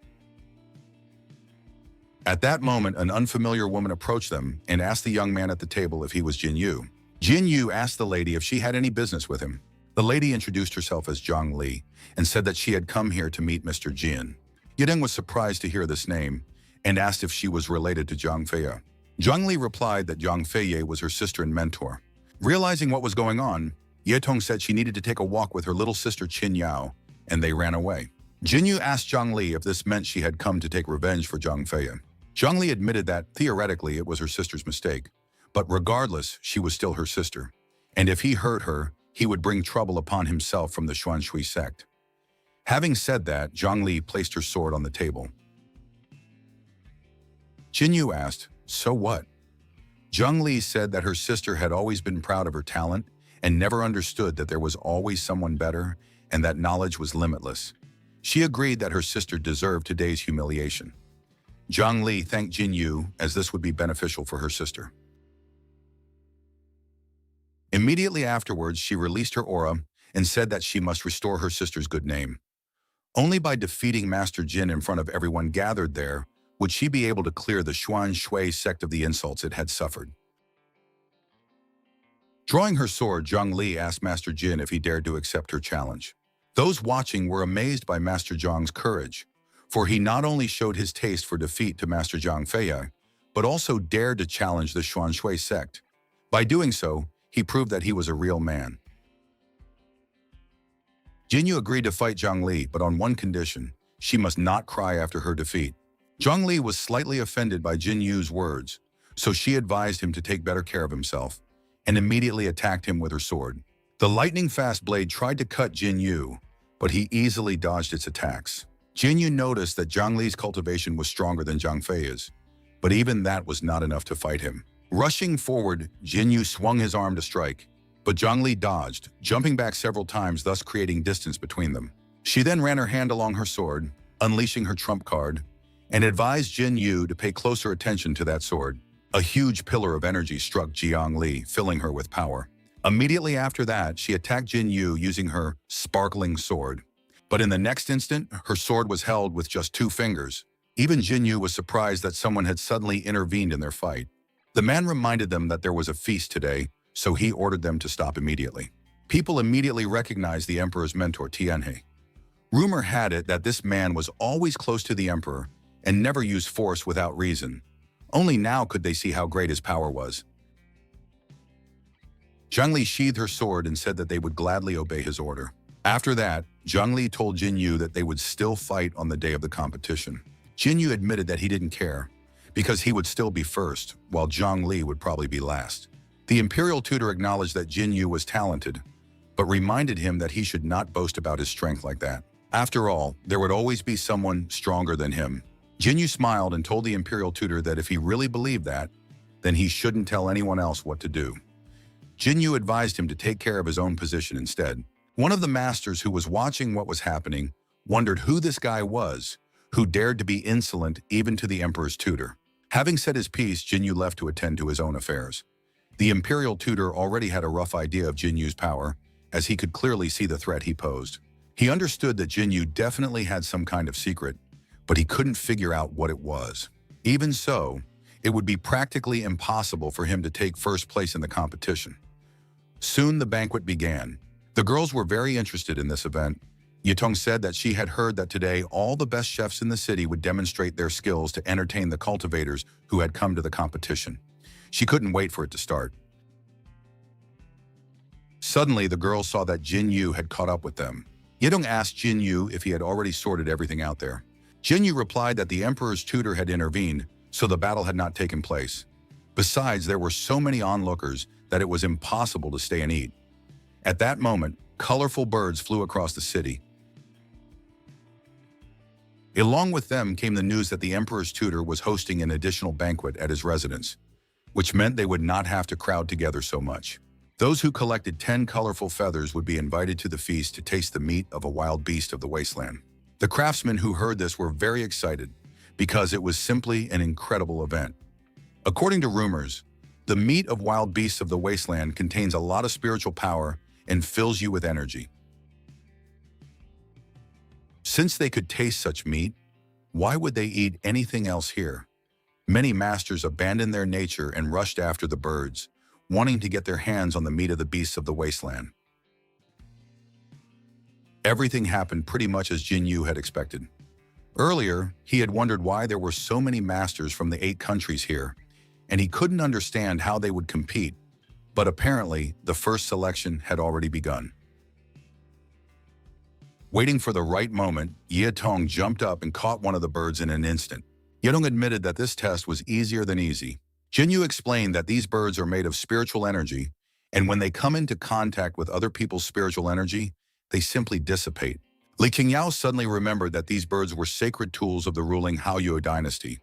Speaker 1: At that moment, an unfamiliar woman approached them and asked the young man at the table if he was Jin Yu. Jin Yu asked the lady if she had any business with him. The lady introduced herself as Zhang Li and said that she had come here to meet Mr. Jin. Yideng was surprised to hear this name and asked if she was related to Zhang Feiye. Zhang Li replied that Zhang Feiye was her sister and mentor. Realizing what was going on, Yetong said she needed to take a walk with her little sister Qin Yao, and they ran away. Jin Yu asked Zhang Li if this meant she had come to take revenge for Zhang Feiye. Zhang Li admitted that, theoretically, it was her sister's mistake, but regardless, she was still her sister, and if he hurt her, he would bring trouble upon himself from the Xuanshui sect. Having said that, Zhang Li placed her sword on the table. Jin Yu asked, "So what?" Zhang Li said that her sister had always been proud of her talent and never understood that there was always someone better and that knowledge was limitless. She agreed that her sister deserved today's humiliation. Zhang Li thanked Jin Yu as this would be beneficial for her sister. Immediately afterwards, she released her aura and said that she must restore her sister's good name. Only by defeating Master Jin in front of everyone gathered there would she be able to clear the Xuanshui sect of the insults it had suffered. Drawing her sword, Zhang Li asked Master Jin if he dared to accept her challenge. Those watching were amazed by Master Zhang's courage, for he not only showed his taste for defeat to Master Zhang Feiye, but also dared to challenge the Xuanshui sect. By doing so, he proved that he was a real man. Jin Yu agreed to fight Zhang Li, but on one condition: she must not cry after her defeat. Zhang Li was slightly offended by Jin Yu's words, so she advised him to take better care of himself, and immediately attacked him with her sword. The lightning-fast blade tried to cut Jin Yu, but he easily dodged its attacks. Jin Yu noticed that Zhang Li's cultivation was stronger than Zhang Feiye's, but even that was not enough to fight him. Rushing forward, Jin Yu swung his arm to strike, but Zhang Li dodged, jumping back several times, thus creating distance between them. She then ran her hand along her sword, unleashing her trump card, and advised Jin Yu to pay closer attention to that sword. A huge pillar of energy struck Jiang Li, filling her with power. Immediately after that, she attacked Jin Yu using her sparkling sword. But in the next instant, her sword was held with just 2 fingers. Even Jin Yu was surprised that someone had suddenly intervened in their fight. The man reminded them that there was a feast today, so he ordered them to stop immediately. People immediately recognized the emperor's mentor, Tianhe. Rumor had it that this man was always close to the emperor and never used force without reason. Only now could they see how great his power was. Zhang Li sheathed her sword and said that they would gladly obey his order. After that, Zhang Li told Jin Yu that they would still fight on the day of the competition. Jin Yu admitted that he didn't care, because he would still be first, while Zhang Li would probably be last. The imperial tutor acknowledged that Jin Yu was talented, but reminded him that he should not boast about his strength like that. After all, there would always be someone stronger than him. Jin Yu smiled and told the imperial tutor that if he really believed that, then he shouldn't tell anyone else what to do. Jin Yu advised him to take care of his own position instead. One of the masters who was watching what was happening wondered who this guy was, who dared to be insolent even to the emperor's tutor. Having said his piece, Jin Yu left to attend to his own affairs. The imperial tutor already had a rough idea of Jin Yu's power, as he could clearly see the threat he posed. He understood that Jin Yu definitely had some kind of secret, but he couldn't figure out what it was. Even so, it would be practically impossible for him to take first place in the competition. Soon the banquet began. The girls were very interested in this event. Yitong said that she had heard that today all the best chefs in the city would demonstrate their skills to entertain the cultivators who had come to the competition. She couldn't wait for it to start. Suddenly, the girl saw that Jin Yu had caught up with them. Yedong asked Jin Yu if he had already sorted everything out there. Jin Yu replied that the emperor's tutor had intervened, so the battle had not taken place. Besides, there were so many onlookers that it was impossible to stay and eat. At that moment, colorful birds flew across the city. Along with them came the news that the emperor's tutor was hosting an additional banquet at his residence, which meant they would not have to crowd together so much. Those who collected 10 colorful feathers would be invited to the feast to taste the meat of a wild beast of the wasteland. The craftsmen who heard this were very excited because it was simply an incredible event. According to rumors, the meat of wild beasts of the wasteland contains a lot of spiritual power and fills you with energy. Since they could taste such meat, why would they eat anything else here? Many masters abandoned their nature and rushed after the birds, wanting to get their hands on the meat of the beasts of the wasteland. Everything happened pretty much as Jin Yu had expected. Earlier, he had wondered why there were so many masters from the 8 countries here, and he couldn't understand how they would compete, but apparently the first selection had already begun. Waiting for the right moment, Yetong jumped up and caught one of the birds in an instant. Yedong admitted that this test was easier than easy. Jin Yu explained that these birds are made of spiritual energy, and when they come into contact with other people's spiritual energy, they simply dissipate. Li Qingyao suddenly remembered that these birds were sacred tools of the ruling Haoyue dynasty,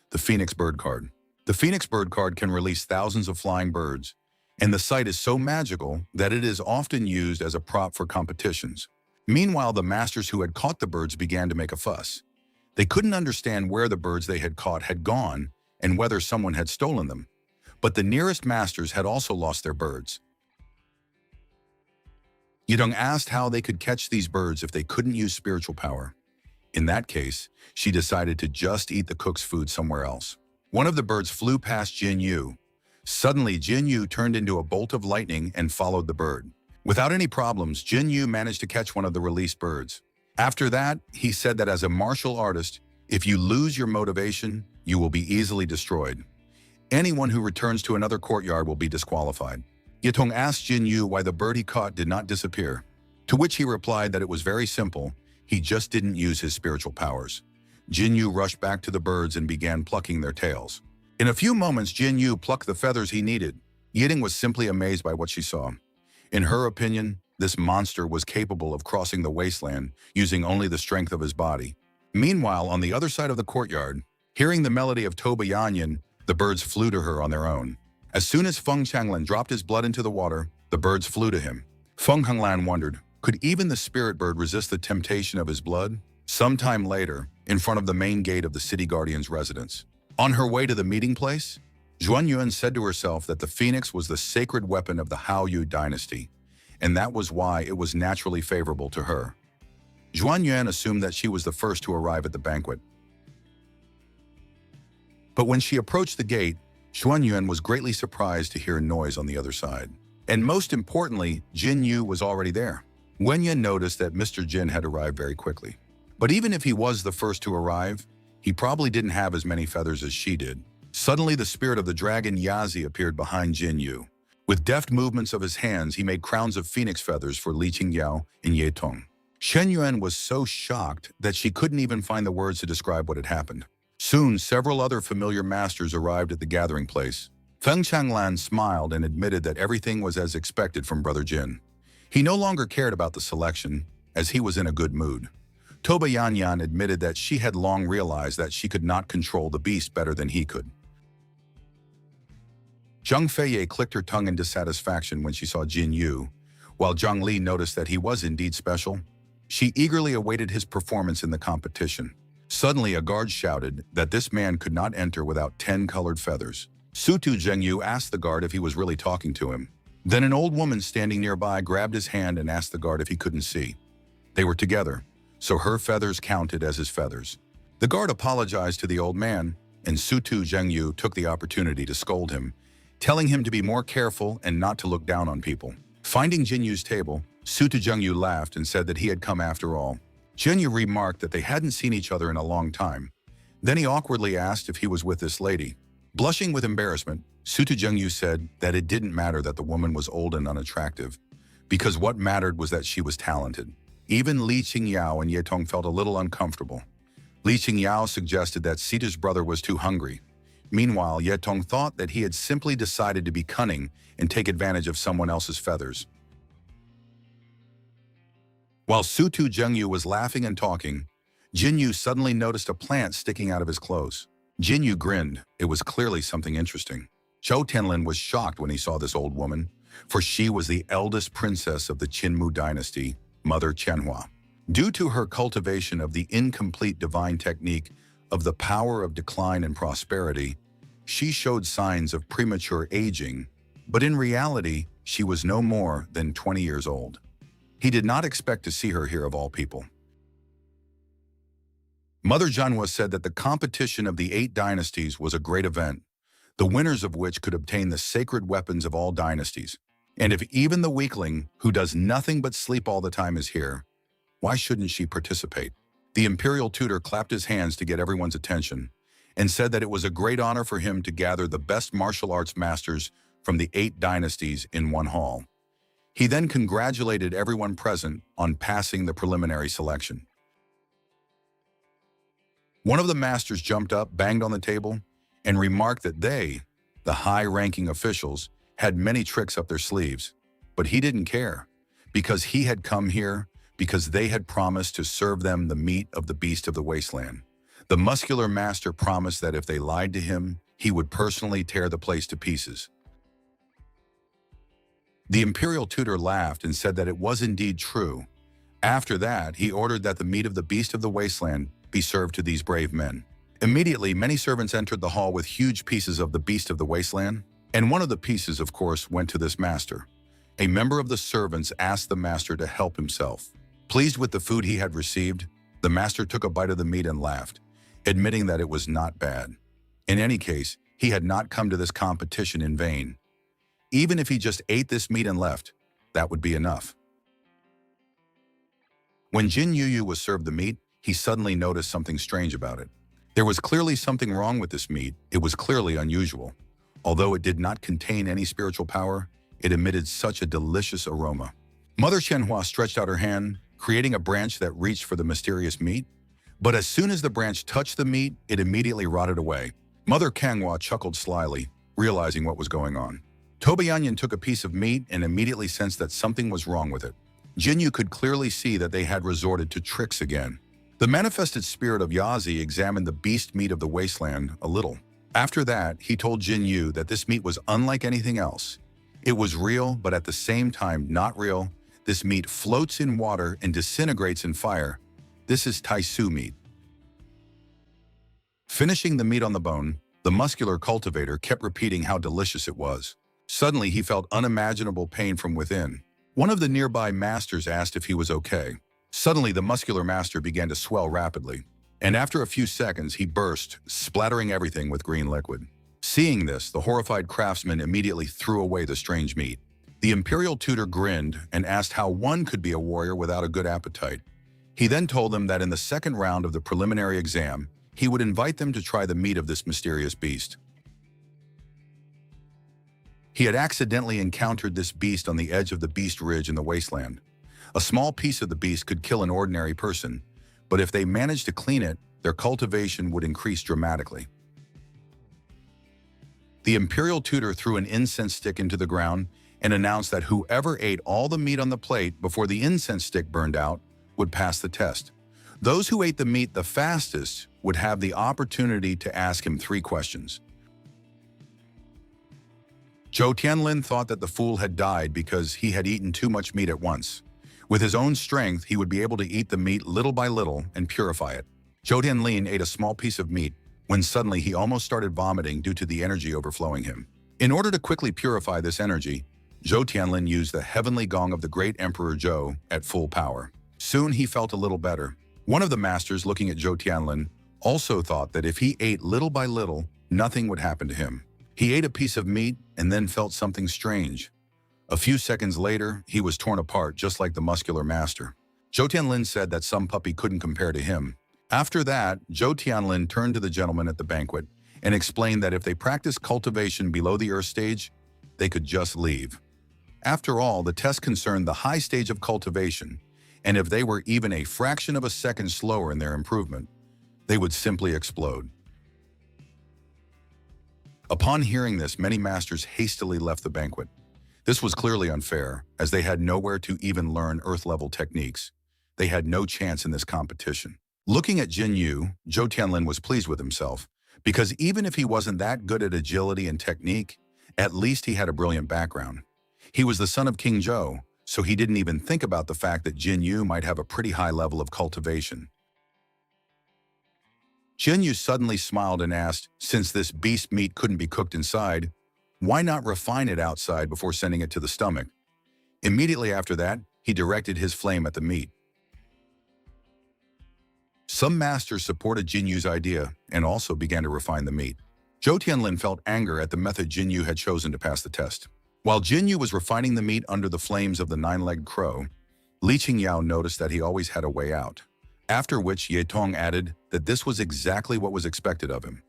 Speaker 1: the Phoenix Bird card. The Phoenix Bird card can release thousands of flying birds, and the sight is so magical that it is often used as a prop for competitions. Meanwhile, the masters who had caught the birds began to make a fuss. They couldn't understand where the birds they had caught had gone and whether someone had stolen them. But the nearest masters had also lost their birds. Yedong asked how they could catch these birds if they couldn't use spiritual power. In that case, she decided to just eat the cook's food somewhere else. One of the birds flew past Jin Yu. Suddenly, Jin Yu turned into a bolt of lightning and followed the bird. Without any problems, Jin Yu managed to catch one of the released birds. After that, he said that as a martial artist, if you lose your motivation, you will be easily destroyed. Anyone who returns to another courtyard will be disqualified. Yetong asked Jin Yu why the bird he caught did not disappear, to which he replied that it was very simple, he just didn't use his spiritual powers. Jin Yu rushed back to the birds and began plucking their tails. In a few moments, Jin Yu plucked the feathers he needed. Yedong was simply amazed by what she saw. In her opinion, this monster was capable of crossing the wasteland using only the strength of his body. Meanwhile, on the other side of the courtyard, hearing the melody of Toba Yanyan, the birds flew to her on their own. As soon as Feng Changlan dropped his blood into the water, the birds flew to him. Feng Honglan wondered, could even the spirit bird resist the temptation of his blood? Sometime later, in front of the main gate of the city guardian's residence. On her way to the meeting place, Zhuan Yuan said to herself that the phoenix was the sacred weapon of the Haoyue dynasty, and that was why it was naturally favorable to her. Zhuan Yuan assumed that she was the first to arrive at the banquet. But when she approached the gate, Zhuan Yuan was greatly surprised to hear a noise on the other side. And most importantly, Jin Yu was already there. Wen Yan noticed that Mr. Jin had arrived very quickly. But even if he was the first to arrive, he probably didn't have as many feathers as she did. Suddenly, the spirit of the dragon Yazi appeared behind Jin Yu. With deft movements of his hands, he made crowns of phoenix feathers for Li Qingyao and Yetong. Shen Yuan was so shocked that she couldn't even find the words to describe what had happened. Soon, several other familiar masters arrived at the gathering place. Feng Changlan smiled and admitted that everything was as expected from Brother Jin. He no longer cared about the selection, as he was in a good mood. Toba Yanyan admitted that she had long realized that she could not control the beast better than he could. Zhang Feiye clicked her tongue in dissatisfaction when she saw Jin Yu. While Zhang Li noticed that he was indeed special, she eagerly awaited his performance in the competition. Suddenly, a guard shouted that this man could not enter without 10 colored feathers. Sutu Zhengyu asked the guard if he was really talking to him. Then an old woman standing nearby grabbed his hand and asked the guard if he couldn't see. They were together, so her feathers counted as his feathers. The guard apologized to the old man, and Sutu Zhengyu took the opportunity to scold him, telling him to be more careful and not to look down on people. Finding Jinyu's table, Sutu Zhengyu laughed and said that he had come after all. Jinyu remarked that they hadn't seen each other in a long time. Then he awkwardly asked if he was with this lady. Blushing with embarrassment, Sutu Zhengyu said that it didn't matter that the woman was old and unattractive, because what mattered was that she was talented. Even Li Qingyao and Ye Tong felt a little uncomfortable. Li Qingyao suggested that Sita's brother was too hungry. Meanwhile, Ye Tong thought that he had simply decided to be cunning and take advantage of someone else's feathers. While Sutu Zhengyu was laughing and talking, Jinyu suddenly noticed a plant sticking out of his clothes. Jinyu grinned. It was clearly something interesting. Zhou Tianlin was shocked when he saw this old woman, for she was the eldest princess of the Qinmu dynasty, Mother Qianhua. Due to her cultivation of the incomplete divine technique of the power of decline and prosperity, she showed signs of premature aging, but in reality, she was no more than 20 years old. He did not expect to see her here of all people. Mother Zhanhua said that the competition of the 8 dynasties was a great event, the winners of which could obtain the sacred weapons of all dynasties. And if even the weakling, who does nothing but sleep all the time, is here, why shouldn't she participate? The imperial tutor clapped his hands to get everyone's attention and said that it was a great honor for him to gather the best martial arts masters from the 8 dynasties in one hall. He then congratulated everyone present on passing the preliminary selection. One of the masters jumped up, banged on the table, and remarked that they, the high-ranking officials, had many tricks up their sleeves. But he didn't care, because he had come here because they had promised to serve them the meat of the beast of the wasteland. The muscular master promised that if they lied to him, he would personally tear the place to pieces. The imperial tutor laughed and said that it was indeed true. After that, he ordered that the meat of the beast of the wasteland be served to these brave men. Immediately, many servants entered the hall with huge pieces of the beast of the wasteland, and one of the pieces, of course, went to this master. A member of the servants asked the master to help himself. Pleased with the food he had received, the master took a bite of the meat and laughed, admitting that it was not bad. In any case, he had not come to this competition in vain. Even if he just ate this meat and left, that would be enough. When Jin Yuyu was served the meat, he suddenly noticed something strange about it. There was clearly something wrong with this meat. It was clearly unusual. Although it did not contain any spiritual power, it emitted such a delicious aroma. Mother Qianhua stretched out her hand, creating a branch that reached for the mysterious meat. But as soon as the branch touched the meat, it immediately rotted away. Mother Qianhua chuckled slyly, realizing what was going on. Tobianyan took a piece of meat and immediately sensed that something was wrong with it. Jinyu could clearly see that they had resorted to tricks again. The manifested spirit of Yazi examined the beast meat of the wasteland a little. After that, he told Jinyu that this meat was unlike anything else. It was real, but at the same time not real. This meat floats in water and disintegrates in fire. This is Taisu meat. Finishing the meat on the bone, the muscular cultivator kept repeating how delicious it was. Suddenly, he felt unimaginable pain from within. One of the nearby masters asked if he was okay. Suddenly, the muscular master began to swell rapidly, and after a few seconds, he burst, splattering everything with green liquid. Seeing this, the horrified craftsman immediately threw away the strange meat. The imperial tutor grinned and asked how one could be a warrior without a good appetite. He then told them that in the second round of the preliminary exam, he would invite them to try the meat of this mysterious beast. He had accidentally encountered this beast on the edge of the Beast Ridge in the wasteland. A small piece of the beast could kill an ordinary person, but if they managed to clean it, their cultivation would increase dramatically. The imperial tutor threw an incense stick into the ground and announced that whoever ate all the meat on the plate before the incense stick burned out would pass the test. Those who ate the meat the fastest would have the opportunity to ask him 3 questions. Zhou Tianlin thought that the fool had died because he had eaten too much meat at once. With his own strength, he would be able to eat the meat little by little and purify it. Zhou Tianlin ate a small piece of meat when suddenly he almost started vomiting due to the energy overflowing him. In order to quickly purify this energy, Zhou Tianlin used the heavenly gong of the great Emperor Zhou at full power. Soon he felt a little better. One of the masters looking at Zhou Tianlin also thought that if he ate little by little, nothing would happen to him. He ate a piece of meat and then felt something strange. A few seconds later, he was torn apart just like the muscular master. Zhou Tianlin said that some puppy couldn't compare to him. After that, Zhou Tianlin turned to the gentleman at the banquet and explained that if they practiced cultivation below the earth stage, they could just leave. After all, the test concerned the high stage of cultivation, and if they were even a fraction of a second slower in their improvement, they would simply explode. Upon hearing this, many masters hastily left the banquet. This was clearly unfair, as they had nowhere to even learn Earth-level techniques. They had no chance in this competition. Looking at Jin Yu, Zhou Tianlin was pleased with himself, because even if he wasn't that good at agility and technique, at least he had a brilliant background. He was the son of King Zhou, so he didn't even think about the fact that Jin Yu might have a pretty high level of cultivation. Jin Yu suddenly smiled and asked, since this beast meat couldn't be cooked inside, why not refine it outside before sending it to the stomach? Immediately after that, he directed his flame at the meat. Some masters supported Jin Yu's idea and also began to refine the meat. Zhou Tianlin felt anger at the method Jin Yu had chosen to pass the test. While Jin Yu was refining the meat under the flames of the nine-legged crow, Li Qingyao noticed that he always had a way out, after which Ye Tong added that this was exactly what was expected of him.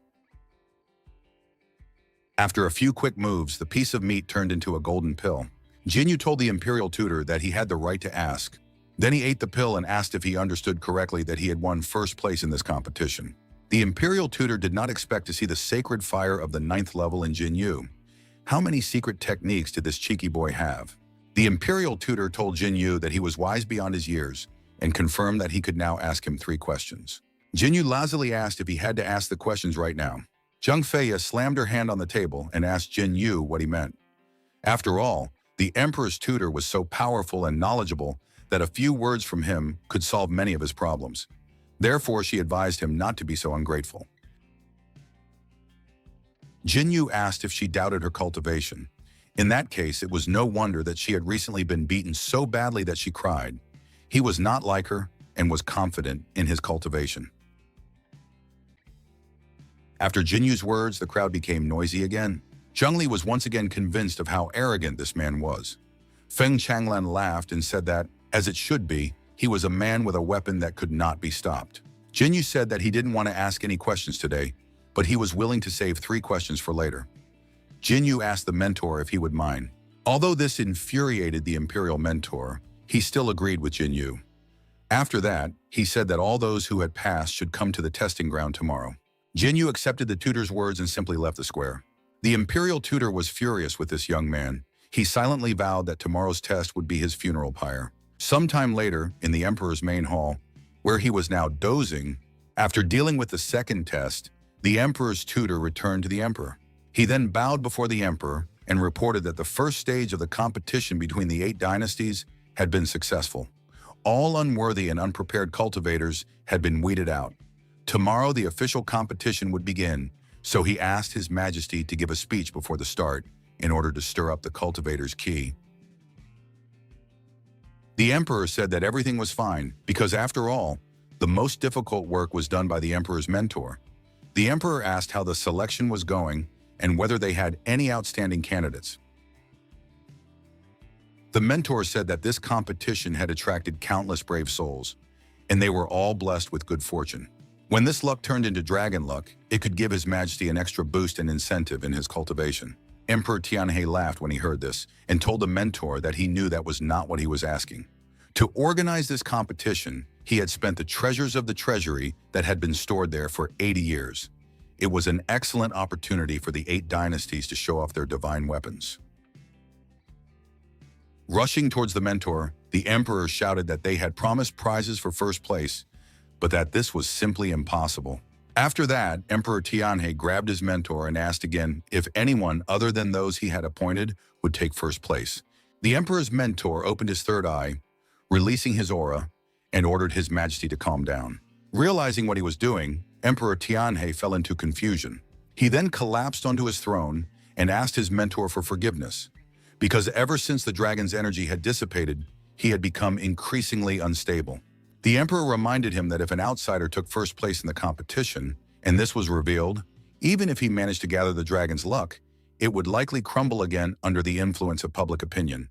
Speaker 1: After a few quick moves, the piece of meat turned into a golden pill. Jin Yu told the imperial tutor that he had the right to ask. Then he ate the pill and asked if he understood correctly that he had won first place in this competition. The imperial tutor did not expect to see the sacred fire of the 9th level in Jin Yu. How many secret techniques did this cheeky boy have? The imperial tutor told Jin Yu that he was wise beyond his years and confirmed that he could now ask him 3 questions. Jin Yu lazily asked if he had to ask the questions right now. Zheng Feiya slammed her hand on the table and asked Jin Yu what he meant. After all, the emperor's tutor was so powerful and knowledgeable that a few words from him could solve many of his problems. Therefore, she advised him not to be so ungrateful. Jin Yu asked if she doubted her cultivation. In that case, it was no wonder that she had recently been beaten so badly that she cried. He was not like her and was confident in his cultivation. After Jin Yu's words, the crowd became noisy again. Zheng Li was once again convinced of how arrogant this man was. Feng Changlan laughed and said that, as it should be, he was a man with a weapon that could not be stopped. Jin Yu said that he didn't want to ask any questions today, but he was willing to save 3 questions for later. Jin Yu asked the mentor if he would mind. Although this infuriated the imperial mentor, he still agreed with Jin Yu. After that, he said that all those who had passed should come to the testing ground tomorrow. Jin Yu accepted the tutor's words and simply left the square. The imperial tutor was furious with this young man. He silently vowed that tomorrow's test would be his funeral pyre. Sometime later, in the emperor's main hall, where he was now dozing, after dealing with the second test, the emperor's tutor returned to the emperor. He then bowed before the emperor and reported that the first stage of the competition between the 8 dynasties had been successful. All unworthy and unprepared cultivators had been weeded out. Tomorrow the official competition would begin, so he asked His Majesty to give a speech before the start in order to stir up the cultivators' qi. The emperor said that everything was fine because, after all, the most difficult work was done by the emperor's mentor. The emperor asked how the selection was going and whether they had any outstanding candidates. The mentor said that this competition had attracted countless brave souls, and they were all blessed with good fortune. When this luck turned into dragon luck, it could give His Majesty an extra boost and incentive in his cultivation. Emperor Tianhe laughed when he heard this and told the mentor that he knew that was not what he was asking. To organize this competition, he had spent the treasures of the treasury that had been stored there for 80 years. It was an excellent opportunity for the 8 dynasties to show off their divine weapons. Rushing towards the mentor, the emperor shouted that they had promised prizes for first place, but that this was simply impossible. After that, Emperor Tianhe grabbed his mentor and asked again if anyone other than those he had appointed would take first place. The emperor's mentor opened his third eye, releasing his aura, and ordered His Majesty to calm down. Realizing what he was doing, Emperor Tianhe fell into confusion. He then collapsed onto his throne and asked his mentor for forgiveness, because ever since the dragon's energy had dissipated, he had become increasingly unstable. The emperor reminded him that if an outsider took first place in the competition, and this was revealed, even if he managed to gather the dragon's luck, it would likely crumble again under the influence of public opinion.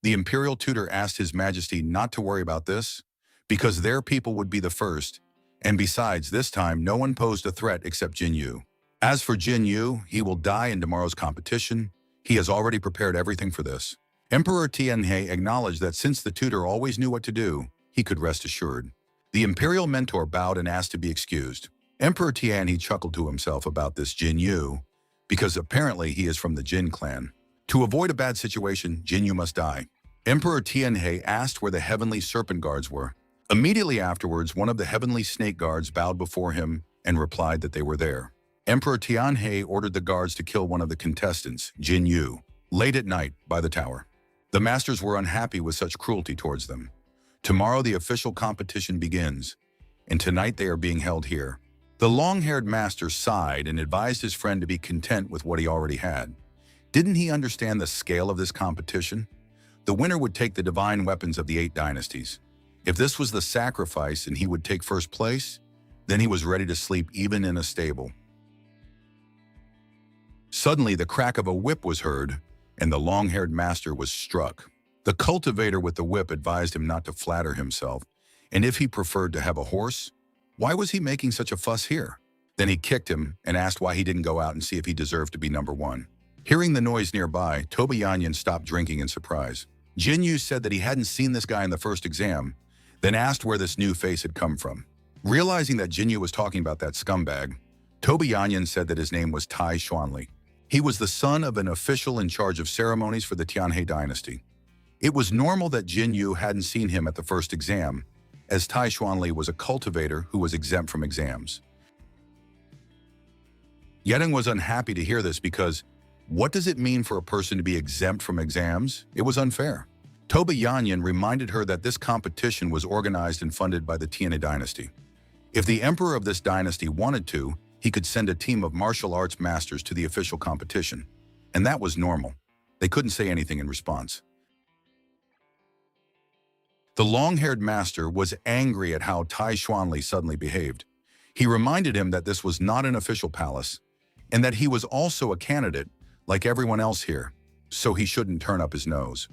Speaker 1: The imperial tutor asked His Majesty not to worry about this, because their people would be the first, and besides, this time no one posed a threat except Jin Yu. As for Jin Yu, he will die in tomorrow's competition. He has already prepared everything for this. Emperor Tianhe acknowledged that since the tutor always knew what to do, he could rest assured. The imperial mentor bowed and asked to be excused. Emperor Tianhe chuckled to himself about this Jin Yu, because apparently he is from the Jin clan. To avoid a bad situation, Jin Yu must die. Emperor Tianhe asked where the heavenly serpent guards were. Immediately afterwards, one of the heavenly snake guards bowed before him and replied that they were there. Emperor Tianhe ordered the guards to kill one of the contestants, Jin Yu, late at night by the tower. The masters were unhappy with such cruelty towards them. Tomorrow the official competition begins, and tonight they are being held here. The long-haired master sighed and advised his friend to be content with what he already had. Didn't he understand the scale of this competition? The winner would take the divine weapons of the 8 dynasties. If this was the sacrifice and he would take first place, then he was ready to sleep even in a stable. Suddenly, the crack of a whip was heard, and the long-haired master was struck. The cultivator with the whip advised him not to flatter himself, and if he preferred to have a horse, why was he making such a fuss here? Then he kicked him and asked why he didn't go out and see if he deserved to be number 1. Hearing the noise nearby, Toba Yanyan stopped drinking in surprise. Jin Yu said that he hadn't seen this guy in the first exam, then asked where this new face had come from. Realizing that Jin Yu was talking about that scumbag, Toba Yanyan said that his name was Tai Xuanli. He was the son of an official in charge of ceremonies for the Tianhe dynasty. It was normal that Jin Yu hadn't seen him at the first exam, as Tai Xuanli was a cultivator who was exempt from exams. Yedong was unhappy to hear this because what does it mean for a person to be exempt from exams? It was unfair. Toba Yanyan reminded her that this competition was organized and funded by the Tianhe dynasty. If the emperor of this dynasty wanted to, he could send a team of martial arts masters to the official competition. And that was normal. They couldn't say anything in response. The long-haired master was angry at how Tai Xuanli suddenly behaved. He reminded him that this was not an official palace, and that he was also a candidate, like everyone else here, so he shouldn't turn up his nose.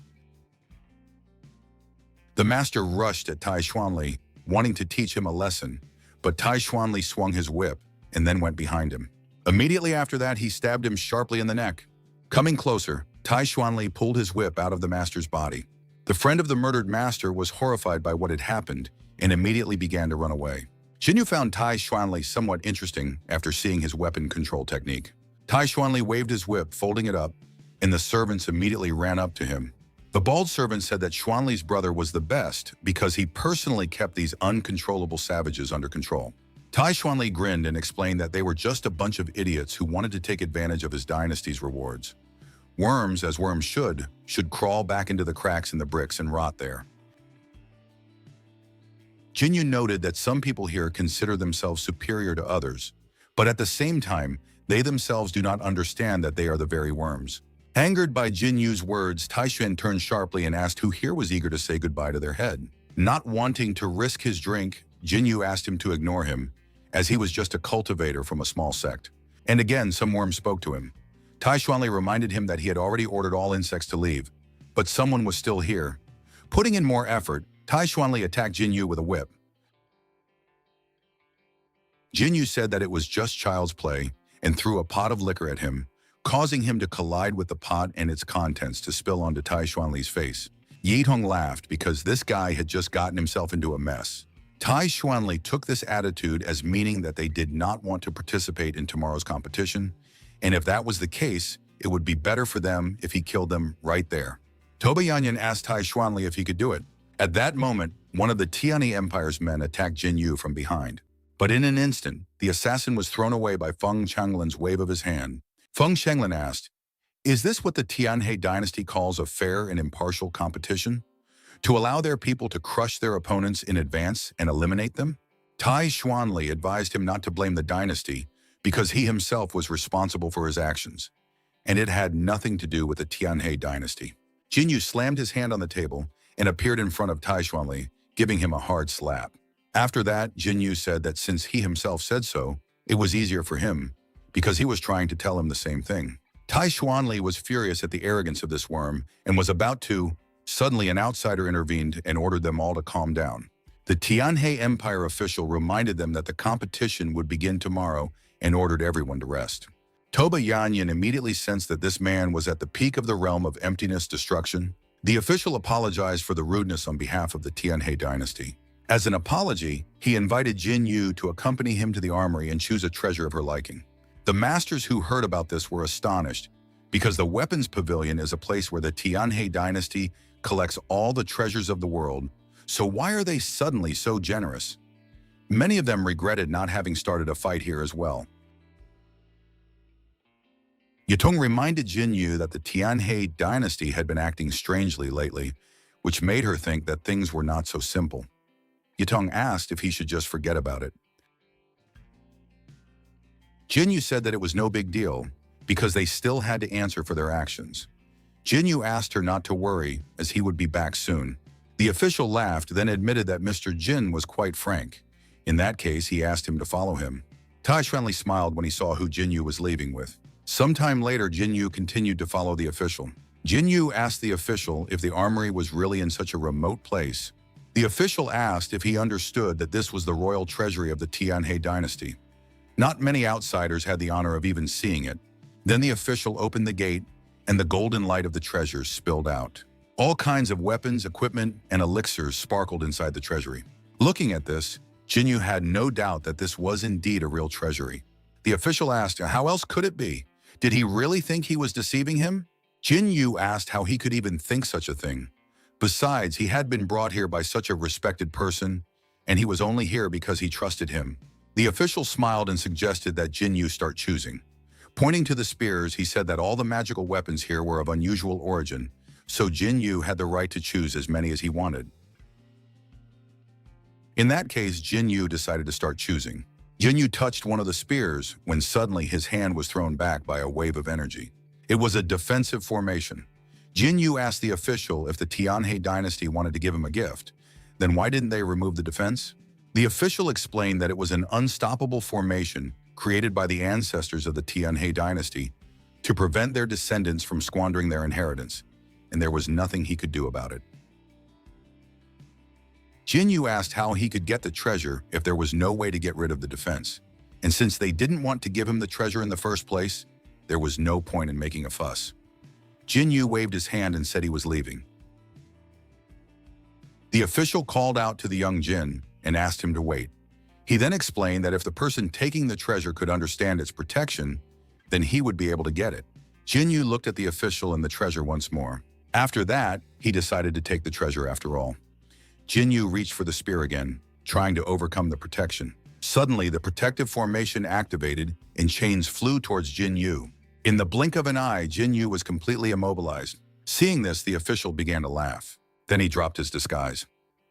Speaker 1: The master rushed at Tai Xuanli, wanting to teach him a lesson, but Tai Xuanli swung his whip and then went behind him. Immediately after that, he stabbed him sharply in the neck. Coming closer, Tai Xuanli pulled his whip out of the master's body. The friend of the murdered master was horrified by what had happened and immediately began to run away. Jin Yu found Tai Xuanli somewhat interesting after seeing his weapon control technique. Tai Xuanli waved his whip, folding it up, and the servants immediately ran up to him. The bald servant said that Xuanli's brother was the best because he personally kept these uncontrollable savages under control. Tai Xuanli grinned and explained that they were just a bunch of idiots who wanted to take advantage of his dynasty's rewards. Worms, as worms should crawl back into the cracks in the bricks and rot there. Jin Yu noted that some people here consider themselves superior to others, but at the same time, they themselves do not understand that they are the very worms. Angered by Jin Yu's words, Tai Xuan turned sharply and asked who here was eager to say goodbye to their head. Not wanting to risk his drink, Jin Yu asked him to ignore him, as he was just a cultivator from a small sect. And again, some worm spoke to him. Tai Xuanli reminded him that he had already ordered all insects to leave, but someone was still here. Putting in more effort, Tai Xuanli attacked Jin Yu with a whip. Jin Yu said that it was just child's play and threw a pot of liquor at him, causing him to collide with the pot and its contents to spill onto Tai Xuanli's face. Yitong laughed because this guy had just gotten himself into a mess. Tai Xuanli took this attitude as meaning that they did not want to participate in tomorrow's competition, and if that was the case, it would be better for them if he killed them right there. Toba Yanyan asked Tai Xuanli if he could do it. At that moment, one of the Tianhe Empire's men attacked Jin Yu from behind. But in an instant, the assassin was thrown away by Feng Changlin's wave of his hand. Feng Changlin asked, "Is this what the Tianhe dynasty calls a fair and impartial competition? To allow their people to crush their opponents in advance and eliminate them?" Tai Xuanli advised him not to blame the dynasty because he himself was responsible for his actions, and it had nothing to do with the Tianhe dynasty. Jin Yu slammed his hand on the table and appeared in front of Tai Xuanli, giving him a hard slap. After that, Jin Yu said that since he himself said so, it was easier for him, because he was trying to tell him the same thing. Tai Xuanli was furious at the arrogance of this worm and was about to. Suddenly, an outsider intervened and ordered them all to calm down. The Tianhe Empire official reminded them that the competition would begin tomorrow and ordered everyone to rest. Toba Yanyan immediately sensed that this man was at the peak of the realm of emptiness destruction. The official apologized for the rudeness on behalf of the Tianhe dynasty. As an apology, he invited Jin Yu to accompany him to the armory and choose a treasure of her liking. The masters who heard about this were astonished, because the weapons pavilion is a place where the Tianhe dynasty collects all the treasures of the world, so why are they suddenly so generous? Many of them regretted not having started a fight here as well. Yatong reminded Jin Yu that the Tianhe dynasty had been acting strangely lately, which made her think that things were not so simple. Yatong asked if he should just forget about it. Jin Yu said that it was no big deal, because they still had to answer for their actions. Jin Yu asked her not to worry, as he would be back soon. The official laughed, then admitted that Mr. Jin was quite frank. In that case, he asked him to follow him. Tai Xuanli smiled when he saw who Jin Yu was leaving with. Sometime later, Jin Yu continued to follow the official. Jin Yu asked the official if the armory was really in such a remote place. The official asked if he understood that this was the royal treasury of the Tianhe dynasty. Not many outsiders had the honor of even seeing it. Then the official opened the gate, and the golden light of the treasure spilled out. All kinds of weapons, equipment, and elixirs sparkled inside the treasury. Looking at this, Jin Yu had no doubt that this was indeed a real treasury. The official asked, how else could it be? Did he really think he was deceiving him? Jin Yu asked how he could even think such a thing. Besides, he had been brought here by such a respected person, and he was only here because he trusted him. The official smiled and suggested that Jin Yu start choosing. Pointing to the spears, he said that all the magical weapons here were of unusual origin, so Jin Yu had the right to choose as many as he wanted. In that case, Jin Yu decided to start choosing. Jin Yu touched one of the spears when suddenly his hand was thrown back by a wave of energy. It was a defensive formation. Jin Yu asked the official if the Tianhe dynasty wanted to give him a gift. Then why didn't they remove the defense? The official explained that it was an unstoppable formation created by the ancestors of the Tianhe dynasty to prevent their descendants from squandering their inheritance, and there was nothing he could do about it. Jin Yu asked how he could get the treasure if there was no way to get rid of the defense, and since they didn't want to give him the treasure in the first place, there was no point in making a fuss. Jin Yu waved his hand and said he was leaving. The official called out to the young Jin and asked him to wait. He then explained that if the person taking the treasure could understand its protection, then he would be able to get it. Jin Yu looked at the official and the treasure once more. After that, he decided to take the treasure after all. Jin Yu reached for the spear again, trying to overcome the protection. Suddenly, the protective formation activated and chains flew towards Jin Yu. In the blink of an eye, Jin Yu was completely immobilized. Seeing this, the official began to laugh. Then he dropped his disguise.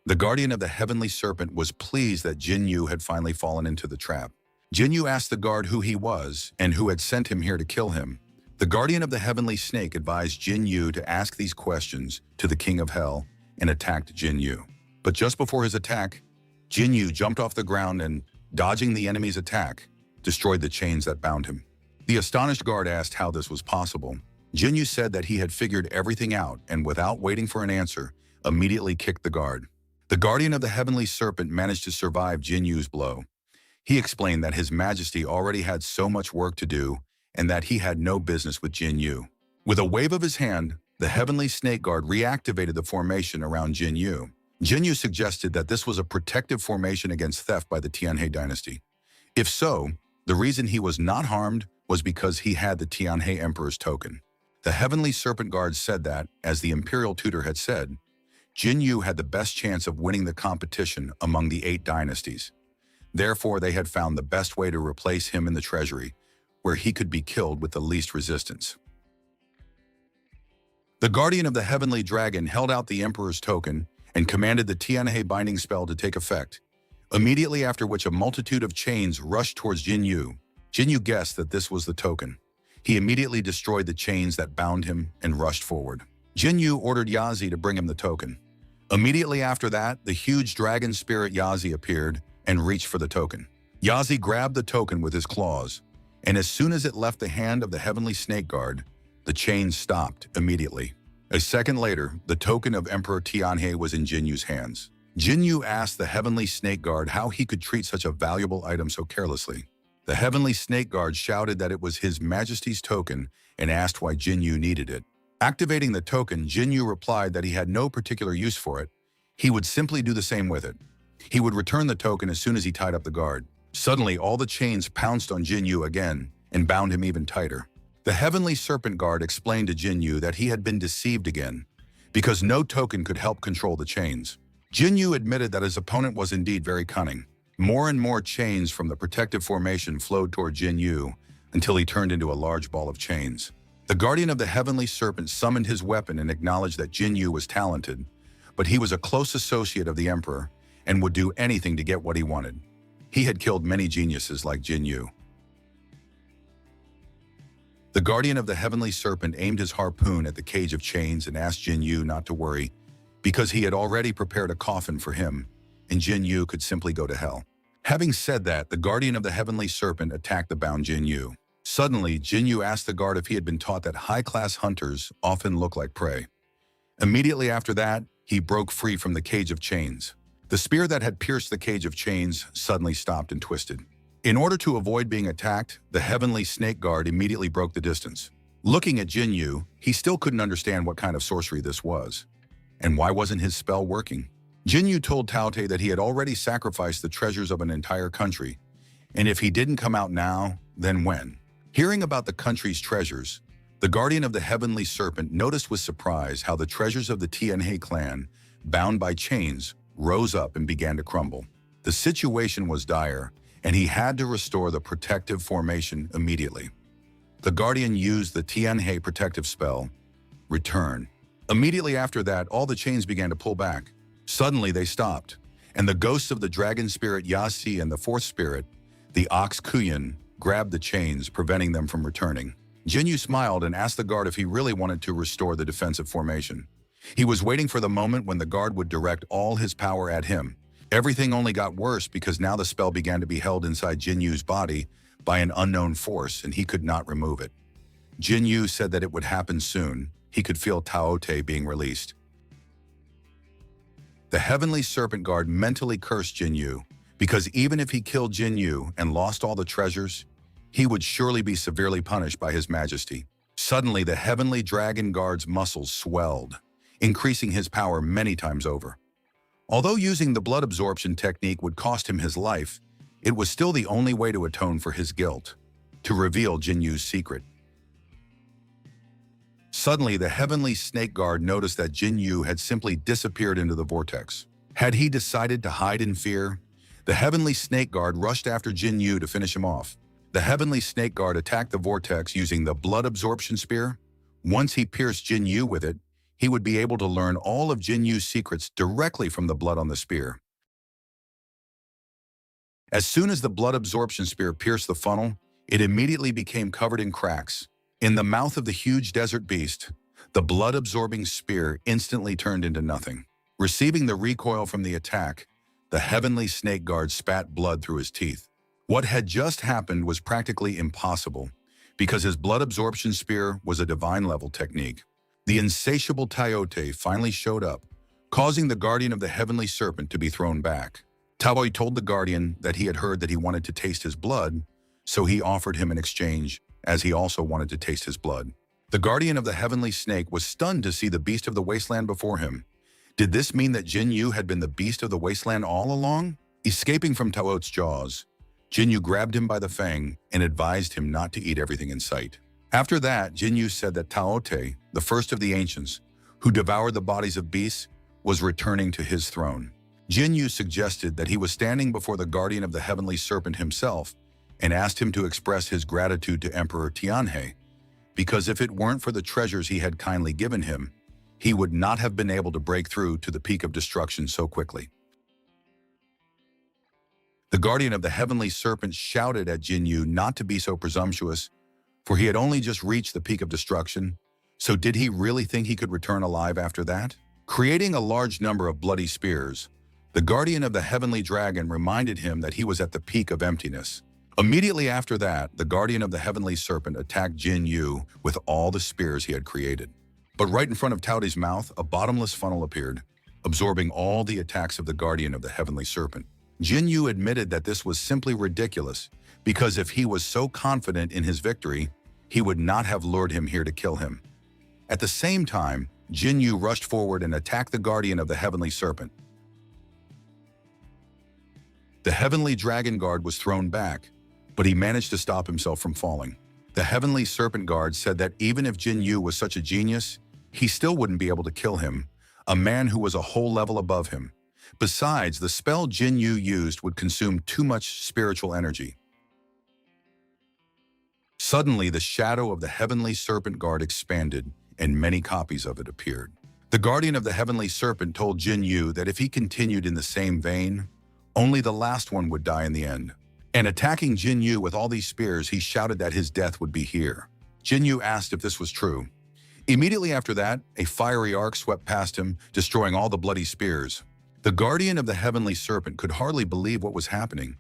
Speaker 1: The guardian of the heavenly serpent was pleased that Jin Yu had finally fallen into the trap. Jin Yu asked the guard who he was and who had sent him here to kill him. The guardian of the heavenly snake advised Jin Yu to ask these questions to the king of hell and attacked Jin Yu. But just before his attack, Jin Yu jumped off the ground and, dodging the enemy's attack, destroyed the chains that bound him. The astonished guard asked how this was possible. Jin Yu said that he had figured everything out and, without waiting for an answer, immediately kicked the guard. The guardian of the heavenly serpent managed to survive Jin Yu's blow. He explained that His Majesty already had so much work to do and that he had no business with Jin Yu. With a wave of his hand, the heavenly snake guard reactivated the formation around Jin Yu. Jin Yu suggested that this was a protective formation against theft by the Tianhe dynasty. If so, the reason he was not harmed was because he had the Tianhe Emperor's token. The heavenly serpent guard said that, as the imperial tutor had said, Jin Yu had the best chance of winning the competition among the 8 dynasties. Therefore, they had found the best way to replace him in the treasury, where he could be killed with the least resistance. The guardian of the heavenly dragon held out the emperor's token and commanded the Tianhe binding spell to take effect, immediately after which a multitude of chains rushed towards Jin Yu. Jin Yu guessed that this was the token. He immediately destroyed the chains that bound him and rushed forward. Jin Yu ordered Yazi to bring him the token. Immediately after that, the huge dragon spirit Yazi appeared and reached for the token. Yazi grabbed the token with his claws, and as soon as it left the hand of the heavenly snake guard, the chains stopped immediately. A second later, the token of Emperor Tianhe was in Jin Yu's hands. Jin Yu asked the heavenly snake guard how he could treat such a valuable item so carelessly. The heavenly snake guard shouted that it was His Majesty's token and asked why Jinyu needed it. Activating the token, Jinyu replied that he had no particular use for it. He would simply do the same with it. He would return the token as soon as he tied up the guard. Suddenly, all the chains pounced on Jinyu again and bound him even tighter. The heavenly serpent guard explained to Jinyu that he had been deceived again, because no token could help control the chains. Jinyu admitted that his opponent was indeed very cunning. More and more chains from the protective formation flowed toward Jinyu until he turned into a large ball of chains. The guardian of the heavenly serpent summoned his weapon and acknowledged that Jinyu was talented, but he was a close associate of the emperor and would do anything to get what he wanted. He had killed many geniuses like Jinyu. The guardian of the heavenly serpent aimed his harpoon at the cage of chains and asked Jinyu not to worry, because he had already prepared a coffin for him, and Jinyu could simply go to hell. Having said that, the guardian of the heavenly serpent attacked the bound Jinyu. Suddenly, Jinyu asked the guard if he had been taught that high-class hunters often look like prey. Immediately after that, he broke free from the cage of chains. The spear that had pierced the cage of chains suddenly stopped and twisted. In order to avoid being attacked, the heavenly snake guard immediately broke the distance. Looking at Jinyu, he still couldn't understand what kind of sorcery this was. And why wasn't his spell working? Jinyu told Taote that he had already sacrificed the treasures of an entire country, and if he didn't come out now, then when? Hearing about the country's treasures, the guardian of the heavenly serpent noticed with surprise how the treasures of the Tianhe clan, bound by chains, rose up and began to crumble. The situation was dire, and he had to restore the protective formation immediately. The guardian used the Tianhe protective spell, Return. Immediately after that, all the chains began to pull back. Suddenly, they stopped, and the ghosts of the dragon spirit Yasi and the fourth spirit, the ox Kuyan, grabbed the chains, preventing them from returning. Jinyu smiled and asked the guard if he really wanted to restore the defensive formation. He was waiting for the moment when the guard would direct all his power at him. Everything only got worse because now the spell began to be held inside Jinyu's body by an unknown force, and he could not remove it. Jinyu said that it would happen soon. He could feel Taote being released. The heavenly serpent guard mentally cursed Jinyu, because even if he killed Jinyu and lost all the treasures, he would surely be severely punished by His Majesty. Suddenly, the heavenly dragon guard's muscles swelled, increasing his power many times over. Although using the blood absorption technique would cost him his life, it was still the only way to atone for his guilt, to reveal Jinyu's secret. Suddenly, the heavenly snake guard noticed that Jinyu had simply disappeared into the vortex. Had he decided to hide in fear? The heavenly snake guard rushed after Jinyu to finish him off. The heavenly snake guard attacked the vortex using the blood absorption spear. Once he pierced Jinyu with it, he would be able to learn all of Jinyu's secrets directly from the blood on the spear. As soon as the blood absorption spear pierced the funnel, it immediately became covered in cracks. In the mouth of the huge desert beast, the blood-absorbing spear instantly turned into nothing. Receiving the recoil from the attack, the heavenly snake guard spat blood through his teeth. What had just happened was practically impossible, because his blood absorption spear was a divine-level technique. The insatiable Taote finally showed up, causing the guardian of the heavenly serpent to be thrown back. Taote told the guardian that he had heard that he wanted to taste his blood, so he offered him an exchange, as he also wanted to taste his blood. The guardian of the heavenly snake was stunned to see the beast of the wasteland before him. Did this mean that Jinyu had been the beast of the wasteland all along? Escaping from Taote's jaws, Jinyu grabbed him by the fang and advised him not to eat everything in sight. After that, Jinyu said that Taote, the first of the ancients, who devoured the bodies of beasts, was returning to his throne. Jinyu suggested that he was standing before the guardian of the heavenly serpent himself and asked him to express his gratitude to Emperor Tianhe, because if it weren't for the treasures he had kindly given him, he would not have been able to break through to the peak of destruction so quickly. The guardian of the heavenly serpent shouted at Jinyu not to be so presumptuous, for he had only just reached the peak of destruction, so did he really think he could return alive after that? Creating a large number of bloody spears, the guardian of the heavenly dragon reminded him that he was at the peak of emptiness. Immediately after that, the guardian of the heavenly serpent attacked Jinyu with all the spears he had created. But right in front of Taote's mouth, a bottomless funnel appeared, absorbing all the attacks of the guardian of the heavenly serpent. Jin Yu admitted that this was simply ridiculous, because if he was so confident in his victory, he would not have lured him here to kill him. At the same time, Jin Yu rushed forward and attacked the guardian of the Heavenly Serpent. The Heavenly Dragon Guard was thrown back, but he managed to stop himself from falling. The Heavenly Serpent Guard said that even if Jin Yu was such a genius, he still wouldn't be able to kill him, a man who was a whole level above him. Besides, the spell Jin Yu used would consume too much spiritual energy. Suddenly, the shadow of the Heavenly Serpent Guard expanded, and many copies of it appeared. The Guardian of the Heavenly Serpent told Jin Yu that if he continued in the same vein, only the last one would die in the end. And attacking Jin Yu with all these spears, he shouted that his death would be here. Jin Yu asked if this was true. Immediately after that, a fiery arc swept past him, destroying all the bloody spears. The Guardian of the Heavenly Serpent could hardly believe what was happening.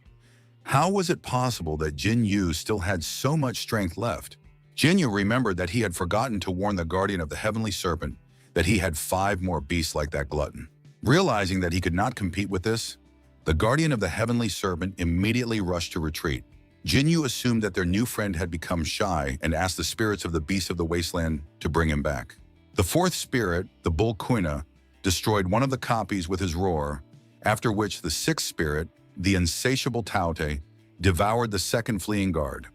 Speaker 1: How was it possible that Jin Yu still had so much strength left? Jin Yu remembered that he had forgotten to warn the Guardian of the Heavenly Serpent that he had 5 more beasts like that glutton. Realizing that he could not compete with this, the Guardian of the Heavenly Serpent immediately rushed to retreat. Jin Yu assumed that their new friend had become shy and asked the spirits of the beasts of the wasteland to bring him back. The 4th spirit, the Bull Quina, destroyed one of the copies with his roar, after which the 6th spirit, the insatiable Taote, devoured the 2nd fleeing guard.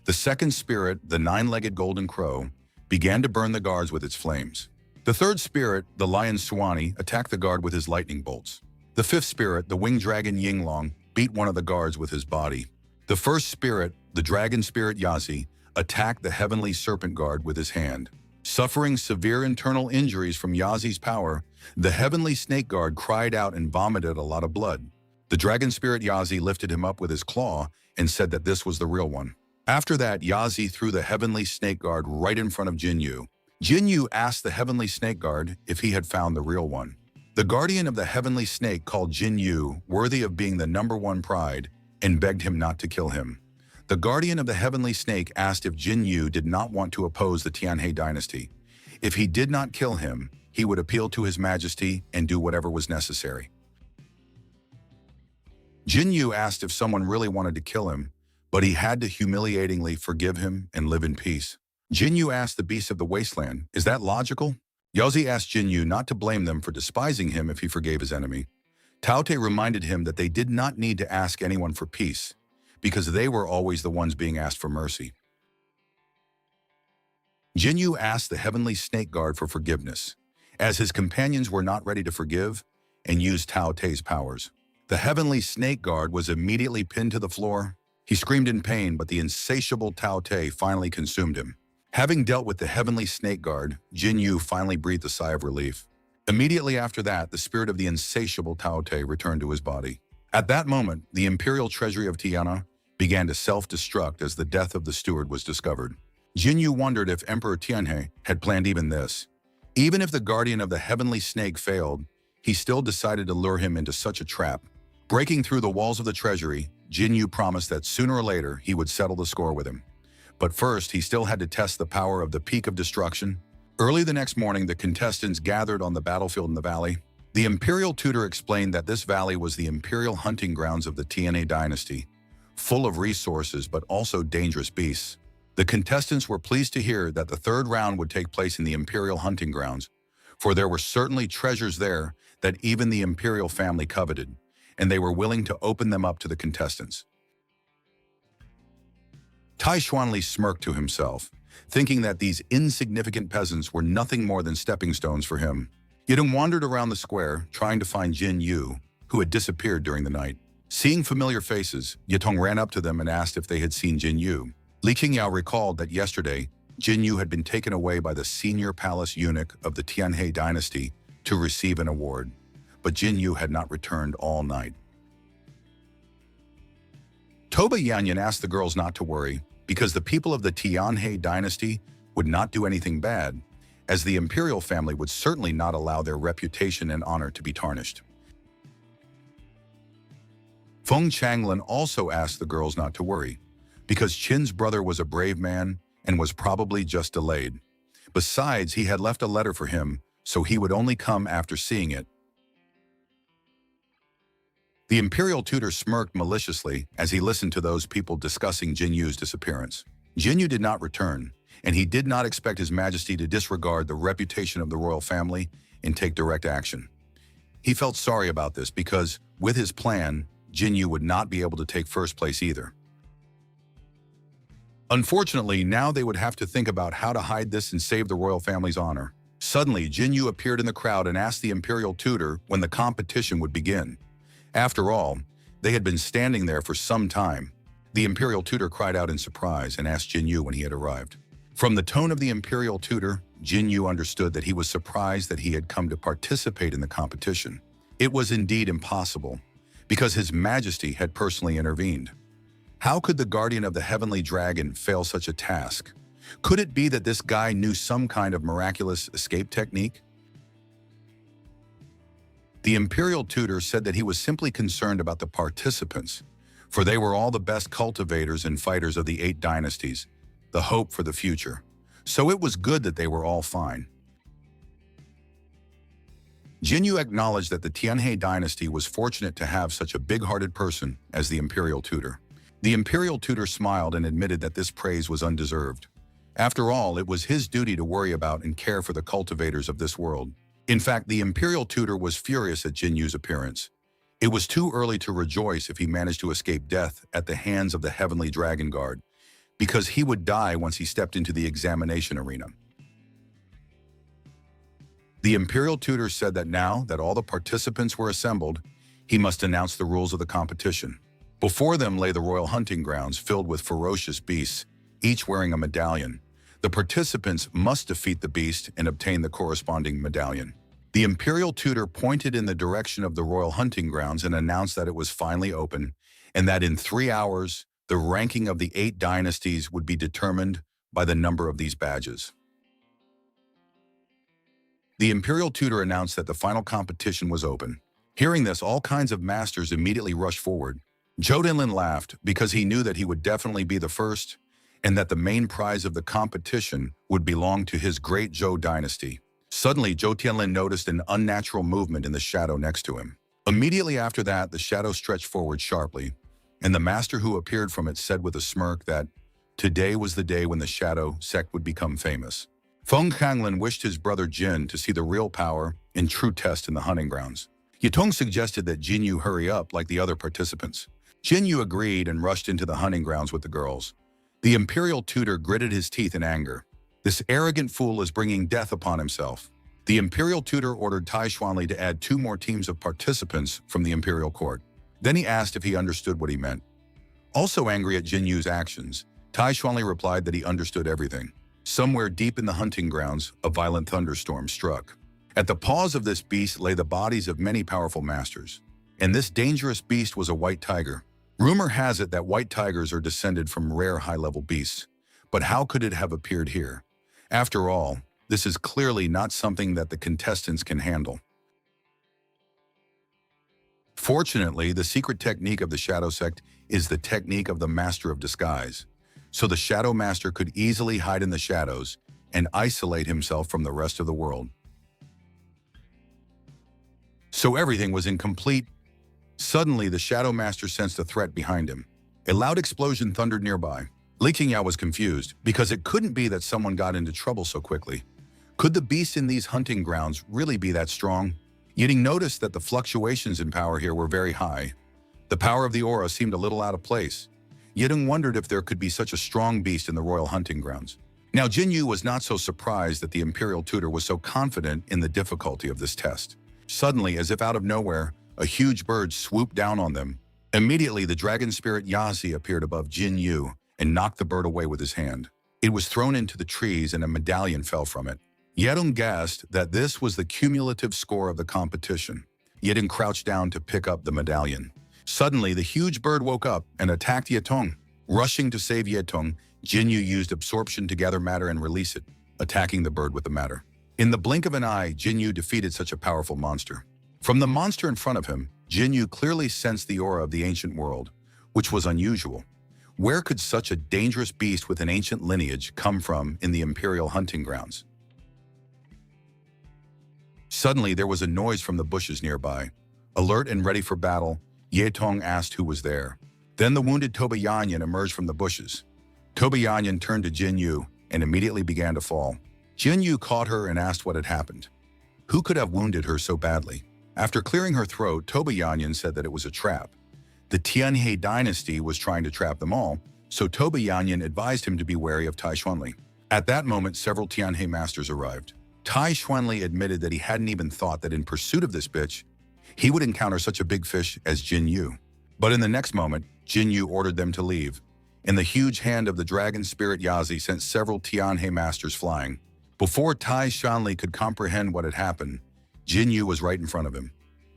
Speaker 1: The 2nd spirit, the 9-legged golden crow, began to burn the guards with its flames. The 3rd spirit, the lion Suani, attacked the guard with his lightning bolts. The 5th spirit, the winged dragon Yinglong, beat one of the guards with his body. The 1st spirit, the dragon spirit Yazi, attacked the heavenly serpent guard with his hand. Suffering severe internal injuries from Yazi's power, the heavenly snake guard cried out and vomited a lot of blood. The dragon spirit Yazi lifted him up with his claw and said that this was the real one. After that, Yazi threw the heavenly snake guard right in front of Jin Yu. Jin Yu asked the heavenly snake guard if he had found the real one. The guardian of the heavenly snake called Jin Yu worthy of being the #1 pride and begged him not to kill him. The guardian of the heavenly snake asked if Jin Yu did not want to oppose the Tianhe dynasty. If he did not kill him, he would appeal to his majesty and do whatever was necessary. Jin Yu asked if someone really wanted to kill him, but he had to humiliatingly forgive him and live in peace. Jin Yu asked the beasts of the wasteland, "Is that logical?" Yazi asked Jin Yu not to blame them for despising him if he forgave his enemy. Taote reminded him that they did not need to ask anyone for peace, because they were always the ones being asked for mercy. Jin Yu asked the heavenly snake guard for forgiveness, as his companions were not ready to forgive and used Taote's powers. The heavenly snake guard was immediately pinned to the floor. He screamed in pain, but the insatiable Taote finally consumed him. Having dealt with the heavenly snake guard, Jin Yu finally breathed a sigh of relief. Immediately after that, the spirit of the insatiable Taote returned to his body. At that moment, the imperial treasury of Tiana began to self-destruct as the death of the steward was discovered. Jin Yu wondered if Emperor Tianhe had planned even this. Even if the guardian of the heavenly snake failed, he still decided to lure him into such a trap. Breaking through the walls of the treasury, Jin Yu promised that sooner or later he would settle the score with him. But first, he still had to test the power of the Peak of Destruction. Early the next morning, the contestants gathered on the battlefield in the valley. The imperial tutor explained that this valley was the imperial hunting grounds of the Tianhe dynasty, full of resources but also dangerous beasts. The contestants were pleased to hear that the 3rd round would take place in the imperial hunting grounds, for there were certainly treasures there that even the imperial family coveted, and they were willing to open them up to the contestants. Tai Xuanli smirked to himself, thinking that these insignificant peasants were nothing more than stepping stones for him. Yidong wandered around the square, trying to find Jin Yu, who had disappeared during the night. Seeing familiar faces, Yitong ran up to them and asked if they had seen Jin Yu. Li Qingyao recalled that yesterday, Jin Yu had been taken away by the senior palace eunuch of the Tianhe dynasty to receive an award, but Jin Yu had not returned all night. Toba Yanyan asked the girls not to worry, because the people of the Tianhe dynasty would not do anything bad, as the imperial family would certainly not allow their reputation and honor to be tarnished. Feng Changlin also asked the girls not to worry, because Qin's brother was a brave man and was probably just delayed. Besides, he had left a letter for him, so he would only come after seeing it. The imperial tutor smirked maliciously as he listened to those people discussing Jinyu's disappearance. Jinyu did not return, and he did not expect His Majesty to disregard the reputation of the royal family and take direct action. He felt sorry about this because, with his plan, Jinyu would not be able to take first place either. Unfortunately, now they would have to think about how to hide this and save the royal family's honor. Suddenly, Jinyu appeared in the crowd and asked the imperial tutor when the competition would begin. After all, they had been standing there for some time. The imperial tutor cried out in surprise and asked Jinyu when he had arrived. From the tone of the imperial tutor, Jinyu understood that he was surprised that he had come to participate in the competition. It was indeed impossible, because His Majesty had personally intervened. How could the guardian of the heavenly dragon fail such a task? Could it be that this guy knew some kind of miraculous escape technique? The imperial tutor said that he was simply concerned about the participants, for they were all the best cultivators and fighters of the 8 dynasties, the hope for the future. So it was good that they were all fine. Jinyu acknowledged that the Tianhe dynasty was fortunate to have such a big-hearted person as the imperial tutor. The imperial tutor smiled and admitted that this praise was undeserved. After all, it was his duty to worry about and care for the cultivators of this world. In fact, the imperial tutor was furious at Jinyu's appearance. It was too early to rejoice if he managed to escape death at the hands of the heavenly dragon guard, because he would die once he stepped into the examination arena. The imperial tutor said that now that all the participants were assembled, he must announce the rules of the competition. Before them lay the royal hunting grounds filled with ferocious beasts, each wearing a medallion. The participants must defeat the beast and obtain the corresponding medallion. The imperial tutor pointed in the direction of the royal hunting grounds and announced that it was finally open, and that in 3 hours, the ranking of the 8 dynasties would be determined by the number of these badges. The imperial tutor announced that the final competition was open. Hearing this, all kinds of masters immediately rushed forward. Zhou Tianlin laughed because he knew that he would definitely be the first, and that the main prize of the competition would belong to his great Zhou dynasty. Suddenly, Zhou Tianlin noticed an unnatural movement in the shadow next to him. Immediately after that, the shadow stretched forward sharply, and the master who appeared from it said with a smirk that today was the day when the shadow sect would become famous. Feng Hanglin wished his brother Jin to see the real power and true test in the hunting grounds. Yitong suggested that Jinyu hurry up like the other participants. Jinyu agreed and rushed into the hunting grounds with the girls. The imperial tutor gritted his teeth in anger. This arrogant fool is bringing death upon himself. The imperial tutor ordered Tai Xuanli to add 2 more teams of participants from the imperial court. Then he asked if he understood what he meant. Also angry at Jinyu's actions, Tai Xuanli replied that he understood everything. Somewhere deep in the hunting grounds, a violent thunderstorm struck. At the paws of this beast lay the bodies of many powerful masters. And this dangerous beast was a white tiger. Rumor has it that white tigers are descended from rare high-level beasts. But how could it have appeared here? After all, this is clearly not something that the contestants can handle. Fortunately, the secret technique of the Shadow Sect is the technique of the Master of Disguise. So the Shadow Master could easily hide in the shadows and isolate himself from the rest of the world. So everything was incomplete. Suddenly, the Shadow Master sensed a threat behind him. A loud explosion thundered nearby. Li Qingyao was confused, because it couldn't be that someone got into trouble so quickly. Could the beasts in these hunting grounds really be that strong? Yiding noticed that the fluctuations in power here were very high. The power of the aura seemed a little out of place. Yiding wondered if there could be such a strong beast in the royal hunting grounds. Now Jinyu was not so surprised that the imperial tutor was so confident in the difficulty of this test. Suddenly, as if out of nowhere, a huge bird swooped down on them. Immediately, the dragon spirit Yazi appeared above Jinyu and knocked the bird away with his hand. It was thrown into the trees and a medallion fell from it. Yedong guessed that this was the cumulative score of the competition. Yedong crouched down to pick up the medallion. Suddenly, the huge bird woke up and attacked Yetong. Rushing to save Yetong, Jinyu used absorption to gather matter and release it, attacking the bird with the matter. In the blink of an eye, Jinyu defeated such a powerful monster. From the monster in front of him, Jinyu clearly sensed the aura of the ancient world, which was unusual. Where could such a dangerous beast with an ancient lineage come from in the imperial hunting grounds? Suddenly, there was a noise from the bushes nearby. Alert and ready for battle, Ye Tong asked who was there. Then the wounded Toba Yanyan emerged from the bushes. Toba Yanyan turned to Jin Yu and immediately began to fall. Jin Yu caught her and asked what had happened. Who could have wounded her so badly? After clearing her throat, Toba Yanyan said that it was a trap. The Tianhe dynasty was trying to trap them all, so Toba Yanyan advised him to be wary of Tai Xuanli. At that moment, several Tianhe masters arrived. Tai Xuanli admitted that he hadn't even thought that in pursuit of this bitch, he would encounter such a big fish as Jin Yu. But in the next moment, Jin Yu ordered them to leave. And the huge hand of the dragon spirit Yazi sent several Tianhe masters flying. Before Tai Xuanli could comprehend what had happened, Jin Yu was right in front of him.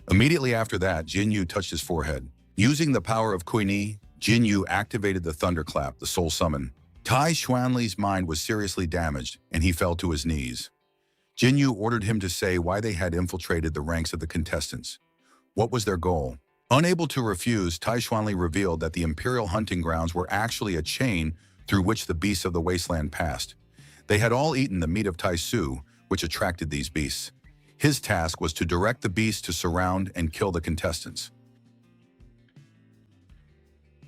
Speaker 1: Immediately after that, Jin Yu touched his forehead. Using the power of Kuini, Jin Yu activated the thunderclap, the soul summon. Tai Xuanli's mind was seriously damaged, and he fell to his knees. Jin Yu ordered him to say why they had infiltrated the ranks of the contestants. What was their goal? Unable to refuse, Tai Xuanli revealed that the imperial hunting grounds were actually a chain through which the beasts of the wasteland passed. They had all eaten the meat of Tai Su, which attracted these beasts. His task was to direct the beasts to surround and kill the contestants.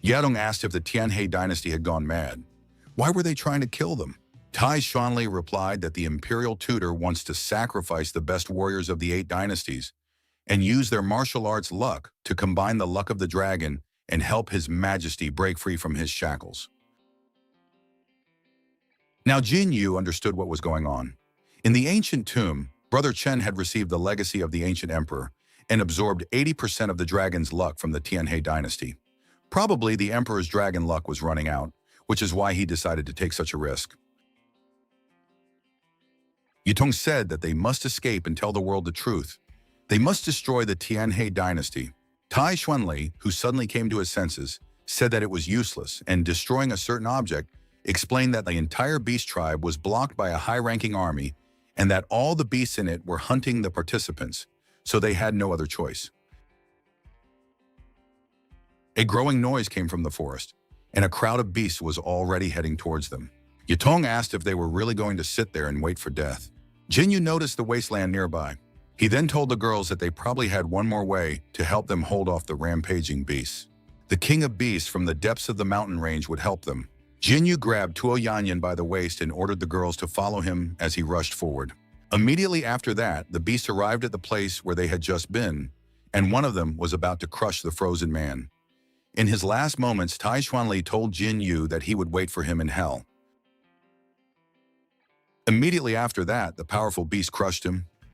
Speaker 1: Yadong asked if the Tianhe dynasty had gone mad. Why were they trying to kill them? Tai Xuanli replied that the imperial tutor wants to sacrifice the best warriors of the 8 dynasties and use their martial arts luck to combine the luck of the dragon and help his majesty break free from his shackles. Now Jin Yu understood what was going on. In the ancient tomb, Brother Chen had received the legacy of the ancient emperor and absorbed 80% of the dragon's luck from the Tianhe dynasty. Probably the emperor's dragon luck was running out, which is why he decided to take such a risk. Yutong said that they must escape and tell the world the truth. They must destroy the Tianhe dynasty. Tai Xuanli, who suddenly came to his senses, said that it was useless, and destroying a certain object explained that the entire beast tribe was blocked by a high-ranking army and that all the beasts in it were hunting the participants, so they had no other choice. A growing noise came from the forest, and a crowd of beasts was already heading towards them. Yutong asked if they were really going to sit there and wait for death. Jin Yu noticed the wasteland nearby. He then told the girls that they probably had one more way to help them hold off the rampaging beasts. The king of beasts from the depths of the mountain range would help them. Jin Yu grabbed Tuo Yanyan by the waist and ordered the girls to follow him as he rushed forward. Immediately after that, the beasts arrived at the place where they had just been, and one of them was about to crush the frozen man. In his last moments, Tai Xuanli told Jin Yu that he would wait for him in hell. Immediately after that, the powerful beast crushed him,